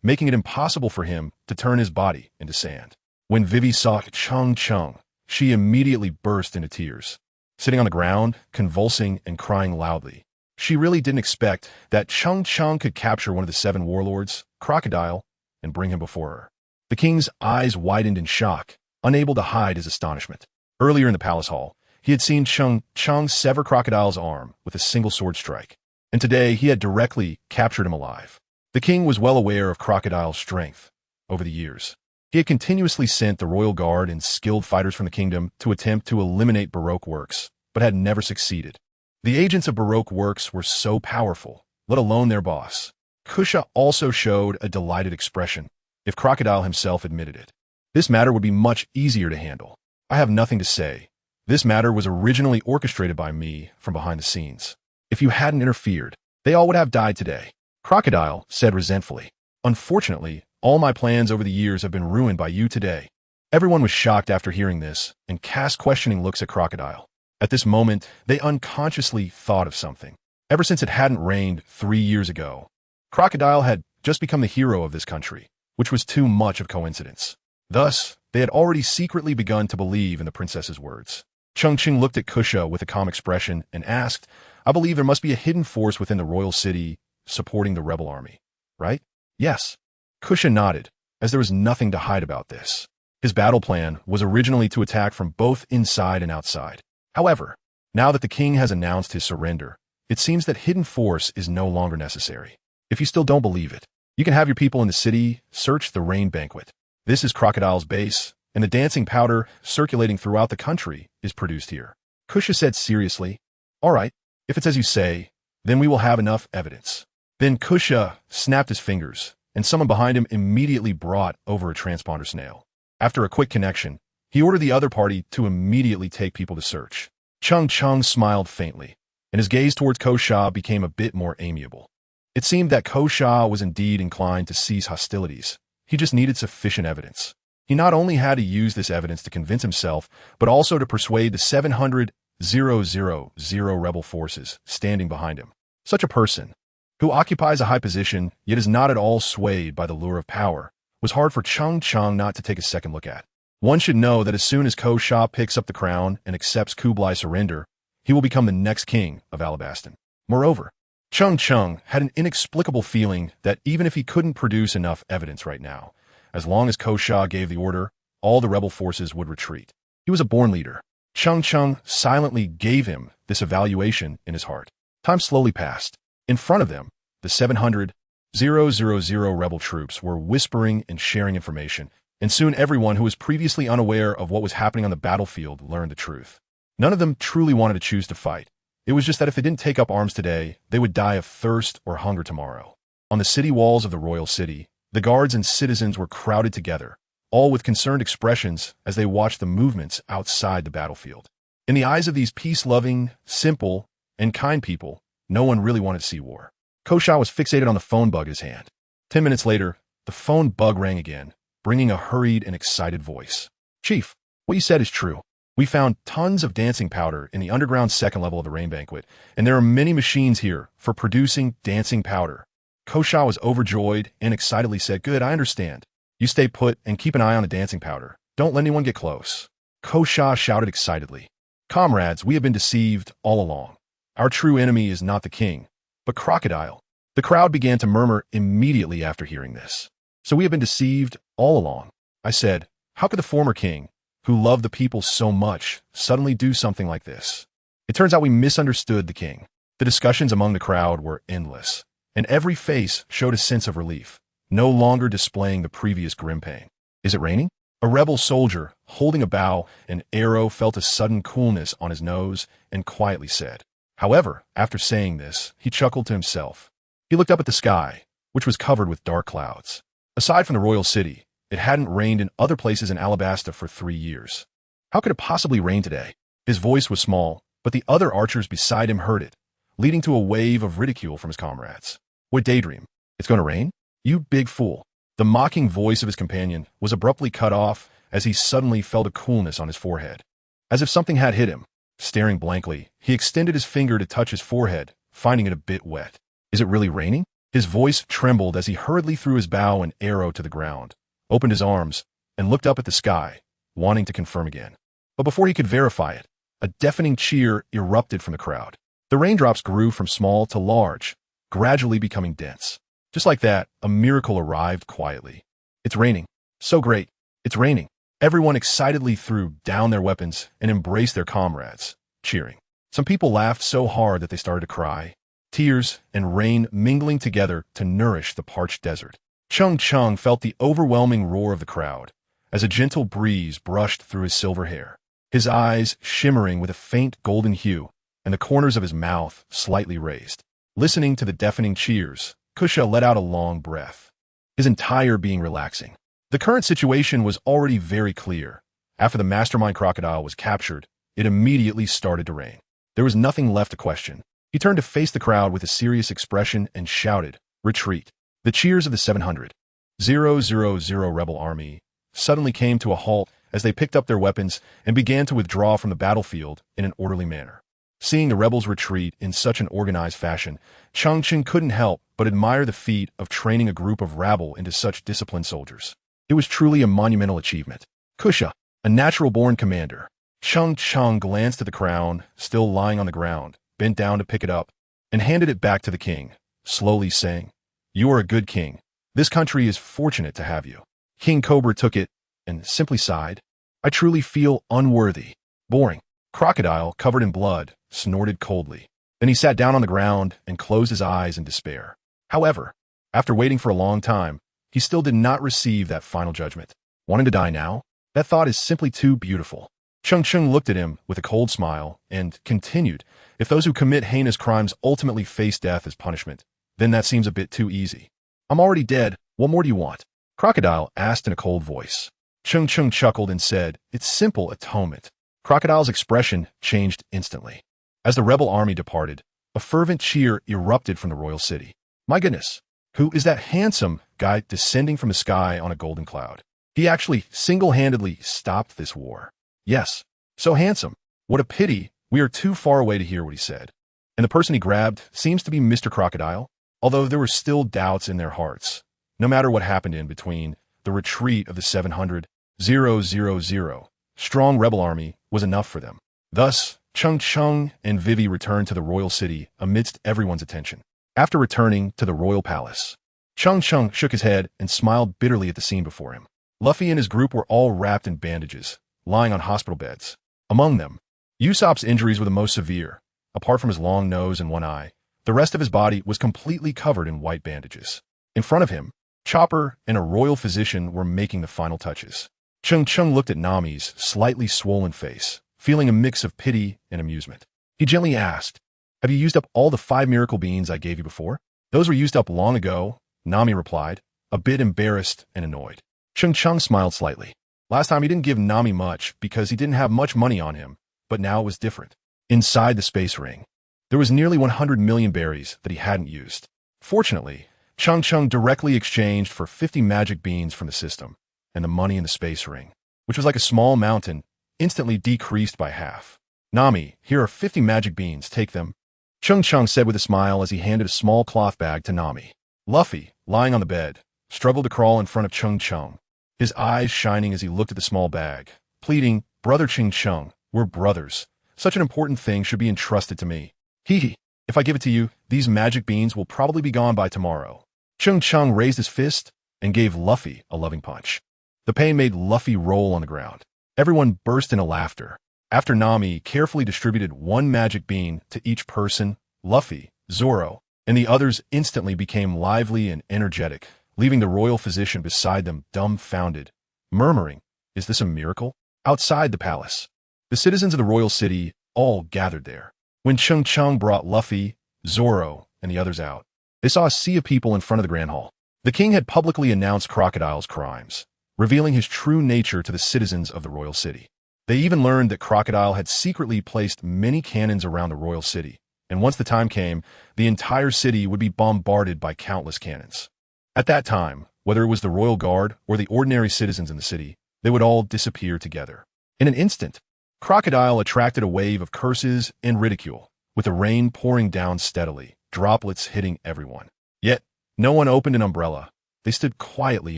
making it impossible for him to turn his body into sand. When Vivi saw Cheng Cheng, she immediately burst into tears. Sitting on the ground, convulsing and crying loudly. She really didn't expect that Cheng Cheng could capture one of the 7 warlords, Crocodile, and bring him before her. The king's eyes widened in shock, unable to hide his astonishment. Earlier in the palace hall, he had seen Cheng Cheng sever Crocodile's arm with a single sword strike, and today he had directly captured him alive. The king was well aware of Crocodile's strength over the years. He had continuously sent the royal guard and skilled fighters from the kingdom to attempt to eliminate Baroque works, but had never succeeded. The agents of Baroque works were so powerful, let alone their boss. Kusha also showed a delighted expression, if Crocodile himself admitted it. This matter would be much easier to handle. I have nothing to say. This matter was originally orchestrated by me from behind the scenes. If you hadn't interfered, they all would have died today. Crocodile said resentfully. Unfortunately, all my plans over the years have been ruined by you today. Everyone was shocked after hearing this and cast questioning looks at Crocodile. At this moment, they unconsciously thought of something. Ever since it hadn't rained 3 years ago, Crocodile had just become the hero of this country, which was too much of coincidence. Thus, they had already secretly begun to believe in the princess's words. Cheng Cheng looked at Kusha with a calm expression and asked, I believe there must be a hidden force within the royal city supporting the rebel army, right? Yes. Kusha nodded, as there was nothing to hide about this. His battle plan was originally to attack from both inside and outside. However, now that the king has announced his surrender, it seems that hidden force is no longer necessary. If you still don't believe it, you can have your people in the city search the rain banquet. This is Crocodile's base, and the dancing powder circulating throughout the country is produced here. Kusha said seriously, all right, if it's as you say, then we will have enough evidence. Then Kusha snapped his fingers, and someone behind him immediately brought over a transponder snail. After a quick connection, he ordered the other party to immediately take people to search. Cheng Cheng smiled faintly, and his gaze towards Kusha became a bit more amiable. It seemed that Kusha was indeed inclined to cease hostilities. He just needed sufficient evidence. He not only had to use this evidence to convince himself, but also to persuade the 700,000 rebel forces standing behind him. Such a person, who occupies a high position yet is not at all swayed by the lure of power, was hard for Cheng Cheng not to take a second look at. One should know that as soon as Kusha picks up the crown and accepts Kublai's surrender, he will become the next king of Alabastan. Moreover, Cheng Cheng had an inexplicable feeling that even if he couldn't produce enough evidence right now, as long as Kusha gave the order, all the rebel forces would retreat. He was a born leader. Cheng Cheng silently gave him this evaluation in his heart. Time slowly passed. In front of them, the 700,000 rebel troops were whispering and sharing information, and soon everyone who was previously unaware of what was happening on the battlefield learned the truth. None of them truly wanted to choose to fight. It was just that if they didn't take up arms today, they would die of thirst or hunger tomorrow. On the city walls of the royal city, the guards and citizens were crowded together, all with concerned expressions as they watched the movements outside the battlefield. In the eyes of these peace-loving, simple, and kind people, no one really wanted to see war. Kusha was fixated on the phone bug in his hand. 10 minutes later, the phone bug rang again, bringing a hurried and excited voice. Chief, what you said is true. We found tons of dancing powder in the underground second level of the rain banquet, and there are many machines here for producing dancing powder. Kusha was overjoyed and excitedly said, Good, I understand. You stay put and keep an eye on the dancing powder. Don't let anyone get close. Kusha shouted excitedly. Comrades, we have been deceived all along. Our true enemy is not the king, but Crocodile. The crowd began to murmur immediately after hearing this. So we have been deceived all along. I said, how could the former king, who loved the people so much, suddenly do something like this? It turns out we misunderstood the king. The discussions among the crowd were endless, and every face showed a sense of relief, no longer displaying the previous grim pain. Is it raining? A rebel soldier, holding a bow and arrow, felt a sudden coolness on his nose and quietly said. However, after saying this, he chuckled to himself. He looked up at the sky, which was covered with dark clouds. Aside from the royal city, it hadn't rained in other places in Alabasta for 3 years. How could it possibly rain today? His voice was small, but the other archers beside him heard it, leading to a wave of ridicule from his comrades. What daydream? It's going to rain? You big fool. The mocking voice of his companion was abruptly cut off as he suddenly felt a coolness on his forehead. As if something had hit him. Staring blankly, he extended his finger to touch his forehead, finding it a bit wet. Is it really raining? His voice trembled as he hurriedly threw his bow and arrow to the ground, opened his arms, and looked up at the sky, wanting to confirm again. But before he could verify it, a deafening cheer erupted from the crowd. The raindrops grew from small to large, gradually becoming dense. Just like that, a miracle arrived quietly. It's raining. So great. It's raining. Everyone excitedly threw down their weapons and embraced their comrades, cheering. Some people laughed so hard that they started to cry, tears and rain mingling together to nourish the parched desert. Cheng Cheng felt the overwhelming roar of the crowd as a gentle breeze brushed through his silver hair, his eyes shimmering with a faint golden hue and the corners of his mouth slightly raised. Listening to the deafening cheers, Kusha let out a long breath, his entire being relaxing. The current situation was already very clear. After the mastermind crocodile was captured, it immediately started to rain. There was nothing left to question. He turned to face the crowd with a serious expression and shouted, "Retreat!" The cheers of the 700,000 rebel army suddenly came to a halt as they picked up their weapons and began to withdraw from the battlefield in an orderly manner. Seeing the rebels retreat in such an organized fashion, Cheng Cheng couldn't help but admire the feat of training a group of rabble into such disciplined soldiers. It was truly a monumental achievement. Kusha, a natural-born commander. Cheng Cheng glanced at the crown, still lying on the ground, bent down to pick it up, and handed it back to the king, slowly saying, "You are a good king. This country is fortunate to have you." King Cobra took it and simply sighed. "I truly feel unworthy." Boring. Crocodile, covered in blood, snorted coldly. Then he sat down on the ground and closed his eyes in despair. However, after waiting for a long time, he still did not receive that final judgment. Wanting to die now? That thought is simply too beautiful. Cheng Cheng looked at him with a cold smile and continued, "If those who commit heinous crimes ultimately face death as punishment, then that seems a bit too easy. I'm already dead. What more do you want?" Crocodile asked in a cold voice. Cheng Cheng chuckled and said, "It's simple atonement." Crocodile's expression changed instantly. As the rebel army departed, a fervent cheer erupted from the royal city. "My goodness, who is that handsome guy descending from the sky on a golden cloud? He actually single-handedly stopped this war. Yes, so handsome. What a pity we are too far away to hear what he said." And the person he grabbed seems to be Mr. Crocodile, although there were still doubts in their hearts. No matter what happened in between, the retreat of the 700,000 strong rebel army was enough for them. Thus, Cheng Cheng and Vivi returned to the royal city amidst everyone's attention. After returning to the royal palace, Cheng Cheng shook his head and smiled bitterly at the scene before him. Luffy and his group were all wrapped in bandages, lying on hospital beds. Among them, Usopp's injuries were the most severe. Apart from his long nose and one eye, the rest of his body was completely covered in white bandages. In front of him, Chopper and a royal physician were making the final touches. Cheng Cheng looked at Nami's slightly swollen face, feeling a mix of pity and amusement. He gently asked, "Have you used up all the 5 miracle beans I gave you before?" "Those were used up long ago," Nami replied, a bit embarrassed and annoyed. Cheng Cheng smiled slightly. Last time he didn't give Nami much because he didn't have much money on him, but now it was different. Inside the space ring, there was nearly 100 million berries that he hadn't used. Fortunately, Cheng Cheng directly exchanged for 50 magic beans from the system, and the money in the space ring, which was like a small mountain, instantly decreased by half. "Nami, here are 50 magic beans, take them," Cheng Cheng said with a smile as he handed a small cloth bag to Nami. Luffy, lying on the bed, struggled to crawl in front of Cheng Cheng, his eyes shining as he looked at the small bag, pleading, "Brother Cheng Cheng, we're brothers. Such an important thing should be entrusted to me. Hee, if I give it to you, these magic beans will probably be gone by tomorrow." Cheng Cheng raised his fist and gave Luffy a loving punch. The pain made Luffy roll on the ground. Everyone burst into laughter. After Nami carefully distributed 1 magic bean to each person, Luffy, Zoro, and the others instantly became lively and energetic, leaving the royal physician beside them dumbfounded, murmuring, "Is this a miracle?" Outside the palace, the citizens of the royal city all gathered there. When Cheng Cheng brought Luffy, Zoro, and the others out, they saw a sea of people in front of the Grand Hall. The king had publicly announced Crocodile's crimes, revealing his true nature to the citizens of the royal city. They even learned that Crocodile had secretly placed many cannons around the royal city, and once the time came, the entire city would be bombarded by countless cannons. At that time, whether it was the royal guard or the ordinary citizens in the city, they would all disappear together. In an instant, Crocodile attracted a wave of curses and ridicule, with the rain pouring down steadily, droplets hitting everyone. Yet, no one opened an umbrella. They stood quietly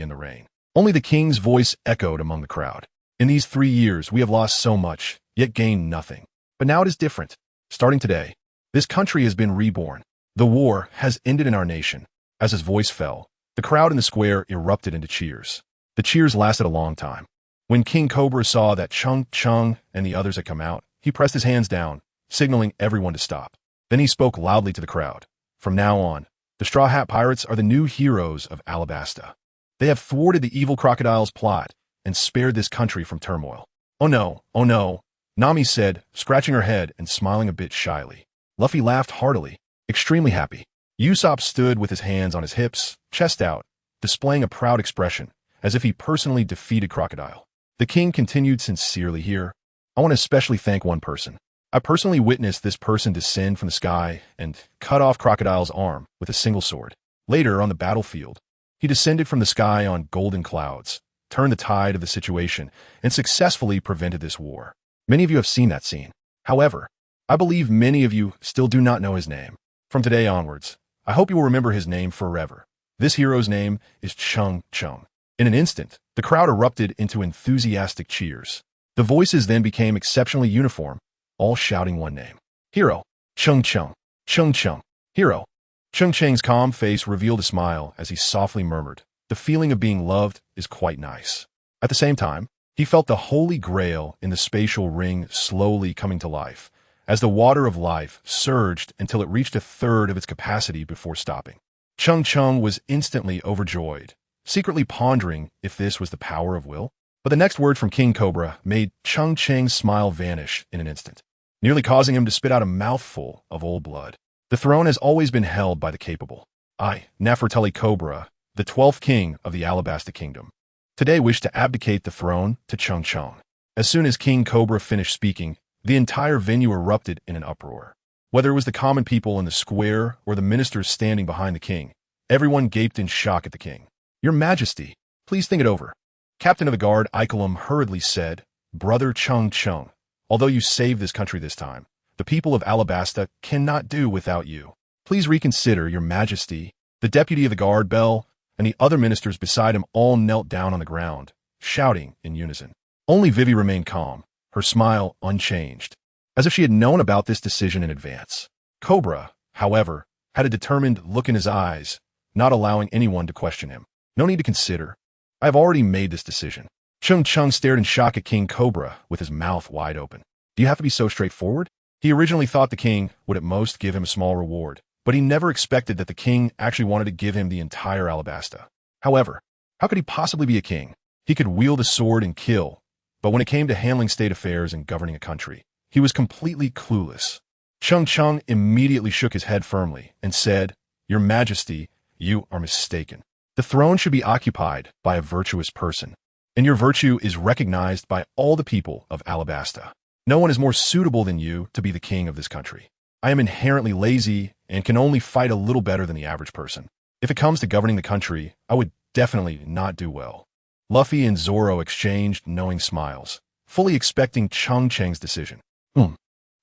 in the rain. Only the king's voice echoed among the crowd. "In these 3 years, we have lost so much, yet gained nothing. But now it is different. Starting today, this country has been reborn. The war has ended in our nation." As his voice fell, the crowd in the square erupted into cheers. The cheers lasted a long time. When King Cobra saw that Cheng Cheng and the others had come out, he pressed his hands down, signaling everyone to stop. Then he spoke loudly to the crowd. From now on, the Straw Hat Pirates are the new heroes of Alabasta. They have thwarted the evil crocodile's plot and spared this country from turmoil. Oh no, Nami said, scratching her head and smiling a bit shyly. Luffy laughed heartily, extremely happy. Usopp stood with his hands on his hips, chest out, displaying a proud expression, as if he personally defeated Crocodile. The king continued sincerely here. I want to especially thank one person. I personally witnessed this person descend from the sky and cut off Crocodile's arm with a single sword. Later, on the battlefield, he descended from the sky on golden clouds, turned the tide of the situation, and successfully prevented this war. Many of you have seen that scene. However, I believe many of you still do not know his name. From today onwards, I hope you will remember his name forever. This hero's name is Cheng Cheng. In an instant, the crowd erupted into enthusiastic cheers. The voices then became exceptionally uniform, all shouting one name. Hero. Cheng Cheng. Cheng Cheng. Hero. Cheng Cheng's calm face revealed a smile as he softly murmured, "The feeling of being loved is quite nice." At the same time, he felt the holy grail in the spatial ring slowly coming to life, as the water of life surged until it reached a third of its capacity before stopping. Cheng Cheng was instantly overjoyed, secretly pondering if this was the power of will. But the next word from King Cobra made Cheng Cheng's smile vanish in an instant, nearly causing him to spit out a mouthful of old blood. The throne has always been held by the capable. I, Nefertiti Cobra, the 12th king of the Alabasta Kingdom, today wish to abdicate the throne to Cheng Cheng. As soon as King Cobra finished speaking, the entire venue erupted in an uproar. Whether it was the common people in the square or the ministers standing behind the king, everyone gaped in shock at the king. "Your Majesty, please think it over." Captain of the Guard Icolum hurriedly said, "Brother Cheng Cheng, although you saved this country this time, the people of Alabasta cannot do without you. Please reconsider, Your Majesty." The deputy of the guard, Bell, and the other ministers beside him all knelt down on the ground, shouting in unison. Only Vivi remained calm, her smile unchanged, as if she had known about this decision in advance. Cobra, however, had a determined look in his eyes, not allowing anyone to question him. "No need to consider. I have already made this decision." Cheng Cheng stared in shock at King Cobra with his mouth wide open. "Do you have to be so straightforward?" He originally thought the king would at most give him a small reward, but he never expected that the king actually wanted to give him the entire Alabasta. However, how could he possibly be a king? He could wield a sword and kill, but when it came to handling state affairs and governing a country, he was completely clueless. Cheng Cheng immediately shook his head firmly and said, "Your Majesty, you are mistaken. The throne should be occupied by a virtuous person, and your virtue is recognized by all the people of Alabasta. No one is more suitable than you to be the king of this country. I am inherently lazy and can only fight a little better than the average person. If it comes to governing the country, I would definitely not do well." Luffy and Zoro exchanged knowing smiles, fully expecting Cheng Cheng's decision.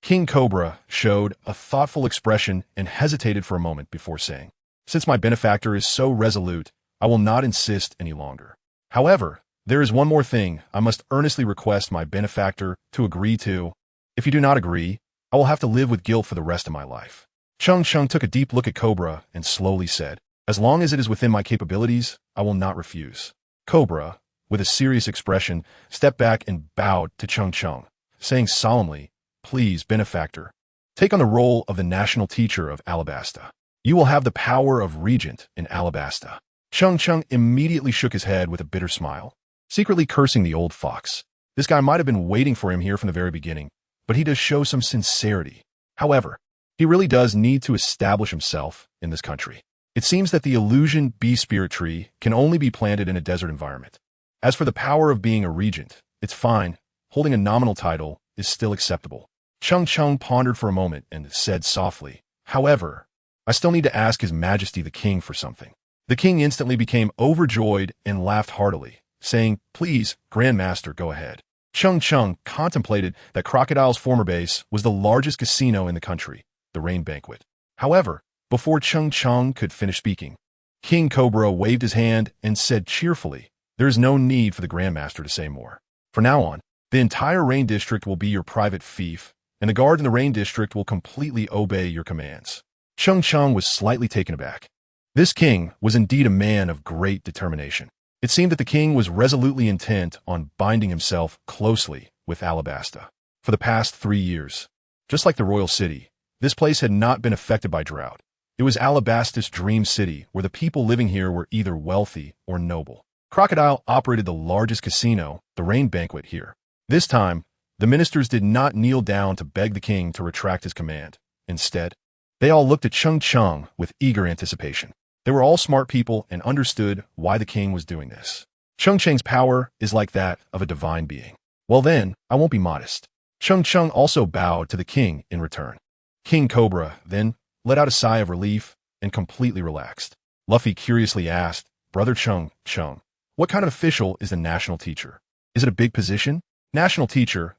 King Cobra showed a thoughtful expression and hesitated for a moment before saying, "Since my benefactor is so resolute, I will not insist any longer. However, there is one more thing I must earnestly request my benefactor to agree to. If you do not agree, I will have to live with guilt for the rest of my life." Cheng Cheng took a deep look at Cobra and slowly said, "As long as it is within my capabilities, I will not refuse." Cobra, with a serious expression, stepped back and bowed to Cheng Cheng, saying solemnly, "Please, benefactor, take on the role of the national teacher of Alabasta. You will have the power of regent in Alabasta." Cheng Cheng immediately shook his head with a bitter smile, secretly cursing the old fox. This guy might have been waiting for him here from the very beginning, but he does show some sincerity. However, he really does need to establish himself in this country. It seems that the illusion bee spirit tree can only be planted in a desert environment. As for the power of being a regent, it's fine. Holding a nominal title is still acceptable. Cheng Cheng pondered for a moment and said softly, "However, I still need to ask His Majesty the King for something." The king instantly became overjoyed and laughed heartily, saying, "Please, Grandmaster, go ahead." Cheng Cheng contemplated that Crocodile's former base was the largest casino in the country, the Rain Banquet. However, before Cheng Cheng could finish speaking, King Cobra waved his hand and said cheerfully, "There is no need for the Grandmaster to say more. From now on, the entire Rain District will be your private fief, and the guard in the Rain District will completely obey your commands." Cheng Cheng was slightly taken aback. This king was indeed a man of great determination. It seemed that the king was resolutely intent on binding himself closely with Alabasta. For the past 3 years, just like the royal city, this place had not been affected by drought. It was Alabasta's dream city, where the people living here were either wealthy or noble. Crocodile operated the largest casino, the Rain Banquet, here. This time, the ministers did not kneel down to beg the king to retract his command. Instead, they all looked at Cheng Cheng with eager anticipation. They were all smart people and understood why the king was doing this. Cheng Cheng's power is like that of a divine being. Well then, I won't be modest. Cheng Cheng also bowed to the king in return. King Cobra then let out a sigh of relief and completely relaxed. Luffy curiously asked, Brother Cheng Cheng, what kind of official is the national teacher? Is it a big position? National teacher.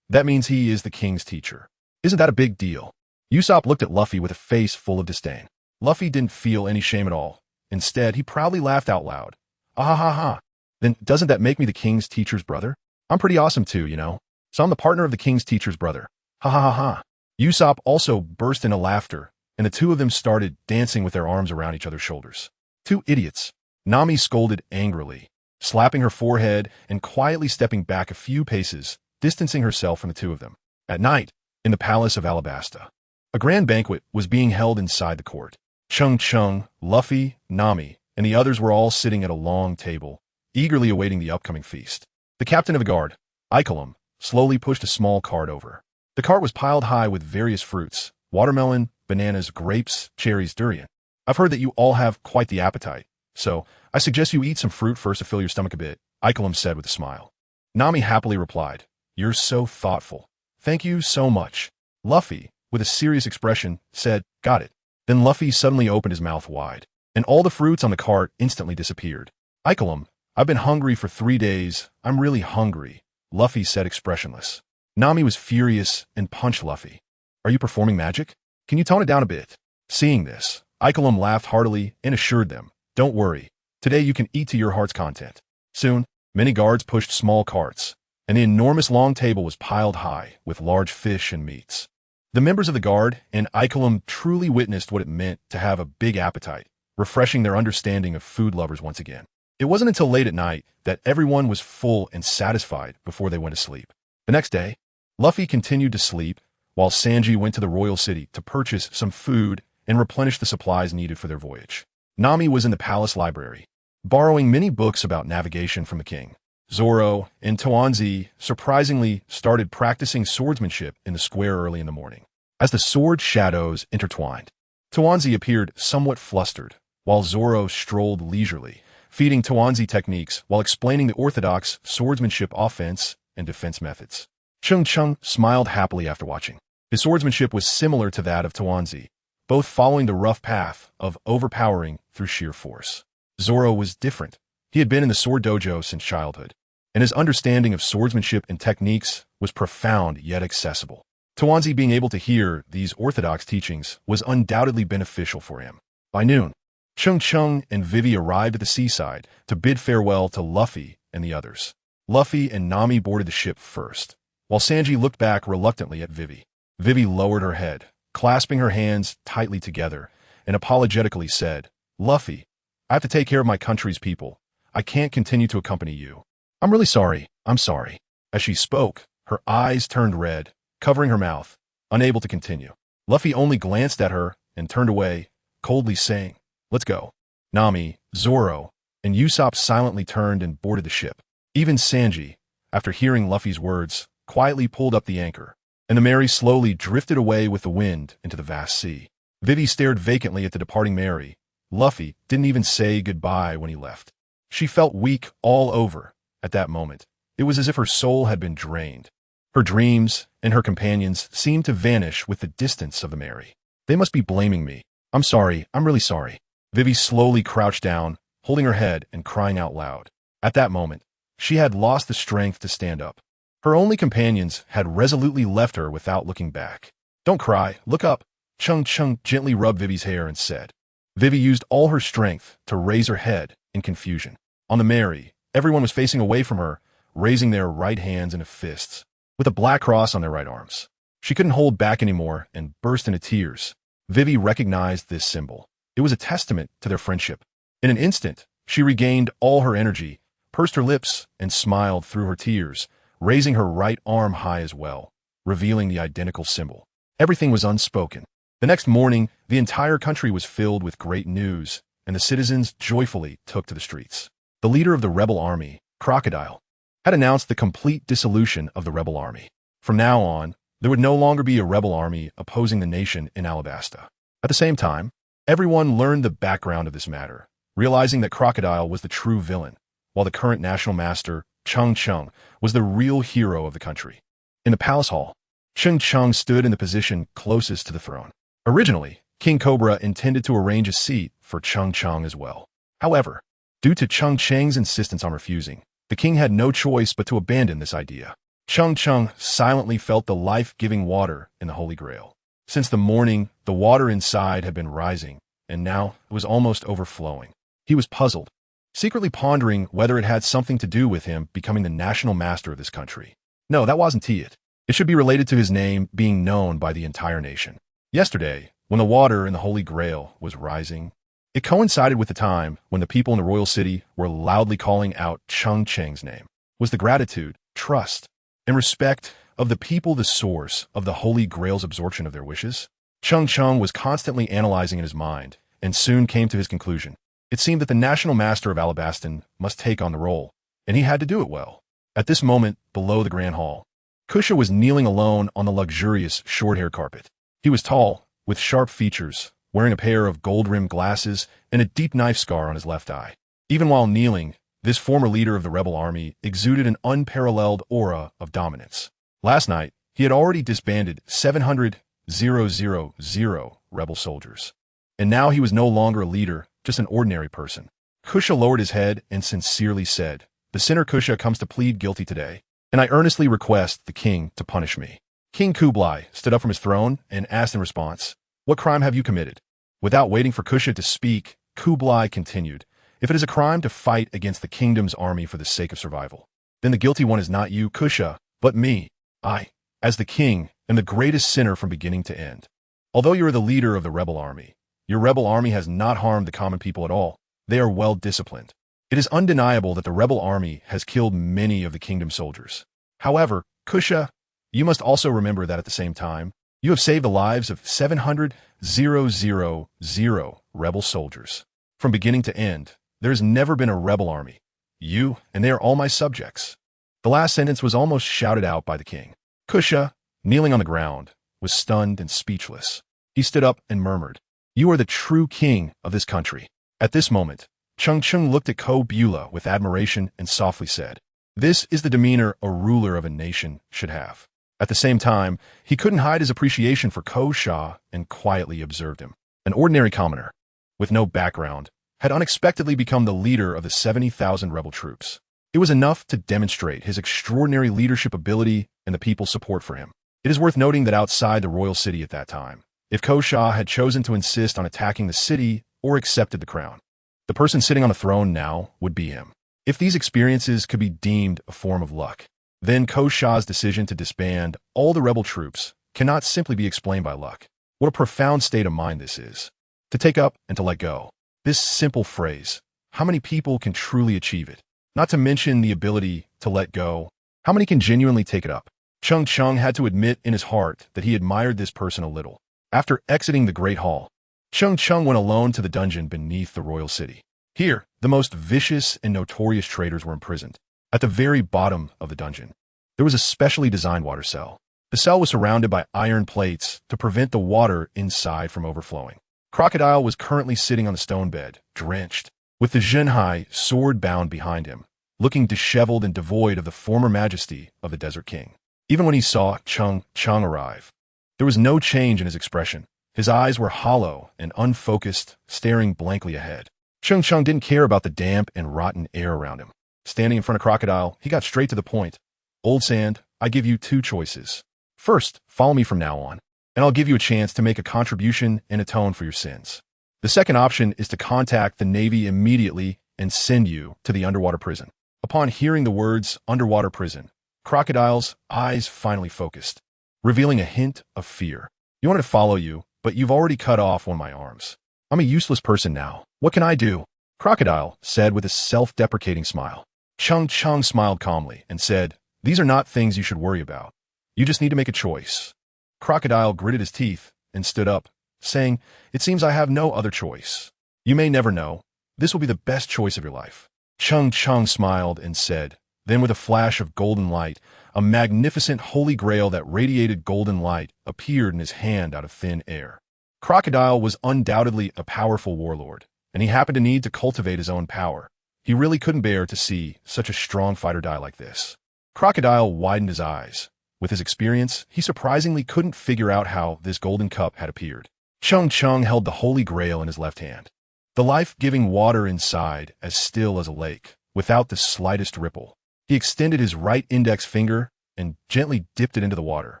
That means he is the king's teacher. Isn't that a big deal? Usopp looked at Luffy with a face full of disdain. Luffy didn't feel any shame at all. Instead, he proudly laughed out loud. Ah ha ha ha. Then doesn't that make me the king's teacher's brother? I'm pretty awesome too, you know. So I'm the partner of the king's teacher's brother. Ha ha ha ha. Usopp also burst into laughter, and the two of them started dancing with their arms around each other's shoulders. Two idiots. Nami scolded angrily, slapping her forehead and quietly stepping back a few paces, distancing herself from the two of them. At night, in the palace of Alabasta, a grand banquet was being held inside the court. Cheng Cheng, Luffy, Nami, and the others were all sitting at a long table, eagerly awaiting the upcoming feast. The captain of the guard, Ikelim, slowly pushed a small cart over. The cart was piled high with various fruits: watermelon, bananas, grapes, cherries, durian. I've heard that you all have quite the appetite, so I suggest you eat some fruit first to fill your stomach a bit, Ikelim said with a smile. Nami happily replied, You're so thoughtful. Thank you so much. Luffy, with a serious expression, said, Got it. Then Luffy suddenly opened his mouth wide, and all the fruits on the cart instantly disappeared. Ikelim, I've been hungry for 3 days. I'm really hungry, Luffy said expressionless. Nami was furious and punched Luffy. Are you performing magic? Can you tone it down a bit? Seeing this, Ikelim laughed heartily and assured them, Don't worry. Today you can eat to your heart's content. Soon, many guards pushed small carts, and the enormous long table was piled high with large fish and meats. The members of the guard and Ikelim truly witnessed what it meant to have a big appetite, refreshing their understanding of food lovers once again. It wasn't until late at night that everyone was full and satisfied before they went to sleep. The next day, Luffy continued to sleep, while Sanji went to the royal city to purchase some food and replenish the supplies needed for their voyage. Nami was in the palace library, borrowing many books about navigation from the king. Zoro and Toanzi surprisingly started practicing swordsmanship in the square early in the morning. As the sword shadows intertwined, Toanzi appeared somewhat flustered, while Zoro strolled leisurely, feeding Toanzi techniques while explaining the orthodox swordsmanship offense and defense methods. Cheng Cheng smiled happily after watching. His swordsmanship was similar to that of Toanzi, both following the rough path of overpowering through sheer force. Zoro was different. He had been in the sword dojo since childhood, and his understanding of swordsmanship and techniques was profound yet accessible. Toanzi being able to hear these orthodox teachings was undoubtedly beneficial for him. By noon, Cheng Cheng and Vivi arrived at the seaside to bid farewell to Luffy and the others. Luffy and Nami boarded the ship first, while Sanji looked back reluctantly at Vivi. Vivi lowered her head, clasping her hands tightly together, and apologetically said, Luffy, I have to take care of my country's people. I can't continue to accompany you. I'm really sorry. I'm sorry. As she spoke, her eyes turned red, covering her mouth, unable to continue. Luffy only glanced at her and turned away, coldly saying, Let's go. Nami, Zoro, and Usopp silently turned and boarded the ship. Even Sanji, after hearing Luffy's words, quietly pulled up the anchor, and the Mary slowly drifted away with the wind into the vast sea. Vivi stared vacantly at the departing Mary. Luffy didn't even say goodbye when he left. She felt weak all over at that moment. It was as if her soul had been drained. Her dreams and her companions seemed to vanish with the distance of the Mary. They must be blaming me. I'm sorry. I'm really sorry. Vivi slowly crouched down, holding her head and crying out loud. At that moment, she had lost the strength to stand up. Her only companions had resolutely left her without looking back. Don't cry. Look up. Cheng Cheng gently rubbed Vivi's hair and said. Vivi used all her strength to raise her head in confusion. On the Mary, everyone was facing away from her, raising their right hands into fists, with a black cross on their right arms. She couldn't hold back anymore and burst into tears. Vivi recognized this symbol. It was a testament to their friendship. In an instant, She regained all her energy, pursed her lips, and smiled through her tears, raising her right arm high as well, revealing the identical symbol. Everything was unspoken. The next morning, the entire country was filled with great news, and the citizens joyfully took to the streets. The leader of the rebel army, Crocodile, had announced the complete dissolution of the rebel army. From now on, there would no longer be a rebel army opposing the nation in Alabasta. At the same time, everyone learned the background of this matter, realizing that Crocodile was the true villain, while the current national master, Cheng Cheng, was the real hero of the country. In the palace hall, Cheng Cheng stood in the position closest to the throne. Originally, King Cobra intended to arrange a seat for Cheng Cheng as well. However, due to Cheng Cheng's insistence on refusing, the king had no choice but to abandon this idea. Cheng Cheng silently felt the life-giving water in the Holy Grail. Since the morning, the water inside had been rising, and now it was almost overflowing. He was puzzled, secretly pondering whether it had something to do with him becoming the national master of this country. No, that wasn't it. It should be related to his name being known by the entire nation. Yesterday, when the water in the Holy Grail was rising, it coincided with the time when the people in the royal city were loudly calling out Cheng Cheng's name. Was the gratitude, trust, and respect of the people the source of the Holy Grail's absorption of their wishes? Cheng Cheng was constantly analyzing in his mind, and soon came to his conclusion. It seemed that the national master of Alabastan must take on the role, and he had to do it well. At this moment, below the Grand Hall, Kusha was kneeling alone on the luxurious short-hair carpet. He was tall, with sharp features, wearing a pair of gold-rimmed glasses and a deep knife scar on his left eye. Even while kneeling, this former leader of the rebel army exuded an unparalleled aura of dominance. Last night, he had already disbanded 700,000 rebel soldiers. And now he was no longer a leader, just an ordinary person. Kusha lowered his head and sincerely said, "The sinner Kusha comes to plead guilty today, and I earnestly request the king to punish me." King Kublai stood up from his throne and asked in response, "What crime have you committed?" Without waiting for Kusha to speak, Kublai continued, "If it is a crime to fight against the kingdom's army for the sake of survival, then the guilty one is not you, Kusha, but me. I, as the king, am the greatest sinner from beginning to end. Although you are the leader of the rebel army, your rebel army has not harmed the common people at all. They are well disciplined. It is undeniable that the rebel army has killed many of the kingdom's soldiers. However, Kusha, you must also remember that at the same time, you have saved the lives of 700,000 rebel soldiers. From beginning to end, there has never been a rebel army. You, and they are all my subjects." The last sentence was almost shouted out by the king. Kusha, kneeling on the ground, was stunned and speechless. He stood up and murmured, "You are the true king of this country." At this moment, Cheng Cheng looked at Ko Beulah with admiration and softly said, "This is the demeanor a ruler of a nation should have." At the same time, he couldn't hide his appreciation for Ko Shah and quietly observed him. An ordinary commoner, with no background, had unexpectedly become the leader of the 70,000 rebel troops. It was enough to demonstrate his extraordinary leadership ability and the people's support for him. It is worth noting that outside the royal city at that time, if Ko Shah had chosen to insist on attacking the city or accepted the crown, the person sitting on the throne now would be him. If these experiences could be deemed a form of luck, then Ko Shah's decision to disband all the rebel troops cannot simply be explained by luck. What a profound state of mind this is. To take up and to let go. This simple phrase, how many people can truly achieve it? Not to mention the ability to let go. How many can genuinely take it up? Cheng Cheng had to admit in his heart that he admired this person a little. After exiting the Great Hall, Cheng Cheng went alone to the dungeon beneath the royal city. Here, the most vicious and notorious traitors were imprisoned. At the very bottom of the dungeon, there was a specially designed water cell. The cell was surrounded by iron plates to prevent the water inside from overflowing. Crocodile was currently sitting on the stone bed, drenched, with the Zhenhai sword bound behind him, looking disheveled and devoid of the former majesty of the Desert King. Even when he saw Cheng Cheng arrive, there was no change in his expression. His eyes were hollow and unfocused, staring blankly ahead. Cheng Cheng didn't care about the damp and rotten air around him. Standing in front of Crocodile, he got straight to the point. "Old Sand, I give you two choices. First, follow me from now on, and I'll give you a chance to make a contribution and atone for your sins. The second option is to contact the Navy immediately and send you to the underwater prison." Upon hearing the words underwater prison, Crocodile's eyes finally focused, revealing a hint of fear. "You wanted to follow you, but you've already cut off one of my arms. I'm a useless person now. What can I do?" Crocodile said with a self-deprecating smile. Cheng Cheng smiled calmly and said, "These are not things you should worry about. You just need to make a choice." Crocodile gritted his teeth and stood up, saying, "It seems I have no other choice. You may never know. This will be the best choice of your life." Cheng Cheng smiled and said, then with a flash of golden light, a magnificent holy grail that radiated golden light appeared in his hand out of thin air. Crocodile was undoubtedly a powerful warlord, and he happened to need to cultivate his own power. He really couldn't bear to see such a strong fighter die like this. Crocodile widened his eyes. With his experience, he surprisingly couldn't figure out how this golden cup had appeared. Cheng Cheng held the holy grail in his left hand. The life-giving water inside as still as a lake, without the slightest ripple. He extended his right index finger and gently dipped it into the water.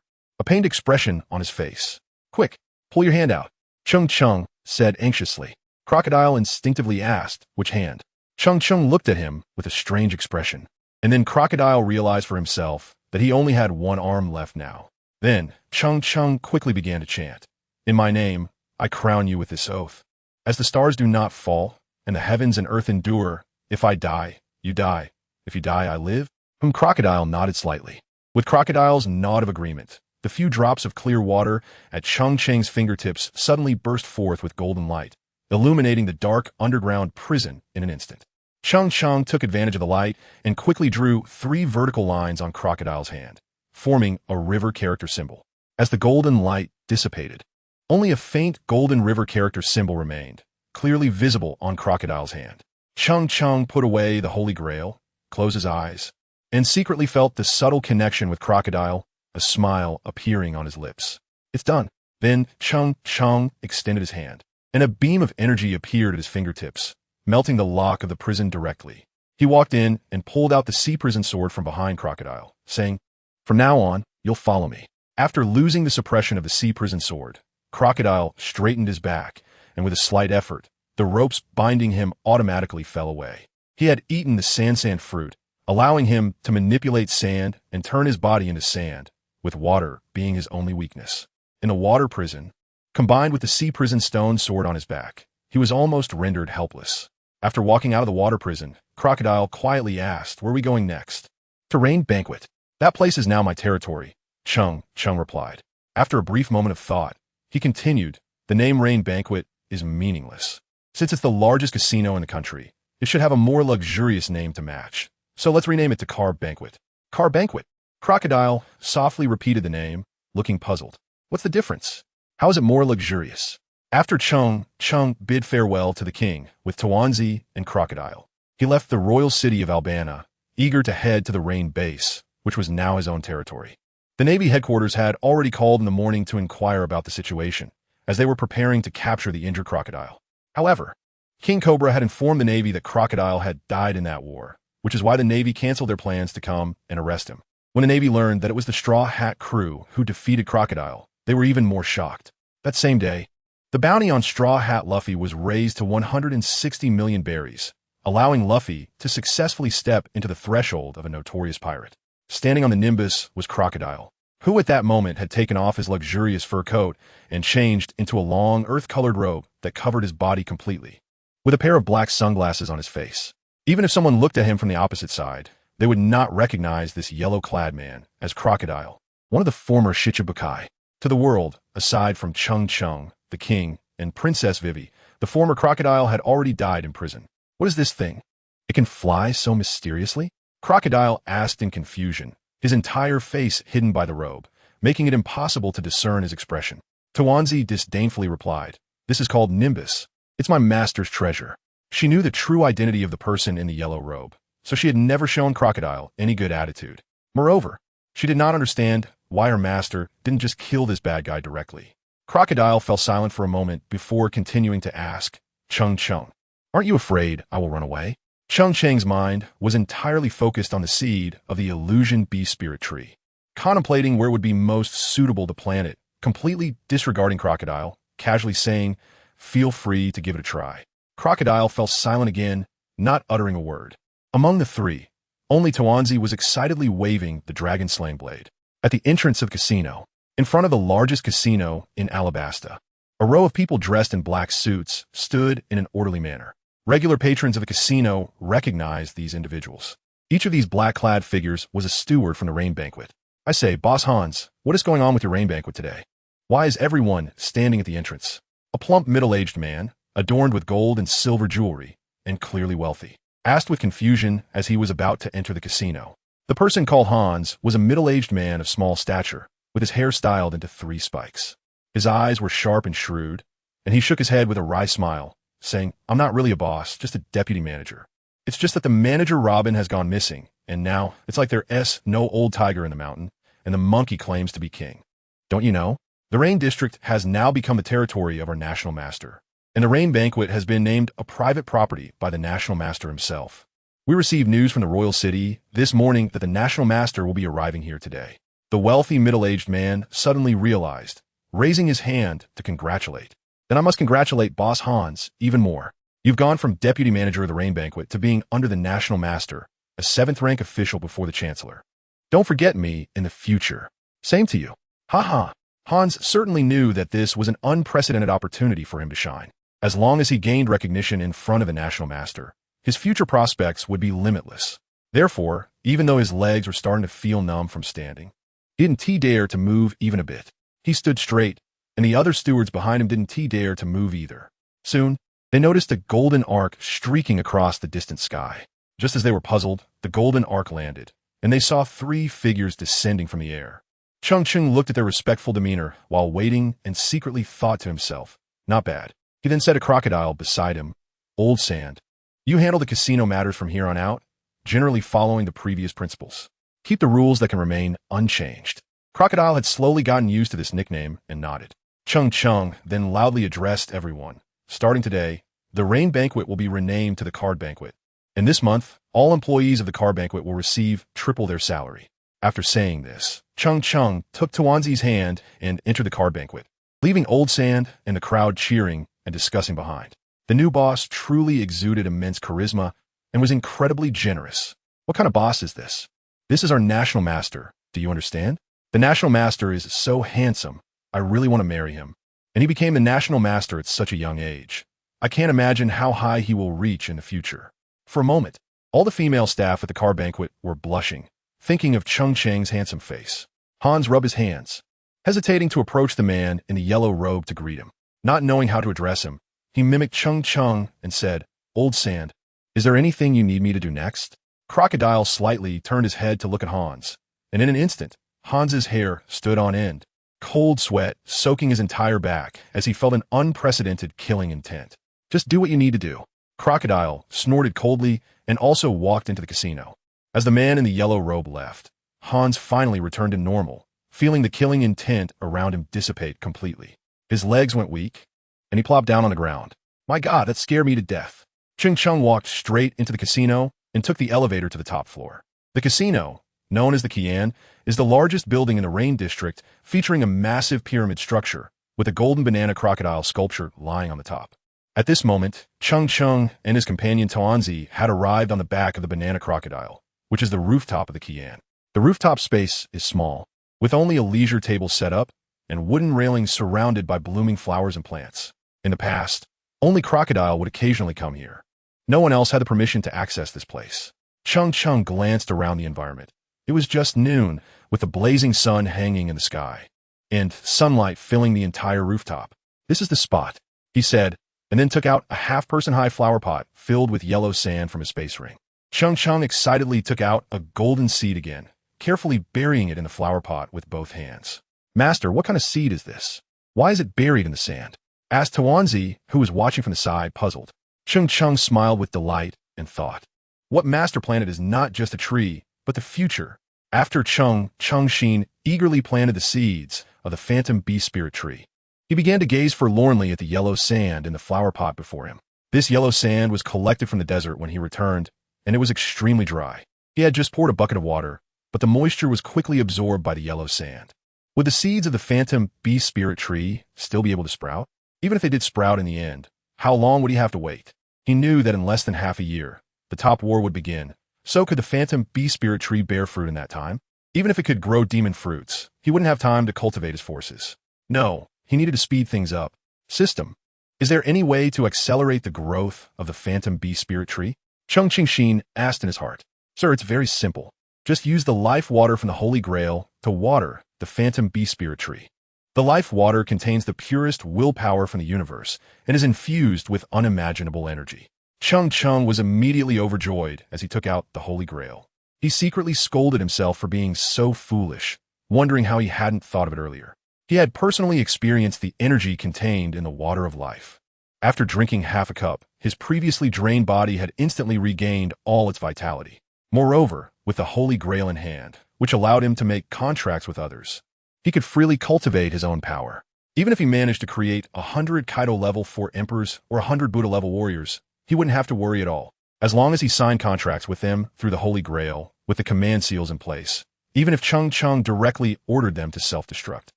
A pained expression on his face. "Quick, pull your hand out," Cheng Cheng said anxiously. Crocodile instinctively asked, "Which hand?" Cheng Cheng looked at him with a strange expression. And then Crocodile realized for himself that he only had one arm left now. Then Cheng Cheng quickly began to chant, "In my name, I crown you with this oath. As the stars do not fall, and the heavens and earth endure, if I die, you die. If you die, I live." Crocodile nodded slightly. With Crocodile's nod of agreement, the few drops of clear water at Cheng Cheng's fingertips suddenly burst forth with golden light, illuminating the dark underground prison in an instant. Cheng Cheng took advantage of the light and quickly drew 3 vertical lines on Crocodile's hand, forming a river character symbol. As the golden light dissipated, only a faint golden river character symbol remained, clearly visible on Crocodile's hand. Cheng Cheng put away the Holy Grail, closed his eyes, and secretly felt the subtle connection with Crocodile, a smile appearing on his lips. "It's done." Then Cheng Cheng extended his hand, and a beam of energy appeared at his fingertips, melting the lock of the prison directly. He walked in and pulled out the sea prison sword from behind Crocodile, saying, "From now on, you'll follow me." After losing the suppression of the sea prison sword, Crocodile straightened his back, and with a slight effort, the ropes binding him automatically fell away. He had eaten the sand fruit, allowing him to manipulate sand and turn his body into sand, with water being his only weakness. In the water prison, combined with the sea prison stone sword on his back, he was almost rendered helpless. After walking out of the water prison, Crocodile quietly asked, "Where are we going next?" "To Rain Banquet. That place is now my territory," Cheng Cheng replied. After a brief moment of thought, he continued, "The name Rain Banquet is meaningless. Since it's the largest casino in the country, it should have a more luxurious name to match. So let's rename it to Car Banquet." "Car Banquet?" Crocodile softly repeated the name, looking puzzled. "What's the difference? How is it more luxurious?" After Cheng Cheng bid farewell to the king with TenYears and Crocodile, he left the royal city of Albana, eager to head to the Rain base, which was now his own territory. The Navy headquarters had already called in the morning to inquire about the situation, as they were preparing to capture the injured Crocodile. However, King Cobra had informed the Navy that Crocodile had died in that war, which is why the Navy canceled their plans to come and arrest him. When the Navy learned that it was the Straw Hat crew who defeated Crocodile, they were even more shocked. That same day, the bounty on Straw Hat Luffy was raised to 160 million berries, allowing Luffy to successfully step into the threshold of a notorious pirate. Standing on the Nimbus was Crocodile, who at that moment had taken off his luxurious fur coat and changed into a long earth-colored robe that covered his body completely, with a pair of black sunglasses on his face. Even if someone looked at him from the opposite side, they would not recognize this yellow-clad man as Crocodile, one of the former Shichibukai. To the world, aside from Cheng Cheng, the king, and Princess Vivi, the former Crocodile had already died in prison. "What is this thing? It can fly so mysteriously?" Crocodile asked in confusion, his entire face hidden by the robe, making it impossible to discern his expression. TenYears disdainfully replied, "This is called Nimbus. It's my master's treasure." She knew the true identity of the person in the yellow robe, so she had never shown Crocodile any good attitude. Moreover, she did not understand why her master didn't just kill this bad guy directly. Crocodile fell silent for a moment before continuing to ask, "Cheng Cheng, aren't you afraid I will run away?" Cheng Cheng's mind was entirely focused on the seed of the illusion beast spirit tree, contemplating where would be most suitable to plant it, completely disregarding Crocodile, casually saying, "Feel free to give it a try." Crocodile fell silent again, not uttering a word. Among the three, only TenYears was excitedly waving the dragon-slaying blade. At the entrance of the casino, in front of the largest casino in Alabasta, a row of people dressed in black suits stood in an orderly manner. Regular patrons of the casino recognized these individuals. Each of these black-clad figures was a steward from the rain banquet. I say, Boss Hans, what is going on with your rain banquet today? Why is everyone standing at the entrance? A plump middle-aged man, adorned with gold and silver jewelry, and clearly wealthy, asked with confusion as he was about to enter the casino. The person called Hans was a middle-aged man of small stature, with his hair styled into 3 spikes. His eyes were sharp and shrewd, and he shook his head with a wry smile, saying, I'm not really a boss, just a deputy manager. It's just that the manager Robin has gone missing, and now it's like there's no old tiger in the mountain, and the monkey claims to be king. Don't you know? The Rain District has now become the territory of our National Master, and the Rain Banquet has been named a private property by the National Master himself. We received news from the Royal City this morning that the National Master will be arriving here today. The wealthy middle-aged man suddenly realized, raising his hand to congratulate. Then I must congratulate Boss Hans even more. You've gone from deputy manager of the Rain Banquet to being under the National Master, a 7th-rank official before the Chancellor. Don't forget me in the future. Same to you. Ha. Hans certainly knew that this was an unprecedented opportunity for him to shine. As long as he gained recognition in front of the National Master, his future prospects would be limitless. Therefore, even though his legs were starting to feel numb from standing, he didn't dare to move even a bit. He stood straight, and the other stewards behind him didn't dare to move either. Soon, they noticed a golden arc streaking across the distant sky. Just as they were puzzled, the golden arc landed, and they saw 3 figures descending from the air. Cheng Cheng looked at their respectful demeanor while waiting and secretly thought to himself, not bad. He then said a crocodile beside him, Old Sand, you handle the casino matters from here on out, generally following the previous principles. Keep the rules that can remain unchanged. Crocodile had slowly gotten used to this nickname and nodded. Cheng Cheng then loudly addressed everyone. Starting today, the Rain Banquet will be renamed to the Card Banquet. And this month, all employees of the Card Banquet will receive triple their salary. After saying this, Cheng Cheng took Tuanzi's hand and entered the Card Banquet, leaving Old Sand and the crowd cheering and discussing behind. The new boss truly exuded immense charisma and was incredibly generous. What kind of boss is this? This is our National Master, do you understand? The National Master is so handsome, I really want to marry him. And he became the National Master at such a young age. I can't imagine how high he will reach in the future. For a moment, all the female staff at the Card Banquet were blushing, thinking of Cheng Cheng's handsome face. Hans rubbed his hands, hesitating to approach the man in the yellow robe to greet him. Not knowing how to address him, he mimicked Cheng Cheng and said, Old Sand, is there anything you need me to do next? Crocodile slightly turned his head to look at Hans, and in an instant, Hans's hair stood on end, cold sweat soaking his entire back as he felt an unprecedented killing intent. Just do what you need to do. Crocodile snorted coldly and also walked into the casino. As the man in the yellow robe left, Hans finally returned to normal, feeling the killing intent around him dissipate completely. His legs went weak, and he plopped down on the ground. My God, that scared me to death. Cheng Cheng walked straight into the casino and took the elevator to the top floor. The casino, known as the Kian, is the largest building in the Rain District, featuring a massive pyramid structure with a golden banana crocodile sculpture lying on the top. At this moment, Cheng Cheng and his companion Tuanzi had arrived on the back of the banana crocodile, which is the rooftop of the Kian. The rooftop space is small, with only a leisure table set up and wooden railings surrounded by blooming flowers and plants. In the past, only Crocodile would occasionally come here. No one else had the permission to access this place. Cheng Cheng glanced around the environment. It was just noon, with the blazing sun hanging in the sky, and sunlight filling the entire rooftop. This is the spot, he said, and then took out a half-person-high flower pot filled with yellow sand from his space ring. Cheng Cheng excitedly took out a golden seed again, carefully burying it in the flower pot with both hands. Master, what kind of seed is this? Why is it buried in the sand? Asked Tuanzi, who was watching from the side, puzzled. Cheng Cheng smiled with delight and thought, what master planted is not just a tree, but the future. After Cheng Xin eagerly planted the seeds of the phantom beast spirit tree. He began to gaze forlornly at the yellow sand in the flower pot before him. This yellow sand was collected from the desert when he returned, and it was extremely dry. He had just poured a bucket of water, but the moisture was quickly absorbed by the yellow sand. Would the seeds of the phantom beast spirit tree still be able to sprout? Even if they did sprout in the end, how long would he have to wait? He knew that in less than half a year, the top war would begin. So could the phantom beast spirit tree bear fruit in that time? Even if it could grow demon fruits, he wouldn't have time to cultivate his forces. No, he needed to speed things up. System. Is there any way to accelerate the growth of the Phantom Beast Spirit Tree? Cheng Cheng asked in his heart. Sir, it's very simple. Just use the life water from the Holy Grail to water the Phantom Beast Spirit Tree. The life water contains the purest willpower from the universe and is infused with unimaginable energy. Cheng Cheng was immediately overjoyed as he took out the Holy Grail. He secretly scolded himself for being so foolish, wondering how he hadn't thought of it earlier. He had personally experienced the energy contained in the water of life. After drinking half a cup, his previously drained body had instantly regained all its vitality. Moreover, with the Holy Grail in hand, which allowed him to make contracts with others, he could freely cultivate his own power. Even if he managed to create 100 Kaido level 4 emperors or 100 Buddha level warriors, he wouldn't have to worry at all. As long as he signed contracts with them through the Holy Grail, with the command seals in place, even if Cheng Cheng directly ordered them to self-destruct,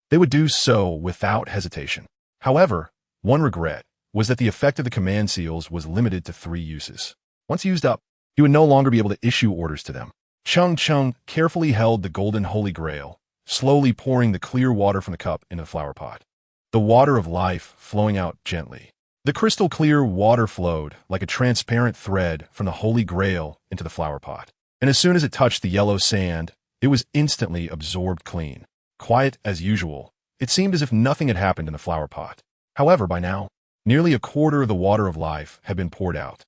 they would do so without hesitation. However, one regret was that the effect of the command seals was limited to 3 uses. Once used up, he would no longer be able to issue orders to them. Cheng Cheng carefully held the golden Holy Grail, slowly pouring the clear water from the cup into the flower pot. The water of life flowing out gently. The crystal clear water flowed like a transparent thread from the Holy Grail into the flower pot. And as soon as it touched the yellow sand, it was instantly absorbed clean. Quiet as usual, it seemed as if nothing had happened in the flower pot. However, by now, nearly a quarter of the water of life had been poured out.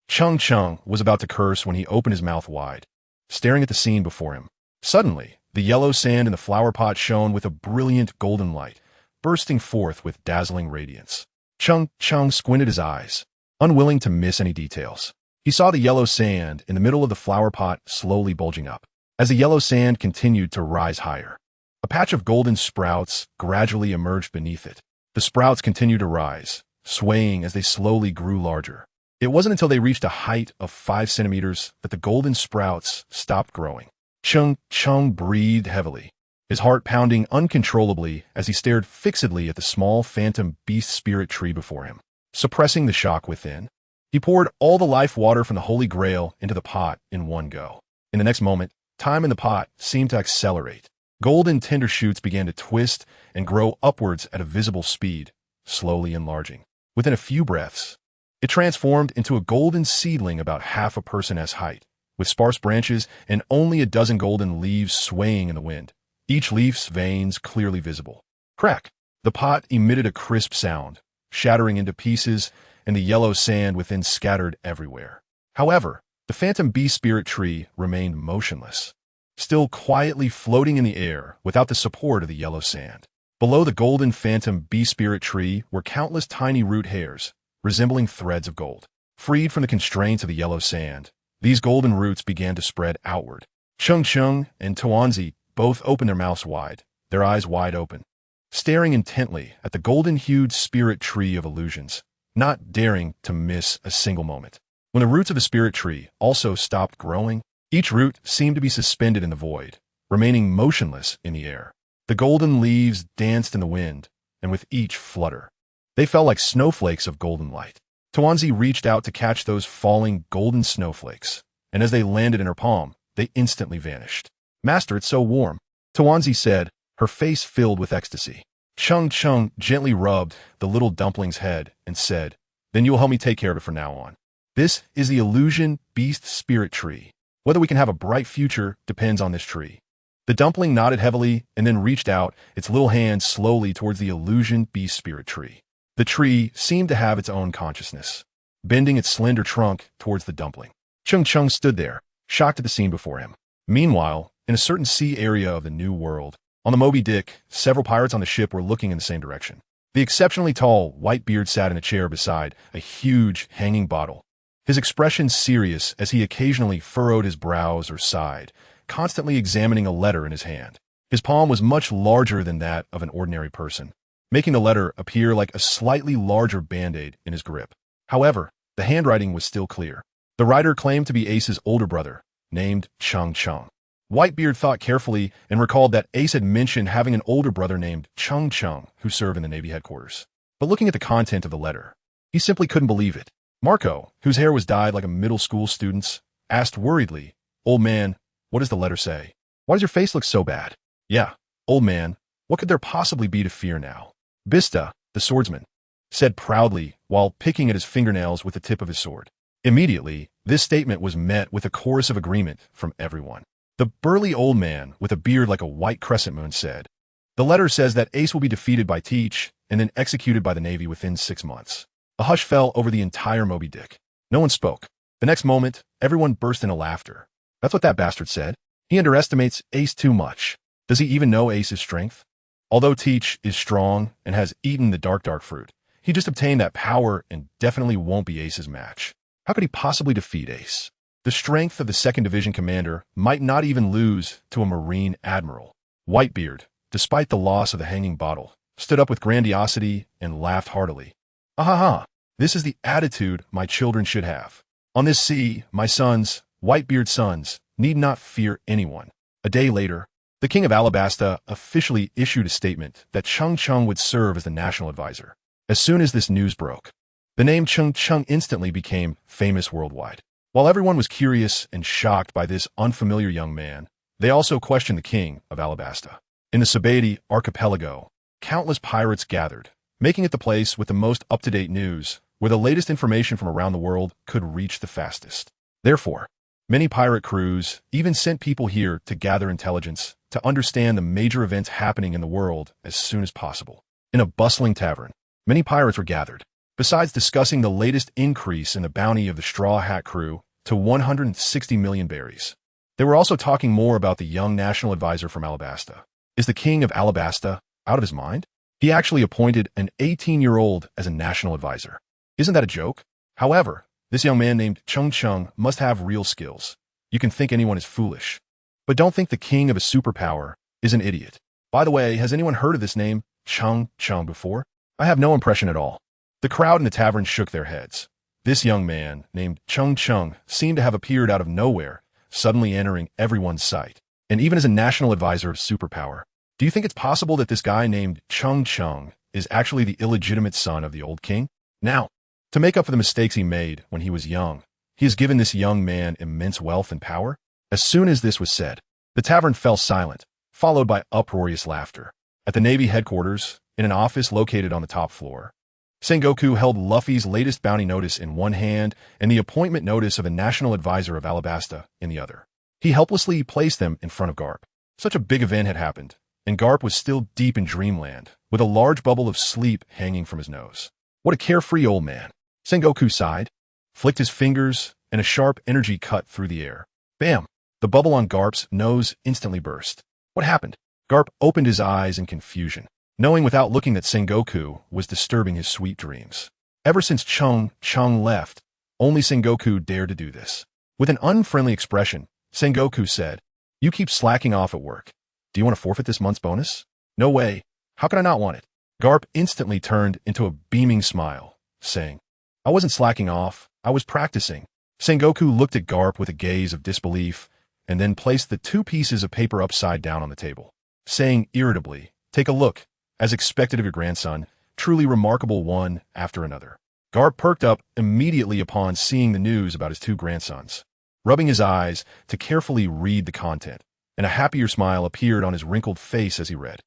Cheng Cheng was about to curse when he opened his mouth wide, staring at the scene before him. Suddenly, the yellow sand in the flower pot shone with a brilliant golden light, bursting forth with dazzling radiance. Cheng Cheng squinted his eyes, unwilling to miss any details. He saw the yellow sand in the middle of the flower pot slowly bulging up. As the yellow sand continued to rise higher, a patch of golden sprouts gradually emerged beneath it. The sprouts continued to rise, swaying as they slowly grew larger. It wasn't until they reached a height of 5 centimeters that the golden sprouts stopped growing. Cheng Cheng breathed heavily, his heart pounding uncontrollably as he stared fixedly at the small Phantom Beast Spirit Tree before him. Suppressing the shock within, he poured all the life water from the Holy Grail into the pot in one go. In the next moment, time in the pot seemed to accelerate. Golden tender shoots began to twist and grow upwards at a visible speed, slowly enlarging. Within a few breaths, it transformed into a golden seedling about half a person's height, with sparse branches and only a dozen golden leaves swaying in the wind, each leaf's veins clearly visible. Crack! The pot emitted a crisp sound, shattering into pieces, and the yellow sand within scattered everywhere. However, the Phantom Beast Spirit Tree remained motionless, still quietly floating in the air without the support of the yellow sand. Below the golden Phantom Beast Spirit Tree were countless tiny root hairs, resembling threads of gold. Freed from the constraints of the yellow sand, these golden roots began to spread outward. Cheng Cheng and TenYears both opened their mouths wide, their eyes wide open, staring intently at the golden-hued spirit tree of illusions, not daring to miss a single moment. When the roots of the spirit tree also stopped growing, each root seemed to be suspended in the void, remaining motionless in the air. The golden leaves danced in the wind, and with each flutter, they fell like snowflakes of golden light. TenYears reached out to catch those falling golden snowflakes, and as they landed in her palm, they instantly vanished. Master, it's so warm, TenYears said, her face filled with ecstasy. Cheng Cheng gently rubbed the little dumpling's head and said, then you will help me take care of it from now on. This is the Illusion Beast Spirit Tree. Whether we can have a bright future depends on this tree. The dumpling nodded heavily and then reached out its little hand slowly towards the Illusion Beast Spirit Tree. The tree seemed to have its own consciousness, bending its slender trunk towards the dumpling. Cheng Cheng stood there, shocked at the scene before him. Meanwhile, in a certain sea area of the New World, on the Moby Dick, several pirates on the ship were looking in the same direction. The exceptionally tall Whitebeard sat in a chair beside a huge hanging bottle, his expression serious as he occasionally furrowed his brows or sighed, constantly examining a letter in his hand. His palm was much larger than that of an ordinary person, making the letter appear like a slightly larger band-aid in his grip. However, the handwriting was still clear. The writer claimed to be Ace's older brother, named Cheng Cheng. Whitebeard thought carefully and recalled that Ace had mentioned having an older brother named Cheng Cheng who served in the Navy headquarters. But looking at the content of the letter, he simply couldn't believe it. Marco, whose hair was dyed like a middle school student's, asked worriedly, "Old man, what does the letter say? Why does your face look so bad?" "Yeah, old man, what could there possibly be to fear now?" Bista, the swordsman, said proudly while picking at his fingernails with the tip of his sword. Immediately, this statement was met with a chorus of agreement from everyone. The burly old man with a beard like a white crescent moon said, "The letter says that Ace will be defeated by Teach and then executed by the Navy within 6 months." A hush fell over the entire Moby Dick. No one spoke. The next moment, everyone burst into laughter. "That's what that bastard said. He underestimates Ace too much. Does he even know Ace's strength? Although Teach is strong and has eaten the dark fruit, he just obtained that power and definitely won't be Ace's match. How could he possibly defeat Ace? The strength of the 2nd Division commander might not even lose to a Marine admiral." Whitebeard, despite the loss of the hanging bottle, stood up with grandiosity and laughed heartily. "Ahaha, this is the attitude my children should have. On this sea, my sons, Whitebeard's sons, need not fear anyone." A day later, the King of Alabasta officially issued a statement that Cheng Cheng would serve as the national advisor. As soon as this news broke, the name Cheng Cheng instantly became famous worldwide. While everyone was curious and shocked by this unfamiliar young man, they also questioned the King of Alabasta. In the Sabati archipelago, countless pirates gathered, making it the place with the most up-to-date news, where the latest information from around the world could reach the fastest. Therefore, many pirate crews even sent people here to gather intelligence to understand the major events happening in the world as soon as possible. In a bustling tavern, many pirates were gathered. Besides discussing the latest increase in the bounty of the Straw Hat crew to 160 million berries, they were also talking more about the young national advisor from Alabasta. Is the King of Alabasta out of his mind? He actually appointed an 18-year-old as a national advisor. Isn't that a joke? However, this young man named Cheng Cheng must have real skills. You can think anyone is foolish, but don't think the king of a superpower is an idiot. By the way, has anyone heard of this name, Cheng Cheng, before? I have no impression at all. The crowd in the tavern shook their heads. This young man, named Cheng Cheng, seemed to have appeared out of nowhere, suddenly entering everyone's sight. And even as a national advisor of superpower, do you think it's possible that this guy named Cheng Cheng is actually the illegitimate son of the old king? Now, to make up for the mistakes he made when he was young, he has given this young man immense wealth and power? As soon as this was said, the tavern fell silent, followed by uproarious laughter. At the Navy headquarters, in an office located on the top floor, Sengoku held Luffy's latest bounty notice in one hand and the appointment notice of a national advisor of Alabasta in the other. He helplessly placed them in front of Garp. Such a big event had happened, and Garp was still deep in dreamland, with a large bubble of sleep hanging from his nose. What a carefree old man. Sengoku sighed, flicked his fingers, and a sharp energy cut through the air. Bam! The bubble on Garp's nose instantly burst. What happened? Garp opened his eyes in confusion, knowing without looking that Sengoku was disturbing his sweet dreams. Ever since Cheng Cheng left, only Sengoku dared to do this. With an unfriendly expression, Sengoku said, "You keep slacking off at work. Do you want to forfeit this month's bonus?" "No way. How could I not want it?" Garp instantly turned into a beaming smile, saying, "I wasn't slacking off. I was practicing." Sengoku looked at Garp with a gaze of disbelief and then placed the 2 pieces of paper upside down on the table, saying irritably, "Take a look. As expected of your grandson, truly remarkable one after another." Garp perked up immediately upon seeing the news about his 2 grandsons, rubbing his eyes to read the content, and a happier smile appeared on his wrinkled face as he read.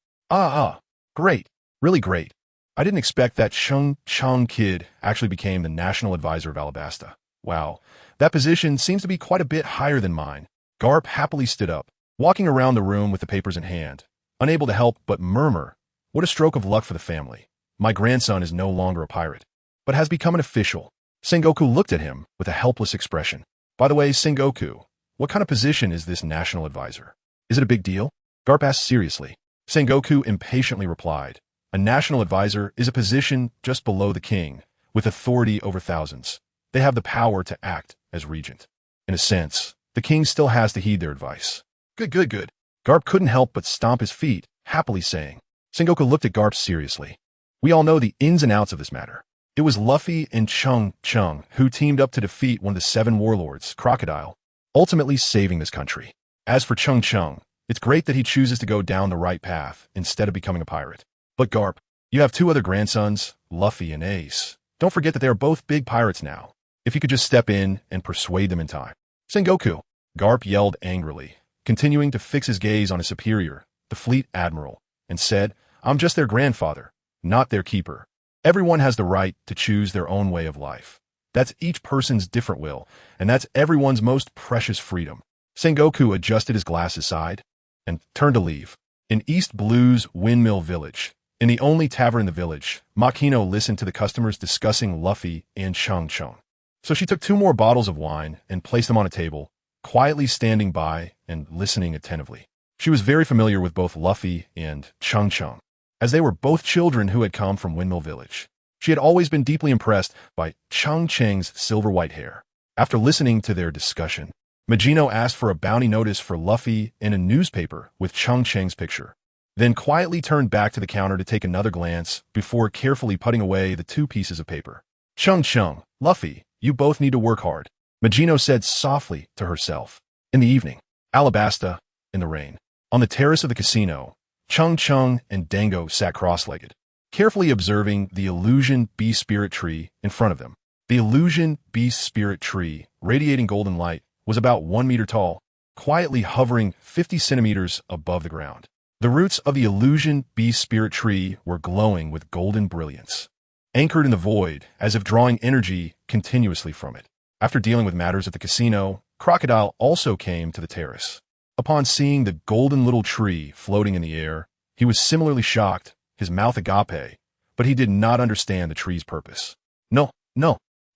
Great, really great. I didn't expect that Cheng Cheng kid actually became the national advisor of Alabasta. Wow, that position seems to be quite a bit higher than mine. Garp happily stood up, walking around the room with the papers in hand, unable to help but murmur, "What a stroke of luck for the family. My grandson is no longer a pirate, but has become an official." Sengoku looked at him with a helpless expression. "By the way, Sengoku, what kind of position is this national advisor? Is it a big deal?" Garp asked seriously. Sengoku impatiently replied, "A national advisor is a position just below the king, with authority over thousands. They have the power to act as regent. In a sense, the king still has to heed their advice." Good. Garp couldn't help but stomp his feet, happily saying. Sengoku looked at Garp seriously. "We all know the ins and outs of this matter. It was Luffy and Cheng Cheng who teamed up to defeat one of the 7 warlords, Crocodile, ultimately saving this country. As for Cheng Cheng, it's great that he chooses to go down the right path instead of becoming a pirate. But Garp, you have 2 other grandsons, Luffy and Ace. Don't forget that they are both big pirates now. If you could just step in and persuade them in time." "Sengoku!" Garp yelled angrily, continuing to fix his gaze on his superior, the fleet admiral, and said, "I'm just their grandfather, not their keeper." Everyone has the right to choose their own way of life. That's each person's different will, and that's everyone's most precious freedom. Sengoku adjusted his glasses side and turned to leave. In East Blue's Windmill Village, in the only tavern in the village, Makino listened to the customers discussing Luffy and Cheng Cheng. So she took 2 more bottles of wine and placed them on a table, quietly standing by and listening attentively. She was very familiar with both Luffy and Cheng Cheng, as they were both children who had come from Windmill Village. She had always been deeply impressed by Cheng Cheng's silver-white hair. After listening to their discussion, Magino asked for a bounty notice for Luffy in a newspaper with Cheng Cheng's picture, then quietly turned back to the counter to take another glance before carefully putting away the 2 pieces of paper. Cheng Cheng, Luffy, you both need to work hard, Magino said softly to herself. In the evening, Alabasta, in the rain. On the terrace of the casino, Cheng Cheng and Dango sat cross-legged, carefully observing the illusion beast spirit tree in front of them. The illusion beast spirit tree, radiating golden light, was about 1 meter tall, quietly hovering 50 centimeters above the ground. The roots of the illusion beast spirit tree were glowing with golden brilliance, anchored in the void as if drawing energy continuously from it. After dealing with matters at the casino, Crocodile also came to the terrace. Upon seeing the golden little tree floating in the air, he was similarly shocked, his mouth agape, but he did not understand the tree's purpose. No,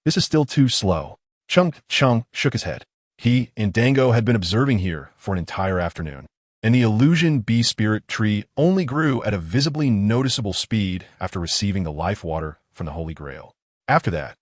this is still too slow. Cheng Cheng shook his head. He and Dango had been observing here for an entire afternoon, and the illusion beast spirit tree only grew at a visibly noticeable speed after receiving the life water from the Holy Grail. After that,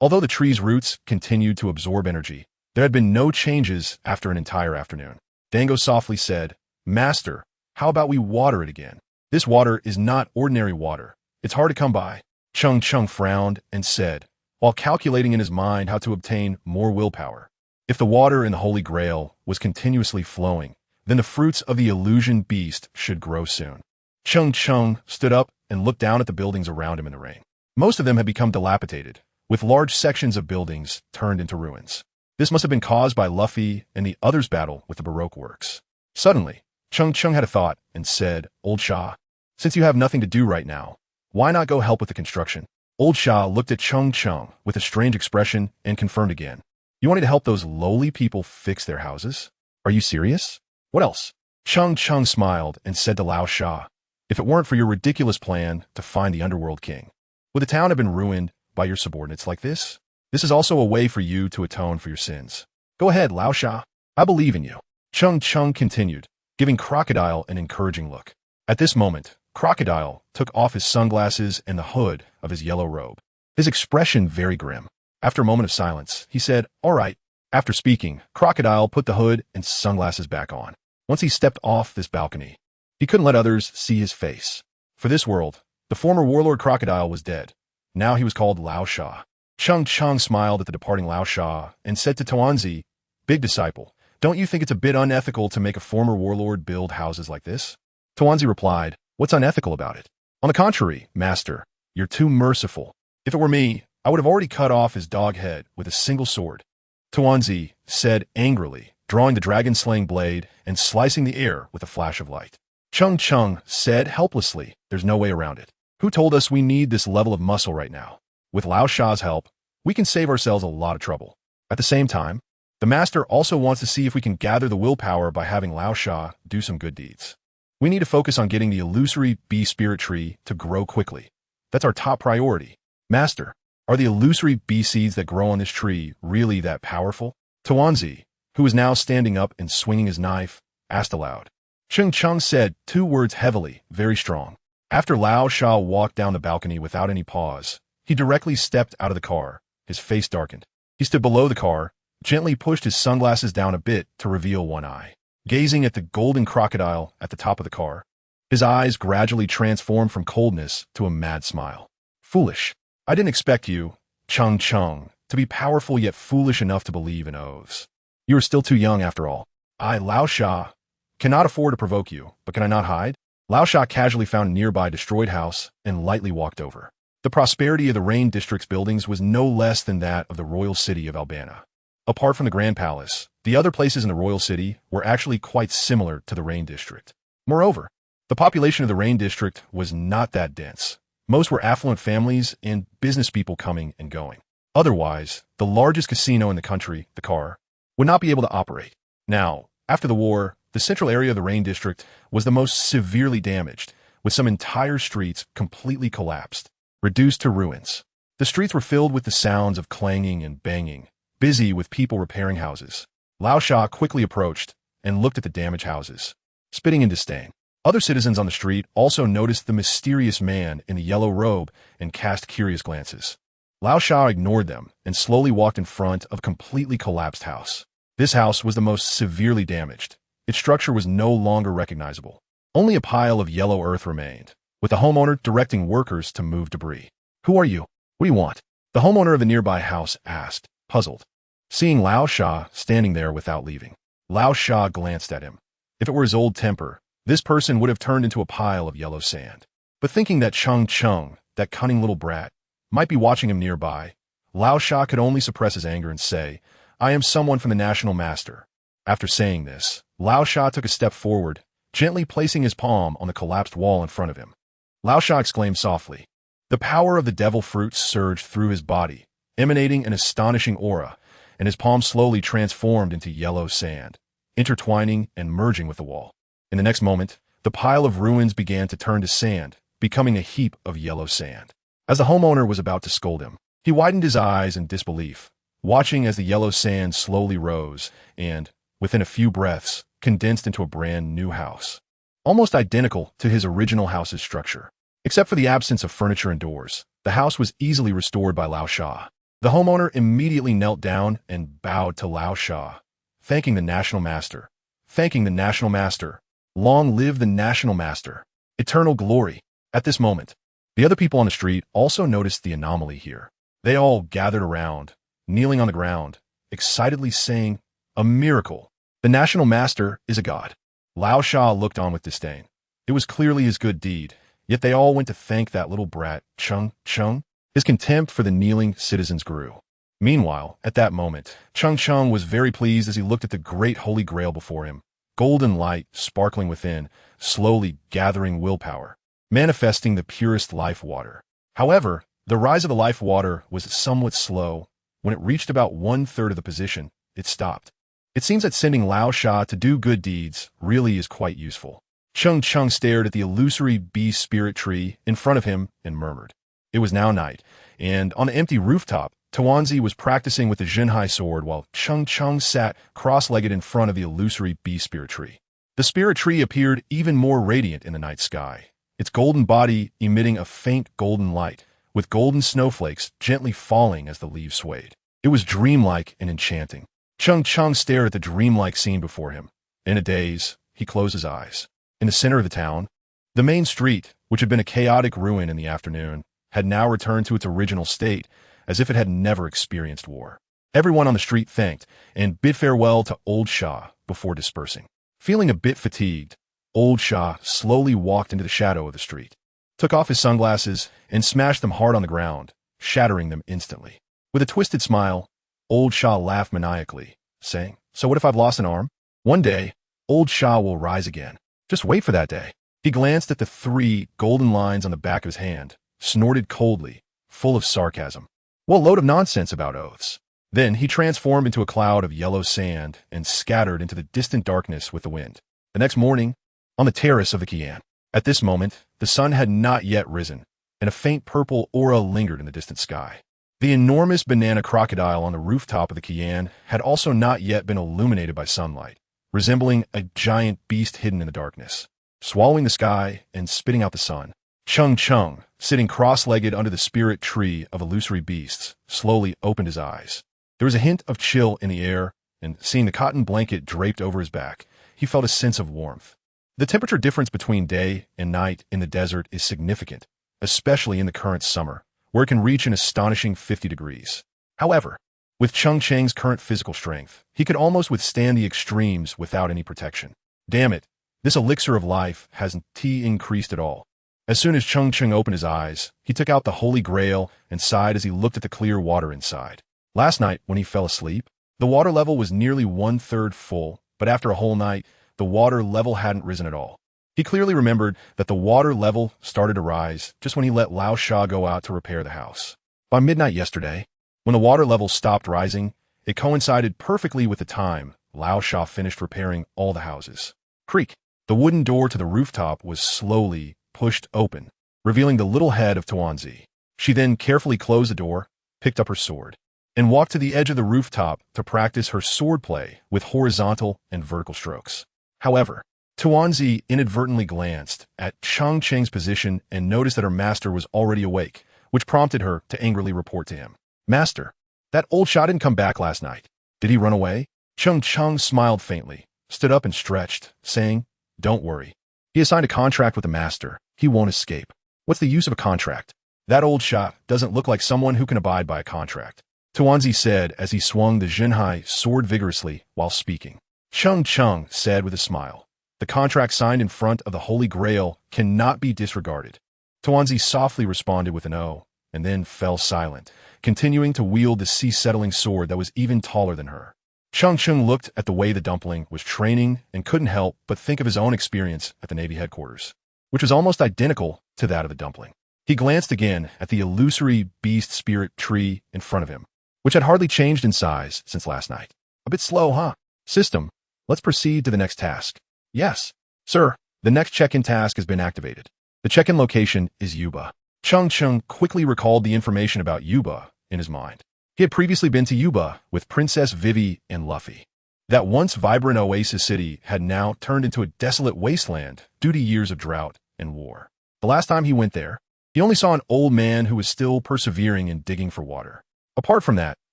although the tree's roots continued to absorb energy, there had been no changes after an entire afternoon. Dango softly said, Master, how about we water it again? This water is not ordinary water. It's hard to come by. Cheng Cheng frowned and said, while calculating in his mind how to obtain more willpower. If the water in the Holy Grail was continuously flowing, then the fruits of the illusion beast should grow soon. Cheng Cheng stood up and looked down at the buildings around him in the rain. Most of them had become dilapidated, with large sections of buildings turned into ruins. This must have been caused by Luffy and the others' battle with the Baroque works. Suddenly, Cheng Cheng had a thought and said, Old Shah, since you have nothing to do right now, why not go help with the construction? Old Shah looked at Cheng Cheng with a strange expression and confirmed again. You wanted to help those lowly people fix their houses? Are you serious? What else? Cheng Cheng smiled and said to Lao Shah, if it weren't for your ridiculous plan to find the Underworld King, would the town have been ruined by your subordinates like this? This is also a way for you to atone for your sins. Go ahead, Lao Shah. I believe in you. Cheng Cheng continued, giving Crocodile an encouraging look. At this moment, Crocodile took off his sunglasses and the hood of his yellow robe, his expression very grim. After a moment of silence, he said, All right. After speaking, Crocodile put the hood and sunglasses back on. Once he stepped off this balcony, he couldn't let others see his face. For this world, the former warlord Crocodile was dead. Now he was called Lao Shah. Cheng Cheng smiled at the departing Lao Shah and said to Tuanzi, Big disciple, don't you think it's a bit unethical to make a former warlord build houses like this? Tuanzi replied, What's unethical about it? On the contrary, master, you're too merciful. If it were me, I would have already cut off his dog head with a single sword. Tuanzi said angrily, drawing the dragon-slaying blade and slicing the air with a flash of light. Cheng Cheng said helplessly, There's no way around it. Who told us we need this level of muscle right now? With Lao Shah's help, we can save ourselves a lot of trouble. At the same time, the master also wants to see if we can gather the willpower by having Lao Shah do some good deeds. We need to focus on getting the illusory beast spirit tree to grow quickly. That's our top priority. Master, are the illusory bee seeds that grow on this tree really that powerful? Tuanzi, who was now standing up and swinging his knife, asked aloud. Cheng Cheng said 2 words heavily, very strong. After Lao Shah walked down the balcony without any pause, he directly stepped out of the car, his face darkened. He stood below the car, gently pushed his sunglasses down a bit to reveal one eye. Gazing at the golden crocodile at the top of the car, his eyes gradually transformed from coldness to a mad smile. Foolish. I didn't expect you, Cheng Cheng, to be powerful yet foolish enough to believe in oaths. You are still too young after all. I, Lao Shah, cannot afford to provoke you, but can I not hide? Lao Shah casually found a nearby destroyed house and lightly walked over. The prosperity of the Rain District's buildings was no less than that of the royal city of Albana. Apart from the Grand Palace, the other places in the royal city were actually quite similar to the Rain District. Moreover, the population of the Rain District was not that dense. Most were affluent families and business people coming and going. Otherwise, the largest casino in the country, the Car, would not be able to operate. Now, after the war, the central area of the Rain District was the most severely damaged, with some entire streets completely collapsed, reduced to ruins. The streets were filled with the sounds of clanging and banging, busy with people repairing houses. Lao Sha quickly approached and looked at the damaged houses, spitting in disdain. Other citizens on the street also noticed the mysterious man in the yellow robe and cast curious glances. Lao Sha ignored them and slowly walked in front of a completely collapsed house. This house was the most severely damaged. Its structure was no longer recognizable. Only a pile of yellow earth remained, with the homeowner directing workers to move debris. "Who are you? What do you want?" the homeowner of the nearby house asked, puzzled. Seeing Lao Sha standing there without leaving, Lao Sha glanced at him. If it were his old temper, this person would have turned into a pile of yellow sand. But thinking that Cheng Cheng, that cunning little brat, might be watching him nearby, Lao Sha could only suppress his anger and say, "I am someone from the National Master." After saying this, Lao Sha took a step forward, gently placing his palm on the collapsed wall in front of him. Lao Sha exclaimed softly. The power of the devil fruit surged through his body, emanating an astonishing aura, and his palm slowly transformed into yellow sand, intertwining and merging with the wall. In the next moment, the pile of ruins began to turn to sand, becoming a heap of yellow sand. As the homeowner was about to scold him, he widened his eyes in disbelief, watching as the yellow sand slowly rose and, within a few breaths, condensed into a brand new house, almost identical to his original house's structure. Except for the absence of furniture and doors, the house was easily restored by Lao Sha. The homeowner immediately knelt down and bowed to Lao Sha, thanking the National Master. Thanking the National Master. Long live the National Master. Eternal glory. At this moment, the other people on the street also noticed the anomaly here. They all gathered around, kneeling on the ground, excitedly saying, "A miracle. The National Master is a god." Lao Sha looked on with disdain. It was clearly his good deed, yet they all went to thank that little brat, Cheng Cheng. His contempt for the kneeling citizens grew. Meanwhile, at that moment, Cheng Cheng was very pleased as he looked at the great holy grail before him, golden light sparkling within, slowly gathering willpower, manifesting the purest life water. However, the rise of the life water was somewhat slow. When it reached about 1/3 of the position, it stopped. It seems that sending Lao Sha to do good deeds really is quite useful. Cheng Cheng stared at the illusory beast spirit tree in front of him and murmured. It was now night, and on the empty rooftop, TenYears was practicing with the Jinhai sword while Cheng Cheng sat cross-legged in front of the illusory beast spirit tree. The spirit tree appeared even more radiant in the night sky, its golden body emitting a faint golden light, with golden snowflakes gently falling as the leaves swayed. It was dreamlike and enchanting. Cheng Cheng stared at the dreamlike scene before him. In a daze, he closed his eyes. In the center of the town, the main street, which had been a chaotic ruin in the afternoon, had now returned to its original state, as if it had never experienced war. Everyone on the street thanked and bid farewell to Old Sha before dispersing. Feeling a bit fatigued, Old Sha slowly walked into the shadow of the street, took off his sunglasses, and smashed them hard on the ground, shattering them instantly. With a twisted smile, Old Sha laughed maniacally, saying, "So what if I've lost an arm? One day, Old Sha will rise again. Just wait for that day." He glanced at the 3 golden lines on the back of his hand, snorted coldly, full of sarcasm. What load of nonsense about oaths. Then he transformed into a cloud of yellow sand and scattered into the distant darkness with the wind. The next morning, on the terrace of the Kian. At this moment, the sun had not yet risen, and a faint purple aura lingered in the distant sky. The enormous banana crocodile on the rooftop of the Kian had also not yet been illuminated by sunlight, resembling a giant beast hidden in the darkness, swallowing the sky and spitting out the sun. Cheng Cheng, sitting cross-legged under the spirit tree of illusory beasts, slowly opened his eyes. There was a hint of chill in the air, and seeing the cotton blanket draped over his back, he felt a sense of warmth. The temperature difference between day and night in the desert is significant, especially in the current summer, where it can reach an astonishing 50 degrees. However, with Cheng Cheng's current physical strength, he could almost withstand the extremes without any protection. Damn it, this elixir of life hasn't increased at all. As soon as Cheng Cheng opened his eyes, he took out the Holy Grail and sighed as he looked at the clear water inside. Last night, when he fell asleep, the water level was nearly 1/3 full, but after a whole night, the water level hadn't risen at all. He clearly remembered that the water level started to rise just when he let Lao Sha go out to repair the house. By midnight yesterday, when the water level stopped rising, it coincided perfectly with the time Lao Sha finished repairing all the houses. Creak. The wooden door to the rooftop was slowly pushed open, revealing the little head of Tuanzi. She then carefully closed the door, picked up her sword, and walked to the edge of the rooftop to practice her swordplay with horizontal and vertical strokes. However, Tuanzi inadvertently glanced at Cheng Cheng's position and noticed that her master was already awake, which prompted her to angrily report to him. Master, that old shot didn't come back last night. Did he run away? Cheng Cheng smiled faintly, stood up and stretched, saying, Don't worry. He has signed a contract with the master. He won't escape. What's the use of a contract? That old shot doesn't look like someone who can abide by a contract, Tuanzi said as he swung the Zhenhai sword vigorously while speaking. Cheng Cheng said with a smile, The contract signed in front of the Holy Grail cannot be disregarded. Tuanzi softly responded with an "oh," and then fell silent, continuing to wield the sea-settling sword that was even taller than her. Cheng Cheng looked at the way the dumpling was training and couldn't help but think of his own experience at the Navy headquarters, which was almost identical to that of the dumpling. He glanced again at the illusory beast spirit tree in front of him, which had hardly changed in size since last night. A bit slow, huh? System, let's proceed to the next task. Yes, sir. The next check-in task has been activated. The check-in location is Yuba. Cheng Cheng quickly recalled the information about Yuba in his mind. He had previously been to Yuba with Princess Vivi and Luffy. That once vibrant oasis city had now turned into a desolate wasteland due to years of drought and war. The last time he went there, he only saw an old man who was still persevering in digging for water. Apart from that,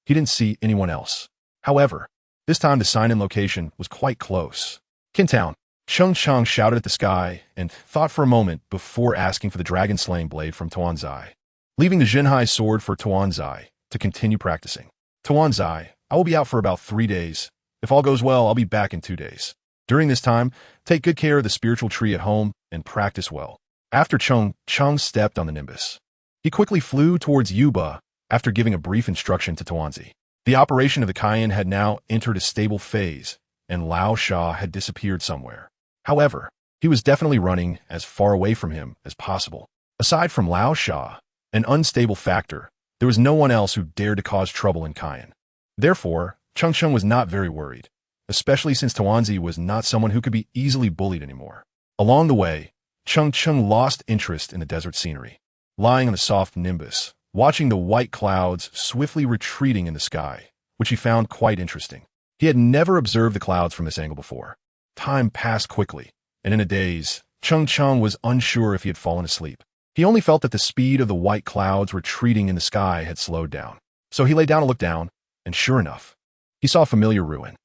he didn't see anyone else. However, this time the sign-in location was quite close. Kintown. Cheng Cheng shouted at the sky and thought for a moment before asking for the dragon-slaying blade from Tuanzai, leaving the Zhenhai sword for Tuanzai to continue practicing. Tuanzai, I will be out for about 3 days. If all goes well, I'll be back in 2 days. During this time, take good care of the spiritual tree at home and practice well. After Cheng stepped on the Nimbus, he quickly flew towards Yuba after giving a brief instruction to Tuanzi. The operation of the Cayenne had now entered a stable phase, and Lao Sha had disappeared somewhere. However, he was definitely running as far away from him as possible. Aside from Lao Sha, an unstable factor, there was no one else who dared to cause trouble in Cayenne. Therefore, Cheng Cheng was not very worried, especially since Tuanzi was not someone who could be easily bullied anymore. Along the way, Cheng Cheng lost interest in the desert scenery. Lying on the soft Nimbus, watching the white clouds swiftly retreating in the sky, which he found quite interesting. He had never observed the clouds from this angle before. Time passed quickly, and in a daze, Cheng Cheng was unsure if he had fallen asleep. He only felt that the speed of the white clouds retreating in the sky had slowed down. So he lay down to look down, and sure enough, he saw a familiar ruin.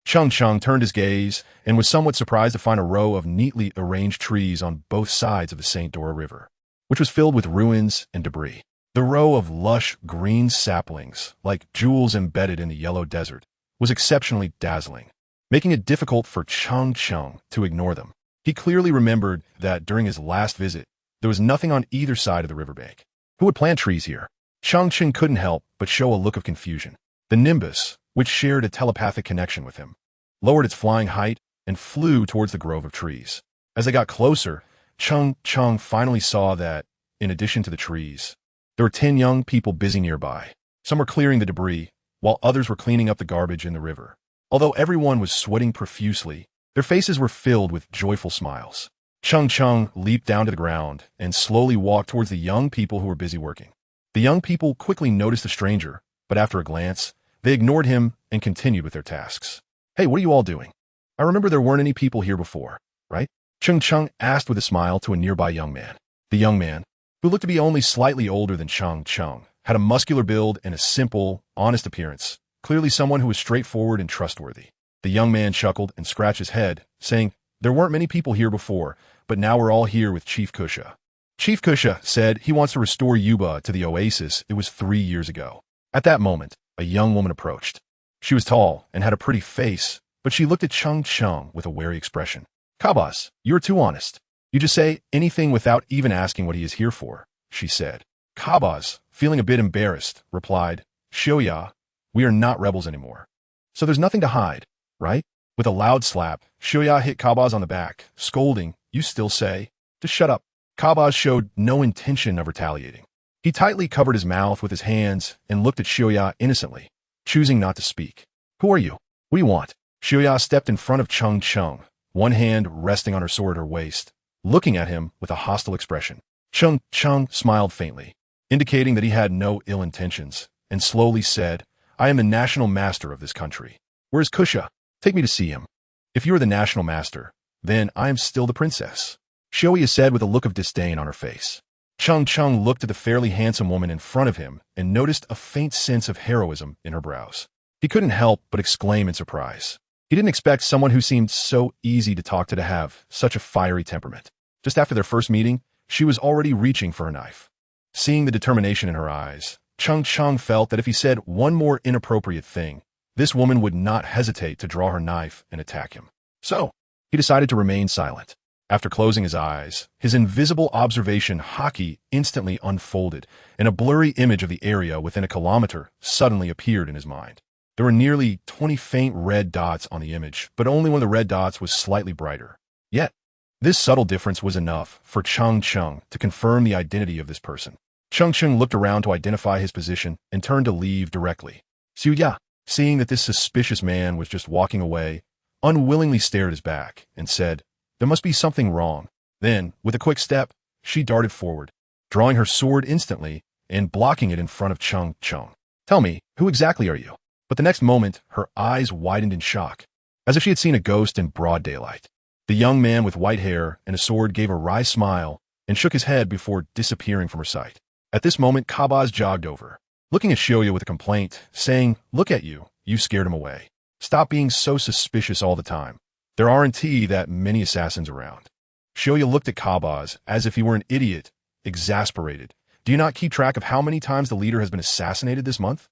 Cheng Cheng turned his gaze and was somewhat surprised to find a row of neatly arranged trees on both sides of the St. Dora River, which was filled with ruins and debris. The row of lush green saplings, like jewels embedded in the yellow desert, was exceptionally dazzling, making it difficult for Cheng Cheng to ignore them. He clearly remembered that during his last visit, there was nothing on either side of the riverbank. Who would plant trees here? Cheng Cheng couldn't help but show a look of confusion. The Nimbus, which shared a telepathic connection with him, lowered its flying height and flew towards the grove of trees. As they got closer, Cheng Cheng finally saw that, in addition to the trees, there were 10 young people busy nearby. Some were clearing the debris, while others were cleaning up the garbage in the river. Although everyone was sweating profusely, their faces were filled with joyful smiles. Cheng Cheng leaped down to the ground and slowly walked towards the young people who were busy working. The young people quickly noticed the stranger, but after a glance, they ignored him and continued with their tasks. Hey, what are you all doing? I remember there weren't any people here before, right? Cheng Cheng asked with a smile to a nearby young man. The young man, who looked to be only slightly older than Cheng Cheng, had a muscular build and a simple, honest appearance, clearly someone who was straightforward and trustworthy. The young man chuckled and scratched his head, saying, There weren't many people here before, but now we're all here with Chief Kusha. Chief Kusha said he wants to restore Yuba to the oasis it was 3 years ago. At that moment, a young woman approached. She was tall and had a pretty face, but she looked at Cheng Cheng with a wary expression. Kabas, you're too honest. You just say anything without even asking what he is here for, she said. Kabas, feeling a bit embarrassed, replied, Shoya, we are not rebels anymore. So there's nothing to hide, right? With a loud slap, Shoya hit Kabaz on the back, scolding, You still say? Just shut up. Kabaz showed no intention of retaliating. He tightly covered his mouth with his hands and looked at Xiuya innocently, choosing not to speak. Who are you? What do you want? Xiuya stepped in front of Cheng Cheng, one hand resting on her sword at her waist, looking at him with a hostile expression. Cheng Cheng smiled faintly, indicating that he had no ill intentions, and slowly said, I am the national master of this country. Where is Kusha? Take me to see him. If you are the national master, then I am still the princess. Xiuya said with a look of disdain on her face. Cheng Cheng looked at the fairly handsome woman in front of him and noticed a faint sense of heroism in her brows. He couldn't help but exclaim in surprise. He didn't expect someone who seemed so easy to talk to have such a fiery temperament. Just after their first meeting, she was already reaching for a knife. Seeing the determination in her eyes, Cheng Cheng felt that if he said one more inappropriate thing, this woman would not hesitate to draw her knife and attack him. So, he decided to remain silent. After closing his eyes, his invisible observation haki instantly unfolded, and a blurry image of the area within a kilometer suddenly appeared in his mind. There were nearly 20 faint red dots on the image, but only one of the red dots was slightly brighter. Yet, this subtle difference was enough for Cheng Cheng to confirm the identity of this person. Cheng Cheng looked around to identify his position and turned to leave directly. Xiuya, seeing that this suspicious man was just walking away, unwillingly stared at his back and said, There must be something wrong. Then, with a quick step, she darted forward, drawing her sword instantly and blocking it in front of Cheng Cheng. Tell me, who exactly are you? But the next moment, her eyes widened in shock, as if she had seen a ghost in broad daylight. The young man with white hair and a sword gave a wry smile and shook his head before disappearing from her sight. At this moment, Kabaz jogged over, looking at Xiuya with a complaint, saying, Look at you, you scared him away. Stop being so suspicious all the time. There aren't that many assassins around. Xiuya looked at Kabaz as if he were an idiot, exasperated. Do you not keep track of how many times the leader has been assassinated this month?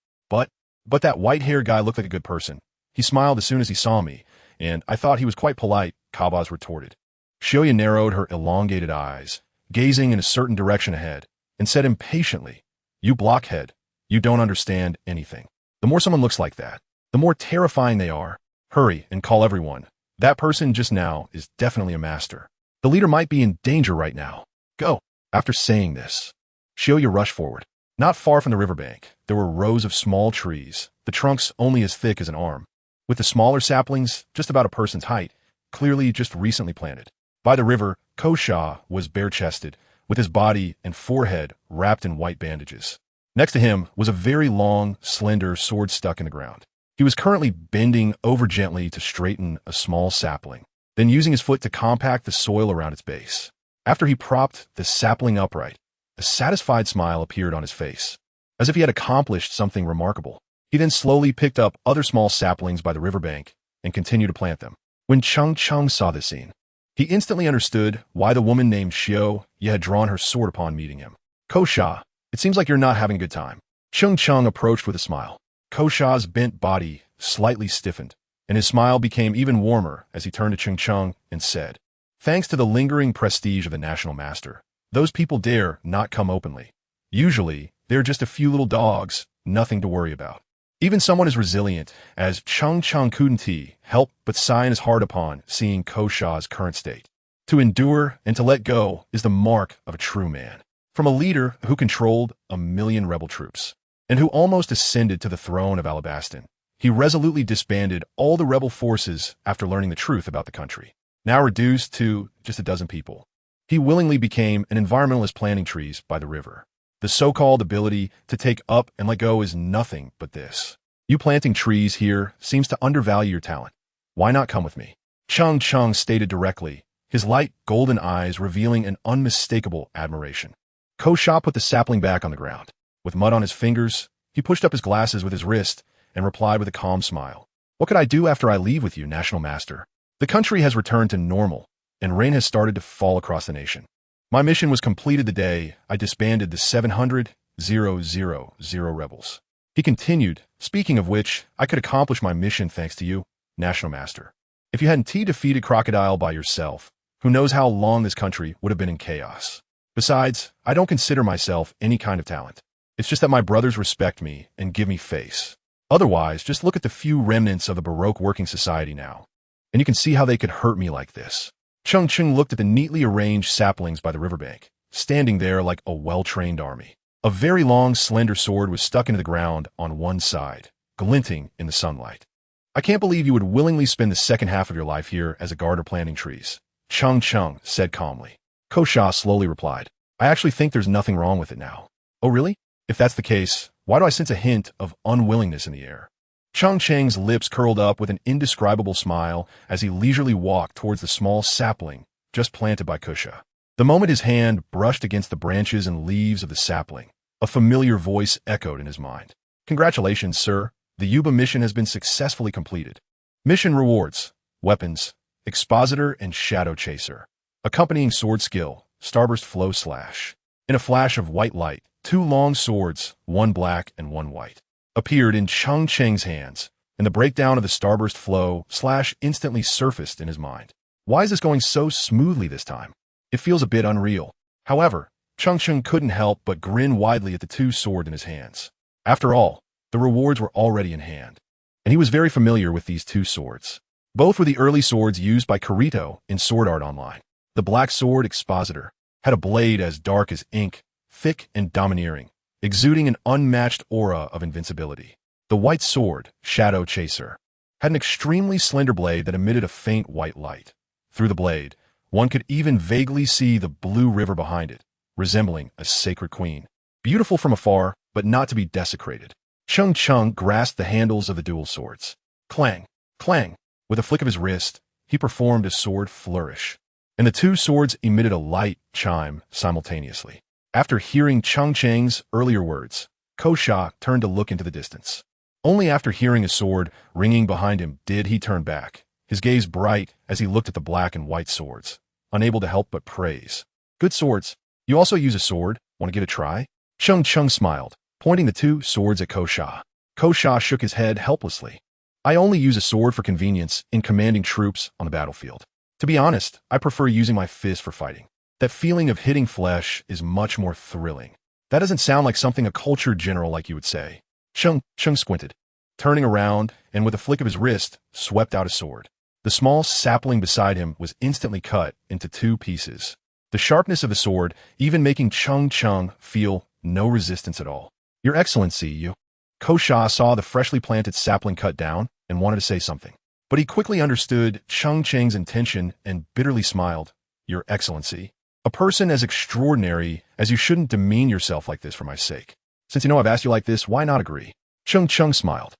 But that white-haired guy looked like a good person. He smiled as soon as he saw me, and I thought he was quite polite, Kabaz retorted. Xiuya narrowed her elongated eyes, gazing in a certain direction ahead, and said impatiently, You blockhead, you don't understand anything. The more someone looks like that, the more terrifying they are. Hurry and call everyone. That person just now is definitely a master. The leader might be in danger right now. Go. After saying this, Xiuya rushed forward. Not far from the riverbank, there were rows of small trees, the trunks only as thick as an arm, with the smaller saplings just about a person's height, clearly just recently planted. By the river, Kosha was bare-chested, with his body and forehead wrapped in white bandages. Next to him was a very long, slender sword stuck in the ground. He was currently bending over gently to straighten a small sapling, then using his foot to compact the soil around its base. After he propped the sapling upright, a satisfied smile appeared on his face, as if he had accomplished something remarkable. He then slowly picked up other small saplings by the riverbank and continued to plant them. When Cheng Cheng saw this scene, he instantly understood why the woman named Xiuya had drawn her sword upon meeting him. Kosha, it seems like you're not having a good time. Cheng Cheng approached with a smile. Kosha's bent body slightly stiffened, and his smile became even warmer as he turned to Cheng Cheng and said, Thanks to the lingering prestige of the national master, those people dare not come openly. Usually, they're just a few little dogs, nothing to worry about. Even someone as resilient as Cheng Cheng couldn't help but sigh in his heart upon seeing Kosha's current state. To endure and to let go is the mark of a true man. From a leader who controlled 1,000,000 rebel troops, and who almost ascended to the throne of Alabastan, he resolutely disbanded all the rebel forces after learning the truth about the country. Now reduced to just a dozen people, he willingly became an environmentalist planting trees by the river. The so-called ability to take up and let go is nothing but this. You planting trees here seems to undervalue your talent. Why not come with me? Cheng Cheng stated directly, his light golden eyes revealing an unmistakable admiration. Kosha put the sapling back on the ground. With mud on his fingers, he pushed up his glasses with his wrist and replied with a calm smile. What could I do after I leave with you, National Master? The country has returned to normal, and rain has started to fall across the nation. My mission was completed the day I disbanded the 700,000 rebels. He continued, speaking of which, I could accomplish my mission thanks to you, National Master. If you hadn't defeated Crocodile by yourself, who knows how long this country would have been in chaos. Besides, I don't consider myself any kind of talent. It's just that my brothers respect me and give me face. Otherwise, just look at the few remnants of the Baroque working society now, and you can see how they could hurt me like this. Cheng Cheng looked at the neatly arranged saplings by the riverbank, standing there like a well-trained army. A very long, slender sword was stuck into the ground on one side, glinting in the sunlight. I can't believe you would willingly spend the second half of your life here as a gardener planting trees, Cheng Cheng said calmly. Kosha slowly replied, I actually think there's nothing wrong with it now. Oh really? If that's the case, why do I sense a hint of unwillingness in the air? Cheng Cheng's lips curled up with an indescribable smile as he leisurely walked towards the small sapling just planted by Kusha. The moment his hand brushed against the branches and leaves of the sapling, a familiar voice echoed in his mind. Congratulations, sir. The Yuba mission has been successfully completed. Mission rewards: weapons, expositor and shadow chaser. Accompanying sword skill, starburst flow slash. In a flash of white light, 2 long swords, one black and one white, appeared in Cheng Cheng's hands, and the breakdown of the starburst flow slash instantly surfaced in his mind. Why is this going so smoothly this time? It feels a bit unreal. However, Cheng Cheng couldn't help but grin widely at the 2 swords in his hands. After all, the rewards were already in hand, and he was very familiar with these 2 swords. Both were the early swords used by Kirito in Sword Art Online. The black sword, Expositor, had a blade as dark as ink, thick and domineering, exuding an unmatched aura of invincibility. The white sword, Shadow Chaser, had an extremely slender blade that emitted a faint white light. Through the blade, one could even vaguely see the blue river behind it, resembling a sacred queen. Beautiful from afar, but not to be desecrated. Cheng Cheng grasped the handles of the dual swords. Clang, clang. With a flick of his wrist, he performed a sword flourish, and the 2 swords emitted a light chime simultaneously. After hearing Cheng Cheng's earlier words, Kosha turned to look into the distance. Only after hearing a sword ringing behind him did he turn back, his gaze bright as he looked at the black and white swords, unable to help but praise. Good swords. You also use a sword. Want to give it a try? Cheng Cheng smiled, pointing the 2 swords at Kosha. Kosha shook his head helplessly. I only use a sword for convenience in commanding troops on the battlefield. To be honest, I prefer using my fist for fighting. That feeling of hitting flesh is much more thrilling. That doesn't sound like something a cultured general like you would say. Cheng Cheng squinted, turning around and with a flick of his wrist, swept out a sword. The small sapling beside him was instantly cut into 2 pieces. The sharpness of the sword even making Cheng Cheng feel no resistance at all. Your Excellency, you. Kosha saw the freshly planted sapling cut down and wanted to say something, but he quickly understood Cheng Cheng's intention and bitterly smiled. Your Excellency. A person as extraordinary as you shouldn't demean yourself like this for my sake. Since you know I've asked you like this, why not agree? Cheng Cheng smiled,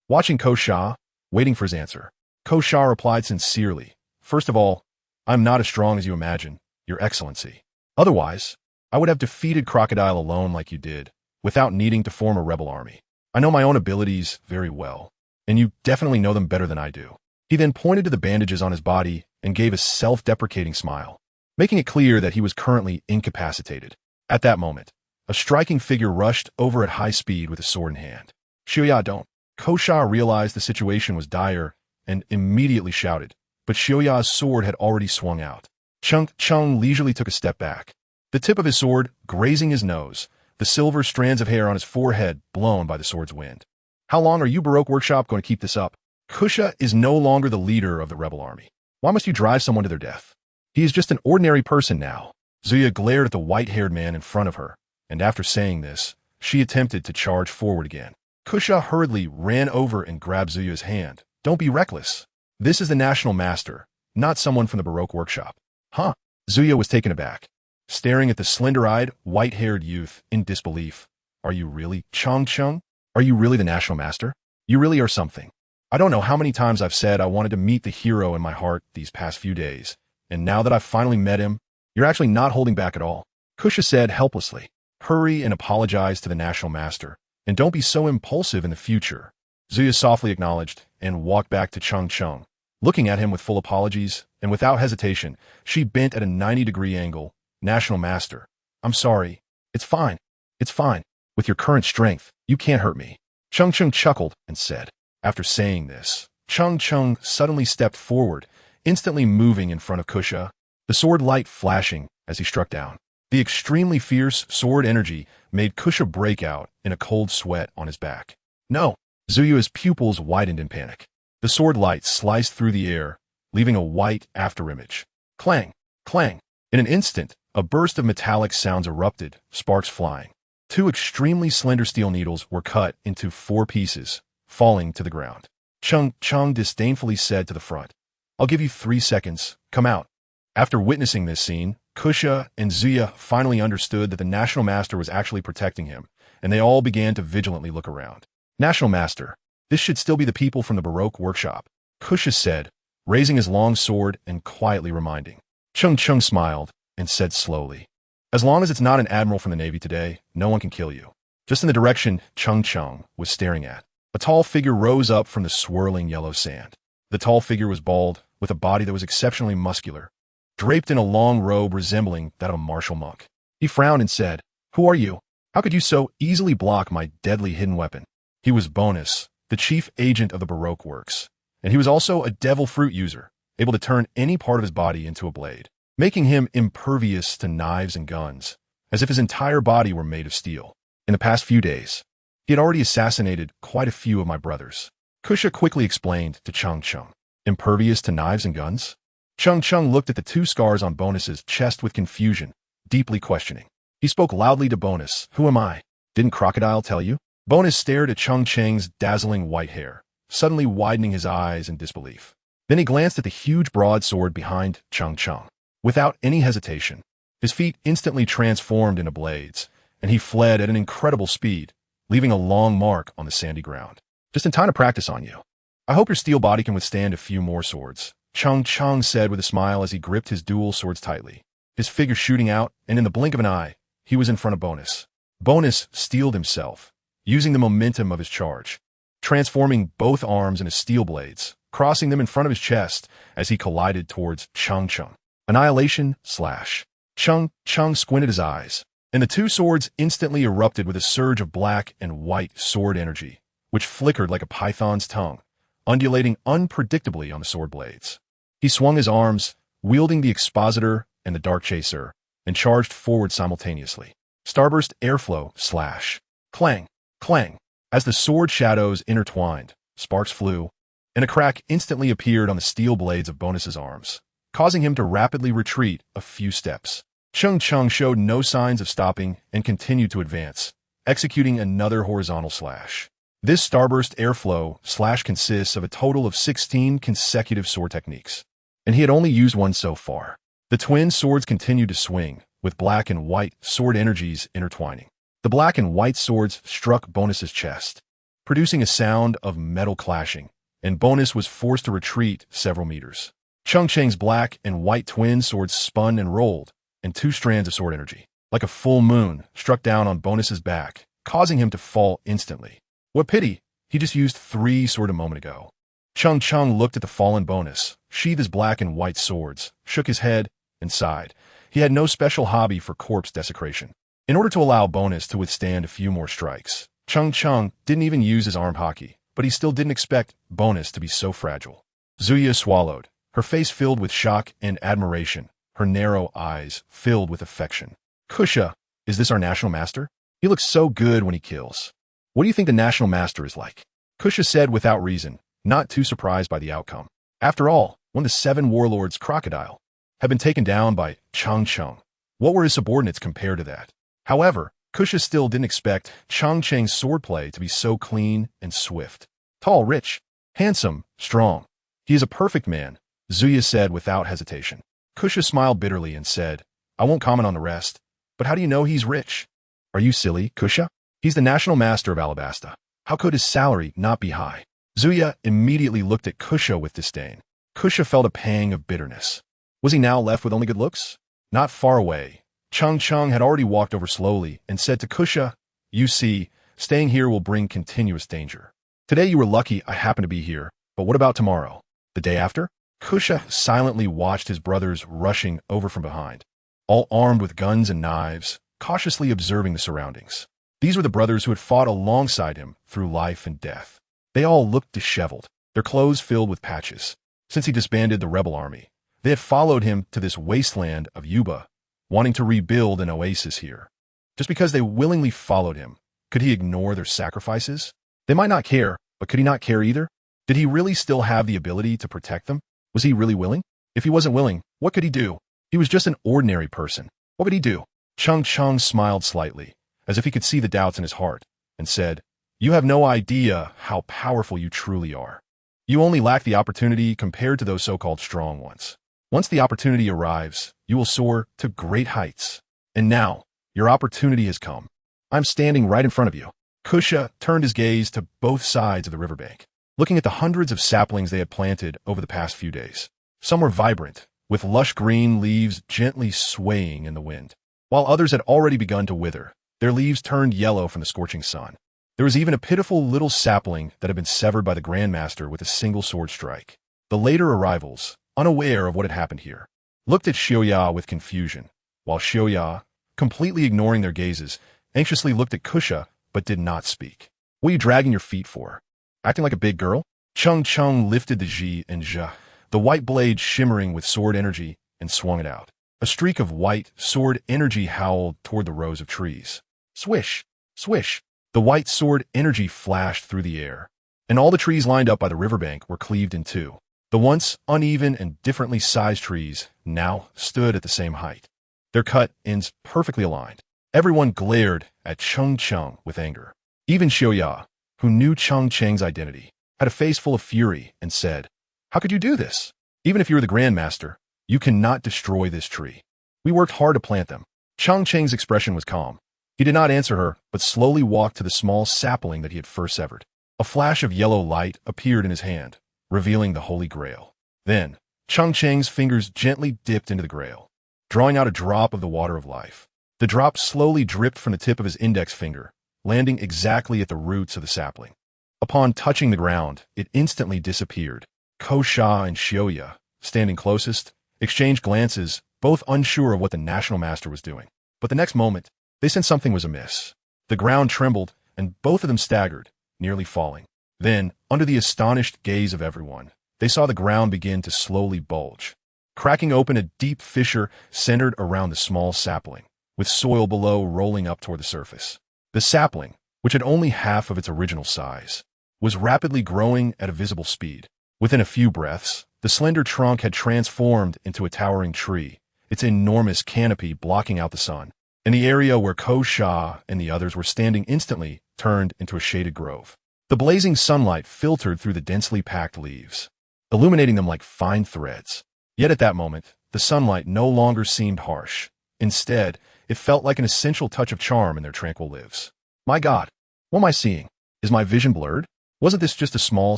watching Kosha, waiting for his answer. Kosha replied sincerely, First of all, I'm not as strong as you imagine, Your Excellency. Otherwise, I would have defeated Crocodile alone like you did, without needing to form a rebel army. I know my own abilities very well, and you definitely know them better than I do. He then pointed to the bandages on his body and gave a self-deprecating smile, making it clear that he was currently incapacitated. At that moment, a striking figure rushed over at high speed with a sword in hand. Shioya, don't. Kosha realized the situation was dire and immediately shouted, but Shioya's sword had already swung out. Cheng Cheng leisurely took a step back, the tip of his sword grazing his nose, the silver strands of hair on his forehead blown by the sword's wind. How long are you Baroque Workshop going to keep this up? Kusha is no longer the leader of the rebel army. Why must you drive someone to their death? He is just an ordinary person now. Zuya glared at the white-haired man in front of her, and after saying this, she attempted to charge forward again. Kusha hurriedly ran over and grabbed Zuya's hand. Don't be reckless. This is the National Master, not someone from the Baroque Workshop. Huh? Zuya was taken aback, staring at the slender-eyed, white-haired youth in disbelief. Are you really Cheng Cheng? Are you really the National Master? You really are something. I don't know how many times I've said I wanted to meet the hero in my heart these past few days, and now that I've finally met him, you're actually not holding back at all. Kusha said helplessly. Hurry and apologize to the National Master, and don't be so impulsive in the future. Zuya softly acknowledged and walked back to Cheng Cheng. Looking at him with full apologies, and without hesitation, she bent at a 90-degree angle. National Master, I'm sorry. It's fine. It's fine. With your current strength, you can't hurt me. Cheng Cheng chuckled and said. After saying this, Cheng Cheng suddenly stepped forward, instantly moving in front of Kusha, the sword light flashing as he struck down. The extremely fierce sword energy made Kusha break out in a cold sweat on his back. No! Zuyu's pupils widened in panic. The sword light sliced through the air, leaving a white afterimage. Clang, clang. In an instant, a burst of metallic sounds erupted, sparks flying. Two extremely slender steel needles were cut into 4 pieces, falling to the ground. Cheng Cheng disdainfully said to the front, "I'll give you 3 seconds. Come out." After witnessing this scene, Kusha and Zuya finally understood that the National Master was actually protecting him, and they all began to vigilantly look around. "National Master, this should still be the people from the Baroque workshop," Kusha said, raising his long sword and quietly reminding. Cheng Cheng smiled and said slowly, "As long as it's not an admiral from the Navy today, no one can kill you." Just in the direction Cheng Cheng was staring at, a tall figure rose up from the swirling yellow sand. The tall figure was bald, with a body that was exceptionally muscular, draped in a long robe resembling that of a martial monk. He frowned and said, "Who are you? How could you so easily block my deadly hidden weapon?" He was Bonus, the chief agent of the Baroque works, and he was also a devil fruit user, able to turn any part of his body into a blade, making him impervious to knives and guns, as if his entire body were made of steel. In the past few days, he had already assassinated quite a few of my brothers. Kusha quickly explained to Cheng Cheng. Impervious to knives and guns? Cheng Cheng looked at the 2 scars on Bonus's chest with confusion, deeply questioning. He spoke loudly to Bonus. "Who am I? Didn't Crocodile tell you?" Bonus stared at Cheng Cheng's dazzling white hair, suddenly widening his eyes in disbelief. Then he glanced at the huge broadsword behind Cheng Cheng. Without any hesitation, his feet instantly transformed into blades, and he fled at an incredible speed, leaving a long mark on the sandy ground. "Just in time to practice on you. I hope your steel body can withstand a few more swords," Cheng Cheng said with a smile as he gripped his dual swords tightly, his figure shooting out, and in the blink of an eye, he was in front of Bonus. Bonus steeled himself, using the momentum of his charge, transforming both arms into steel blades, crossing them in front of his chest as he collided towards Cheng Cheng. Annihilation slash. Cheng Cheng squinted his eyes, and the 2 swords instantly erupted with a surge of black and white sword energy, which flickered like a python's tongue, undulating unpredictably on the sword blades. He swung his arms, wielding the expositor and the dark chaser, and charged forward simultaneously. Starburst airflow slash. Clang, clang. As the sword shadows intertwined, sparks flew, and a crack instantly appeared on the steel blades of Bonus's arms, causing him to rapidly retreat a few steps. Cheng Cheng showed no signs of stopping and continued to advance, executing another horizontal slash. This starburst airflow slash consists of a total of 16 consecutive sword techniques, and he had only used one so far. The twin swords continued to swing, with black and white sword energies intertwining. The black and white swords struck Bonus's chest, producing a sound of metal clashing, and Bonus was forced to retreat several meters. Cheng Cheng's black and white twin swords spun and rolled, and 2 strands of sword energy, like a full moon, struck down on Bonus's back, causing him to fall instantly. What pity, he just used 3 swords a moment ago. Cheng Cheng looked at the fallen Bonus, sheathed his black and white swords, shook his head, and sighed. He had no special hobby for corpse desecration. In order to allow Bonus to withstand a few more strikes, Cheng Cheng didn't even use his arm hockey, but he still didn't expect Bonus to be so fragile. Zuya swallowed, her face filled with shock and admiration, her narrow eyes filled with affection. "Kusha, is this our National Master? He looks so good when he kills. What do you think the National Master is like?" Kusha said without reason, not too surprised by the outcome. After all, one of the 7 warlords, Crocodile, had been taken down by Cheng Cheng. What were his subordinates compared to that? However, Kusha still didn't expect Cheng Cheng's swordplay to be so clean and swift. "Tall, rich, handsome, strong. He is a perfect man," Zuya said without hesitation. Kusha smiled bitterly and said, "I won't comment on the rest, but how do you know he's rich?" "Are you silly, Kusha? He's the National Master of Alabasta. How could his salary not be high?" Zuya immediately looked at Kusha with disdain. Kusha felt a pang of bitterness. Was he now left with only good looks? Not far away, Cheng Cheng had already walked over slowly and said to Kusha, "You see, staying here will bring continuous danger. Today you were lucky I happened to be here, but what about tomorrow? The day after?" Kusha silently watched his brothers rushing over from behind, all armed with guns and knives, cautiously observing the surroundings. These were the brothers who had fought alongside him through life and death. They all looked disheveled, their clothes filled with patches. Since he disbanded the rebel army, they had followed him to this wasteland of Yuba, wanting to rebuild an oasis here. Just because they willingly followed him, could he ignore their sacrifices? They might not care, but could he not care either? Did he really still have the ability to protect them? Was he really willing? If he wasn't willing, what could he do? He was just an ordinary person. What could he do? Cheng Cheng smiled slightly, as if he could see the doubts in his heart, and said, "You have no idea how powerful you truly are. You only lack the opportunity compared to those so-called strong ones. Once the opportunity arrives, you will soar to great heights. And now, your opportunity has come. I'm standing right in front of you." Kusha turned his gaze to both sides of the riverbank, looking at the hundreds of saplings they had planted over the past few days. Some were vibrant, with lush green leaves gently swaying in the wind, while others had already begun to wither. Their leaves turned yellow from the scorching sun. There was even a pitiful little sapling that had been severed by the Grandmaster with a single sword strike. The later arrivals, unaware of what had happened here, looked at Xiaoya with confusion, while Xiaoya, completely ignoring their gazes, anxiously looked at Kusha but did not speak. "What are you dragging your feet for? Acting like a big girl?" Cheng Cheng lifted the Ji and Zhe, the white blade shimmering with sword energy, and swung it out. A streak of white sword energy howled toward the rows of trees. Swish! Swish! The white sword energy flashed through the air, and all the trees lined up by the riverbank were cleaved in two. The once uneven and differently sized trees now stood at the same height, their cut ends perfectly aligned. Everyone glared at Cheng Cheng with anger. Even Xiaoya, who knew Cheng Cheng's identity, had a face full of fury and said, "How could you do this? Even if you're the Grandmaster, you cannot destroy this tree. We worked hard to plant them." Cheng Cheng's expression was calm. He did not answer her, but slowly walked to the small sapling that he had first severed. A flash of yellow light appeared in his hand, revealing the Holy Grail. Then, Cheng Cheng's fingers gently dipped into the Grail, drawing out a drop of the water of life. The drop slowly dripped from the tip of his index finger, landing exactly at the roots of the sapling. Upon touching the ground, it instantly disappeared. Ko Sha and Xiaoya, standing closest, exchanged glances, both unsure of what the National Master was doing. But the next moment, they sensed something was amiss. The ground trembled, and both of them staggered, nearly falling. Then, under the astonished gaze of everyone, they saw the ground begin to slowly bulge, cracking open a deep fissure centered around the small sapling, with soil below rolling up toward the surface. The sapling, which had only half of its original size, was rapidly growing at a visible speed. Within a few breaths, the slender trunk had transformed into a towering tree, its enormous canopy blocking out the sun, and the area where Ko Sha and the others were standing instantly turned into a shaded grove. The blazing sunlight filtered through the densely packed leaves, illuminating them like fine threads. Yet at that moment, the sunlight no longer seemed harsh. Instead, it felt like an essential touch of charm in their tranquil lives. My God, what am I seeing? Is my vision blurred? Wasn't this just a small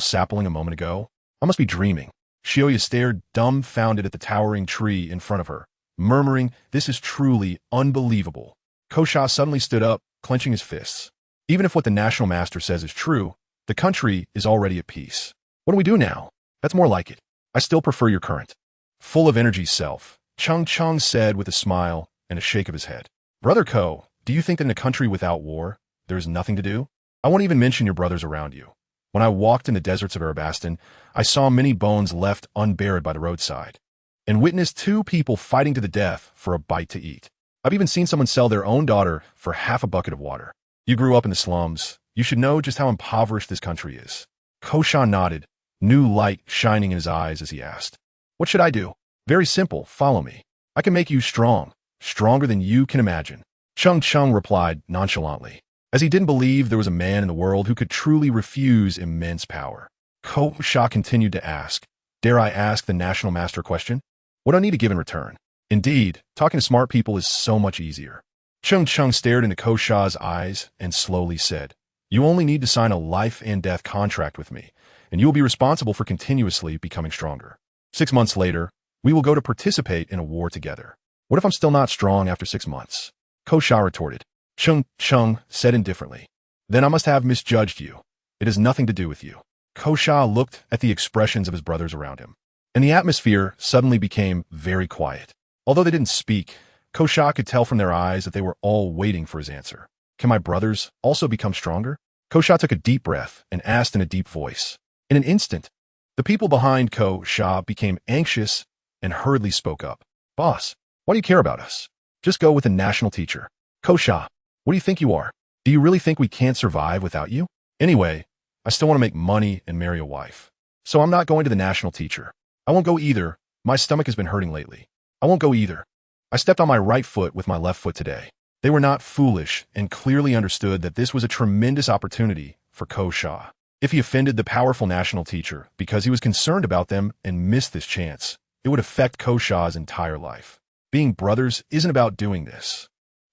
sapling a moment ago? I must be dreaming. Xiaoya stared dumbfounded at the towering tree in front of her, murmuring, "This is truly unbelievable." Ko Sha suddenly stood up, clenching his fists. "Even if what the National Master says is true, the country is already at peace. What do we do now? That's more like it. I still prefer your current." Full of energy self, Cheng Cheng said with a smile and a shake of his head, "Brother Ko, do you think that in a country without war, there is nothing to do? I won't even mention your brothers around you. When I walked in the deserts of Erebastan, I saw many bones left unburied by the roadside, and witnessed 2 people fighting to the death for a bite to eat. I've even seen someone sell their own daughter for half a bucket of water. You grew up in the slums. You should know just how impoverished this country is." Ko Sha nodded, new light shining in his eyes as he asked, "What should I do?" "Very simple, follow me. I can make you strong, stronger than you can imagine." Cheng Cheng replied nonchalantly, as he didn't believe there was a man in the world who could truly refuse immense power. Ko Sha continued to ask, "Dare I ask the National Master a question? What do I need to give in return?" Indeed, talking to smart people is so much easier. Cheng Cheng stared into Ko Sha's eyes and slowly said, "You only need to sign a life and death contract with me, and you will be responsible for continuously becoming stronger. 6 months later, we will go to participate in a war together. What if I'm still not strong after 6 months?" Ko Sha retorted. Cheng Cheng said indifferently, "Then I must have misjudged you. It has nothing to do with you." Ko Sha looked at the expressions of his brothers around him, and the atmosphere suddenly became very quiet. Although they didn't speak, Ko Sha could tell from their eyes that they were all waiting for his answer. "Can my brothers also become stronger?" Ko Sha took a deep breath and asked in a deep voice. In an instant, the people behind Ko Sha became anxious and hurriedly spoke up. "Boss, why do you care about us? Just go with the national teacher." "Ko Sha, what do you think you are? Do you really think we can't survive without you? Anyway, I still want to make money and marry a wife. So I'm not going to the national teacher. I won't go either. My stomach has been hurting lately. I won't go either. I stepped on my right foot with my left foot today. They were not foolish and clearly understood that this was a tremendous opportunity for Ko Sha. If he offended the powerful national teacher because he was concerned about them and missed this chance, it would affect Ko Sha's entire life. Being brothers isn't about doing this.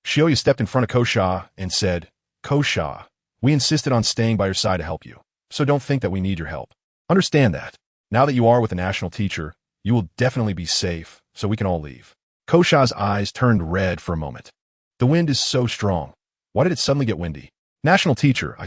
Xiaoyu stepped in front of Ko Sha and said, Ko Sha, we insisted on staying by your side to help you, so don't think that we need your help. Understand that. Now that you are with the national teacher, you will definitely be safe, so we can all leave. Ko Sha's eyes turned red for a moment. The wind is so strong. Why did it suddenly get windy? National teacher,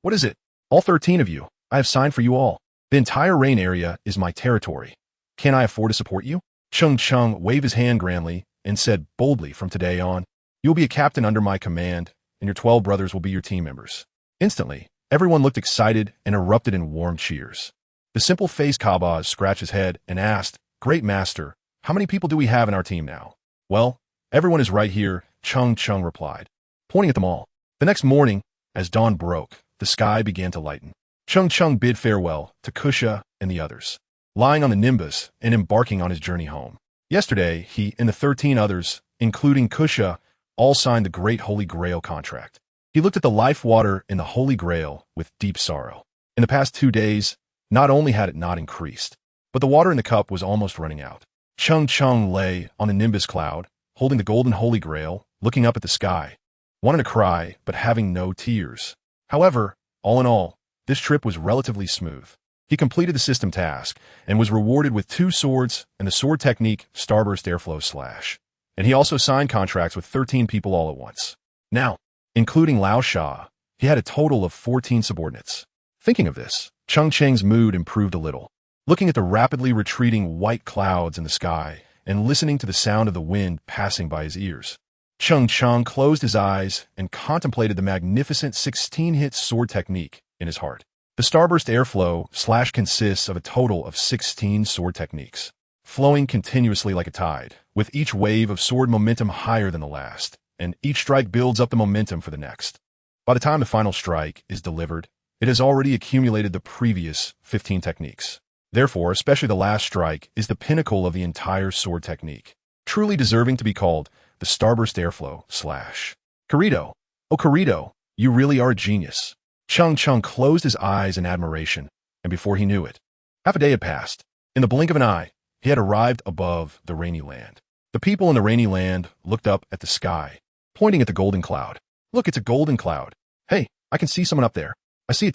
What is it? All 13 of you. I have signed for you all. The entire rain area is my territory. Can I afford to support you? Cheng Cheng waved his hand grandly and said boldly, from today on, you will be a captain under my command, and your 12 brothers will be your team members. Instantly, everyone looked excited and erupted in warm cheers. The simple-faced Kabaz scratched his head and asked, Great Master, how many people do we have in our team now? Well, everyone is right here, Cheng Cheng replied, pointing at them all. The next morning, as dawn broke, the sky began to lighten. Cheng Cheng bid farewell to Kusha and the others, lying on the Nimbus and embarking on his journey home. Yesterday, he and the 13 others, including Kusha, all signed the Great Holy Grail contract. He looked at the life water in the Holy Grail with deep sorrow. In the past 2 days, not only had it not increased, but the water in the cup was almost running out. Cheng Cheng lay on the Nimbus cloud, holding the golden Holy Grail, looking up at the sky, wanting to cry, but having no tears. However, all in all, this trip was relatively smooth. He completed the system task and was rewarded with 2 swords and the sword technique Starburst Airflow Slash. And he also signed contracts with 13 people all at once. Now, including Lao Sha, he had a total of 14 subordinates. Thinking of this, Cheng Cheng's mood improved a little. Looking at the rapidly retreating white clouds in the sky and listening to the sound of the wind passing by his ears, Cheng Cheng closed his eyes and contemplated the magnificent 16-hit sword technique in his heart. The Starburst Airflow Slash consists of a total of 16 sword techniques, flowing continuously like a tide, with each wave of sword momentum higher than the last, and each strike builds up the momentum for the next. By the time the final strike is delivered, it has already accumulated the previous 15 techniques. Therefore, especially the last strike is the pinnacle of the entire sword technique, truly deserving to be called the Starburst Airflow Slash. Kirito, oh Kirito, you really are a genius. Cheng Cheng closed his eyes in admiration, and before he knew it, half a day had passed. In the blink of an eye, he had arrived above the rainy land. The people in the rainy land looked up at the sky, pointing at the golden cloud. Look, it's a golden cloud. Hey, I can see someone up there. I see it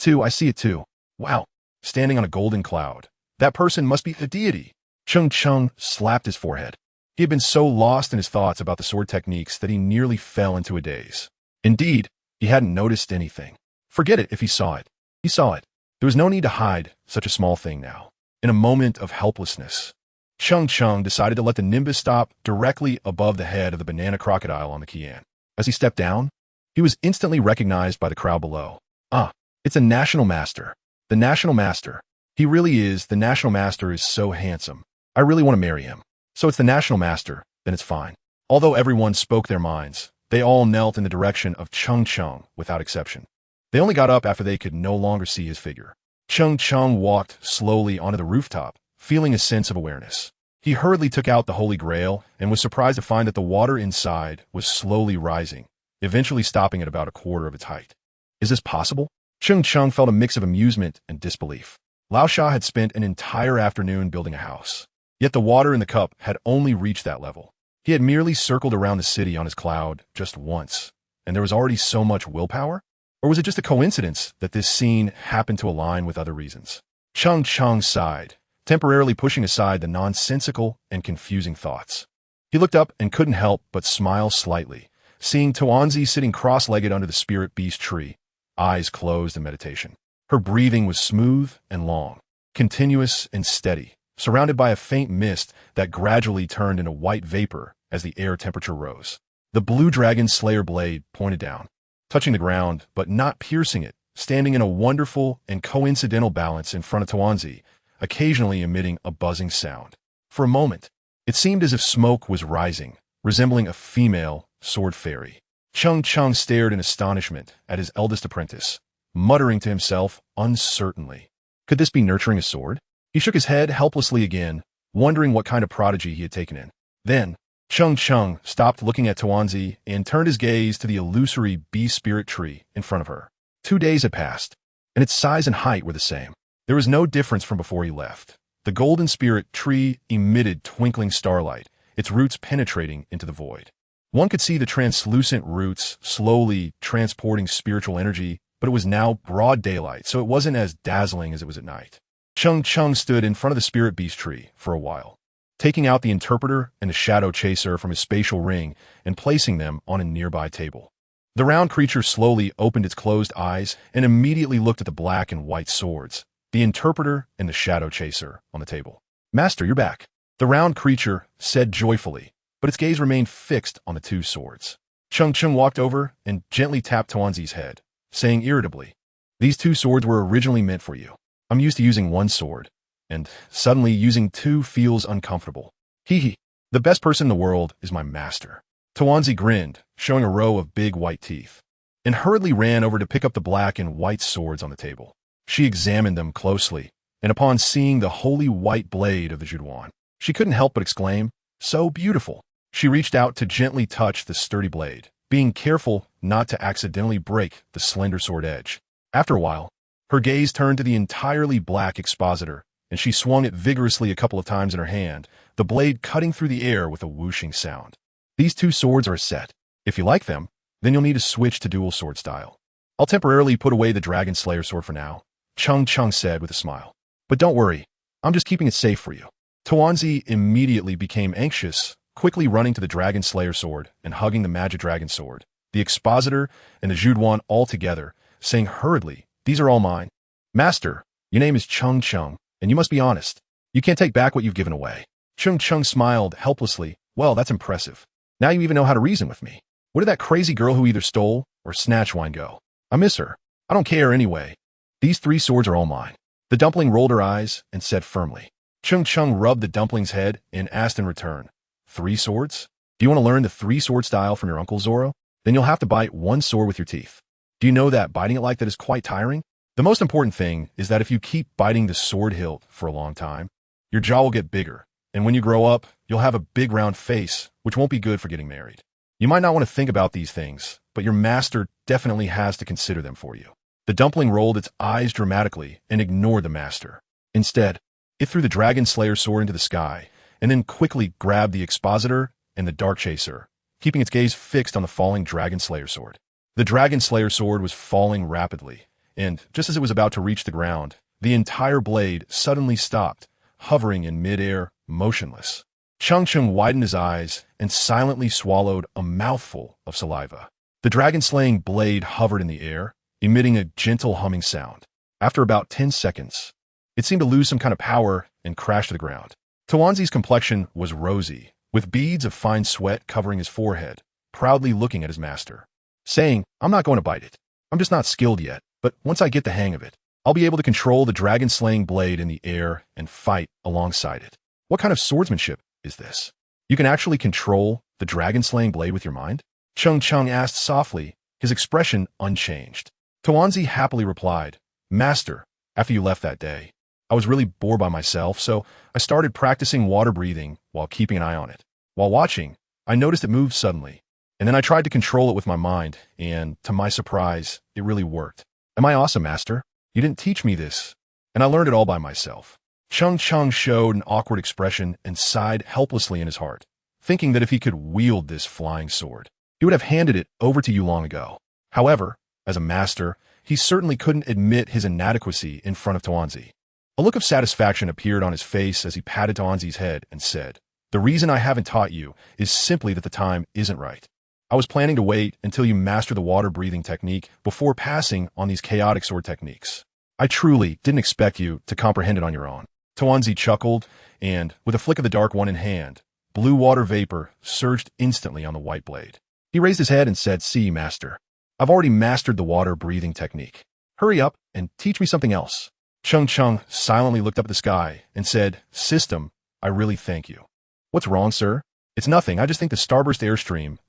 too. Wow, standing on a golden cloud. That person must be a deity. Cheng Cheng slapped his forehead. He had been so lost in his thoughts about the sword techniques that he nearly fell into a daze. Indeed, he hadn't noticed anything. Forget it if he saw it. He saw it. There was no need to hide such a small thing now. In a moment of helplessness, Cheng Cheng decided to let the Nimbus stop directly above the head of the banana crocodile on the Qian. As he stepped down, he was instantly recognized by the crowd below. Ah, it's a National Master. The National Master. He really is. The National Master is so handsome. I really want to marry him. So it's the National Master, then it's fine. Although everyone spoke their minds, they all knelt in the direction of Cheng Cheng without exception. They only got up after they could no longer see his figure. Cheng Cheng walked slowly onto the rooftop, feeling a sense of awareness. He hurriedly took out the Holy Grail and was surprised to find that the water inside was slowly rising, eventually stopping at about a quarter of its height. Is this possible? Cheng Cheng felt a mix of amusement and disbelief. Lao Sha had spent an entire afternoon building a house. Yet the water in the cup had only reached that level. He had merely circled around the city on his cloud just once, and there was already so much willpower? Or was it just a coincidence that this scene happened to align with other reasons? Cheng Cheng sighed, temporarily pushing aside the nonsensical and confusing thoughts. He looked up and couldn't help but smile slightly, seeing Tuanzi sitting cross-legged under the spirit beast tree, eyes closed in meditation. Her breathing was smooth and long, continuous and steady, surrounded by a faint mist that gradually turned into white vapor as the air temperature rose. The blue dragon slayer blade pointed down, touching the ground but not piercing it, standing in a wonderful and coincidental balance in front of Tuanzi, occasionally emitting a buzzing sound. For a moment, it seemed as if smoke was rising, resembling a female sword fairy. Cheng Cheng stared in astonishment at his eldest apprentice, muttering to himself uncertainly. Could this be nurturing a sword? He shook his head helplessly again, wondering what kind of prodigy he had taken in. Then, Cheng Cheng stopped looking at Thanos and turned his gaze to the illusory beast spirit tree in front of her. 2 days had passed, and its size and height were the same. There was no difference from before he left. The golden spirit tree emitted twinkling starlight, its roots penetrating into the void. One could see the translucent roots slowly transporting spiritual energy, but it was now broad daylight, so it wasn't as dazzling as it was at night. Cheng Cheng stood in front of the spirit beast tree for a while, taking out the interpreter and the shadow chaser from his spatial ring and placing them on a nearby table. The round creature slowly opened its closed eyes and immediately looked at the black and white swords, the interpreter and the shadow chaser, on the table. "Master, you're back," the round creature said joyfully, but its gaze remained fixed on the 2 swords. Cheng Cheng walked over and gently tapped Thanos' head, saying irritably, "These 2 swords were originally meant for you. I'm used to using 1 sword, and suddenly using 2 feels uncomfortable. Hee. The best person in the world is my master." Thanos grinned, showing a row of big white teeth, and hurriedly ran over to pick up the black and white swords on the table. She examined them closely, and upon seeing the holy white blade of the Jade, she couldn't help but exclaim, "So beautiful." She reached out to gently touch the sturdy blade, being careful not to accidentally break the slender sword edge. After a while, her gaze turned to the entirely black expositor, and she swung it vigorously a couple of times in her hand, the blade cutting through the air with a whooshing sound. "These 2 swords are a set. If you like them, then you'll need to switch to dual sword style. I'll temporarily put away the Dragon Slayer sword for now," Cheng Cheng said with a smile. "But don't worry, I'm just keeping it safe for you." Thanos immediately became anxious, quickly running to the Dragon Slayer sword and hugging the Magic Dragon sword, the expositor and the Jade all together, saying hurriedly, "These are all mine." "Master, your name is Cheng Cheng, and you must be honest. You can't take back what you've given away." Cheng Cheng smiled helplessly. "Well, that's impressive. Now you even know how to reason with me. Where did that crazy girl who either stole or snatched wine go? I miss her. I don't care anyway. These 3 swords are all mine." The dumpling rolled her eyes and said firmly. Cheng Cheng rubbed the dumpling's head and asked in return, "3 swords? Do you want to learn the 3-sword style from your uncle Zoro? Then you'll have to bite 1 sword with your teeth. Do you know that biting it like that is quite tiring? The most important thing is that if you keep biting the sword hilt for a long time, your jaw will get bigger, and when you grow up, you'll have a big round face, which won't be good for getting married. You might not want to think about these things, but your master definitely has to consider them for you." The dumpling rolled its eyes dramatically and ignored the master. Instead, it threw the Dragon Slayer sword into the sky, and then quickly grabbed the expositor and the Dark Chaser, keeping its gaze fixed on the falling Dragon Slayer sword. The Dragon Slayer sword was falling rapidly, and just as it was about to reach the ground, the entire blade suddenly stopped, hovering in midair, motionless. Cheng Cheng widened his eyes and silently swallowed a mouthful of saliva. The dragon-slaying blade hovered in the air, emitting a gentle humming sound. After about 10 seconds, it seemed to lose some kind of power and crash to the ground. Thanos' complexion was rosy, with beads of fine sweat covering his forehead, proudly looking at his master, saying, "I'm not going to bite it. I'm just not skilled yet, but once I get the hang of it, I'll be able to control the dragon-slaying blade in the air and fight alongside it." "What kind of swordsmanship is this? You can actually control the dragon-slaying blade with your mind?" Cheng Cheng asked softly, his expression unchanged. Thanos happily replied, "Master, after you left that day, I was really bored by myself, so I started practicing water breathing while keeping an eye on it. While watching, I noticed it moved suddenly, and then I tried to control it with my mind, and to my surprise, it really worked. Am I awesome, Master? You didn't teach me this, and I learned it all by myself." Cheng Cheng showed an awkward expression and sighed helplessly in his heart, thinking that if he could wield this flying sword, he would have handed it over to you long ago. However, as a master, he certainly couldn't admit his inadequacy in front of Thanos. A look of satisfaction appeared on his face as he patted Thanos' head and said, "The reason I haven't taught you is simply that the time isn't right. I was planning to wait until you master the water-breathing technique before passing on these chaotic sword techniques. I truly didn't expect you to comprehend it on your own." Thanos chuckled, and, with a flick of the Dark One in hand, blue water vapor surged instantly on the white blade. He raised his head and said, "See, Master, I've already mastered the water-breathing technique. Hurry up and teach me something else." Cheng Cheng silently looked up at the sky and said, "System, I really thank you." "What's wrong, sir?" "It's nothing. I just think the starburst airstream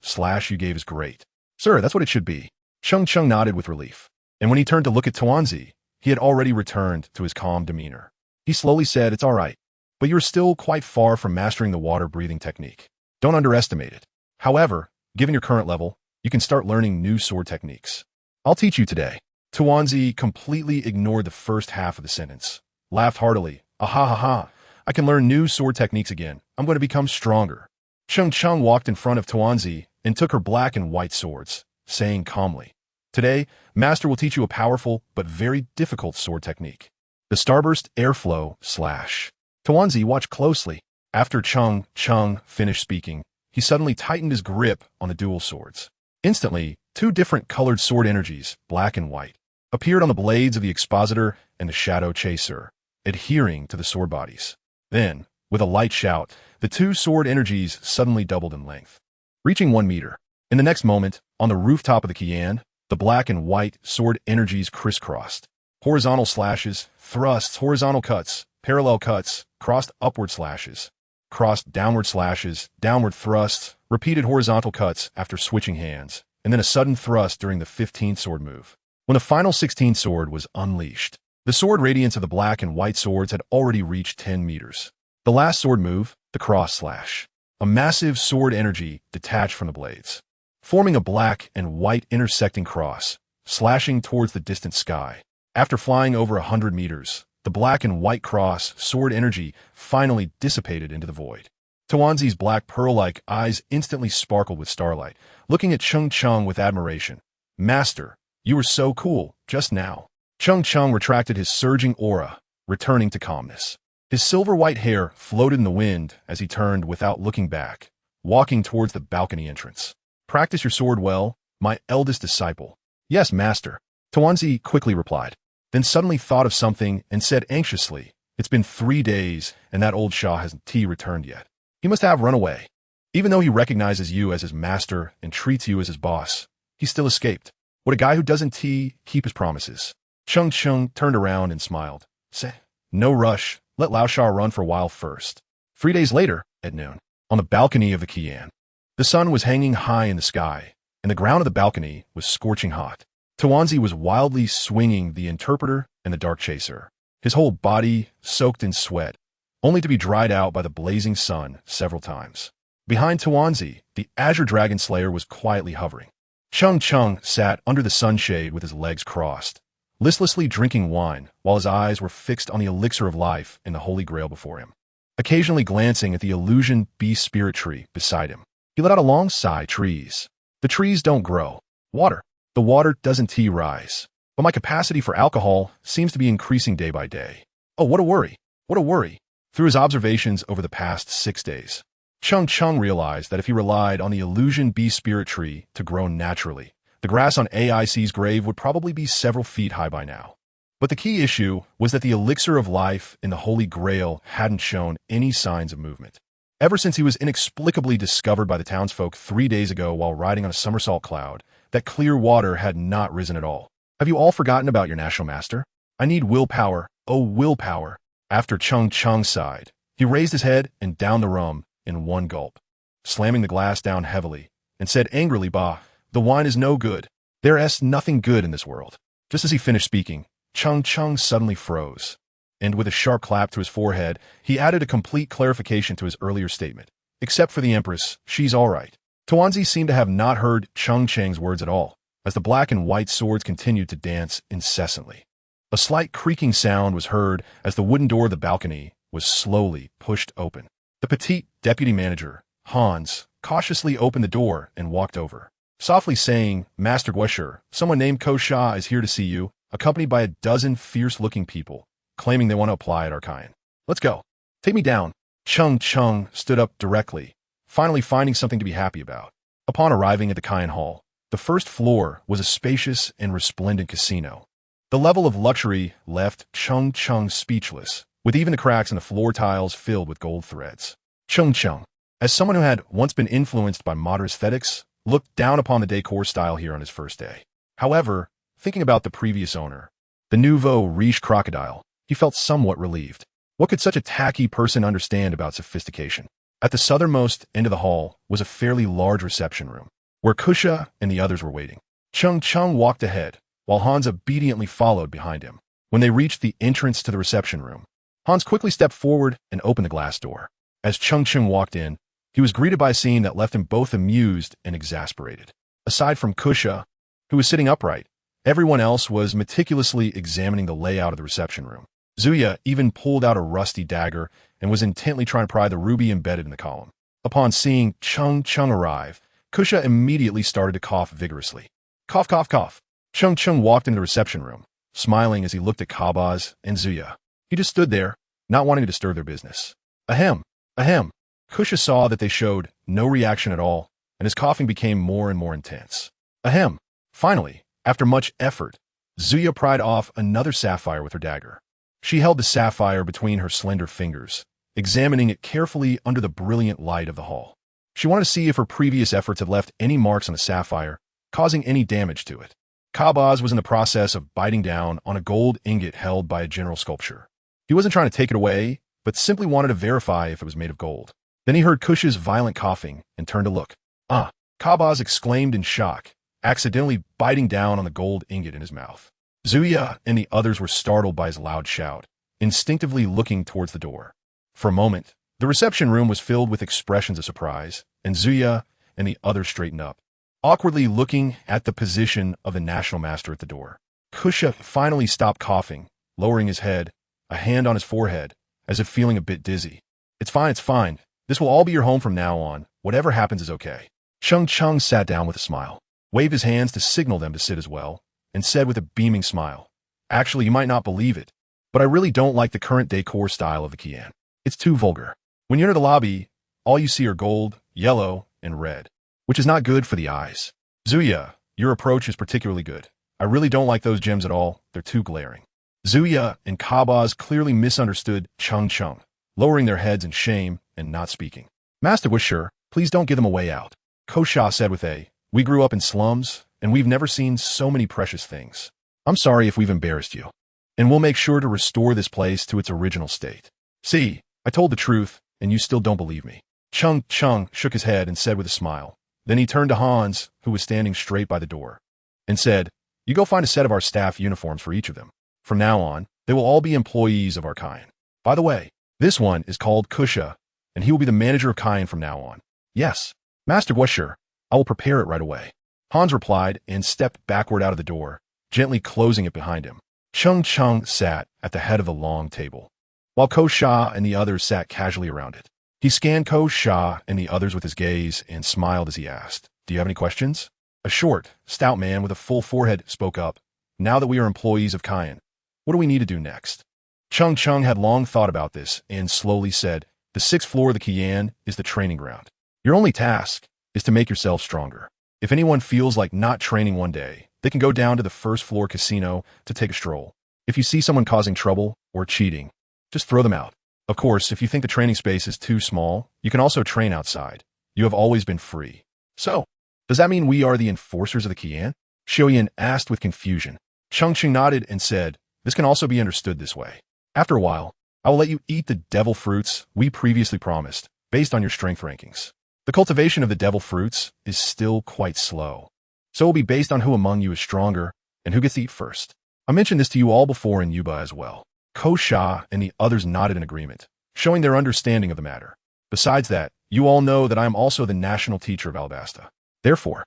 / you gave is great." "Sir, that's what it should be." Cheng Cheng nodded with relief, and when he turned to look at Thanos, he had already returned to his calm demeanor. He slowly said, "It's all right. but you're still quite far from mastering the water-breathing technique. Don't underestimate it. However, given your current level, you can start learning new sword techniques. I'll teach you today. Tuanzi completely ignored the first half of the sentence, laughed heartily. Ha ha. I can learn new sword techniques again. I'm going to become stronger. Cheng Cheng walked in front of Tuanzi and took her black and white swords, saying calmly, "Today, Master will teach you a powerful but very difficult sword technique. The Starburst Airflow Slash." Tuanzi watched closely. After Cheng Cheng finished speaking, he suddenly tightened his grip on the dual swords. Instantly, two different colored sword energies, black and white, appeared on the blades of the Expositor and the Shadow Chaser, adhering to the sword bodies. Then, with a light shout, the two sword energies suddenly doubled in length, reaching 1 meter. In the next moment, on the rooftop of the Kian, the black and white sword energies crisscrossed. Horizontal slashes, thrusts, horizontal cuts, parallel cuts, crossed upward slashes, crossed downward slashes, downward thrusts, repeated horizontal cuts after switching hands, and then a sudden thrust during the 15th sword move. When the final 16th sword was unleashed, the sword radiance of the black and white swords had already reached 10 meters. The last sword move, the cross slash. A massive sword energy detached from the blades, forming a black and white intersecting cross, slashing towards the distant sky. After flying over 100 meters, the black and white cross sword energy finally dissipated into the void. Tuanzi's black pearl-like eyes instantly sparkled with starlight, looking at Cheng Cheng with admiration. "Master, you were so cool just now." Cheng Cheng retracted his surging aura, returning to calmness. His silver-white hair floated in the wind as he turned without looking back, walking towards the balcony entrance. "Practice your sword well, my eldest disciple." "Yes, master," Tuanzi quickly replied, then suddenly thought of something and said anxiously, "It's been 3 days and that old Shah hasn't returned yet. He must have run away. Even though he recognizes you as his master and treats you as his boss, he still escaped. Would a guy who doesn't keep his promises?" Cheng Cheng turned around and smiled. "Say, no rush. Let Lao Sha run for a while first." 3 days later, at noon, on the balcony of the Kian, the sun was hanging high in the sky, and the ground of the balcony was scorching hot. Tuanzi was wildly swinging the Interpreter and the Dark Chaser, his whole body soaked in sweat, only to be dried out by the blazing sun several times. Behind Tuanzi, the Azure Dragon Slayer was quietly hovering. Cheng Cheng sat under the sunshade with his legs crossed, listlessly drinking wine while his eyes were fixed on the elixir of life and the Holy Grail before him. Occasionally glancing at the illusion beast spirit tree beside him, he let out a long sigh. "Trees. The trees don't grow. Water. The water doesn't rise. But my capacity for alcohol seems to be increasing day by day. Oh, what a worry. What a worry." Through his observations over the past 6 days, Cheng Cheng realized that if he relied on the illusion beast spirit tree to grow naturally, the grass on AIC's grave would probably be several feet high by now. But the key issue was that the elixir of life in the Holy Grail hadn't shown any signs of movement. Ever since he was inexplicably discovered by the townsfolk 3 days ago while riding on a somersault cloud, that clear water had not risen at all. "Have you all forgotten about your national master? I need willpower, oh willpower." After Cheng Cheng sighed, he raised his head and downed the rum in one gulp, slamming the glass down heavily, and said angrily, "Bah, the wine is no good. There's nothing good in this world." Just as he finished speaking, Cheng Cheng suddenly froze, and with a sharp clap to his forehead, he added a complete clarification to his earlier statement. "Except for the Empress, she's all right." Tuanzi seemed to have not heard Cheng Cheng's words at all, as the black and white swords continued to dance incessantly. A slight creaking sound was heard as the wooden door of the balcony was slowly pushed open. The petite deputy manager, Hans, cautiously opened the door and walked over, softly saying, "Master Guesher, someone named Ko Sha is here to see you, accompanied by a dozen fierce-looking people, claiming they want to apply at our Kian. Let's go. Take me down." Cheng Cheng stood up directly, finally finding something to be happy about. Upon arriving at the Kian Hall, the first floor was a spacious and resplendent casino. The level of luxury left Cheng Cheng speechless, with even the cracks in the floor tiles filled with gold threads. Cheng Cheng, as someone who had once been influenced by modern aesthetics, looked down upon the decor style here on his first day. However, thinking about the previous owner, the nouveau riche crocodile, he felt somewhat relieved. What could such a tacky person understand about sophistication? At the southernmost end of the hall was a fairly large reception room, where Kusha and the others were waiting. Cheng Cheng walked ahead, while Hans obediently followed behind him. When they reached the entrance to the reception room, Hans quickly stepped forward and opened the glass door. As Cheng Cheng walked in, he was greeted by a scene that left him both amused and exasperated. Aside from Kusha, who was sitting upright, everyone else was meticulously examining the layout of the reception room. Zuya even pulled out a rusty dagger and was intently trying to pry the ruby embedded in the column. Upon seeing Cheng Cheng arrive, Kusha immediately started to cough vigorously. Cough, cough, cough. Cheng Cheng walked into the reception room, smiling as he looked at Kabaz and Zuya. He just stood there, not wanting to disturb their business. Ahem, ahem. Kusha saw that they showed no reaction at all, and his coughing became more and more intense. Ahem. Finally, after much effort, Zuya pried off another sapphire with her dagger. She held the sapphire between her slender fingers, examining it carefully under the brilliant light of the hall. She wanted to see if her previous efforts had left any marks on the sapphire, causing any damage to it. Kabaz was in the process of biting down on a gold ingot held by a general sculpture. He wasn't trying to take it away, but simply wanted to verify if it was made of gold. Then he heard Kusha's violent coughing and turned to look. Ah! Kabaz exclaimed in shock, accidentally biting down on the gold ingot in his mouth. Zuya and the others were startled by his loud shout, instinctively looking towards the door. For a moment, the reception room was filled with expressions of surprise, and Zuya and the others straightened up, awkwardly looking at the position of the national master at the door. Kusha finally stopped coughing, lowering his head, a hand on his forehead, as if feeling a bit dizzy. It's fine, it's fine. This will all be your home from now on. Whatever happens is okay. Cheng Cheng sat down with a smile, waved his hands to signal them to sit as well, and said with a beaming smile, Actually, you might not believe it, but I really don't like the current decor style of the Kian. It's too vulgar. When you enter the lobby, all you see are gold, yellow, and red, which is not good for the eyes. Zuya, your approach is particularly good. I really don't like those gems at all. They're too glaring. Zuya and Kabaz clearly misunderstood Cheng Cheng, lowering their heads in shame and not speaking. Master was sure, please don't give them a way out. Kosha said with we grew up in slums, and we've never seen so many precious things. I'm sorry if we've embarrassed you, and we'll make sure to restore this place to its original state. See, I told the truth, and you still don't believe me. Cheng Cheng shook his head and said with a smile. Then he turned to Hans, who was standing straight by the door, and said, You go find a set of our staff uniforms for each of them. From now on, they will all be employees of our Kayan. By the way, this one is called Kusha, and he will be the manager of Kayan from now on. Yes, Master was sure. I will prepare it right away. Hans replied and stepped backward out of the door, gently closing it behind him. Cheng Cheng sat at the head of the long table, while Kosha and the others sat casually around it. He scanned Kosha and the others with his gaze and smiled as he asked, Do you have any questions? A short, stout man with a full forehead spoke up. Now that we are employees of Kayan, what do we need to do next? Cheng Cheng had long thought about this and slowly said, The 6th floor of the Kian is the training ground. Your only task is to make yourself stronger. If anyone feels like not training one day, they can go down to the 1st floor casino to take a stroll. If you see someone causing trouble or cheating, just throw them out. Of course, if you think the training space is too small, you can also train outside. You have always been free. So, does that mean we are the enforcers of the Kian? Xiaoyan asked with confusion. Cheng Cheng nodded and said, This can also be understood this way. After a while, I will let you eat the devil fruits we previously promised, based on your strength rankings. The cultivation of the devil fruits is still quite slow, so it will be based on who among you is stronger and who gets to eat first. I mentioned this to you all before in Yuba as well. Kosha and the others nodded in agreement, showing their understanding of the matter. Besides that, you all know that I am also the national teacher of Alabasta. Therefore,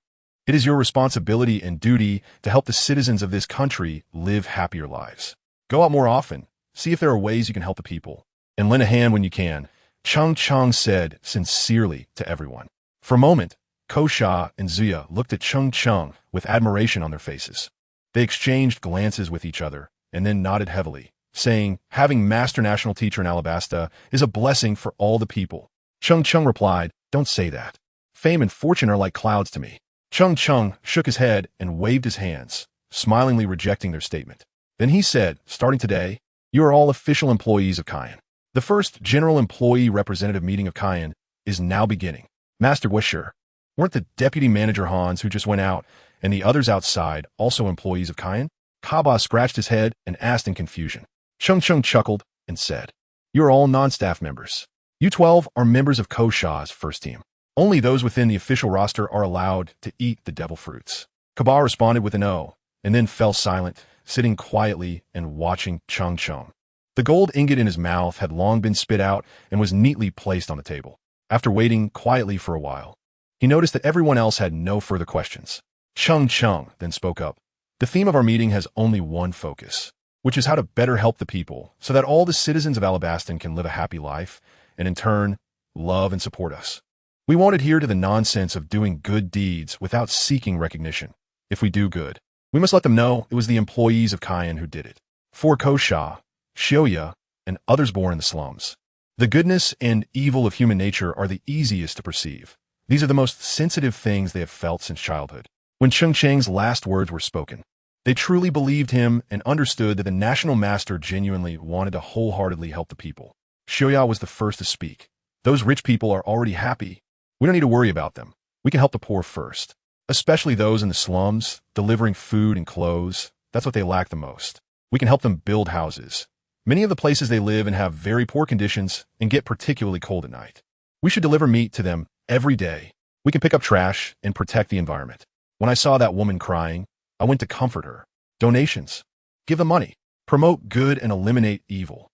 it is your responsibility and duty to help the citizens of this country live happier lives. Go out more often, see if there are ways you can help the people, and lend a hand when you can, Cheng Cheng said sincerely to everyone. For a moment, Kosha and Zuya looked at Cheng Cheng with admiration on their faces. They exchanged glances with each other and then nodded heavily, saying, Having Master National Teacher in Alabasta is a blessing for all the people. Cheng Cheng replied, Don't say that. Fame and fortune are like clouds to me. Cheng Cheng shook his head and waved his hands, smilingly rejecting their statement. Then he said, Starting today, you are all official employees of Kayan. The first General Employee Representative meeting of Kayan is now beginning. Master was sure. Weren't the Deputy Manager Hans, who just went out, and the others outside also employees of Kayan? Kaba scratched his head and asked in confusion. Cheng Cheng chuckled and said, You are all non-staff members. You 12 are members of Kosha's first team. Only those within the official roster are allowed to eat the devil fruits. Kaba responded with an O, and then fell silent, sitting quietly and watching Cheng Cheng. The gold ingot in his mouth had long been spit out and was neatly placed on the table. After waiting quietly for a while, he noticed that everyone else had no further questions. Cheng Cheng then spoke up. The theme of our meeting has only one focus, which is how to better help the people so that all the citizens of Alabaston can live a happy life and in turn, love and support us. We won't adhere to the nonsense of doing good deeds without seeking recognition. If we do good, we must let them know it was the employees of Cayenne who did it. For Kosha, Shioya, and others born in the slums. The goodness and evil of human nature are the easiest to perceive. These are the most sensitive things they have felt since childhood. When Cheng Cheng's last words were spoken, they truly believed him and understood that the national master genuinely wanted to wholeheartedly help the people. Shioya was the first to speak. Those rich people are already happy. We don't need to worry about them. We can help the poor first, especially those in the slums, delivering food and clothes. That's what they lack the most. We can help them build houses. Many of the places they live in have very poor conditions and get particularly cold at night. We should deliver meat to them every day. We can pick up trash and protect the environment. When I saw that woman crying, I went to comfort her. Donations. Give them money. Promote good and eliminate evil.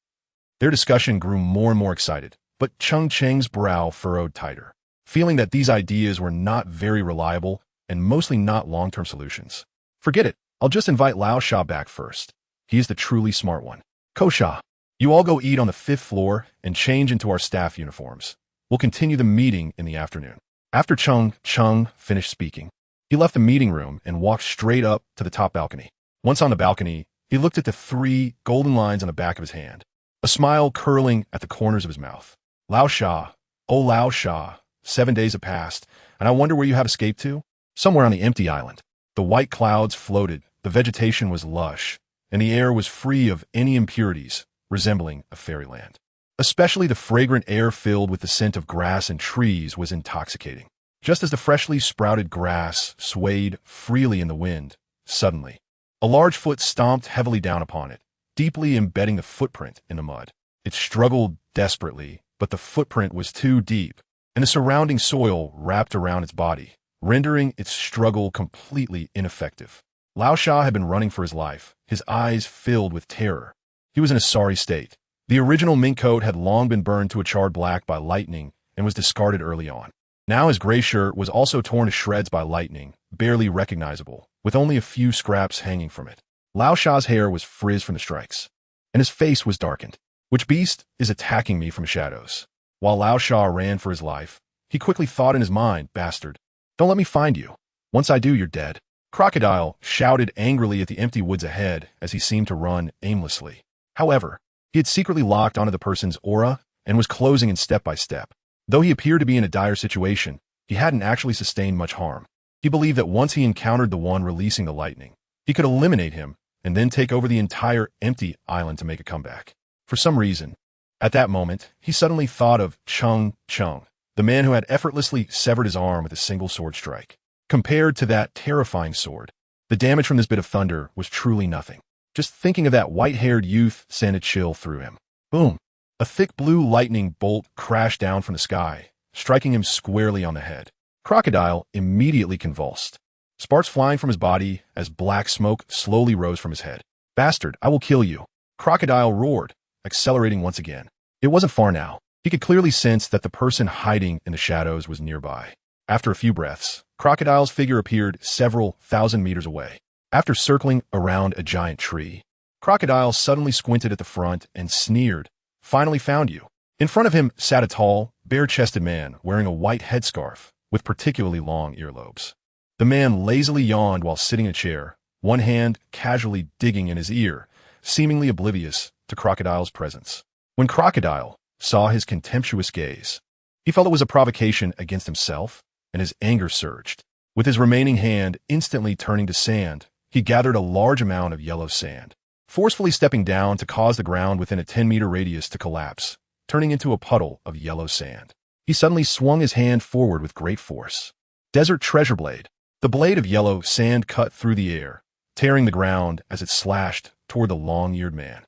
Their discussion grew more and more excited, but Cheng Cheng's brow furrowed tighter, feeling that these ideas were not very reliable and mostly not long-term solutions. Forget it. I'll just invite Lao Sha back first. He is the truly smart one. Kosha, you all go eat on the 5th floor and change into our staff uniforms. We'll continue the meeting in the afternoon. After Cheng Cheng finished speaking, he left the meeting room and walked straight up to the top balcony. Once on the balcony, he looked at the 3 golden lines on the back of his hand, a smile curling at the corners of his mouth. Lao Sha, oh Lao Sha, 7 days have passed, and I wonder where you have escaped to? Somewhere on the empty island. The white clouds floated, the vegetation was lush, and the air was free of any impurities, resembling a fairyland. Especially the fragrant air filled with the scent of grass and trees was intoxicating. Just as the freshly sprouted grass swayed freely in the wind, suddenly, a large foot stomped heavily down upon it, deeply embedding the footprint in the mud. It struggled desperately, but the footprint was too deep, and the surrounding soil wrapped around its body, rendering its struggle completely ineffective. Lao Sha had been running for his life, his eyes filled with terror. He was in a sorry state. The original mink coat had long been burned to a charred black by lightning and was discarded early on. Now his gray shirt was also torn to shreds by lightning, barely recognizable, with only a few scraps hanging from it. Lao Sha's hair was frizzed from the strikes, and his face was darkened. Which beast is attacking me from shadows? While Lao Sha ran for his life, he quickly thought in his mind, bastard, don't let me find you. Once I do, you're dead. Crocodile shouted angrily at the empty woods ahead as he seemed to run aimlessly. However, he had secretly locked onto the person's aura and was closing in step by step. Though he appeared to be in a dire situation, he hadn't actually sustained much harm. He believed that once he encountered the one releasing the lightning, he could eliminate him and then take over the entire empty island to make a comeback. For some reason, at that moment, he suddenly thought of Cheng Cheng, the man who had effortlessly severed his arm with a single sword strike. Compared to that terrifying sword, the damage from this bit of thunder was truly nothing. Just thinking of that white-haired youth sent a chill through him. Boom! A thick blue lightning bolt crashed down from the sky, striking him squarely on the head. Crocodile immediately convulsed, sparks flying from his body as black smoke slowly rose from his head. Bastard, I will kill you! Crocodile roared, accelerating once again. It wasn't far now. He could clearly sense that the person hiding in the shadows was nearby. After a few breaths, Crocodile's figure appeared several thousand meters away. After circling around a giant tree, Crocodile suddenly squinted at the front and sneered, "Finally found you." In front of him sat a tall, bare-chested man wearing a white headscarf with particularly long earlobes. The man lazily yawned while sitting in a chair, one hand casually digging in his ear, seemingly oblivious to Crocodile's presence. When Crocodile saw his contemptuous gaze, he felt it was a provocation against himself, and his anger surged. With his remaining hand instantly turning to sand, he gathered a large amount of yellow sand, forcefully stepping down to cause the ground within a 10-meter radius to collapse, turning into a puddle of yellow sand. He suddenly swung his hand forward with great force. Desert Treasure Blade. The blade of yellow sand cut through the air, tearing the ground as it slashed toward the long-eared man.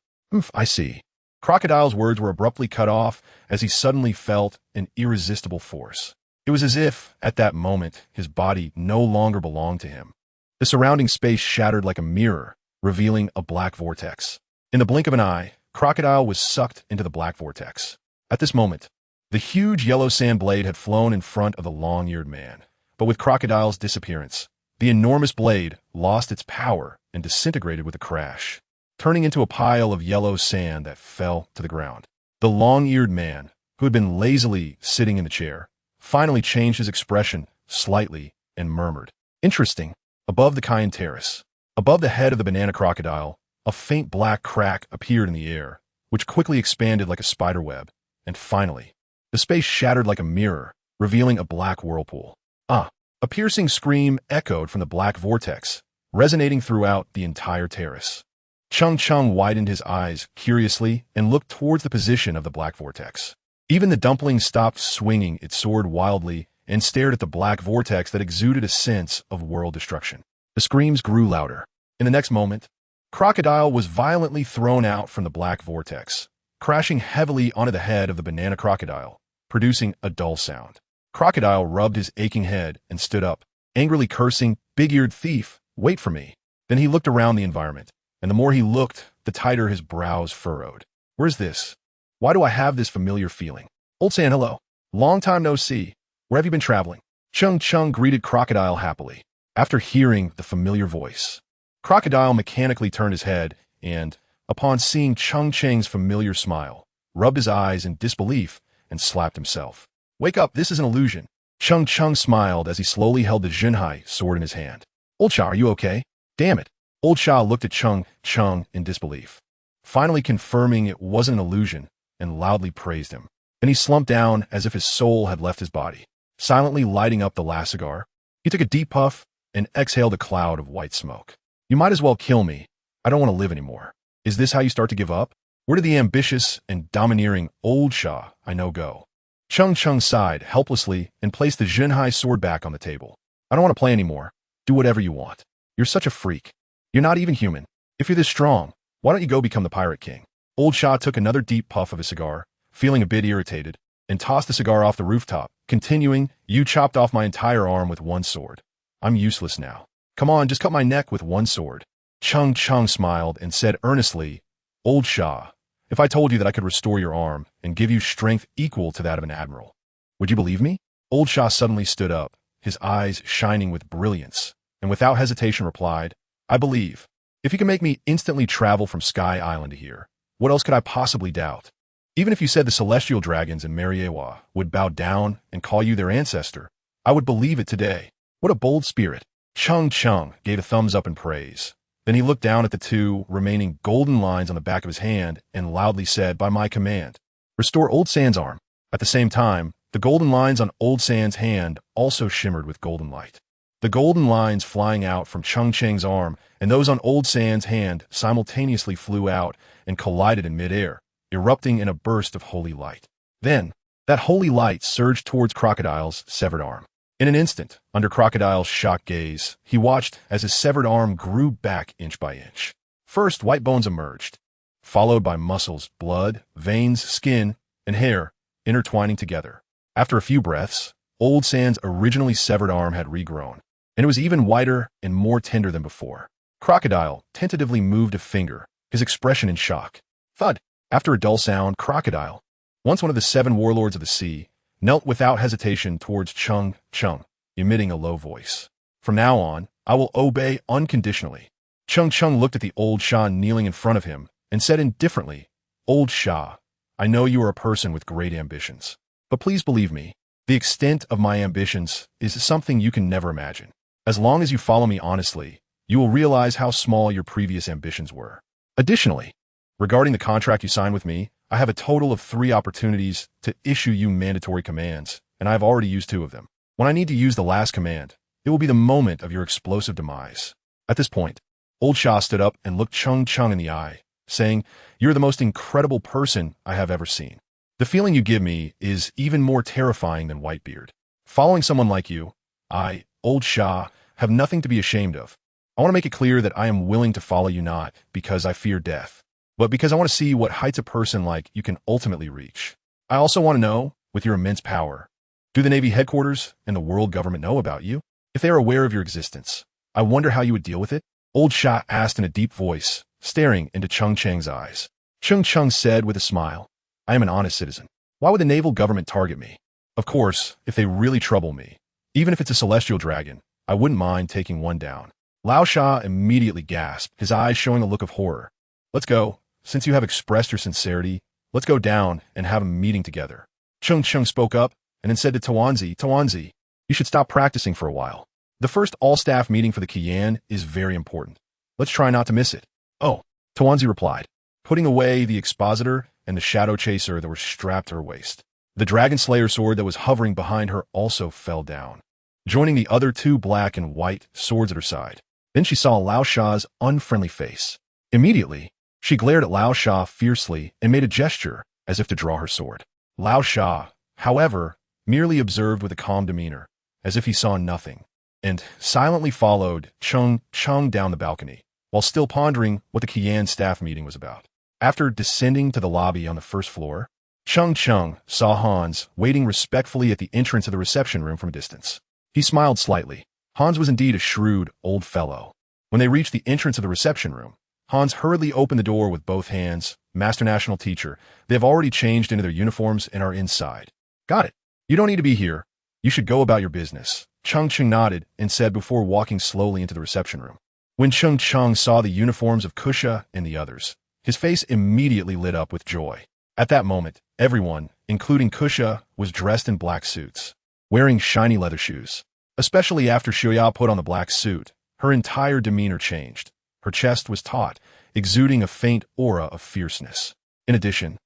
I see. Crocodile's words were abruptly cut off as he suddenly felt an irresistible force. It was as if, at that moment, his body no longer belonged to him. The surrounding space shattered like a mirror, revealing a black vortex. In the blink of an eye, Crocodile was sucked into the black vortex. At this moment, the huge yellow sand blade had flown in front of the long-eared man. But with Crocodile's disappearance, the enormous blade lost its power and disintegrated with a crash, turning into a pile of yellow sand that fell to the ground. The long-eared man, who had been lazily sitting in the chair, finally changed his expression slightly and murmured, "Interesting." Above the Cayenne terrace, above the head of the banana crocodile, a faint black crack appeared in the air, which quickly expanded like a spider web, and finally, the space shattered like a mirror, revealing a black whirlpool. Ah! A piercing scream echoed from the black vortex, resonating throughout the entire terrace. Cheng Cheng widened his eyes curiously and looked towards the position of the black vortex. Even the dumpling stopped swinging its sword wildly and stared at the black vortex that exuded a sense of world destruction. The screams grew louder. In the next moment, Crocodile was violently thrown out from the black vortex, crashing heavily onto the head of the banana crocodile, producing a dull sound. Crocodile rubbed his aching head and stood up, angrily cursing, "Big-eared thief, wait for me." Then he looked around the environment, and the more he looked, the tighter his brows furrowed. "Where's this? Why do I have this familiar feeling? Old San, hello. Long time no see. Where have you been traveling?" Cheng Cheng greeted Crocodile happily. After hearing the familiar voice, Crocodile mechanically turned his head and, upon seeing Cheng Cheng's familiar smile, rubbed his eyes in disbelief and slapped himself. "Wake up, this is an illusion." Cheng Cheng smiled as he slowly held the Junhai sword in his hand. "Old Sha, are you okay?" "Damn it." Old Sha looked at Cheng Cheng in disbelief, finally confirming it wasn't an illusion, and loudly praised him. Then he slumped down as if his soul had left his body. Silently lighting up the last cigar, he took a deep puff and exhaled a cloud of white smoke. "You might as well kill me. I don't want to live anymore." "Is this how you start to give up? Where did the ambitious and domineering Old Sha I know go?" Cheng Cheng sighed helplessly and placed the Junhai sword back on the table. "I don't want to play anymore. Do whatever you want. You're such a freak. You're not even human. If you're this strong, why don't you go become the Pirate King?" Old Sha took another deep puff of his cigar, feeling a bit irritated, and tossed the cigar off the rooftop, continuing, "You chopped off my entire arm with one sword. I'm useless now. Come on, just cut my neck with one sword." Cheng Cheng smiled and said earnestly, "Old Sha, if I told you that I could restore your arm and give you strength equal to that of an admiral, would you believe me?" Old Sha suddenly stood up, his eyes shining with brilliance, and without hesitation replied, "I believe. If you can make me instantly travel from Sky Island to here, what else could I possibly doubt? Even if you said the celestial dragons in Marineford would bow down and call you their ancestor, I would believe it today. What a bold spirit." Cheng Cheng gave a thumbs up in praise. Then he looked down at the two remaining golden lines on the back of his hand and loudly said, "By my command, restore Old Sand's arm." At the same time, the golden lines on Old Sand's hand also shimmered with golden light. The golden lines flying out from Cheng Cheng's arm and those on Old Sand's hand simultaneously flew out and collided in midair, erupting in a burst of holy light. Then, that holy light surged towards Crocodile's severed arm. In an instant, under Crocodile's shocked gaze, he watched as his severed arm grew back inch by inch. First, white bones emerged, followed by muscles, blood, veins, skin, and hair intertwining together. After a few breaths, Old Sand's originally severed arm had regrown, and it was even whiter and more tender than before. Crocodile tentatively moved a finger, his expression in shock. Thud! After a dull sound, Crocodile, once one of the 7 warlords of the sea, knelt without hesitation towards Cheng Cheng, emitting a low voice. "From now on, I will obey unconditionally." Cheng Cheng looked at the Old Sha kneeling in front of him and said indifferently, "Old Sha, I know you are a person with great ambitions, but please believe me, the extent of my ambitions is something you can never imagine. As long as you follow me honestly, you will realize how small your previous ambitions were. Additionally, regarding the contract you signed with me, I have a total of 3 opportunities to issue you mandatory commands, and I have already used 2 of them. When I need to use the last command, it will be the moment of your explosive demise." At this point, Old Sha stood up and looked Cheng Cheng in the eye, saying, "You're the most incredible person I have ever seen. The feeling you give me is even more terrifying than Whitebeard. Following someone like you, I, Old Sha, have nothing to be ashamed of. I want to make it clear that I am willing to follow you not because I fear death, but because I want to see what heights a person like you can ultimately reach. I also want to know, with your immense power, do the Navy headquarters and the world government know about you? If they are aware of your existence, I wonder how you would deal with it?" Old Sha asked in a deep voice, staring into Cheng Cheng's eyes. Cheng Cheng said with a smile. I am an honest citizen. Why would the naval government target me? Of course, if they really trouble me, even if it's a celestial dragon, I wouldn't mind taking one down. Lao Sha immediately gasped, his eyes showing a look of horror. Let's go. Since you have expressed your sincerity, let's go down and have a meeting together. Cheng Cheng spoke up and then said to Tawanzi, you should stop practicing for a while. The first all-staff meeting for the Kian is very important. Let's try not to miss it. Oh, Tawanzi replied, putting away the expositor and the shadow chaser that were strapped to her waist. The Dragon Slayer sword that was hovering behind her also fell down, joining the other two black and white swords at her side. Then she saw Lao Sha's unfriendly face. Immediately, she glared at Lao Sha fiercely and made a gesture as if to draw her sword. Lao Sha, however, merely observed with a calm demeanor, as if he saw nothing, and silently followed Cheng Cheng down the balcony, while still pondering what the Kian staff meeting was about. After descending to the lobby on the first floor, Cheng Cheng saw Hans waiting respectfully at the entrance of the reception room from a distance. He smiled slightly. Hans was indeed a shrewd old fellow. When they reached the entrance of the reception room, Hans hurriedly opened the door with both hands. Master National Teacher, they have already changed into their uniforms and are inside. Got it. You don't need to be here. You should go about your business. Cheng Cheng nodded and said before walking slowly into the reception room. When Cheng Cheng saw the uniforms of Kusha and the others, his face immediately lit up with joy. At that moment, everyone, including Kusha, was dressed in black suits, wearing shiny leather shoes. Especially after Xiuya put on the black suit, her entire demeanor changed. Her chest was taut, exuding a faint aura of fierceness. In addition,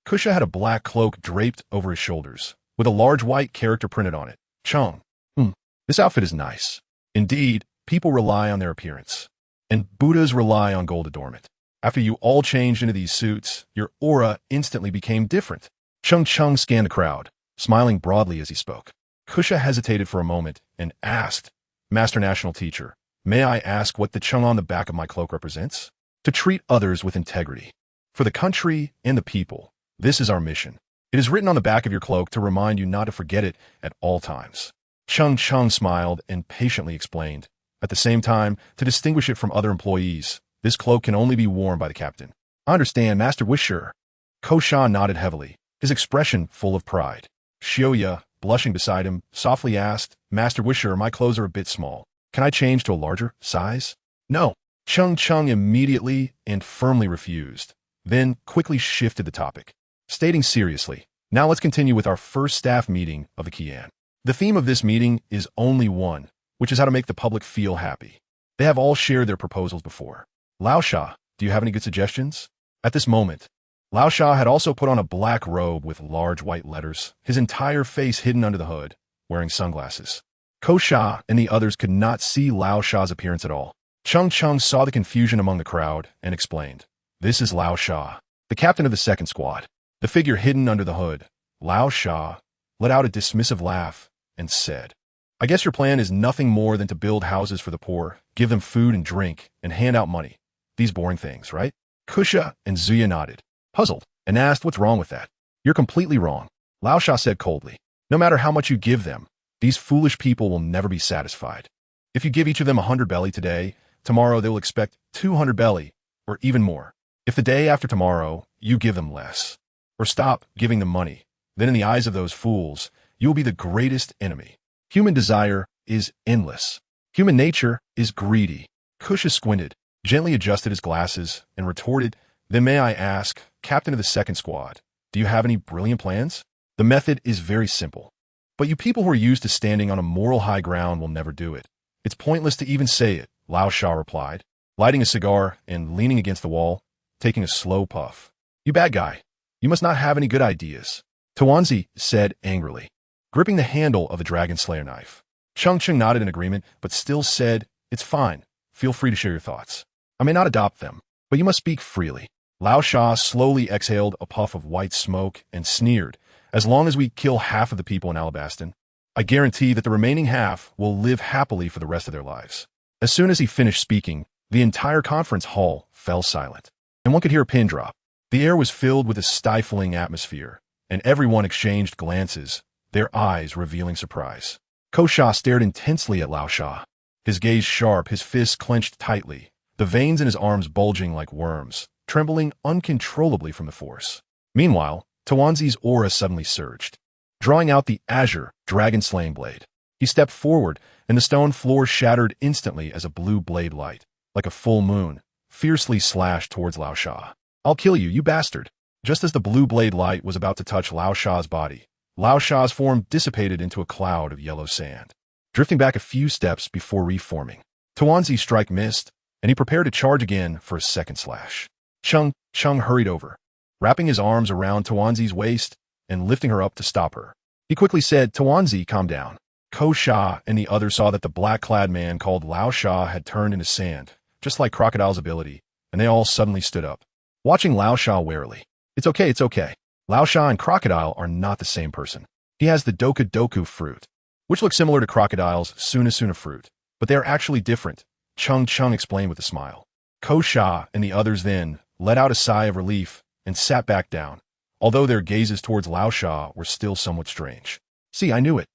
Kusha had a black cloak draped over his shoulders, with a large white character printed on it. Cheng. This outfit is nice. Indeed, people rely on their appearance, and Buddhas rely on gold adornment. After you all changed into these suits, your aura instantly became different. Cheng Cheng scanned the crowd, smiling broadly as he spoke. Kusha hesitated for a moment and asked, Master National Teacher, may I ask what the Cheng on the back of my cloak represents? To treat others with integrity. For the country and the people, this is our mission. It is written on the back of your cloak to remind you not to forget it at all times. Cheng Cheng smiled and patiently explained. At the same time, to distinguish it from other employees, this cloak can only be worn by the captain. I understand, Master Wisher. Kosha nodded heavily, his expression full of pride. Xiuya, blushing beside him, softly asked, Master Wisher, my clothes are a bit small. Can I change to a larger size? No. Cheng Cheng immediately and firmly refused, then quickly shifted the topic, stating seriously, now let's continue with our first staff meeting of the Kian. The theme of this meeting is only one, which is how to make the public feel happy. They have all shared their proposals before. Lao Sha, do you have any good suggestions? At this moment, Lao Sha had also put on a black robe with large white letters, his entire face hidden under the hood, wearing sunglasses. Ko Sha and the others could not see Lao Sha's appearance at all. Cheng Cheng saw the confusion among the crowd and explained, this is Lao Sha, the captain of the second squad. The figure hidden under the hood, Lao Sha, let out a dismissive laugh and said, I guess your plan is nothing more than to build houses for the poor, give them food and drink, and hand out money. These boring things, right? Kusha and Zuya nodded, puzzled, and asked what's wrong with that. You're completely wrong. Lao Sha said coldly, no matter how much you give them, these foolish people will never be satisfied. If you give each of them 100 belly today, tomorrow they will expect 200 belly, or even more. If the day after tomorrow, you give them less, or stop giving them money, then in the eyes of those fools, you will be the greatest enemy. Human desire is endless. Human nature is greedy. Kusha squinted, gently adjusted his glasses, and retorted, then may I ask, captain of the second squad, do you have any brilliant plans? The method is very simple. But you people who are used to standing on a moral high ground will never do it. It's pointless to even say it, Lao Sha replied, lighting a cigar and leaning against the wall, taking a slow puff. You bad guy. You must not have any good ideas. Tawanzi said angrily, gripping the handle of the Dragon Slayer knife. Cheng Cheng nodded in agreement, but still said, it's fine. Feel free to share your thoughts. I may not adopt them, but you must speak freely. Lao Sha slowly exhaled a puff of white smoke and sneered, as long as we kill half of the people in Alabaston, I guarantee that the remaining half will live happily for the rest of their lives. As soon as he finished speaking, the entire conference hall fell silent, and one could hear a pin drop. The air was filled with a stifling atmosphere, and everyone exchanged glances, their eyes revealing surprise. Ko Sha stared intensely at Lao Sha, his gaze sharp, his fists clenched tightly, the veins in his arms bulging like worms, trembling uncontrollably from the force. Meanwhile, Tawanzi's aura suddenly surged, drawing out the azure, dragon-slaying blade. He stepped forward, and the stone floor shattered instantly as a blue blade light, like a full moon, fiercely slashed towards Lao Sha. "I'll kill you, you bastard!" Just as the blue blade light was about to touch Lao Sha's body, Lao Sha's form dissipated into a cloud of yellow sand, drifting back a few steps before reforming. Tawanzi's strike missed, and he prepared to charge again for a second slash. Cheng Cheng hurried over, wrapping his arms around Tawanzi's waist and lifting her up to stop her. He quickly said, "Tawanzi, calm down." Ko Sha and the others saw that the black-clad man called Lao Sha had turned into sand, just like Crocodile's ability, and they all suddenly stood up, watching Lao Sha warily. It's okay. Lao Sha and Crocodile are not the same person. He has the Doka Doku fruit, which looks similar to Crocodile's Suna Suna fruit, but they are actually different, Cheng Cheng explained with a smile. Ko Sha and the others then let out a sigh of relief and sat back down, although their gazes towards Lao Sha were still somewhat strange. "See, I knew it.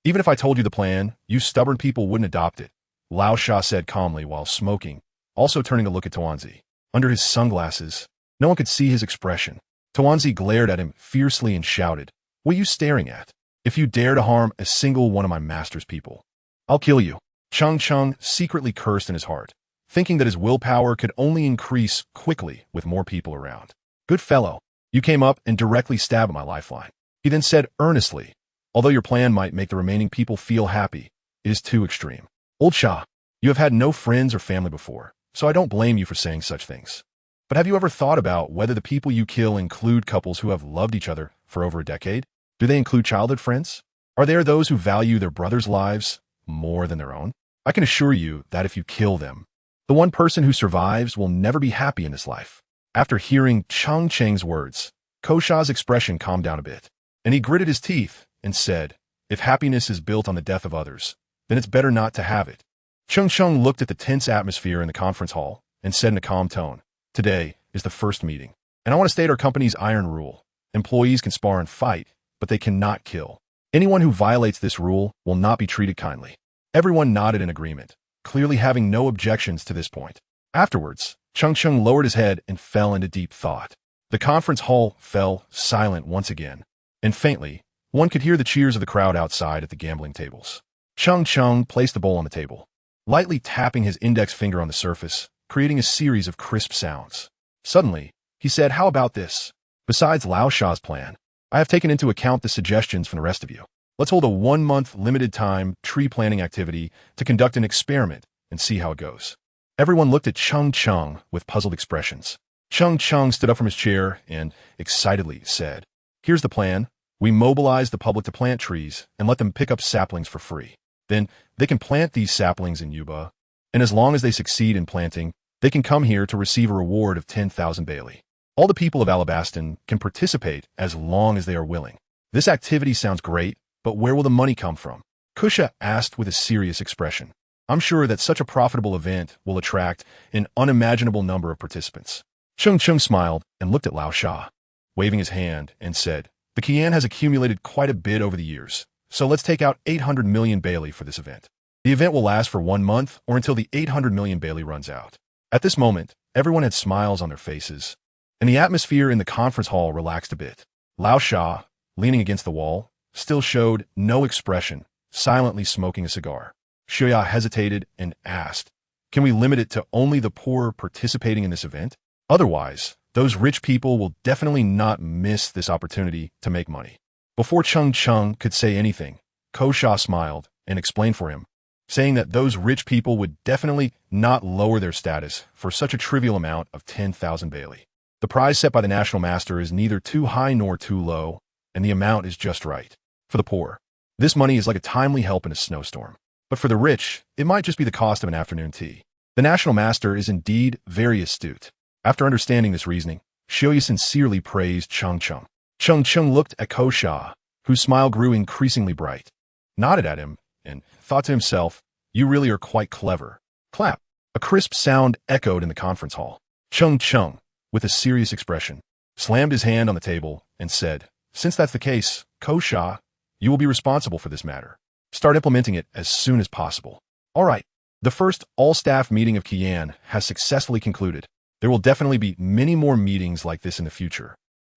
Even if I told you the plan, you stubborn people wouldn't adopt it," Lao Sha said calmly while smoking, also turning to look at Tawanzi. Under his sunglasses, no one could see his expression. Tawanzi glared at him fiercely and shouted, "What are you staring at? If you dare to harm a single one of my master's people, I'll kill you." Cheng Cheng secretly cursed in his heart, thinking that his willpower could only increase quickly with more people around. "Good fellow, you came up and directly stabbed at my lifeline." He then said earnestly, "Although your plan might make the remaining people feel happy, it is too extreme. Old Sha, you have had no friends or family before, so I don't blame you for saying such things. But have you ever thought about whether the people you kill include couples who have loved each other for over a decade? Do they include childhood friends? Are there those who value their brothers' lives more than their own? I can assure you that if you kill them, the one person who survives will never be happy in this life." After hearing Cheng Cheng's words, Ko Sha's expression calmed down a bit, and he gritted his teeth and said, "If happiness is built on the death of others, then it's better not to have it." Cheng Cheng looked at the tense atmosphere in the conference hall and said in a calm tone, "Today is the first meeting, and I want to state our company's iron rule. Employees can spar and fight, but they cannot kill. Anyone who violates this rule will not be treated kindly." Everyone nodded in agreement, clearly having no objections to this point. Afterwards, Cheng Cheng lowered his head and fell into deep thought. The conference hall fell silent once again, and faintly, one could hear the cheers of the crowd outside at the gambling tables. Cheng Cheng placed the bowl on the table, lightly tapping his index finger on the surface, creating a series of crisp sounds. Suddenly, he said, "How about this? Besides Lao Sha's plan, I have taken into account the suggestions from the rest of you. Let's hold a 1-month limited time tree planting activity to conduct an experiment and see how it goes." Everyone looked at Cheng Cheng with puzzled expressions. Cheng Cheng stood up from his chair and excitedly said, "Here's the plan. We mobilize the public to plant trees and let them pick up saplings for free. Then they can plant these saplings in Yuba, and as long as they succeed in planting, they can come here to receive a reward of 10,000 Bailey. All the people of Alabaston can participate as long as they are willing." "This activity sounds great, but where will the money come from?" Kusha asked with a serious expression. "I'm sure that such a profitable event will attract an unimaginable number of participants." Cheng Cheng smiled and looked at Lao Sha, waving his hand, and said, "The Kian has accumulated quite a bit over the years, so let's take out 800 million Bailey for this event. The event will last for 1 month or until the 800 million Bailey runs out." At this moment, everyone had smiles on their faces, and the atmosphere in the conference hall relaxed a bit. Lao Sha, leaning against the wall, still showed no expression, silently smoking a cigar. Shuya hesitated and asked, "Can we limit it to only the poor participating in this event? Otherwise, those rich people will definitely not miss this opportunity to make money." Before Cheng Cheng could say anything, Ko Sha smiled and explained for him, saying that those rich people would definitely not lower their status for such a trivial amount of 10,000 Bailey. The prize set by the National Master is neither too high nor too low, and the amount is just right. For the poor, this money is like a timely help in a snowstorm. But for the rich, it might just be the cost of an afternoon tea. The National Master is indeed very astute. After understanding this reasoning, Shioya sincerely praised Cheng Cheng. Cheng Cheng looked at Ko Sha, whose smile grew increasingly bright, nodded at him, and thought to himself, "You really are quite clever." Clap. A crisp sound echoed in the conference hall. Cheng Cheng, with a serious expression, slammed his hand on the table and said, "Since that's the case, Ko Sha, you will be responsible for this matter. Start implementing it as soon as possible." All right. The first all-staff meeting of Kian has successfully concluded. There will definitely be many more meetings like this in the future,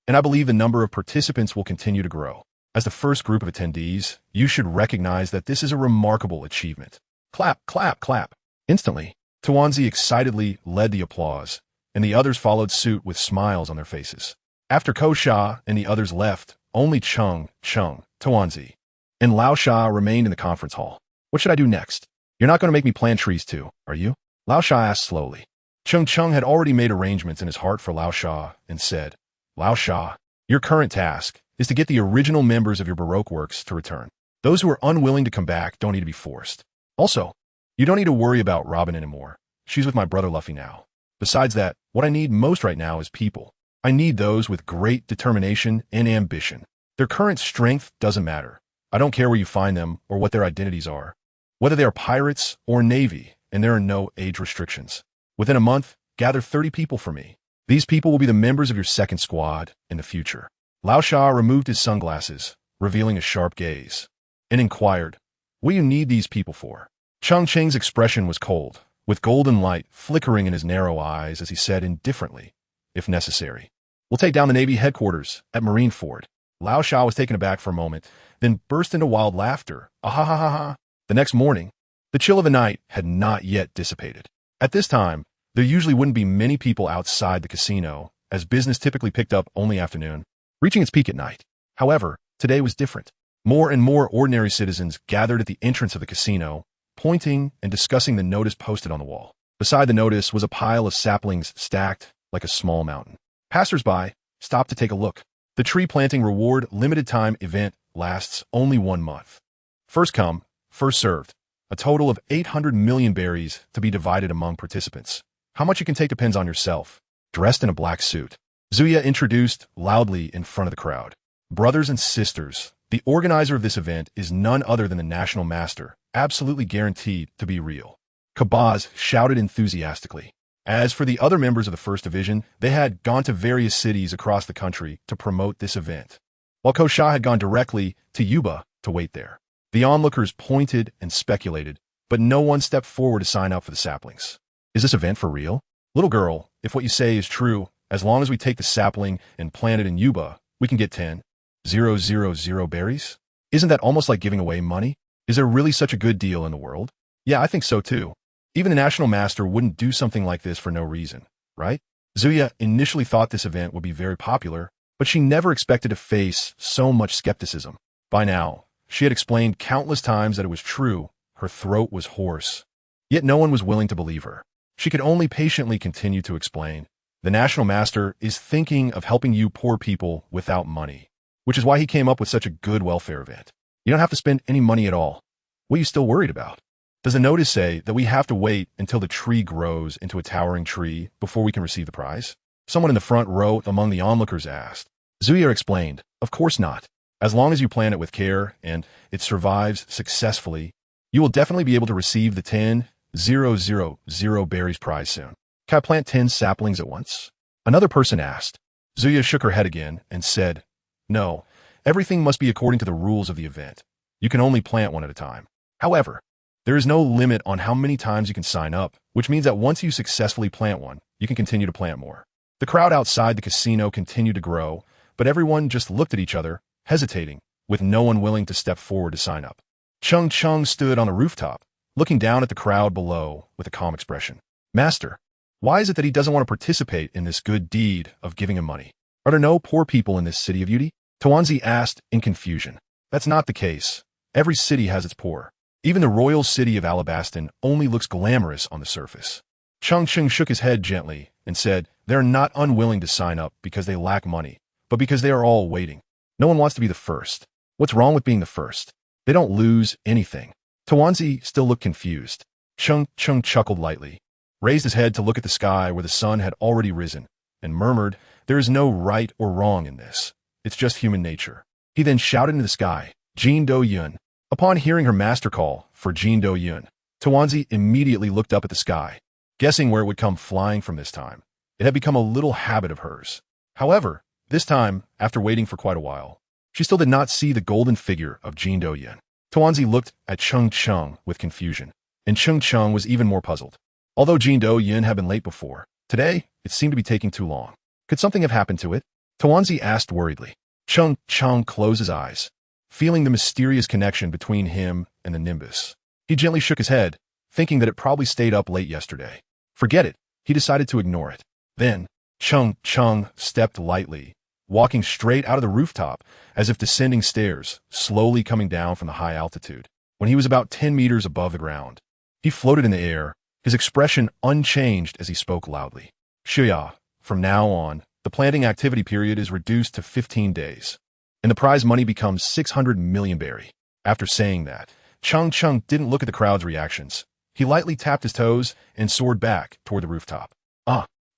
and I believe the number of participants will continue to grow. As the first group of attendees, you should recognize that this is a remarkable achievement. Clap, clap, clap. Instantly, TenYears excitedly led the applause, and the others followed suit with smiles on their faces. After Ko Sha and the others left, only Cheng Cheng, TenYears, and Lao Sha remained in the conference hall. What should I do next? You're not going to make me plant trees too, are you? Lao Sha asked slowly. Cheng Cheng had already made arrangements in his heart for Lao Sha and said, Lao Sha, your current task is to get the original members of your Baroque works to return. Those who are unwilling to come back don't need to be forced. Also, you don't need to worry about Robin anymore. She's with my brother Luffy now. Besides that, what I need most right now is people. I need those with great determination and ambition. Their current strength doesn't matter. I don't care where you find them or what their identities are. Whether they are pirates or navy, and there are no age restrictions. Within a month, gather 30 people for me. These people will be the members of your second squad in the future. Lao Sha removed his sunglasses, revealing a sharp gaze, and inquired, what do you need these people for? Cheng Cheng's expression was cold, with golden light flickering in his narrow eyes as he said indifferently, if necessary. We'll take down the Navy headquarters at Marineford. Lao Sha was taken aback for a moment, then burst into wild laughter. Ah-ha-ha-ha-ha. The next morning, the chill of the night had not yet dissipated. At this time, there usually wouldn't be many people outside the casino, as business typically picked up only afternoon, reaching its peak at night. However, today was different. More and more ordinary citizens gathered at the entrance of the casino, pointing and discussing the notice posted on the wall. Beside the notice was a pile of saplings stacked like a small mountain. Passers-by stopped to take a look. The tree planting reward limited time event lasts only 1 month. First come, first served. A total of 800 million berries to be divided among participants. How much you can take depends on yourself. Dressed in a black suit, Zuya introduced loudly in front of the crowd. Brothers and sisters, the organizer of this event is none other than the National Master, absolutely guaranteed to be real. Kabaz shouted enthusiastically. As for the other members of the First Division, they had gone to various cities across the country to promote this event, while Ko Sha had gone directly to Yuba to wait there. The onlookers pointed and speculated, but no one stepped forward to sign up for the saplings. Is this event for real? Little girl, if what you say is true, as long as we take the sapling and plant it in Yuba, we can get 10,000 berries? Isn't that almost like giving away money? Is there really such a good deal in the world? Yeah, I think so too. Even the National Master wouldn't do something like this for no reason, right? Zuya initially thought this event would be very popular, but she never expected to face so much skepticism. By now, she had explained countless times that it was true. Her throat was hoarse. Yet no one was willing to believe her. She could only patiently continue to explain. The National Master is thinking of helping you poor people without money, which is why he came up with such a good welfare event. You don't have to spend any money at all. What are you still worried about? Does the notice say that we have to wait until the tree grows into a towering tree before we can receive the prize? Someone in the front row among the onlookers asked. Zuya explained, of course not. As long as you plant it with care and it survives successfully, you will definitely be able to receive the 10,000 berries prize soon. Can I plant 10 saplings at once? Another person asked. Zuya shook her head again and said, no, everything must be according to the rules of the event. You can only plant one at a time. However, there is no limit on how many times you can sign up, which means that once you successfully plant one, you can continue to plant more. The crowd outside the casino continued to grow, but everyone just looked at each other, hesitating, with no one willing to step forward to sign up. Cheng Cheng stood on a rooftop, looking down at the crowd below with a calm expression. Master, why is it that he doesn't want to participate in this good deed of giving him money? Are there no poor people in this city of Beauty? TenYears asked in confusion. That's not the case. Every city has its poor. Even the royal city of Alabaston only looks glamorous on the surface. Cheng Cheng shook his head gently and said, they're not unwilling to sign up because they lack money, but because they are all waiting. No one wants to be the first. What's wrong with being the first? They don't lose anything. TenYears still looked confused. Cheng Cheng chuckled lightly, raised his head to look at the sky where the sun had already risen, and murmured, there is no right or wrong in this. It's just human nature. He then shouted into the sky, Jin Do Yun. Upon hearing her master call for Jin Do Yun, TenYears immediately looked up at the sky, guessing where it would come flying from this time. It had become a little habit of hers. However, this time, after waiting for quite a while, she still did not see the golden figure of Jin Do Yun. TenYears looked at Cheng Cheng with confusion, and Cheng Cheng was even more puzzled. Although Jin Do Yun had been late before, Today, it seemed to be taking too long. Could something have happened to it? Tawanzi asked worriedly. Cheng Cheng closed his eyes, feeling the mysterious connection between him and the Nimbus. He gently shook his head, thinking that it probably stayed up late yesterday. Forget it. He decided to ignore it. Then, Cheng Cheng stepped lightly, walking straight out of the rooftop as if descending stairs, slowly coming down from the high altitude. When he was about 10 meters above the ground, he floated in the air, his expression unchanged as he spoke loudly. Shuya, from now on, the planting activity period is reduced to 15 days, and the prize money becomes 600 million berry. After saying that, Cheng Cheng didn't look at the crowd's reactions. He lightly tapped his toes and soared back toward the rooftop.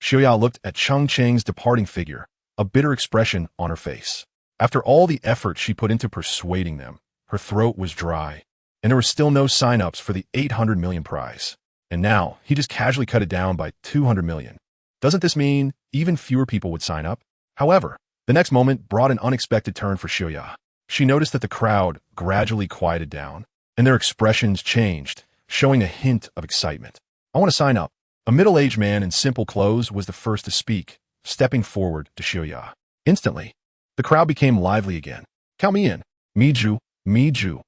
Shuya looked at Cheng Cheng's departing figure, a bitter expression on her face. After all the effort she put into persuading them, her throat was dry, and there were still no sign-ups for the 800 million prize. And now, he just casually cut it down by 200 million. Doesn't this mean even fewer people would sign up? However, the next moment brought an unexpected turn for Shuya. She noticed that the crowd gradually quieted down, and their expressions changed, showing a hint of excitement. I want to sign up. A middle-aged man in simple clothes was the first to speak, stepping forward to Shuya. Instantly, the crowd became lively again. Count me in. Miju, Miju.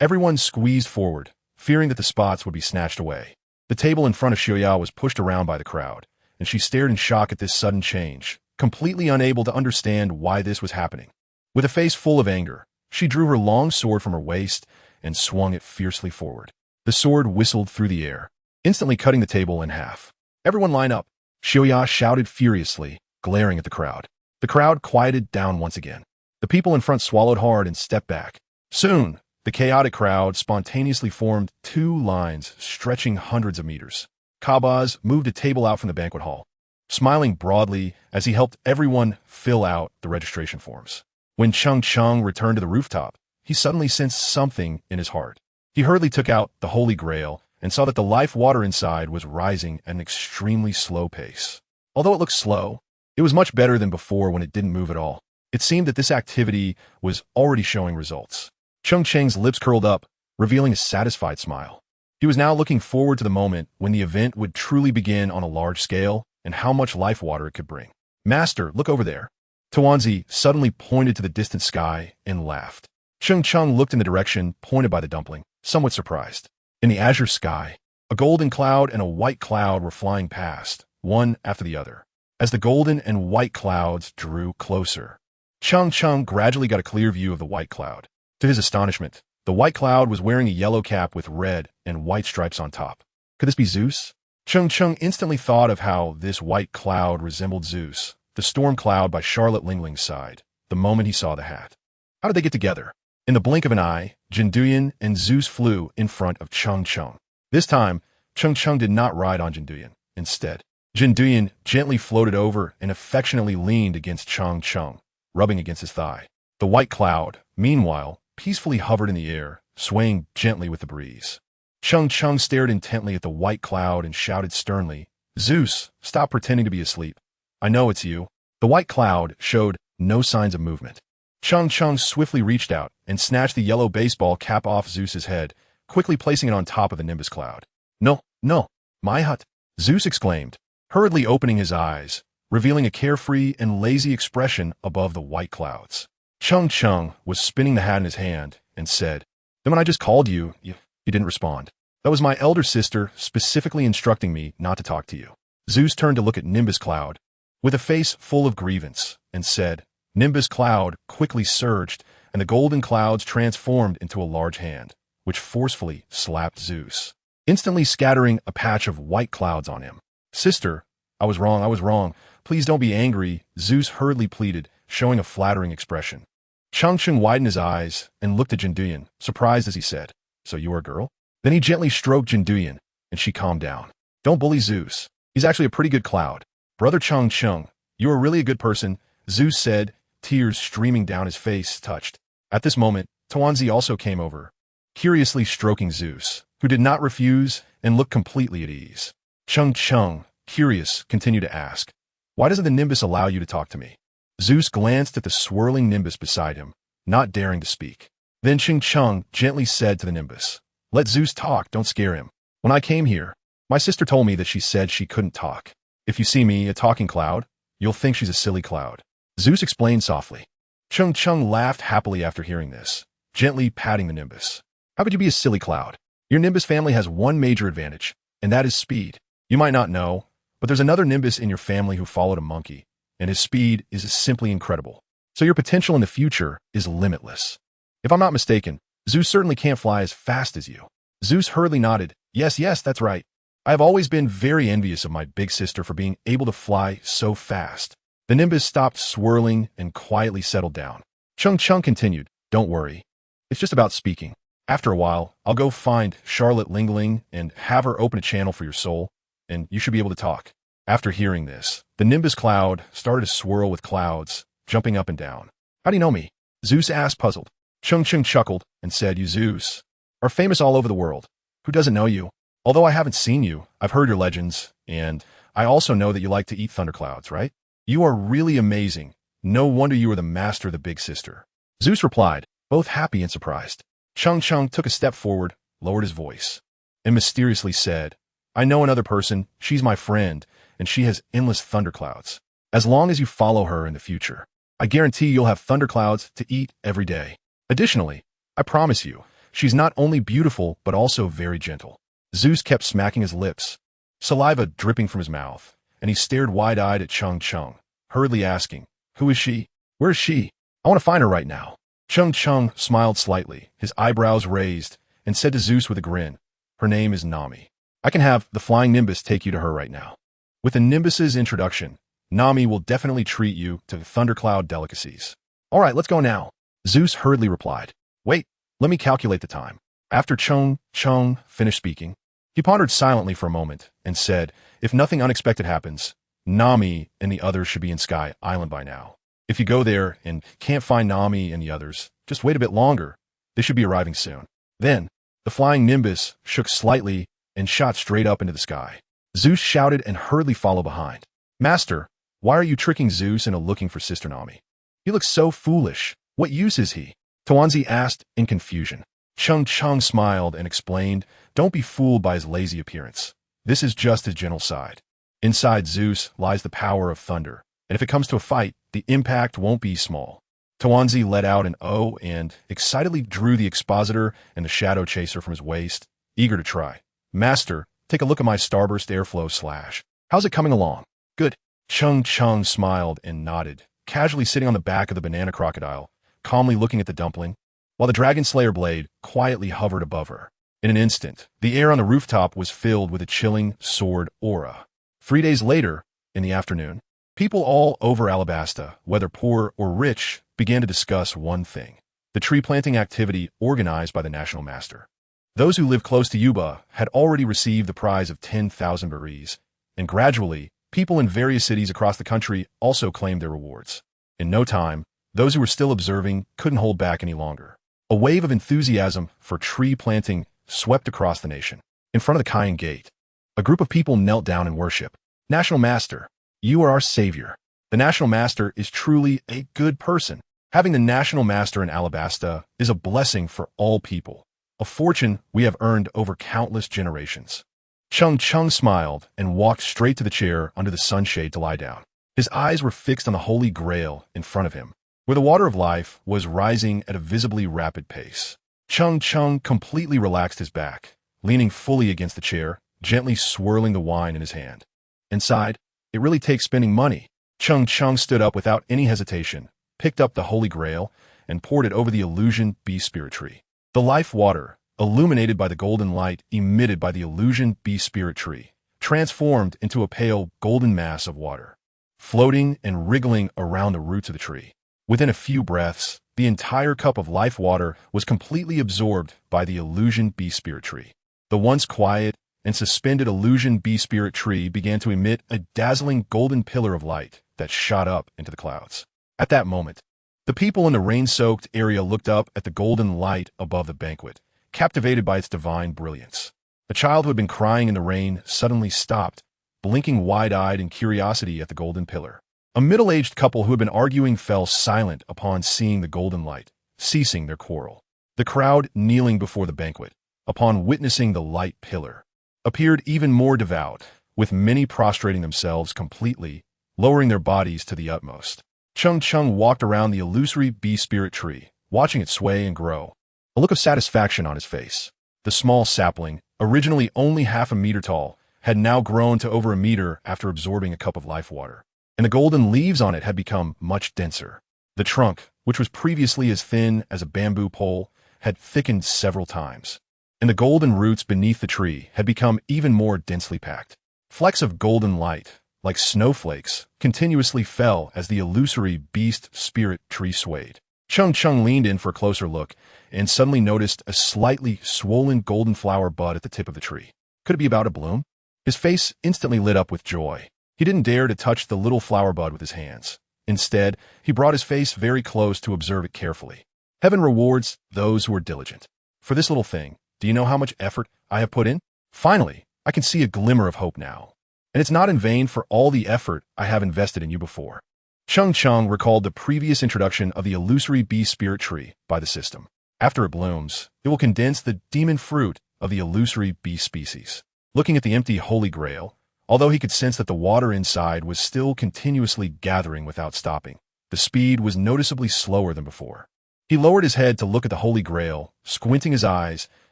Everyone squeezed forward, fearing that the spots would be snatched away. The table in front of Shuya was pushed around by the crowd, and she stared in shock at this sudden change, completely unable to understand why this was happening. With a face full of anger, she drew her long sword from her waist and swung it fiercely forward. The sword whistled through the air, instantly cutting the table in half. Everyone line up. Shuya shouted furiously, glaring at the crowd. The crowd quieted down once again. The people in front swallowed hard and stepped back. Soon, the chaotic crowd spontaneously formed two lines stretching hundreds of meters. Kabaz moved a table out from the banquet hall, smiling broadly as he helped everyone fill out the registration forms. When Cheng Cheng returned to the rooftop, he suddenly sensed something in his heart. He hurriedly took out the Holy Grail and saw that the life water inside was rising at an extremely slow pace. Although it looked slow, it was much better than before when it didn't move at all. It seemed that this activity was already showing results. Cheng Cheng's lips curled up, revealing a satisfied smile. He was now looking forward to the moment when the event would truly begin on a large scale and how much life water it could bring. Master, look over there. Tawanzi suddenly pointed to the distant sky and laughed. Cheng Cheng looked in the direction pointed by the dumpling, somewhat surprised. In the azure sky, a golden cloud and a white cloud were flying past, one after the other. As the golden and white clouds drew closer, Cheng Cheng gradually got a clear view of the white cloud. To his astonishment, the white cloud was wearing a yellow cap with red and white stripes on top. Could this be Zeus? Cheng Cheng instantly thought of how this white cloud resembled Zeus, the storm cloud by Charlotte Lingling's side, the moment he saw the hat. How did they get together? In the blink of an eye, Jinduyan and Zeus flew in front of Cheng Cheng. This time, Cheng Cheng did not ride on Jinduyan. Instead, Jinduyan gently floated over and affectionately leaned against Cheng Cheng, rubbing against his thigh. The white cloud, meanwhile, peacefully hovered in the air, swaying gently with the breeze. Cheng Cheng stared intently at the white cloud and shouted sternly, Zeus, stop pretending to be asleep. I know it's you. The white cloud showed no signs of movement. Cheng Cheng swiftly reached out and snatched the yellow baseball cap off Zeus's head, quickly placing it on top of the nimbus cloud. No, no, my hut, Zeus exclaimed, hurriedly opening his eyes, revealing a carefree and lazy expression above the white clouds. Cheng Cheng was spinning the hat in his hand and said, Then when I just called you, you didn't respond. That was my elder sister specifically instructing me not to talk to you. Zeus turned to look at Nimbus Cloud with a face full of grievance and said, Nimbus Cloud quickly surged, and the golden clouds transformed into a large hand, which forcefully slapped Zeus, instantly scattering a patch of white clouds on him. Sister, I was wrong. Please don't be angry, Zeus hurriedly pleaded, showing a flattering expression. Cheng Cheng widened his eyes and looked at Jinduyan, surprised as he said, So you are a girl? Then he gently stroked Jinduyan, and she calmed down. Don't bully Zeus. He's actually a pretty good cloud. Brother Cheng Cheng, you are really a good person, Zeus said, tears streaming down his face, touched. At this moment, Tawanzi also came over, curiously stroking Zeus, who did not refuse and looked completely at ease. Cheng Cheng, curious, continued to ask, Why doesn't the Nimbus allow you to talk to me? Zeus glanced at the swirling Nimbus beside him, not daring to speak. Then Cheng Cheng gently said to the Nimbus, Let Zeus talk, don't scare him. When I came here, my sister told me that she said she couldn't talk. If you see me, a talking cloud, you'll think she's a silly cloud. Zeus explained softly. Cheng Cheng laughed happily after hearing this, gently patting the nimbus. How could you be a silly cloud? Your nimbus family has one major advantage, and that is speed. You might not know, but there's another nimbus in your family who followed a monkey, and his speed is simply incredible. So your potential in the future is limitless. If I'm not mistaken, Zeus certainly can't fly as fast as you. Zeus hurriedly nodded. Yes, that's right. I have always been very envious of my big sister for being able to fly so fast. The nimbus stopped swirling and quietly settled down. Cheng Cheng continued, don't worry. It's just about speaking. After a while, I'll go find Charlotte Lingling and have her open a channel for your soul, and you should be able to talk. After hearing this, the nimbus cloud started to swirl with clouds, jumping up and down. How do you know me? Zeus asked, puzzled. Cheng Cheng chuckled and said, you Zeus are famous all over the world. Who doesn't know you? Although I haven't seen you, I've heard your legends, and I also know that you like to eat thunderclouds, right? You are really amazing. No wonder you are the master of the big sister. Zeus replied, both happy and surprised. Cheng Cheng took a step forward, lowered his voice, and mysteriously said, I know another person, she's my friend, and she has endless thunderclouds. As long as you follow her in the future, I guarantee you'll have thunderclouds to eat every day. Additionally, I promise you, she's not only beautiful but also very gentle. Zeus kept smacking his lips, saliva dripping from his mouth, and he stared wide-eyed at Cheng Cheng, hurriedly asking, who is she? Where is she? I want to find her right now. Cheng Cheng smiled slightly, his eyebrows raised, and said to Zeus with a grin, her name is Nami. I can have the flying nimbus take you to her right now. With the nimbus's introduction, Nami will definitely treat you to thundercloud delicacies. All right, let's go now. Zeus hurriedly replied. Wait, let me calculate the time. After Cheng Cheng finished speaking, he pondered silently for a moment and said, if nothing unexpected happens, Nami and the others should be in Sky Island by now. If you go there and can't find Nami and the others, just wait a bit longer. They should be arriving soon. Then, the flying nimbus shook slightly and shot straight up into the sky. Zeus shouted and hurriedly followed behind. Master, why are you tricking Zeus into looking for Sister Nami? He looks so foolish. What use is he? TenYears asked in confusion. Cheng Cheng smiled and explained, don't be fooled by his lazy appearance. This is just his gentle side. Inside Zeus lies the power of thunder, and if it comes to a fight, the impact won't be small. TenYears let out an "oh" and excitedly drew the expositor and the shadow chaser from his waist, eager to try. Master, take a look at my starburst airflow slash. How's it coming along? Good. Cheng Cheng smiled and nodded, casually sitting on the back of the banana crocodile, calmly looking at the dumpling, while the dragon slayer blade quietly hovered above her. In an instant, the air on the rooftop was filled with a chilling sword aura. 3 days later, in the afternoon, people all over Alabasta, whether poor or rich, began to discuss one thing: the tree planting activity organized by the National Master. Those who lived close to Yuba had already received the prize of 10,000 berries, and gradually, people in various cities across the country also claimed their rewards. In no time, those who were still observing couldn't hold back any longer. A wave of enthusiasm for tree planting swept across the nation. In front of the Kayan Gate, a group of people knelt down in worship. National Master, you are our savior. The National Master is truly a good person. Having the National Master in Alabasta is a blessing for all people, a fortune we have earned over countless generations. Cheng Cheng smiled and walked straight to the chair under the sunshade to lie down. His eyes were fixed on the Holy Grail in front of him, where the water of life was rising at a visibly rapid pace. Cheng Cheng completely relaxed his back, leaning fully against the chair, gently swirling the wine in his hand. Inside, it really takes spending money. Cheng Cheng stood up without any hesitation, picked up the Holy Grail, and poured it over the illusion Beast Spirit tree. The life water, illuminated by the golden light emitted by the illusion Beast Spirit tree, transformed into a pale golden mass of water, floating and wriggling around the roots of the tree. Within a few breaths, the entire cup of life water was completely absorbed by the illusion Beast Spirit tree. The once quiet and suspended illusion Beast Spirit tree began to emit a dazzling golden pillar of light that shot up into the clouds. At that moment, the people in the rain-soaked area looked up at the golden light above the banquet, captivated by its divine brilliance. A child who had been crying in the rain suddenly stopped, blinking wide-eyed in curiosity at the golden pillar. A middle-aged couple who had been arguing fell silent upon seeing the golden light, ceasing their quarrel. The crowd kneeling before the banquet, upon witnessing the light pillar, appeared even more devout, with many prostrating themselves completely, lowering their bodies to the utmost. Cheng Cheng walked around the illusory bee spirit tree, watching it sway and grow, a look of satisfaction on his face. The small sapling, originally only half a meter tall, had now grown to over a meter after absorbing a cup of life water, and the golden leaves on it had become much denser. The trunk, which was previously as thin as a bamboo pole, had thickened several times, and the golden roots beneath the tree had become even more densely packed. Flecks of golden light, like snowflakes, continuously fell as the illusory beast spirit tree swayed. Cheng Cheng leaned in for a closer look and suddenly noticed a slightly swollen golden flower bud at the tip of the tree. Could it be about to bloom? His face instantly lit up with joy. He didn't dare to touch the little flower bud with his hands. Instead, he brought his face very close to observe it carefully. Heaven rewards those who are diligent. For this little thing, do you know how much effort I have put in? Finally, I can see a glimmer of hope now. And it's not in vain for all the effort I have invested in you before. Cheng Cheng recalled the previous introduction of the illusory bee spirit tree by the system. After it blooms, it will condense the demon fruit of the illusory bee species. Looking at the empty holy grail, although he could sense that the water inside was still continuously gathering without stopping, the speed was noticeably slower than before. He lowered his head to look at the holy grail, squinting his eyes,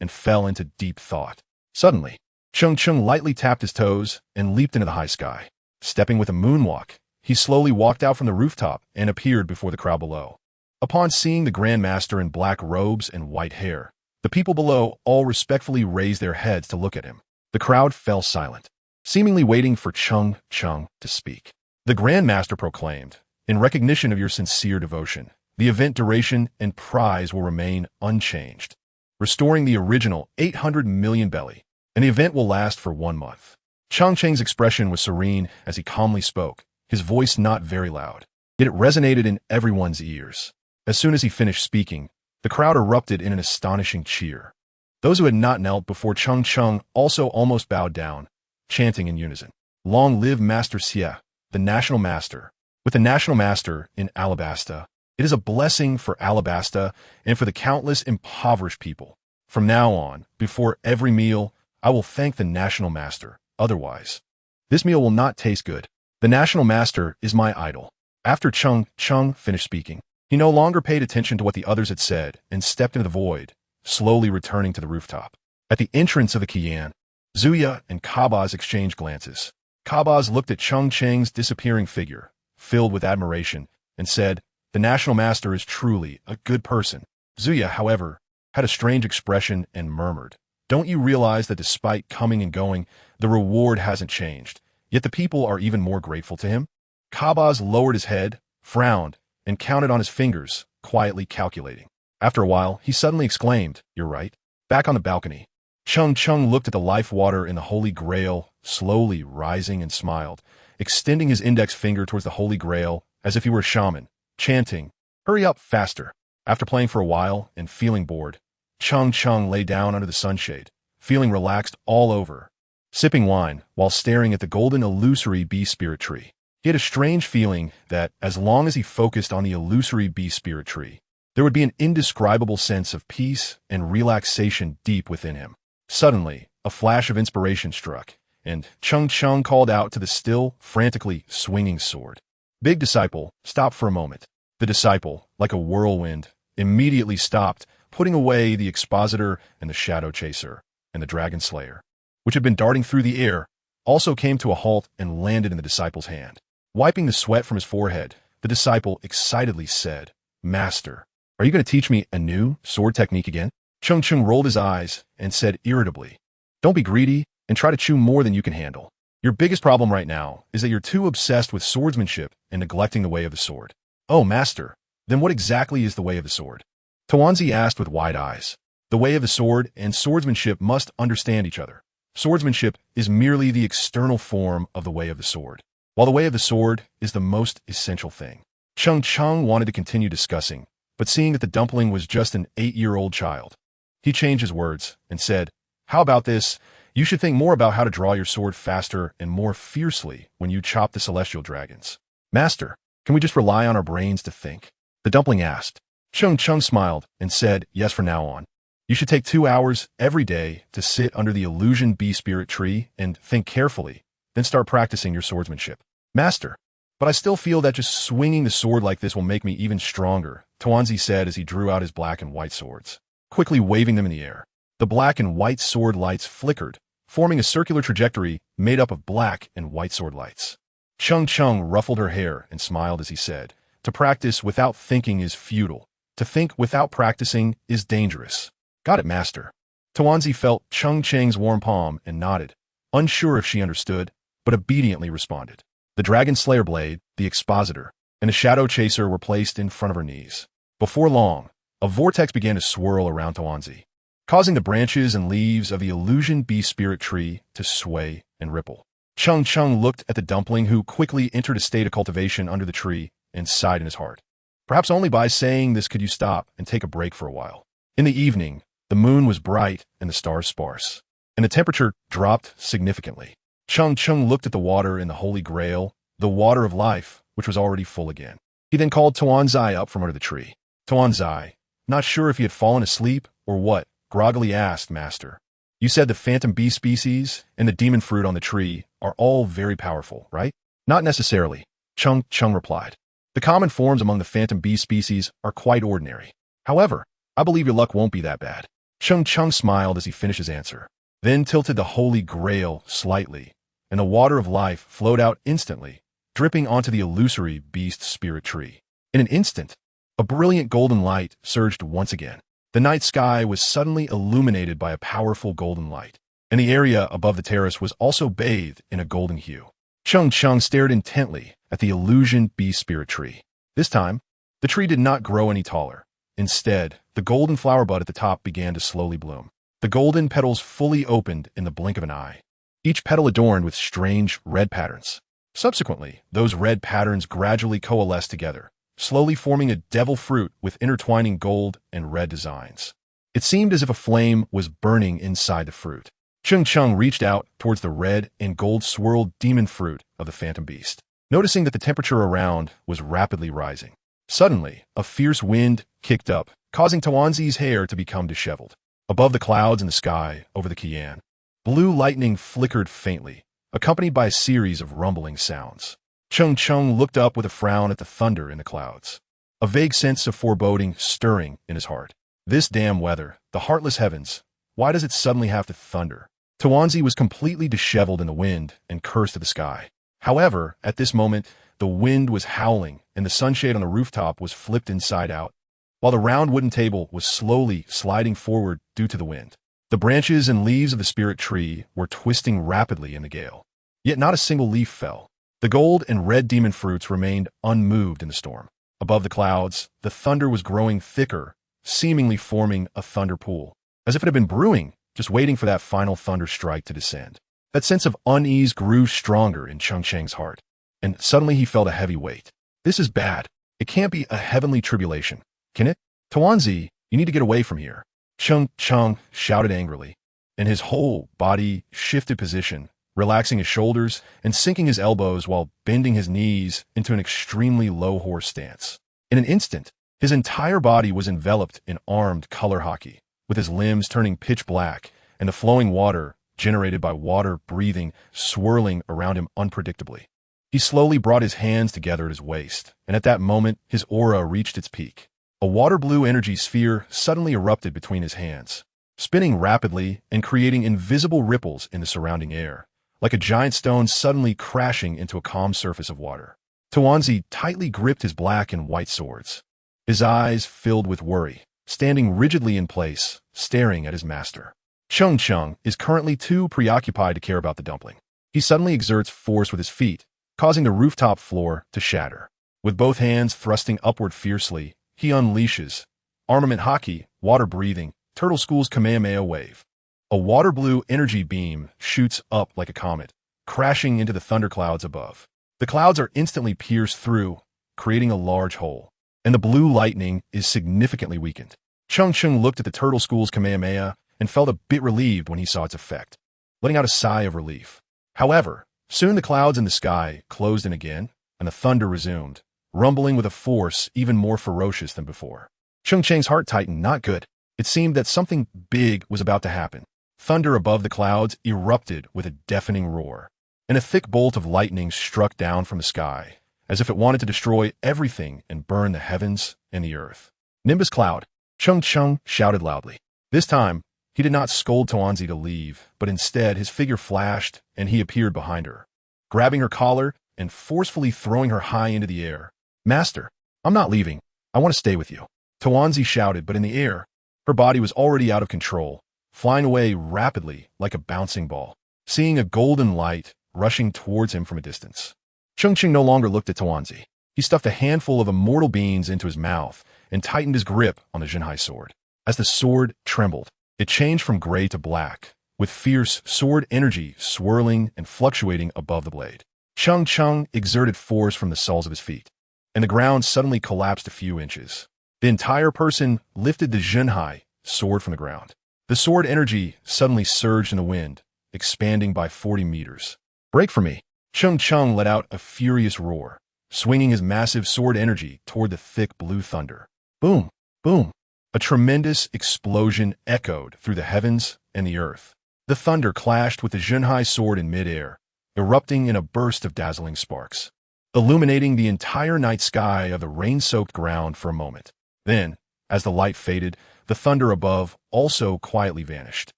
and fell into deep thought. Suddenly, Cheng Cheng lightly tapped his toes and leaped into the high sky. Stepping with a moonwalk, he slowly walked out from the rooftop and appeared before the crowd below. Upon seeing the Grand Master in black robes and white hair, the people below all respectfully raised their heads to look at him. The crowd fell silent, seemingly waiting for Cheng Cheng to speak. The Grand Master proclaimed, "In recognition of your sincere devotion, the event duration and prize will remain unchanged, restoring the original 800 million belly, and the event will last for 1 month." Cheng Cheng's expression was serene as he calmly spoke, his voice not very loud, yet it resonated in everyone's ears. As soon as he finished speaking, the crowd erupted in an astonishing cheer. Those who had not knelt before Cheng Cheng also almost bowed down, chanting in unison, "Long live Master Xie, the National Master." With the National Master in Alabasta, it is a blessing for Alabasta and for the countless impoverished people. From now on, before every meal, I will thank the National Master. Otherwise, this meal will not taste good. The National Master is my idol. After Cheng Cheng finished speaking, he no longer paid attention to what the others had said and stepped into the void, slowly returning to the rooftop. At the entrance of the Qian, Zuya and Kabaz exchanged glances. Kabaz looked at Cheng Cheng's disappearing figure, filled with admiration, and said, "The National Master is truly a good person." Zuya, however, had a strange expression and murmured, "Don't you realize that despite coming and going, the reward hasn't changed, yet the people are even more grateful to him?" Kabaz lowered his head, frowned, and counted on his fingers, quietly calculating. After a while, he suddenly exclaimed, "You're right." Back on the balcony, Cheng Cheng looked at the life water in the Holy Grail, slowly rising, and smiled, extending his index finger towards the Holy Grail as if he were a shaman, chanting, "Hurry up, faster." After playing for a while and feeling bored, Cheng Cheng lay down under the sunshade, feeling relaxed all over, sipping wine while staring at the golden illusory bee spirit tree. He had a strange feeling that, as long as he focused on the illusory bee spirit tree, there would be an indescribable sense of peace and relaxation deep within him. Suddenly, a flash of inspiration struck, and Cheng Cheng called out to the still, frantically swinging sword. "Big disciple, stop for a moment." The disciple, like a whirlwind, immediately stopped, putting away the expositor and the shadow chaser, and the dragon slayer, which had been darting through the air, also came to a halt and landed in the disciple's hand. Wiping the sweat from his forehead, the disciple excitedly said, "Master, are you going to teach me a new sword technique again?" Cheng Cheng rolled his eyes and said irritably, "Don't be greedy and try to chew more than you can handle. Your biggest problem right now is that you're too obsessed with swordsmanship and neglecting the way of the sword." "Oh, Master, then what exactly is the way of the sword?" Tawanzi asked with wide eyes. The way of the sword and swordsmanship must understand each other. Swordsmanship is merely the external form of the way of the sword, while the way of the sword is the most essential thing. Cheng Cheng wanted to continue discussing, but seeing that the dumpling was just an 8-year-old child, he changed his words and said, "How about this? You should think more about how to draw your sword faster and more fiercely when you chop the celestial dragons." "Master, can we just rely on our brains to think?" the dumpling asked. Cheng Cheng smiled and said, "Yes, from now on. You should take 2 hours every day to sit under the illusion bee spirit tree and think carefully, then start practicing your swordsmanship. Master, but I still feel that just swinging the sword like this will make me even stronger, TenYears said as he drew out his black and white swords, quickly waving them in the air. The black and white sword lights flickered, forming a circular trajectory made up of black and white sword lights. Cheng Cheng ruffled her hair and smiled as he said, "To practice without thinking is futile. To think without practicing is dangerous." "Got it, master." TenYears felt Cheng Cheng's warm palm and nodded, unsure if she understood, but obediently responded. The Dragon Slayer blade, the expositor, and the Shadow Chaser were placed in front of her knees. Before long, a vortex began to swirl around TenYears, causing the branches and leaves of the Illusion Beast spirit tree to sway and ripple. Cheng Cheng looked at the dumpling who quickly entered a state of cultivation under the tree and sighed in his heart. Perhaps only by saying this could you stop and take a break for a while. In the evening, the moon was bright and the stars sparse, and the temperature dropped significantly. Cheng Cheng looked at the water in the Holy Grail, the water of life, which was already full again. He then called TenYears up from under the tree. TenYears, not sure if he had fallen asleep or what, groggily asked, "Master, you said the Phantom Beast species and the demon fruit on the tree are all very powerful, right?" "Not necessarily," Cheng Cheng replied. "The common forms among the Phantom Beast species are quite ordinary. However, I believe your luck won't be that bad." Cheng Cheng smiled as he finished his answer, then tilted the Holy Grail slightly, and the water of life flowed out instantly, dripping onto the illusory beast spirit tree. In an instant, a brilliant golden light surged once again. The night sky was suddenly illuminated by a powerful golden light, and the area above the terrace was also bathed in a golden hue. Cheng Cheng stared intently at the Illusion Beast spirit tree. This time, the tree did not grow any taller. Instead, the golden flower bud at the top began to slowly bloom. The golden petals fully opened in the blink of an eye, each petal adorned with strange red patterns. Subsequently, those red patterns gradually coalesced together, slowly forming a devil fruit with intertwining gold and red designs. It seemed as if a flame was burning inside the fruit. Cheng Cheng reached out towards the red and gold swirled demon fruit of the Phantom Beast, noticing that the temperature around was rapidly rising. Suddenly, a fierce wind kicked up, causing TenYears' hair to become disheveled. Above the clouds in the sky over the Qian, blue lightning flickered faintly, accompanied by a series of rumbling sounds. Cheng Cheng looked up with a frown at the thunder in the clouds, a vague sense of foreboding stirring in his heart. This damn weather, the heartless heavens, why does it suddenly have to thunder? TenYears was completely disheveled in the wind and cursed at the sky. However, at this moment, the wind was howling and the sunshade on the rooftop was flipped inside out, while the round wooden table was slowly sliding forward due to the wind. The branches and leaves of the spirit tree were twisting rapidly in the gale, yet not a single leaf fell. The gold and red demon fruits remained unmoved in the storm. Above the clouds, the thunder was growing thicker, seemingly forming a thunder pool, as if it had been brewing, just waiting for that final thunder strike to descend. That sense of unease grew stronger in Cheng Cheng's heart, and suddenly he felt a heavy weight. This is bad. It can't be a heavenly tribulation, can it? TenYears, you need to get away from here. Cheng Cheng shouted angrily, and his whole body shifted position, relaxing his shoulders and sinking his elbows while bending his knees into an extremely low horse stance. In an instant, his entire body was enveloped in armed color hockey, with his limbs turning pitch black and the flowing water, generated by water breathing, swirling around him unpredictably. He slowly brought his hands together at his waist, and at that moment, his aura reached its peak. A water blue energy sphere suddenly erupted between his hands, spinning rapidly and creating invisible ripples in the surrounding air, like a giant stone suddenly crashing into a calm surface of water. TenYears tightly gripped his black and white swords, his eyes filled with worry, standing rigidly in place, staring at his master. Cheng Cheng is currently too preoccupied to care about the dumpling. He suddenly exerts force with his feet, causing the rooftop floor to shatter. With both hands thrusting upward fiercely, he unleashes armament hockey, water breathing, Turtle School's Kamehameha wave. A water blue energy beam shoots up like a comet, crashing into the thunderclouds above. The clouds are instantly pierced through, creating a large hole, and the blue lightning is significantly weakened. Cheng Cheng looked at the Turtle School's Kamehameha and felt a bit relieved when he saw its effect, letting out a sigh of relief. However, soon the clouds in the sky closed in again, and the thunder resumed, rumbling with a force even more ferocious than before. Cheng Cheng's heart tightened. Not good. It seemed that something big was about to happen. Thunder above the clouds erupted with a deafening roar. and a thick bolt of lightning struck down from the sky, as if it wanted to destroy everything and burn the heavens and the earth. Nimbus Cloud, Cheng Cheng shouted loudly. This time, he did not scold Thanos to leave, but instead his figure flashed and he appeared behind her, grabbing her collar and forcefully throwing her high into the air. Master, I'm not leaving. I want to stay with you. Thanos shouted, but in the air, her body was already out of control, flying away rapidly like a bouncing ball, seeing a golden light rushing towards him from a distance. Cheng Cheng no longer looked at Thanos. He stuffed a handful of immortal beans into his mouth and tightened his grip on the Jinhai sword. As the sword trembled, it changed from gray to black, with fierce sword energy swirling and fluctuating above the blade. Cheng Cheng exerted force from the soles of his feet, and the ground suddenly collapsed a few inches. The entire person lifted the Jinhai sword from the ground. The sword energy suddenly surged in the wind, expanding by 40 meters. Break for me! Cheng Cheng let out a furious roar, swinging his massive sword energy toward the thick blue thunder. Boom! Boom! A tremendous explosion echoed through the heavens and the earth. The thunder clashed with the Jinhai sword in midair, erupting in a burst of dazzling sparks, illuminating the entire night sky of the rain-soaked ground for a moment. Then, as the light faded, the thunder above also quietly vanished.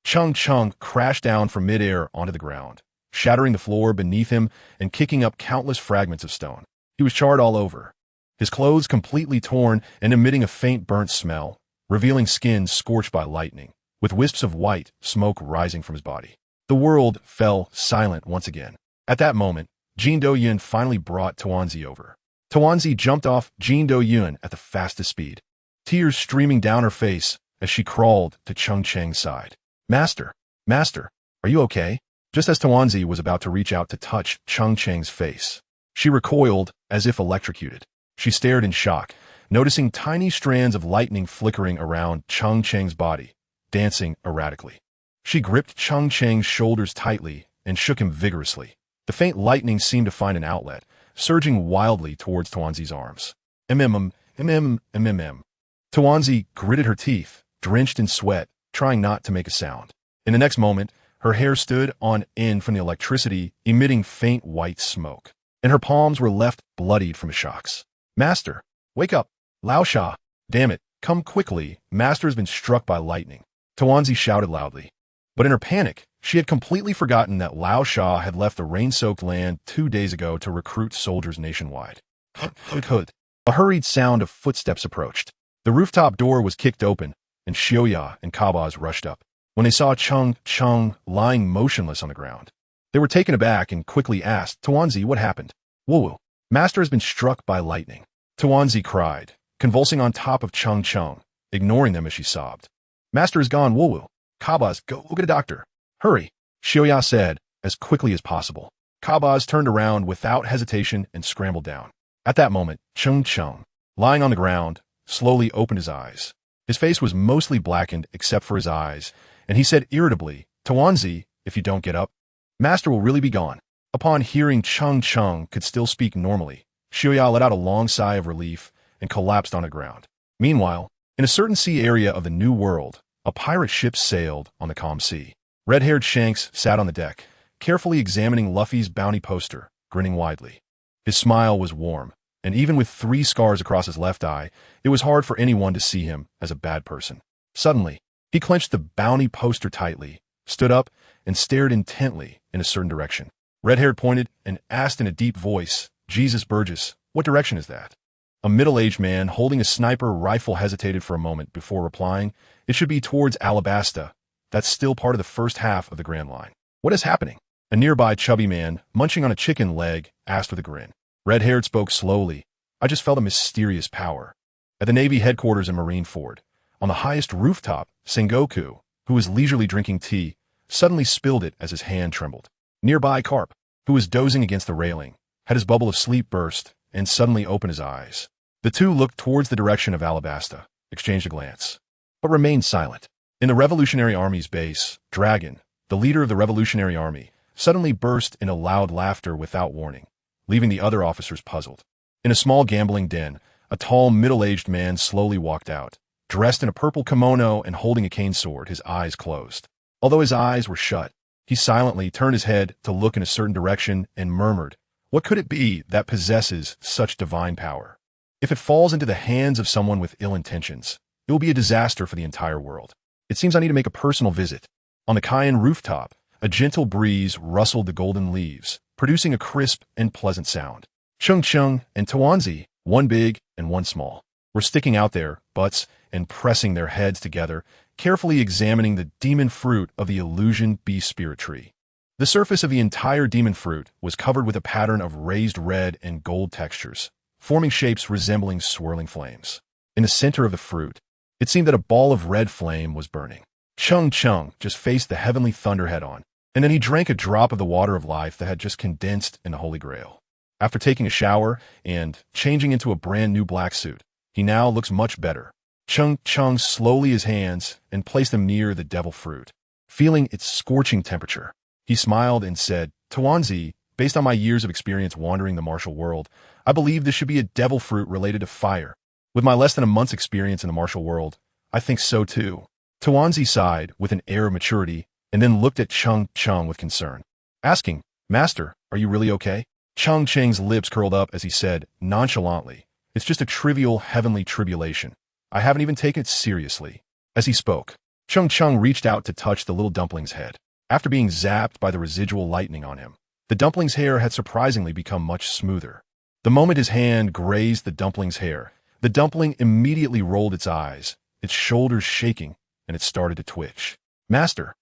Cheng Cheng crashed down from midair onto the ground, shattering the floor beneath him and kicking up countless fragments of stone. He was charred all over, his clothes completely torn and emitting a faint burnt smell, revealing skin scorched by lightning, with wisps of white smoke rising from his body. The world fell silent once again. At that moment, Jin Do-yun finally brought Thanos over. Thanos jumped off Jin Do-yun at the fastest speed, tears streaming down her face as she crawled to Cheng Cheng's side. Master, Master, are you okay? Just as Thanos was about to reach out to touch Cheng Cheng's face, she recoiled as if electrocuted. She stared in shock, noticing tiny strands of lightning flickering around Cheng Cheng's body, dancing erratically. She gripped Cheng Cheng's shoulders tightly and shook him vigorously. The faint lightning seemed to find an outlet, surging wildly towards Thanos' arms. Mm. Thanos gritted her teeth, drenched in sweat, trying not to make a sound. In the next moment, her hair stood on end from the electricity, emitting faint white smoke, and her palms were left bloodied from shocks. Master, wake up! Lao Sha! Damn it, come quickly, Master has been struck by lightning. Thanos shouted loudly. But in her panic, she had completely forgotten that Lao Sha had left the rain-soaked land 2 days ago to recruit soldiers nationwide. A hurried sound of footsteps approached. The rooftop door was kicked open, and Xiaoya and Kabaz rushed up. When they saw Cheng Cheng lying motionless on the ground, they were taken aback and quickly asked, Thanos, what happened? Woo-woo, Master has been struck by lightning. Thanos cried, convulsing on top of Cheng Cheng, ignoring them as she sobbed. Master is gone, woo-woo. Kabaz, go get a doctor. Hurry, Xiaoya said, as quickly as possible. Kabaz turned around without hesitation and scrambled down. At that moment, Cheng Cheng, lying on the ground, slowly opened his eyes. His face was mostly blackened except for his eyes, and he said irritably, Thanos, if you don't get up, Master will really be gone. Upon hearing Cheng Cheng could still speak normally, Xiaoya let out a long sigh of relief and collapsed on the ground. Meanwhile, in a certain sea area of the New World, a pirate ship sailed on the calm sea. Red-haired Shanks sat on the deck, carefully examining Luffy's bounty poster, grinning widely. His smile was warm, and even with 3 scars across his left eye, it was hard for anyone to see him as a bad person. Suddenly, he clenched the bounty poster tightly, stood up, and stared intently in a certain direction. Red-haired pointed and asked in a deep voice, Jesus Burgess, what direction is that? A middle-aged man holding a sniper rifle hesitated for a moment before replying, it should be towards Alabasta. That's still part of the first half of the Grand Line. What is happening? A nearby chubby man, munching on a chicken leg, asked with a grin. Red-haired spoke slowly. I just felt a mysterious power. At the Navy headquarters in Marineford, on the highest rooftop, Sengoku, who was leisurely drinking tea, suddenly spilled it as his hand trembled. Nearby Carp, who was dozing against the railing, had his bubble of sleep burst and suddenly opened his eyes. The two looked towards the direction of Alabasta, exchanged a glance, but remained silent. In the Revolutionary Army's base, Dragon, the leader of the Revolutionary Army, suddenly burst into loud laughter without warning, leaving the other officers puzzled. In a small gambling den, a tall, middle-aged man slowly walked out, dressed in a purple kimono and holding a cane sword, his eyes closed. Although his eyes were shut, He silently turned his head to look in a certain direction and murmured, "What could it be that possesses such divine power? If it falls into the hands of someone with ill intentions, it will be a disaster for the entire world. It seems I need to make a personal visit." On the Cayenne rooftop, a gentle breeze rustled the golden leaves, producing a crisp and pleasant sound. Cheng Cheng and TenYears, one big and one small, were sticking out their butts and pressing their heads together, carefully examining the demon fruit of the illusion beast spirit tree. The surface of the entire demon fruit was covered with a pattern of raised red and gold textures, forming shapes resembling swirling flames. In the center of the fruit, it seemed that a ball of red flame was burning. Cheng Cheng just faced the heavenly thunder head-on, and then he drank a drop of the water of life that had just condensed in the Holy Grail. After taking a shower and changing into a brand new black suit, he now looks much better. Cheng Cheng slowly his hands and placed them near the devil fruit. Feeling its scorching temperature, he smiled and said, "TenYears, based on my years of experience wandering the martial world, I believe this should be a devil fruit related to fire. With my less than a month's experience in the martial world, I think so too." TenYears sighed with an air of maturity and then looked at Cheng Cheng with concern, asking, "Master, are you really okay?" Cheng Cheng's lips curled up as he said, nonchalantly, "It's just a trivial heavenly tribulation. I haven't even taken it seriously." As he spoke, Cheng Cheng reached out to touch the little dumpling's head. After being zapped by the residual lightning on him, the dumpling's hair had surprisingly become much smoother. The moment his hand grazed the dumpling's hair, the dumpling immediately rolled its eyes, its shoulders shaking, and it started to twitch. "Master,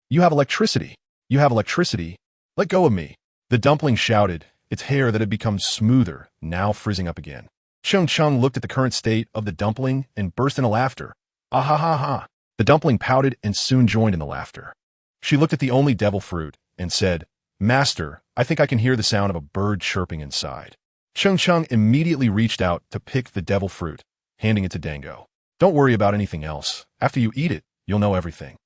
you have electricity. You have electricity. Let go of me." The dumpling shouted, its hair that had become smoother now frizzing up again. Cheng Cheng looked at the current state of the dumpling and burst into laughter. "Ah ha ha ha." The dumpling pouted and soon joined in the laughter. She looked at the only devil fruit and said, "Master, I think I can hear the sound of a bird chirping inside." Cheng Cheng immediately reached out to pick the devil fruit, handing it to Dango. "Don't worry about anything else. After you eat it, you'll know everything."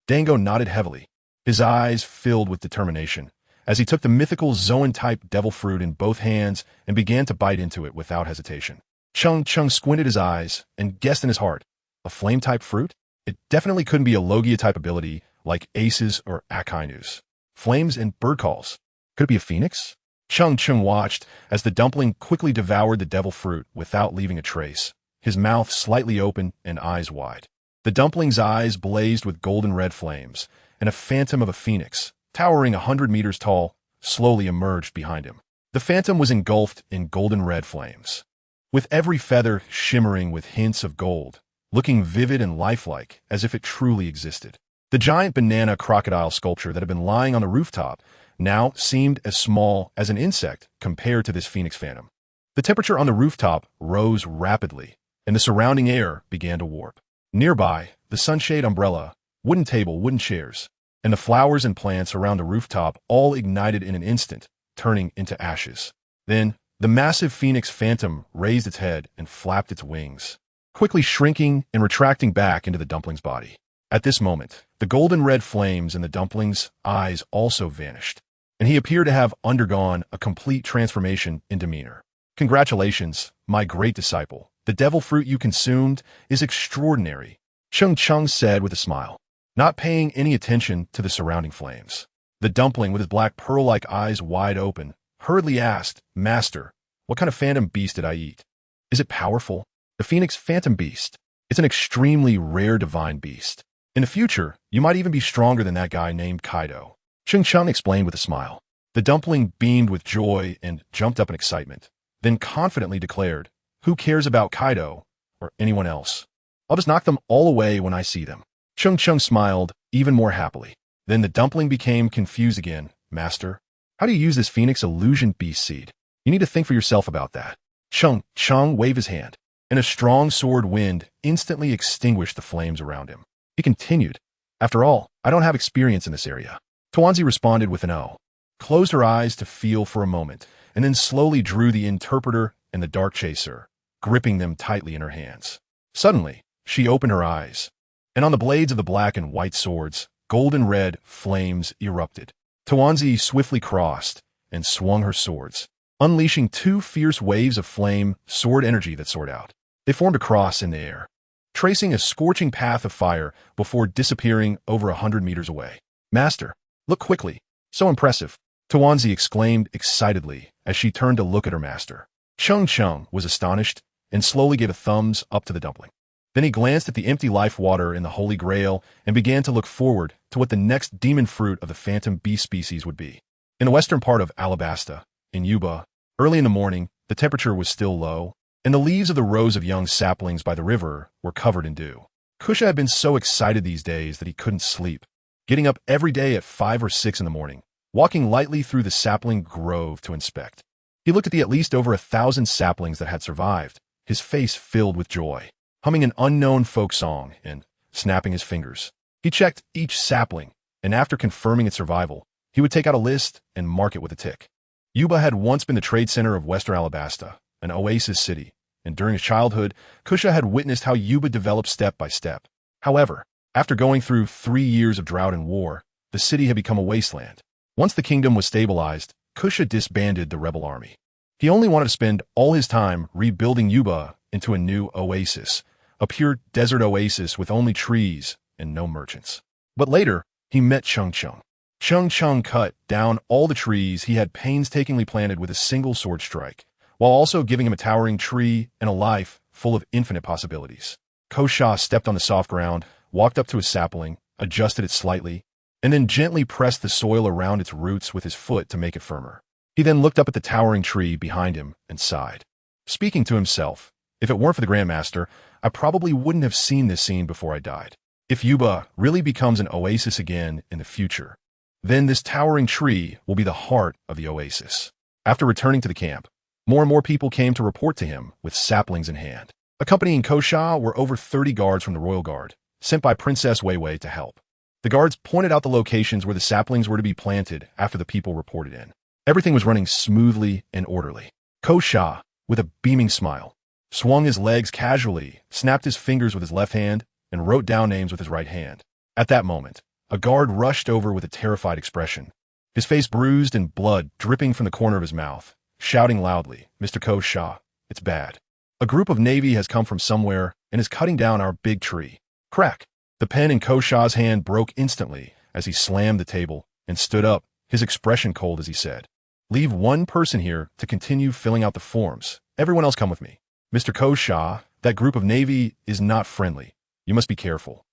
Dango nodded heavily, his eyes filled with determination, as he took the mythical Zoan-type devil fruit in both hands and began to bite into it without hesitation. Cheng Cheng squinted his eyes and guessed in his heart, a flame-type fruit? It definitely couldn't be a Logia-type ability like Aces or Akainus. Flames and bird calls. Could it be a phoenix? Cheng Cheng watched as the dumpling quickly devoured the devil fruit without leaving a trace, his mouth slightly open and eyes wide. The dumpling's eyes blazed with golden red flames, and a phantom of a phoenix, towering 100 meters tall, slowly emerged behind him. The phantom was engulfed in golden red flames, with every feather shimmering with hints of gold, looking vivid and lifelike as if it truly existed. The giant banana crocodile sculpture that had been lying on the rooftop now seemed as small as an insect compared to this phoenix phantom. The temperature on the rooftop rose rapidly, and the surrounding air began to warp. Nearby, the sunshade umbrella, wooden table, wooden chairs, and the flowers and plants around the rooftop all ignited in an instant, turning into ashes. Then, the massive phoenix phantom raised its head and flapped its wings, quickly shrinking and retracting back into the dumpling's body. At this moment, the golden red flames in the dumpling's eyes also vanished, and he appeared to have undergone a complete transformation in demeanor. "Congratulations, my great disciple. The devil fruit you consumed is extraordinary," Cheng Cheng said with a smile, not paying any attention to the surrounding flames. The dumpling, with his black pearl-like eyes wide open, hurriedly asked, "Master, what kind of phantom beast did I eat? Is it powerful?" "The Phoenix Phantom Beast. It's an extremely rare divine beast. In the future, you might even be stronger than that guy named Kaido," Cheng Cheng explained with a smile. The dumpling beamed with joy and jumped up in excitement, then confidently declared, "Who cares about Kaido or anyone else? I'll just knock them all away when I see them." Cheng Cheng smiled even more happily. Then the dumpling became confused again. "Master, how do you use this Phoenix Illusion Beast Seed? You need to think for yourself about that." Cheng Cheng waved his hand, and a strong sword wind instantly extinguished the flames around him. He continued, "After all, I don't have experience in this area." TenYears responded with an O, closed her eyes to feel for a moment, and then slowly drew the interpreter and the dark chaser, gripping them tightly in her hands. Suddenly, she opened her eyes, and on the blades of the black and white swords, golden red flames erupted. TenYears swiftly crossed and swung her swords, unleashing two fierce waves of flame sword energy that soared out. They formed a cross in the air, tracing a scorching path of fire before disappearing over 100 meters away. Master, look quickly. So impressive. Tawanzi exclaimed excitedly as she turned to look at her master. Cheng Cheng was astonished and slowly gave a thumbs up to the dumpling. Then he glanced at the empty life water in the Holy Grail and began to look forward to what the next demon fruit of the phantom beast species would be. In the western part of Alabasta, in Yuba, early in the morning, the temperature was still low, and the leaves of the rows of young saplings by the river were covered in dew. Kusha had been so excited these days that he couldn't sleep, getting up every day at 5 or 6 in the morning, walking lightly through the sapling grove to inspect. He looked at the at least over 1,000 saplings that had survived, his face filled with joy, humming an unknown folk song and snapping his fingers. He checked each sapling, and after confirming its survival, he would take out a list and mark it with a tick. Yuba had once been the trade center of Western Alabasta, an oasis city, and during his childhood, Kusha had witnessed how Yuba developed step by step. However, after going through 3 years of drought and war, the city had become a wasteland. Once the kingdom was stabilized, Kusha disbanded the rebel army. He only wanted to spend all his time rebuilding Yuba into a new oasis, a pure desert oasis with only trees and no merchants. But later, he met Cheng Cheng. Cheng Cheng cut down all the trees he had painstakingly planted with a single sword strike, while also giving him a towering tree and a life full of infinite possibilities. Kosha stepped on the soft ground, walked up to a sapling, adjusted it slightly, and then gently pressed the soil around its roots with his foot to make it firmer. He then looked up at the towering tree behind him and sighed, speaking to himself, "If it weren't for the Grandmaster, I probably wouldn't have seen this scene before I died. If Yuba really becomes an oasis again in the future, then this towering tree will be the heart of the oasis." After returning to the camp, more and more people came to report to him with saplings in hand. Accompanying Kosha were over 30 guards from the Royal Guard, sent by Princess Weiwei to help. The guards pointed out the locations where the saplings were to be planted after the people reported in. Everything was running smoothly and orderly. Kosha, with a beaming smile, swung his legs casually, snapped his fingers with his left hand, and wrote down names with his right hand. At that moment, a guard rushed over with a terrified expression, his face bruised and blood dripping from the corner of his mouth, shouting loudly, "Mr. Kosha, it's bad. A group of Navy has come from somewhere and is cutting down our big tree." Crack! The pen in Kosha's hand broke instantly as he slammed the table and stood up, his expression cold as he said, "Leave one person here to continue filling out the forms. Everyone else come with me. Mr. Kosha, that group of Navy is not friendly. You must be careful."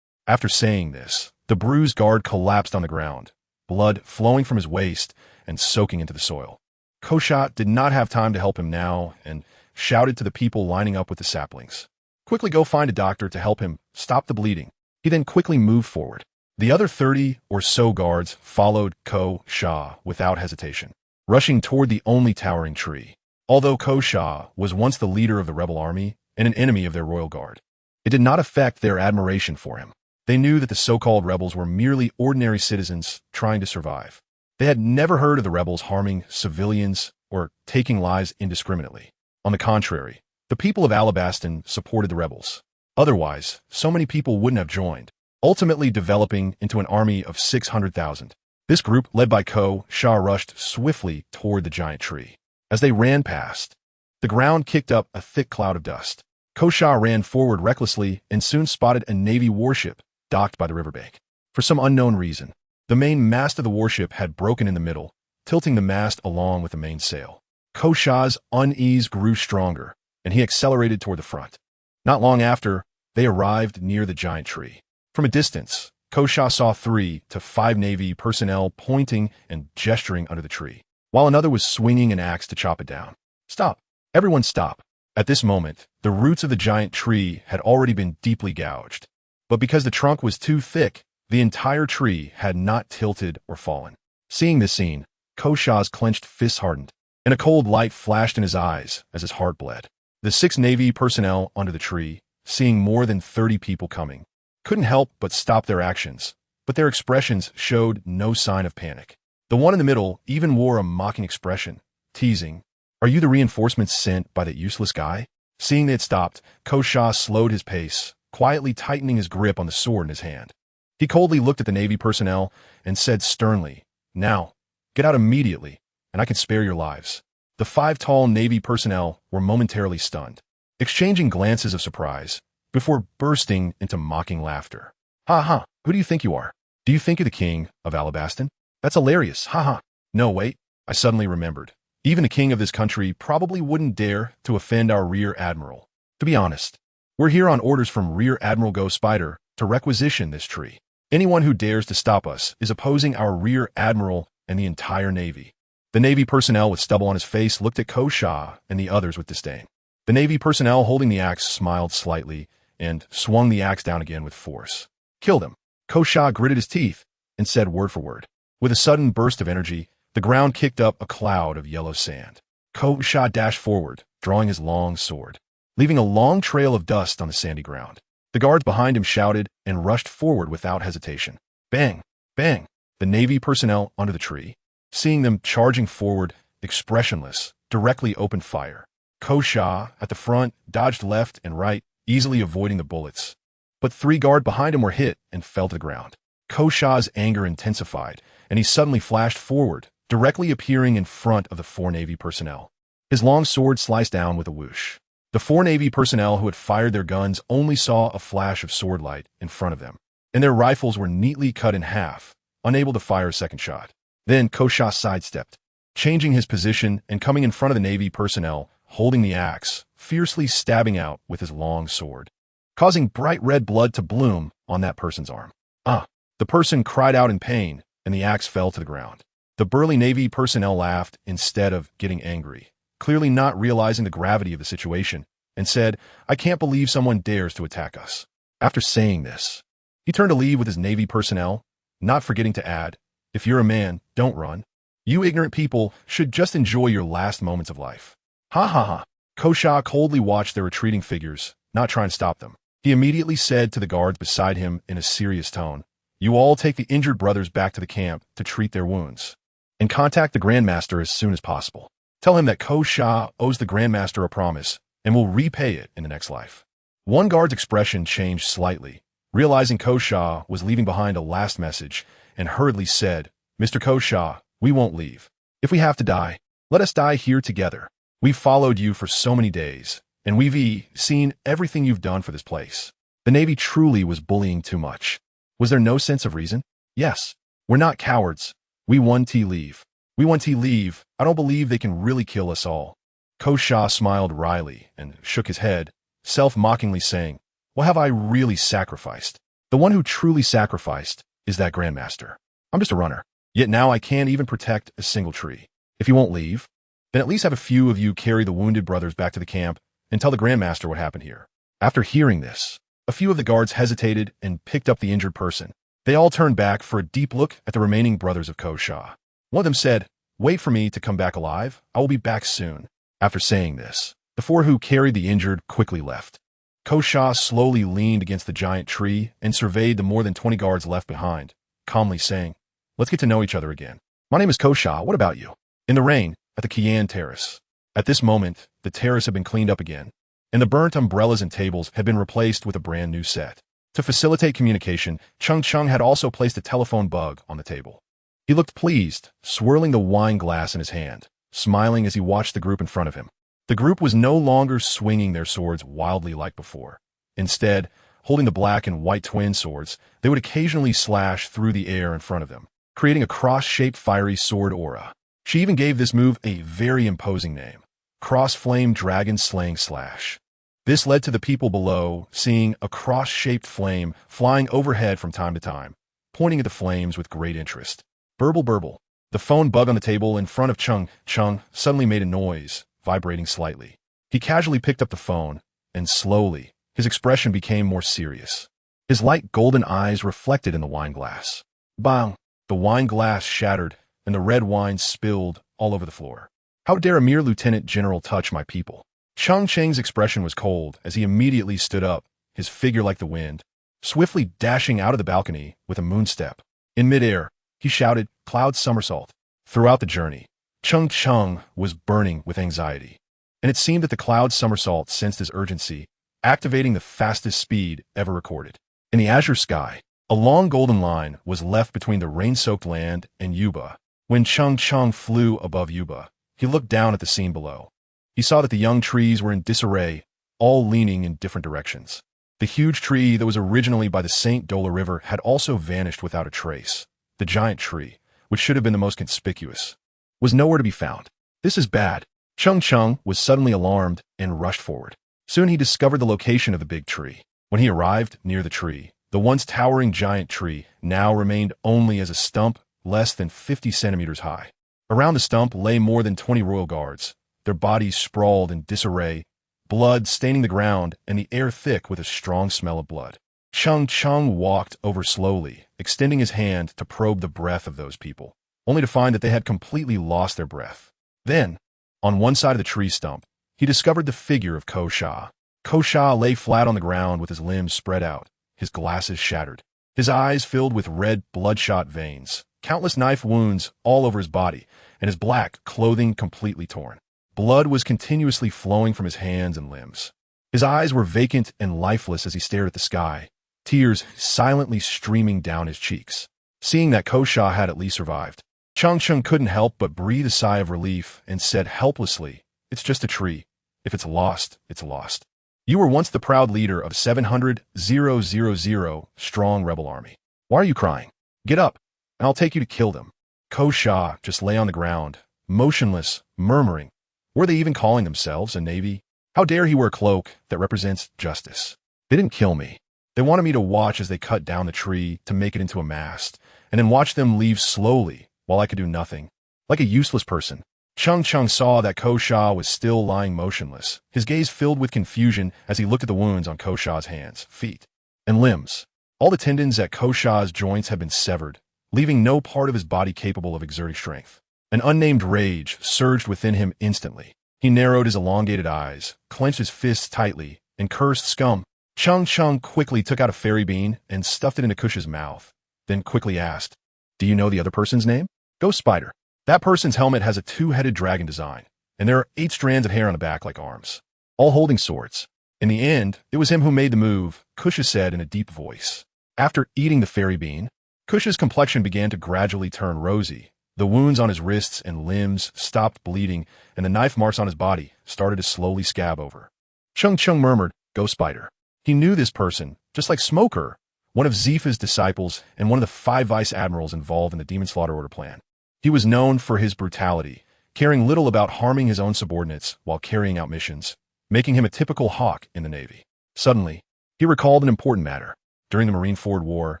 After saying this, the bruised guard collapsed on the ground, blood flowing from his waist and soaking into the soil. Kosha did not have time to help him now and shouted to the people lining up with the saplings, "Quickly go find a doctor to help him stop the bleeding." He then quickly moved forward. The other 30 or so guards followed Kosha without hesitation, rushing toward the only towering tree. Although Kosha was once the leader of the rebel army and an enemy of their royal guard, it did not affect their admiration for him. They knew that the so-called rebels were merely ordinary citizens trying to survive. They had never heard of the rebels harming civilians or taking lives indiscriminately. On the contrary, the people of Alabaston supported the rebels. Otherwise, so many people wouldn't have joined, ultimately developing into an army of 600,000. This group, led by Kosha, rushed swiftly toward the giant tree. As they ran past, the ground kicked up a thick cloud of dust. Kosha ran forward recklessly and soon spotted a Navy warship docked by the riverbank. For some unknown reason, the main mast of the warship had broken in the middle, tilting the mast along with the main sail. Kosha's unease grew stronger, and he accelerated toward the front. Not long after, they arrived near the giant tree. From a distance, Kosha saw 3 to 5 Navy personnel pointing and gesturing under the tree, while another was swinging an axe to chop it down. "Stop! Everyone stop!" At this moment, the roots of the giant tree had already been deeply gouged, but because the trunk was too thick, the entire tree had not tilted or fallen. Seeing this scene, Kosha's clenched fists hardened, and a cold light flashed in his eyes as his heart bled. The 6 Navy personnel under the tree, seeing more than 30 people coming, couldn't help but stop their actions, but their expressions showed no sign of panic. The one in the middle even wore a mocking expression, teasing, "Are you the reinforcements sent by that useless guy?" Seeing they had stopped, Kosha slowed his pace, quietly tightening his grip on the sword in his hand. He coldly looked at the Navy personnel and said sternly, "Now, get out immediately, and I can spare your lives." The 5 tall Navy personnel were momentarily stunned, exchanging glances of surprise, before bursting into mocking laughter. "Ha ha, who do you think you are? Do you think you're the king of Alabaston? That's hilarious, haha. No, wait, I suddenly remembered. Even the king of this country probably wouldn't dare to offend our Rear Admiral. To be honest, we're here on orders from Rear Admiral Ghost Spider to requisition this tree. Anyone who dares to stop us is opposing our Rear Admiral and the entire Navy. The Navy personnel with stubble on his face looked at Kosha and the others with disdain. The Navy personnel holding the axe smiled slightly and swung the axe down again with force. Kill them. Kosha gritted his teeth and said word for word. With a sudden burst of energy, the ground kicked up a cloud of yellow sand. Kosha dashed forward, drawing his long sword, leaving a long trail of dust on the sandy ground. The guards behind him shouted and rushed forward without hesitation. Bang! Bang! The Navy personnel under the tree, seeing them charging forward, expressionless, directly opened fire. Kosha, at the front, dodged left and right, easily avoiding the bullets. But 3 guards behind him were hit and fell to the ground. Kosha's anger intensified, and he suddenly flashed forward, directly appearing in front of the 4 Navy personnel. His long sword sliced down with a whoosh. The 4 Navy personnel who had fired their guns only saw a flash of sword light in front of them, and their rifles were neatly cut in half, unable to fire a second shot. Then Kosha sidestepped, changing his position and coming in front of the Navy personnel, holding the axe, fiercely stabbing out with his long sword, causing bright red blood to bloom on that person's arm. Ah! The person cried out in pain, and the axe fell to the ground. The burly Navy personnel laughed instead of getting angry, clearly not realizing the gravity of the situation, and said, I can't believe someone dares to attack us. After saying this, he turned to leave with his Navy personnel, not forgetting to add, if you're a man, don't run. You ignorant people should just enjoy your last moments of life. Ha ha ha. Kosha coldly watched their retreating figures, not trying to stop them. He immediately said to the guards beside him in a serious tone, you all take the injured brothers back to the camp to treat their wounds, and contact the Grandmaster as soon as possible. Tell him that Kosha owes the Grandmaster a promise, and will repay it in the next life. One guard's expression changed slightly, realizing Kosha was leaving behind a last message, and hurriedly said, Mr. Kosha, we won't leave. If we have to die, let us die here together. We've followed you for so many days, and we've seen everything you've done for this place. The Navy truly was bullying too much. Was there no sense of reason? Yes. We're not cowards. We want to leave. We want to leave. I don't believe they can really kill us all. Kosha smiled wryly and shook his head, self-mockingly saying, what have I really sacrificed? The one who truly sacrificed is that Grandmaster. I'm just a runner. Yet now I can't even protect a single tree. If you won't leave, then at least have a few of you carry the wounded brothers back to the camp and tell the Grandmaster what happened here. After hearing this, a few of the guards hesitated and picked up the injured person. They all turned back for a deep look at the remaining brothers of Kosha. One of them said, wait for me to come back alive. I will be back soon. After saying this, the 4 who carried the injured quickly left. Kosha slowly leaned against the giant tree and surveyed the more than 20 guards left behind, calmly saying, let's get to know each other again. My name is Kosha. What about you? In the rain, at the Kian Terrace. At this moment, the terrace had been cleaned up again, and the burnt umbrellas and tables had been replaced with a brand new set. To facilitate communication, Cheng Cheng had also placed a telephone bug on the table. He looked pleased, swirling the wine glass in his hand, smiling as he watched the group in front of him. The group was no longer swinging their swords wildly like before. Instead, holding the black and white twin swords, they would occasionally slash through the air in front of them, creating a cross-shaped fiery sword aura. She even gave this move a very imposing name, Cross-Flame Dragon Slaying Slash. This led to the people below seeing a cross-shaped flame flying overhead from time to time, pointing at the flames with great interest. Burble burble. The phone bug on the table in front of Cheng Cheng suddenly made a noise, vibrating slightly. He casually picked up the phone, and slowly, his expression became more serious. His light golden eyes reflected in the wine glass. Bang! The wine glass shattered, and the red wine spilled all over the floor. How dare a mere lieutenant general touch my people? Cheng Cheng's expression was cold as he immediately stood up, his figure like the wind, swiftly dashing out of the balcony with a moonstep. In midair, he shouted, Cloud Somersault. Throughout the journey, Cheng Cheng was burning with anxiety, and it seemed that the Cloud Somersault sensed his urgency, activating the fastest speed ever recorded. In the azure sky, a long golden line was left between the rain-soaked land and Yuba. When Cheng Cheng flew above Yuba, he looked down at the scene below. He saw that the young trees were in disarray, all leaning in different directions. The huge tree that was originally by the St. Dola River had also vanished without a trace. The giant tree, which should have been the most conspicuous, was nowhere to be found. This is bad. Cheng Cheng was suddenly alarmed and rushed forward. Soon he discovered the location of the big tree. When he arrived near the tree, the once towering giant tree now remained only as a stump less than 50 centimeters high. Around the stump lay more than 20 royal guards, their bodies sprawled in disarray, blood staining the ground and the air thick with a strong smell of blood. Cheng Cheng walked over slowly, extending his hand to probe the breath of those people, only to find that they had completely lost their breath. Then, on one side of the tree stump, he discovered the figure of Ko Sha. Ko Sha lay flat on the ground with his limbs spread out, his glasses shattered, his eyes filled with red bloodshot veins, countless knife wounds all over his body, and his black clothing completely torn. Blood was continuously flowing from his hands and limbs. His eyes were vacant and lifeless as he stared at the sky, tears silently streaming down his cheeks. Seeing that Ko Sha had at least survived, Cheng Cheng couldn't help but breathe a sigh of relief and said helplessly, "It's just a tree. If it's lost, it's lost. You were once the proud leader of 700,000 strong rebel army. Why are you crying? Get up, and I'll take you to kill them." Ko Sha just lay on the ground, motionless, murmuring, "Were they even calling themselves a navy? How dare he wear a cloak that represents justice? They didn't kill me. They wanted me to watch as they cut down the tree to make it into a mast, and then watch them leave slowly while I could do nothing, like a useless person." Cheng Cheng saw that Ko Sha was still lying motionless, his gaze filled with confusion as he looked at the wounds on Ko Sha's hands, feet, and limbs. All the tendons at Ko Sha's joints had been severed, leaving no part of his body capable of exerting strength. An unnamed rage surged within him instantly. He narrowed his elongated eyes, clenched his fists tightly, and cursed scum. Cheng Cheng quickly took out a fairy bean and stuffed it into Kush's mouth, then quickly asked, "Do you know the other person's name?" "Ghost Spider. That person's helmet has a two-headed dragon design, and there are 8 strands of hair on the back like arms, all holding swords." In the end, it was him who made the move, Kusha said in a deep voice. After eating the fairy bean, Kusha's complexion began to gradually turn rosy. The wounds on his wrists and limbs stopped bleeding, and the knife marks on his body started to slowly scab over. Cheng Cheng murmured, "Ghost Spider." He knew this person, just like Smoker, one of Zifa's disciples and one of the 5 vice admirals involved in the Demon Slaughter Order plan. He was known for his brutality, caring little about harming his own subordinates while carrying out missions, making him a typical hawk in the Navy. Suddenly, he recalled an important matter. During the Marineford War,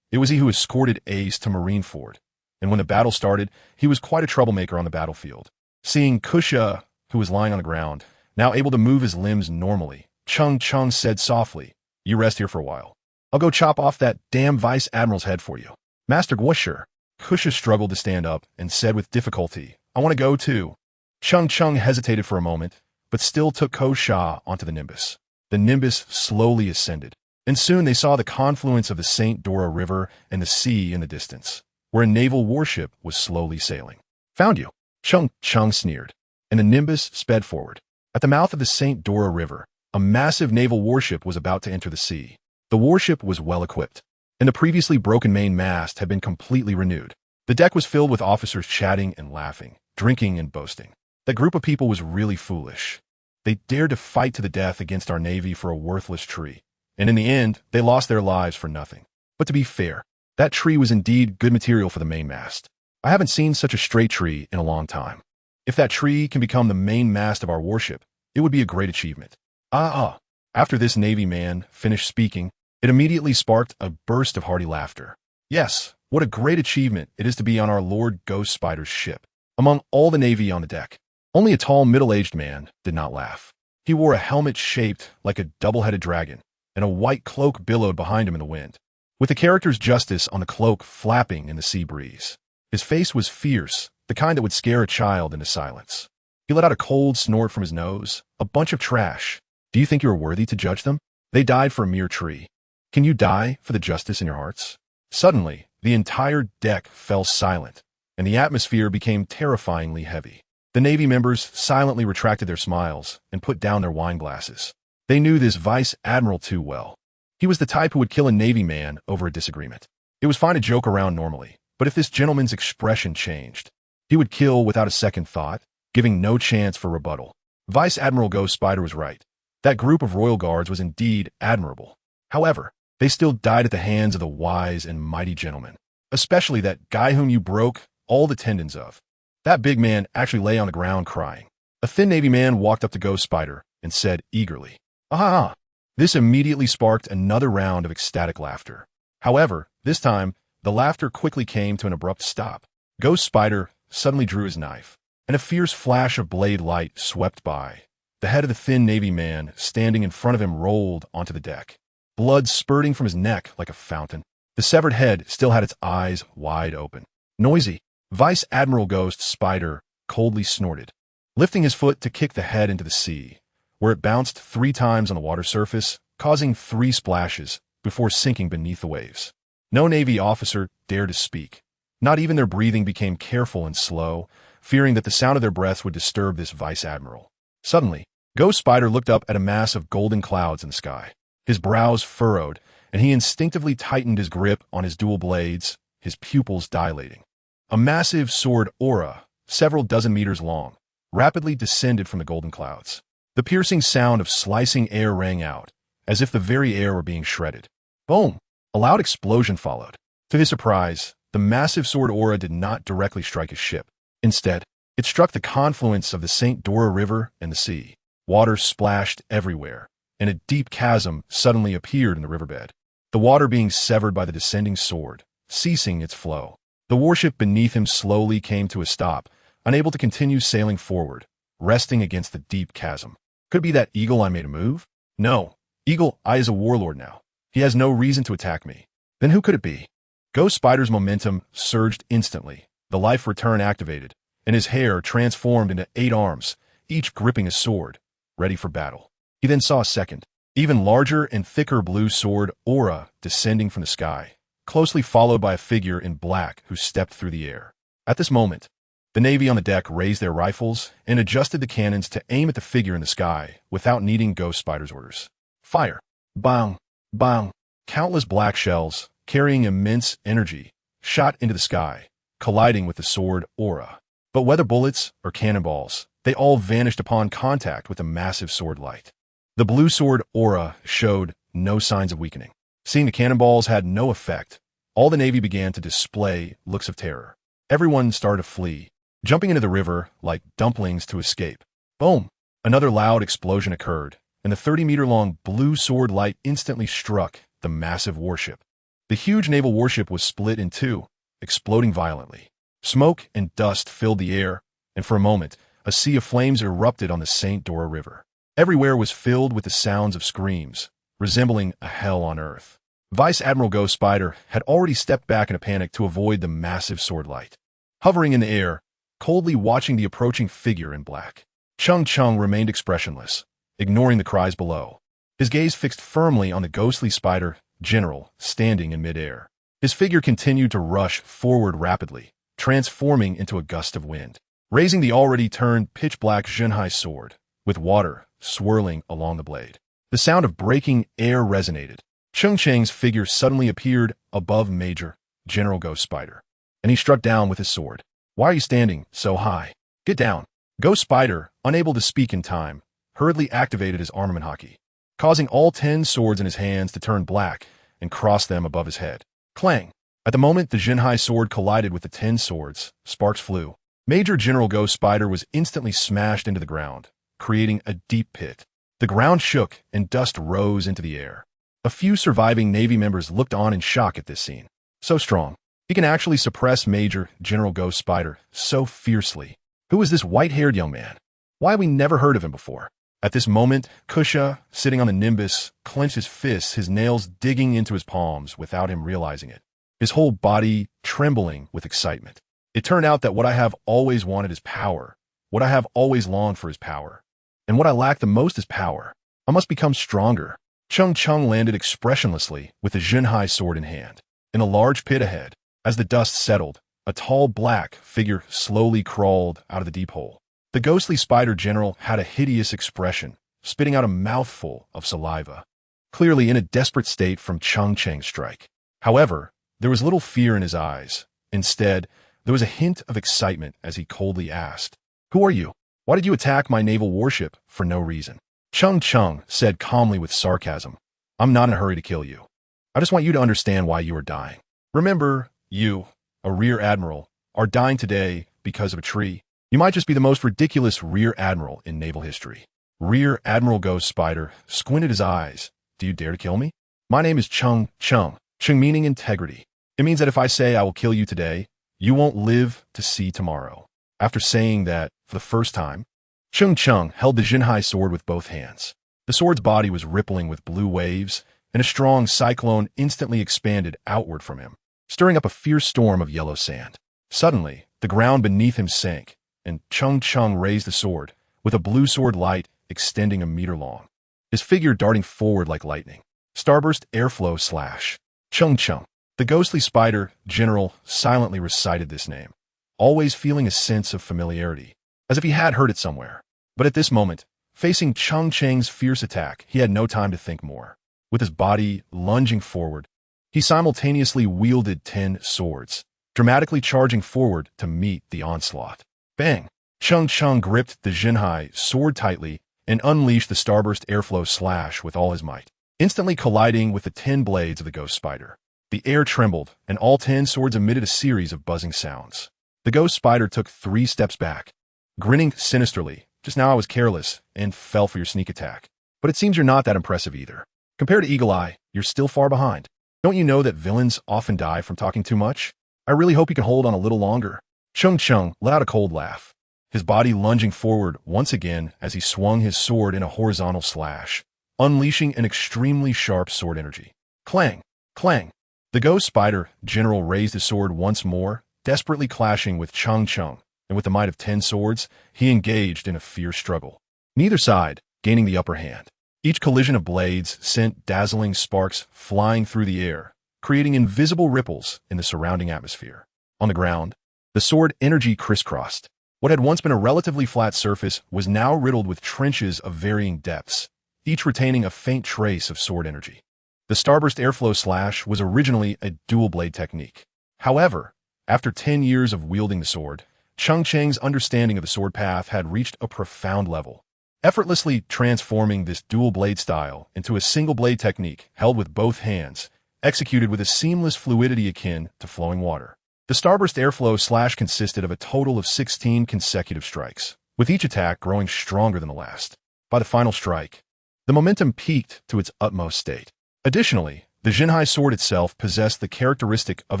it was he who escorted Ace to Marineford, and when the battle started, he was quite a troublemaker on the battlefield. Seeing Kusha, who was lying on the ground, now able to move his limbs normally, Cheng Cheng said softly, "You rest here for a while. I'll go chop off that damn vice admiral's head for you." "Master Gwasher." Kusha struggled to stand up and said with difficulty, "I want to go too." Cheng Cheng hesitated for a moment, but still took Ko Sha onto the Nimbus. The Nimbus slowly ascended, and soon they saw the confluence of the St. Dora River and the sea in the distance, where a naval warship was slowly sailing. "Found you," Cheng Cheng sneered, and the Nimbus sped forward. At the mouth of the St. Dora River, a massive naval warship was about to enter the sea. The warship was well equipped, and the previously broken main mast had been completely renewed. The deck was filled with officers chatting and laughing, drinking and boasting. That group of people was really foolish. They dared to fight to the death against our navy for a worthless tree, and in the end, they lost their lives for nothing. But to be fair, that tree was indeed good material for the mainmast. I haven't seen such a straight tree in a long time. If that tree can become the main mast of our warship, it would be a great achievement. After this Navy man finished speaking, it immediately sparked a burst of hearty laughter. Yes, what a great achievement it is to be on our Lord Ghost Spider's ship. Among all the Navy on the deck, only a tall middle-aged man did not laugh. He wore a helmet shaped like a double-headed dragon, and a white cloak billowed behind him in the wind, with the character's justice on the cloak flapping in the sea breeze. His face was fierce, the kind that would scare a child into silence. He let out a cold snort from his nose. "A bunch of trash. Do you think you are worthy to judge them? They died for a mere tree. Can you die for the justice in your hearts?" Suddenly, the entire deck fell silent, and the atmosphere became terrifyingly heavy. The Navy members silently retracted their smiles and put down their wine glasses. They knew this Vice Admiral too well. He was the type who would kill a Navy man over a disagreement. It was fine to joke around normally, but if this gentleman's expression changed, he would kill without a second thought, giving no chance for rebuttal. Vice Admiral Ghost Spider was right. That group of royal guards was indeed admirable. However, they still died at the hands of the wise and mighty gentleman, especially that guy whom you broke all the tendons of. That big man actually lay on the ground crying. A thin Navy man walked up to Ghost Spider and said eagerly, "Ah!" This immediately sparked another round of ecstatic laughter. However, this time, the laughter quickly came to an abrupt stop. Ghost Spider suddenly drew his knife, and a fierce flash of blade light swept by. The head of the thin Navy man standing in front of him rolled onto the deck, blood spurting from his neck like a fountain. The severed head still had its eyes wide open. Noisy, Vice Admiral Ghost Spider coldly snorted, lifting his foot to kick the head into the sea, where it bounced 3 times on the water surface, causing 3 splashes before sinking beneath the waves. No Navy officer dared to speak. Not even their breathing became careful and slow, fearing that the sound of their breaths would disturb this Vice Admiral. Suddenly, Ghost Spider looked up at a mass of golden clouds in the sky. His brows furrowed, and he instinctively tightened his grip on his dual blades, his pupils dilating. A massive sword aura, several dozen meters long, rapidly descended from the golden clouds. The piercing sound of slicing air rang out, as if the very air were being shredded. Boom! A loud explosion followed. To his surprise, the massive sword aura did not directly strike his ship. Instead, it struck the confluence of the St. Dora River and the sea. Water splashed everywhere, and a deep chasm suddenly appeared in the riverbed, the water being severed by the descending sword, ceasing its flow. The warship beneath him slowly came to a stop, unable to continue sailing forward, resting against the deep chasm. Could it be that Eagle Eye made a move? No. Eagle Eye is a warlord now. He has no reason to attack me. Then who could it be? Ghost Spider's momentum surged instantly. The life return activated, and his hair transformed into 8 arms, each gripping a sword, ready for battle. He then saw a second, even larger and thicker blue sword aura descending from the sky, closely followed by a figure in black who stepped through the air. At this moment, the Navy on the deck raised their rifles and adjusted the cannons to aim at the figure in the sky without needing Ghost Spider's orders. Fire! Bang! Bang! Countless black shells, carrying immense energy, shot into the sky, colliding with the sword aura. But whether bullets or cannonballs, they all vanished upon contact with the massive sword light. The blue sword aura showed no signs of weakening. Seeing the cannonballs had no effect, all the Navy began to display looks of terror. Everyone started to flee, jumping into the river like dumplings to escape. Boom! Another loud explosion occurred, and the 30-meter-long blue sword light instantly struck the massive warship. The huge naval warship was split in 2, exploding violently. Smoke and dust filled the air, and for a moment, a sea of flames erupted on the St. Dora River. Everywhere was filled with the sounds of screams, resembling a hell on earth. Vice Admiral Ghost Spider had already stepped back in a panic to avoid the massive sword light. Hovering in the air, coldly watching the approaching figure in black, Cheng Cheng remained expressionless, ignoring the cries below. His gaze fixed firmly on the ghostly Spider General standing in midair. His figure continued to rush forward rapidly, transforming into a gust of wind, raising the already turned pitch-black Zhenhai sword, with water swirling along the blade. The sound of breaking air resonated. Cheng Cheng's figure suddenly appeared above Major General Ghost Spider, and he struck down with his sword. "Why are you standing so high? Get down." Ghost Spider, unable to speak in time, hurriedly activated his armament hockey, causing all 10 swords in his hands to turn black and cross them above his head. Clang! At the moment the Zhenhai sword collided with the 10 swords, sparks flew. Major General Ghost Spider was instantly smashed into the ground, creating a deep pit. The ground shook and dust rose into the air. A few surviving Navy members looked on in shock at this scene. So strong. He can actually suppress Major General Ghost Spider so fiercely. Who is this white-haired young man? Why have we never heard of him before? At this moment, Kusha, sitting on the Nimbus, clenched his fists, his nails digging into his palms without him realizing it, his whole body trembling with excitement. It turned out that what I have always wanted is power. What I have always longed for is power. And what I lack the most is power. I must become stronger. Cheng Cheng landed expressionlessly with the Zhenhai sword in hand. In a large pit ahead, as the dust settled, a tall black figure slowly crawled out of the deep hole. The ghostly Spider General had a hideous expression, spitting out a mouthful of saliva, clearly in a desperate state from Cheng Cheng's strike. However, there was little fear in his eyes. Instead, there was a hint of excitement as he coldly asked, "Who are you? Why did you attack my naval warship for no reason?" Cheng Cheng said calmly with sarcasm, I'm not in a hurry to kill you. I just want you to understand why you are dying. Remember, you, a rear admiral, are dying today because of a tree. You might just be the most ridiculous rear admiral in naval history. Rear Admiral Ghost Spider squinted his eyes. Do you dare to kill me? My name is Cheng Cheng. Cheng meaning integrity. It means that if I say I will kill you today, you won't live to see tomorrow. After saying that for the first time, Cheng Cheng held the Jinhai sword with both hands. The sword's body was rippling with blue waves, and a strong cyclone instantly expanded outward from him, stirring up a fierce storm of yellow sand. Suddenly, the ground beneath him sank, and Cheng Cheng raised the sword, with a blue sword light extending a meter long, his figure darting forward like lightning. Starburst Airflow Slash. Cheng Cheng. The ghostly spider general silently recited this name, always feeling a sense of familiarity, as if he had heard it somewhere. But at this moment, facing Cheng Cheng's fierce attack, he had no time to think more. With his body lunging forward, he simultaneously wielded 10 swords, dramatically charging forward to meet the onslaught. Bang! Cheng Cheng gripped the Jinhai sword tightly and unleashed the Starburst Airflow Slash with all his might, instantly colliding with the 10 blades of the ghost spider. The air trembled, and all 10 swords emitted a series of buzzing sounds. The ghost spider took 3 steps back, grinning sinisterly. Just now I was careless and fell for your sneak attack. But it seems you're not that impressive either. Compared to Eagle Eye, you're still far behind. Don't you know that villains often die from talking too much? I really hope you can hold on a little longer. Cheng Cheng let out a cold laugh, his body lunging forward once again as he swung his sword in a horizontal slash, unleashing an extremely sharp sword energy. Clang! Clang! The ghost spider general raised his sword once more, desperately clashing with Cheng Cheng, and with the might of 10 swords, he engaged in a fierce struggle. Neither side gaining the upper hand. Each collision of blades sent dazzling sparks flying through the air, creating invisible ripples in the surrounding atmosphere. On the ground, the sword energy crisscrossed. What had once been a relatively flat surface was now riddled with trenches of varying depths, each retaining a faint trace of sword energy. The Starburst Airflow Slash was originally a dual-blade technique. However, after 10 years of wielding the sword, Cheng Cheng's understanding of the sword path had reached a profound level, effortlessly transforming this dual-blade style into a single-blade technique held with both hands, executed with a seamless fluidity akin to flowing water. The Starburst Airflow Slash consisted of a total of 16 consecutive strikes, with each attack growing stronger than the last. By the final strike, the momentum peaked to its utmost state. Additionally, the Jinhai sword itself possessed the characteristic of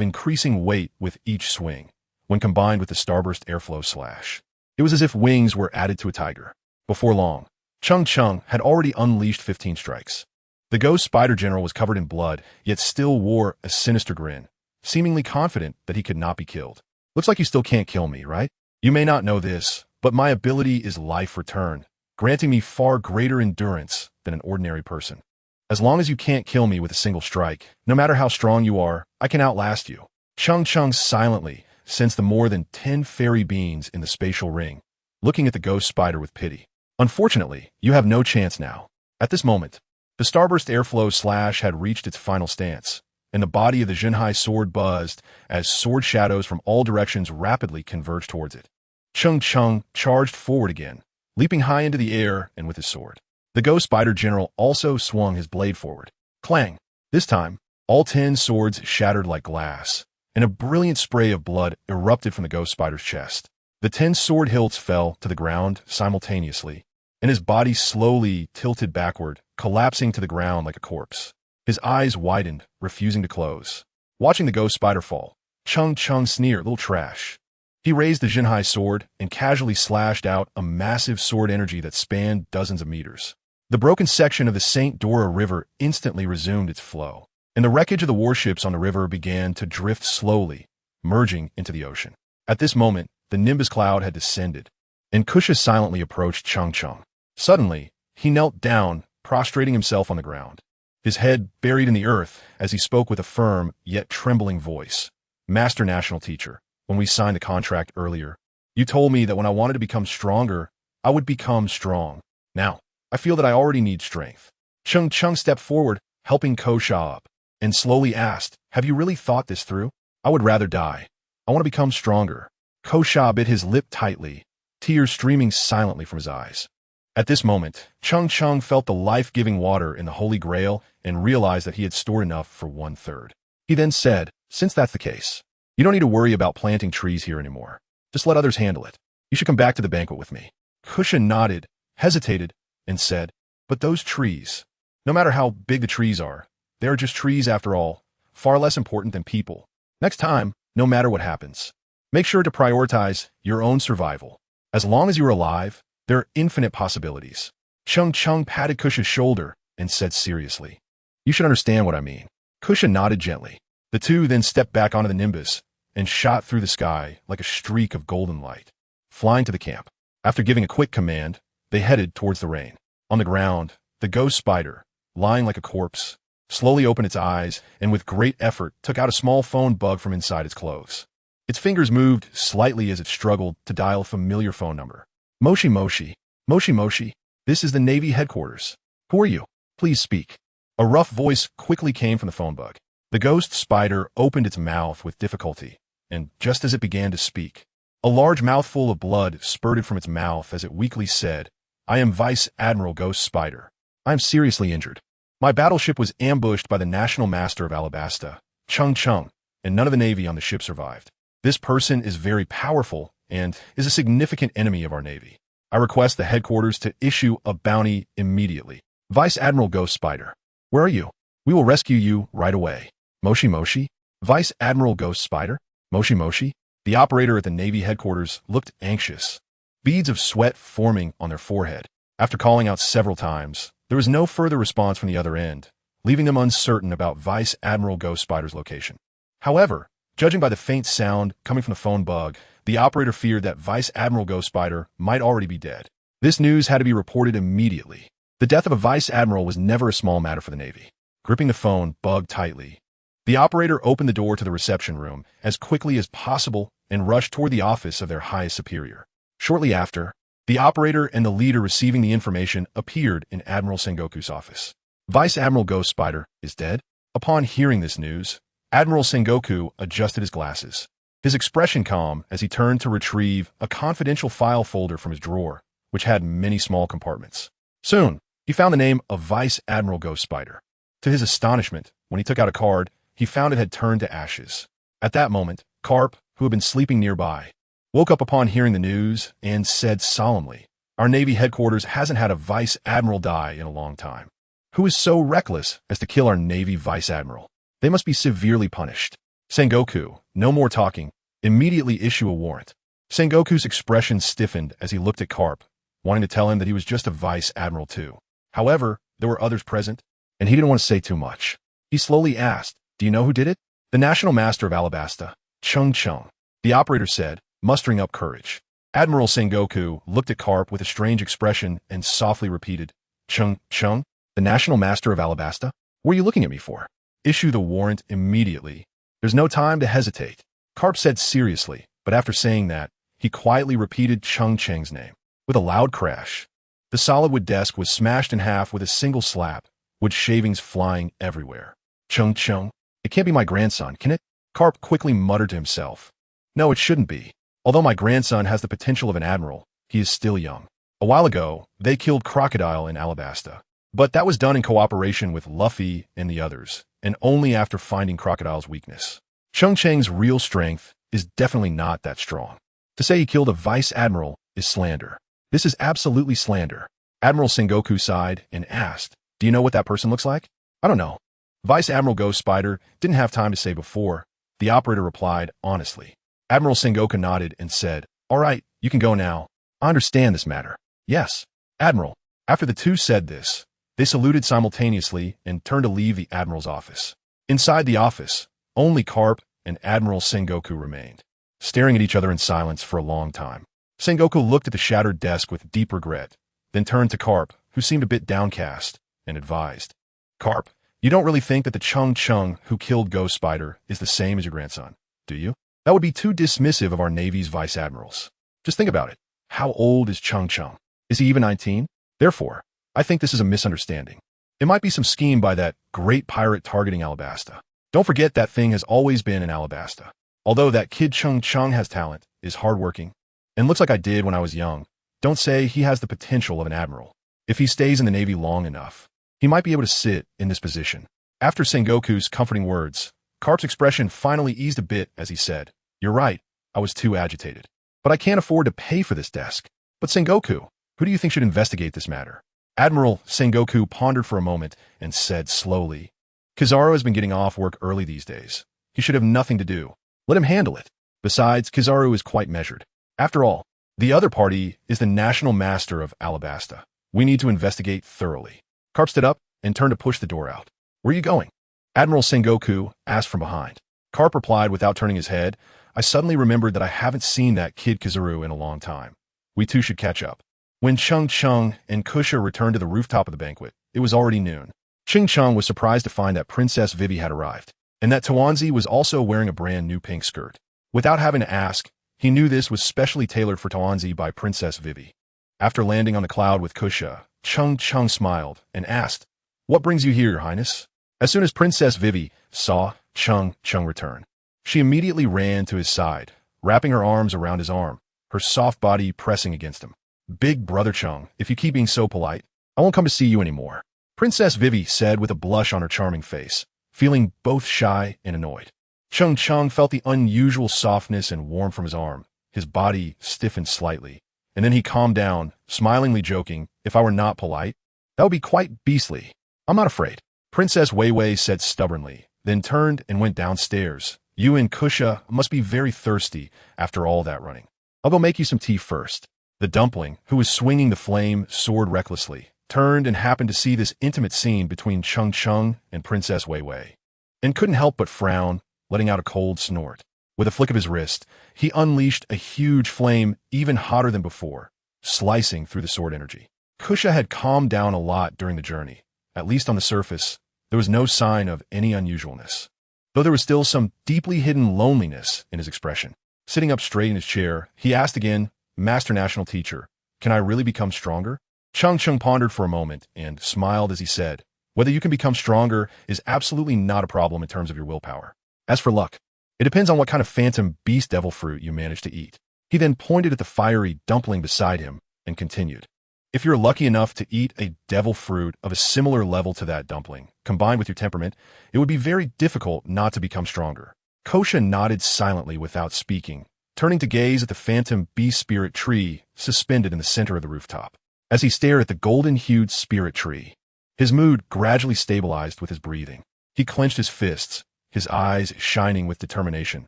increasing weight with each swing, when combined with the Starburst Airflow Slash. It was as if wings were added to a tiger. Before long, Cheng Cheng had already unleashed 15 strikes. The ghost spider general was covered in blood, yet still wore a sinister grin, seemingly confident that he could not be killed. Looks like you still can't kill me, right? You may not know this, but my ability is Life Return, granting me far greater endurance than an ordinary person. As long as you can't kill me with a single strike, no matter how strong you are, I can outlast you. Cheng Cheng silently sensed the more than 10 fairy beings in the spatial ring, looking at the ghost spider with pity. Unfortunately, you have no chance now. At this moment, the Starburst Airflow Slash had reached its final stance, and the body of the Jinhai sword buzzed as sword shadows from all directions rapidly converged towards it. Cheng Cheng charged forward again, leaping high into the air and with his sword. The ghost spider general also swung his blade forward. Clang! This time, all 10 swords shattered like glass, and a brilliant spray of blood erupted from the ghost spider's chest. The 10 sword hilts fell to the ground simultaneously, and his body slowly tilted backward, collapsing to the ground like a corpse. His eyes widened, refusing to close. Watching the ghost spider fall, Cheng Cheng sneered, "Little trash." He raised the Jinhai sword and casually slashed out a massive sword energy that spanned dozens of meters. The broken section of the St. Dora River instantly resumed its flow, and the wreckage of the warships on the river began to drift slowly, merging into the ocean. At this moment, the Nimbus cloud had descended, and Kusha silently approached Cheng Cheng. Suddenly, he knelt down, prostrating himself on the ground, his head buried in the earth as he spoke with a firm yet trembling voice. "Master National Teacher, when we signed the contract earlier, you told me that when I wanted to become stronger, I would become strong. Now, I feel that I already need strength." Cheng Cheng stepped forward, helping Kusha up, and slowly asked, "Have you really thought this through?" "I would rather die. I want to become stronger." Kusha bit his lip tightly, tears streaming silently from his eyes. At this moment, Cheng Cheng felt the life-giving water in the Holy Grail and realized that he had stored enough for 1/3. He then said, "Since that's the case, you don't need to worry about planting trees here anymore. Just let others handle it. You should come back to the banquet with me." Kusha nodded, hesitated, and said, "But those trees, no matter how big the trees are, they are just trees after all, far less important than people. Next time, no matter what happens, make sure to prioritize your own survival. As long as you are alive, there are infinite possibilities." Cheng Cheng patted Kusha's shoulder and said seriously, "You should understand what I mean." Kusha nodded gently. The two then stepped back onto the nimbus and shot through the sky like a streak of golden light, flying to the camp. After giving a quick command, they headed towards the rain. On the ground, the ghost spider, lying like a corpse, slowly opened its eyes and with great effort took out a small phone bug from inside its clothes. Its fingers moved slightly as it struggled to dial a familiar phone number. "Moshi Moshi, Moshi Moshi, this is the Navy headquarters. Who are you? Please speak." A rough voice quickly came from the phone bug. The ghost spider opened its mouth with difficulty, and just as it began to speak, a large mouthful of blood spurted from its mouth as it weakly said, "I am Vice Admiral Ghost Spider. I am seriously injured. My battleship was ambushed by the National Master of Alabasta, Cheng Cheng, and none of the Navy on the ship survived. This person is very powerful and is a significant enemy of our Navy. I request the headquarters to issue a bounty immediately. Vice Admiral Ghost Spider, where are you? We will rescue you right away." "Moshi Moshi? Vice Admiral Ghost Spider? Moshi Moshi?" The operator at the Navy headquarters looked anxious, beads of sweat forming on their forehead. After calling out several times, there was no further response from the other end, leaving them uncertain about Vice Admiral Ghost Spider's location. However, judging by the faint sound coming from the phone bug, the operator feared that Vice Admiral Ghost Spider might already be dead. This news had to be reported immediately. The death of a Vice Admiral was never a small matter for the Navy. Gripping the phone bug tightly, the operator opened the door to the reception room as quickly as possible and rushed toward the office of their highest superior. Shortly after, the operator and the leader receiving the information appeared in Admiral Sengoku's office. "Vice Admiral Ghost Spider is dead?" Upon hearing this news, Admiral Sengoku adjusted his glasses, his expression calm as he turned to retrieve a confidential file folder from his drawer, which had many small compartments. Soon, he found the name of Vice Admiral Ghost Spider. To his astonishment, when he took out a card, he found it had turned to ashes. At that moment, Carp, who had been sleeping nearby, woke up upon hearing the news and said solemnly, "Our Navy headquarters hasn't had a Vice Admiral die in a long time. Who is so reckless as to kill our Navy Vice Admiral? They must be severely punished. Sengoku, no more talking, immediately issue a warrant." Sengoku's expression stiffened as he looked at Carp, wanting to tell him that he was just a Vice Admiral too. However, there were others present, and he didn't want to say too much. He slowly asked, "Do you know who did it?" "The National Master of Alabasta, Cheng Cheng," the operator said, mustering up courage. Admiral Sengoku looked at Carp with a strange expression and softly repeated, "Cheng Cheng? The National Master of Alabasta? What are you looking at me for?" "Issue the warrant immediately. There's no time to hesitate," Carp said seriously, but after saying that, he quietly repeated Cheng Cheng's name. With a loud crash, the solid wood desk was smashed in half with a single slap, wood shavings flying everywhere. "Cheng Cheng? It can't be my grandson, can it?" Carp quickly muttered to himself. "No, it shouldn't be. Although my grandson has the potential of an admiral, he is still young. A while ago, they killed Crocodile in Alabasta, but that was done in cooperation with Luffy and the others, and only after finding Crocodile's weakness. Cheng Cheng's real strength is definitely not that strong. To say he killed a Vice Admiral is slander. This is absolutely slander." Admiral Sengoku sighed and asked, "Do you know what that person looks like?" "I don't know." Vice Admiral Ghost Spider didn't have time to say before. The operator replied honestly. Admiral Sengoku nodded and said, "All right, you can go now. I understand this matter." "Yes, Admiral." After the two said this, they saluted simultaneously and turned to leave the Admiral's office. Inside the office, only Carp and Admiral Sengoku remained, staring at each other in silence for a long time. Sengoku looked at the shattered desk with deep regret, then turned to Carp, who seemed a bit downcast, and advised, "Carp, you don't really think that the Cheng Cheng who killed Ghost Spider is the same as your grandson, do you? That would be too dismissive of our Navy's Vice Admirals. Just think about it. How old is Cheng Cheng? Is he even 19? Therefore, I think this is a misunderstanding. It might be some scheme by that great pirate targeting Alabasta. Don't forget that thing has always been in Alabasta. Although that kid Cheng Cheng has talent, is hardworking, and looks like I did when I was young, don't say he has the potential of an admiral. If he stays in the Navy long enough, He might be able to sit in this position. After Sengoku's comforting words, Carp's expression finally eased a bit as he said, "You're right, I was too agitated. But I can't afford to pay for this desk. But Sengoku, who do you think should investigate this matter?" Admiral Sengoku pondered for a moment and said slowly, "Kizaru has been getting off work early these days. He should have nothing to do. Let him handle it. Besides, Kizaru is quite measured. After all, the other party is the national master of Alabasta. We need to investigate thoroughly." Carp stood up and turned to push the door out. "Where are you going?" Admiral Sengoku asked from behind. Carp replied without turning his head, "I suddenly remembered that I haven't seen that kid Kizaru in a long time. We two should catch up." When Cheng Cheng and Kusha returned to the rooftop of the banquet, it was already noon. Cheng Cheng was surprised to find that Princess Vivi had arrived, and that Tawanzi was also wearing a brand new pink skirt. Without having to ask, he knew this was specially tailored for Tawanzi by Princess Vivi. After landing on the cloud with Kusha, Cheng Cheng smiled and asked, "What brings you here, Your Highness?" As soon as Princess Vivi saw Cheng Cheng return, she immediately ran to his side, wrapping her arms around his arm, her soft body pressing against him. "Big brother Cheng, if you keep being so polite, I won't come to see you anymore," Princess Vivi said with a blush on her charming face, feeling both shy and annoyed. Cheng Cheng felt the unusual softness and warmth from his arm. His body stiffened slightly, and then he calmed down, smilingly joking, "If I were not polite, that would be quite beastly." "I'm not afraid," Princess Wei Wei said stubbornly, then turned and went downstairs. "You and Kusha must be very thirsty after all that running. I'll go make you some tea first." The dumpling, who was swinging the flame sword recklessly, turned and happened to see this intimate scene between Cheng Cheng and Princess Wei Wei, and couldn't help but frown, letting out a cold snort. With a flick of his wrist, he unleashed a huge flame even hotter than before, slicing through the sword energy. Kusha had calmed down a lot during the journey. At least on the surface, there was no sign of any unusualness, though there was still some deeply hidden loneliness in his expression. Sitting up straight in his chair, he asked again, "Master National Teacher, can I really become stronger?" Cheng Cheng pondered for a moment and smiled as he said, "Whether you can become stronger is absolutely not a problem in terms of your willpower. As for luck, it depends on what kind of phantom beast devil fruit you manage to eat." He then pointed at the fiery dumpling beside him and continued, "If you're lucky enough to eat a devil fruit of a similar level to that dumpling, combined with your temperament, it would be very difficult not to become stronger." Kosha nodded silently without speaking, turning to gaze at the phantom beast spirit tree suspended in the center of the rooftop. As he stared at the golden-hued spirit tree, his mood gradually stabilized with his breathing. He clenched his fists, his eyes shining with determination,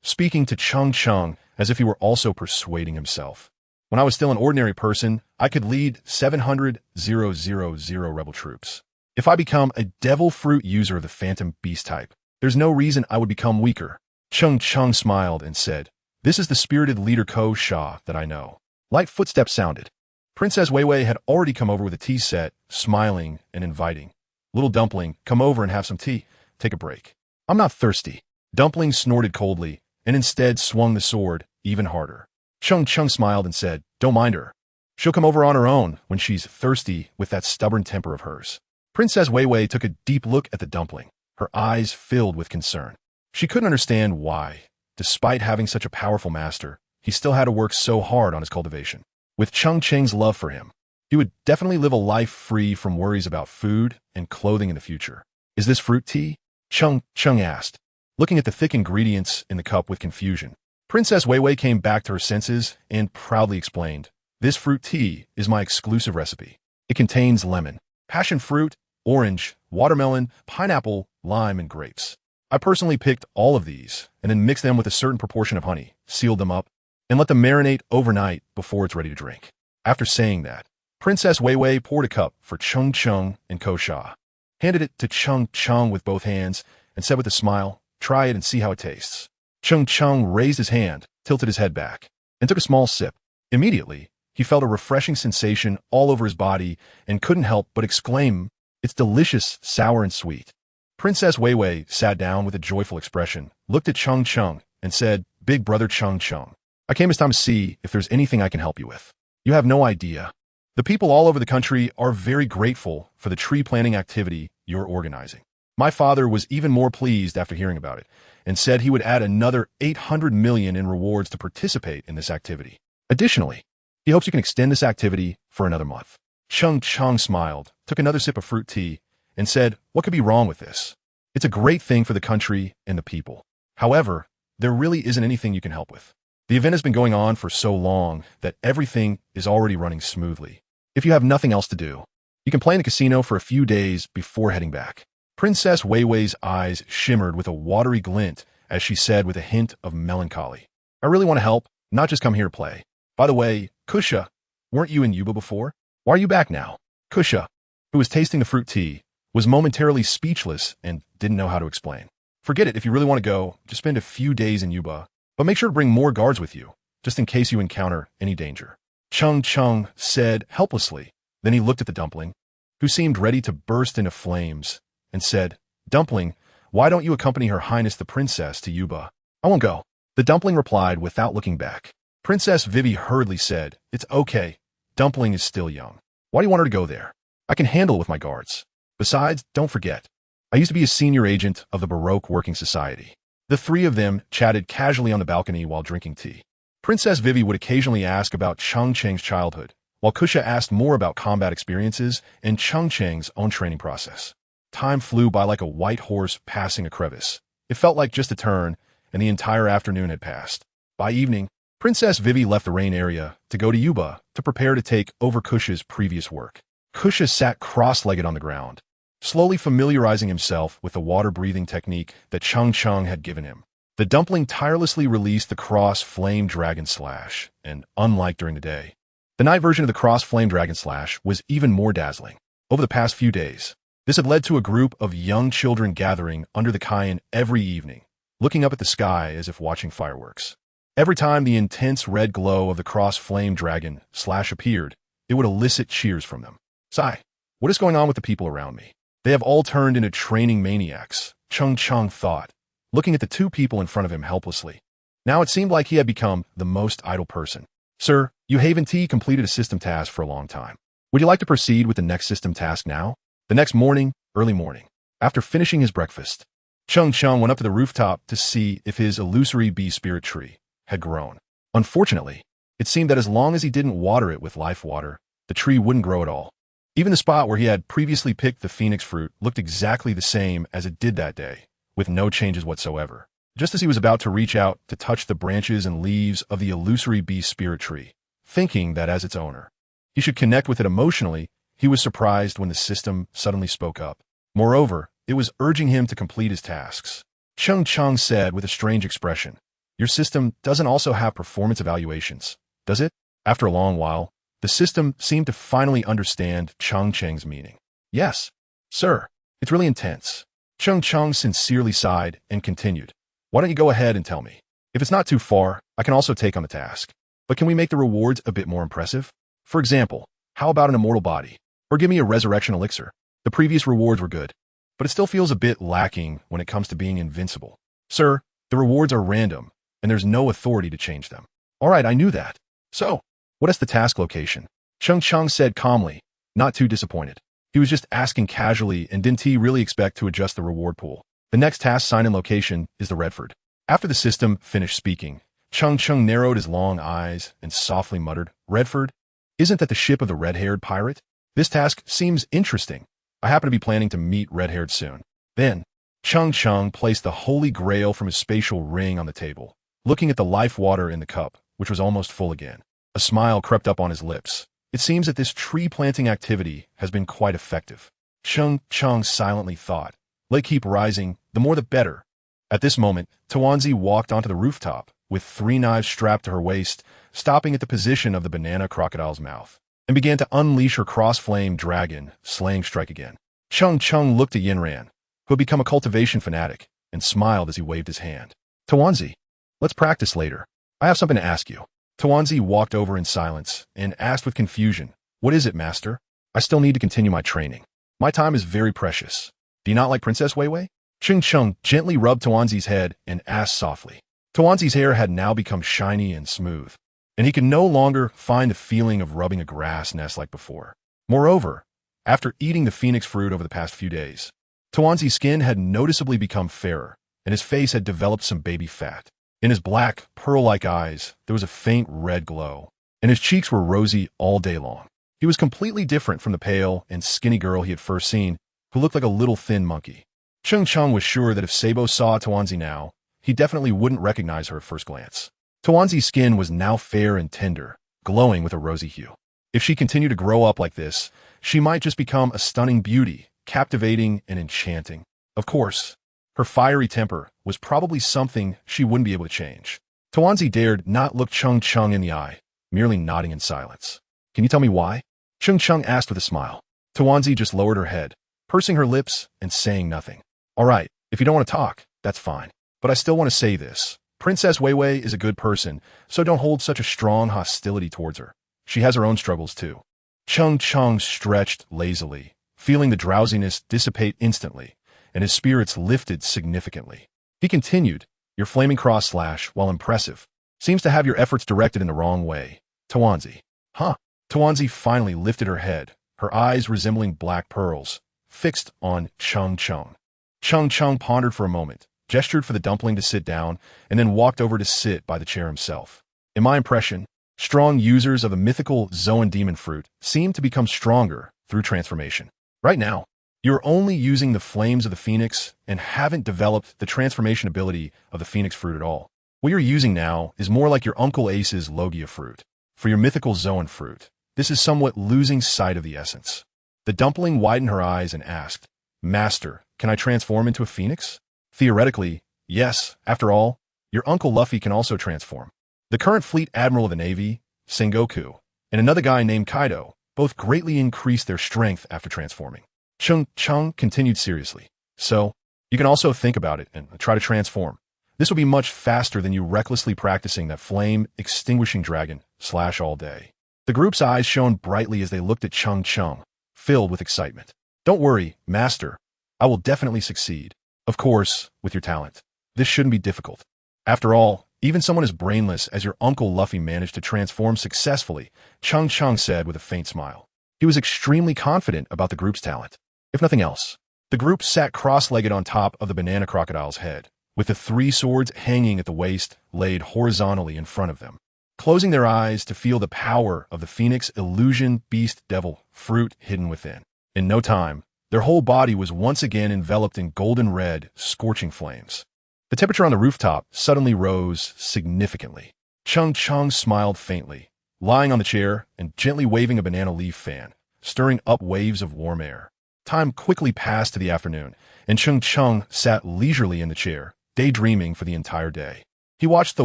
speaking to Cheng Cheng as if he were also persuading himself. "When I was still an ordinary person, I could lead 700,000 rebel troops. If I become a devil fruit user of the phantom beast type, there's no reason I would become weaker." Cheng Cheng smiled and said, "This is the spirited leader Ko Sha that I know." Light footsteps sounded. Princess Wei Wei had already come over with a tea set, smiling and inviting. "Little dumpling, come over and have some tea. Take a break." "I'm not thirsty." Dumpling snorted coldly, and instead swung the sword even harder. Cheng Cheng smiled and said, "Don't mind her. She'll come over on her own when she's thirsty with that stubborn temper of hers." Princess Wei Wei took a deep look at the dumpling, her eyes filled with concern. She couldn't understand why, despite having such a powerful master, he still had to work so hard on his cultivation. With Cheng Cheng's love for him, he would definitely live a life free from worries about food and clothing in the future. "Is this fruit tea?" Cheng Cheng asked, looking at the thick ingredients in the cup with confusion. Princess Wei Wei came back to her senses and proudly explained, "This fruit tea is my exclusive recipe. It contains lemon, passion fruit, orange, watermelon, pineapple, lime, and grapes. I personally picked all of these and then mixed them with a certain proportion of honey, sealed them up, and let them marinate overnight before it's ready to drink." After saying that, Princess Wei Wei poured a cup for Cheng Cheng and Ko Sha, handed it to Cheng Cheng with both hands, and said with a smile, "Try it and see how it tastes." Cheng Cheng raised his hand, tilted his head back, and took a small sip. Immediately, he felt a refreshing sensation all over his body and couldn't help but exclaim, "It's delicious, sour, and sweet." Princess Wei Wei sat down with a joyful expression, looked at Cheng Cheng, and said, "Big brother Cheng Cheng, I came this time to see if there's anything I can help you with. You have no idea. The people all over the country are very grateful for the tree planting activity you're organizing. My father was even more pleased after hearing about it, and said he would add another 800 million in rewards to participate in this activity. Additionally, he hopes you can extend this activity for another month." Cheng Cheng smiled, took another sip of fruit tea, and said, "What could be wrong with this? It's a great thing for the country and the people. However, there really isn't anything you can help with. The event has been going on for so long that everything is already running smoothly. If you have nothing else to do, you can play in the casino for a few days before heading back." Princess Weiwei's eyes shimmered with a watery glint as she said with a hint of melancholy, "I really want to help, not just come here to play. By the way, Kusha, weren't you in Yuba before? Why are you back now?" Kusha, who was tasting the fruit tea, was momentarily speechless and didn't know how to explain. "Forget it. If you really want to go, just spend a few days in Yuba, but make sure to bring more guards with you, just in case you encounter any danger," Cheng Cheng said helplessly. Then he looked at the dumpling, who seemed ready to burst into flames, and said, "Dumpling, why don't you accompany Her Highness the Princess to Yuba?" "I won't go," the dumpling replied without looking back. Princess Vivi hurriedly said, "It's okay. Dumpling is still young. Why do you want her to go there? I can handle it with my guards. Besides, don't forget, I used to be a senior agent of the Baroque Working Society." The three of them chatted casually on the balcony while drinking tea. Princess Vivi would occasionally ask about Cheng Cheng's childhood, while Kusha asked more about combat experiences and Cheng Cheng's own training process. Time flew by like a white horse passing a crevice. It felt like just a turn, and the entire afternoon had passed. By evening, Princess Vivi left the rain area to go to Yuba to prepare to take over Kusha's previous work. Kusha sat cross-legged on the ground, slowly familiarizing himself with the water-breathing technique that Cheng Cheng had given him. The dumpling tirelessly released the cross-flame dragon slash, and unlike during the day, the night version of the cross-flame dragon slash was even more dazzling. Over the past few days, this had led to a group of young children gathering under the Kayan every evening, looking up at the sky as if watching fireworks. Every time the intense red glow of the cross-flame dragon slash appeared, it would elicit cheers from them. "Sigh, what is going on with the people around me? They have all turned into training maniacs," Cheng Cheng thought, looking at the two people in front of him helplessly. Now it seemed like he had become the most idle person. "Sir, you Haven T completed a system task for a long time. Would you like to proceed with the next system task now?" The next morning, early morning, after finishing his breakfast, Cheng Cheng went up to the rooftop to see if his illusory bee spirit tree had grown. Unfortunately, it seemed that as long as he didn't water it with life water, the tree wouldn't grow at all. Even the spot where he had previously picked the phoenix fruit looked exactly the same as it did that day, with no changes whatsoever. Just as he was about to reach out to touch the branches and leaves of the illusory bee spirit tree, thinking that as its owner, he should connect with it emotionally, he was surprised when the system suddenly spoke up. Moreover, it was urging him to complete his tasks. Cheng Cheng said with a strange expression, "Your system doesn't also have performance evaluations, does it?" After a long while, the system seemed to finally understand Cheng Cheng's meaning. "Yes, sir. It's really intense." Cheng Cheng sincerely sighed and continued, "Why don't you go ahead and tell me? If it's not too far, I can also take on the task. But can we make the rewards a bit more impressive? For example, how about an immortal body? Or give me a resurrection elixir? The previous rewards were good, but it still feels a bit lacking when it comes to being invincible." "Sir, the rewards are random, and there's no authority to change them." "All right, I knew that. So, what is the task location?" Cheng Cheng said calmly, not too disappointed. He was just asking casually, and didn't he really expect to adjust the reward pool? "The next task sign-in location is the Redford." After the system finished speaking, Cheng Cheng narrowed his long eyes and softly muttered, "Redford? Isn't that the ship of the red-haired pirate? This task seems interesting. I happen to be planning to meet red-haired soon." Then, Cheng Cheng placed the holy grail from his spatial ring on the table, looking at the life water in the cup, which was almost full again. A smile crept up on his lips. It seems that this tree-planting activity has been quite effective. Cheng Cheng silently thought, "Let it keep rising, the more the better." At this moment, Tawanzi walked onto the rooftop, with 3 knives strapped to her waist, stopping at the position of the banana crocodile's mouth, and began to unleash her cross-flame dragon, slaying strike again. Cheng Cheng looked at Yinran, who had become a cultivation fanatic, and smiled as he waved his hand. "Tawanzi, let's practice later. I have something to ask you." Tawanzi walked over in silence and asked with confusion, "What is it, master?" "I still need to continue my training. My time is very precious. Do you not like Princess Weiwei?" Cheng Cheng gently rubbed Tawanzi's head and asked softly. Tawanzi's hair had now become shiny and smooth, and he could no longer find the feeling of rubbing a grass nest like before. Moreover, after eating the phoenix fruit over the past few days, Tawanzi's skin had noticeably become fairer, and his face had developed some baby fat. In his black, pearl-like eyes, there was a faint red glow, and his cheeks were rosy all day long. He was completely different from the pale and skinny girl he had first seen, who looked like a little thin monkey. Cheng Cheng was sure that if Sabo saw TenYears now, he definitely wouldn't recognize her at first glance. TenYears' skin was now fair and tender, glowing with a rosy hue. If she continued to grow up like this, she might just become a stunning beauty, captivating and enchanting. Of course, her fiery temper was probably something she wouldn't be able to change. TenYears dared not look Cheng Cheng in the eye, merely nodding in silence. Can you tell me why? Cheng Cheng asked with a smile. TenYears just lowered her head, pursing her lips and saying nothing. All right, if you don't want to talk, that's fine. But I still want to say this. Princess Weiwei is a good person, so don't hold such a strong hostility towards her. She has her own struggles too. Cheng Cheng stretched lazily, feeling the drowsiness dissipate instantly, and his spirits lifted significantly. He continued, your flaming cross slash, while impressive, seems to have your efforts directed in the wrong way. TenYears. Huh? TenYears finally lifted her head, her eyes resembling black pearls, fixed on Cheng Cheng. Cheng Cheng pondered for a moment, gestured for the dumpling to sit down, and then walked over to sit by the chair himself. In my impression, strong users of the mythical Zoan demon fruit seem to become stronger through transformation. Right now, you're only using the flames of the phoenix and haven't developed the transformation ability of the phoenix fruit at all. What you're using now is more like your Uncle Ace's Logia fruit. For your mythical Zoan fruit, this is somewhat losing sight of the essence. The dumpling widened her eyes and asked, Master, can I transform into a phoenix? Theoretically, yes. After all, your Uncle Luffy can also transform. The current fleet admiral of the Navy, Sengoku, and another guy named Kaido both greatly increased their strength after transforming. Cheng Cheng continued seriously. So, you can also think about it and try to transform. This will be much faster than you recklessly practicing that flame-extinguishing dragon slash all day. The group's eyes shone brightly as they looked at Cheng Cheng, filled with excitement. Don't worry, Master. I will definitely succeed. Of course, with your talent. This shouldn't be difficult. After all, even someone as brainless as your Uncle Luffy managed to transform successfully, Cheng Cheng said with a faint smile. He was extremely confident about the group's talent. If nothing else, the group sat cross-legged on top of the banana crocodile's head, with the three swords hanging at the waist laid horizontally in front of them. Closing their eyes to feel the power of the Phoenix Illusion Beast Devil fruit hidden within. In no time, their whole body was once again enveloped in golden red, scorching flames. The temperature on the rooftop suddenly rose significantly. Cheng Cheng smiled faintly, lying on the chair and gently waving a banana leaf fan, stirring up waves of warm air. Time quickly passed to the afternoon, and Cheng Cheng sat leisurely in the chair, daydreaming for the entire day. He watched the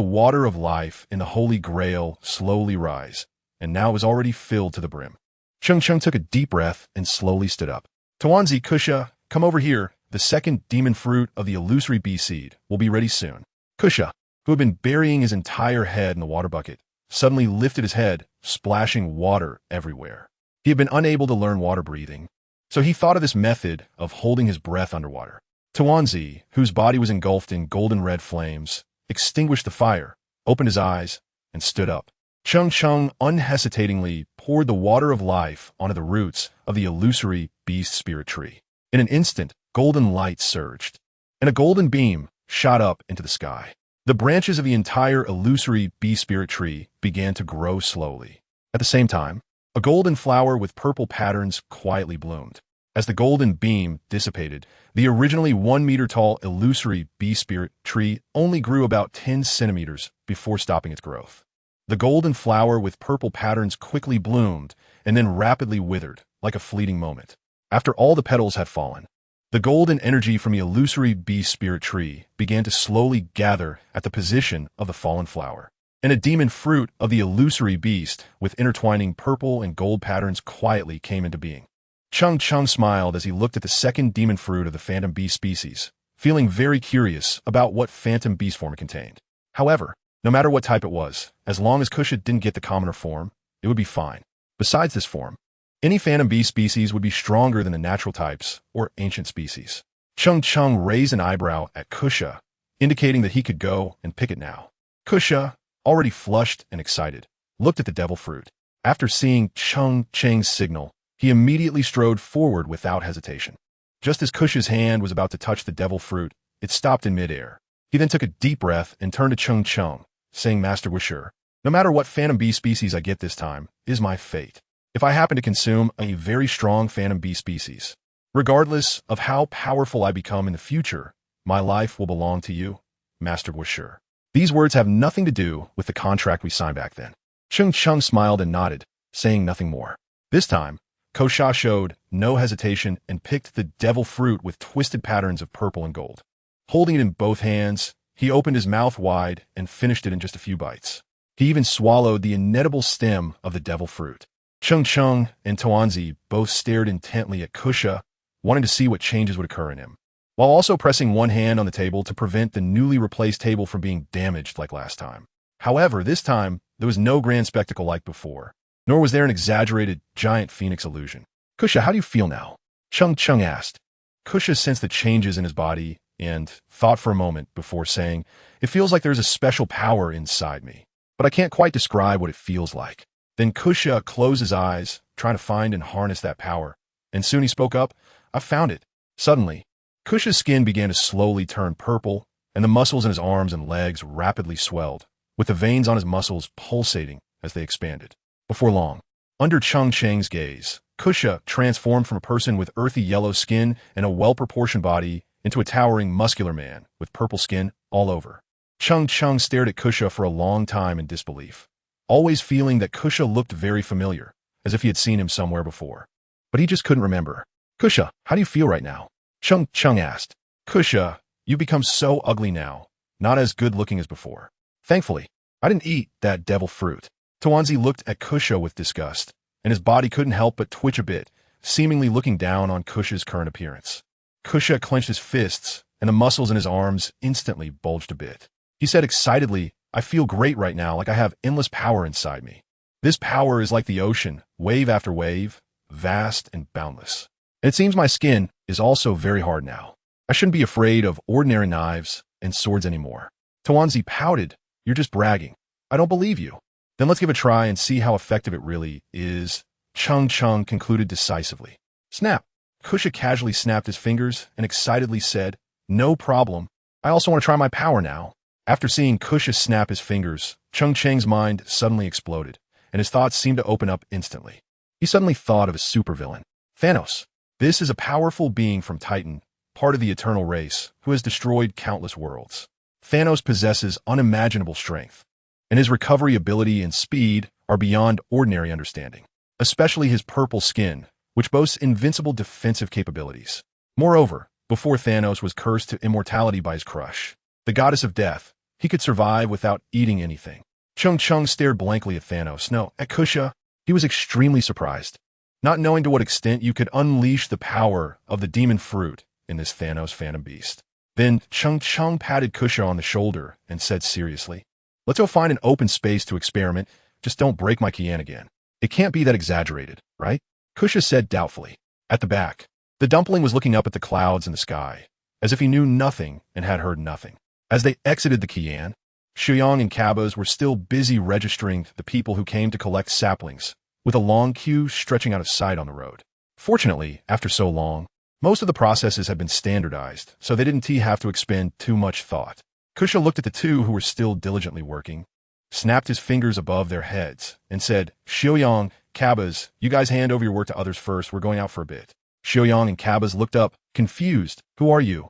water of life in the Holy Grail slowly rise, and now it was already filled to the brim. Cheng Cheng took a deep breath and slowly stood up. TenYears, Kusha, come over here. The second demon fruit of the illusory bee seed will be ready soon. Kusha, who had been burying his entire head in the water bucket, suddenly lifted his head, splashing water everywhere. He had been unable to learn water breathing, so he thought of this method of holding his breath underwater. TenYears, whose body was engulfed in golden red flames, extinguished the fire, opened his eyes, and stood up. Cheng Cheng unhesitatingly poured the water of life onto the roots of the illusory beast spirit tree. In an instant, golden light surged, and a golden beam shot up into the sky. The branches of the entire illusory bee spirit tree began to grow slowly. At the same time, a golden flower with purple patterns quietly bloomed. As the golden beam dissipated, the originally 1 meter tall illusory bee spirit tree only grew about 10 centimeters before stopping its growth. The golden flower with purple patterns quickly bloomed and then rapidly withered, like a fleeting moment. After all the petals had fallen, the golden energy from the illusory bee spirit tree began to slowly gather at the position of the fallen flower. And a demon fruit of the illusory beast with intertwining purple and gold patterns quietly came into being. Cheng Cheng smiled as he looked at the second demon fruit of the phantom beast species, feeling very curious about what phantom beast form it contained. However, no matter what type it was, as long as Kusha didn't get the commoner form, it would be fine. Besides this form, any phantom beast species would be stronger than the natural types or ancient species. Cheng Cheng raised an eyebrow at Kusha, indicating that he could go and pick it now. Kusha, already flushed and excited, looked at the devil fruit. After seeing Cheng Cheng's signal, he immediately strode forward without hesitation. Just as Kusha's hand was about to touch the devil fruit, it stopped in midair. He then took a deep breath and turned to Cheng Cheng, saying, Master Wisher, no matter what phantom bee species I get this time, is my fate. If I happen to consume a very strong phantom bee species, Regardless of how powerful I become in the future, my life will belong to you, Master was sure. These words have nothing to do with the contract we signed back then. Cheng Cheng smiled and nodded, saying nothing more. This time, Kosha showed no hesitation and picked the devil fruit with twisted patterns of purple and gold. Holding it in both hands, he opened his mouth wide and finished it in just a few bites. He even swallowed the inedible stem of the devil fruit. Cheng Cheng and TenYears both stared intently at Kusha, wanting to see what changes would occur in him, while also pressing one hand on the table to prevent the newly replaced table from being damaged like last time. However, this time, there was no grand spectacle like before, nor was there an exaggerated giant phoenix illusion. Kusha, how do you feel now? Cheng Cheng asked. Kusha sensed the changes in his body and thought for a moment before saying, "It feels like there's a special power inside me, but I can't quite describe what it feels like." Then Kusha closed his eyes, trying to find and harness that power, and soon he spoke up, "I found it." Suddenly, Kusha's skin began to slowly turn purple, and the muscles in his arms and legs rapidly swelled, with the veins on his muscles pulsating as they expanded. Before long, under Cheng Cheng's gaze, Kusha transformed from a person with earthy yellow skin and a well-proportioned body into a towering muscular man with purple skin all over. Cheng Cheng stared at Kusha for a long time in disbelief, always feeling that Kusha looked very familiar, as if he had seen him somewhere before. But he just couldn't remember. "Kusha, how do you feel right now?" Cheng Cheng asked. "Kusha, you've become so ugly now, not as good-looking as before. Thankfully, I didn't eat that devil fruit." TenYears looked at Kusha with disgust, and his body couldn't help but twitch a bit, seemingly looking down on Kusha's current appearance. Kusha clenched his fists, and the muscles in his arms instantly bulged a bit. He said excitedly, "I feel great right now, like I have endless power inside me. This power is like the ocean, wave after wave, vast and boundless. And it seems my skin is also very hard now. I shouldn't be afraid of ordinary knives and swords anymore." TenYears pouted, "You're just bragging. I don't believe you." "Then let's give it a try and see how effective it really is," Cheng Cheng concluded decisively. "Snap." Kusha casually snapped his fingers and excitedly said, "No problem. I also want to try my power now." After seeing Kusha snap his fingers, Cheng Cheng's mind suddenly exploded, and his thoughts seemed to open up instantly. He suddenly thought of a supervillain, Thanos. This is a powerful being from Titan, part of the eternal race, who has destroyed countless worlds. Thanos possesses unimaginable strength, and his recovery ability and speed are beyond ordinary understanding, especially his purple skin, which boasts invincible defensive capabilities. Moreover, before Thanos was cursed to immortality by his crush, the goddess of death, he could survive without eating anything. Cheng Cheng stared blankly at Thanos. No, at Kusha, he was extremely surprised, not knowing to what extent you could unleash the power of the demon fruit in this Thanos phantom beast. Then Cheng Cheng patted Kusha on the shoulder and said seriously, "Let's go find an open space to experiment. Just don't break my Kian again. It can't be that exaggerated, right?" Kusha said doubtfully. At the back, the dumpling was looking up at the clouds in the sky, as if he knew nothing and had heard nothing. As they exited the Kian, Shuyang and Kabas were still busy registering the people who came to collect saplings, with a long queue stretching out of sight on the road. Fortunately, after so long, most of the processes had been standardized, so they didn't have to expend too much thought. Kusha looked at the two who were still diligently working, snapped his fingers above their heads, and said, "Shuyang, Kabas, you guys hand over your work to others first. We're going out for a bit." Shuyang and Kabas looked up, confused. "Who are you?"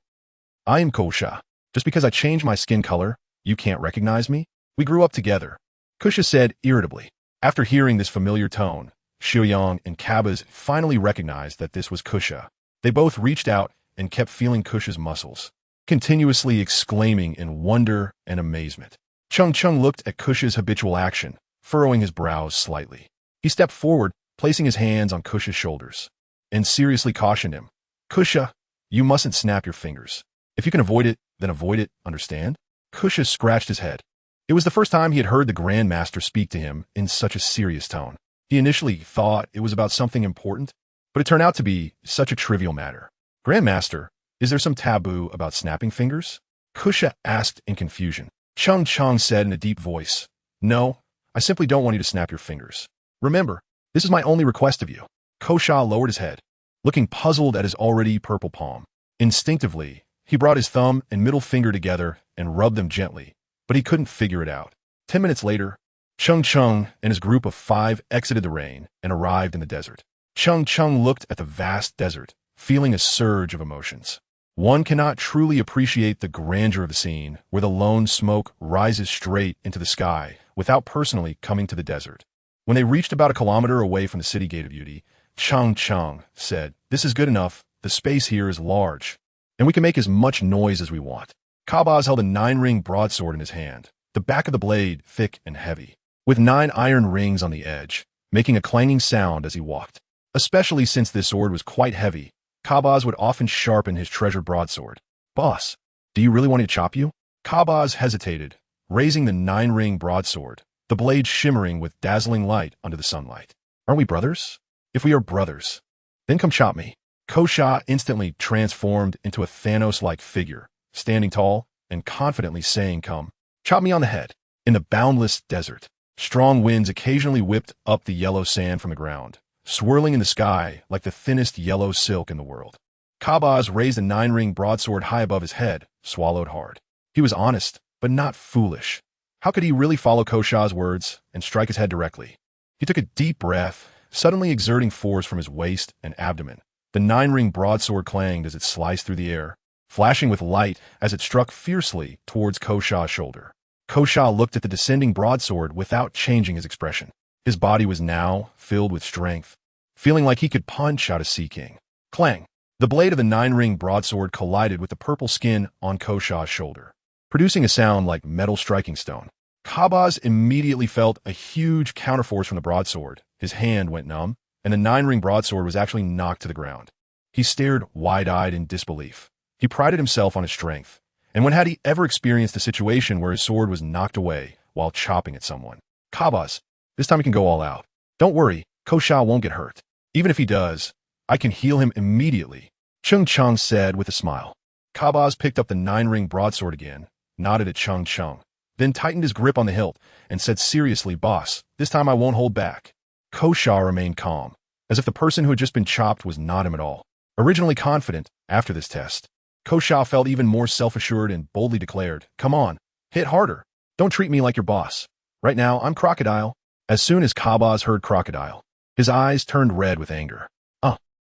"I am Kusha. Just because I changed my skin color, you can't recognize me? We grew up together," Kusha said irritably. After hearing this familiar tone, Shuyang and Kabas finally recognized that this was Kusha. They both reached out and kept feeling Kusha's muscles, continuously exclaiming in wonder and amazement. Cheng Cheng looked at Kusha's habitual action, furrowing his brows slightly. He stepped forward, placing his hands on Kusha's shoulders, and seriously cautioned him. "Kusha, you mustn't snap your fingers. If you can avoid it, then avoid it, understand?" Kusha scratched his head. It was the first time he had heard the Grand Master speak to him in such a serious tone. He initially thought it was about something important, but it turned out to be such a trivial matter. "Grand Master, is there some taboo about snapping fingers?" Kusha asked in confusion. Cheng Cheng said in a deep voice, "No, I simply don't want you to snap your fingers. Remember, this is my only request of you." Kusha lowered his head, looking puzzled at his already purple palm. Instinctively, he brought his thumb and middle finger together and rubbed them gently, but he couldn't figure it out. 10 minutes later, Cheng Cheng and his group of 5 exited the rain and arrived in the desert. Cheng Cheng looked at the vast desert, feeling a surge of emotions. One cannot truly appreciate the grandeur of the scene where the lone smoke rises straight into the sky without personally coming to the desert. When they reached about a kilometer away from the city gate of beauty, Cheng Cheng said, "This is good enough. The space here is large, and we can make as much noise as we want." Kabaz held a 9-ring broadsword in his hand, the back of the blade thick and heavy, with 9 iron rings on the edge, making a clanging sound as he walked. Especially since this sword was quite heavy, Kabaz would often sharpen his treasured broadsword. "Boss, do you really want me to chop you?" Kabaz hesitated, raising the 9-ring broadsword, the blade shimmering with dazzling light under the sunlight. "Aren't we brothers? If we are brothers, then come chop me." Kosha instantly transformed into a Thanos-like figure, standing tall and confidently saying, "Come, chop me on the head." In the boundless desert, strong winds occasionally whipped up the yellow sand from the ground, swirling in the sky like the thinnest yellow silk in the world. Kabaz raised a 9-ring broadsword high above his head, swallowed hard. He was honest, but not foolish. How could he really follow Kosha's words and strike his head directly? He took a deep breath, suddenly exerting force from his waist and abdomen. The 9-ring broadsword clanged as it sliced through the air, flashing with light as it struck fiercely towards Kosha's shoulder. Kosha looked at the descending broadsword without changing his expression. His body was now filled with strength, feeling like he could punch out a sea king. Clang! The blade of the 9-ring broadsword collided with the purple skin on Kosha's shoulder, producing a sound like metal striking stone. Kabaz immediately felt a huge counterforce from the broadsword. His hand went numb, and the 9-ring broadsword was actually knocked to the ground. He stared wide-eyed in disbelief. He prided himself on his strength, and when had he ever experienced a situation where his sword was knocked away while chopping at someone? "Kabaz, this time he can go all out. Don't worry, Kosha won't get hurt. Even if he does, I can heal him immediately," Cheng Cheng said with a smile. Kabaz picked up the 9-ring broadsword again, nodded at Cheng Cheng, then tightened his grip on the hilt and said seriously, "Boss, this time I won't hold back." Kosha remained calm, as if the person who had just been chopped was not him at all. Originally confident, after this test, Kosha felt even more self-assured and boldly declared, "Come on, hit harder. Don't treat me like your boss. Right now, I'm Crocodile." As soon as Kabaz heard Crocodile, his eyes turned red with anger.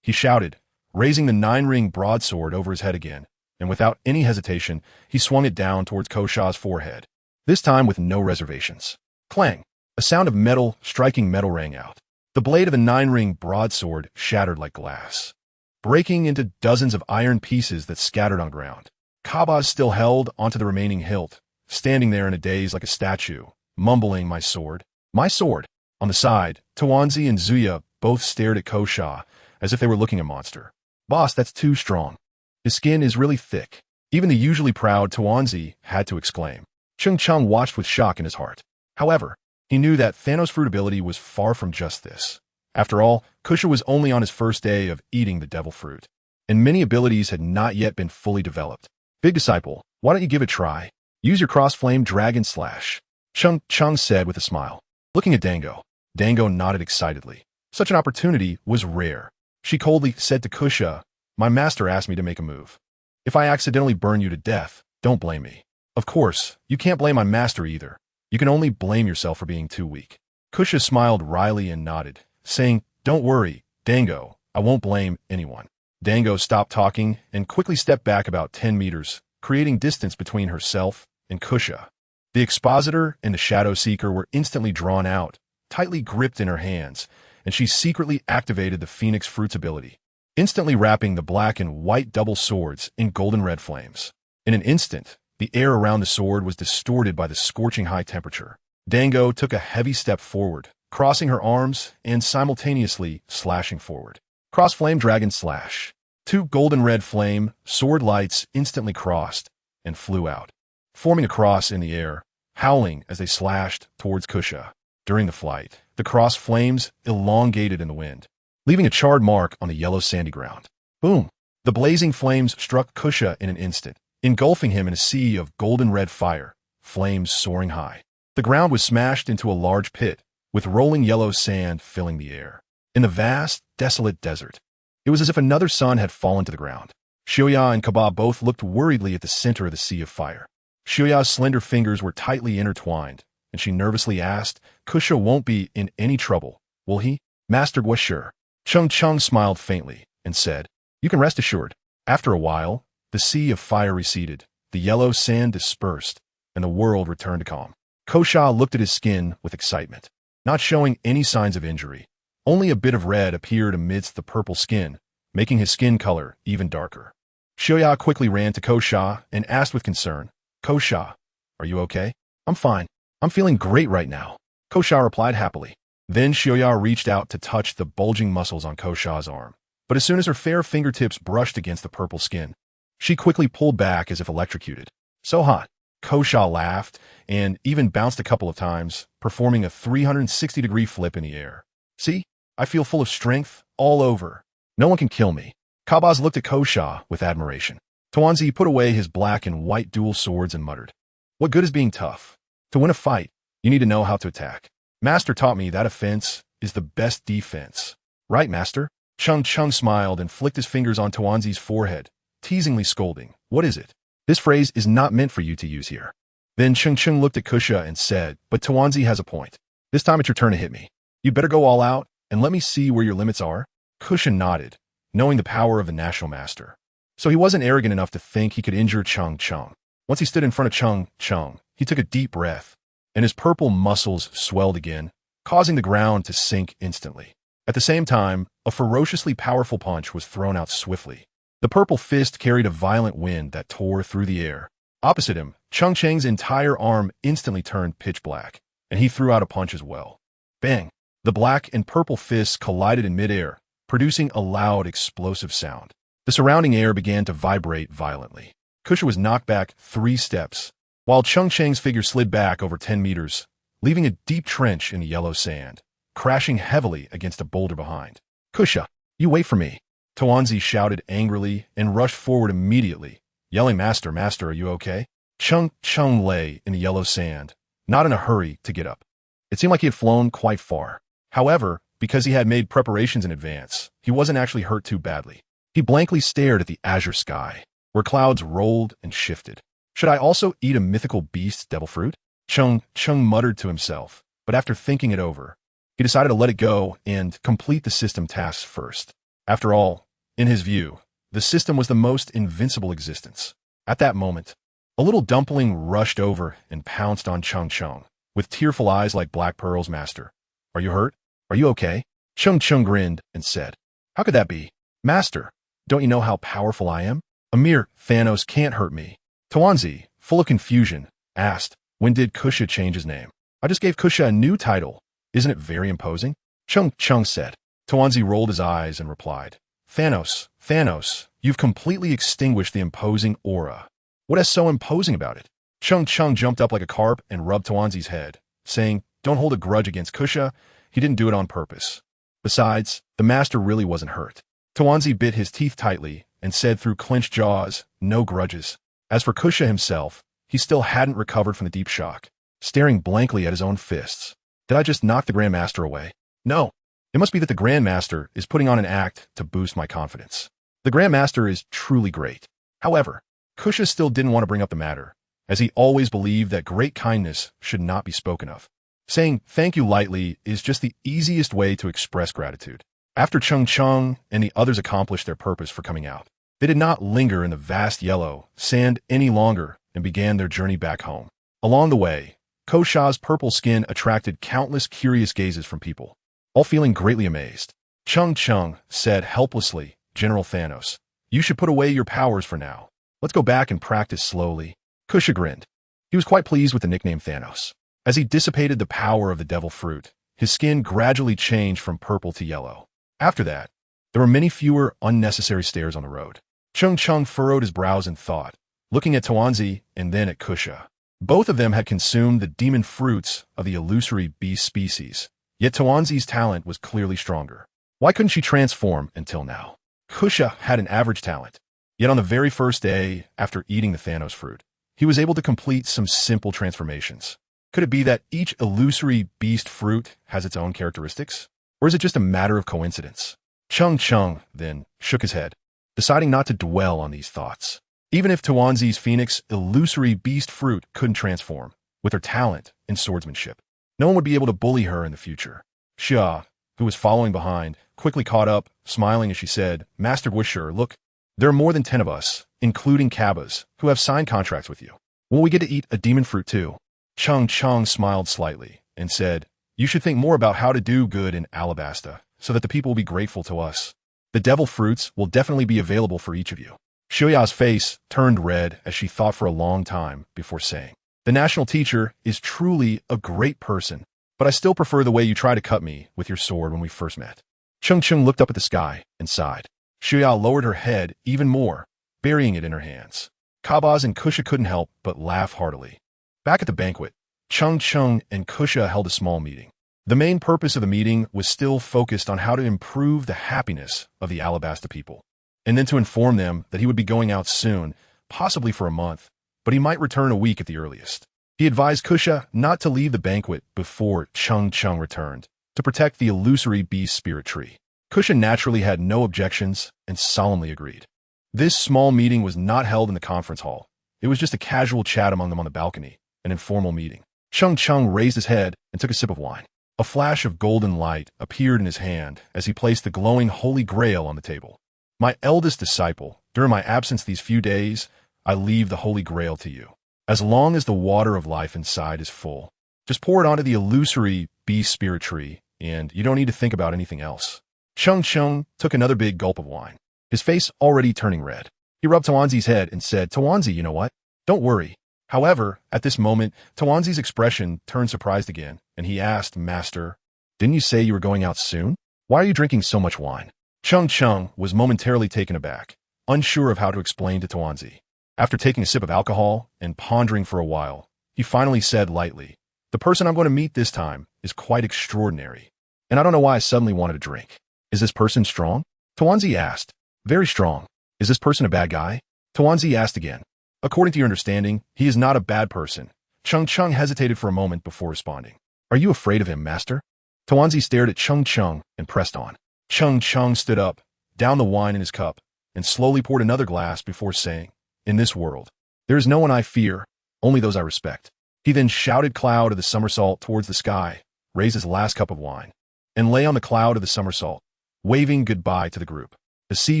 He shouted, raising the 9-ring broadsword over his head again, and without any hesitation, he swung it down towards Kosha's forehead, this time with no reservations. Clang! A sound of metal striking metal rang out. The blade of the 9-ring broadsword shattered like glass, breaking into dozens of iron pieces that scattered on the ground. Kabaz still held onto the remaining hilt, standing there in a daze like a statue, mumbling, "My sword, my sword." On the side, Tawanzi and Zuya both stared at Kosha as if they were looking at a monster. "Boss, that's too strong. His skin is really thick." Even the usually proud Tawanzi had to exclaim. Cheng Cheng watched with shock in his heart. However, he knew that Thanos' fruit ability was far from just this. After all, Kusha was only on his first day of eating the devil fruit, and many abilities had not yet been fully developed. "Big disciple, why don't you give it a try? Use your cross-flame dragon slash," Cheng Cheng said with a smile. Looking at Dango, Dango nodded excitedly. Such an opportunity was rare. She coldly said to Kusha, "My master asked me to make a move. If I accidentally burn you to death, don't blame me." Of course, you can't blame my master either. You can only blame yourself for being too weak. Kusha smiled wryly and nodded, saying, "Don't worry, Dango, I won't blame anyone." Dango stopped talking and quickly stepped back about 10 meters, creating distance between herself and Kusha. The expositor and the shadow seeker were instantly drawn out, tightly gripped in her hands, and she secretly activated the Phoenix Fruit's ability, instantly wrapping the black and white double swords in golden red flames. In an instant, the air around the sword was distorted by the scorching high temperature. Dango took a heavy step forward, crossing her arms and simultaneously slashing forward. Cross Flame Dragon Slash. 2 golden red flame sword lights instantly crossed and flew out, forming a cross in the air, howling as they slashed towards Kusha. During the flight, the cross flames elongated in the wind, leaving a charred mark on the yellow sandy ground. Boom! The blazing flames struck Kusha in an instant, engulfing him in a sea of golden red fire, flames soaring high. The ground was smashed into a large pit, with rolling yellow sand filling the air. In the vast, desolate desert, it was as if another sun had fallen to the ground. Shioya and Kaba both looked worriedly at the center of the sea of fire. Shioya's slender fingers were tightly intertwined, and she nervously asked, "Kusha won't be in any trouble, will he?" "Master was sure." Cheng Cheng smiled faintly and said, You can rest assured. After a while, the sea of fire receded, the yellow sand dispersed, and the world returned to calm. Kosha looked at his skin with excitement, not showing any signs of injury. Only a bit of red appeared amidst the purple skin, making his skin color even darker. Shoya quickly ran to Kosha and asked with concern, "Kosha, are you okay?" "I'm fine. I'm feeling great right now," Kosha replied happily. Then Shoya reached out to touch the bulging muscles on Kosha's arm. But as soon as her fair fingertips brushed against the purple skin, she quickly pulled back as if electrocuted. "So hot." Kosha laughed and even bounced a couple of times, performing a 360-degree flip in the air. "See? I feel full of strength all over. No one can kill me." Kabaz looked at Kosha with admiration. Tuanzi put away his black and white dual swords and muttered, "What good is being tough? To win a fight, you need to know how to attack. Master taught me that offense is the best defense." "Right, Master?" Cheng Cheng smiled and flicked his fingers on Tuanzi's forehead, teasingly scolding, "What is it? This phrase is not meant for you to use here." Then Cheng Cheng looked at Kusha and said, "But Tuanzi has a point. This time it's your turn to hit me. You'd better go all out and let me see where your limits are." Kusha nodded, knowing the power of the National Master. So he wasn't arrogant enough to think he could injure Cheng Cheng. Once he stood in front of Cheng Cheng, he took a deep breath, and his purple muscles swelled again, causing the ground to sink instantly. At the same time, a ferociously powerful punch was thrown out swiftly. The purple fist carried a violent wind that tore through the air. Opposite him, Cheng Cheng's entire arm instantly turned pitch black, and he threw out a punch as well. Bang! The black and purple fists collided in midair, producing a loud, explosive sound. The surrounding air began to vibrate violently. Kusha was knocked back 3 steps, while Cheng Cheng's figure slid back over 10 meters, leaving a deep trench in the yellow sand, crashing heavily against a boulder behind. "Kusha, you wait for me!" Tuanzi shouted angrily and rushed forward immediately, yelling, "Master, Master, are you okay?" Cheng Cheng lay in the yellow sand, not in a hurry to get up. It seemed like he had flown quite far. However, because he had made preparations in advance, he wasn't actually hurt too badly. He blankly stared at the azure sky, where clouds rolled and shifted. "Should I also eat a mythical beast devil fruit?" Cheng Cheng muttered to himself, but after thinking it over, he decided to let it go and complete the system tasks first. After all, in his view, the system was the most invincible existence. At that moment, a little dumpling rushed over and pounced on Cheng Cheng, with tearful eyes like black pearls. "Master, are you hurt? Are you okay?" Cheng Cheng grinned and said, "How could that be? Master, don't you know how powerful I am? A mere Thanos can't hurt me." Tuanzi, full of confusion, asked, "When did Kusha change his name?" "I just gave Kusha a new title. Isn't it very imposing?" Cheng Cheng said. Tuanzi rolled his eyes and replied, "Thanos, Thanos, you've completely extinguished the imposing aura. What is so imposing about it?" Cheng Cheng jumped up like a carp and rubbed Tuanzi's head, saying, "Don't hold a grudge against Kusha. He didn't do it on purpose. Besides, the master really wasn't hurt." Tuanzi bit his teeth tightly and said through clenched jaws, "No grudges." As for Kusha himself, he still hadn't recovered from the deep shock, staring blankly at his own fists. "Did I just knock the Grandmaster away? No. It must be that the Grandmaster is putting on an act to boost my confidence. The Grandmaster is truly great." However, Kusha still didn't want to bring up the matter, as he always believed that great kindness should not be spoken of. Saying thank you lightly is just the easiest way to express gratitude. After Cheng Cheng and the others accomplished their purpose for coming out, they did not linger in the vast yellow sand any longer and began their journey back home. Along the way, Kosha's purple skin attracted countless curious gazes from people, all feeling greatly amazed. Cheng Cheng said helplessly, "General Thanos, you should put away your powers for now. Let's go back and practice slowly." Kusha grinned. He was quite pleased with the nickname Thanos. As he dissipated the power of the devil fruit, his skin gradually changed from purple to yellow. After that, there were many fewer unnecessary stairs on the road. Cheng Cheng furrowed his brows in thought, looking at Tuanzi and then at Kusha. Both of them had consumed the demon fruits of the illusory beast species, yet Tuanzi's talent was clearly stronger. Why couldn't she transform until now? Kusha had an average talent, yet on the very first day after eating the Thanos fruit, he was able to complete some simple transformations. Could it be that each illusory beast fruit has its own characteristics? Or is it just a matter of coincidence? Cheng Cheng then shook his head, deciding not to dwell on these thoughts. Even if Tuanzi's Phoenix illusory beast fruit couldn't transform, with her talent and swordsmanship, no one would be able to bully her in the future. Xia, who was following behind, quickly caught up, smiling as she said, Master Wisher, look, there are more than 10 of us, including Cabas, who have signed contracts with you. Will we get to eat a demon fruit too? Cheng Cheng smiled slightly and said, you should think more about how to do good in Alabasta, so that the people will be grateful to us. The devil fruits will definitely be available for each of you. Shuya's face turned red as she thought for a long time before saying, the national teacher is truly a great person, but I still prefer the way you tried to cut me with your sword when we first met. Cheng Cheng looked up at the sky and sighed. Shuya lowered her head even more, burying it in her hands. Kabaz and Kusha couldn't help but laugh heartily. Back at the banquet, Cheng Cheng and Kusha held a small meeting. The main purpose of the meeting was still focused on how to improve the happiness of the Alabasta people, and then to inform them that he would be going out soon, possibly for a month, but he might return a week at the earliest. He advised Kusha not to leave the banquet before Cheng Cheng returned, to protect the illusory beast spirit tree. Kusha naturally had no objections and solemnly agreed. This small meeting was not held in the conference hall. It was just a casual chat among them on the balcony, an informal meeting. Cheng Cheng raised his head and took a sip of wine. A flash of golden light appeared in his hand as he placed the glowing Holy Grail on the table. My eldest disciple, during my absence these few days, I leave the Holy Grail to you. As long as the water of life inside is full, just pour it onto the illusory beast spirit tree, and you don't need to think about anything else. Cheng Cheng took another big gulp of wine, his face already turning red. He rubbed Tawanzi's head and said, Tawanzi, you know what? Don't worry. However, at this moment, Tawanzi's expression turned surprised again, and he asked, Master, didn't you say you were going out soon? Why are you drinking so much wine? Cheng Cheng was momentarily taken aback, unsure of how to explain to Tawanzi. After taking a sip of alcohol and pondering for a while, he finally said lightly, the person I'm going to meet this time is quite extraordinary, and I don't know why I suddenly wanted to drink. Is this person strong? Tawanzi asked. Very strong. Is this person a bad guy? Tawanzi asked again. According to your understanding, he is not a bad person. Cheng Cheng hesitated for a moment before responding. Are you afraid of him, Master? Tawanzi stared at Cheng Cheng and pressed on. Cheng Cheng stood up, downed the wine in his cup, and slowly poured another glass before saying, in this world, there is no one I fear, only those I respect. He then shouted cloud of the somersault towards the sky, raised his last cup of wine, and lay on the cloud of the somersault, waving goodbye to the group. The sea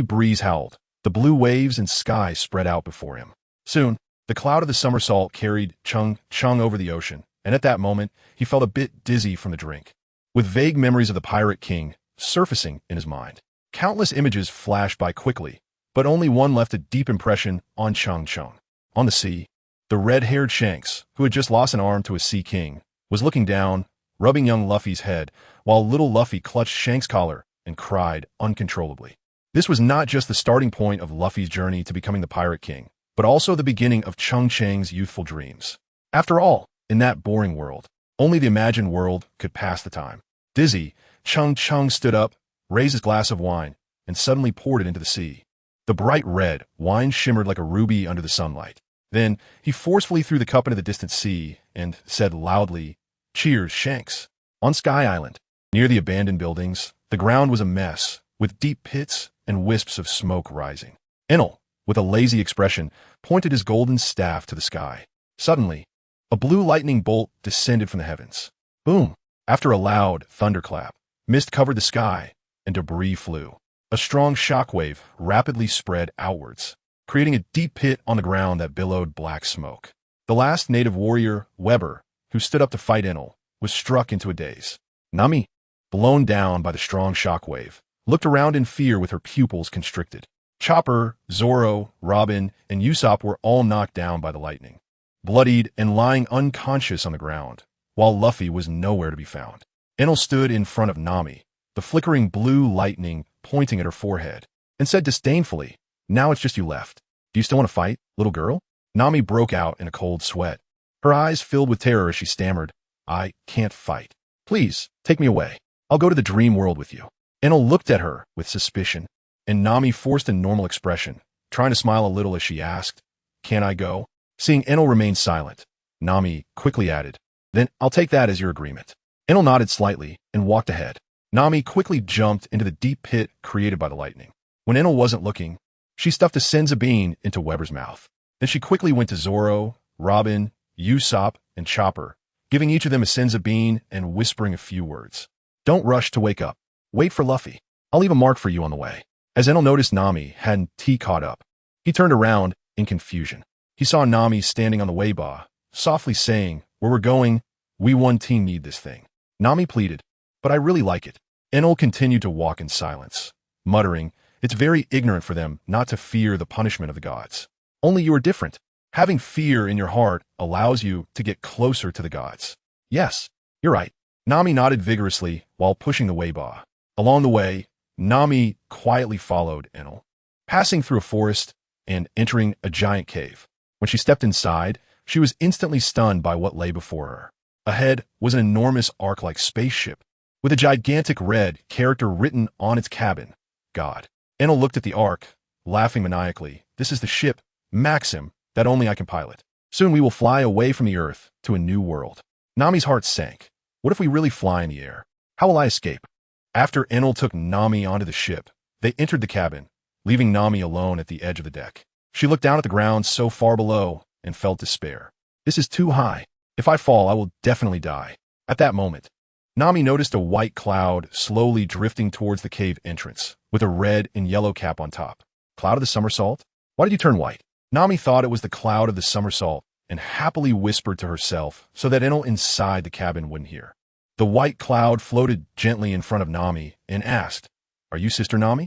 breeze howled, the blue waves and sky spread out before him. Soon, the cloud of the somersault carried Cheng Cheng over the ocean, and at that moment, he felt a bit dizzy from the drink, with vague memories of the Pirate King surfacing in his mind. Countless images flashed by quickly, but only one left a deep impression on Cheng Cheng. On the sea, the red-haired Shanks, who had just lost an arm to a sea king, was looking down, rubbing young Luffy's head, while little Luffy clutched Shank's collar and cried uncontrollably. This was not just the starting point of Luffy's journey to becoming the Pirate King, but also the beginning of Cheng Cheng's youthful dreams. After all, in that boring world, only the imagined world could pass the time. Dizzy, Cheng Cheng stood up, raised his glass of wine, and suddenly poured it into the sea. The bright red wine shimmered like a ruby under the sunlight. Then he forcefully threw the cup into the distant sea and said loudly, Cheers, Shanks. On Sky Island, near the abandoned buildings, the ground was a mess, with deep pits and wisps of smoke rising. Enel, with a lazy expression, pointed his golden staff to the sky. Suddenly, a blue lightning bolt descended from the heavens. Boom! After a loud thunderclap, mist covered the sky, and debris flew. A strong shockwave rapidly spread outwards, creating a deep pit on the ground that billowed black smoke. The last native warrior, Weber, who stood up to fight Enel, was struck into a daze. Nami, blown down by the strong shockwave, looked around in fear with her pupils constricted. Chopper, Zoro, Robin, and Usopp were all knocked down by the lightning, bloodied and lying unconscious on the ground, while Luffy was nowhere to be found. Enel stood in front of Nami, the flickering blue lightning pointing at her forehead, and said disdainfully, Now it's just you left. Do you still want to fight, little girl? Nami broke out in a cold sweat. Her eyes filled with terror as she stammered, I can't fight. Please, take me away. I'll go to the dream world with you. Enel looked at her with suspicion, and Nami forced a normal expression, trying to smile a little as she asked, Can I go? Seeing Enel remain silent, Nami quickly added, Then I'll take that as your agreement. Enel nodded slightly and walked ahead. Nami quickly jumped into the deep pit created by the lightning. When Enel wasn't looking, she stuffed a senza bean into Weber's mouth. Then she quickly went to Zoro, Robin, Usopp, and Chopper, giving each of them a senza bean and whispering a few words. Don't rush to wake up. Wait for Luffy. I'll leave a mark for you on the way. As Enel noticed Nami hadn't caught up, he turned around in confusion. He saw Nami standing on the weiba, softly saying, "Where we're going, we one team need this thing." Nami pleaded, "But I really like it." Enel continued to walk in silence, muttering, "It's very ignorant for them not to fear the punishment of the gods. Only you are different. Having fear in your heart allows you to get closer to the gods." "Yes, you're right." Nami nodded vigorously while pushing the weiba. Along the way, Nami quietly followed Enel, passing through a forest and entering a giant cave. When she stepped inside, she was instantly stunned by what lay before her. Ahead was an enormous ark-like spaceship, with a gigantic red character written on its cabin, God. Enel looked at the ark, laughing maniacally. "This is the ship, Maxim, that only I can pilot. Soon we will fly away from the Earth to a new world." Nami's heart sank. What if we really fly in the air? How will I escape? After Enel took Nami onto the ship, they entered the cabin, leaving Nami alone at the edge of the deck. She looked down at the ground so far below and felt despair. This is too high. If I fall, I will definitely die. At that moment, Nami noticed a white cloud slowly drifting towards the cave entrance, with a red and yellow cap on top. Cloud of the Somersault? Why did you turn white? Nami thought it was the Cloud of the Somersault and happily whispered to herself so that Enel inside the cabin wouldn't hear. The white cloud floated gently in front of Nami and asked, "Are you Sister Nami?"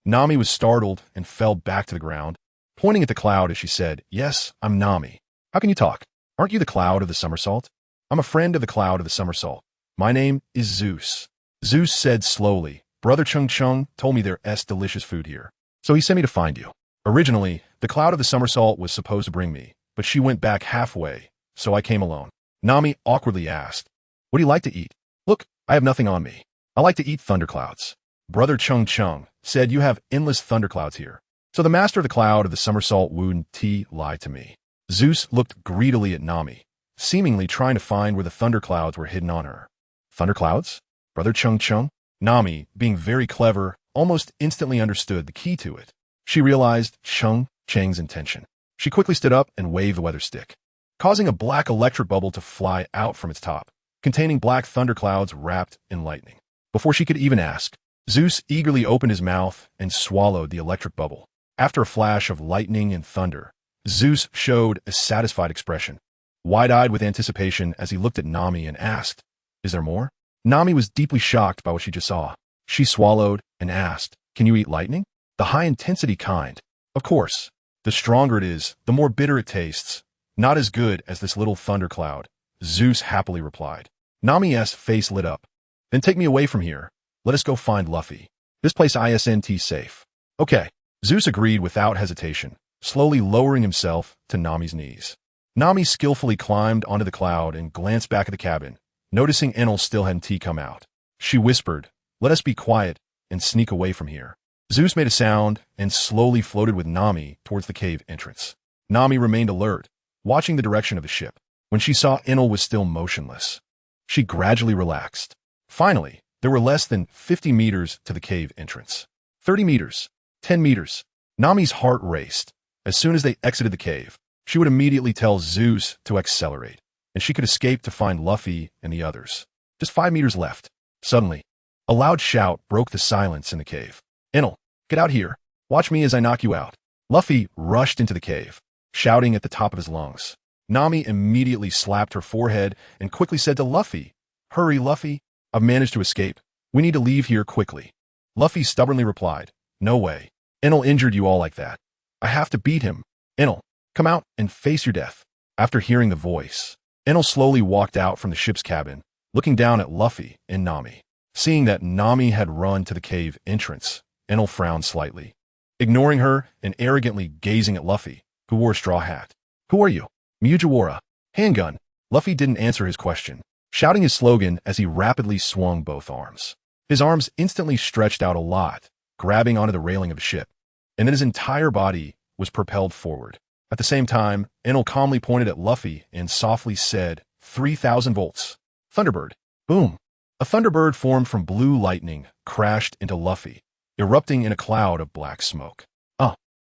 Nami was startled and fell back to the ground, pointing at the cloud as she said, "Yes, I'm Nami. How can you talk? Aren't you the Cloud of the Somersault?" "I'm a friend of the Cloud of the Somersault. My name is Zeus." Zeus said slowly, "Brother Cheng Cheng told me there's delicious food here, so he sent me to find you. Originally, the Cloud of the Somersault was supposed to bring me, but she went back halfway, so I came alone." Nami awkwardly asked, "What do you like to eat?" "Look, I have nothing on me. I like to eat thunderclouds." Brother Cheng Cheng said, "You have endless thunderclouds here. So the master of the Cloud of the Somersault wouldn't lie to me." Zeus looked greedily at Nami, seemingly trying to find where the thunderclouds were hidden on her. "Thunderclouds? Brother Cheng Cheng?" Nami, being very clever, almost instantly understood the key to it. She realized Cheng Cheng's intention. She quickly stood up and waved the weather stick, causing a black electric bubble to fly out from its top, containing black thunderclouds wrapped in lightning. Before she could even ask, Zeus eagerly opened his mouth and swallowed the electric bubble. After a flash of lightning and thunder, Zeus showed a satisfied expression, wide-eyed with anticipation as he looked at Nami and asked, "Is there more?" Nami was deeply shocked by what she just saw. She swallowed and asked, "Can you eat lightning?" "The high-intensity kind." "Of course. The stronger it is, the more bitter it tastes. Not as good as this little thundercloud," Zeus happily replied. Nami's face lit up. "Then take me away from here. Let us go find Luffy. This place isn't safe." "Okay." Zeus agreed without hesitation, slowly lowering himself to Nami's knees. Nami skillfully climbed onto the cloud and glanced back at the cabin, noticing Enel still hadn't come out. She whispered, "Let us be quiet and sneak away from here." Zeus made a sound and slowly floated with Nami towards the cave entrance. Nami remained alert, watching the direction of the ship. When she saw Enel was still motionless, she gradually relaxed. Finally, there were less than 50 meters to the cave entrance. 30 meters. 10 meters. Nami's heart raced. As soon as they exited the cave, she would immediately tell Zeus to accelerate, and she could escape to find Luffy and the others. Just 5 meters left. Suddenly, a loud shout broke the silence in the cave. "Enel, get out here. Watch me as I knock you out." Luffy rushed into the cave, shouting at the top of his lungs. Nami immediately slapped her forehead and quickly said to Luffy, "Hurry, Luffy. I've managed to escape. We need to leave here quickly." Luffy stubbornly replied, "No way. Enel injured you all like that. I have to beat him. Enel, come out and face your death." After hearing the voice, Enel slowly walked out from the ship's cabin, looking down at Luffy and Nami. Seeing that Nami had run to the cave entrance, Enel frowned slightly, ignoring her and arrogantly gazing at Luffy, who wore a straw hat. "Who are you?" "Mugiwara. Handgun." Luffy didn't answer his question, shouting his slogan as he rapidly swung both arms. His arms instantly stretched out a lot, grabbing onto the railing of the ship, and then his entire body was propelled forward. At the same time, Enel calmly pointed at Luffy and softly said, 3,000 volts. Thunderbird. Boom. A thunderbird formed from blue lightning crashed into Luffy, erupting in a cloud of black smoke.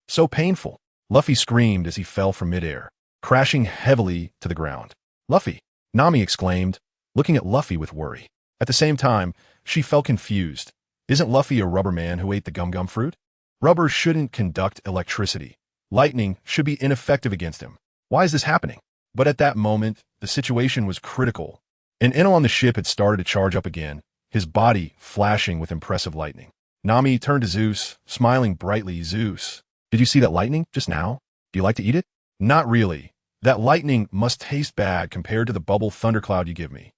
So painful. Luffy screamed as he fell from midair, crashing heavily to the ground. "Luffy!" Nami exclaimed, looking at Luffy with worry. At the same time, she felt confused, Isn't Luffy a rubber man who ate the gum-gum fruit? Rubber shouldn't conduct electricity. Lightning should be ineffective against him. Why is this happening? But at that moment, the situation was critical. An Enel on the ship had started to charge up again, his body flashing with impressive lightning. Nami turned to Zeus, smiling brightly. Zeus, did you see that lightning just now? Do you like to eat it? Not really. That lightning must taste bad compared to the bubble thundercloud you give me.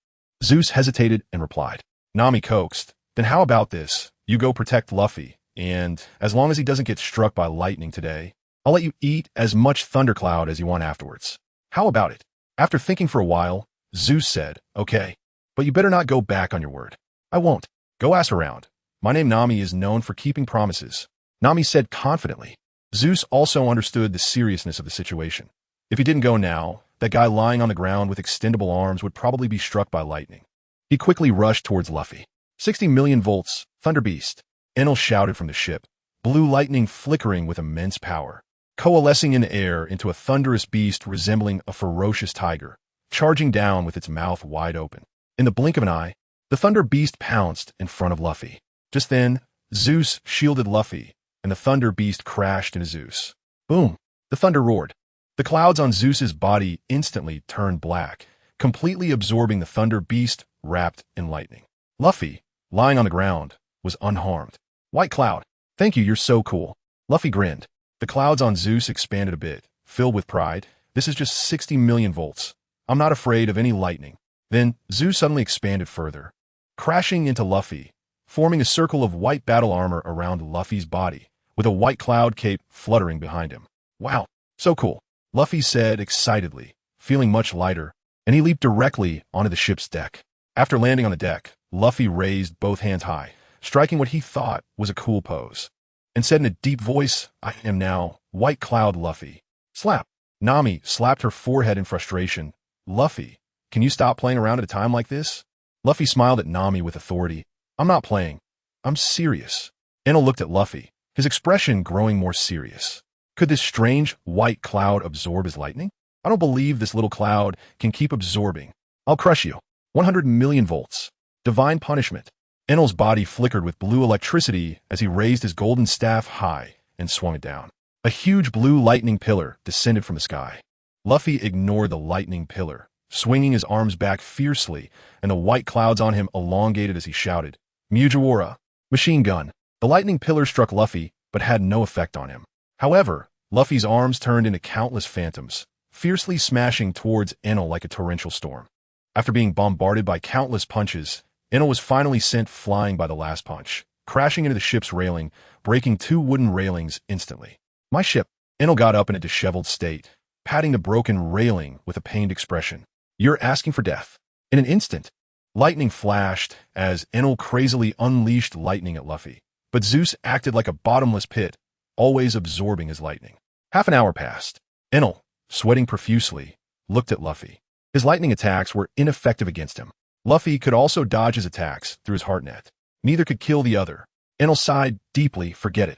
Zeus hesitated and replied. Nami coaxed, then how about this? You go protect Luffy, and as long as he doesn't get struck by lightning today, I'll let you eat as much thundercloud as you want afterwards. How about it? After thinking for a while, Zeus said, okay, but you better not go back on your word. I won't. Go ask around. My name Nami is known for keeping promises. Nami said confidently. Zeus also understood the seriousness of the situation. If he didn't go now, that guy lying on the ground with extendable arms would probably be struck by lightning. He quickly rushed towards Luffy. 60 million volts, Thunder Beast. Enel shouted from the ship, blue lightning flickering with immense power, coalescing in the air into a thunderous beast resembling a ferocious tiger, charging down with its mouth wide open. In the blink of an eye, the Thunder Beast pounced in front of Luffy. Just then, Zeus shielded Luffy, and the Thunder Beast crashed into Zeus. Boom! The thunder roared. The clouds on Zeus's body instantly turned black, completely absorbing the Thunder Beast wrapped in lightning. Luffy, lying on the ground, was unharmed. White Cloud, thank you, you're so cool. Luffy grinned. The clouds on Zeus expanded a bit, filled with pride. This is just 60 million volts. I'm not afraid of any lightning. Then, Zeus suddenly expanded further, crashing into Luffy, forming a circle of white battle armor around Luffy's body, with a white cloud cape fluttering behind him. Wow, so cool, Luffy said excitedly, feeling much lighter, and he leaped directly onto the ship's deck. After landing on the deck, Luffy raised both hands high, striking what he thought was a cool pose, and said in a deep voice, I am now White Cloud Luffy. Slap. Nami slapped her forehead in frustration. Luffy, can you stop playing around at a time like this? Luffy smiled at Nami with authority. I'm not playing. I'm serious. Enel looked at Luffy, his expression growing more serious. Could this strange white cloud absorb his lightning? I don't believe this little cloud can keep absorbing. I'll crush you. 100 million volts. Divine punishment. Enel's body flickered with blue electricity as he raised his golden staff high and swung it down. A huge blue lightning pillar descended from the sky. Luffy ignored the lightning pillar, swinging his arms back fiercely, and the white clouds on him elongated as he shouted, Mugiwara, machine gun. The lightning pillar struck Luffy, but had no effect on him. However, Luffy's arms turned into countless phantoms, fiercely smashing towards Enel like a torrential storm. After being bombarded by countless punches, Enel was finally sent flying by the last punch, crashing into the ship's railing, breaking 2 wooden railings instantly. My ship. Enel got up in a disheveled state, patting the broken railing with a pained expression. You're asking for death. In an instant, lightning flashed as Enel crazily unleashed lightning at Luffy, but Zeus acted like a bottomless pit, always absorbing his lightning. Half an hour passed. Enel, sweating profusely, looked at Luffy. His lightning attacks were ineffective against him. Luffy could also dodge his attacks through his heart net. Neither could kill the other. Enel sighed deeply. Forget it.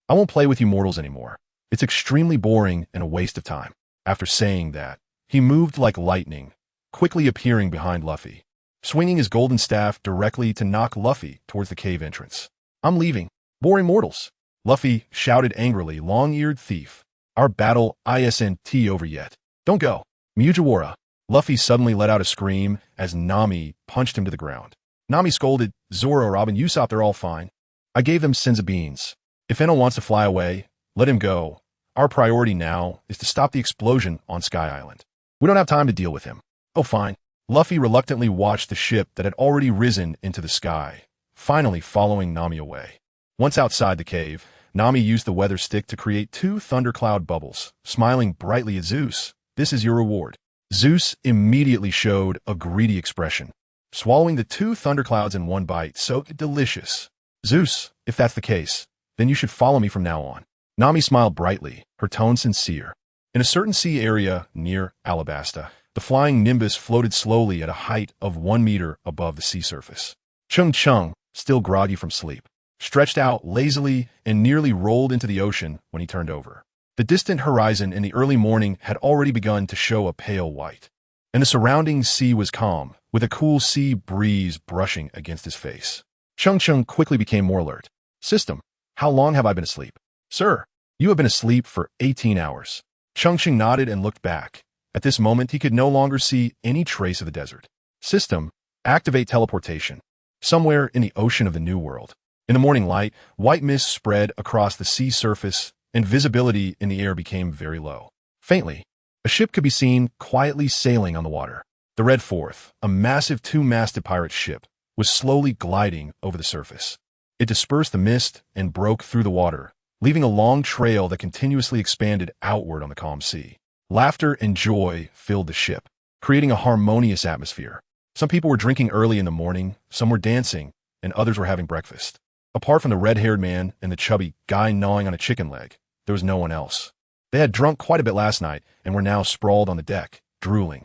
I won't play with you mortals anymore. It's extremely boring and a waste of time. After saying that, he moved like lightning, quickly appearing behind Luffy, swinging his golden staff directly to knock Luffy towards the cave entrance. I'm leaving. Boring mortals. Luffy shouted angrily, long-eared thief. Our battle isn't over yet. Don't go. Mugiwara. Luffy suddenly let out a scream as Nami punched him to the ground. Nami scolded, Zoro, Robin, Usopp, they're all fine. I gave them sins of beans. If Enel wants to fly away, let him go. Our priority now is to stop the explosion on Sky Island. We don't have time to deal with him. Oh, fine. Luffy reluctantly watched the ship that had already risen into the sky, finally following Nami away. Once outside the cave, Nami used the weather stick to create 2 thundercloud bubbles, smiling brightly at Zeus. This is your reward. Zeus immediately showed a greedy expression, swallowing the 2 thunderclouds in one bite. So delicious. Zeus, if that's the case, then you should follow me from now on. Nami smiled brightly, her tone sincere. In a certain sea area near Alabasta, the flying nimbus floated slowly at a height of 1 meter above the sea surface. Cheng Cheng, still groggy from sleep, stretched out lazily and nearly rolled into the ocean when he turned over. The distant horizon in the early morning had already begun to show a pale white, and the surrounding sea was calm, with a cool sea breeze brushing against his face. Cheng Cheng quickly became more alert. System, how long have I been asleep? Sir, you have been asleep for 18 hours. Cheng Cheng nodded and looked back. At this moment, he could no longer see any trace of the desert. System, activate teleportation. Somewhere in the ocean of the New World. In the morning light, white mist spread across the sea surface, and visibility in the air became very low. Faintly, a ship could be seen quietly sailing on the water. The Red Fourth, a massive two-masted pirate ship, was slowly gliding over the surface. It dispersed the mist and broke through the water, leaving a long trail that continuously expanded outward on the calm sea. Laughter and joy filled the ship, creating a harmonious atmosphere. Some people were drinking early in the morning, some were dancing, and others were having breakfast. Apart from the red-haired man and the chubby guy gnawing on a chicken leg, there was no one else. They had drunk quite a bit last night and were now sprawled on the deck, drooling.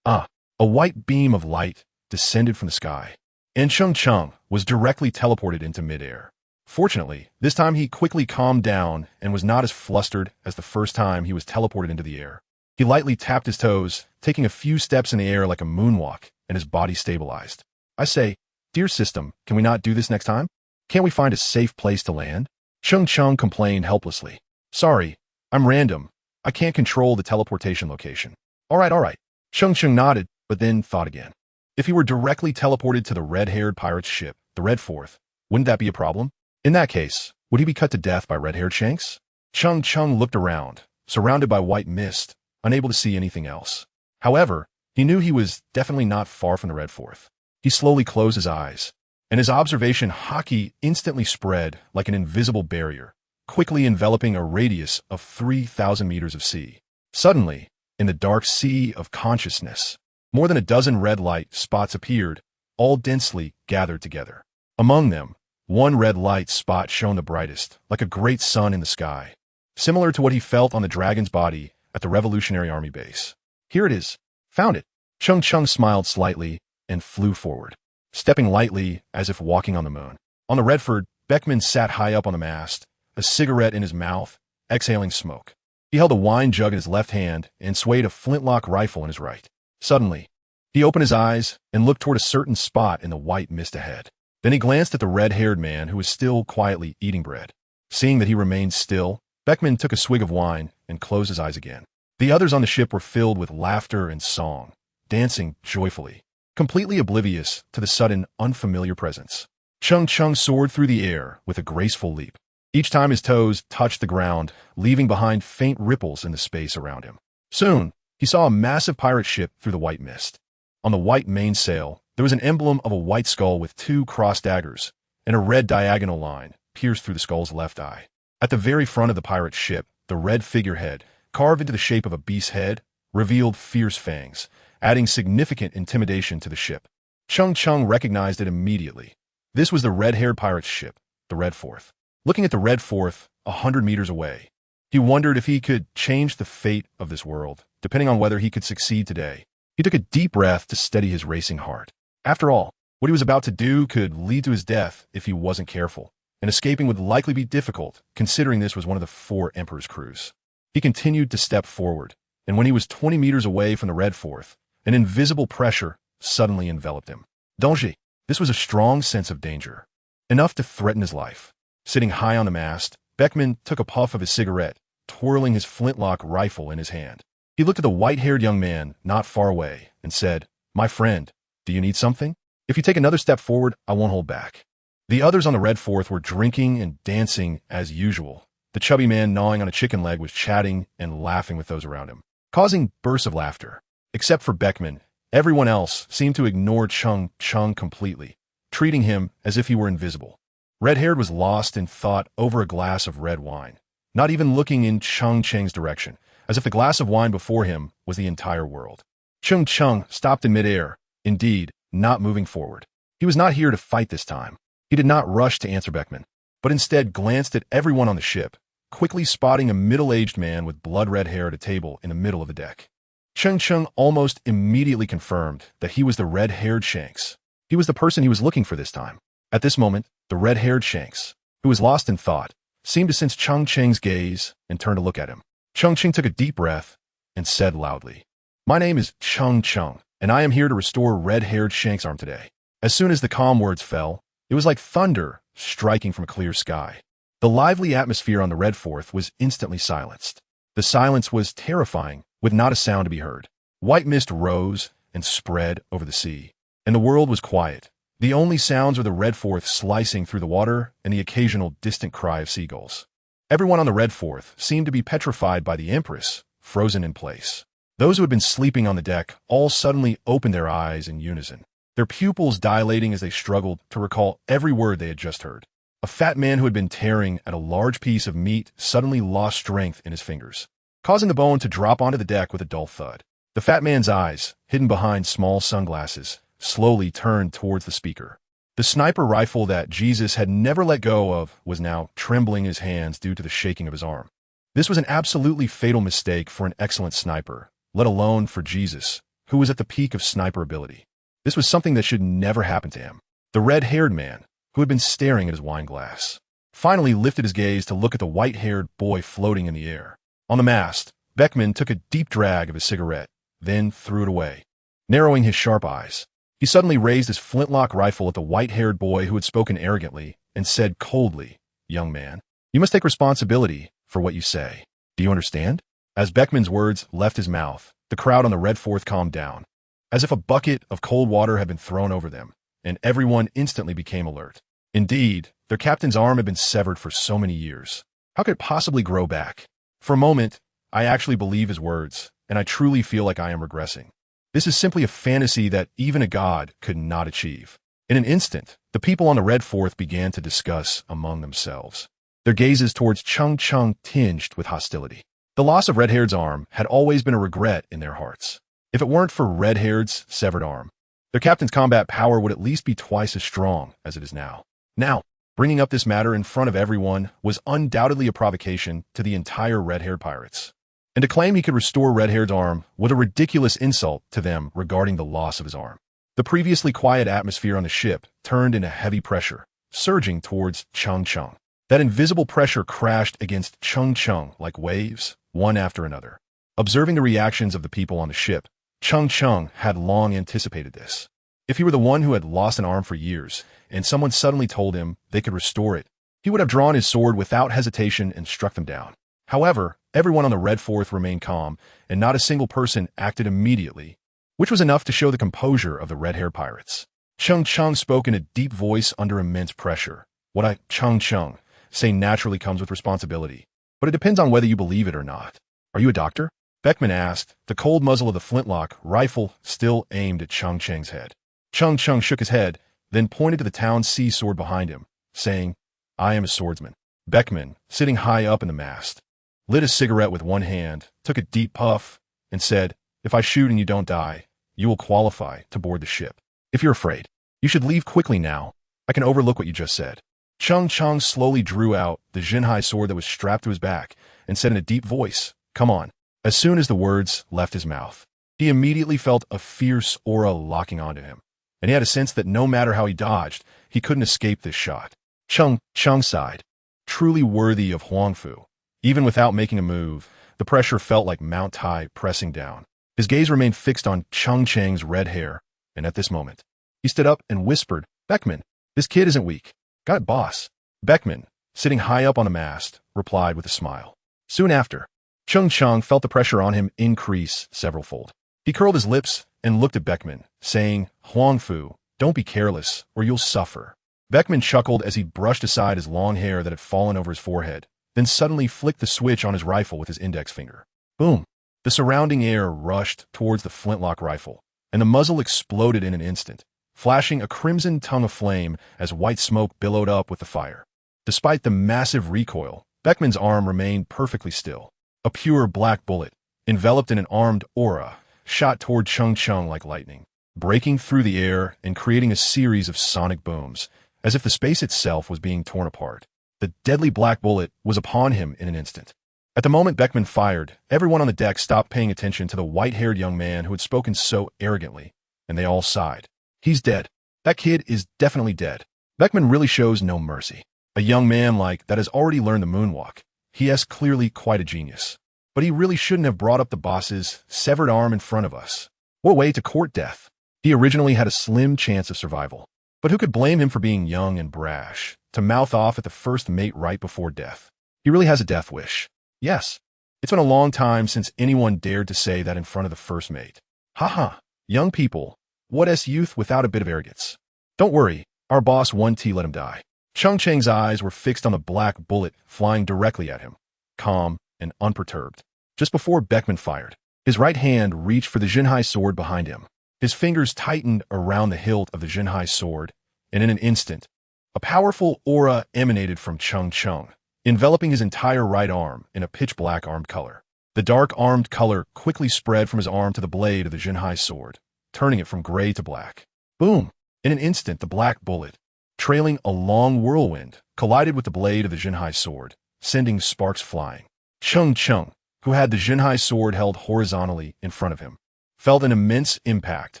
A white beam of light descended from the sky, and Cheng Cheng was directly teleported into midair. Fortunately, this time he quickly calmed down and was not as flustered as the first time he was teleported into the air. He lightly tapped his toes, taking a few steps in the air like a moonwalk, and his body stabilized. I say, dear system, can we not do this next time? Can't we find a safe place to land? Cheng Cheng complained helplessly. Sorry, I'm random. I can't control the teleportation location. All right. Cheng Cheng nodded, but then thought again. If he were directly teleported to the red-haired pirate's ship, the Red Fourth, wouldn't that be a problem? In that case, would he be cut to death by red-haired shanks? Cheng Cheng looked around, surrounded by white mist, unable to see anything else. However, he knew he was definitely not far from the Red Fourth. He slowly closed his eyes, and his observation haki instantly spread like an invisible barrier, quickly enveloping a radius of 3,000 meters of sea. Suddenly, in the dark sea of consciousness, more than a dozen red light spots appeared, all densely gathered together. Among them, one red light spot shone the brightest, like a great sun in the sky, similar to what he felt on the dragon's body at the Revolutionary Army base. Here it is. Found it. Cheng Cheng smiled slightly and flew forward, stepping lightly as if walking on the moon. On the Redford, Beckman sat high up on the mast, a cigarette in his mouth, exhaling smoke. He held a wine jug in his left hand and swayed a flintlock rifle in his right. Suddenly, he opened his eyes and looked toward a certain spot in the white mist ahead. Then he glanced at the red-haired man who was still quietly eating bread. Seeing that he remained still, Beckman took a swig of wine and closed his eyes again. The others on the ship were filled with laughter and song, dancing joyfully, completely oblivious to the sudden unfamiliar presence. Cheng Cheng soared through the air with a graceful leap. Each time his toes touched the ground, leaving behind faint ripples in the space around him. Soon, he saw a massive pirate ship through the white mist. On the white mainsail, there was an emblem of a white skull with two crossed daggers, and a red diagonal line pierced through the skull's left eye. At the very front of the pirate ship, the red figurehead, carved into the shape of a beast's head, revealed fierce fangs, adding significant intimidation to the ship. Cheng Cheng recognized it immediately. This was the red-haired pirate's ship, the Red Fourth. Looking at the Red Fourth, 100 meters away, he wondered if he could change the fate of this world, depending on whether he could succeed today. He took a deep breath to steady his racing heart. After all, what he was about to do could lead to his death if he wasn't careful, and escaping would likely be difficult, considering this was one of the 4 Emperor's crews. He continued to step forward, and when he was 20 meters away from the Red Fourth, an invisible pressure suddenly enveloped him. Danger. This was a strong sense of danger, enough to threaten his life. Sitting high on the mast, Beckman took a puff of his cigarette, twirling his flintlock rifle in his hand. He looked at the white-haired young man not far away and said, "My friend, do you need something? If you take another step forward, I won't hold back." The others on the Red Fourth were drinking and dancing as usual. The chubby man gnawing on a chicken leg was chatting and laughing with those around him, causing bursts of laughter. Except for Beckman, everyone else seemed to ignore Cheng Cheng completely, treating him as if he were invisible. Red-haired was lost in thought over a glass of red wine, not even looking in Cheng Cheng's direction, as if the glass of wine before him was the entire world. Cheng Cheng stopped in midair, indeed, not moving forward. He was not here to fight this time. He did not rush to answer Beckman, but instead glanced at everyone on the ship, quickly spotting a middle-aged man with blood-red hair at a table in the middle of the deck. Cheng Cheng almost immediately confirmed that he was the red-haired Shanks. He was the person he was looking for this time. At this moment, the red-haired Shanks, who was lost in thought, seemed to sense Cheng Cheng's gaze and turned to look at him. Cheng Cheng took a deep breath and said loudly, "My name is Cheng Cheng, and I am here to restore red-haired Shank's arm today." As soon as the calm words fell, It was like thunder striking from a clear sky. The lively atmosphere on the Red Fourth was instantly silenced. The silence was terrifying, with not a sound to be heard. White mist rose and spread over the sea, and the world was quiet. The only sounds were the Red Fourth slicing through the water and the occasional distant cry of seagulls. Everyone on the Red Fourth seemed to be petrified by the Empress, frozen in place. Those who had been sleeping on the deck all suddenly opened their eyes in unison, their pupils dilating as they struggled to recall every word they had just heard. A fat man who had been tearing at a large piece of meat suddenly lost strength in his fingers, causing the bone to drop onto the deck with a dull thud. The fat man's eyes, hidden behind small sunglasses, slowly turned towards the speaker. The sniper rifle that Jesus had never let go of was now trembling in his hands due to the shaking of his arm. This was an absolutely fatal mistake for an excellent sniper, let alone for Jesus, who was at the peak of sniper ability. This was something that should never happen to him. The red-haired man, who had been staring at his wine glass, finally lifted his gaze to look at the white-haired boy floating in the air. On the mast, Beckman took a deep drag of his cigarette, then threw it away. Narrowing his sharp eyes, he suddenly raised his flintlock rifle at the white-haired boy who had spoken arrogantly and said coldly, "Young man, you must take responsibility for what you say. Do you understand?" As Beckman's words left his mouth, the crowd on the Red Fourth calmed down, as if a bucket of cold water had been thrown over them, and everyone instantly became alert. Indeed, their captain's arm had been severed for so many years. How could it possibly grow back? For a moment, I actually believe his words, and I truly feel like I am regressing. This is simply a fantasy that even a god could not achieve. In an instant, the people on the Red Fourth began to discuss among themselves, their gazes towards Cheng Cheng tinged with hostility. The loss of Redhaired's arm had always been a regret in their hearts. If it weren't for Redhaired's severed arm, their captain's combat power would at least be twice as strong as it is now. Now, bringing up this matter in front of everyone was undoubtedly a provocation to the entire red-haired pirates. And to claim he could restore Redhaired's arm was a ridiculous insult to them regarding the loss of his arm. The previously quiet atmosphere on the ship turned into heavy pressure, surging towards Cheng Cheng. That invisible pressure crashed against Cheng Cheng like waves, one after another. Observing the reactions of the people on the ship, Cheng Cheng had long anticipated this. If he were the one who had lost an arm for years, and someone suddenly told him they could restore it, he would have drawn his sword without hesitation and struck them down. However, everyone on the Red Fourth remained calm, and not a single person acted immediately, which was enough to show the composure of the red-haired pirates. Cheng Cheng spoke in a deep voice under immense pressure. What I, Cheng Cheng, say naturally comes with responsibility, but it depends on whether you believe it or not. Are you a doctor? Beckman asked, the cold muzzle of the flintlock rifle still aimed at Cheng Cheng's head. Cheng Cheng shook his head, then pointed to the town sea sword behind him, saying, I am a swordsman. Beckman, sitting high up in the mast, lit a cigarette with one hand, took a deep puff, and said, if I shoot and you don't die, you will qualify to board the ship. If you're afraid, you should leave quickly now. I can overlook what you just said. Cheng Cheng slowly drew out the Jinhai sword that was strapped to his back and said in a deep voice, come on. As soon as the words left his mouth, he immediately felt a fierce aura locking onto him, and he had a sense that no matter how he dodged, he couldn't escape this shot. Cheng Cheng sighed, truly worthy of Huangfu. Even without making a move, the pressure felt like Mount Tai pressing down. His gaze remained fixed on Cheng Cheng's red hair, and at this moment, he stood up and whispered, Beckman, this kid isn't weak. Got it, boss. Beckman, sitting high up on the mast, replied with a smile. Soon after, Cheng Cheng felt the pressure on him increase severalfold. He curled his lips and looked at Beckman, saying, Huangfu, don't be careless, or you'll suffer. Beckman chuckled as he brushed aside his long hair that had fallen over his forehead, then suddenly flicked the switch on his rifle with his index finger. Boom! The surrounding air rushed towards the flintlock rifle, and the muzzle exploded in an instant, flashing a crimson tongue of flame as white smoke billowed up with the fire. Despite the massive recoil, Beckman's arm remained perfectly still. A pure black bullet, enveloped in an armed aura, shot toward Cheng Cheng like lightning, breaking through the air and creating a series of sonic booms, as if the space itself was being torn apart. The deadly black bullet was upon him in an instant. At the moment Beckman fired, everyone on the deck stopped paying attention to the white-haired young man who had spoken so arrogantly, and they all sighed. He's dead. That kid is definitely dead. Beckman really shows no mercy. A young man like that has already learned the moonwalk. He is clearly quite a genius. But he really shouldn't have brought up the boss's severed arm in front of us. What way to court death? He originally had a slim chance of survival. But who could blame him for being young and brash, to mouth off at the first mate right before death? He really has a death wish. Yes. It's been a long time since anyone dared to say that in front of the first mate. Haha, young people, what is youth without a bit of arrogance? Don't worry, our boss won't let him die. Cheng Cheng's eyes were fixed on the black bullet flying directly at him, calm and unperturbed. Just before Beckman fired, his right hand reached for the Jinhai sword behind him. His fingers tightened around the hilt of the Jinhai sword, and in an instant, a powerful aura emanated from Cheng Cheng, enveloping his entire right arm in a pitch-black armed color. The dark armed color quickly spread from his arm to the blade of the Jinhai sword, turning it from gray to black. Boom! In an instant, the black bullet, trailing a long whirlwind, collided with the blade of the Jinhai sword, sending sparks flying. Cheng Cheng, who had the Jinhai sword held horizontally in front of him, felt an immense impact,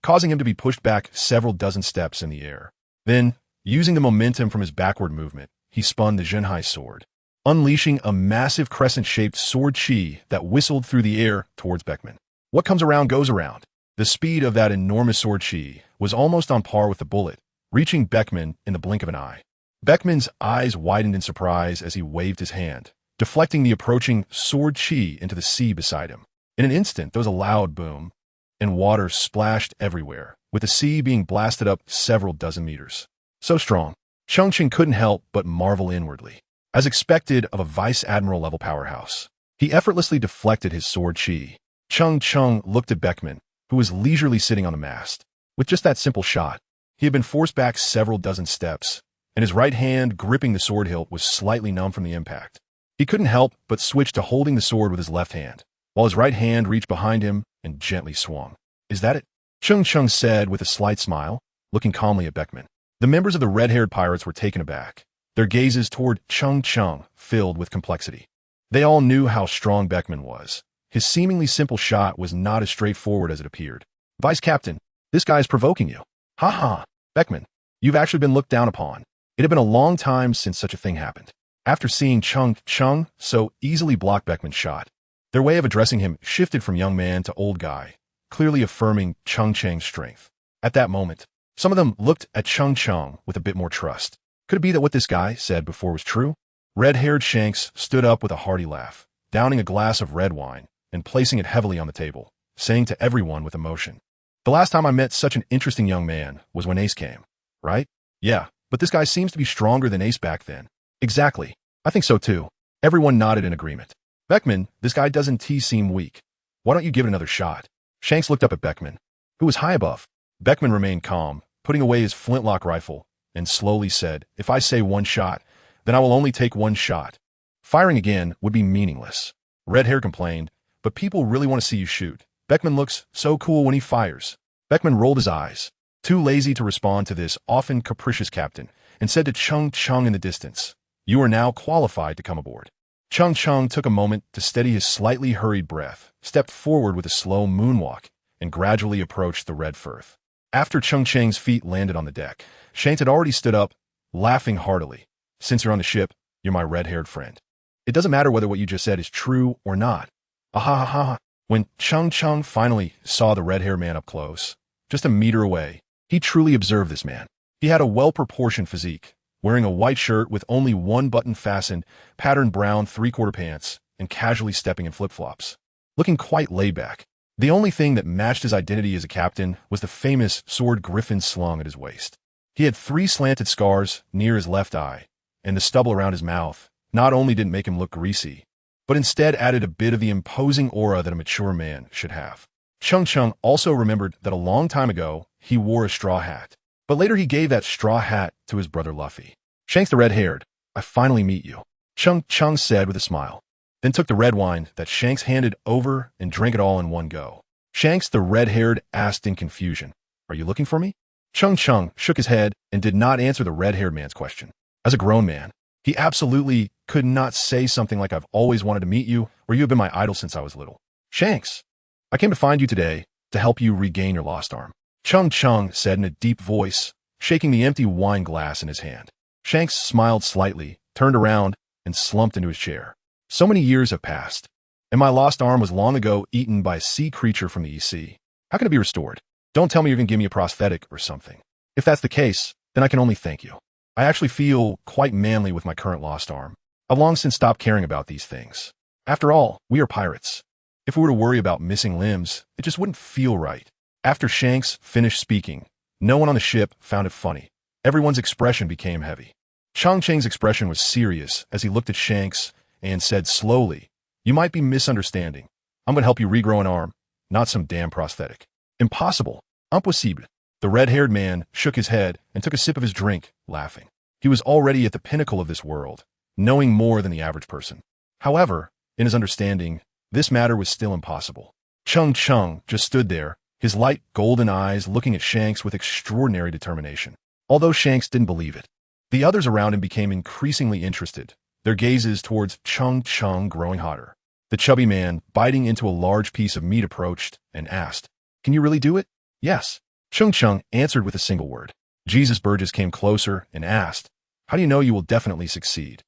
causing him to be pushed back several dozen steps in the air. Then, using the momentum from his backward movement, he spun the Jinhai sword, unleashing a massive crescent-shaped sword chi that whistled through the air towards Beckman. What comes around goes around. The speed of that enormous sword chi was almost on par with the bullet, reaching Beckman in the blink of an eye. Beckman's eyes widened in surprise as he waved his hand, deflecting the approaching sword chi into the sea beside him. In an instant, there was a loud boom, and water splashed everywhere, with the sea being blasted up several dozen meters. So strong, Cheng Cheng couldn't help but marvel inwardly. As expected of a vice admiral level powerhouse, he effortlessly deflected his sword chi. Cheng Cheng looked at Beckman, who was leisurely sitting on the mast. With just that simple shot, he had been forced back several dozen steps, and his right hand gripping the sword hilt was slightly numb from the impact. He couldn't help but switch to holding the sword with his left hand, while his right hand reached behind him and gently swung. Is that it? Cheng Cheng said with a slight smile, looking calmly at Beckman. The members of the red-haired pirates were taken aback, their gazes toward Cheng Cheng filled with complexity. They all knew how strong Beckman was. His seemingly simple shot was not as straightforward as it appeared. Vice Captain, this guy is provoking you. Ha ha, Beckman, you've actually been looked down upon. It had been a long time since such a thing happened. After seeing Cheng Cheng so easily block Beckman's shot, their way of addressing him shifted from young man to old guy, clearly affirming Cheng Cheng's strength. At that moment, some of them looked at Cheng Cheng with a bit more trust. Could it be that what this guy said before was true? Red-haired Shanks stood up with a hearty laugh, downing a glass of red wine and placing it heavily on the table, saying to everyone with emotion, "The last time I met such an interesting young man was when Ace came, right? Yeah, but this guy seems to be stronger than Ace back then." Exactly. I think so too. Everyone nodded in agreement. Beckman, this guy doesn't seem weak. Why don't you give it another shot? Shanks looked up at Beckman, who was high above. Beckman remained calm, putting away his flintlock rifle, and slowly said, "If I say one shot, then I will only take one shot. Firing again would be meaningless." Red Hair complained, "But people really want to see you shoot. Beckman looks so cool when he fires." Beckman rolled his eyes, too lazy to respond to this often capricious captain, and said to Cheng Cheng in the distance, "You are now qualified to come aboard." Cheng Cheng took a moment to steady his slightly hurried breath, stepped forward with a slow moonwalk, and gradually approached the red firth. After Cheng Cheng's feet landed on the deck, Shanks had already stood up, laughing heartily. "Since you're on the ship, you're my red-haired friend. It doesn't matter whether what you just said is true or not." Ah ha ha ha. When Cheng Cheng finally saw the red-haired man up close, just a meter away, he truly observed this man. He had a well-proportioned physique, wearing a white shirt with only one button fastened, patterned brown three-quarter pants, and casually stepping in flip-flops, looking quite laid-back. The only thing that matched his identity as a captain was the famous sword griffin slung at his waist. He had 3 slanted scars near his left eye, and the stubble around his mouth not only didn't make him look greasy, but instead added a bit of the imposing aura that a mature man should have. Cheng Cheng also remembered that a long time ago he wore a straw hat, but later he gave that straw hat to his brother Luffy. "Shanks the red-haired, I finally meet you," Cheng Cheng said with a smile, then took the red wine that Shanks handed over and drank it all in one go. Shanks the red-haired asked in confusion, "Are you looking for me?" Cheng Cheng shook his head and did not answer the red-haired man's question. As a grown man, he absolutely could not say something like, "I've always wanted to meet you," or "You have been my idol since I was little." "Shanks, I came to find you today to help you regain your lost arm," Cheng Cheng said in a deep voice, shaking the empty wine glass in his hand. Shanks smiled slightly, turned around, and slumped into his chair. "So many years have passed, and my lost arm was long ago eaten by a sea creature from the East Sea. How can it be restored? Don't tell me you're going to give me a prosthetic or something. If that's the case, then I can only thank you. I actually feel quite manly with my current lost arm. I've long since stopped caring about these things. After all, we are pirates. If we were to worry about missing limbs, it just wouldn't feel right. After Shanks finished speaking, no one on the ship found it funny. Everyone's expression became heavy. Cheng Cheng's expression was serious as he looked at Shanks and said slowly, "You might be misunderstanding. I'm going to help you regrow an arm, not some damn prosthetic." "Impossible. Impossible." The red-haired man shook his head and took a sip of his drink, laughing. He was already at the pinnacle of this world, knowing more than the average person. However, in his understanding, this matter was still impossible. Cheng Cheng just stood there, his light golden eyes looking at Shanks with extraordinary determination. Although Shanks didn't believe it, the others around him became increasingly interested, their gazes towards Cheng Cheng growing hotter. The chubby man, biting into a large piece of meat, approached and asked, "Can you really do it?" "Yes." Cheng Cheng answered with a single word. Jesus Burgess came closer and asked, "How do you know you will definitely succeed?"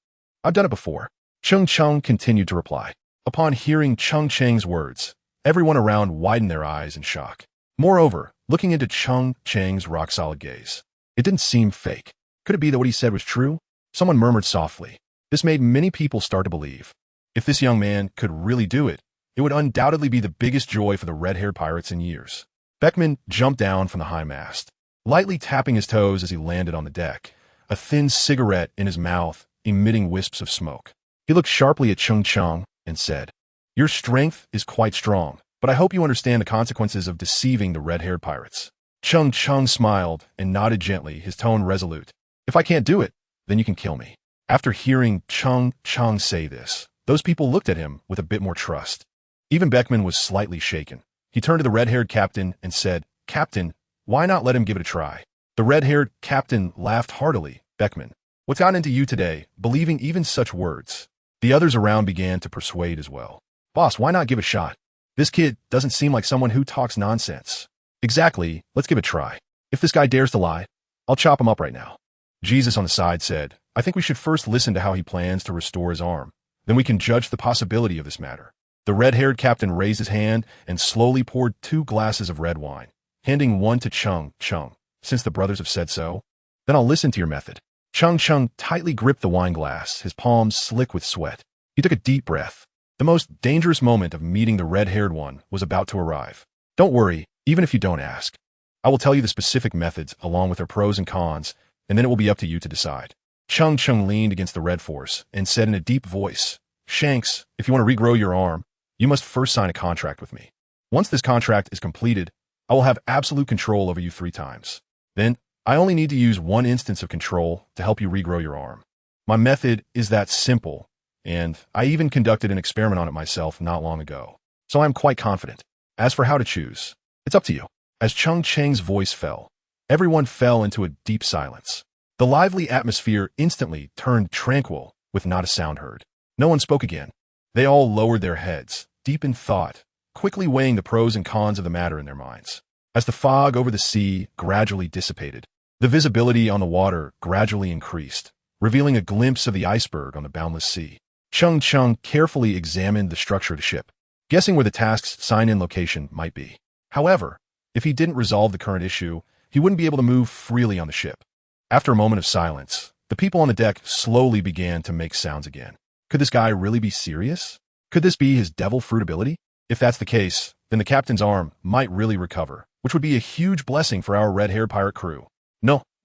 "I've done it before." Cheng Cheng continued to reply. Upon hearing Cheng Cheng's words, everyone around widened their eyes in shock. Moreover, looking into Cheng Cheng's rock-solid gaze, it didn't seem fake. Could it be that what he said was true? Someone murmured softly. This made many people start to believe. If this young man could really do it, it would undoubtedly be the biggest joy for the red-haired pirates in years. Beckman jumped down from the high mast, lightly tapping his toes as he landed on the deck, a thin cigarette in his mouth, emitting wisps of smoke. He looked sharply at Cheng Cheng and said, "Your strength is quite strong, but I hope you understand the consequences of deceiving the red-haired pirates." Cheng Cheng smiled and nodded gently, his tone resolute. "If I can't do it, then you can kill me." After hearing Cheng Cheng say this, those people looked at him with a bit more trust. Even Beckman was slightly shaken. He turned to the red-haired captain and said, "Captain, why not let him give it a try?" The red-haired captain laughed heartily. "Beckman, what's gotten into you today, believing even such words?" The others around began to persuade as well. "Boss, why not give it a shot? This kid doesn't seem like someone who talks nonsense." "Exactly, let's give it a try. If this guy dares to lie, I'll chop him up right now." Jesus on the side said, "I think we should first listen to how he plans to restore his arm. Then we can judge the possibility of this matter." The red-haired captain raised his hand and slowly poured 2 glasses of red wine, handing one to Cheng Cheng. "Since the brothers have said so, then I'll listen to your method." Cheng Cheng tightly gripped the wine glass, his palms slick with sweat. He took a deep breath. The most dangerous moment of meeting the red-haired one was about to arrive. "Don't worry, even if you don't ask. I will tell you the specific methods along with their pros and cons, and then it will be up to you to decide." Cheng Cheng leaned against the Red Force and said in a deep voice, "Shanks, if you want to regrow your arm, you must first sign a contract with me. Once this contract is completed, I will have absolute control over you 3 times. Then, I only need to use 1 instance of control to help you regrow your arm. My method is that simple, and I even conducted an experiment on it myself not long ago, so I am quite confident. As for how to choose, it's up to you." As Cheng Cheng's voice fell, everyone fell into a deep silence. The lively atmosphere instantly turned tranquil with not a sound heard. No one spoke again. They all lowered their heads, deep in thought, quickly weighing the pros and cons of the matter in their minds. As the fog over the sea gradually dissipated, the visibility on the water gradually increased, revealing a glimpse of the iceberg on the boundless sea. Cheng Cheng carefully examined the structure of the ship, guessing where the task's sign-in location might be. However, if he didn't resolve the current issue, he wouldn't be able to move freely on the ship. After a moment of silence, the people on the deck slowly began to make sounds again. Could this guy really be serious? Could this be his devil fruit ability? If that's the case, then the captain's arm might really recover, which would be a huge blessing for our red-haired pirate crew.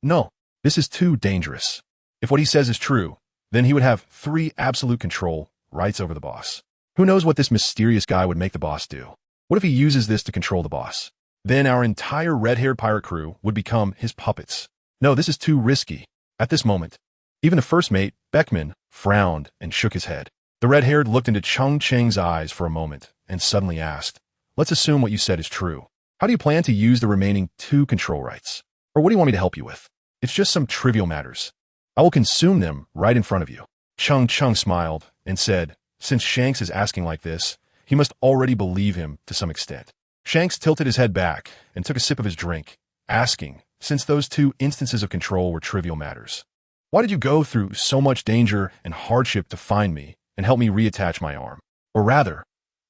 No, this is too dangerous. If what he says is true, then he would have 3 absolute control rights over the boss. Who knows what this mysterious guy would make the boss do? What if he uses this to control the boss? Then our entire red-haired pirate crew would become his puppets. No, this is too risky. At this moment, even the first mate, Beckman, frowned and shook his head. The red-haired looked into Cheng Cheng's eyes for a moment and suddenly asked, "Let's assume what you said is true. How do you plan to use the remaining 2 control rights? Or what do you want me to help you with? It's just some trivial matters. I will consume them right in front of you." Cheng Cheng smiled and said, since Shanks is asking like this, he must already believe him to some extent. Shanks tilted his head back and took a sip of his drink, asking, since those 2 instances of control were trivial matters, "Why did you go through so much danger and hardship to find me and help me reattach my arm? Or rather,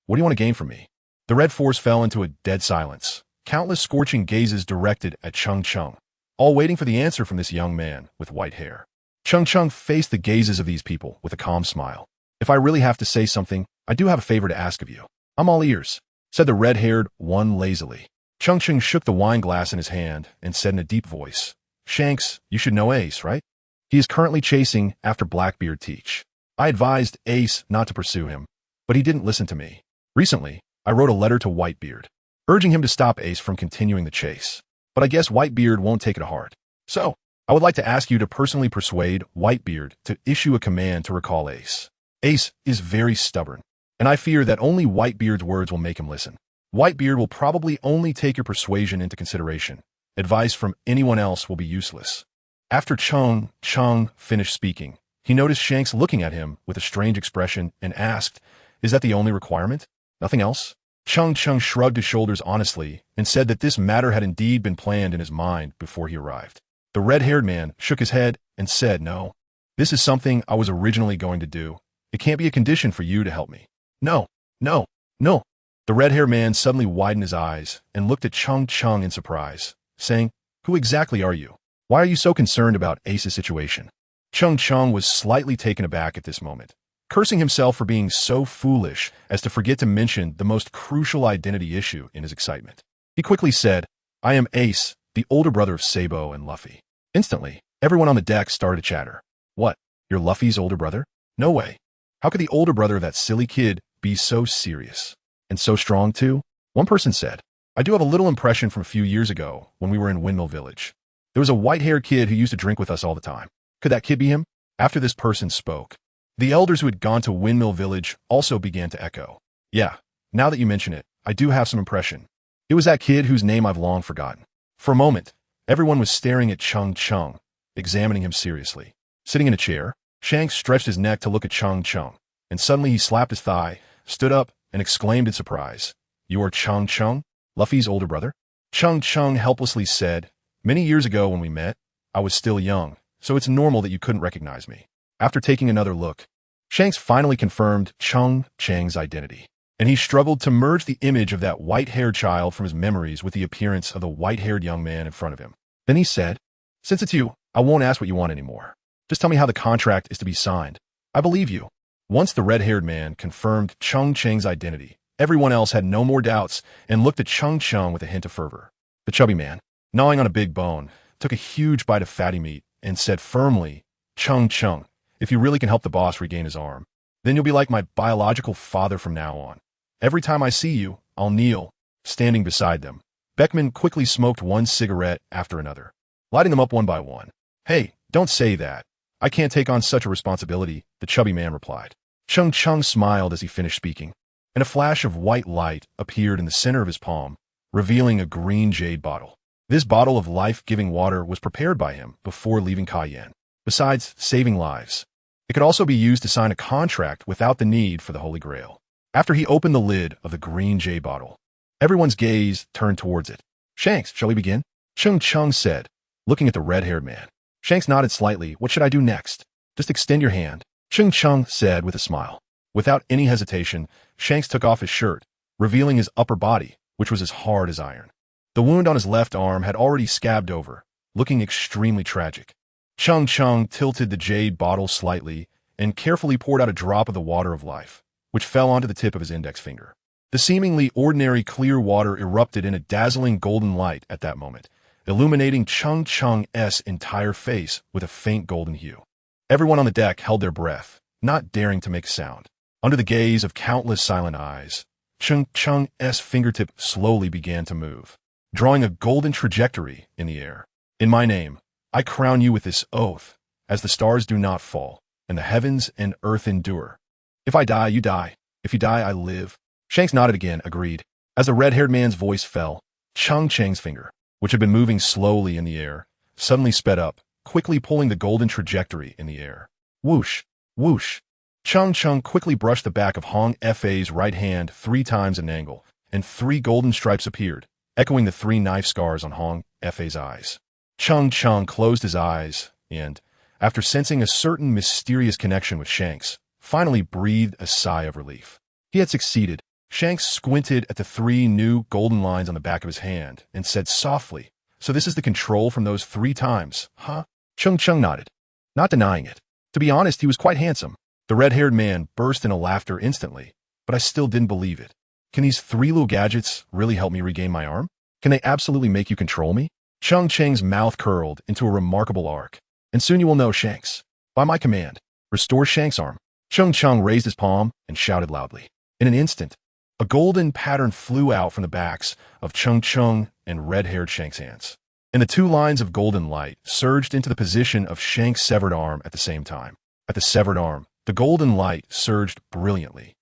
what do you want to gain from me?" The Red Force fell into a dead silence, countless scorching gazes directed at Cheng Cheng. all waiting for the answer from this young man with white hair. Cheng Cheng faced the gazes of these people with a calm smile. "If I really have to say something, I do have a favor to ask of you." "I'm all ears," said the red-haired one lazily. Cheng Cheng shook the wine glass in his hand and said in a deep voice, "Shanks, you should know Ace, right? He is currently chasing after Blackbeard Teach. I advised Ace not to pursue him, but he didn't listen to me. Recently, I wrote a letter to Whitebeard, urging him to stop Ace from continuing the chase. But I guess Whitebeard won't take it to heart. So, I would like to ask you to personally persuade Whitebeard to issue a command to recall Ace. Ace is very stubborn, and I fear that only Whitebeard's words will make him listen. Whitebeard will probably only take your persuasion into consideration. Advice from anyone else will be useless." After Cheng Cheng finished speaking, he noticed Shanks looking at him with a strange expression and asked, "Is that the only requirement? Nothing else?" Cheng Cheng shrugged his shoulders honestly and said that this matter had indeed been planned in his mind before he arrived. The red-haired man shook his head and said, "No, this is something I was originally going to do. It can't be a condition for you to help me." "No, no, no." The red-haired man suddenly widened his eyes and looked at Cheng Cheng in surprise, saying, "Who exactly are you? Why are you so concerned about Ace's situation?" Cheng Cheng was slightly taken aback at this moment, cursing himself for being so foolish as to forget to mention the most crucial identity issue in his excitement. He quickly said, "I am Ace, the older brother of Sabo and Luffy." Instantly, everyone on the deck started to chatter. "What? You're Luffy's older brother? No way. How could the older brother of that silly kid be so serious? And so strong, too?" One person said, "I do have a little impression from a few years ago when we were in Windmill Village. There was a white-haired kid who used to drink with us all the time. Could that kid be him?" After this person spoke, the elders who had gone to Windmill Village also began to echo. "Yeah, now that you mention it, I do have some impression. It was that kid whose name I've long forgotten." For a moment, everyone was staring at Cheng Cheng, examining him seriously. Sitting in a chair, Shanks stretched his neck to look at Cheng Cheng, and suddenly he slapped his thigh, stood up, and exclaimed in surprise, "You are Cheng Cheng, Luffy's older brother?" Cheng Cheng helplessly said, "Many years ago when we met, I was still young, so it's normal that you couldn't recognize me." After taking another look, Shanks finally confirmed Cheng Cheng's identity, and he struggled to merge the image of that white-haired child from his memories with the appearance of the white-haired young man in front of him. Then he said, "Since it's you, I won't ask what you want anymore. Just tell me how the contract is to be signed. I believe you." Once the red-haired man confirmed Cheng Cheng's identity, everyone else had no more doubts and looked at Cheng Cheng with a hint of fervor. The chubby man, gnawing on a big bone, took a huge bite of fatty meat and said firmly, "Cheng Cheng, if you really can help the boss regain his arm, then you'll be like my biological father from now on. Every time I see you, I'll kneel." Standing beside them, Beckman quickly smoked one cigarette after another, lighting them up one by one. "Hey, don't say that. I can't take on such a responsibility," the chubby man replied. Cheng Cheng smiled as he finished speaking, and a flash of white light appeared in the center of his palm, revealing a green jade bottle. This bottle of life-giving water was prepared by him before leaving Cayenne. Besides saving lives, it could also be used to sign a contract without the need for the Holy Grail. After he opened the lid of the green jade bottle, everyone's gaze turned towards it. "Shanks, shall we begin?" Cheng Cheng said, looking at the red-haired man. Shanks nodded slightly. "What should I do next?" "Just extend your hand," Cheng Cheng said with a smile. Without any hesitation, Shanks took off his shirt, revealing his upper body, which was as hard as iron. The wound on his left arm had already scabbed over, looking extremely tragic. Cheng Cheng tilted the jade bottle slightly and carefully poured out a drop of the water of life, which fell onto the tip of his index finger. The seemingly ordinary clear water erupted in a dazzling golden light at that moment, illuminating Cheng Cheng's entire face with a faint golden hue. Everyone on the deck held their breath, not daring to make a sound. Under the gaze of countless silent eyes, Cheng Cheng's fingertip slowly began to move, drawing a golden trajectory in the air. "In my name, I crown you with this oath, as the stars do not fall, and the heavens and earth endure. If I die, you die. If you die, I live." Shanks nodded again, agreed. As the red-haired man's voice fell, Cheng Cheng's finger, which had been moving slowly in the air, suddenly sped up, quickly pulling the golden trajectory in the air. Whoosh, whoosh. Cheng Cheng quickly brushed the back of Hong Fa's right hand 3 times at an angle, and 3 golden stripes appeared, echoing the 3 knife scars on Hong Fa's eyes. Cheng Cheng closed his eyes and, after sensing a certain mysterious connection with Shanks, finally breathed a sigh of relief. He had succeeded. Shanks squinted at the 3 new golden lines on the back of his hand and said softly, So this is the control from those 3 times, huh? Cheng Cheng nodded, not denying it. To be honest, he was quite handsome. The red-haired man burst into laughter instantly, but I still didn't believe it. Can these 3 little gadgets really help me regain my arm? Can they absolutely make you control me? Cheng Cheng's mouth curled into a remarkable arc. And soon you will know, Shanks. By my command, restore Shank's arm. Cheng Cheng raised his palm and shouted loudly. In an instant, a golden pattern flew out from the backs of Cheng Cheng and red-haired Shank's hands. And the 2 lines of golden light surged into the position of Shank's severed arm at the same time. At the severed arm, the golden light surged brilliantly.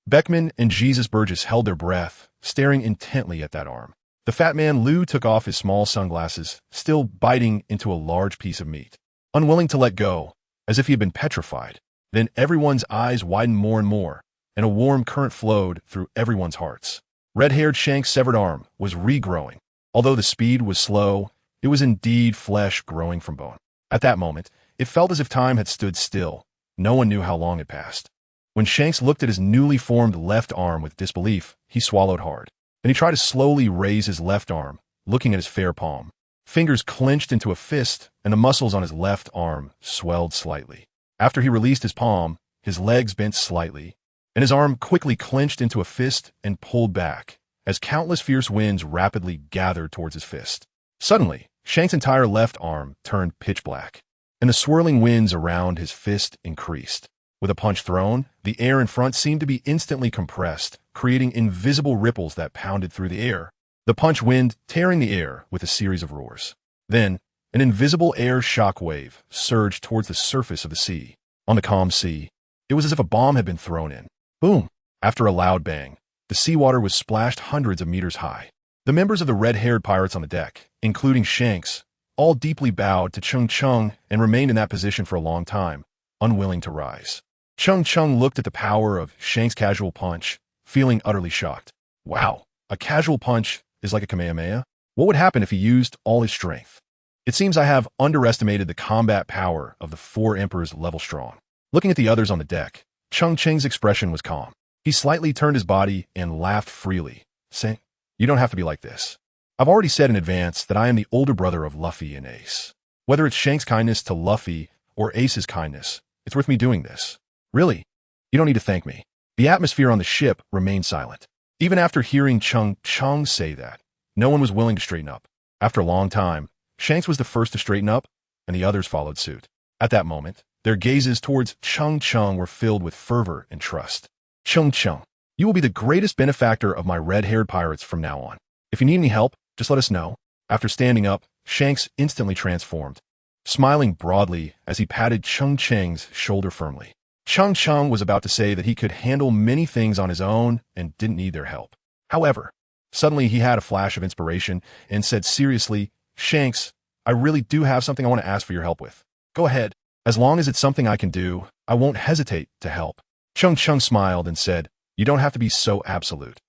Beckman and Jesus Burgess held their breath, staring intently at that arm. The fat man Lou took off his small sunglasses, still biting into a large piece of meat, unwilling to let go, as if he had been petrified. Then everyone's eyes widened more and more, and a warm current flowed through everyone's hearts. Red-haired Shank's severed arm was regrowing. Although the speed was slow, it was indeed flesh growing from bone. At that moment, it felt as if time had stood still. No one knew how long had passed. When Shanks looked at his newly formed left arm with disbelief, he swallowed hard. Then he tried to slowly raise his left arm, looking at his fair palm. Fingers clenched into a fist, and the muscles on his left arm swelled slightly. After he released his palm, his legs bent slightly, and his arm quickly clenched into a fist and pulled back, as countless fierce winds rapidly gathered towards his fist. Suddenly, Shank's entire left arm turned pitch black, and the swirling winds around his fist increased. With a punch thrown, the air in front seemed to be instantly compressed, creating invisible ripples that pounded through the air. The punch wind tearing the air with a series of roars. Then, an invisible air shock wave surged towards the surface of the sea. On the calm sea, it was as if a bomb had been thrown in. Boom! After a loud bang, the seawater was splashed hundreds of meters high. The members of the red-haired pirates on the deck, including Shanks, all deeply bowed to Cheng Cheng and remained in that position for a long time, unwilling to rise. Cheng Cheng looked at the power of Shank's casual punch, feeling utterly shocked. Wow, a casual punch is like a Kamehameha? What would happen if he used all his strength? It seems I have underestimated the combat power of the 4 Emperors level strong. Looking at the others on the deck, Cheng Cheng's expression was calm. He slightly turned his body and laughed freely, saying, "You don't have to be like this. I've already said in advance that I am the older brother of Luffy and Ace. Whether it's Shank's kindness to Luffy or Ace's kindness, it's worth me doing this. Really, you don't need to thank me." The atmosphere on the ship remained silent. Even after hearing Cheng Cheng say that, no one was willing to straighten up. After a long time, Shanks was the first to straighten up, and the others followed suit. At that moment, their gazes towards Cheng Cheng were filled with fervor and trust. "Cheng Cheng, you will be the greatest benefactor of my red-haired pirates from now on. If you need any help, just let us know." After standing up, Shanks instantly transformed, smiling broadly as he patted Cheng Cheng's shoulder firmly. Cheng Cheng was about to say that he could handle many things on his own and didn't need their help. However, suddenly he had a flash of inspiration and said seriously, "Shanks, I really do have something I want to ask for your help with. Go ahead. As long as it's something I can do, I won't hesitate to help." Cheng Cheng smiled and said, "You don't have to be so absolute.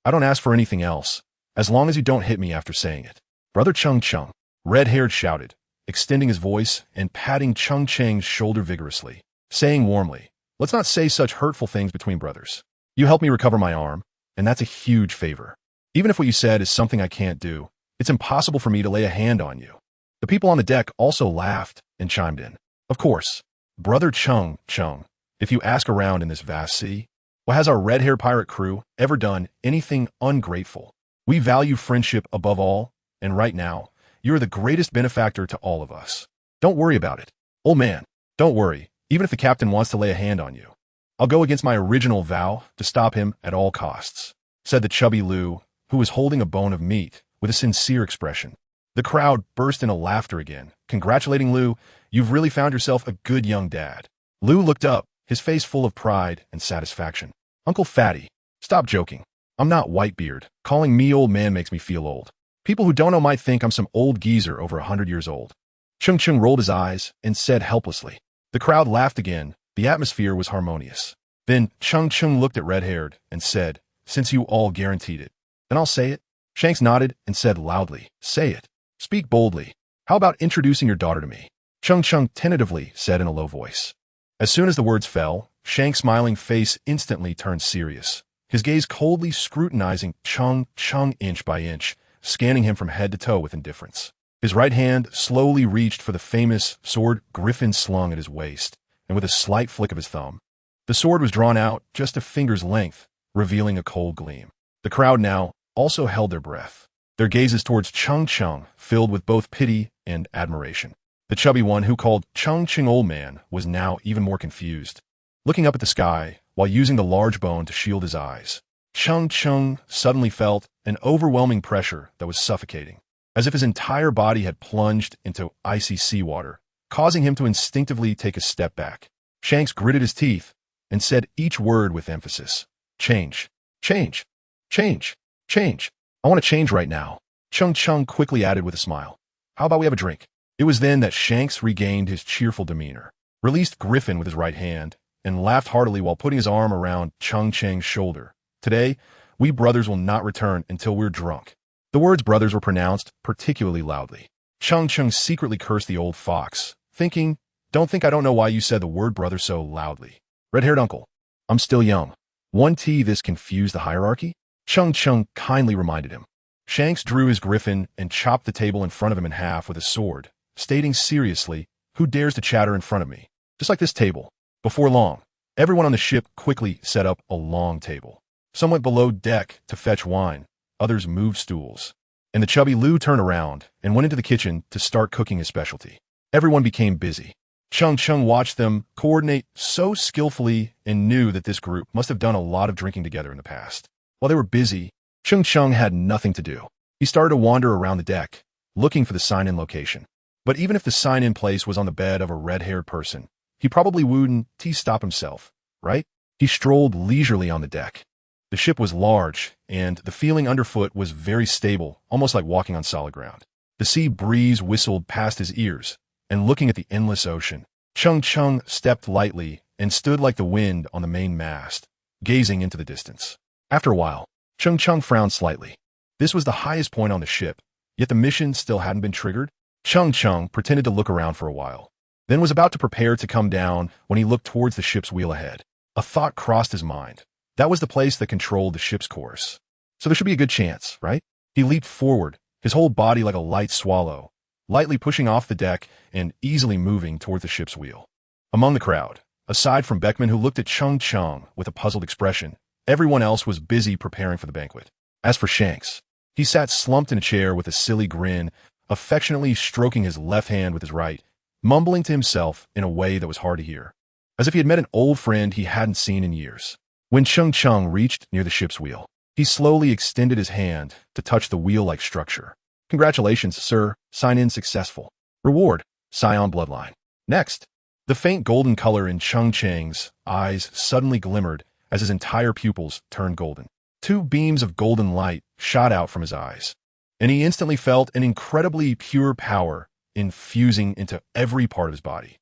I don't ask for anything else, as long as you don't hit me after saying it." "Brother Cheng Cheng," red-haired shouted, extending his voice and patting Cheng Cheng's shoulder vigorously, saying warmly, "Let's not say such hurtful things between brothers. You helped me recover my arm, and that's a huge favor. Even if what you said is something I can't do, it's impossible for me to lay a hand on you." The people on the deck also laughed and chimed in. "Of course, Brother Cheng Cheng, if you ask around in this vast sea, well, has our red-haired pirate crew ever done anything ungrateful? We value friendship above all, and right now, you're the greatest benefactor to all of us. Don't worry about it. Old man, don't worry, even if the captain wants to lay a hand on you. I'll go against my original vow to stop him at all costs," said the chubby Lou, who was holding a bone of meat, with a sincere expression. The crowd burst into laughter again, congratulating Lou. "You've really found yourself a good young dad." Lou looked up, his face full of pride and satisfaction. "Uncle Fatty, stop joking. I'm not Whitebeard. Calling me old man makes me feel old. People who don't know might think I'm some old geezer over 100 years old." Cheng Cheng rolled his eyes and said helplessly. The crowd laughed again. The atmosphere was harmonious. Then Cheng Cheng looked at red-haired and said, "Since you all guaranteed it, then I'll say it." Shanks nodded and said loudly, "Say it. Speak boldly. How about introducing your daughter to me?" Cheng Cheng tentatively said in a low voice. As soon as the words fell, Shank's smiling face instantly turned serious, his gaze coldly scrutinizing Cheng Cheng inch by inch, scanning him from head to toe with indifference. His right hand slowly reached for the famous sword Griffin slung at his waist, and with a slight flick of his thumb, the sword was drawn out just a finger's length, revealing a cold gleam. The crowd now also held their breath, their gazes towards Cheng Cheng filled with both pity and admiration. The chubby one who called Cheng Cheng old man was now even more confused, looking up at the sky while using the large bone to shield his eyes. Cheng Cheng suddenly felt an overwhelming pressure that was suffocating, as if his entire body had plunged into icy seawater, causing him to instinctively take a step back. Shanks gritted his teeth and said each word with emphasis. Change. Change. Change. Change. I want to change right now. Cheng Cheng quickly added with a smile. How about we have a drink? It was then that Shanks regained his cheerful demeanor, released Griffin with his right hand, and laughed heartily while putting his arm around Cheng Cheng's shoulder. Today, we brothers will not return until we're drunk. The words brothers were pronounced particularly loudly. Cheng Cheng secretly cursed the old fox, thinking, don't think I don't know why you said the word brother so loudly. Red-haired uncle, I'm still young. Won't this confuse the hierarchy? Cheng Cheng kindly reminded him. Shanks drew his griffin and chopped the table in front of him in half with a sword, stating seriously, who dares to chatter in front of me? Just like this table. Before long, everyone on the ship quickly set up a long table. Some went below deck to fetch wine, others moved stools, and the chubby Lou turned around and went into the kitchen to start cooking his specialty. Everyone became busy. Cheng Cheng watched them coordinate so skillfully and knew that this group must have done a lot of drinking together in the past. While they were busy, Cheng Cheng had nothing to do. He started to wander around the deck, looking for the sign-in location. But even if the sign-in place was on the bed of a red-haired person, he probably wouldn't stop himself, right? He strolled leisurely on the deck. The ship was large, and the feeling underfoot was very stable, almost like walking on solid ground. The sea breeze whistled past his ears, and looking at the endless ocean, Cheng Cheng stepped lightly and stood like the wind on the main mast, gazing into the distance. After a while, Cheng Cheng frowned slightly. This was the highest point on the ship, yet the mission still hadn't been triggered. Cheng Cheng pretended to look around for a while, then was about to prepare to come down when he looked towards the ship's wheel ahead. A thought crossed his mind. That was the place that controlled the ship's course. So there should be a good chance, right? He leaped forward, his whole body like a light swallow, lightly pushing off the deck and easily moving toward the ship's wheel. Among the crowd, aside from Beckman who looked at Cheng Cheng with a puzzled expression, everyone else was busy preparing for the banquet. As for Shanks, he sat slumped in a chair with a silly grin, affectionately stroking his left hand with his right, mumbling to himself in a way that was hard to hear, as if he had met an old friend he hadn't seen in years. When Cheng Cheng reached near the ship's wheel, he slowly extended his hand to touch the wheel-like structure. Congratulations, sir. Sign-in successful. Reward, Scion bloodline. Next. The faint golden color in Cheng Cheng's eyes suddenly glimmered as his entire pupils turned golden. Two beams of golden light shot out from his eyes, and he instantly felt an incredibly pure power infusing into every part of his body.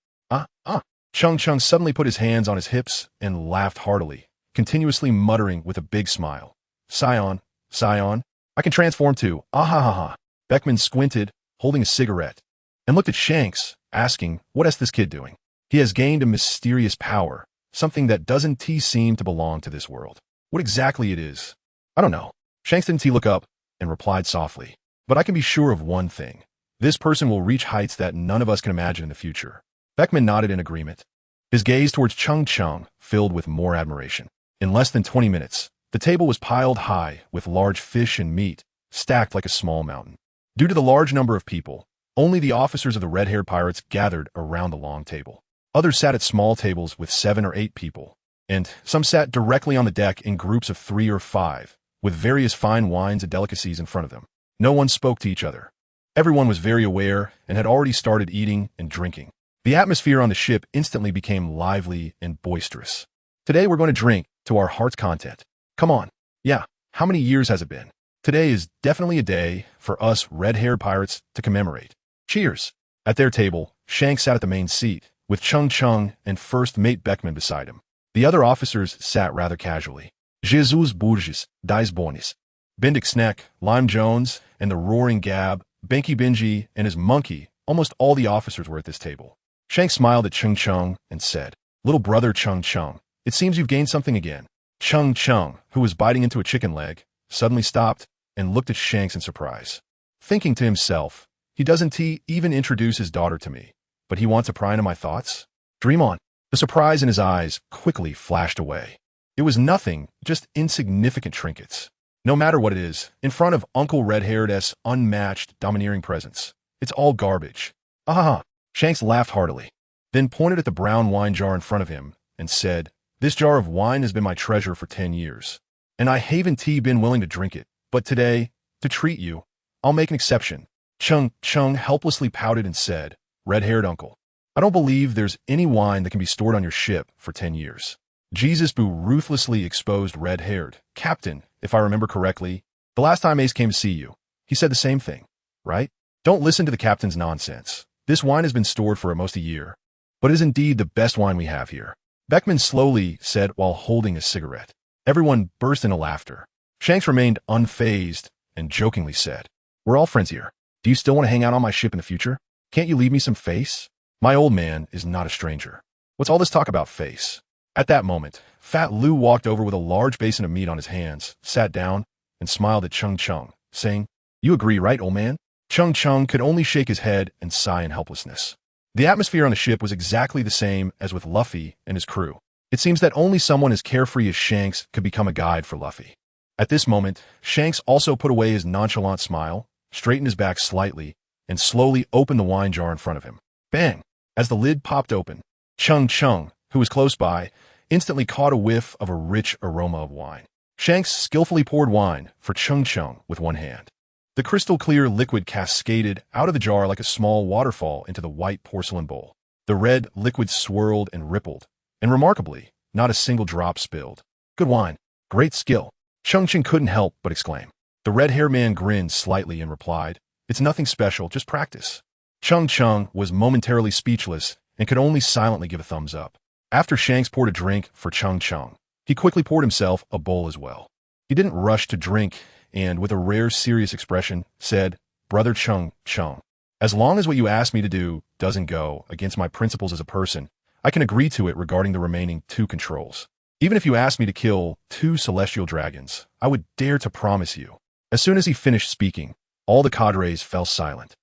Cheng Cheng suddenly put his hands on his hips and laughed heartily, continuously muttering with a big smile. Scion, Scion, I can transform too. Ah ha ha ha. Beckman squinted, holding a cigarette, and looked at Shanks, asking, what is this kid doing? He has gained a mysterious power, something that doesn't seem to belong to this world. What exactly it is, I don't know. Shanks didn't look up and replied softly, but I can be sure of one thing. This person will reach heights that none of us can imagine in the future. Beckman nodded in agreement, his gaze towards Cheng Cheng filled with more admiration. In less than 20 minutes, the table was piled high with large fish and meat, stacked like a small mountain. Due to the large number of people, only the officers of the red-haired pirates gathered around the long table. Others sat at small tables with 7 or 8 people, and some sat directly on the deck in groups of 3 or 5, with various fine wines and delicacies in front of them. No one spoke to each other. Everyone was very aware and had already started eating and drinking. The atmosphere on the ship instantly became lively and boisterous. Today we're going to drink to our heart's content. Come on. Yeah, how many years has it been? Today is definitely a day for us red-haired pirates to commemorate. Cheers. At their table, Shanks sat at the main seat, with Cheng Cheng and first mate Beckman beside him. The other officers sat rather casually. Jesus Burgess, Dice Bonis, Bendick Snack, Lime Jones, and the Roaring Gab, Benky Benji, and his monkey, almost all the officers were at this table. Shanks smiled at Cheng Cheng and said, Little brother Cheng Cheng, it seems you've gained something again. Cheng Cheng, who was biting into a chicken leg, suddenly stopped and looked at Shanks in surprise. Thinking to himself, He doesn't even introduce his daughter to me, but he wants to pry into my thoughts? Dream on. The surprise in his eyes quickly flashed away. It was nothing, just insignificant trinkets. No matter what it is, in front of Uncle Red-Haired's unmatched, domineering presence, it's all garbage. Ah! Shanks laughed heartily, then pointed at the brown wine jar in front of him and said, "This jar of wine has been my treasure for 10 years, and I haven't been willing to drink it, but today, to treat you, I'll make an exception." Cheng Cheng helplessly pouted and said, "Red-haired uncle, I don't believe there's any wine that can be stored on your ship for 10 years. Jesus Boo ruthlessly exposed red-haired. Captain, if I remember correctly, the last time Ace came to see you, he said the same thing, right? Don't listen to the captain's nonsense. This wine has been stored for almost a year, but it is indeed the best wine we have here." Beckman slowly said while holding a cigarette. Everyone burst into laughter. Shanks remained unfazed and jokingly said, "We're all friends here. Do you still want to hang out on my ship in the future? Can't you leave me some face? My old man is not a stranger. What's all this talk about face?" At that moment, Fat Lou walked over with a large basin of meat on his hands, sat down, and smiled at Cheng Cheng, saying, "You agree, right, old man?" Cheng Cheng could only shake his head and sigh in helplessness. The atmosphere on the ship was exactly the same as with Luffy and his crew. It seems that only someone as carefree as Shanks could become a guide for Luffy. At this moment, Shanks also put away his nonchalant smile, straightened his back slightly, and slowly opened the wine jar in front of him. Bang! As the lid popped open, Cheng Cheng, who was close by, instantly caught a whiff of a rich aroma of wine. Shanks skillfully poured wine for Cheng Cheng with one hand. The crystal-clear liquid cascaded out of the jar like a small waterfall into the white porcelain bowl. The red liquid swirled and rippled, and remarkably, not a single drop spilled. "Good wine. Great skill." Cheng Cheng couldn't help but exclaim. The red-haired man grinned slightly and replied, "It's nothing special, just practice." Cheng Cheng was momentarily speechless and could only silently give a thumbs up. After Shanks poured a drink for Cheng Cheng, he quickly poured himself a bowl as well. He didn't rush to drink and, with a rare serious expression, said, "Brother Cheng Cheng, as long as what you asked me to do doesn't go against my principles as a person, I can agree to it regarding the remaining 2 controls. Even if you asked me to kill 2 celestial dragons, I would dare to promise you." As soon as he finished speaking, all the cadres fell silent,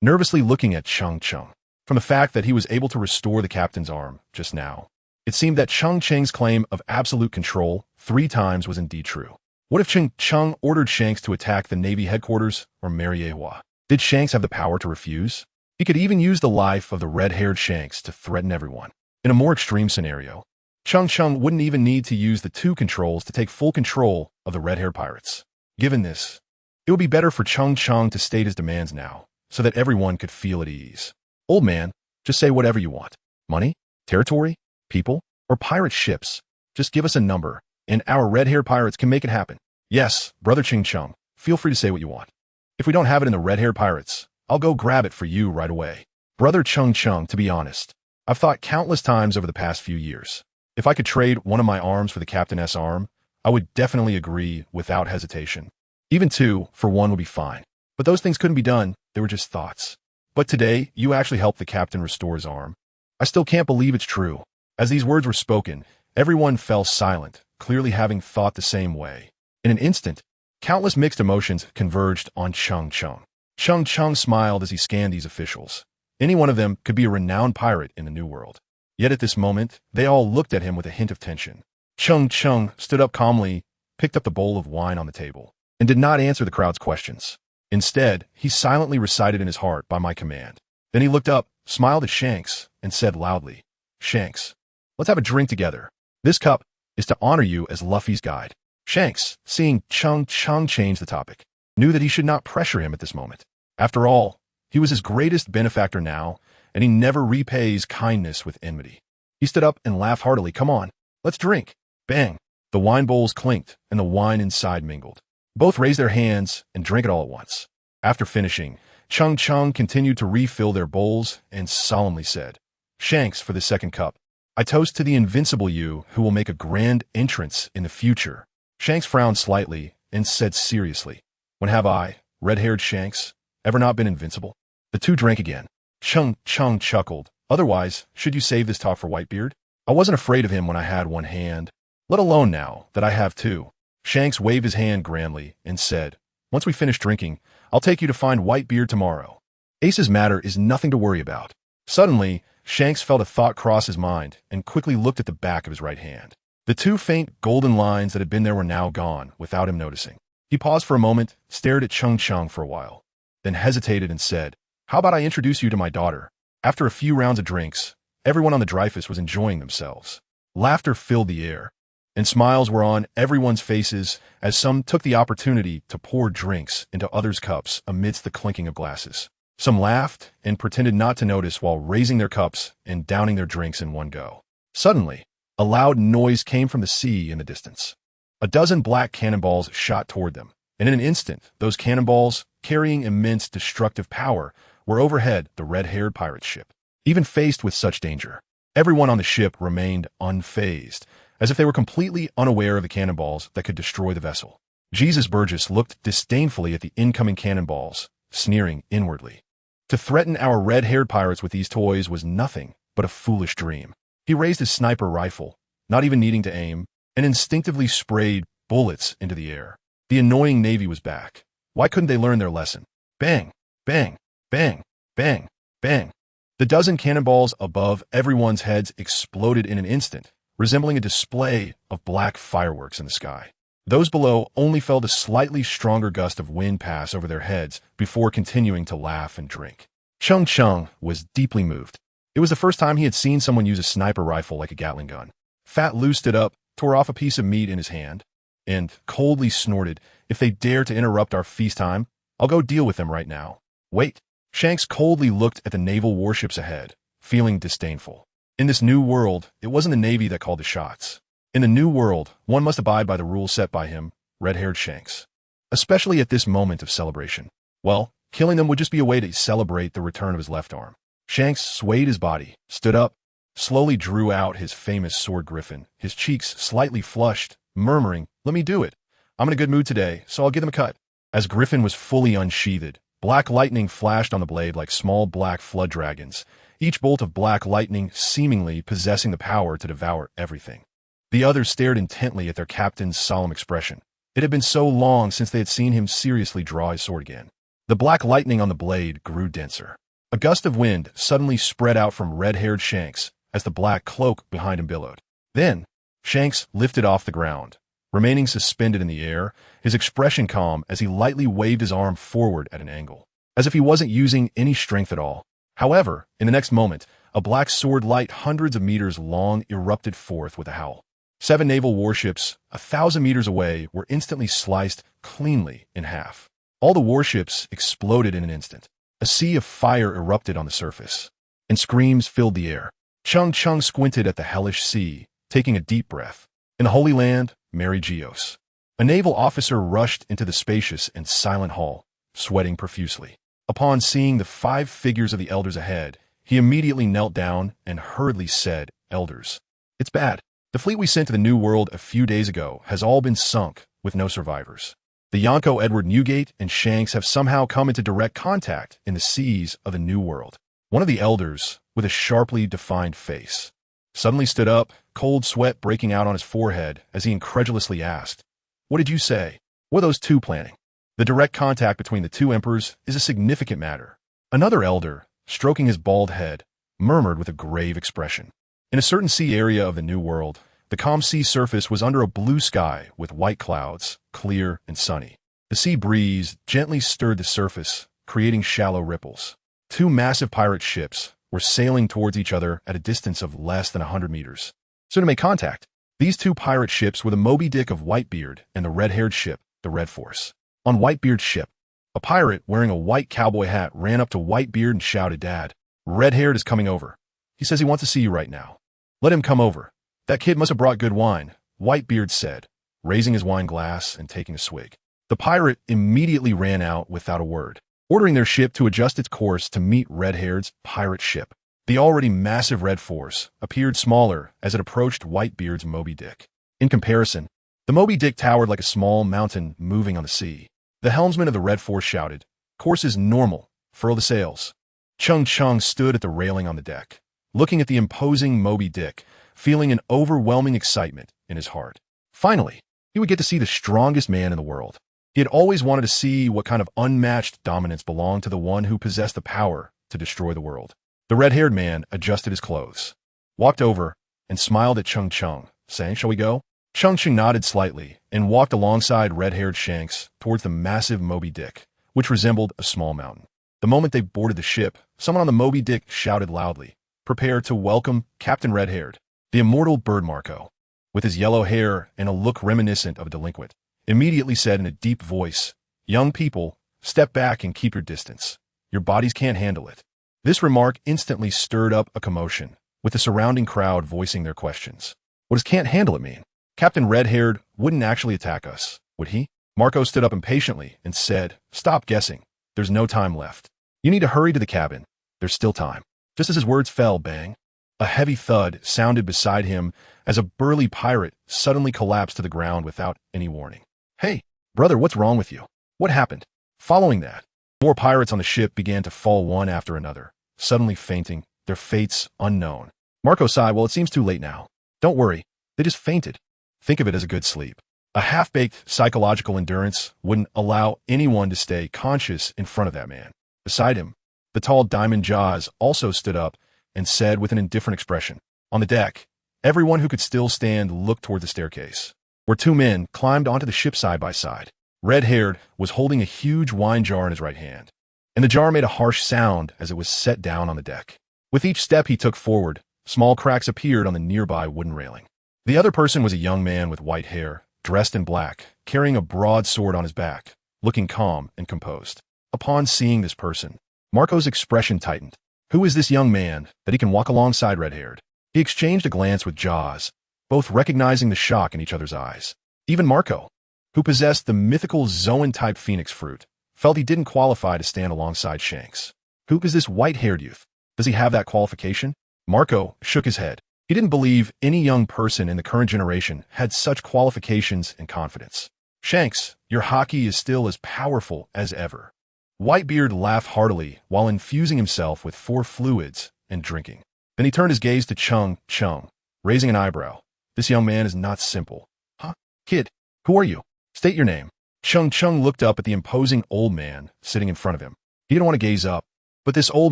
nervously looking at Cheng Cheng. From the fact that he was able to restore the captain's arm just now, it seemed that Cheng Cheng's claim of absolute control 3 times was indeed true. What if Cheng Cheng ordered Shanks to attack the Navy headquarters or Marineford? Did Shanks have the power to refuse? He could even use the life of the red-haired Shanks to threaten everyone. In a more extreme scenario, Cheng Cheng wouldn't even need to use the 2 controls to take full control of the red-haired pirates. Given this, it would be better for Cheng Cheng to state his demands now, so that everyone could feel at ease. "Old man, just say whatever you want. Money, territory, people, or pirate ships. Just give us a number, and our red-haired pirates can make it happen." "Yes, Brother Cheng Cheng, feel free to say what you want. If we don't have it in the red-haired pirates, I'll go grab it for you right away." Brother Cheng Cheng, to be honest, I've thought countless times over the past few years. If I could trade one of my arms for the Captain's arm, I would definitely agree without hesitation. Even 2 for 1 would be fine. But those things couldn't be done, they were just thoughts. But today, you actually helped the captain restore his arm. I still can't believe it's true. As these words were spoken, everyone fell silent, clearly having thought the same way. In an instant, countless mixed emotions converged on Cheng Cheng. Cheng Cheng smiled as he scanned these officials. Any one of them could be a renowned pirate in the New World. Yet at this moment, they all looked at him with a hint of tension. Cheng Cheng stood up calmly, picked up the bowl of wine on the table, and did not answer the crowd's questions. Instead, he silently recited in his heart by my command. Then he looked up, smiled at Shanks, and said loudly, "Shanks, let's have a drink together. This cup is to honor you as Luffy's guide." Shanks, seeing Cheng Cheng change the topic, knew that he should not pressure him at this moment. After all, he was his greatest benefactor now, and he never repays kindness with enmity. He stood up and laughed heartily. "Come on, let's drink." Bang! The wine bowls clinked, and the wine inside mingled. Both raised their hands and drank it all at once. After finishing, Cheng Cheng continued to refill their bowls and solemnly said, "Shanks, for the 2nd cup, I toast to the invincible you who will make a grand entrance in the future." Shanks frowned slightly and said seriously, "When have I, red-haired Shanks, ever not been invincible?" The 2 drank again. Cheng Cheng chuckled. "Otherwise, should you save this talk for Whitebeard? I wasn't afraid of him when I had one hand, let alone now that I have 2. Shanks waved his hand grandly and said, "Once we finish drinking, I'll take you to find Whitebeard tomorrow." Ace's matter is nothing to worry about. Suddenly, Shanks felt a thought cross his mind and quickly looked at the back of his right hand. The two faint golden lines that had been there were now gone, without him noticing. He paused for a moment, stared at Cheng Cheng for a while, then hesitated and said, "How about I introduce you to my daughter?" After a few rounds of drinks, everyone on the Dreyfus was enjoying themselves. Laughter filled the air, and smiles were on everyone's faces as some took the opportunity to pour drinks into others' cups amidst the clinking of glasses. Some laughed and pretended not to notice while raising their cups and downing their drinks in one go. Suddenly, a loud noise came from the sea in the distance. A dozen black cannonballs shot toward them, and in an instant, those cannonballs, carrying immense destructive power, were overhead the red-haired pirate ship. Even faced with such danger, everyone on the ship remained unfazed, as if they were completely unaware of the cannonballs that could destroy the vessel. Jesus Burgess looked disdainfully at the incoming cannonballs, sneering inwardly. To threaten our red-haired pirates with these toys was nothing but a foolish dream. He raised his sniper rifle, not even needing to aim, and instinctively sprayed bullets into the air. The annoying Navy was back. Why couldn't they learn their lesson? Bang, bang, bang, bang, bang. The dozen cannonballs above everyone's heads exploded in an instant, resembling a display of black fireworks in the sky. Those below only felt a slightly stronger gust of wind pass over their heads before continuing to laugh and drink. Cheng Cheng was deeply moved. It was the first time he had seen someone use a sniper rifle like a Gatling gun. Fat Lou stood up, tore off a piece of meat in his hand, and coldly snorted, "If they dare to interrupt our feast time, I'll go deal with them right now." Wait. Shanks coldly looked at the naval warships ahead, feeling disdainful. In this new world, it wasn't the Navy that called the shots. In the new world, one must abide by the rules set by him, red-haired Shanks. Especially at this moment of celebration. Well, killing them would just be a way to celebrate the return of his left arm. Shanks swayed his body, stood up, slowly drew out his famous sword griffin, his cheeks slightly flushed, murmuring, "Let me do it. I'm in a good mood today, so I'll give them a cut." As Griffin was fully unsheathed, black lightning flashed on the blade like small black flood dragons, each bolt of black lightning seemingly possessing the power to devour everything. The others stared intently at their captain's solemn expression. It had been so long since they had seen him seriously draw his sword again. The black lightning on the blade grew denser. A gust of wind suddenly spread out from red-haired Shanks as the black cloak behind him billowed. Then, Shanks lifted off the ground, remaining suspended in the air, his expression calm as he lightly waved his arm forward at an angle, as if he wasn't using any strength at all. However, in the next moment, a black sword light hundreds of meters long erupted forth with a howl. 7 naval warships, 1,000 meters away, were instantly sliced cleanly in half. All the warships exploded in an instant. A sea of fire erupted on the surface, and screams filled the air. Cheng Cheng squinted at the hellish sea, taking a deep breath. In the Holy Land, Mary Geos. A naval officer rushed into the spacious and silent hall, sweating profusely. Upon seeing the 5 figures of the elders ahead, he immediately knelt down and hurriedly said, "Elders, it's bad. The fleet we sent to the New World a few days ago has all been sunk, with no survivors. The Yonko Edward Newgate and Shanks have somehow come into direct contact in the seas of the New World." One of the elders, with a sharply defined face, suddenly stood up, cold sweat breaking out on his forehead as he incredulously asked, "What did you say? What are those two planning?" The direct contact between the two emperors is a significant matter. Another elder, stroking his bald head, murmured with a grave expression. In a certain sea area of the New World, the calm sea surface was under a blue sky with white clouds, clear and sunny. The sea breeze gently stirred the surface, creating shallow ripples. 2 massive pirate ships were sailing towards each other at a distance of less than 100 meters. So to make contact, these 2 pirate ships were the Moby Dick of Whitebeard and the red-haired ship, the Red Force. On Whitebeard's ship, a pirate wearing a white cowboy hat ran up to Whitebeard and shouted, "Dad, Red-haired is coming over. He says he wants to see you right now. Let him come over. That kid must have brought good wine," Whitebeard said, raising his wine glass and taking a swig. The pirate immediately ran out without a word, ordering their ship to adjust its course to meet Red-haired's pirate ship. The already massive Red Force appeared smaller as it approached Whitebeard's Moby Dick. In comparison, the Moby Dick towered like a small mountain moving on the sea. The helmsman of the Red Force shouted, "Course is normal. Furl the sails." Cheng Cheng stood at the railing on the deck, looking at the imposing Moby Dick, feeling an overwhelming excitement in his heart. Finally, he would get to see the strongest man in the world. He had always wanted to see what kind of unmatched dominance belonged to the one who possessed the power to destroy the world. The red-haired man adjusted his clothes, walked over, and smiled at Cheng Cheng, saying, "Shall we go?" Cheng Cheng nodded slightly and walked alongside red-haired Shanks towards the massive Moby Dick, which resembled a small mountain. The moment they boarded the ship, someone on the Moby Dick shouted loudly, "Prepare to welcome Captain Red-Haired, the immortal bird Marco," with his yellow hair and a look reminiscent of a delinquent. Immediately said in a deep voice, "Young people, step back and keep your distance. Your bodies can't handle it." This remark instantly stirred up a commotion, with the surrounding crowd voicing their questions. What does "can't handle it" mean? Captain Red-Haired wouldn't actually attack us, would he? Marco stood up impatiently and said, "Stop guessing. There's no time left. You need to hurry to the cabin. There's still time." Just as his words fell, bang, a heavy thud sounded beside him as a burly pirate suddenly collapsed to the ground without any warning. "Hey, brother, what's wrong with you? What happened?" Following that, more pirates on the ship began to fall one after another, suddenly fainting, their fates unknown. Marco sighed, "Well, it seems too late now. Don't worry, they just fainted. Think of it as a good sleep." A half-baked psychological endurance wouldn't allow anyone to stay conscious in front of that man. Beside him, the tall diamond jaws also stood up and said with an indifferent expression. On the deck, everyone who could still stand looked toward the staircase, where two men climbed onto the ship side by side. Red-haired was holding a huge wine jar in his right hand, and the jar made a harsh sound as it was set down on the deck. With each step he took forward, small cracks appeared on the nearby wooden railing. The other person was a young man with white hair, dressed in black, carrying a broadsword on his back, looking calm and composed. Upon seeing this person, Marco's expression tightened. Who is this young man that he can walk alongside Red-haired? He exchanged a glance with Jaws, both recognizing the shock in each other's eyes. Even Marco, who possessed the mythical Zoan-type phoenix fruit, felt he didn't qualify to stand alongside Shanks. Who is this white-haired youth? Does he have that qualification? Marco shook his head. He didn't believe any young person in the current generation had such qualifications and confidence. "Shanks, your hockey is still as powerful as ever." Whitebeard laughed heartily while infusing himself with 4 fluids and drinking. Then he turned his gaze to Cheng Cheng, raising an eyebrow. "This young man is not simple." "Huh? Kid, who are you? State your name." Cheng Cheng looked up at the imposing old man sitting in front of him. He didn't want to gaze up, but this old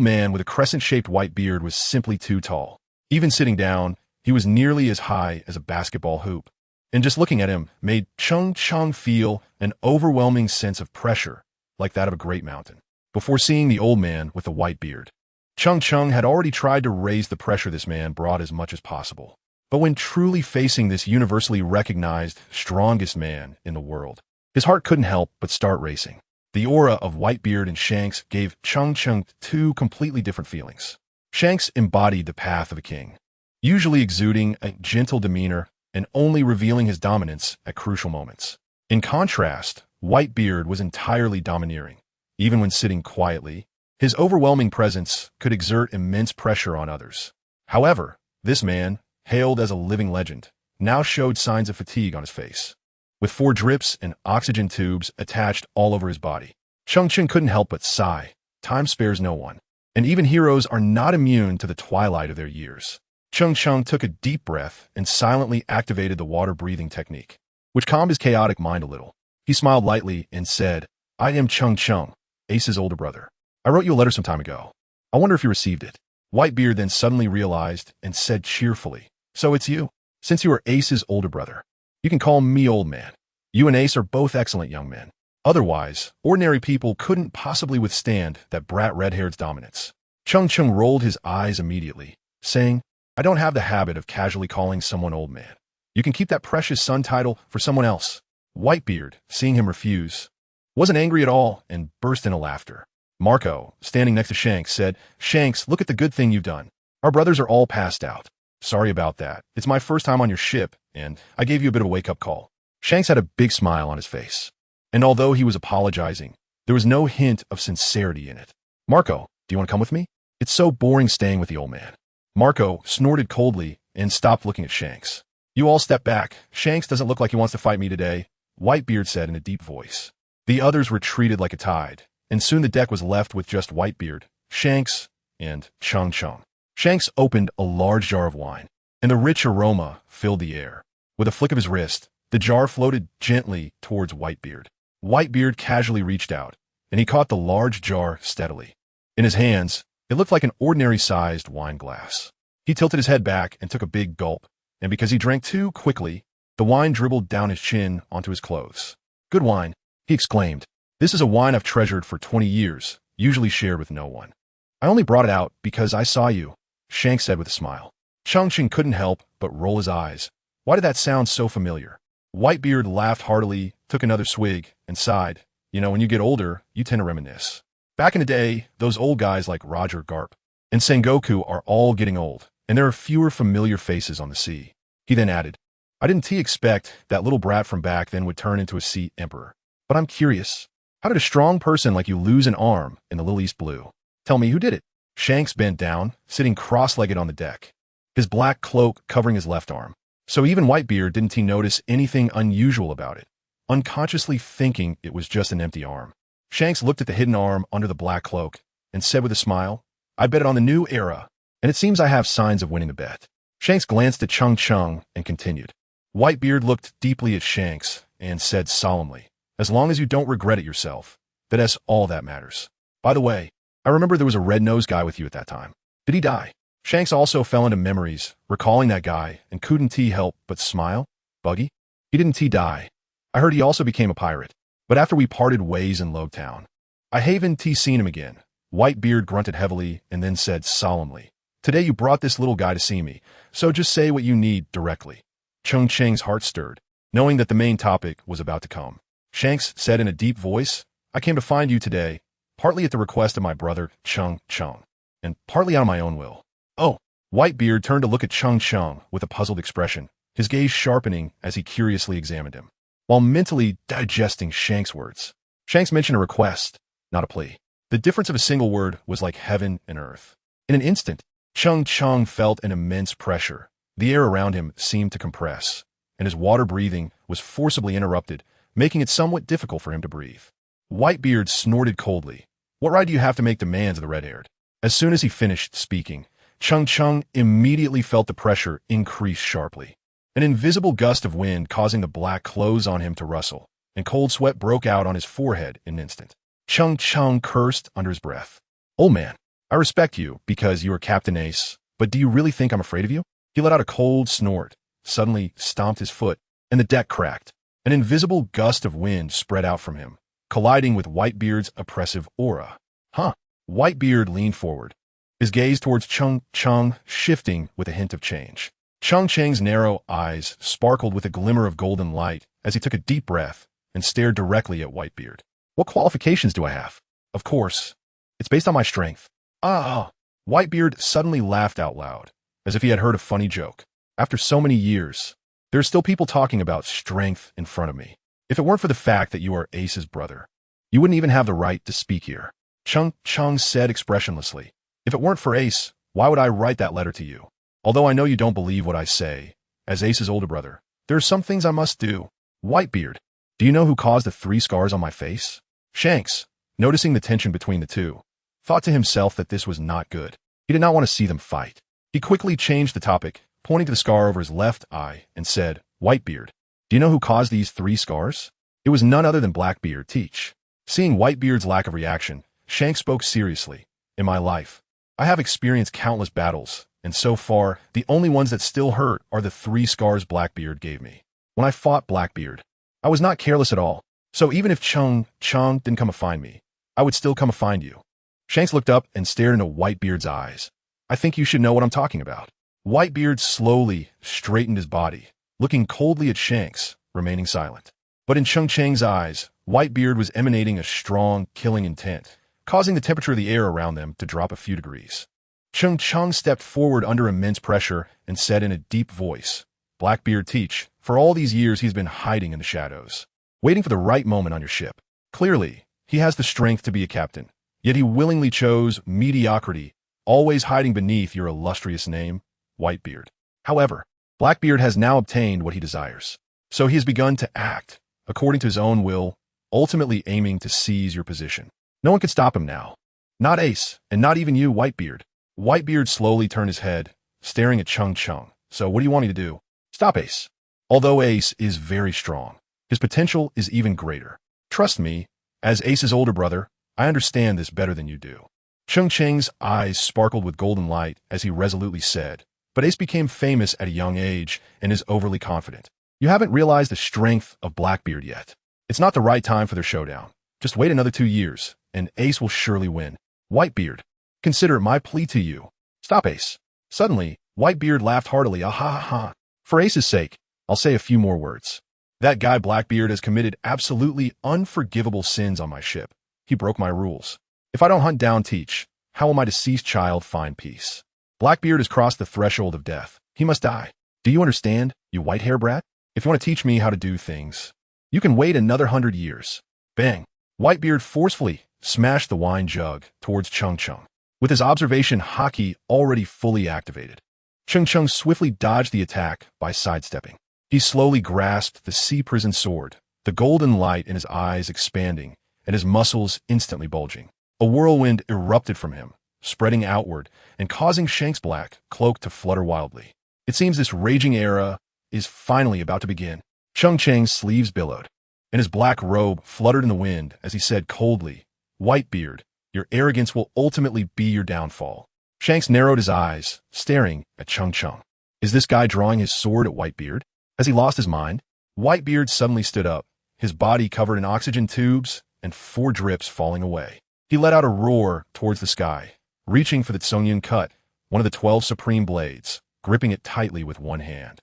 man with a crescent-shaped white beard was simply too tall. Even sitting down, he was nearly as high as a basketball hoop. And just looking at him made Cheng Cheng feel an overwhelming sense of pressure, like that of a great mountain. Before seeing the old man with the white beard, Cheng Cheng had already tried to raise the pressure this man brought as much as possible. But when truly facing this universally recognized strongest man in the world, his heart couldn't help but start racing. The aura of Whitebeard and Shanks gave Cheng Cheng 2 completely different feelings. Shanks embodied the path of a king, usually exuding a gentle demeanor and only revealing his dominance at crucial moments. In contrast, Whitebeard was entirely domineering. Even when sitting quietly, his overwhelming presence could exert immense pressure on others. However, this man, hailed as a living legend, now showed signs of fatigue on his face, with 4 drips and oxygen tubes attached all over his body. Cheng Cheng couldn't help but sigh. Time spares no one, and even heroes are not immune to the twilight of their years. Cheng Cheng took a deep breath and silently activated the water-breathing technique, which calmed his chaotic mind a little. He smiled lightly and said, "I am Cheng Cheng, Ace's older brother. I wrote you a letter some time ago. I wonder if you received it." Whitebeard then suddenly realized and said cheerfully, "So it's you. Since you are Ace's older brother, you can call me old man. You and Ace are both excellent young men. Otherwise, ordinary people couldn't possibly withstand that brat red-haired's dominance." Cheng Cheng rolled his eyes immediately, saying, "I don't have the habit of casually calling someone old man. You can keep that precious son title for someone else." Whitebeard, seeing him refuse, wasn't angry at all and burst into laughter. Marco, standing next to Shanks, said, "Shanks, look at the good thing you've done. Our brothers are all passed out. Sorry about that. It's my first time on your ship, and I gave you a bit of a wake-up call." Shanks had a big smile on his face, and although he was apologizing, there was no hint of sincerity in it. "Marco, do you want to come with me? It's so boring staying with the old man." Marco snorted coldly and stopped looking at Shanks. "You all step back. Shanks doesn't look like he wants to fight me today," Whitebeard said in a deep voice. The others retreated like a tide, and soon the deck was left with just Whitebeard, Shanks, and Cheng Cheng. Shanks opened a large jar of wine, and the rich aroma filled the air. With a flick of his wrist, the jar floated gently towards Whitebeard. Whitebeard casually reached out, and he caught the large jar steadily. In his hands, it looked like an ordinary-sized wine glass. He tilted his head back and took a big gulp, and because he drank too quickly, the wine dribbled down his chin onto his clothes. "Good wine," he exclaimed. "This is a wine I've treasured for 20 years, usually shared with no one." "I only brought it out because I saw you," Shanks said with a smile. Cheng Cheng couldn't help but roll his eyes. Why did that sound so familiar? Whitebeard laughed heartily, took another swig, and sighed. "You know, when you get older, you tend to reminisce. Back in the day, those old guys like Roger Garp and Sengoku are all getting old, and there are fewer familiar faces on the sea." He then added, "I didn't expect that little brat from back then would turn into a sea emperor. But I'm curious, how did a strong person like you lose an arm in the Little East Blue? Tell me, who did it?" Shanks bent down, sitting cross-legged on the deck, his black cloak covering his left arm. So even Whitebeard didn't notice anything unusual about it, unconsciously thinking it was just an empty arm. Shanks looked at the hidden arm under the black cloak and said with a smile, "I bet it on the new era, and it seems I have signs of winning the bet." Shanks glanced at Cheng Cheng and continued. Whitebeard looked deeply at Shanks and said solemnly, "As long as you don't regret it yourself, that's all that matters. By the way, I remember there was a red-nosed guy with you at that time. Did he die?" Shanks also fell into memories, recalling that guy, and couldn't help but smile. "Buggy? He didn't die. I heard he also became a pirate, but after we parted ways in Logtown. I haven't seen him again." Whitebeard grunted heavily and then said solemnly, "Today you brought this little guy to see me, so just say what you need directly." Cheng Cheng's heart stirred, knowing that the main topic was about to come. Shanks said in a deep voice, "I came to find you today, partly at the request of my brother, Cheng Cheng, and partly out of my own will." "Oh." Whitebeard turned to look at Cheng Cheng with a puzzled expression, his gaze sharpening as he curiously examined him, while mentally digesting Shanks' words. Shanks mentioned a request, not a plea. The difference of a single word was like heaven and earth. In an instant, Cheng Cheng felt an immense pressure. The air around him seemed to compress, and his water breathing was forcibly interrupted, making it somewhat difficult for him to breathe. Whitebeard snorted coldly. "What right do you have to make demands of the red-haired?" As soon as he finished speaking, Cheng Cheng immediately felt the pressure increase sharply. An invisible gust of wind causing the black clothes on him to rustle, and cold sweat broke out on his forehead in an instant. Cheng Cheng cursed under his breath. "Old man, I respect you because you are Captain Ace, but do you really think I'm afraid of you?" He let out a cold snort, suddenly stomped his foot, and the deck cracked. An invisible gust of wind spread out from him, colliding with Whitebeard's oppressive aura. "Huh?" Whitebeard leaned forward, his gaze towards Cheng Cheng shifting with a hint of change. Cheng Cheng's narrow eyes sparkled with a glimmer of golden light as he took a deep breath and stared directly at Whitebeard. "What qualifications do I have?" "Of course, it's based on my strength." "Ah!" Whitebeard suddenly laughed out loud, as if he had heard a funny joke. "After so many years, there are still people talking about strength in front of me. If it weren't for the fact that you are Ace's brother, you wouldn't even have the right to speak here." Cheng Cheng said expressionlessly, "If it weren't for Ace, why would I write that letter to you? Although I know you don't believe what I say, as Ace's older brother, there are some things I must do." "Whitebeard, do you know who caused the 3 scars on my face?" Shanks, noticing the tension between the two, thought to himself that this was not good. He did not want to see them fight. He quickly changed the topic, pointing to the scar over his left eye, and said, "Whitebeard, do you know who caused these 3 scars?" It was none other than Blackbeard Teach. Seeing Whitebeard's lack of reaction, Shanks spoke seriously. "In my life, I have experienced countless battles, and so far, the only ones that still hurt are the 3 scars Blackbeard gave me. When I fought Blackbeard, I was not careless at all, so even if Cheng Cheng didn't come to find me, I would still come to find you." Shanks looked up and stared into Whitebeard's eyes. "I think you should know what I'm talking about." Whitebeard slowly straightened his body, looking coldly at Shanks, remaining silent. But in Cheng Cheng's eyes, Whitebeard was emanating a strong, killing intent, causing the temperature of the air around them to drop a few degrees. Cheng Cheng stepped forward under immense pressure and said in a deep voice, "Blackbeard Teach, for all these years he's been hiding in the shadows, waiting for the right moment on your ship. Clearly, he has the strength to be a captain, yet he willingly chose mediocrity, always hiding beneath your illustrious name, Whitebeard. However, Blackbeard has now obtained what he desires, so he has begun to act according to his own will, ultimately aiming to seize your position. No one can stop him now. Not Ace, and not even you, Whitebeard." Whitebeard slowly turned his head, staring at Cheng Cheng. "So what do you want me to do?" "Stop Ace. Although Ace is very strong, his potential is even greater. Trust me, as Ace's older brother, I understand this better than you do. Cheng Cheng's eyes sparkled with golden light as he resolutely said, but Ace became famous at a young age and is overly confident. You haven't realized the strength of Blackbeard yet. It's not the right time for their showdown. Just wait another 2 years, and Ace will surely win. Whitebeard, consider my plea to you. Stop, Ace. Suddenly, Whitebeard laughed heartily. Ah ha ha ha. For Ace's sake, I'll say a few more words. That guy Blackbeard has committed absolutely unforgivable sins on my ship. He broke my rules. If I don't hunt down Teach, how will my deceased child find peace? Blackbeard has crossed the threshold of death. He must die. Do you understand, you white-hair brat? If you want to teach me how to do things, you can wait another 100 years. Bang! Whitebeard forcefully smashed the wine jug towards Cheng Cheng, with his observation hockey already fully activated. Cheng Cheng swiftly dodged the attack by sidestepping. He slowly grasped the sea prison sword, the golden light in his eyes expanding and his muscles instantly bulging. A whirlwind erupted from him, spreading outward and causing Shank's black cloak to flutter wildly. It seems this raging era is finally about to begin. Cheng Cheng's sleeves billowed, and his black robe fluttered in the wind as he said coldly, Whitebeard, your arrogance will ultimately be your downfall. Shanks narrowed his eyes, staring at Cheng Cheng. Is this guy drawing his sword at Whitebeard? Has he lost his mind? Whitebeard suddenly stood up, his body covered in oxygen tubes and 4 drips falling away. He let out a roar towards the sky, reaching for the Tsongyun cut, one of the 12 supreme blades, gripping it tightly with one hand.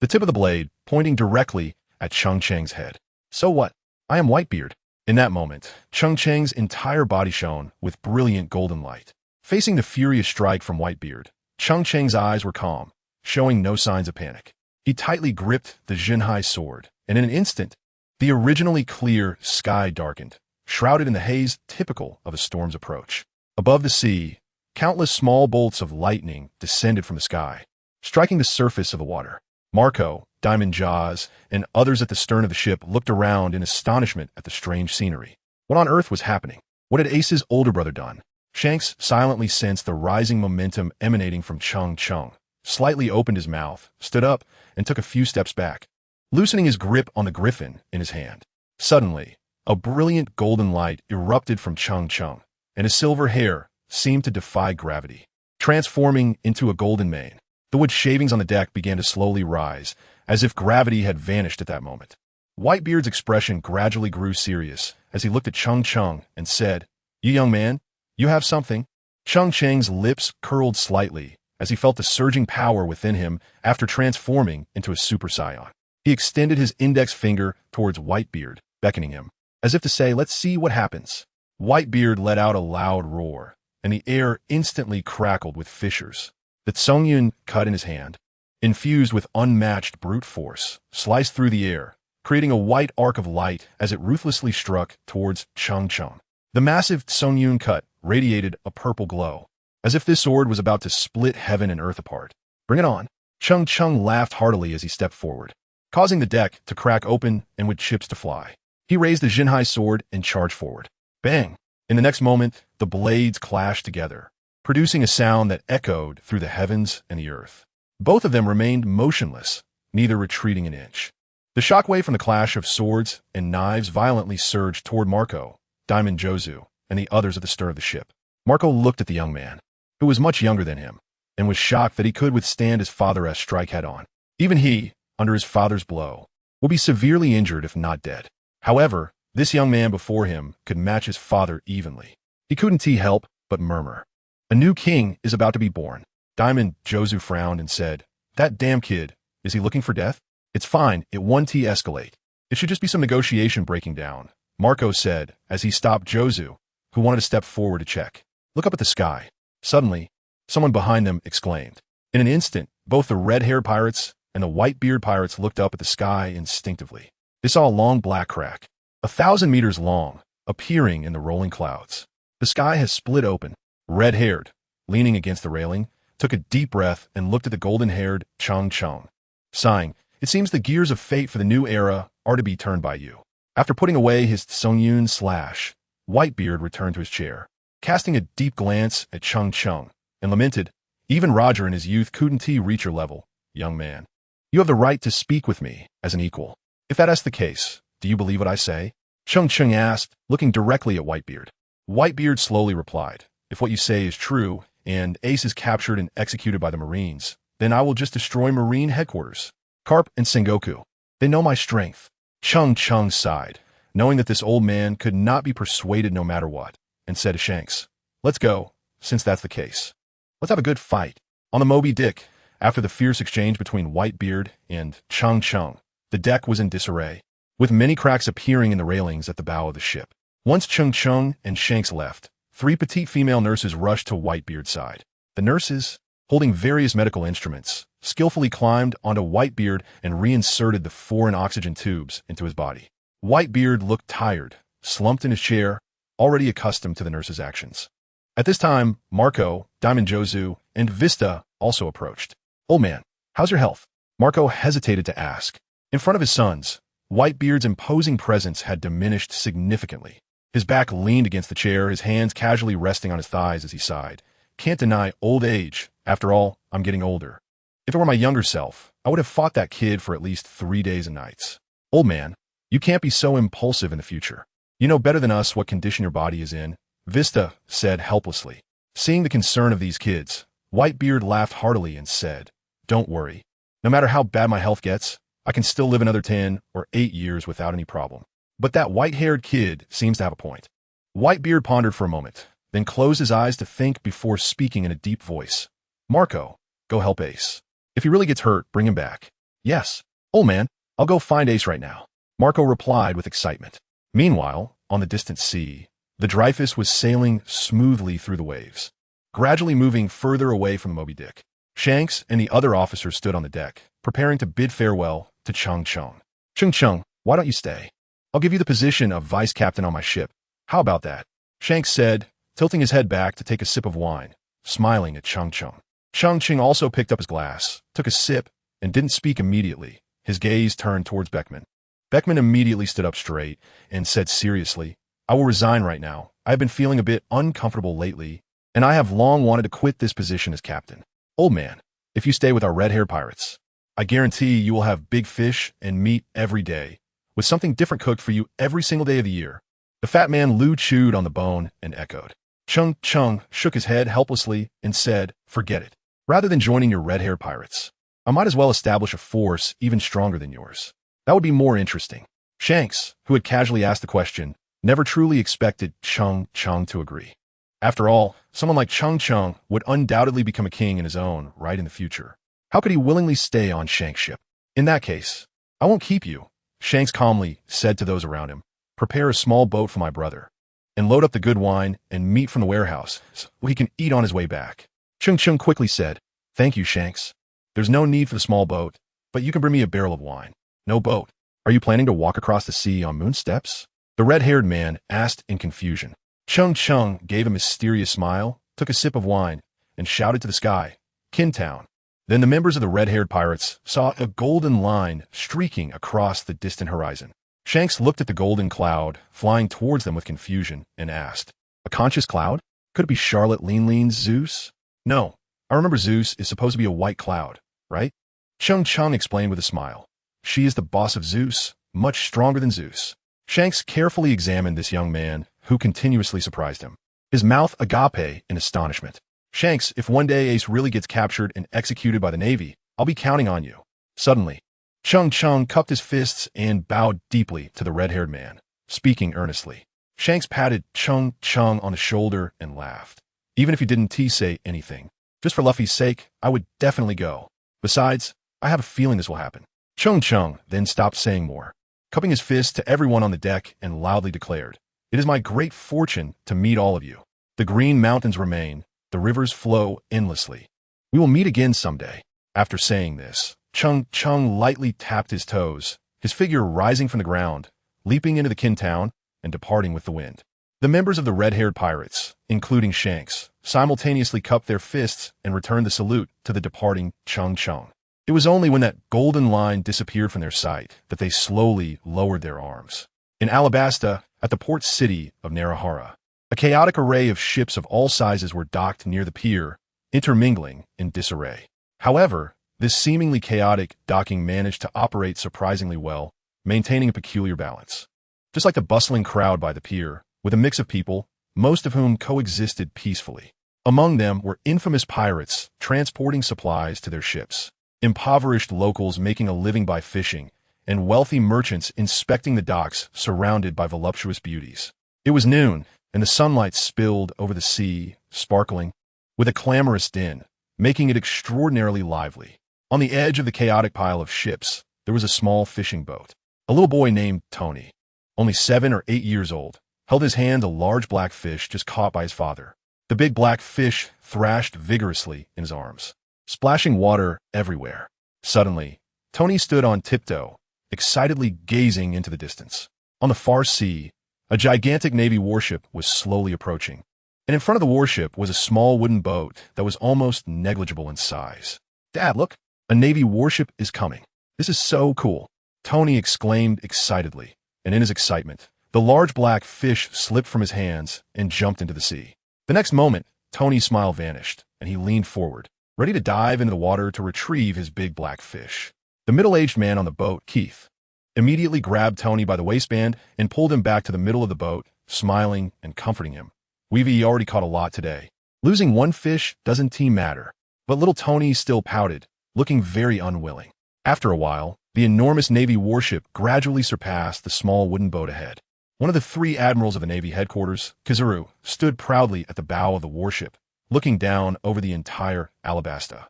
The tip of the blade pointing directly at Cheng Cheng's head. So what? I am Whitebeard. In that moment, Cheng Cheng's entire body shone with brilliant golden light. Facing the furious strike from Whitebeard, Cheng Cheng's eyes were calm, showing no signs of panic. He tightly gripped the Jinhai sword, and in an instant, the originally clear sky darkened, shrouded in the haze typical of a storm's approach. Above the sea, countless small bolts of lightning descended from the sky, striking the surface of the water. Marco, Diamond Jaws, and others at the stern of the ship looked around in astonishment at the strange scenery. What on earth was happening? What had Ace's older brother done? Shanks silently sensed the rising momentum emanating from Cheng Cheng, slightly opened his mouth, stood up, and took a few steps back, loosening his grip on the griffin in his hand. Suddenly, a brilliant golden light erupted from Cheng Cheng, and his silver hair seemed to defy gravity, transforming into a golden mane. The wood shavings on the deck began to slowly rise, as if gravity had vanished at that moment. Whitebeard's expression gradually grew serious as he looked at Cheng Cheng and said, You young man, you have something. Cheng Cheng's lips curled slightly as he felt the surging power within him after transforming into a Super Saiyan. He extended his index finger towards Whitebeard, beckoning him, as if to say, let's see what happens. Whitebeard let out a loud roar, and the air instantly crackled with fissures. The Tsongyun cut in his hand, infused with unmatched brute force, sliced through the air, creating a white arc of light as it ruthlessly struck towards Cheng Cheng. The massive Tsongyun cut radiated a purple glow, as if this sword was about to split heaven and earth apart. Bring it on. Cheng Cheng laughed heartily as he stepped forward, causing the deck to crack open and with chips to fly. He raised the Jinhai sword and charged forward. Bang! In the next moment, the blades clashed together, producing a sound that echoed through the heavens and the earth. Both of them remained motionless, neither retreating an inch. The shockwave from the clash of swords and knives violently surged toward Marco, Diamond Jozu, and the others at the stern of the ship. Marco looked at the young man, who was much younger than him, and was shocked that he could withstand his father's strike head-on. Even he, under his father's blow, would be severely injured if not dead. However, this young man before him could match his father evenly. He couldn't help but murmur. A new king is about to be born. Diamond Jozu frowned and said, That damn kid, is he looking for death? It's fine, it won't escalate. It should just be some negotiation breaking down, Marco said as he stopped Jozu, who wanted to step forward to check. Look up at the sky. Suddenly, someone behind them exclaimed. In an instant, both the red-haired pirates and the white-beard pirates looked up at the sky instinctively. They saw a long black crack, 1,000 meters long, appearing in the rolling clouds. The sky has split open. Red-haired, leaning against the railing, took a deep breath and looked at the golden-haired Cheng Cheng, sighing, It seems the gears of fate for the new era are to be turned by you. After putting away his Tsongyun slash, Whitebeard returned to his chair, casting a deep glance at Cheng Cheng, and lamented, Even Roger in his youth couldn't reach your level, young man. You have the right to speak with me as an equal. If that is the case, do you believe what I say? Cheng Cheng asked, looking directly at Whitebeard. Whitebeard slowly replied, if what you say is true, and Ace is captured and executed by the Marines, then I will just destroy Marine headquarters. Carp and Sengoku. They know my strength. Cheng Cheng sighed, knowing that this old man could not be persuaded no matter what, and said to Shanks, let's go, since that's the case. Let's have a good fight. On the Moby Dick, after the fierce exchange between Whitebeard and Cheng Cheng, the deck was in disarray, with many cracks appearing in the railings at the bow of the ship. Once Cheng Cheng and Shanks left, 3 petite female nurses rushed to Whitebeard's side. The nurses, holding various medical instruments, skillfully climbed onto Whitebeard and reinserted the foreign oxygen tubes into his body. Whitebeard looked tired, slumped in his chair, already accustomed to the nurses' actions. At this time, Marco, Diamond Jozu, and Vista also approached. Old man, how's your health? Marco hesitated to ask. In front of his sons, Whitebeard's imposing presence had diminished significantly. His back leaned against the chair, his hands casually resting on his thighs as he sighed. Can't deny old age. After all, I'm getting older. If it were my younger self, I would have fought that kid for at least 3 days and nights. Old man, you can't be so impulsive in the future. You know better than us what condition your body is in, Vista said helplessly. Seeing the concern of these kids, Whitebeard laughed heartily and said, don't worry. No matter how bad my health gets, I can still live another 10 or 8 years without any problem. But that white-haired kid seems to have a point. Whitebeard pondered for a moment, then closed his eyes to think before speaking in a deep voice. Marco, go help Ace. If he really gets hurt, bring him back. Yes. Old man, I'll go find Ace right now. Marco replied with excitement. Meanwhile, on the distant sea, the Dreyfus was sailing smoothly through the waves, gradually moving further away from the Moby Dick. Shanks and the other officers stood on the deck, preparing to bid farewell to Cheng Cheng. Cheng Cheng, why don't you stay? I'll give you the position of vice captain on my ship. How about that? Shanks said, tilting his head back to take a sip of wine, smiling at Cheng Cheng. Cheng Cheng also picked up his glass, took a sip, and didn't speak immediately. His gaze turned towards Beckman. Beckman immediately stood up straight and said seriously, I will resign right now. I have been feeling a bit uncomfortable lately, and I have long wanted to quit this position as captain. Old man, if you stay with our red-haired pirates, I guarantee you will have big fish and meat every day, with something different cooked for you every single day of the year. The fat man Lu chewed on the bone and echoed. Cheng Cheng shook his head helplessly and said, forget it. Rather than joining your red-haired pirates, I might as well establish a force even stronger than yours. That would be more interesting. Shanks, who had casually asked the question, never truly expected Cheng Cheng to agree. After all, someone like Cheng Cheng would undoubtedly become a king in his own right in the future. How could he willingly stay on Shanks' ship? In that case, I won't keep you, Shanks calmly said to those around him. Prepare a small boat for my brother, and load up the good wine and meat from the warehouse so he can eat on his way back. Cheng Cheng quickly said, thank you, Shanks. There's no need for the small boat, but you can bring me a barrel of wine. No boat. Are you planning to walk across the sea on moon steps? The red-haired man asked in confusion. Cheng Cheng gave a mysterious smile, took a sip of wine, and shouted to the sky, Kintown. Then the members of the red-haired pirates saw a golden line streaking across the distant horizon. Shanks looked at the golden cloud, flying towards them with confusion, and asked, a conscious cloud? Could it be Charlotte Lean-Lean's Zeus? No, I remember Zeus is supposed to be a white cloud, right? Cheng Cheng explained with a smile. She is the boss of Zeus, much stronger than Zeus. Shanks carefully examined this young man, who continuously surprised him, his mouth agape in astonishment. Shanks, if one day Ace really gets captured and executed by the Navy, I'll be counting on you. Suddenly, Cheng Cheng cupped his fists and bowed deeply to the red-haired man, speaking earnestly. Shanks patted Cheng Cheng on the shoulder and laughed. Even if you didn't say anything, just for Luffy's sake, I would definitely go. Besides, I have a feeling this will happen. Cheng Cheng then stopped saying more, cupping his fist to everyone on the deck and loudly declared, it is my great fortune to meet all of you. The green mountains remain, the rivers flow endlessly. We will meet again someday. After saying this, Cheng Cheng lightly tapped his toes, his figure rising from the ground, leaping into the Kintown, and departing with the wind. The members of the red-haired pirates, including Shanks, simultaneously cupped their fists and returned the salute to the departing Cheng Cheng. It was only when that golden line disappeared from their sight that they slowly lowered their arms. In Alabasta, at the port city of Narahara, a chaotic array of ships of all sizes were docked near the pier, intermingling in disarray. However, this seemingly chaotic docking managed to operate surprisingly well, maintaining a peculiar balance. just like the bustling crowd by the pier, with a mix of people, most of whom coexisted peacefully. Among them were infamous pirates transporting supplies to their ships, impoverished locals making a living by fishing, and wealthy merchants inspecting the docks surrounded by voluptuous beauties. It was noon, and the sunlight spilled over the sea, sparkling, with a clamorous din, making it extraordinarily lively. On the edge of the chaotic pile of ships, there was a small fishing boat. A little boy named Tony, only 7 or 8 years old, held in his hand a large black fish just caught by his father. The big black fish thrashed vigorously in his arms, splashing water everywhere. Suddenly, Tony stood on tiptoe, excitedly gazing into the distance. On the far sea, a gigantic Navy warship was slowly approaching, and in front of the warship was a small wooden boat that was almost negligible in size. "Dad, look! A Navy warship is coming. This is so cool!" Tony exclaimed excitedly, and in his excitement, the large black fish slipped from his hands and jumped into the sea. The next moment, Tony's smile vanished, and he leaned forward, ready to dive into the water to retrieve his big black fish. The middle-aged man on the boat, Keith, immediately grabbed Tony by the waistband and pulled him back to the middle of the boat, smiling and comforting him. "We've already caught a lot today. Losing one fish doesn't matter." But little Tony still pouted, looking very unwilling. After a while, the enormous Navy warship gradually surpassed the small wooden boat ahead. One of the 3 admirals of the Navy headquarters, Kizuru, stood proudly at the bow of the warship, looking down over the entire Alabasta.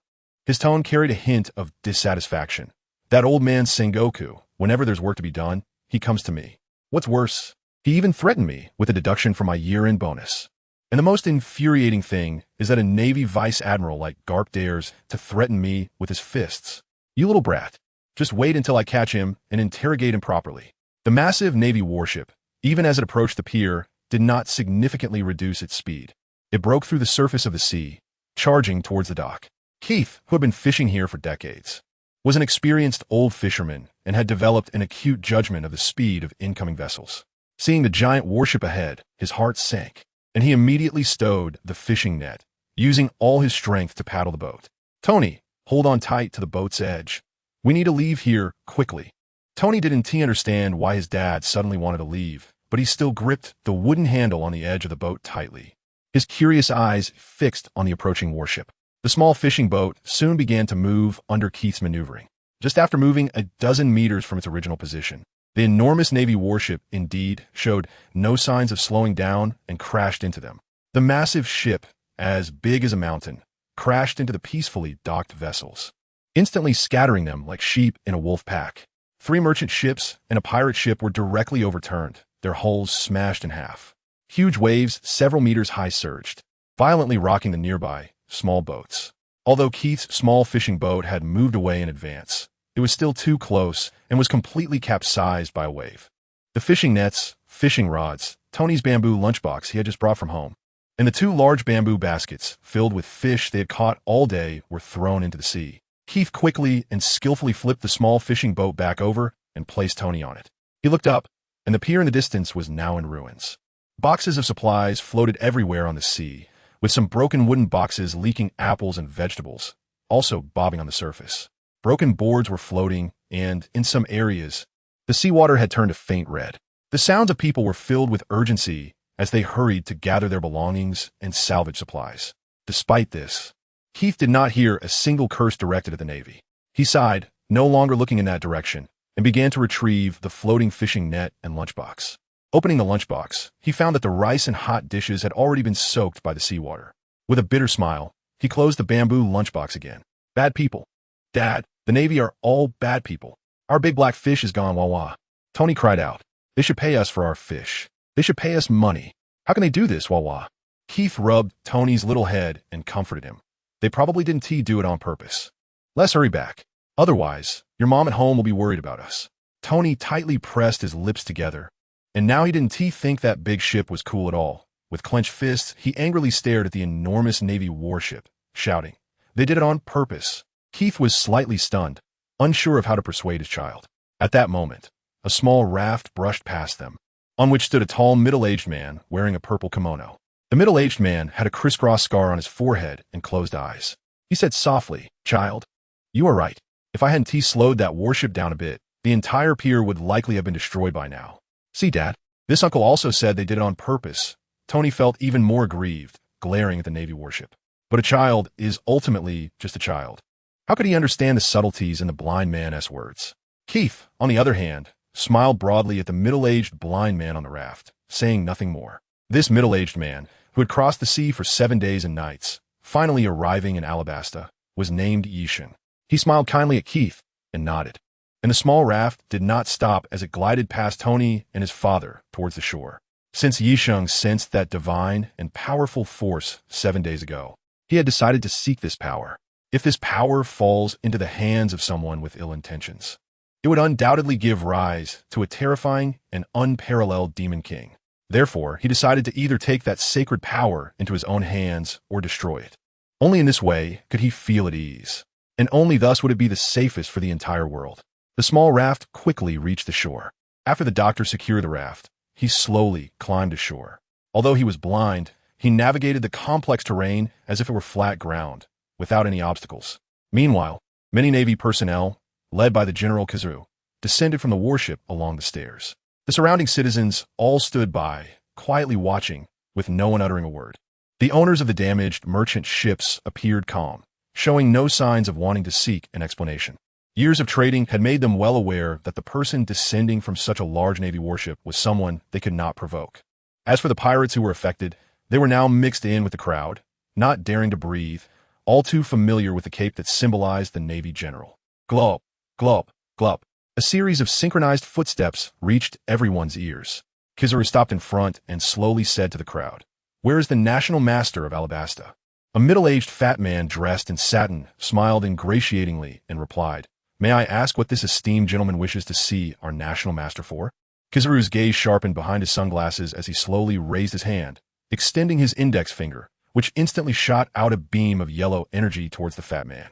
His tone carried a hint of dissatisfaction. "That old man Sengoku, whenever there's work to be done, he comes to me. What's worse, he even threatened me with a deduction from my year-end bonus. And the most infuriating thing is that a Navy vice admiral like Garp dares to threaten me with his fists. You little brat. Just wait until I catch him and interrogate him properly." The massive Navy warship, even as it approached the pier, did not significantly reduce its speed. It broke through the surface of the sea, charging towards the dock. Keith, who had been fishing here for decades, was an experienced old fisherman and had developed an acute judgment of the speed of incoming vessels. Seeing the giant warship ahead, his heart sank, and he immediately stowed the fishing net, using all his strength to paddle the boat. "Tony, hold on tight to the boat's edge. We need to leave here quickly." Tony didn't understand why his dad suddenly wanted to leave, but he still gripped the wooden handle on the edge of the boat tightly, his curious eyes fixed on the approaching warship. The small fishing boat soon began to move under Keith's maneuvering. Just after moving a dozen meters from its original position, the enormous Navy warship, indeed, showed no signs of slowing down and crashed into them. The massive ship, as big as a mountain, crashed into the peacefully docked vessels, instantly scattering them like sheep in a wolf pack. 3 merchant ships and a pirate ship were directly overturned, their hulls smashed in half. Huge waves several meters high surged, violently rocking the nearby small boats. Although Keith's small fishing boat had moved away in advance, it was still too close and was completely capsized by a wave. The fishing nets, fishing rods, Tony's bamboo lunchbox he had just brought from home, and the 2 large bamboo baskets filled with fish they had caught all day were thrown into the sea. Keith quickly and skillfully flipped the small fishing boat back over and placed Tony on it. He looked up, and the pier in the distance was now in ruins. Boxes of supplies floated everywhere on the sea, with some broken wooden boxes leaking apples and vegetables, also bobbing on the surface. Broken boards were floating, and, in some areas, the seawater had turned a faint red. The sounds of people were filled with urgency as they hurried to gather their belongings and salvage supplies. Despite this, Keith did not hear a single curse directed at the Navy. He sighed, no longer looking in that direction, and began to retrieve the floating fishing net and lunchbox. Opening the lunchbox, he found that the rice and hot dishes had already been soaked by the seawater. With a bitter smile, he closed the bamboo lunchbox again. "Bad people. Dad, the Navy are all bad people. Our big black fish is gone, Wawa." Tony cried out. "They should pay us for our fish. They should pay us money. How can they do this, Wawa?" Keith rubbed Tony's little head and comforted him. "They probably didn't do it on purpose. Let's hurry back. Otherwise, your mom at home will be worried about us." Tony tightly pressed his lips together, and now he didn't think that big ship was cool at all. With clenched fists, he angrily stared at the enormous Navy warship, shouting, "They did it on purpose." Keith was slightly stunned, unsure of how to persuade his child. At that moment, a small raft brushed past them, on which stood a tall middle-aged man wearing a purple kimono. The middle-aged man had a crisscross scar on his forehead and closed eyes. He said softly, "Child, you are right. If I hadn't slowed that warship down a bit, the entire pier would likely have been destroyed by now." See, Dad? This uncle also said they did it on purpose. Tony felt even more aggrieved, glaring at the Navy warship. But a child is ultimately just a child. How could he understand the subtleties in the blind man's words? Keith, on the other hand, smiled broadly at the middle-aged blind man on the raft, saying nothing more. This middle-aged man, who had crossed the sea for 7 days and nights, finally arriving in Alabasta, was named Yisheng. He smiled kindly at Keith and nodded. And the small raft did not stop as it glided past Tony and his father towards the shore. Since Yisheng sensed that divine and powerful force 7 days ago, he had decided to seek this power. If this power falls into the hands of someone with ill intentions, it would undoubtedly give rise to a terrifying and unparalleled demon king. Therefore, he decided to either take that sacred power into his own hands or destroy it. Only in this way could he feel at ease, and only thus would it be the safest for the entire world. The small raft quickly reached the shore. After the doctor secured the raft, he slowly climbed ashore. Although he was blind, he navigated the complex terrain as if it were flat ground, without any obstacles. Meanwhile, many Navy personnel, led by the General Kizaru, descended from the warship along the stairs. The surrounding citizens all stood by, quietly watching, with no one uttering a word. The owners of the damaged merchant ships appeared calm, showing no signs of wanting to seek an explanation. Years of trading had made them well aware that the person descending from such a large Navy warship was someone they could not provoke. As for the pirates who were affected, they were now mixed in with the crowd, not daring to breathe, all too familiar with the cape that symbolized the Navy general. Glop, glop, glop. A series of synchronized footsteps reached everyone's ears. Kizaru stopped in front and slowly said to the crowd, "Where is the National Master of Alabasta?" A middle-aged fat man dressed in satin smiled ingratiatingly and replied, "May I ask what this esteemed gentleman wishes to see our National Master for?" Kizaru's gaze sharpened behind his sunglasses as he slowly raised his hand, extending his index finger, which instantly shot out a beam of yellow energy towards the fat man.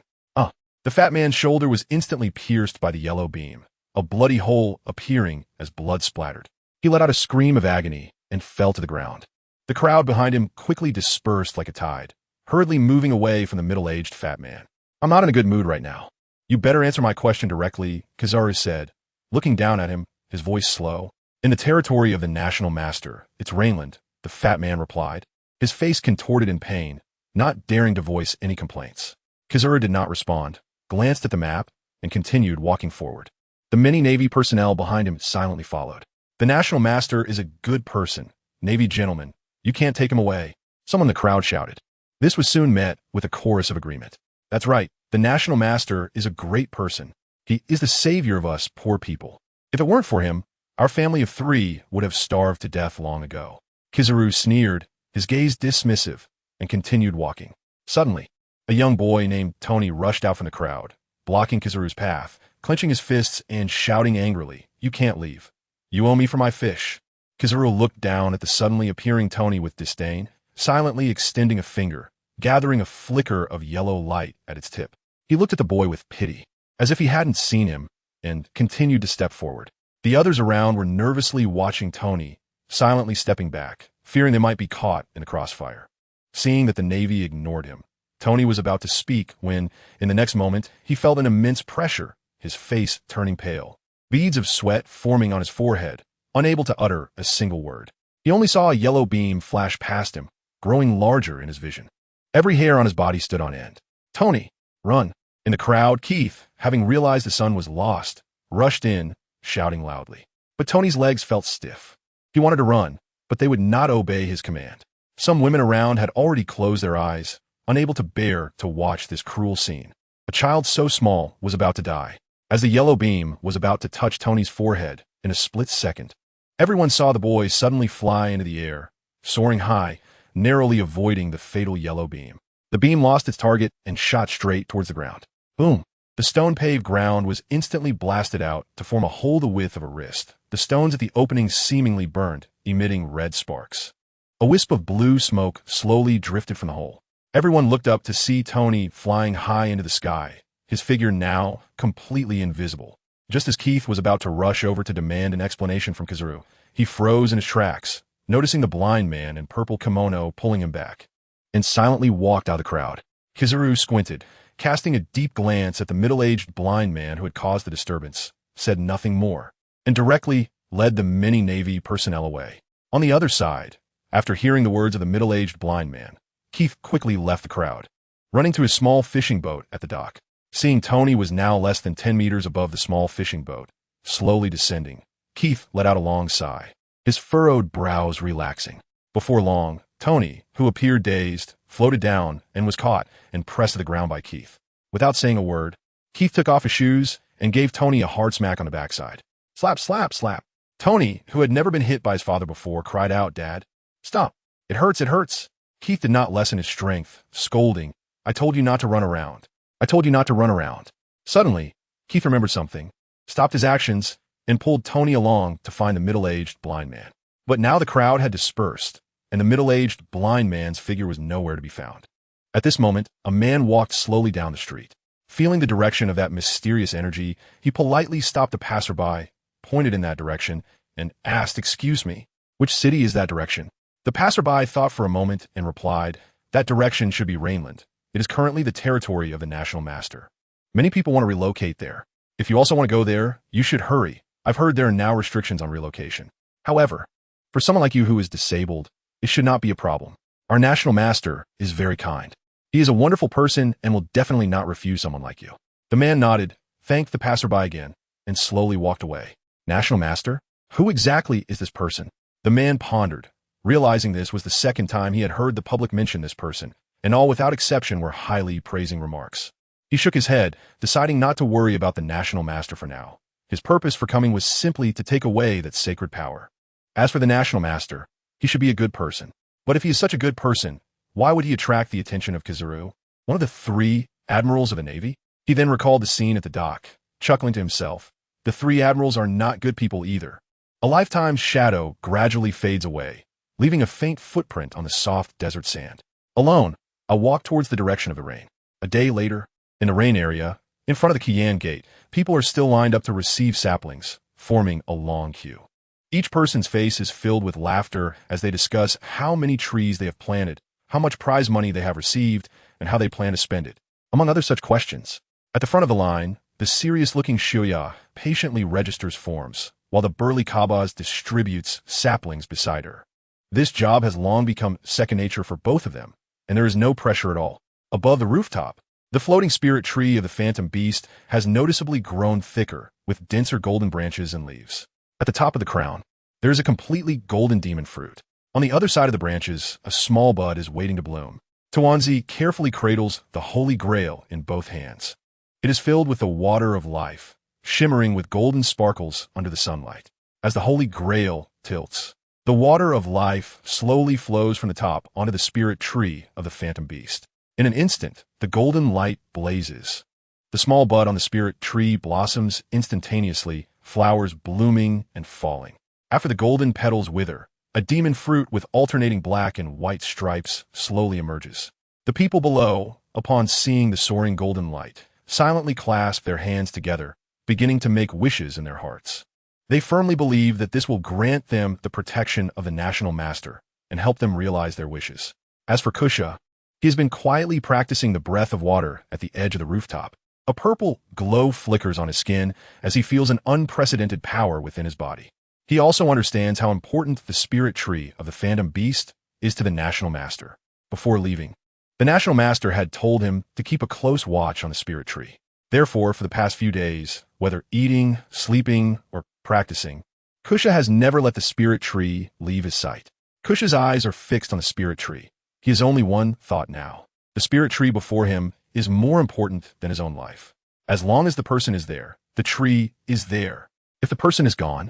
The fat man's shoulder was instantly pierced by the yellow beam, a bloody hole appearing as blood splattered. He let out a scream of agony and fell to the ground. The crowd behind him quickly dispersed like a tide, hurriedly moving away from the middle-aged fat man. "I'm not in a good mood right now. You better answer my question directly," Kizaru said, looking down at him, his voice slow. "In the territory of the National Master, it's Rainland," the fat man replied, his face contorted in pain, not daring to voice any complaints. Kizaru did not respond, glanced at the map, and continued walking forward. The many Navy personnel behind him silently followed. "The National Master is a good person, Navy gentlemen. You can't take him away," someone in the crowd shouted. This was soon met with a chorus of agreement. "That's right. The National Master is a great person. He is the savior of us poor people. If it weren't for him, our family of 3 would have starved to death long ago." Kizaru sneered, his gaze dismissive, and continued walking. Suddenly, a young boy named Tony rushed out from the crowd, blocking Kizaru's path, clenching his fists and shouting angrily, "You can't leave. You owe me for my fish." Kizaru looked down at the suddenly appearing Tony with disdain, silently extending a finger, gathering a flicker of yellow light at its tip. He looked at the boy with pity, as if he hadn't seen him, and continued to step forward. The others around were nervously watching Tony, silently stepping back, fearing they might be caught in the crossfire. Seeing that the Navy ignored him, Tony was about to speak when, in the next moment, he felt an immense pressure, his face turning pale, beads of sweat forming on his forehead, unable to utter a single word. He only saw a yellow beam flash past him, growing larger in his vision. Every hair on his body stood on end. "Tony, run!" In the crowd, Keith, having realized the son was lost, rushed in, shouting loudly. But Tony's legs felt stiff. He wanted to run, but they would not obey his command. Some women around had already closed their eyes, unable to bear to watch this cruel scene. A child so small was about to die. As the yellow beam was about to touch Tony's forehead in a split second, everyone saw the boy suddenly fly into the air, soaring high, narrowly avoiding the fatal yellow beam. The beam lost its target and shot straight towards the ground. Boom! The stone-paved ground was instantly blasted out to form a hole the width of a wrist. The stones at the opening seemingly burned, emitting red sparks. A wisp of blue smoke slowly drifted from the hole. Everyone looked up to see Tony flying high into the sky, his figure now completely invisible. Just as Keith was about to rush over to demand an explanation from Kizaru, he froze in his tracks, noticing the blind man in purple kimono pulling him back, and silently walked out of the crowd. Kizaru squinted, casting a deep glance at the middle-aged blind man who had caused the disturbance, said nothing more, and directly led the many Navy personnel away. On the other side, after hearing the words of the middle-aged blind man, Keith quickly left the crowd, running to his small fishing boat at the dock. Seeing Tony was now less than 10 meters above the small fishing boat, slowly descending, Keith let out a long sigh, his furrowed brows relaxing. Before long, Tony, who appeared dazed, floated down and was caught and pressed to the ground by Keith. Without saying a word, Keith took off his shoes and gave Tony a hard smack on the backside. Slap, slap, slap. Tony, who had never been hit by his father before, cried out, "Dad, stop. It hurts, it hurts." Keith did not lessen his strength, scolding, "I told you not to run around. I told you not to run around." Suddenly, Keith remembered something, stopped his actions, and pulled Tony along to find the middle-aged blind man. But now the crowd had dispersed, and the middle-aged blind man's figure was nowhere to be found. At this moment, a man walked slowly down the street. Feeling the direction of that mysterious energy, he politely stopped a passerby, pointed in that direction, and asked, "Excuse me, which city is that direction?" The passerby thought for a moment and replied, "That direction should be Rainland. It is currently the territory of the National Master. Many people want to relocate there. If you also want to go there, you should hurry. I've heard there are now restrictions on relocation. However, for someone like you who is disabled, it should not be a problem. Our National Master is very kind. He is a wonderful person and will definitely not refuse someone like you." The man nodded, thanked the passerby again, and slowly walked away. National Master? Who exactly is this person? The man pondered, realizing this was the second time he had heard the public mention this person, and all without exception were highly praising remarks. He shook his head, deciding not to worry about the National Master for now. His purpose for coming was simply to take away that sacred power. As for the National Master, he should be a good person. But if he is such a good person, why would he attract the attention of Kizaru, one of the 3 admirals of the Navy? He then recalled the scene at the dock, chuckling to himself. The 3 admirals are not good people either. A lifetime's shadow gradually fades away, leaving a faint footprint on the soft desert sand. Alone, I walked towards the direction of the rain. A day later, in the rain area, in front of the Kian Gate, people are still lined up to receive saplings, forming a long queue. Each person's face is filled with laughter as they discuss how many trees they have planted, how much prize money they have received, and how they plan to spend it, among other such questions. At the front of the line, the serious-looking Shuya patiently registers forms, while the burly Kabaz distributes saplings beside her. This job has long become second nature for both of them, and there is no pressure at all. Above the rooftop, the floating spirit tree of the Phantom Beast has noticeably grown thicker, with denser golden branches and leaves. At the top of the crown, there is a completely golden demon fruit. On the other side of the branches, a small bud is waiting to bloom. Tawanzi carefully cradles the Holy Grail in both hands. It is filled with the water of life, shimmering with golden sparkles under the sunlight. As the Holy Grail tilts, the water of life slowly flows from the top onto the spirit tree of the Phantom Beast. In an instant, the golden light blazes. The small bud on the spirit tree blossoms instantaneously, flowers blooming and falling. After the golden petals wither, a demon fruit with alternating black and white stripes slowly emerges. The people below, upon seeing the soaring golden light, silently clasp their hands together, beginning to make wishes in their hearts. They firmly believe that this will grant them the protection of the National Master and help them realize their wishes. As for Kusha, he has been quietly practicing the breath of water at the edge of the rooftop. A purple glow flickers on his skin as he feels an unprecedented power within his body. He also understands how important the spirit tree of the Phantom Beast is to the National Master. Before leaving, the National Master had told him to keep a close watch on the spirit tree. Therefore, for the past few days, whether eating, sleeping, or practicing, Kusha has never let the spirit tree leave his sight. Kusha's eyes are fixed on the spirit tree. He has only one thought now. The spirit tree before him is more important than his own life. As long as the person is there, the tree is there. If the person is gone,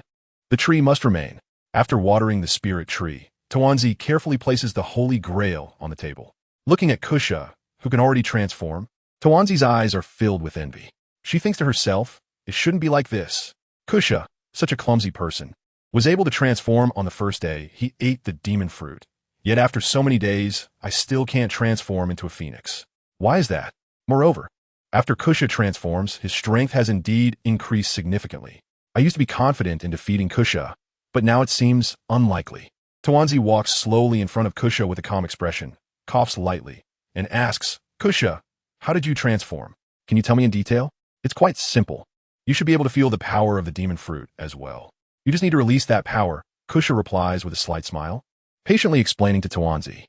the tree must remain. After watering the spirit tree, Tawanzi carefully places the Holy Grail on the table. Looking at Kusha, who can already transform, Tawanzi's eyes are filled with envy. She thinks to herself, it shouldn't be like this. Kusha, such a clumsy person, was able to transform on the first day he ate the demon fruit. Yet after so many days, I still can't transform into a phoenix. Why is that? Moreover, after Kusha transforms, his strength has indeed increased significantly. I used to be confident in defeating Kusha, but now it seems unlikely. Tawanzi walks slowly in front of Kusha with a calm expression, coughs lightly, and asks, Kusha, how did you transform? Can you tell me in detail? It's quite simple. You should be able to feel the power of the demon fruit as well. You just need to release that power, Kusha replies with a slight smile, patiently explaining to Tawanzi.